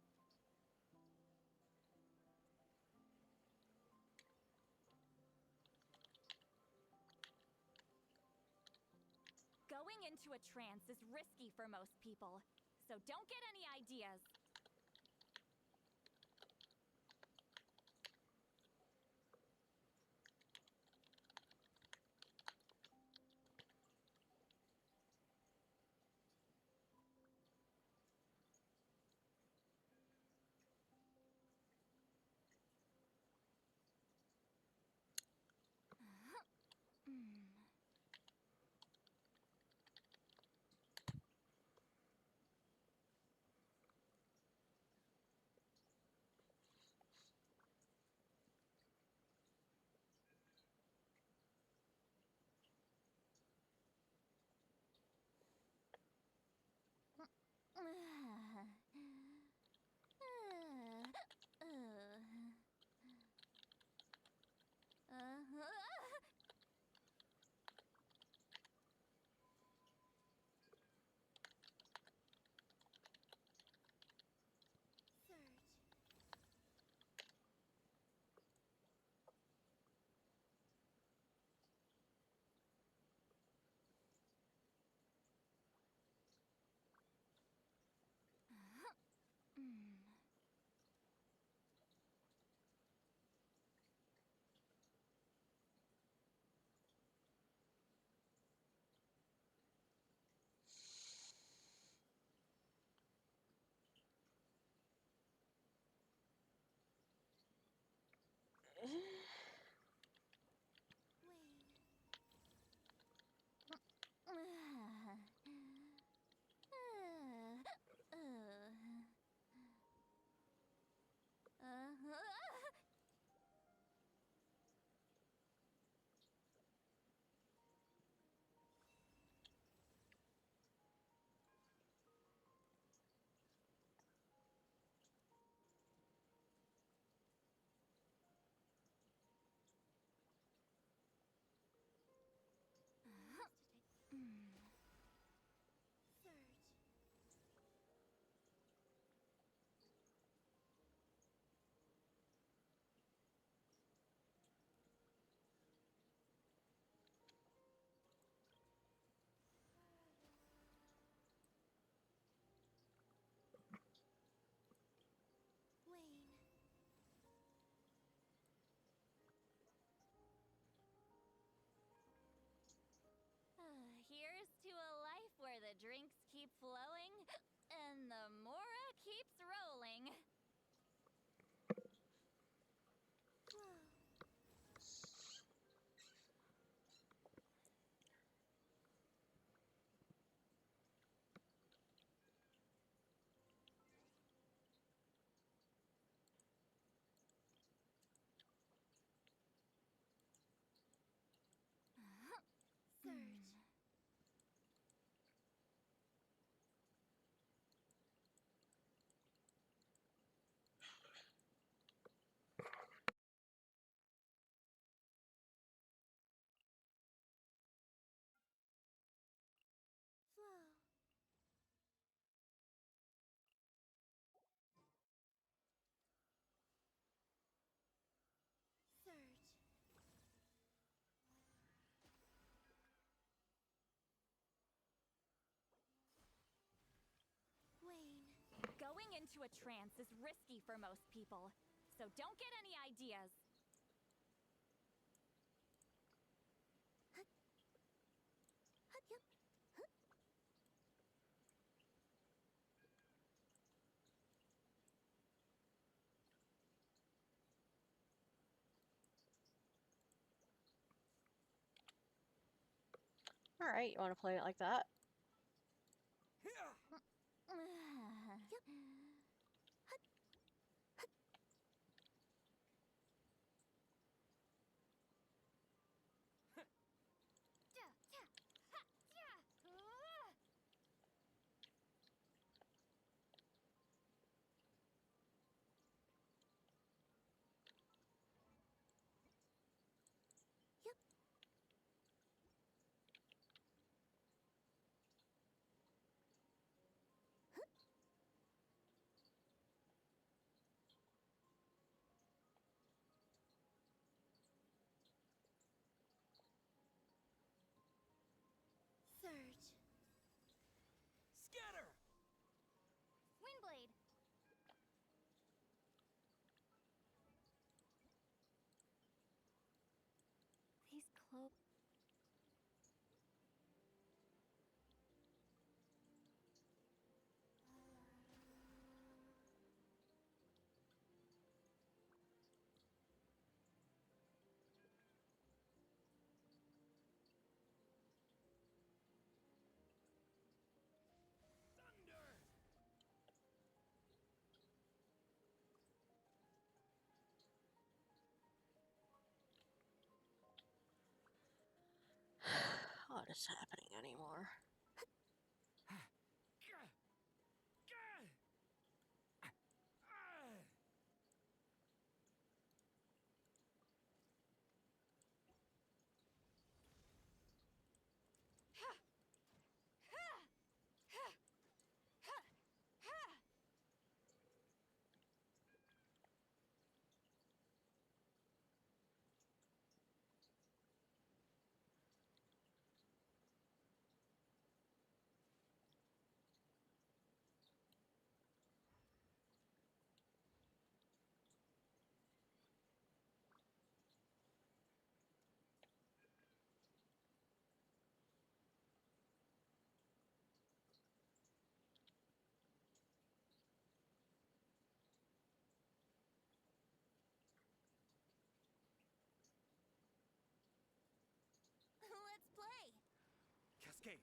Going into a trance is risky for most people, so don't get any ideas. Wayne. Here's to a life where the drinks keep flowing and the Mora keeps rolling. Surge. Flow. Going into a trance is risky for most people, so don't get any ideas. Alright, you want to play it like that? Surge. Scatter! Windblade! These cloak. What is happening anymore? Let's play. Cascade.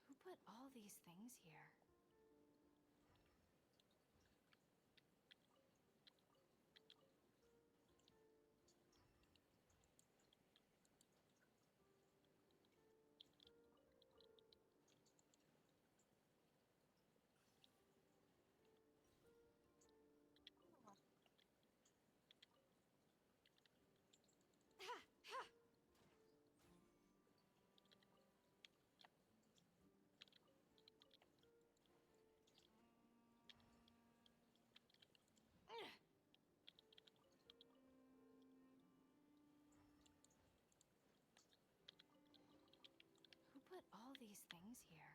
Who put all these things here? nice things here.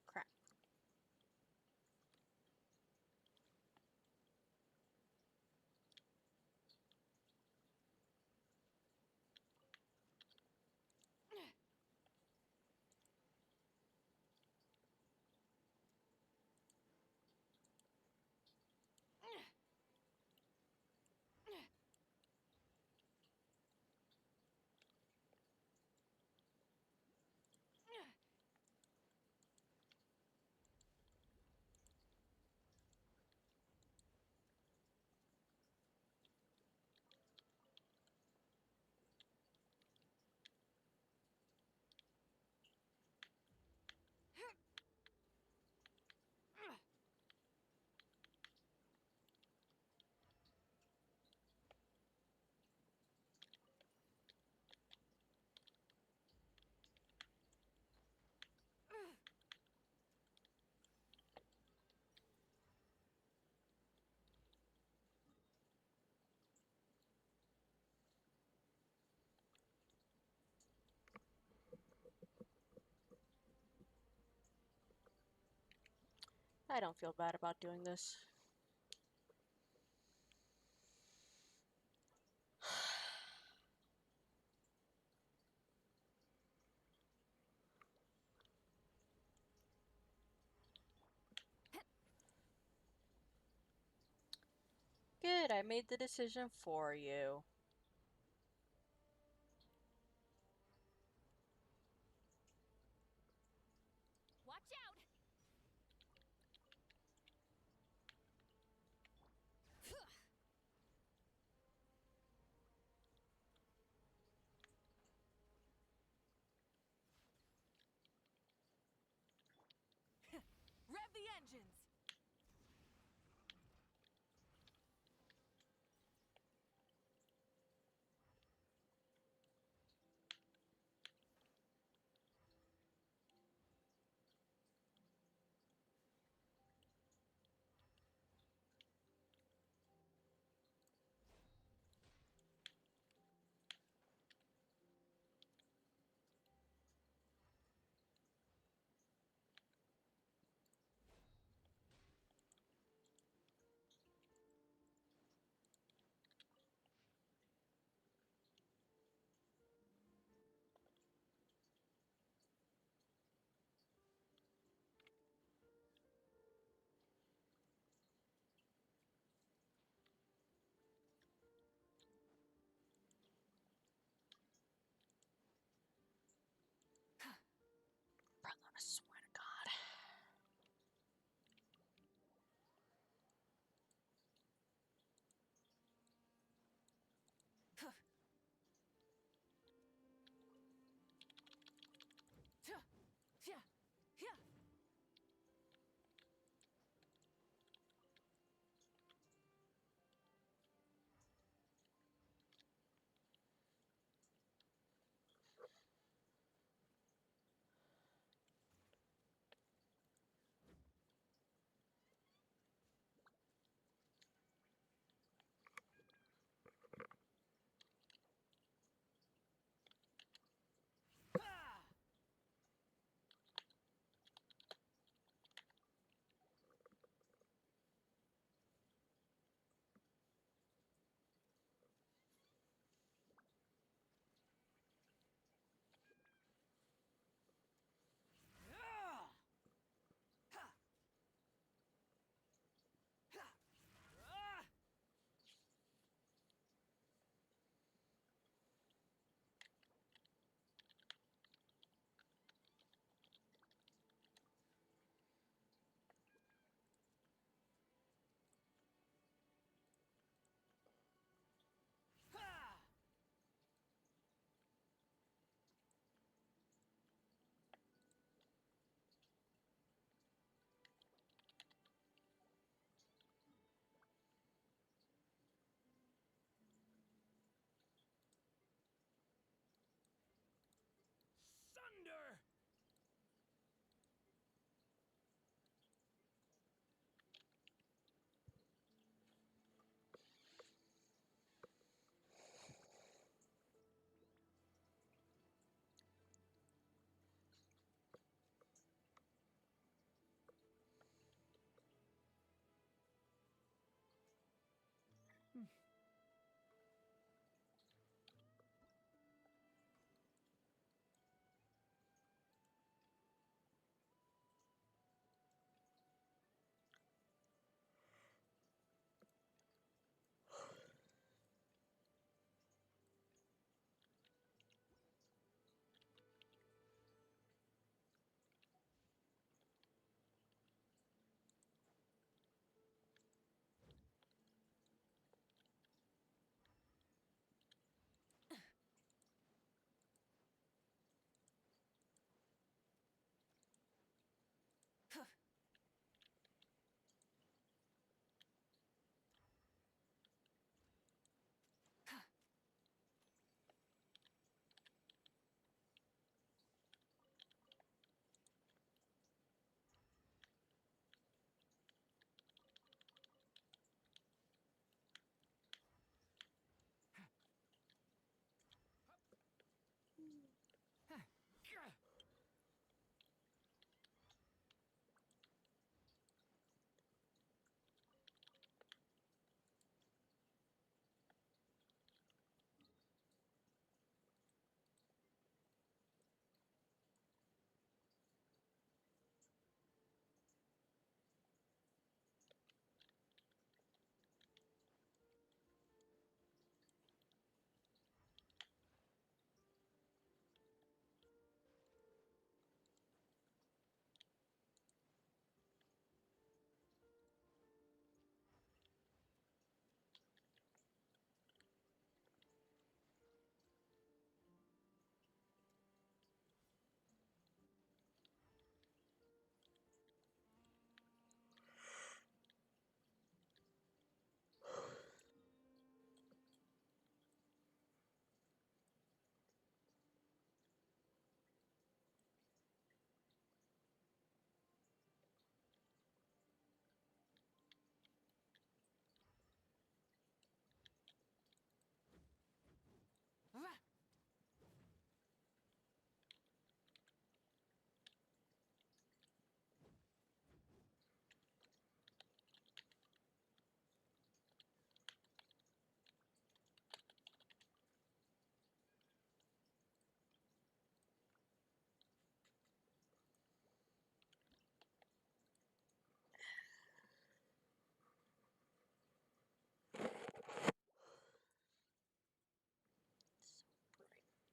Crap. I don't feel bad about doing this. Good, I made the decision for you. Watch out! Rev the engines! Brother, I swear to God.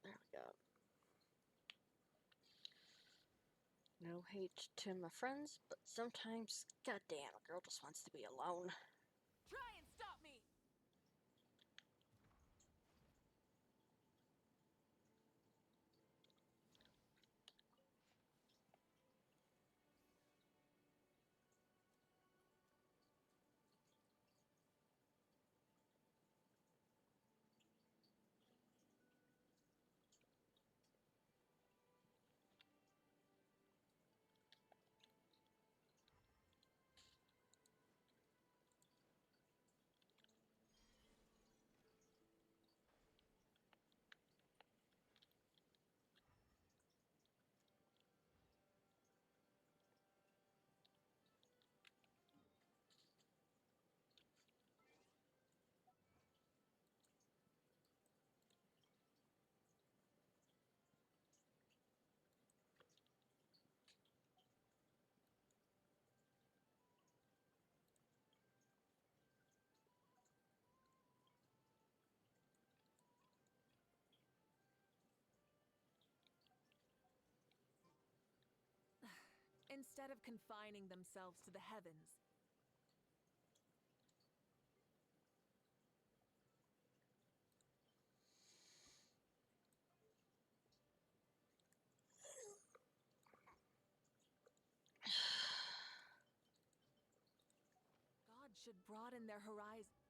There we go. No hate to my friends, but sometimes, goddamn, a girl just wants to be alone. Try and stop me! Instead of confining themselves to the heavens, God should broaden their horizon.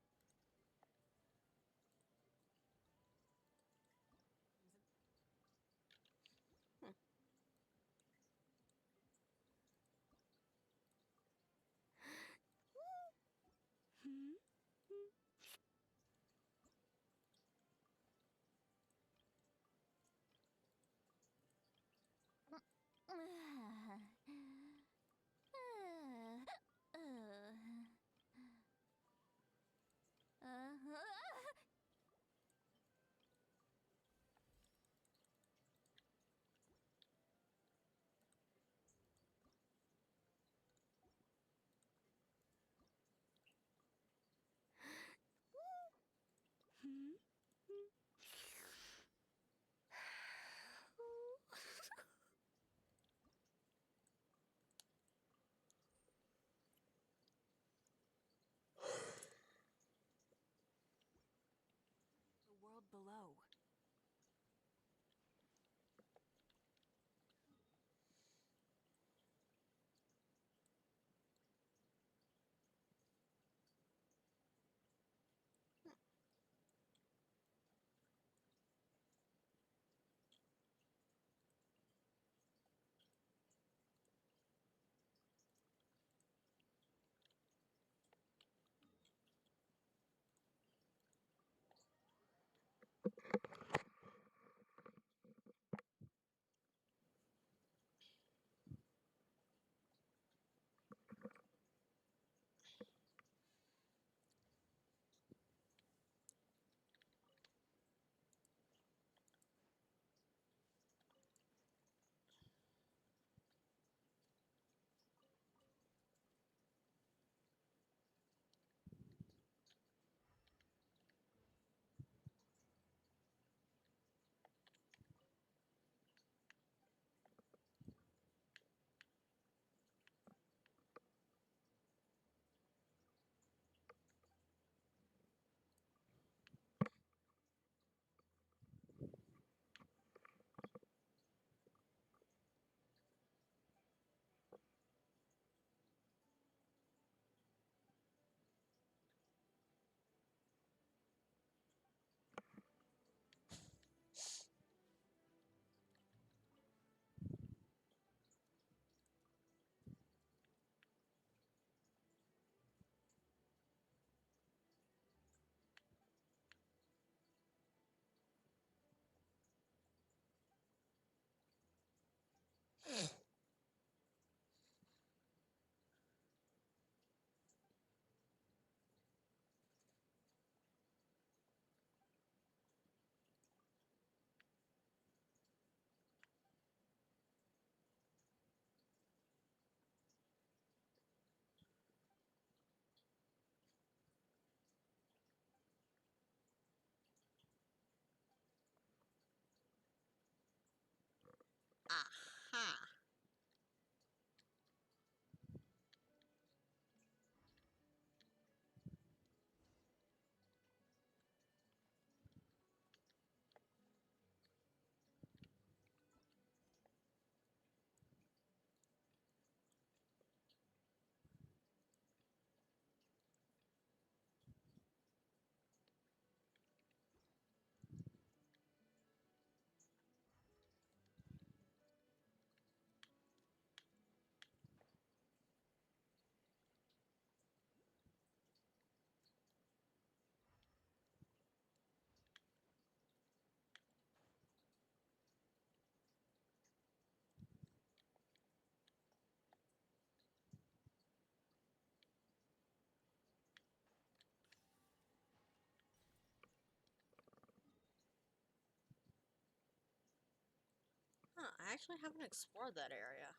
I actually haven't explored that area.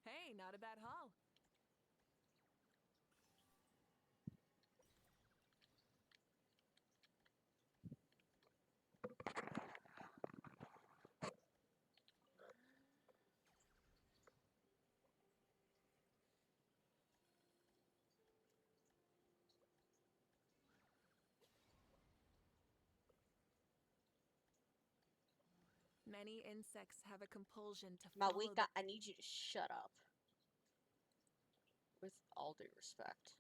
Hey, not a bad haul. Many insects have a compulsion to follow Malika, I need you to shut up. With all due respect.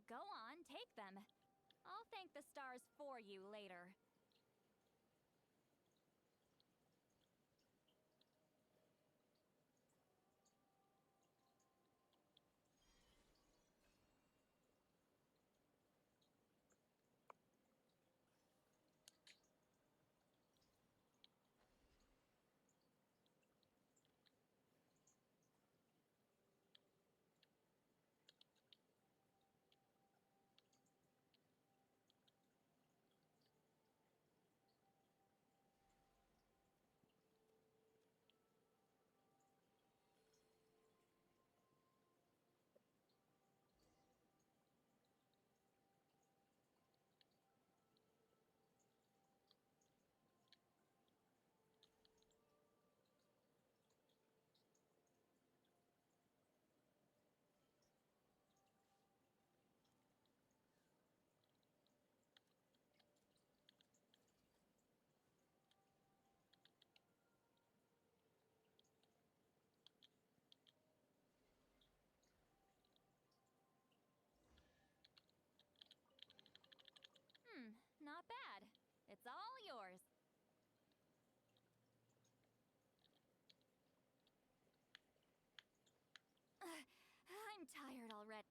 Go on, take them. I'll thank the stars for you later. I'm tired already.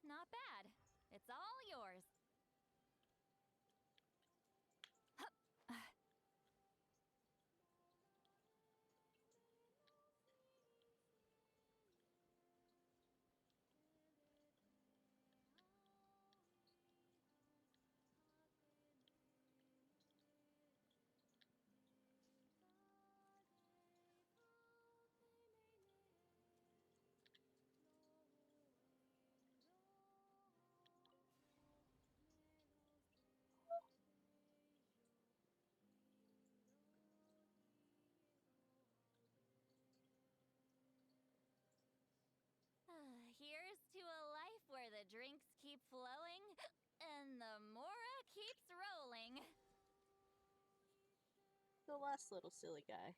Not bad. It's all yours. Here's to a life where the drinks keep flowing and the Mora keeps rolling. The last little silly guy.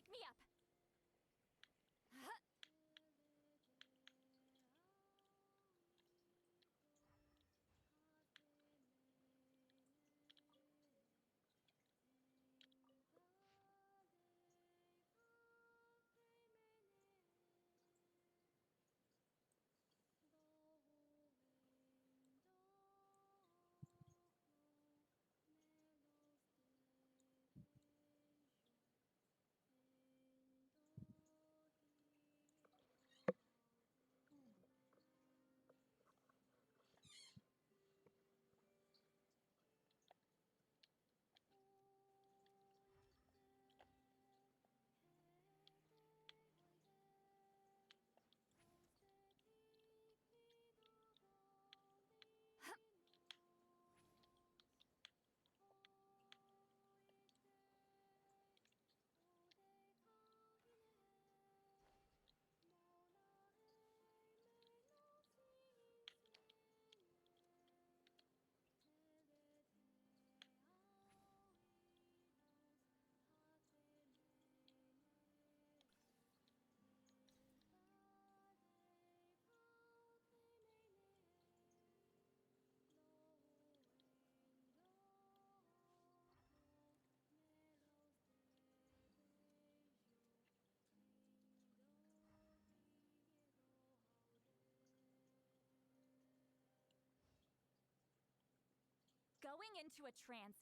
Wake me up! Going into a trance.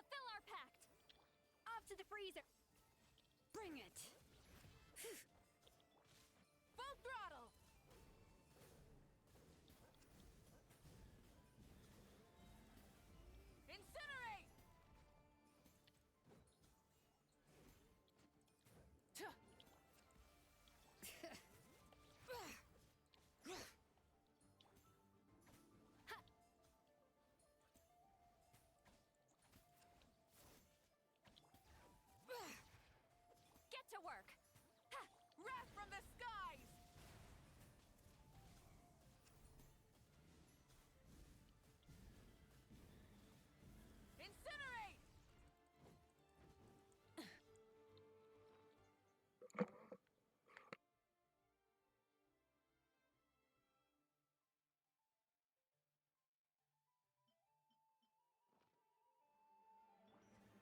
Fulfill our pact! Off to the freezer! Bring it! Full throttle! Incinerate! Get to work! Wrath from the skies! Incinerate!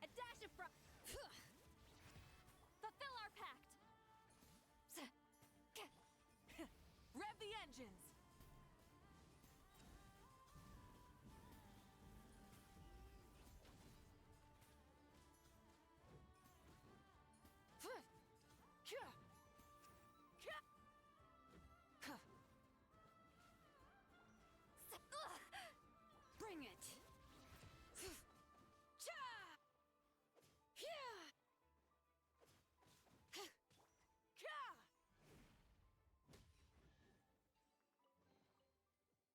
A dash of Fulfill our pact! Rev the engines! Bring it!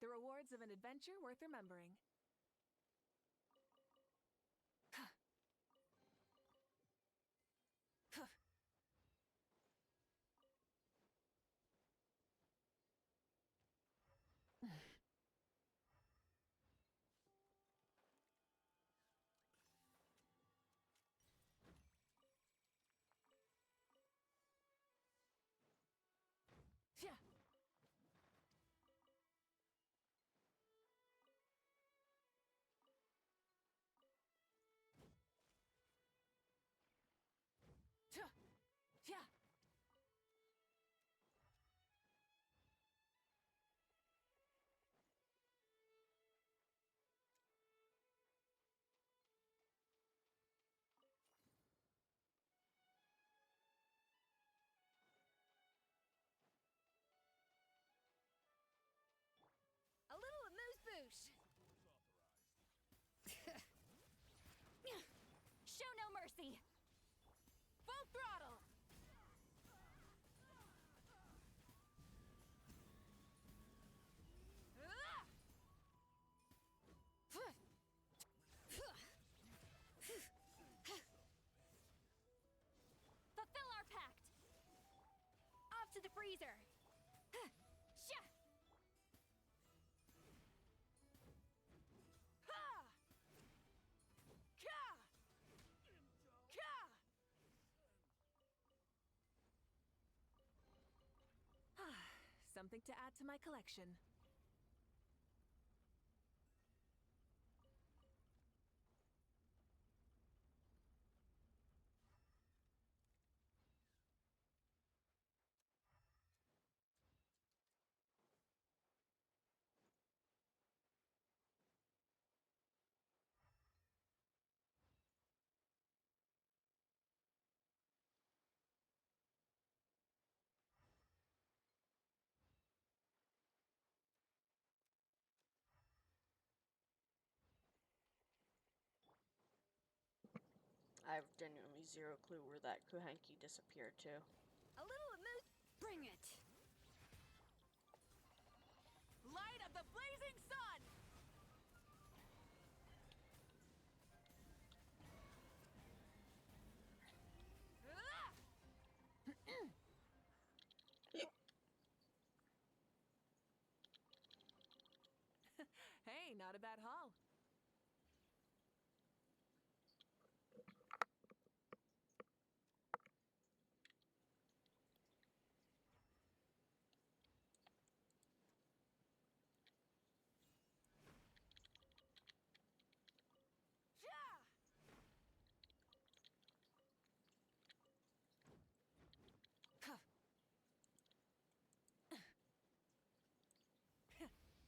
The rewards of an adventure worth remembering. Yeah. Yeah. A little amuse-bouche! Show no mercy! Full throttle! Fulfill our pact! Off to the freezer! Sha! Something to add to my collection. I have genuinely zero clue where that Kuhenki disappeared to. A little amuse. Bring it! Light of the blazing sun! Hey, not a bad haul.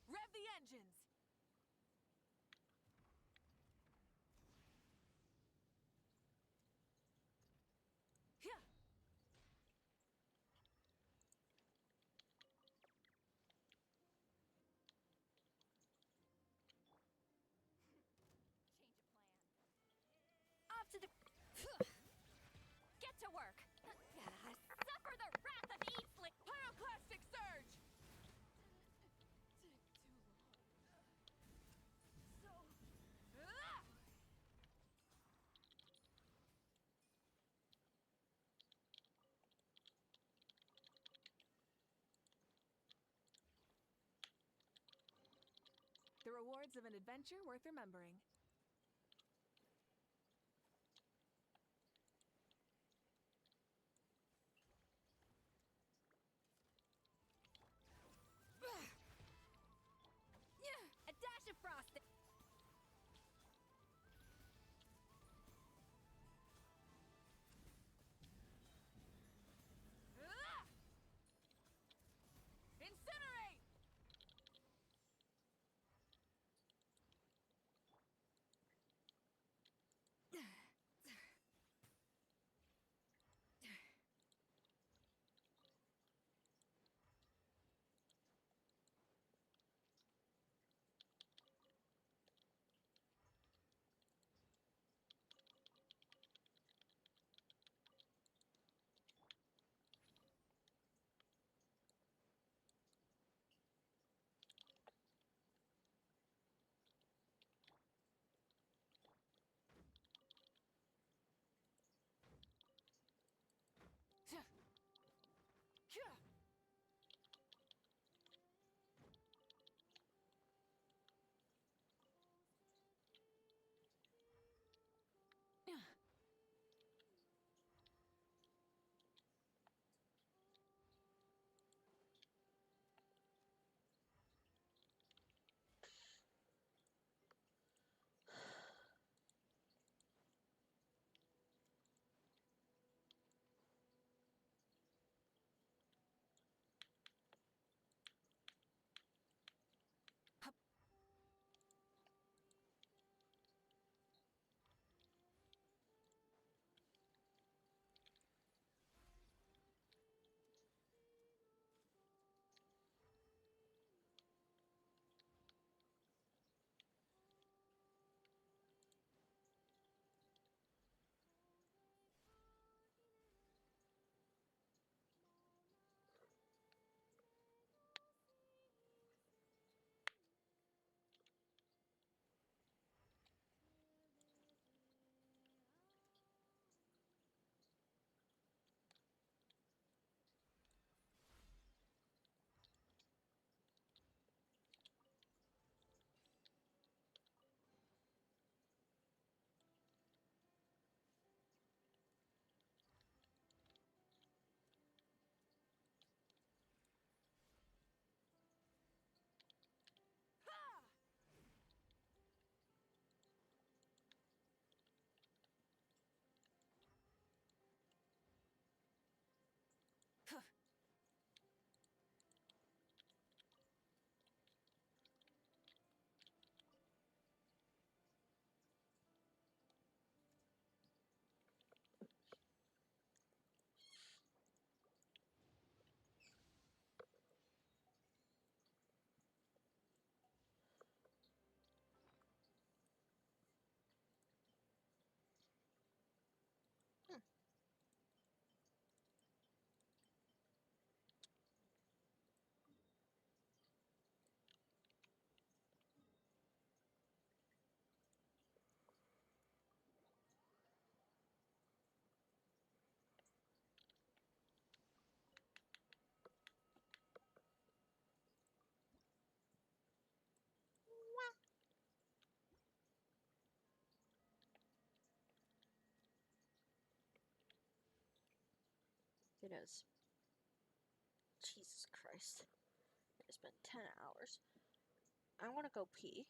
Rev the engines! rewards of an adventure worth remembering. A dash of frosting. Incinerate! It is. Jesus Christ. It's been 10 hours. I want to go pee.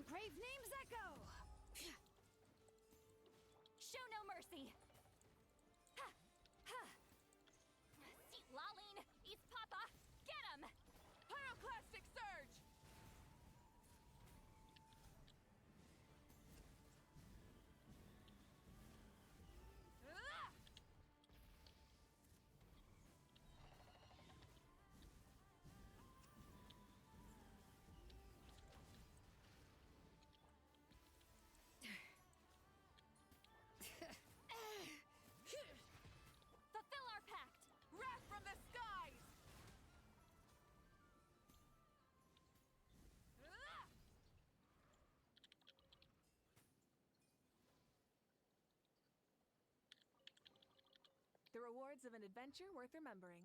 brave names echo! Show no mercy! Ha! Ha! See, Laline! East Papa! Get him! Pyroclastic surge! Ah! Fulfill our pact! Wrath from the skies! Ah! The rewards of an adventure worth remembering.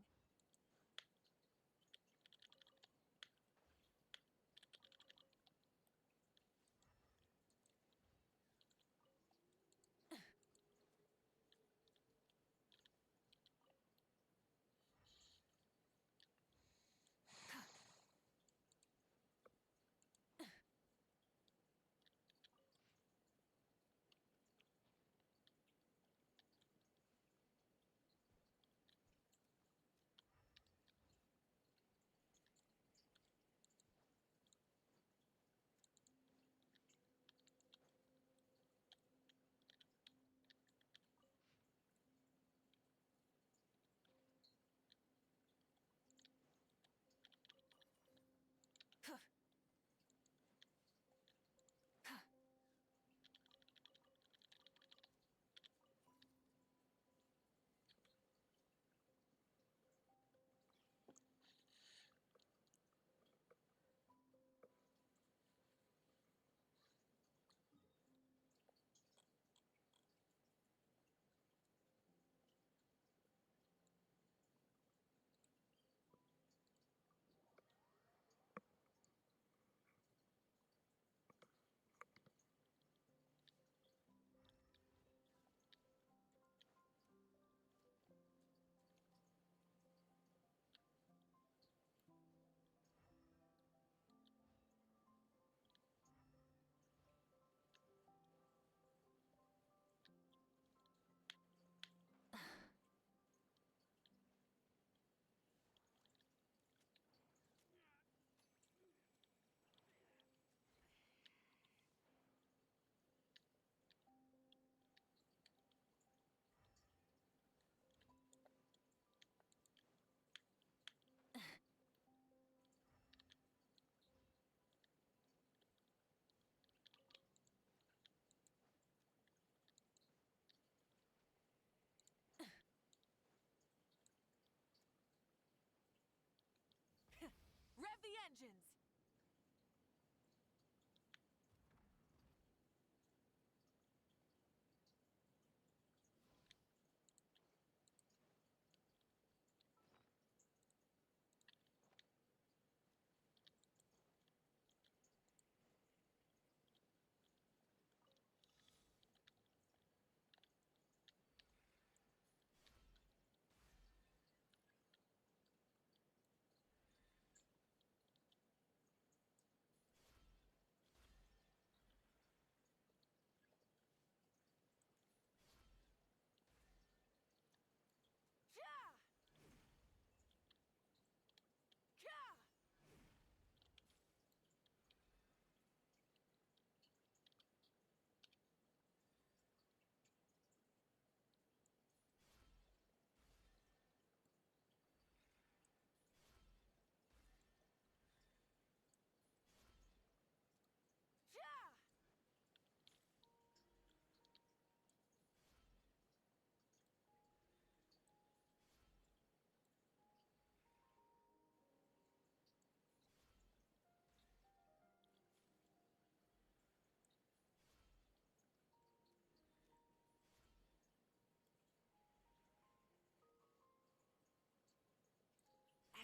Rev the engines!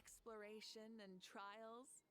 Exploration and trials.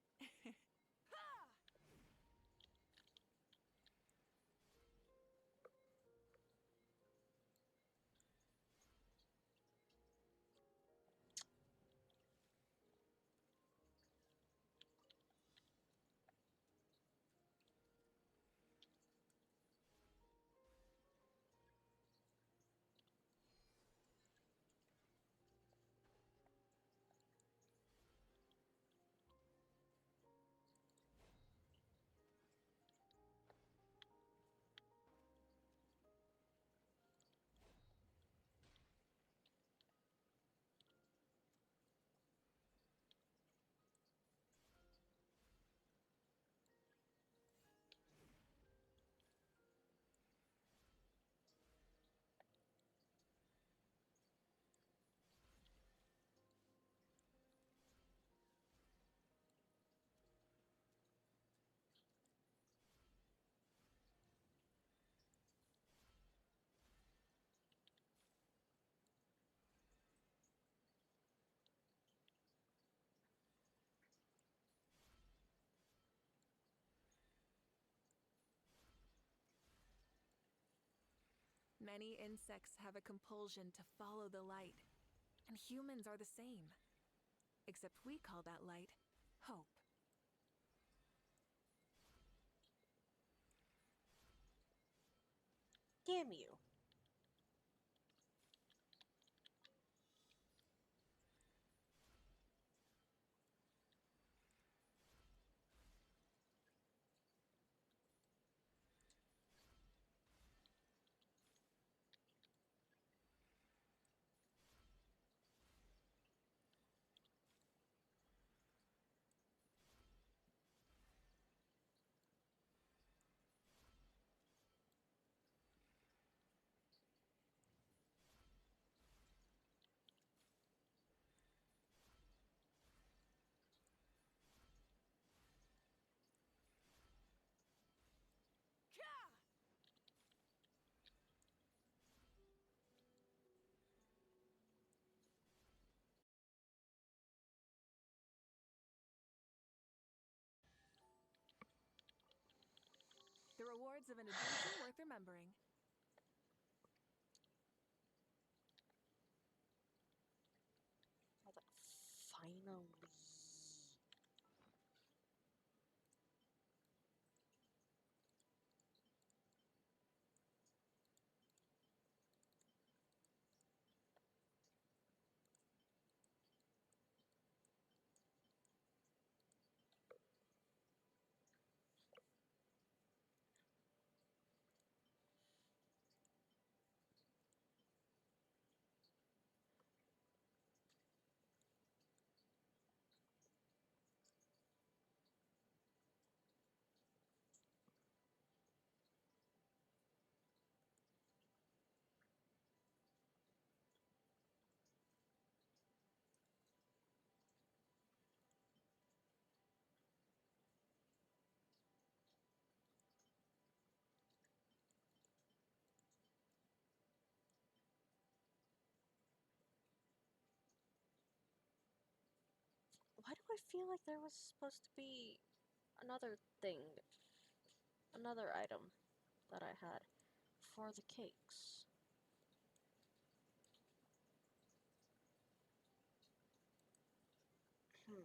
Many insects have a compulsion to follow the light, and humans are the same. Except we call that light hope. Damn you. The rewards of an adventure worth remembering. I was like, finally. Why do I feel like there was supposed to be another thing, another item that I had for the cakes? Hmm.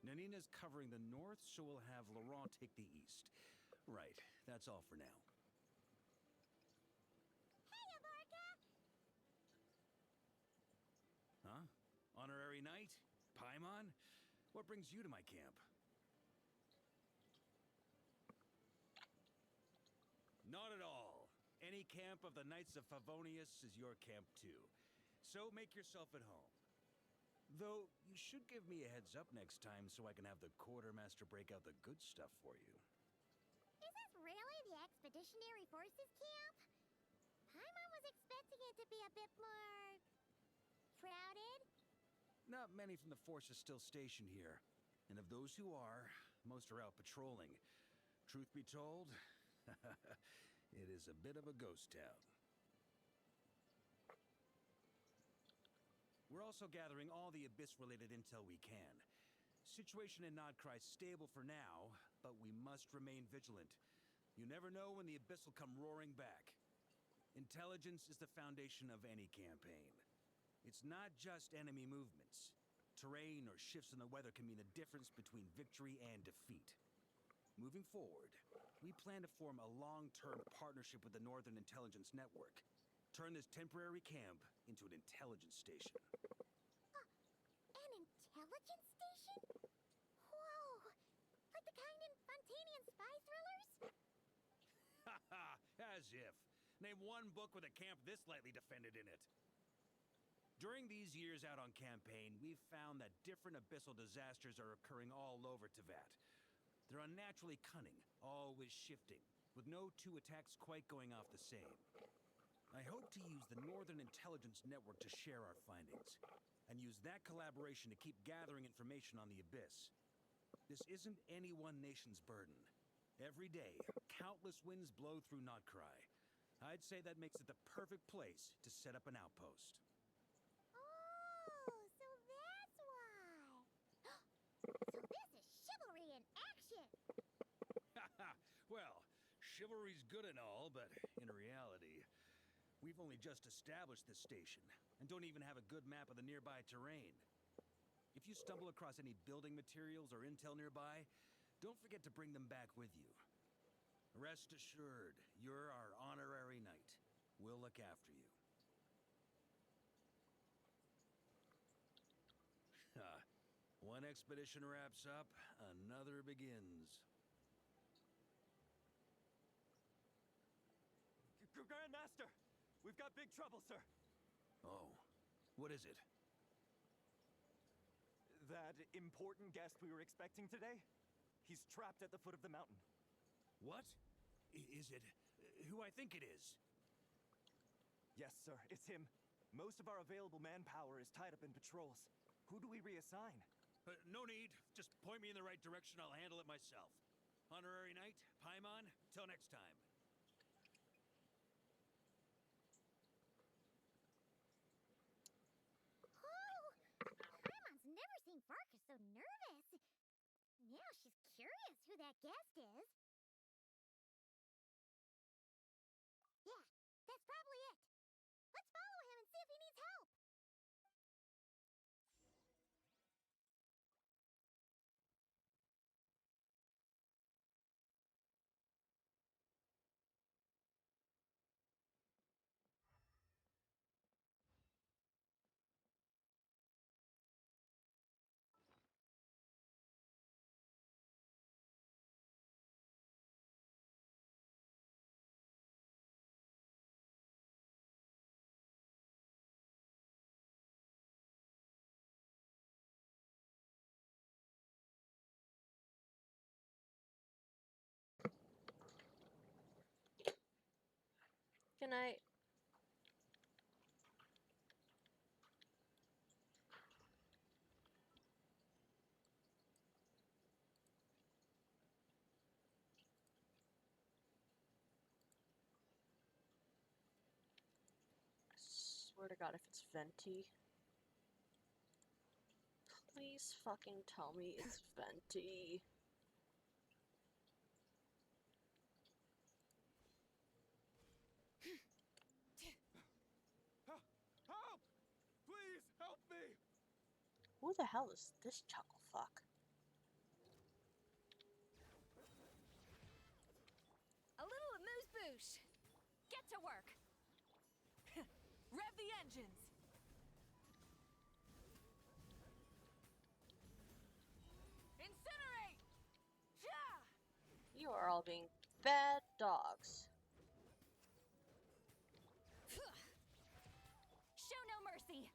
Nanina's covering the north, so we'll have Laurent take the east. Right, that's all for now. Hey, Abarca! Huh? Honorary Knight? Paimon? What brings you to my camp? Not at all. Any camp of the Knights of Favonius is your camp too. So make yourself at home. Though, you should give me a heads up next time so I can have the quartermaster break out the good stuff for you. Is this really the Expeditionary Forces camp? Paimon was expecting it to be a bit more... crowded? Not many from the force is still stationed here. And of those who are, most are out patrolling. Truth be told, it is a bit of a ghost town. We're also gathering all the Abyss-related intel we can. Situation in Nodcry's stable for now, but we must remain vigilant. You never know when the Abyss will come roaring back. Intelligence is the foundation of any campaign. It's not just enemy movements. Terrain or shifts in the weather can mean the difference between victory and defeat. Moving forward, we plan to form a long-term partnership with the Northern Intelligence Network. Turn this temporary camp into an intelligence station. An intelligence station? Whoa! Like the kind in Fontanian spy thrillers? Haha, as if. Name one book with a camp this lightly defended in it. During these years out on campaign, we've found that different abyssal disasters are occurring all over Teyvat. They're unnaturally cunning, always shifting, with no two attacks quite going off the same. I hope to use the Northern Intelligence Network to share our findings, and use that collaboration to keep gathering information on the Abyss. This isn't any one nation's burden. Every day, countless winds blow through Nodcry. I'd say that makes it the perfect place to set up an outpost. Oh, so that's why. So this is chivalry in action. Haha, well, chivalry's good and all, but in reality, we've only just established this station, and don't even have a good map of the nearby terrain. If you stumble across any building materials or intel nearby, don't forget to bring them back with you. Rest assured, you're our honorary knight. We'll look after you. One expedition wraps up, another begins. Grandmaster! We've got big trouble, sir. Oh, what is it? That important guest we were expecting today? He's trapped at the foot of the mountain. What? Is it who I think it is? Yes, sir, it's him. Most of our available manpower is tied up in patrols. Who do we reassign? No need. Just point me in the right direction. I'll handle it myself. Honorary Knight, Paimon, till next time. Oh, Paimon's never seen Varka so nervous. Now she's curious who that guest is. Yeah, that's probably it. Let's follow him and see if he needs help. Good night. Swear to God, if it's Venti. Please fucking tell me it's Venti. Help! Please, help me! Who the hell is this chuckle fuck? Swoosh! Get to work! Rev the engines! Incinerate! Yeah! You are all being bad dogs. Show no mercy!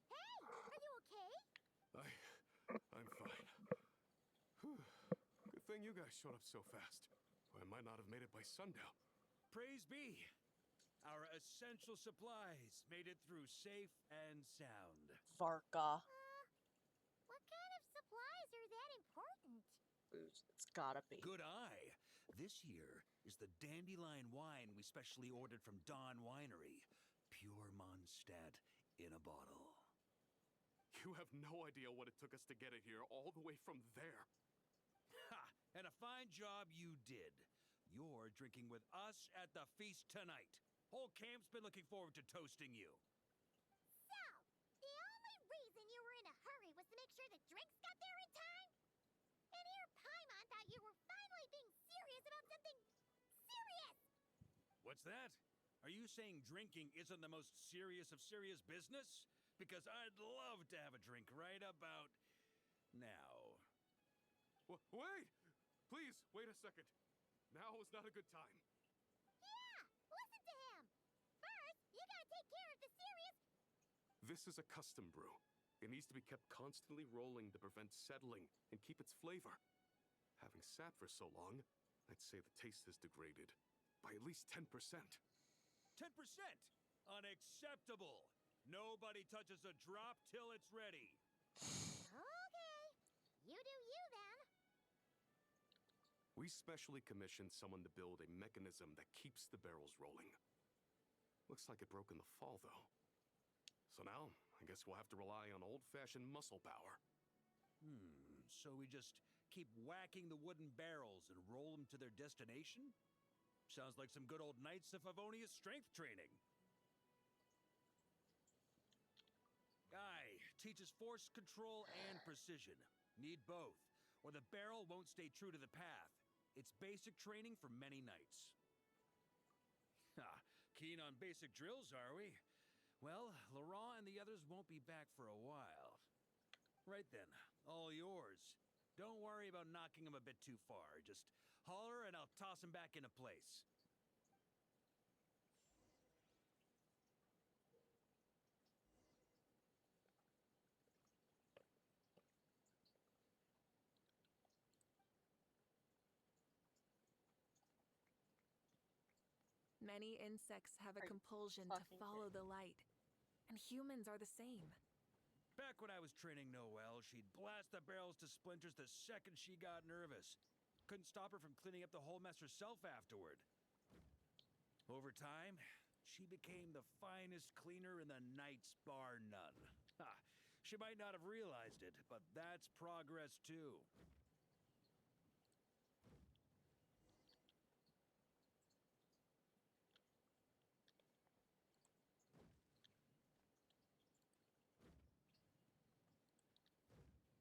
Hey, are you okay? I'm fine. Whew. Good thing you guys showed up so fast. I might not have made it by sundown. Praise be! Our essential supplies made it through safe and sound. Varka. What kind of supplies are that important? It's gotta be. Good eye. This here is the dandelion wine we specially ordered from Dawn Winery. Pure Mondstadt in a bottle. You have no idea what it took us to get it here, all the way from there. Ha! And a fine job you did. You're drinking with us at the feast tonight. Whole camp's been looking forward to toasting you. So, the only reason you were in a hurry was to make sure the drinks got there in time? And here Paimon thought you were finally being serious about something serious! What's that? Are you saying drinking isn't the most serious of serious business? Because I'd love to have a drink right about now. Wait! Please, wait a second. Now is not a good time. Yeah! Listen to him! First, you gotta take care of the serious... This is a custom brew. It needs to be kept constantly rolling to prevent settling and keep its flavor. Having sat for so long, I'd say the taste has degraded by at least 10%. 10%? Unacceptable! Nobody touches a drop till it's ready. Okay. You do you, then. We specially commissioned someone to build a mechanism that keeps the barrels rolling. Looks like it broke in the fall, though. So now, I guess we'll have to rely on old-fashioned muscle power. So we just keep whacking the wooden barrels and roll them to their destination? Sounds like some good old Knights of Favonius strength training. Aye, teaches force control and precision. Need both, or the barrel won't stay true to the path. It's basic training for many knights. Ha, keen on basic drills, are we? Well, Laurent and the others won't be back for a while. Right then, all yours. Don't worry about knocking him a bit too far. Just holler and I'll toss him back into place. Many insects have a Are you compulsion to fucking follow kidding the light, and humans are the same. Back when I was training Noelle, she'd blast the barrels to splinters the second she got nervous. Couldn't stop her from cleaning up the whole mess herself afterward. Over time, she became the finest cleaner in the Knights, bar none. Ha! She might not have realized it, but that's progress too.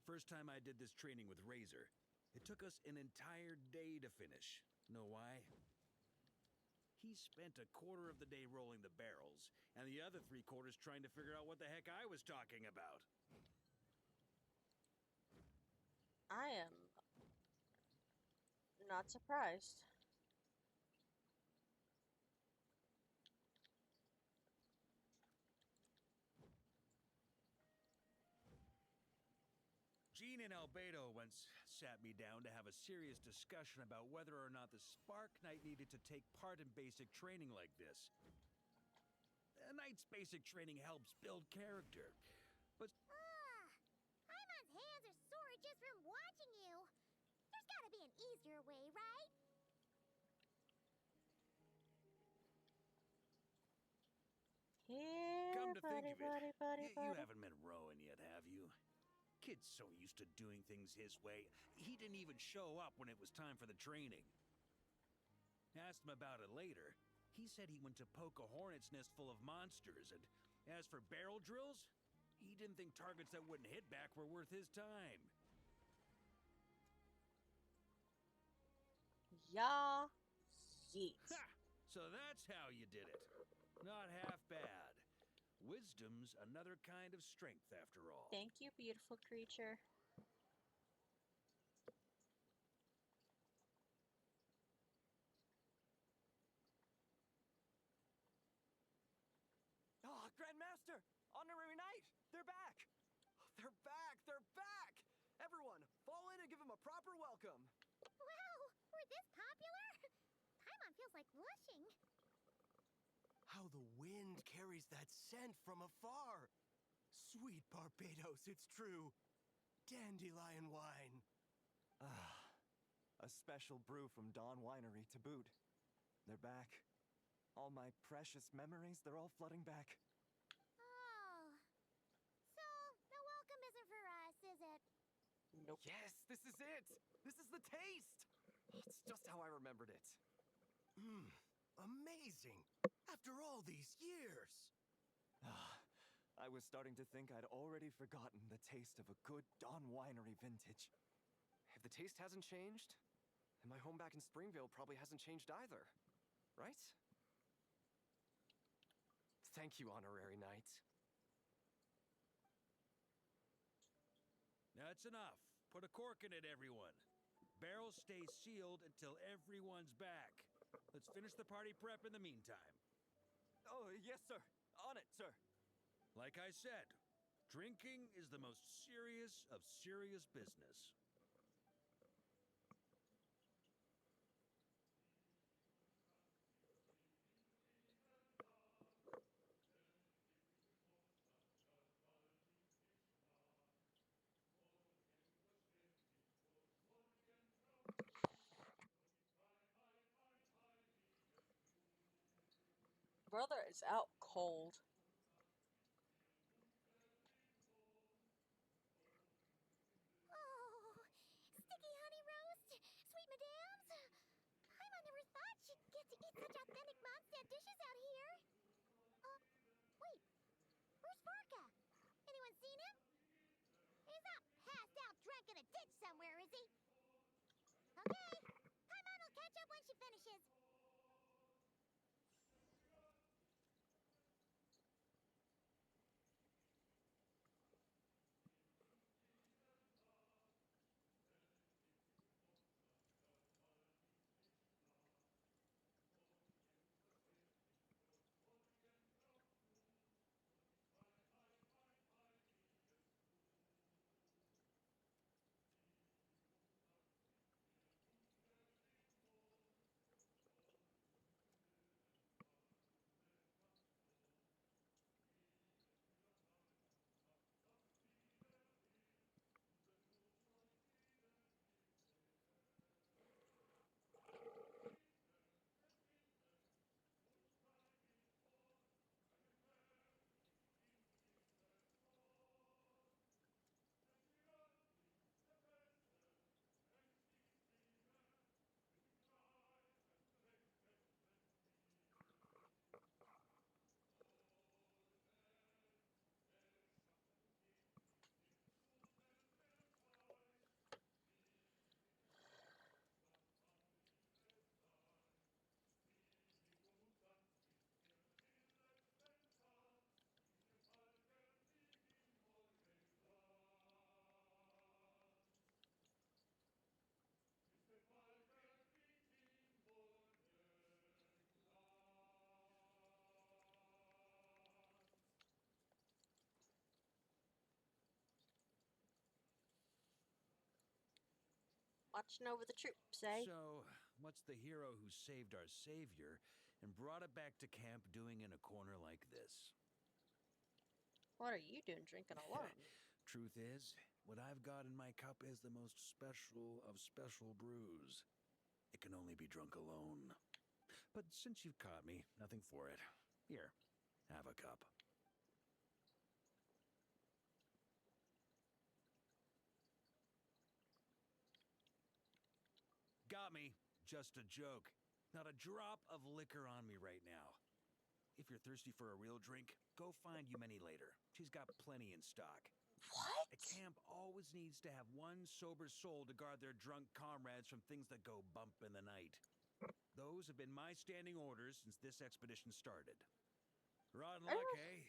First time I did this training with Razor, it took us an entire day to finish. Know why? He spent a quarter of the day rolling the barrels, and the other 3/4 trying to figure out what the heck I was talking about. I am not surprised. Jean and Albedo once sat me down to have a serious discussion about whether or not the Spark Knight needed to take part in basic training like this. A knight's basic training helps build character, but... Paimon's hands are sore just from watching you. There's gotta be an easier way, right? Here, Come to buddy, think of buddy, it, buddy, you buddy. haven't met Rowan yet, have you? Kid's so used to doing things his way, he didn't even show up when it was time for the training. Asked him about it later. He said he went to poke a hornet's nest full of monsters, and as for barrel drills, he didn't think targets that wouldn't hit back were worth his time. Yeah. Yeet. Ha! So that's how you did it. Not half bad. Wisdom's another kind of strength, after all. Thank you, beautiful creature. Oh, Grandmaster! Honorary Knight! They're back! They're back! They're back! Everyone, fall in and give them a proper welcome. Wow, we're this popular? Paimon feels like blushing. How the wind carries that scent from afar. Sweet Barbados, it's true. Dandelion wine. Ah, a special brew from Dawn Winery to boot. They're back. All my precious memories, they're all flooding back. Oh. So, the welcome isn't for us, is it? Nope. Yes, this is it! This is the taste! It's just how I remembered it. Mmm, amazing. After all these years. Ah, I was starting to think I'd already forgotten the taste of a good Dawn Winery vintage. If the taste hasn't changed, then my home back in Springvale probably hasn't changed either. Right? Thank you, Honorary Knight. That's enough. Put a cork in it, everyone. Barrels stay sealed until everyone's back. Let's finish the party prep in the meantime. Oh, yes, sir. On it, sir. Like I said, drinking is the most serious of serious business. Brother is out cold. Oh, sticky honey roast, sweet madams. Paimon never thought she'd get to eat such authentic Mondstadt dishes out here. Wait, where's Vorka? Anyone seen him? He's not passed out drunk in a ditch somewhere, is he? Okay, Paimon will catch up when she finishes. Watching over the troops, eh? So, what's the hero who saved our savior and brought it back to camp doing in a corner like this? What are you doing drinking alone? Truth is, what I've got in my cup is the most special of special brews. It can only be drunk alone. But since you've caught me, nothing for it. Here, Have a cup. Got me. Just a joke. Not a drop of liquor on me right now. If you're thirsty for a real drink, go find Yumeni later. She's got plenty in stock. What? A camp always needs to have one sober soul to guard their drunk comrades from things that go bump in the night. Those have been my standing orders since this expedition started. Rotten luck, eh?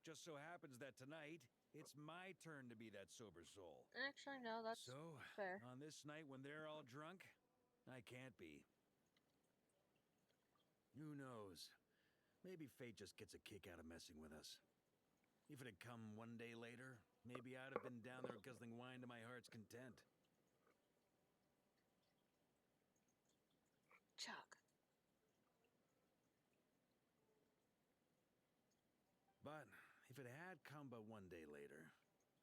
Just so happens that tonight, it's my turn to be that sober soul. Actually, no, that's fair. On this night when they're all drunk, I can't be. Who knows? Maybe fate just gets a kick out of messing with us. If it had come one day later, maybe I'd have been down there guzzling wine to my heart's content. Chuck. But if it had come but one day later,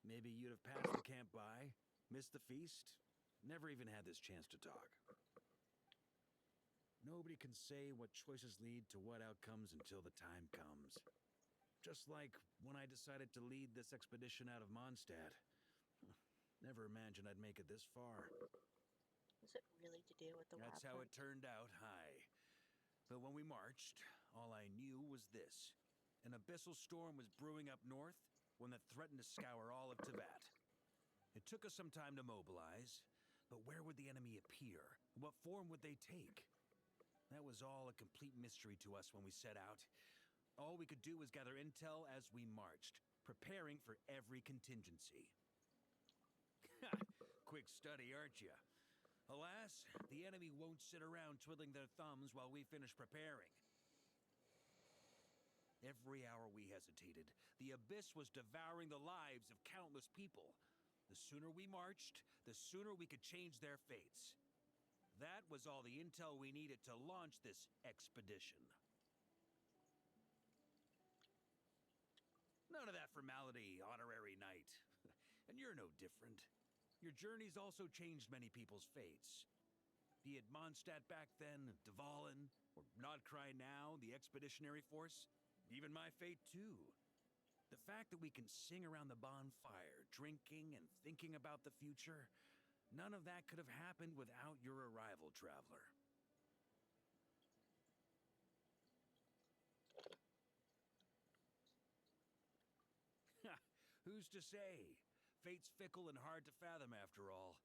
maybe you'd have passed the camp by, missed the feast, never even had this chance to talk. Nobody can say what choices lead to what outcomes until the time comes. Just like when I decided to lead this expedition out of Mondstadt. Never imagined I'd make it this far. Was it really to do with the That's how it turned out, aye. But when we marched, all I knew was this. An abyssal storm was brewing up north, one that threatened to scour all of Teyvat. It took us some time to mobilize, but where would the enemy appear? What form would they take? That was all a complete mystery to us when we set out. All we could do was gather intel as we marched, preparing for every contingency. Quick study, aren't you? Alas, the enemy won't sit around twiddling their thumbs while we finish preparing. Every hour we hesitated, the abyss was devouring the lives of countless people. The sooner we marched, the sooner we could change their fates. That was all the intel we needed to launch this expedition. None of that formality, honorary knight. And you're no different. Your journey's also changed many people's fates. Be it Mondstadt back then, Dvalin, or Nodcry now, the expeditionary force, even my fate too. The fact that we can sing around the bonfire, drinking and thinking about the future, none of that could have happened without your arrival, traveler. Who's to say? Fate's fickle and hard to fathom after all.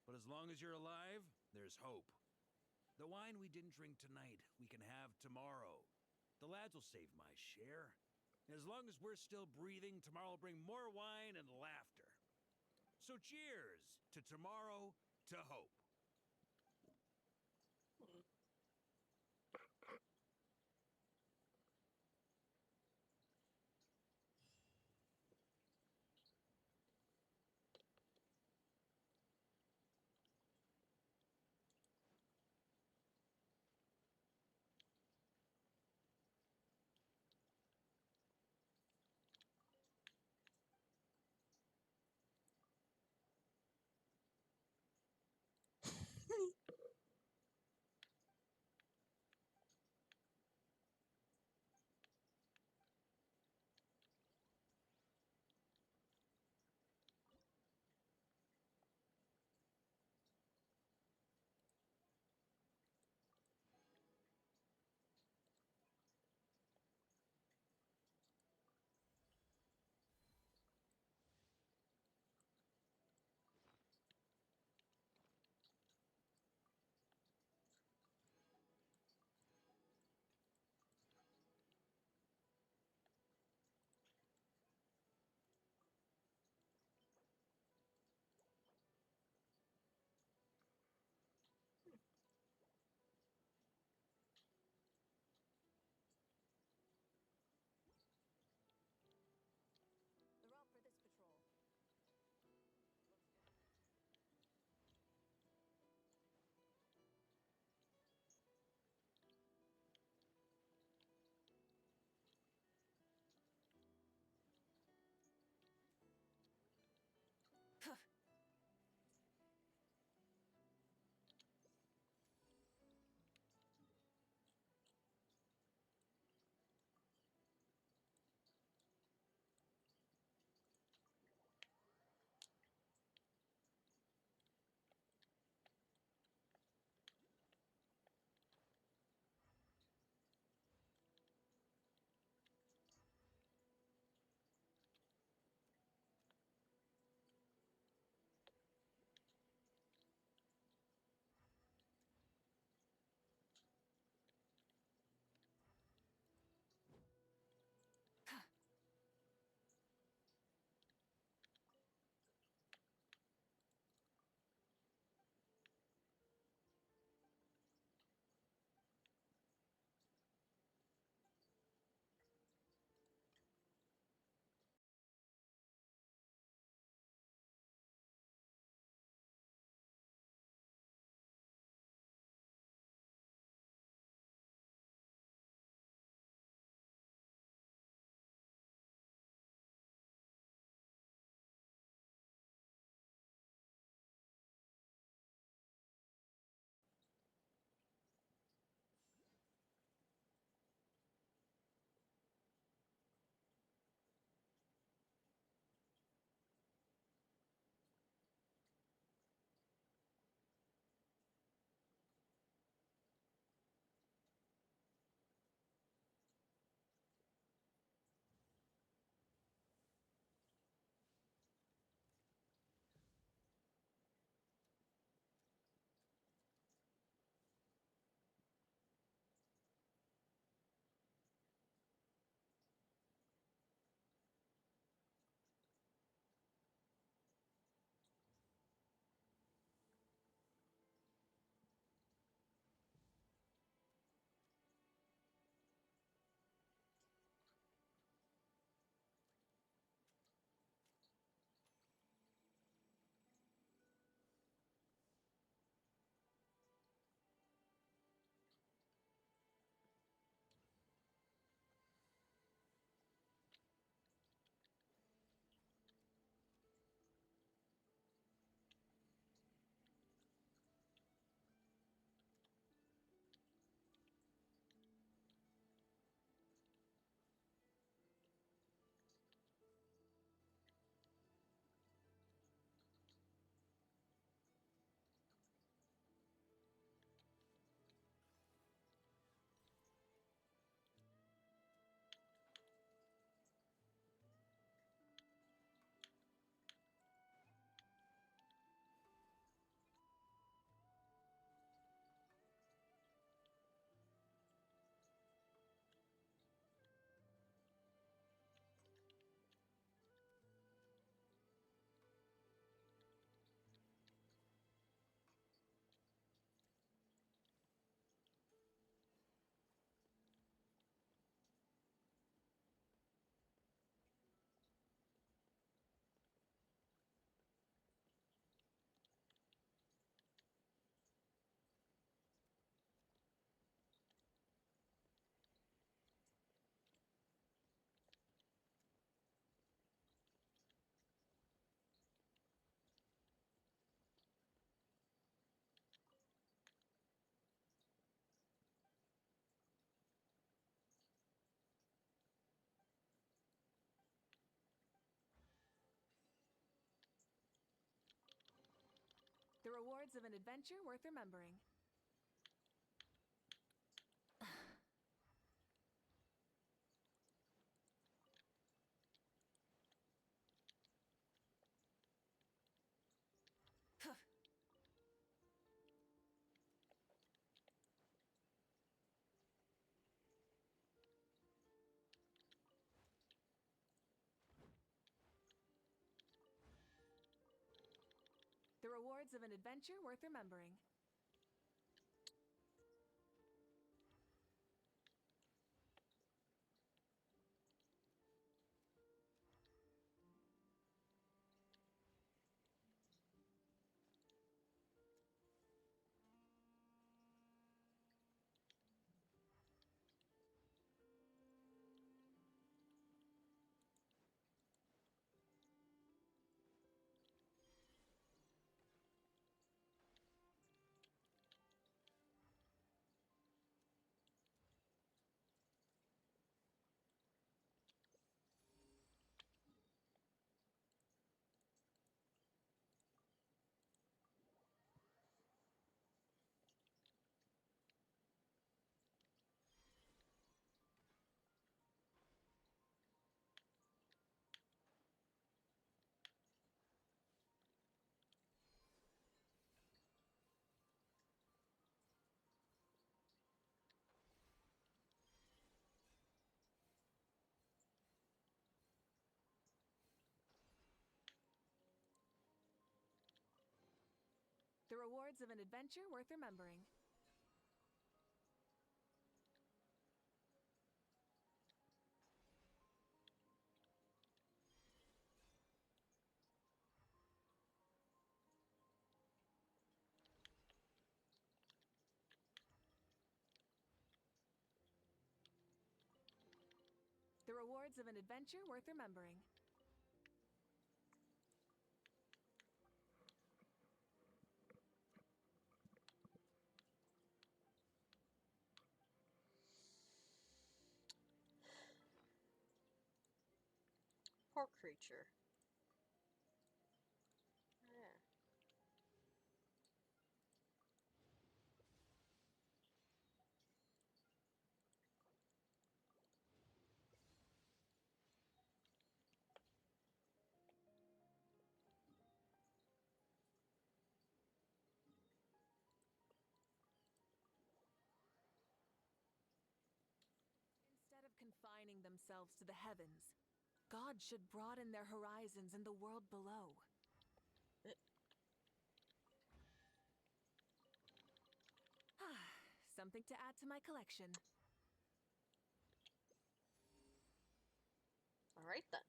But as long as you're alive, there's hope. The wine we didn't drink tonight, we can have tomorrow. The lads will save my share. As long as we're still breathing, tomorrow will bring more wine and laughter. So cheers to tomorrow, to hope. The rewards of an adventure worth remembering. The rewards of an adventure worth remembering. The rewards of an adventure worth remembering. The rewards of an adventure worth remembering. Poor creature. Yeah. Instead of confining themselves to the heavens, God should broaden their horizons in the world below. Something to add to my collection. All right then.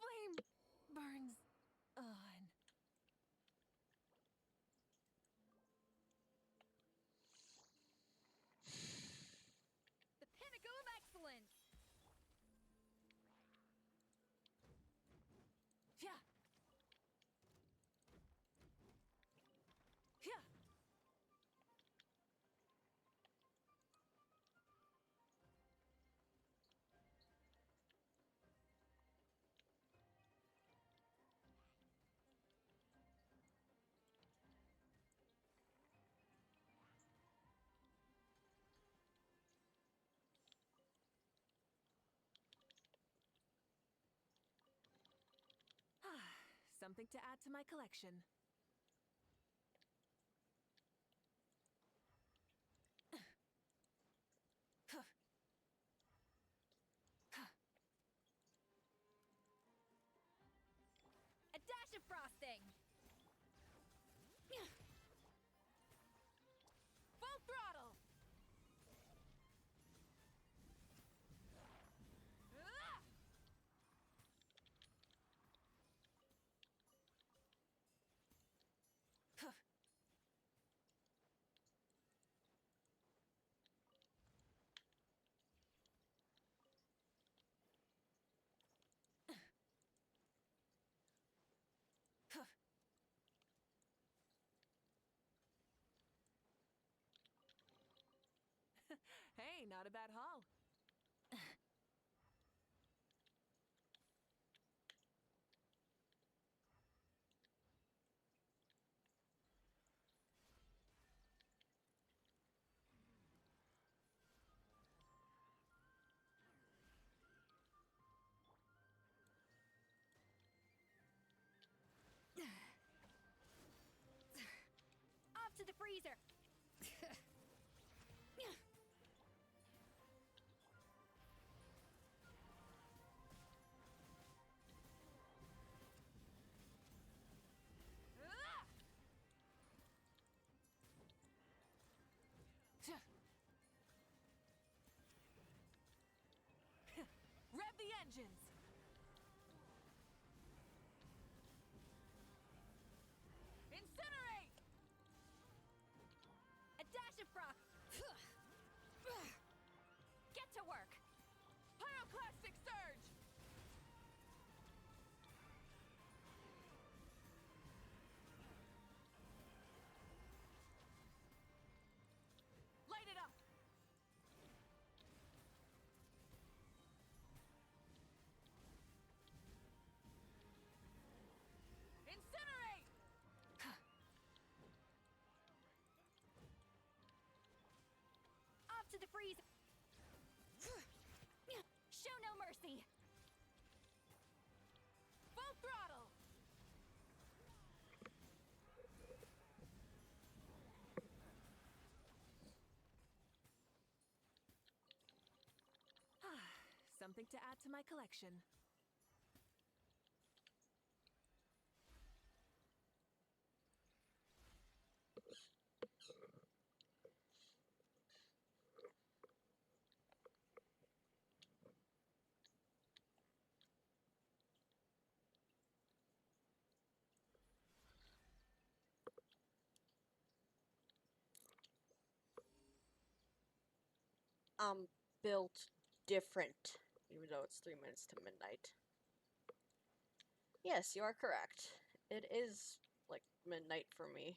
flame burns on. The pinnacle of excellence! Yeah. Yeah. Something to add to my collection. A dash of frosting! Full throttle! Hey, not a bad haul. Off to the freezer! Rev the engines! Incinerate! A dash of frost! Get to work! Pyroclastic surge! Light it up! Incinerate! Off to the freezer! Show no mercy! Full throttle! Something to add to my collection. Built different, even though it's 3 minutes to midnight. Yes, you are correct. It is like midnight for me.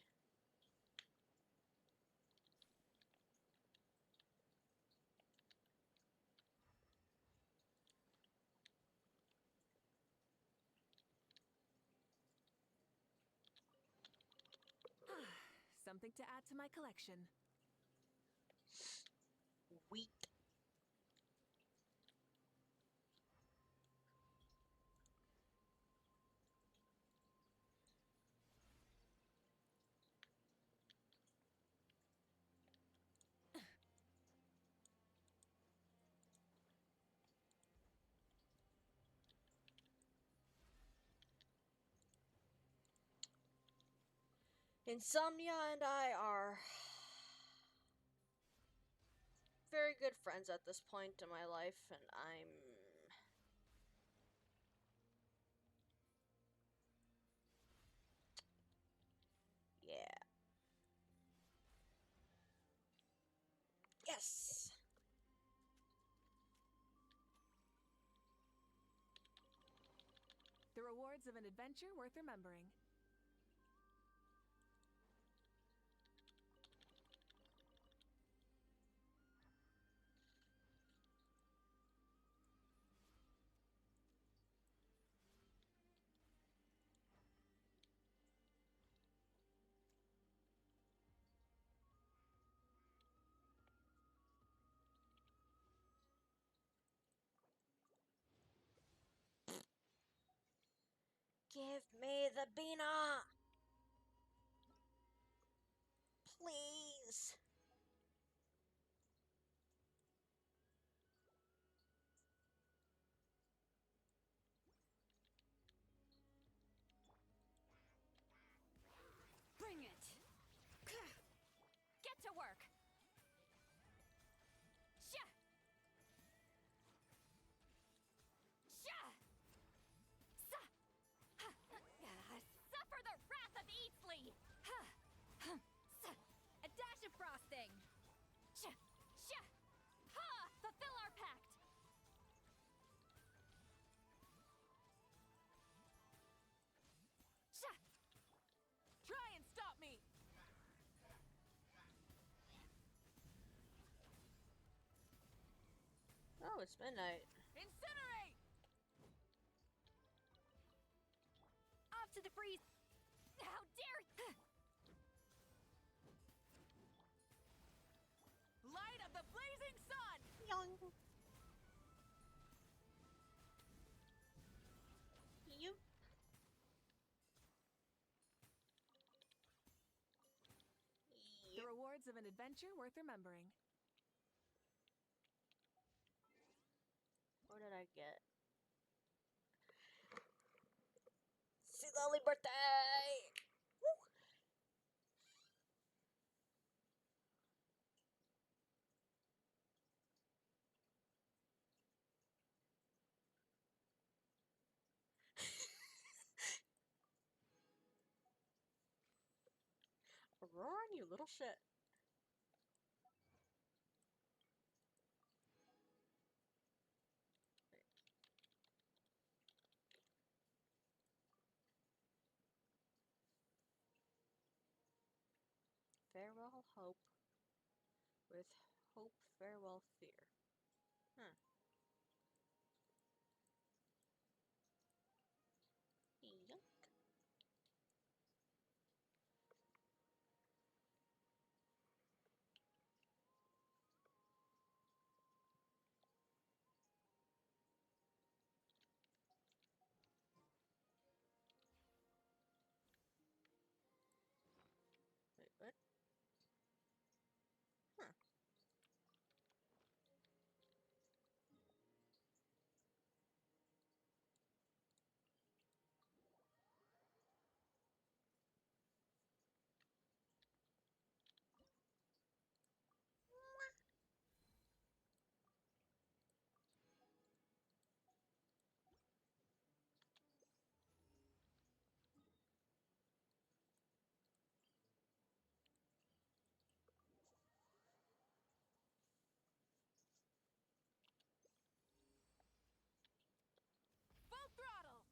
Something to add to my collection. Weak. Insomnia and I are very good friends at this point in my life, and I'm rewards of an adventure worth remembering. Give me the Bina! Please! Bring it! Get to work! Sha! Sha! Sa! Suffer the wrath of Eatsley! A dash of frosting! Sha! Sha! Ha! Fulfill our pact! Sha! Try and stop me! Oh, it's midnight. Incinerate! Off to the freeze! How dare you! Light of the blazing sun! Young. You. The rewards of an adventure worth remembering. What did I get? Silly birthday! Woo! Run, you little shit. Farewell hope with hope farewell fear. Huh. Yuck. Wait, what? Huh. Full throttle!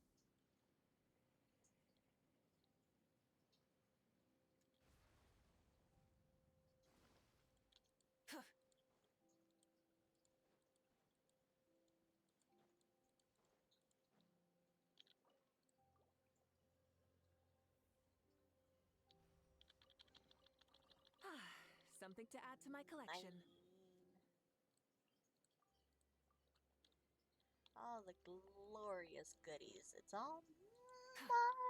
Something to add to my collection. All the glorious goodies. It's all mine.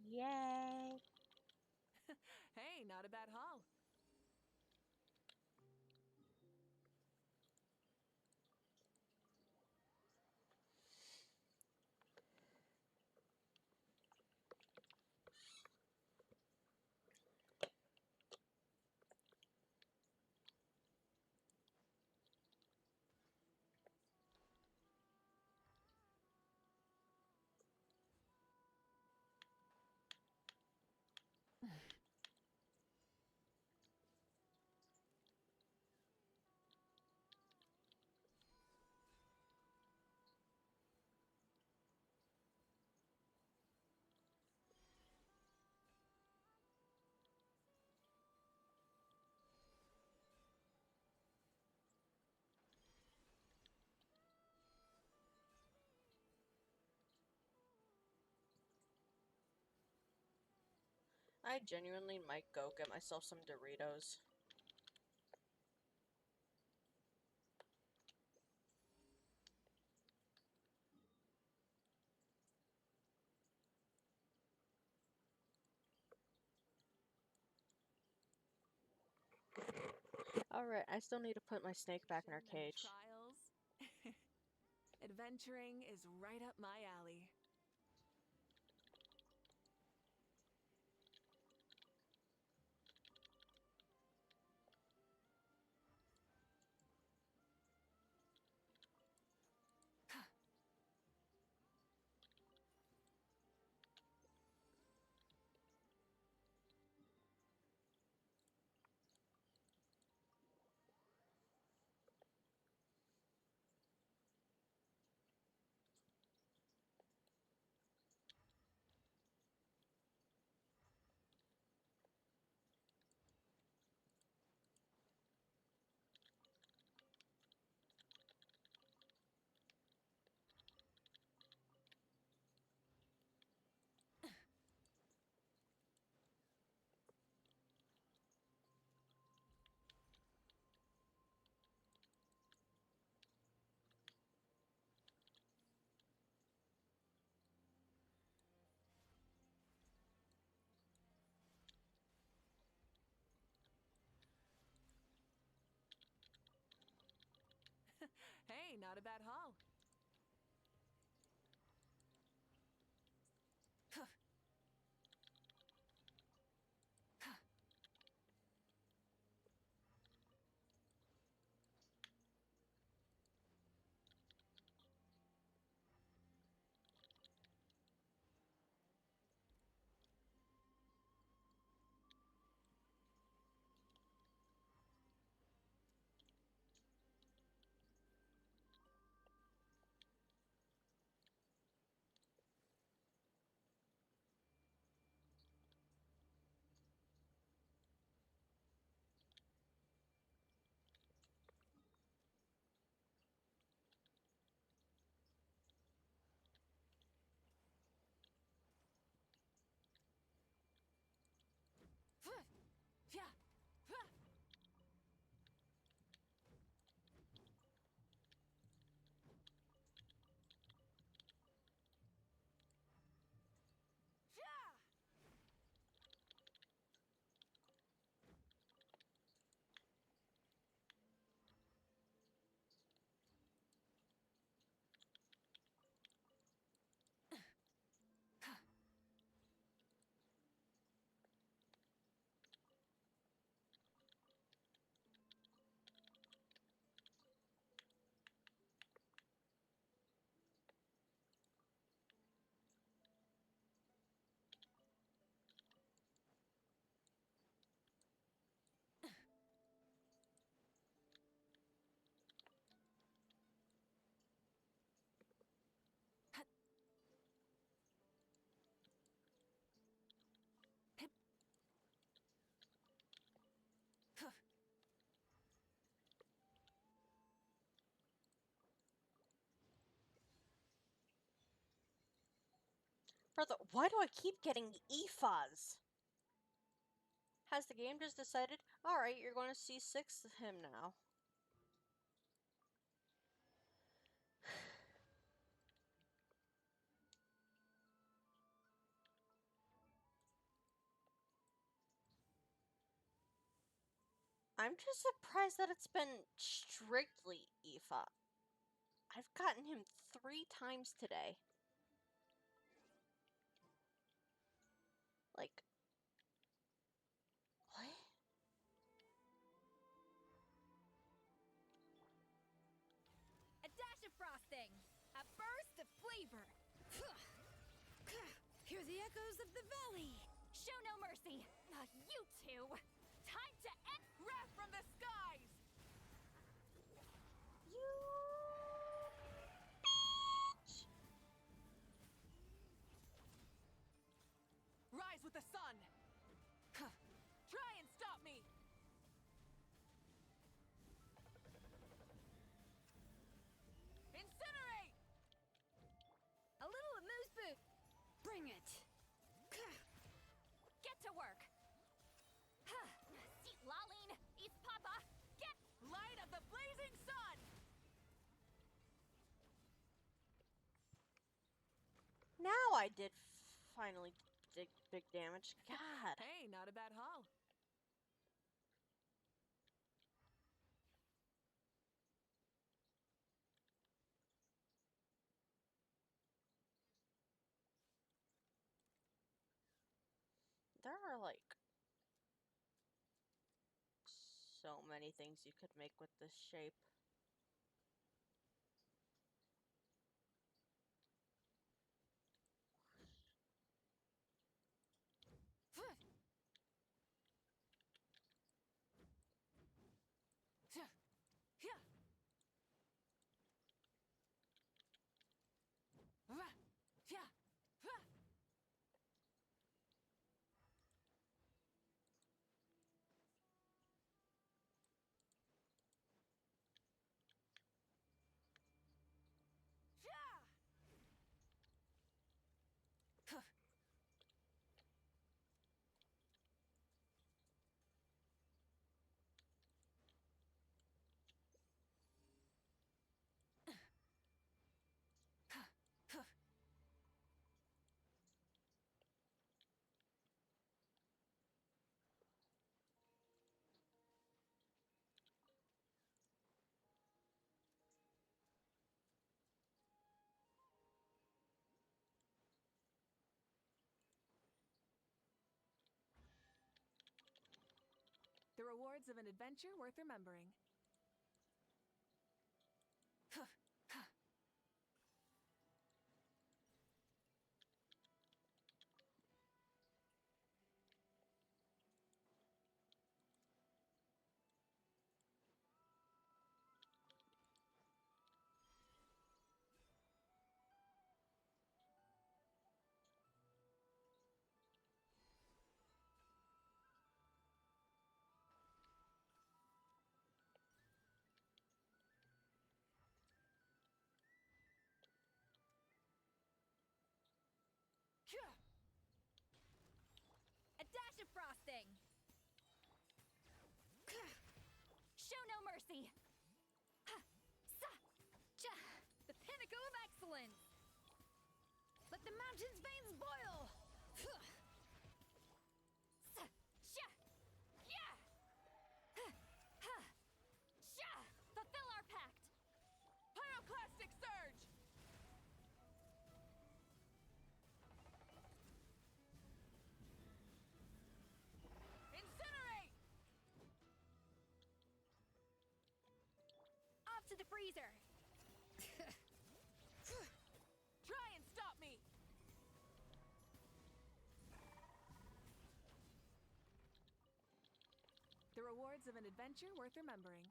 Yay! Hey, not a bad haul. I genuinely might go get myself some Doritos. Alright, I still need to put my snake back in her cage. Trials. Adventuring is right up my alley. Hey, not a bad haul. Brother, why do I keep getting EFAs? Has the game just decided, alright, you're going to C6 him now? I'm just surprised that it's been strictly EFA. I've gotten him 3 times today. Like, what? A dash of frosting, a burst of flavor. Hear the echoes of the valley. Show no mercy. You two. Time to end. Wrath from the skies. You bitch. Rise with the sun. Try and stop me. Incinerate. A little amuse bouche. Bring it. Get to work. I did finally dig big damage. God. Hey, not a bad haul. There are like so many things you could make with this shape. The rewards of an adventure worth remembering. A dash of frosting! Show no mercy! The pinnacle of excellence! Let the mountain's veins boil! Fulfill our pact! Pyroclastic surge! Incinerate! Off to the freezer! Try and stop me! The rewards of an adventure worth remembering.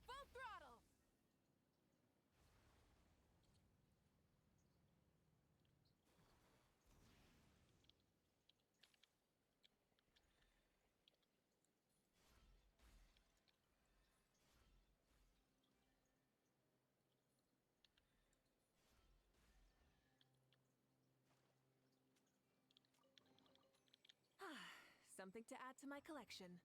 Full throttle! Something to add to my collection.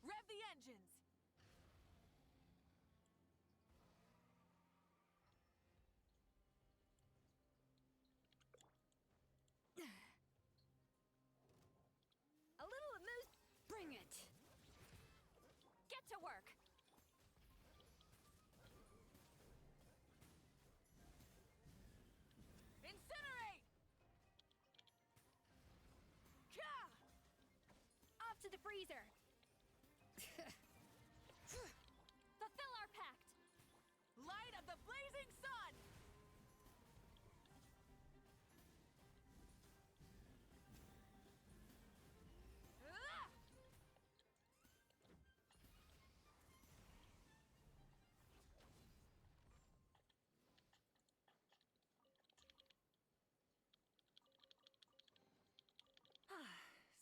Rev the engines! A little amuse. Bring it! Get to work! Incinerate! Off to the freezer! Fulfill our pact! Light of the blazing sun!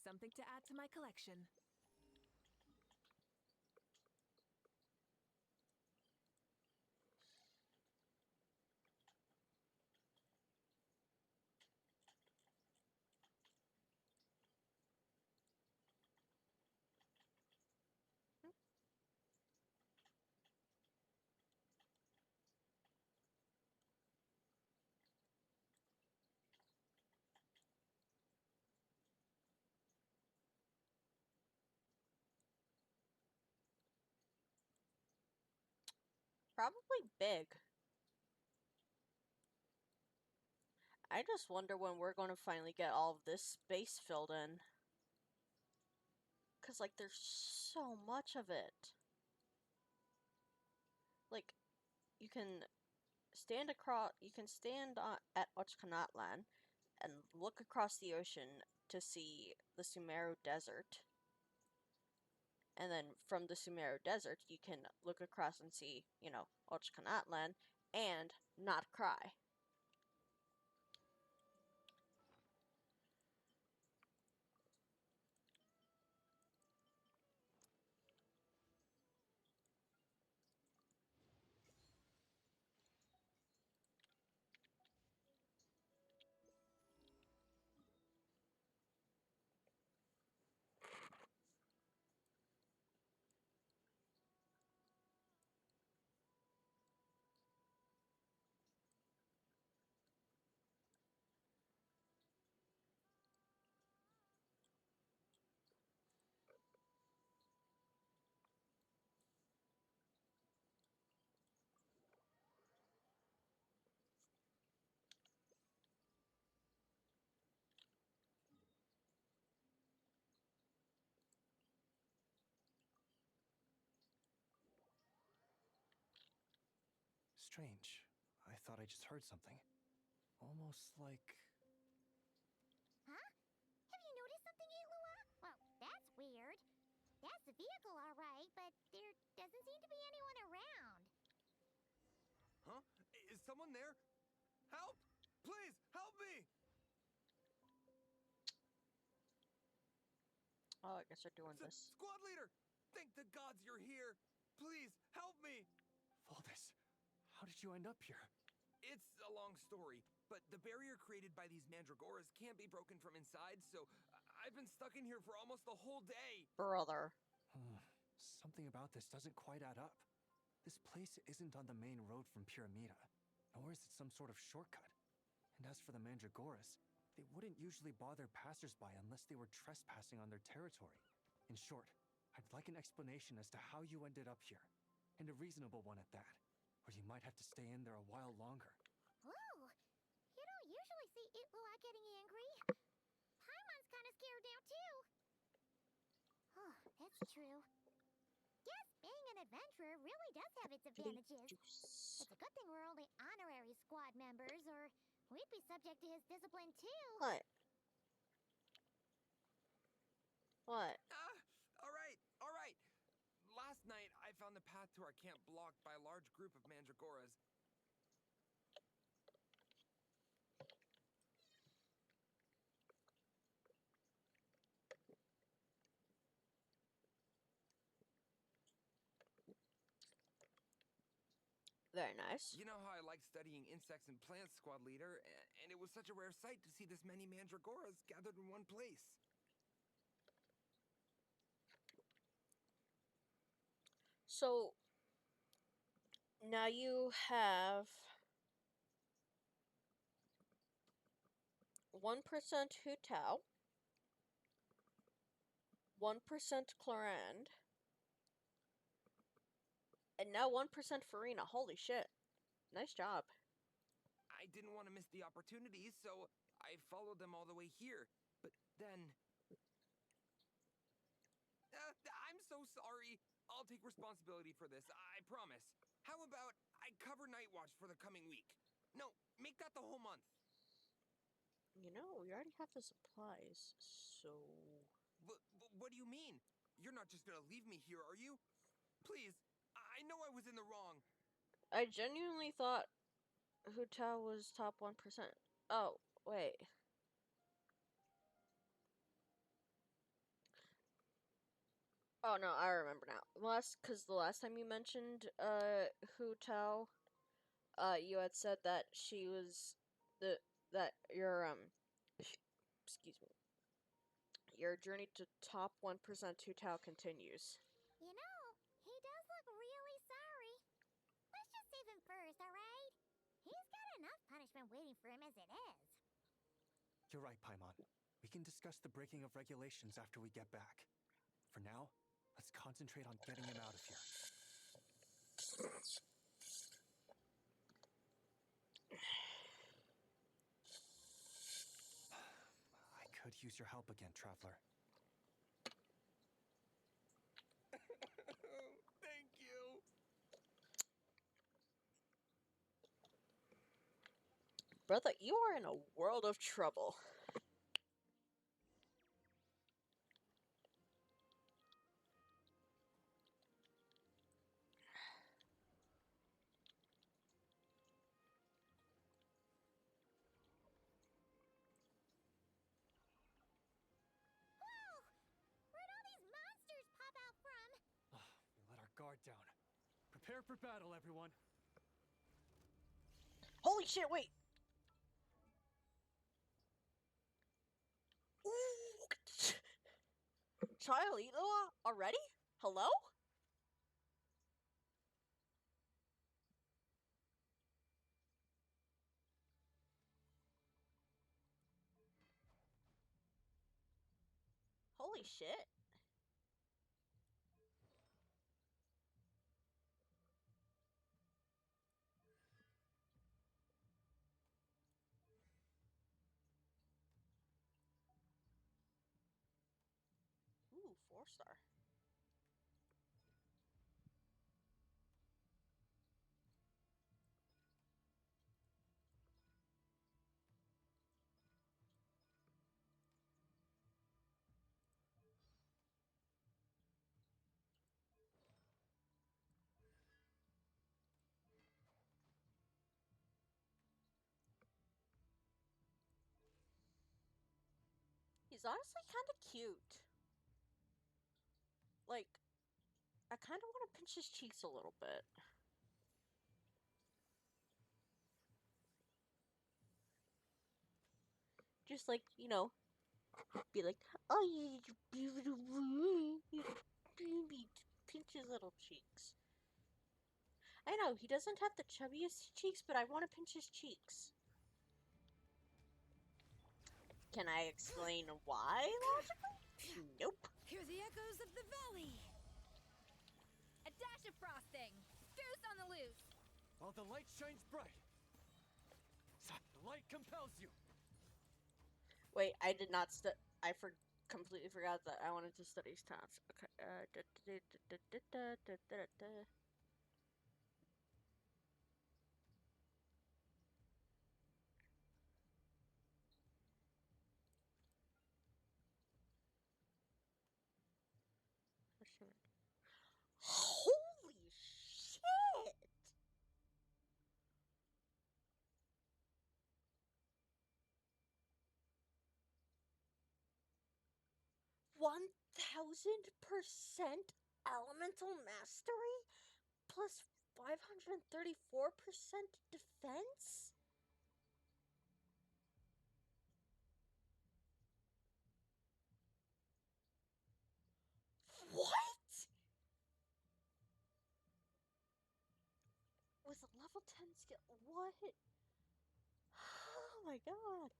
Something to add to my collection. Probably big. I just wonder when we're going to finally get all of this space filled in. Because, like, there's so much of it. Like, you can stand at Ochkanatlan and look across the ocean to see the Sumeru Desert. And then from the Sumeru Desert, you can look across and see, you know, Ochkanatlan and not cry. Strange. I thought I just heard something. Almost like... Huh? Have you noticed something, Eilua? Well, that's weird. That's the vehicle, all right, but there doesn't seem to be anyone around. Huh? Is someone there? Help! Please, help me! Oh, I guess they're doing this. Squad leader! Thank the gods you're here! Please, help me! Voltus, how did you end up here? It's a long story, but the barrier created by these mandragoras can't be broken from inside, so I've been stuck in here for almost the whole day. Brother. Something about this doesn't quite add up. This place isn't on the main road from Pyramida, nor is it some sort of shortcut. And as for the mandragoras, they wouldn't usually bother passersby unless they were trespassing on their territory. In short, I'd like an explanation as to how you ended up here, and a reasonable one at that, or you might have to stay in there a while longer. Whoa! You don't usually see Eilua getting angry. Paimon's kind of scared now, too. Oh, that's true. Guess being an adventurer really does have its advantages. It's a good thing we're only honorary squad members, or we'd be subject to his discipline, too. What? What? All right, all right. Last night, I found the path to our camp blocked by a large group of mandragoras. Very nice. You know how I like studying insects and plants, squad leader, and it was such a rare sight to see this many mandragoras gathered in one place. So, now you have 1% Hu Tao, 1% Clorand, and now 1% Farina. Holy shit. Nice job. I didn't want to miss the opportunity, so I followed them all the way here. But then... I'm so sorry. I'll take responsibility for this, I promise. How about I cover Night Watch for the coming week? No, make that the whole month. You know, we already have the supplies, so... What do you mean? You're not just gonna leave me here, are you? Please, I know I was in the wrong. I genuinely thought Hu Tao was top 1%. Oh, wait. Oh no, I remember now. Because the last time you mentioned Hu Tao, you had said that she was that your excuse me, your journey to top 1% Hu Tao continues. You know, he does look really sorry. Let's just save him first, alright? He's got enough punishment waiting for him as it is. You're right, Paimon. We can discuss the breaking of regulations after we get back. For now, let's concentrate on getting him out of here. could use your help again, Traveler. Thank you. Brother, you are in a world of trouble. Whoa! Where'd all these monsters pop out from? We let our guard down. Prepare for battle, everyone. Holy shit, wait! Child Eloa already? Hello? Holy shit. Ooh, 4-star. He's honestly kind of cute. Like, I kind of want to pinch his cheeks a little bit. Just like, you know, be like, oh, you beautiful, baby, pinch his little cheeks. I know, he doesn't have the chubbiest cheeks, but I want to pinch his cheeks. Can I explain why, logically? Nope. Hear the echoes of the valley. A dash of frosting. Goose on the loose. While the light shines bright, the light compels you. Wait, I did not completely forgot that I wanted to study stats. Okay. Holy shit! 1000% elemental mastery plus 534% defense? What? With a level 10 skill, what? Oh my god.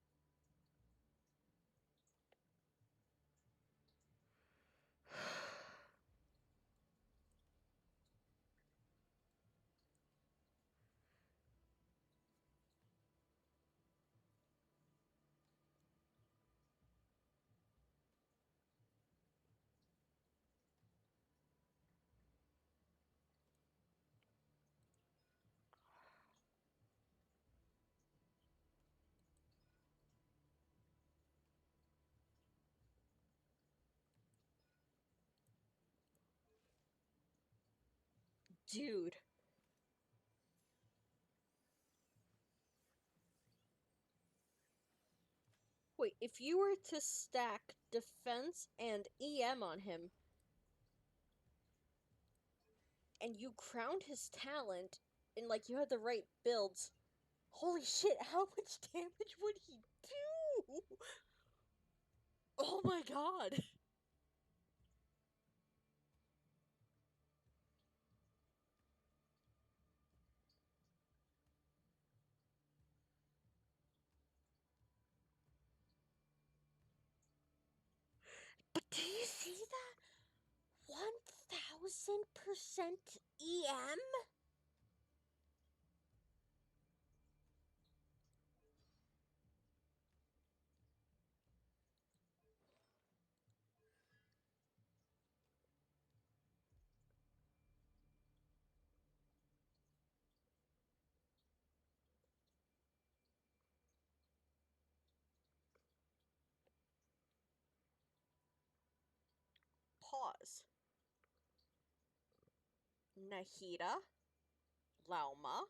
Dude. Wait, if you were to stack defense and EM on him, and you crowned his talent, and like you had the right builds, holy shit, how much damage would he do? Oh my god. But do you see that? 1000% EM? pause. Nahida, Lauma,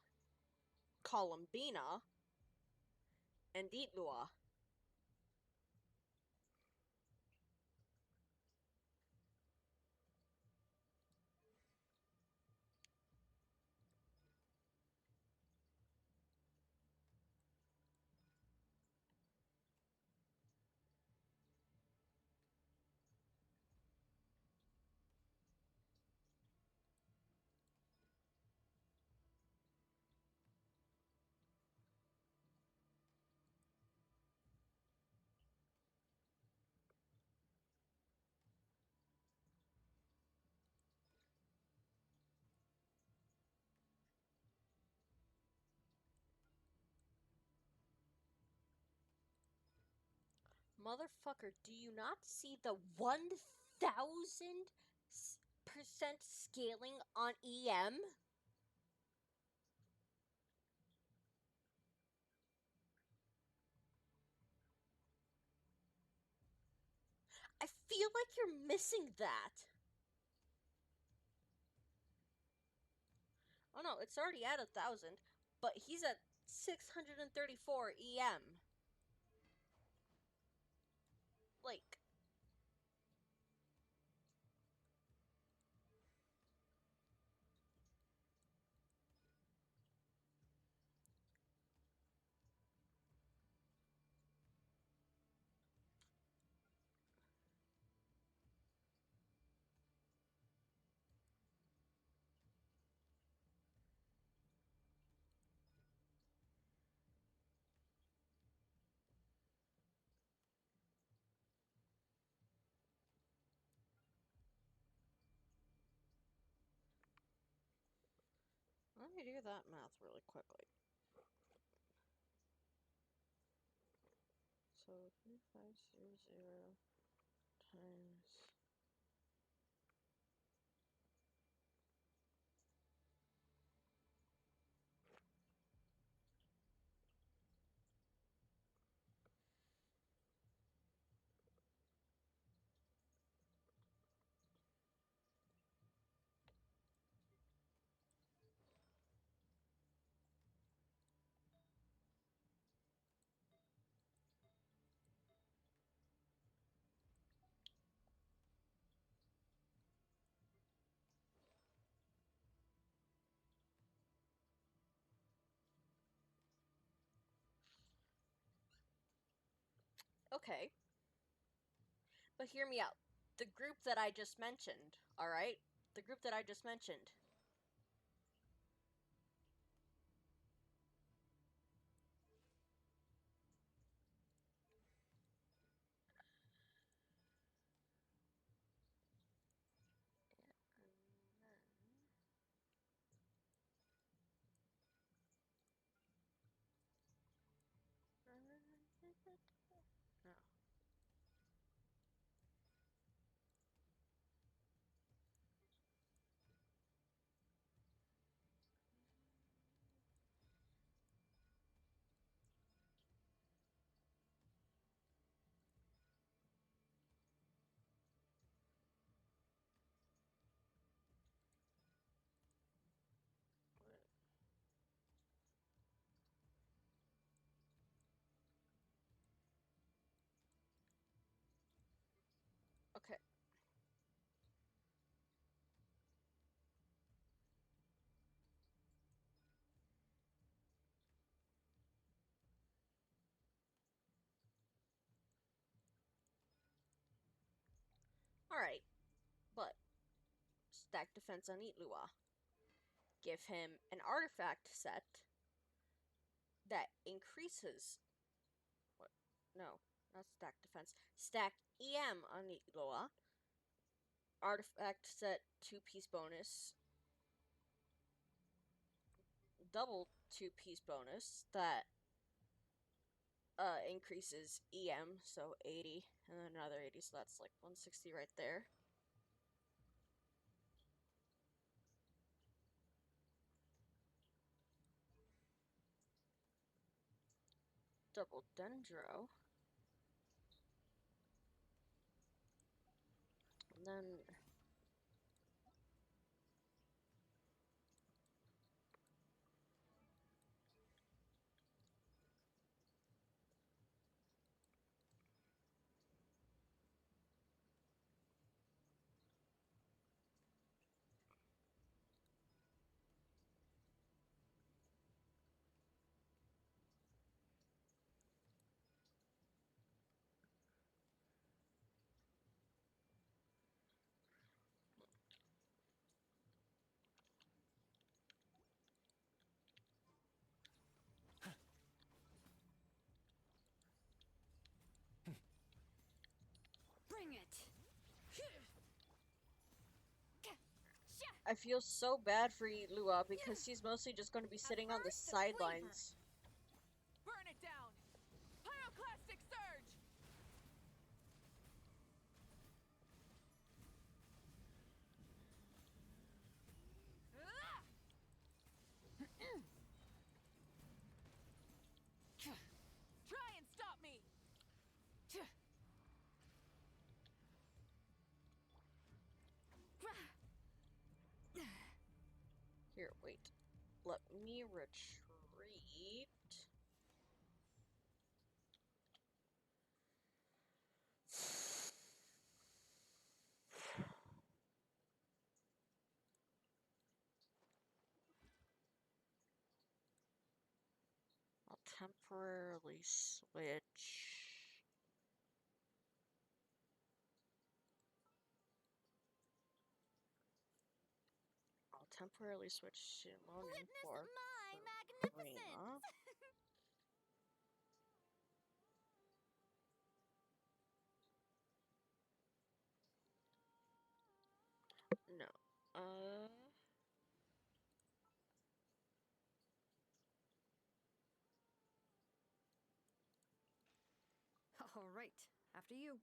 Columbina, and Itlua. Motherfucker, do you not see the 1000% scaling on EM? I feel like you're missing that. Oh no, it's already at 1000, but he's at 634 EM. Like, let me do that math really quickly. So 3500 times okay. But hear me out. The group that I just mentioned, alright? The group that I just mentioned. No. Okay. Alright. But stack defense on Itlua. Give him an artifact set that increases. What? No, not stack defense. Stack EM on Itlua. Artifact set 2-piece bonus. Double 2-piece bonus that increases EM, so 80, and then another 80, so that's like 160 right there. Double Dendro. then Bring it. I feel so bad for Lua because he's mostly just going to be sitting on the sidelines. Burn it down! Pyroclastic surge! Try and stop me! Here, wait. Let me retreat. I'll temporarily switch. I'll temporarily switch Shimonin for Rima. No. All right, after you.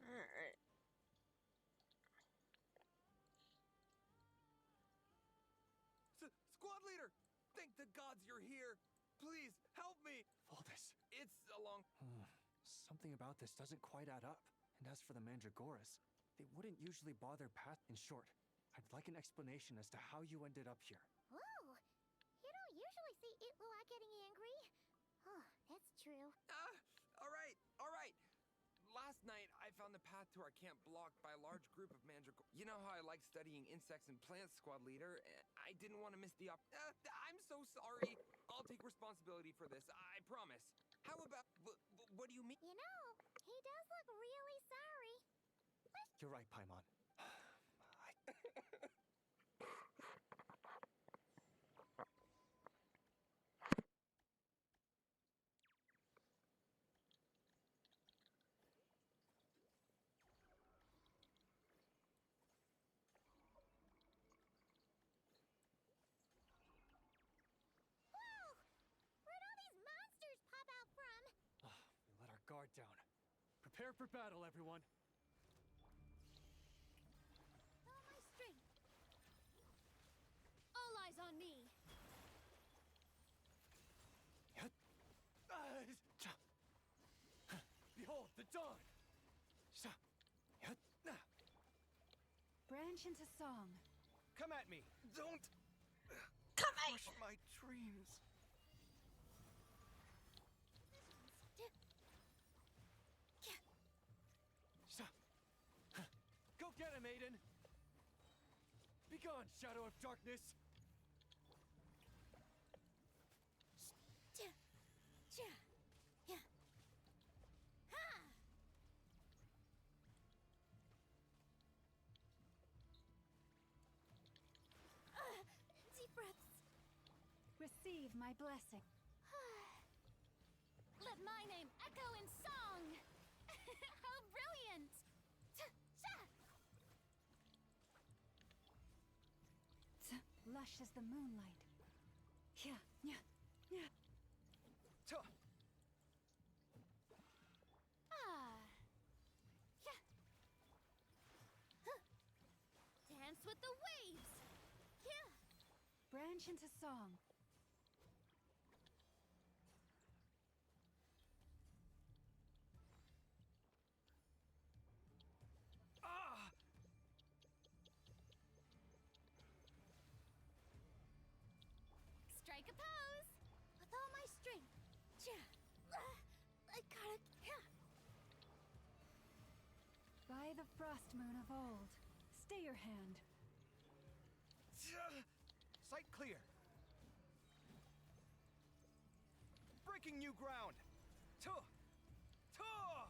Alright. Squad leader! Thank the gods you're here! Please, help me! Valdis. It's a long... Something about this doesn't quite add up. And as for the Mandragoras, they wouldn't usually bother pass. In short, I'd like an explanation as to how you ended up here. Ooh, you don't usually see Itlua getting angry. Oh, that's true. All right. Last night, I found the path to our camp blocked by a large group of mandragora. You know how I like studying insects and plants, squad leader? I didn't want to miss the I'm so sorry. I'll take responsibility for this, I promise. How about... what do you mean? You know, he does look really sorry. You're right, Paimon. Whoa! Where'd all these monsters pop out from? We let our guard down. Prepare for battle, everyone. All my strength. All eyes on me. Behold, the dawn! Branch into song. Come at me! Don't crush my dreams. Go get him, Aiden! Begone, shadow of darkness! Deep breaths. Receive my blessing. Let my name echo in song! How brilliant! Lush as the moonlight. Yeah. dance with the waves! Yeah! Branch into song. Ah! Strike a pose! With all my strength. I gotta... By the frost moon of old, stay your hand. Sight clear. Breaking new ground. Tuh! Tuh!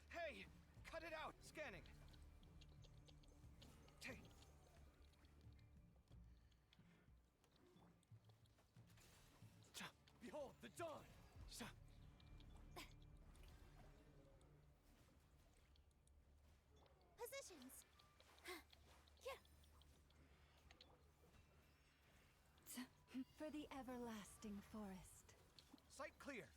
Hey! Cut it out! Scanning. Hey. Behold, the dawn! Positions! For the everlasting forest. Sight clear.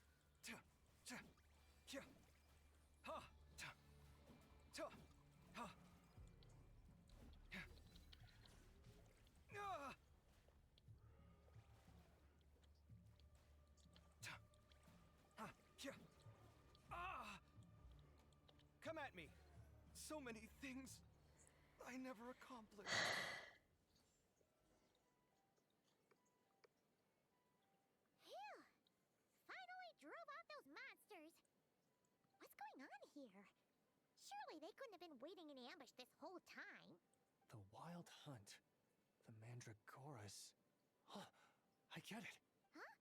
Come at me. So many things I never accomplished. Phew! Finally drove out those monsters. What's going on here? Surely they couldn't have been waiting in ambush this whole time. The Wild Hunt. The Mandragoras. Huh, I get it. Huh?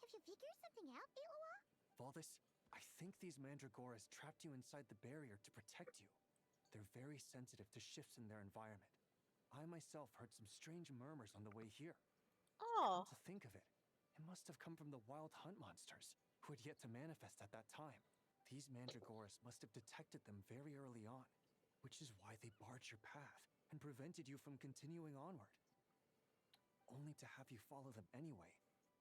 Have you figured something out, Illawa? Valdis, I think these Mandragoras trapped you inside the barrier to protect you. They're very sensitive to shifts in their environment. I myself heard some strange murmurs on the way here. Oh. Come to think of it, it must have come from the Wild Hunt monsters, who had yet to manifest at that time. These Mandragoras must have detected them very early on, which is why they barred your path and prevented you from continuing onward. Only to have you follow them anyway,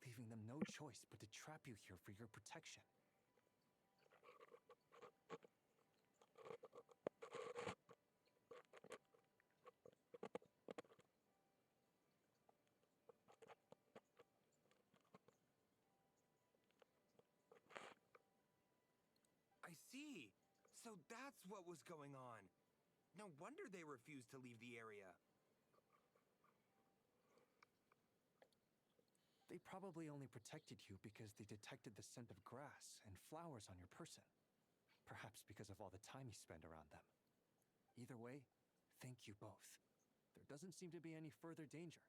leaving them no choice but to trap you here for your protection. I see. So that's what was going on. No wonder they refused to leave the area. They probably only protected you because they detected the scent of grass and flowers on your person. Perhaps because of all the time you spend around them. Either way, thank you both. There doesn't seem to be any further danger.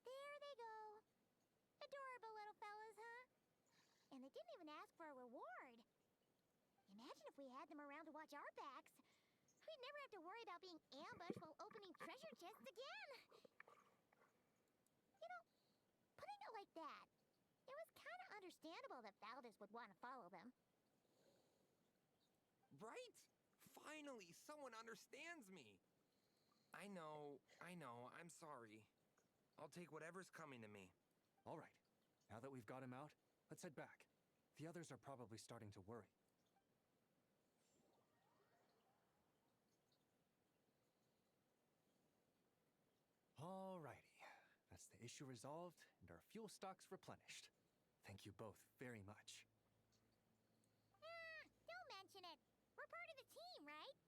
There they go. Adorable little fellas, huh? And they didn't even ask for a reward. Imagine if we had them around to watch our backs. We'd never have to worry about being ambushed while opening treasure chests again. You know, putting it like that, it was kind of understandable that Valdis would want to follow them. Right? Finally, someone understands me. I know. I'm sorry. I'll take whatever's coming to me. All right. Now that we've got him out, let's head back. The others are probably starting to worry. Alrighty. That's the issue resolved and our fuel stocks replenished. Thank you both very much. Don't mention it. We're part of the team, right?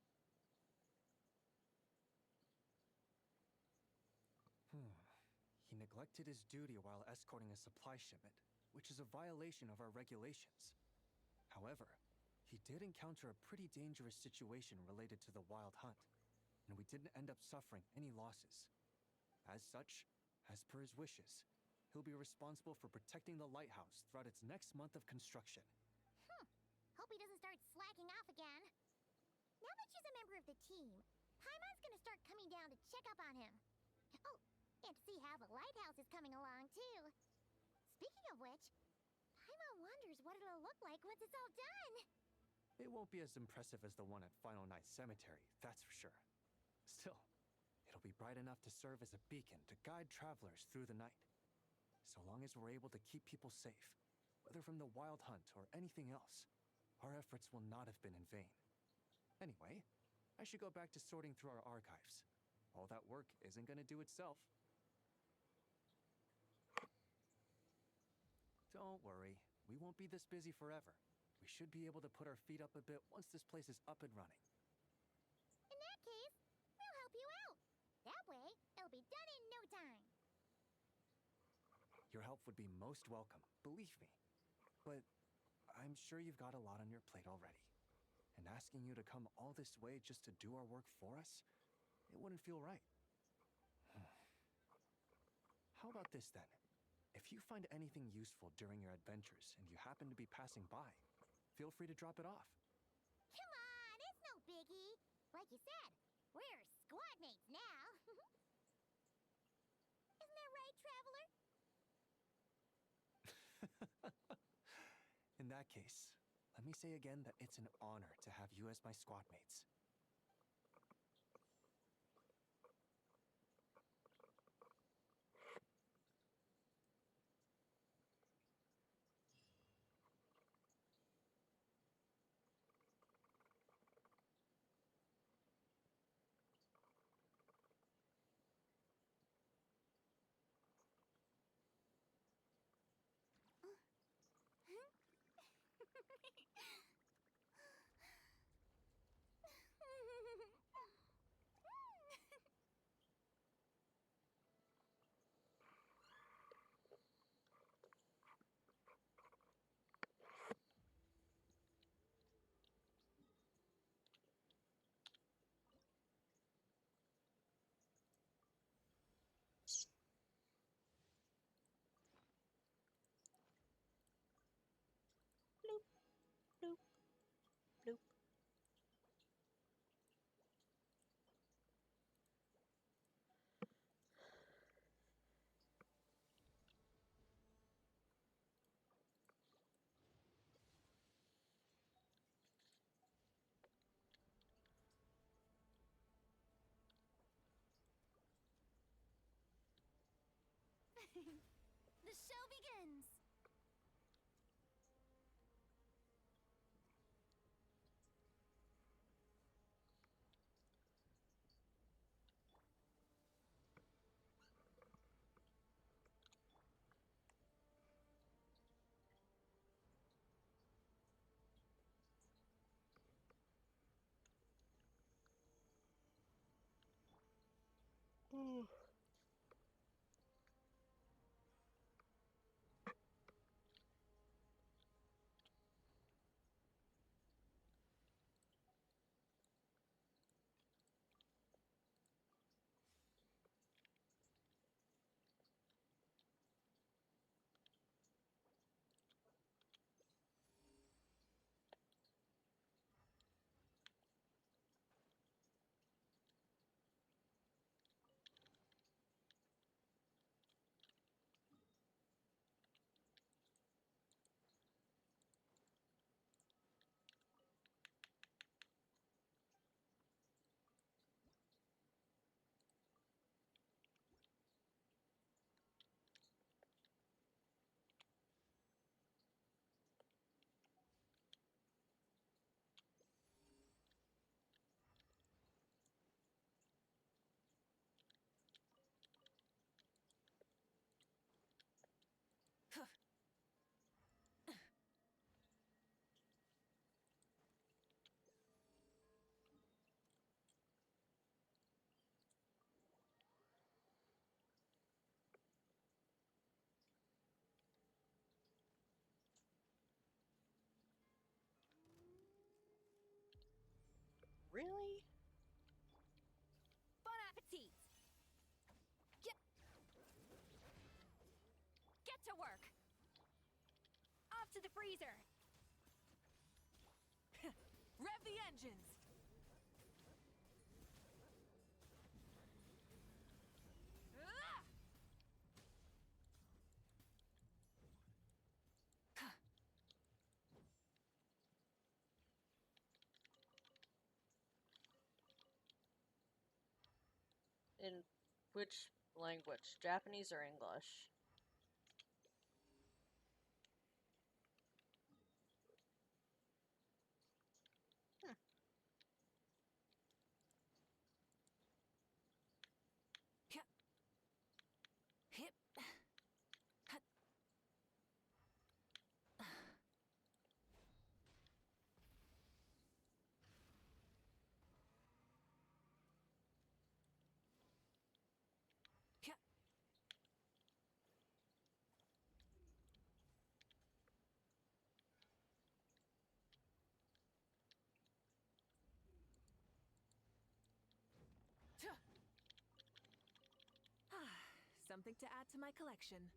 He neglected his duty while escorting a supply shipment, which is a violation of our regulations. However, he did encounter a pretty dangerous situation related to the Wild Hunt, and we didn't end up suffering any losses. As such, as per his wishes, he'll be responsible for protecting the lighthouse throughout its next month of construction. Hope he doesn't start slacking off again. Now that she's a member of the team, Paimon's gonna start coming down to check up on him. Oh, and to see how the lighthouse is coming along, too. Speaking of which, Paimon wonders what it'll look like once it's all done. It won't be as impressive as the one at Final Night Cemetery, that's for sure. Still, it'll be bright enough to serve as a beacon to guide travelers through the night. So long as we're able to keep people safe, whether from the Wild Hunt or anything else, our efforts will not have been in vain. Anyway, I should go back to sorting through our archives. All that work isn't gonna do itself. Don't worry, we won't be this busy forever. We should be able to put our feet up a bit once this place is up and running. In that case, we'll help you out. That way, it'll be done in no time. Your help would be most welcome, believe me. But I'm sure you've got a lot on your plate already. And asking you to come all this way just to do our work for us, it wouldn't feel right. How about this then? If you find anything useful during your adventures and you happen to be passing by, feel free to drop it off. Come on, it's no biggie. Like you said, we're squad mates now. Isn't that right, Traveler? In that case, let me say again that it's an honor to have you as my squad mates. Bloop, bloop, bloop. The show begins! Really? Bon appetit! Get to work! Off to the freezer! Rev the engines! In which language? Japanese or English? Something to add to my collection.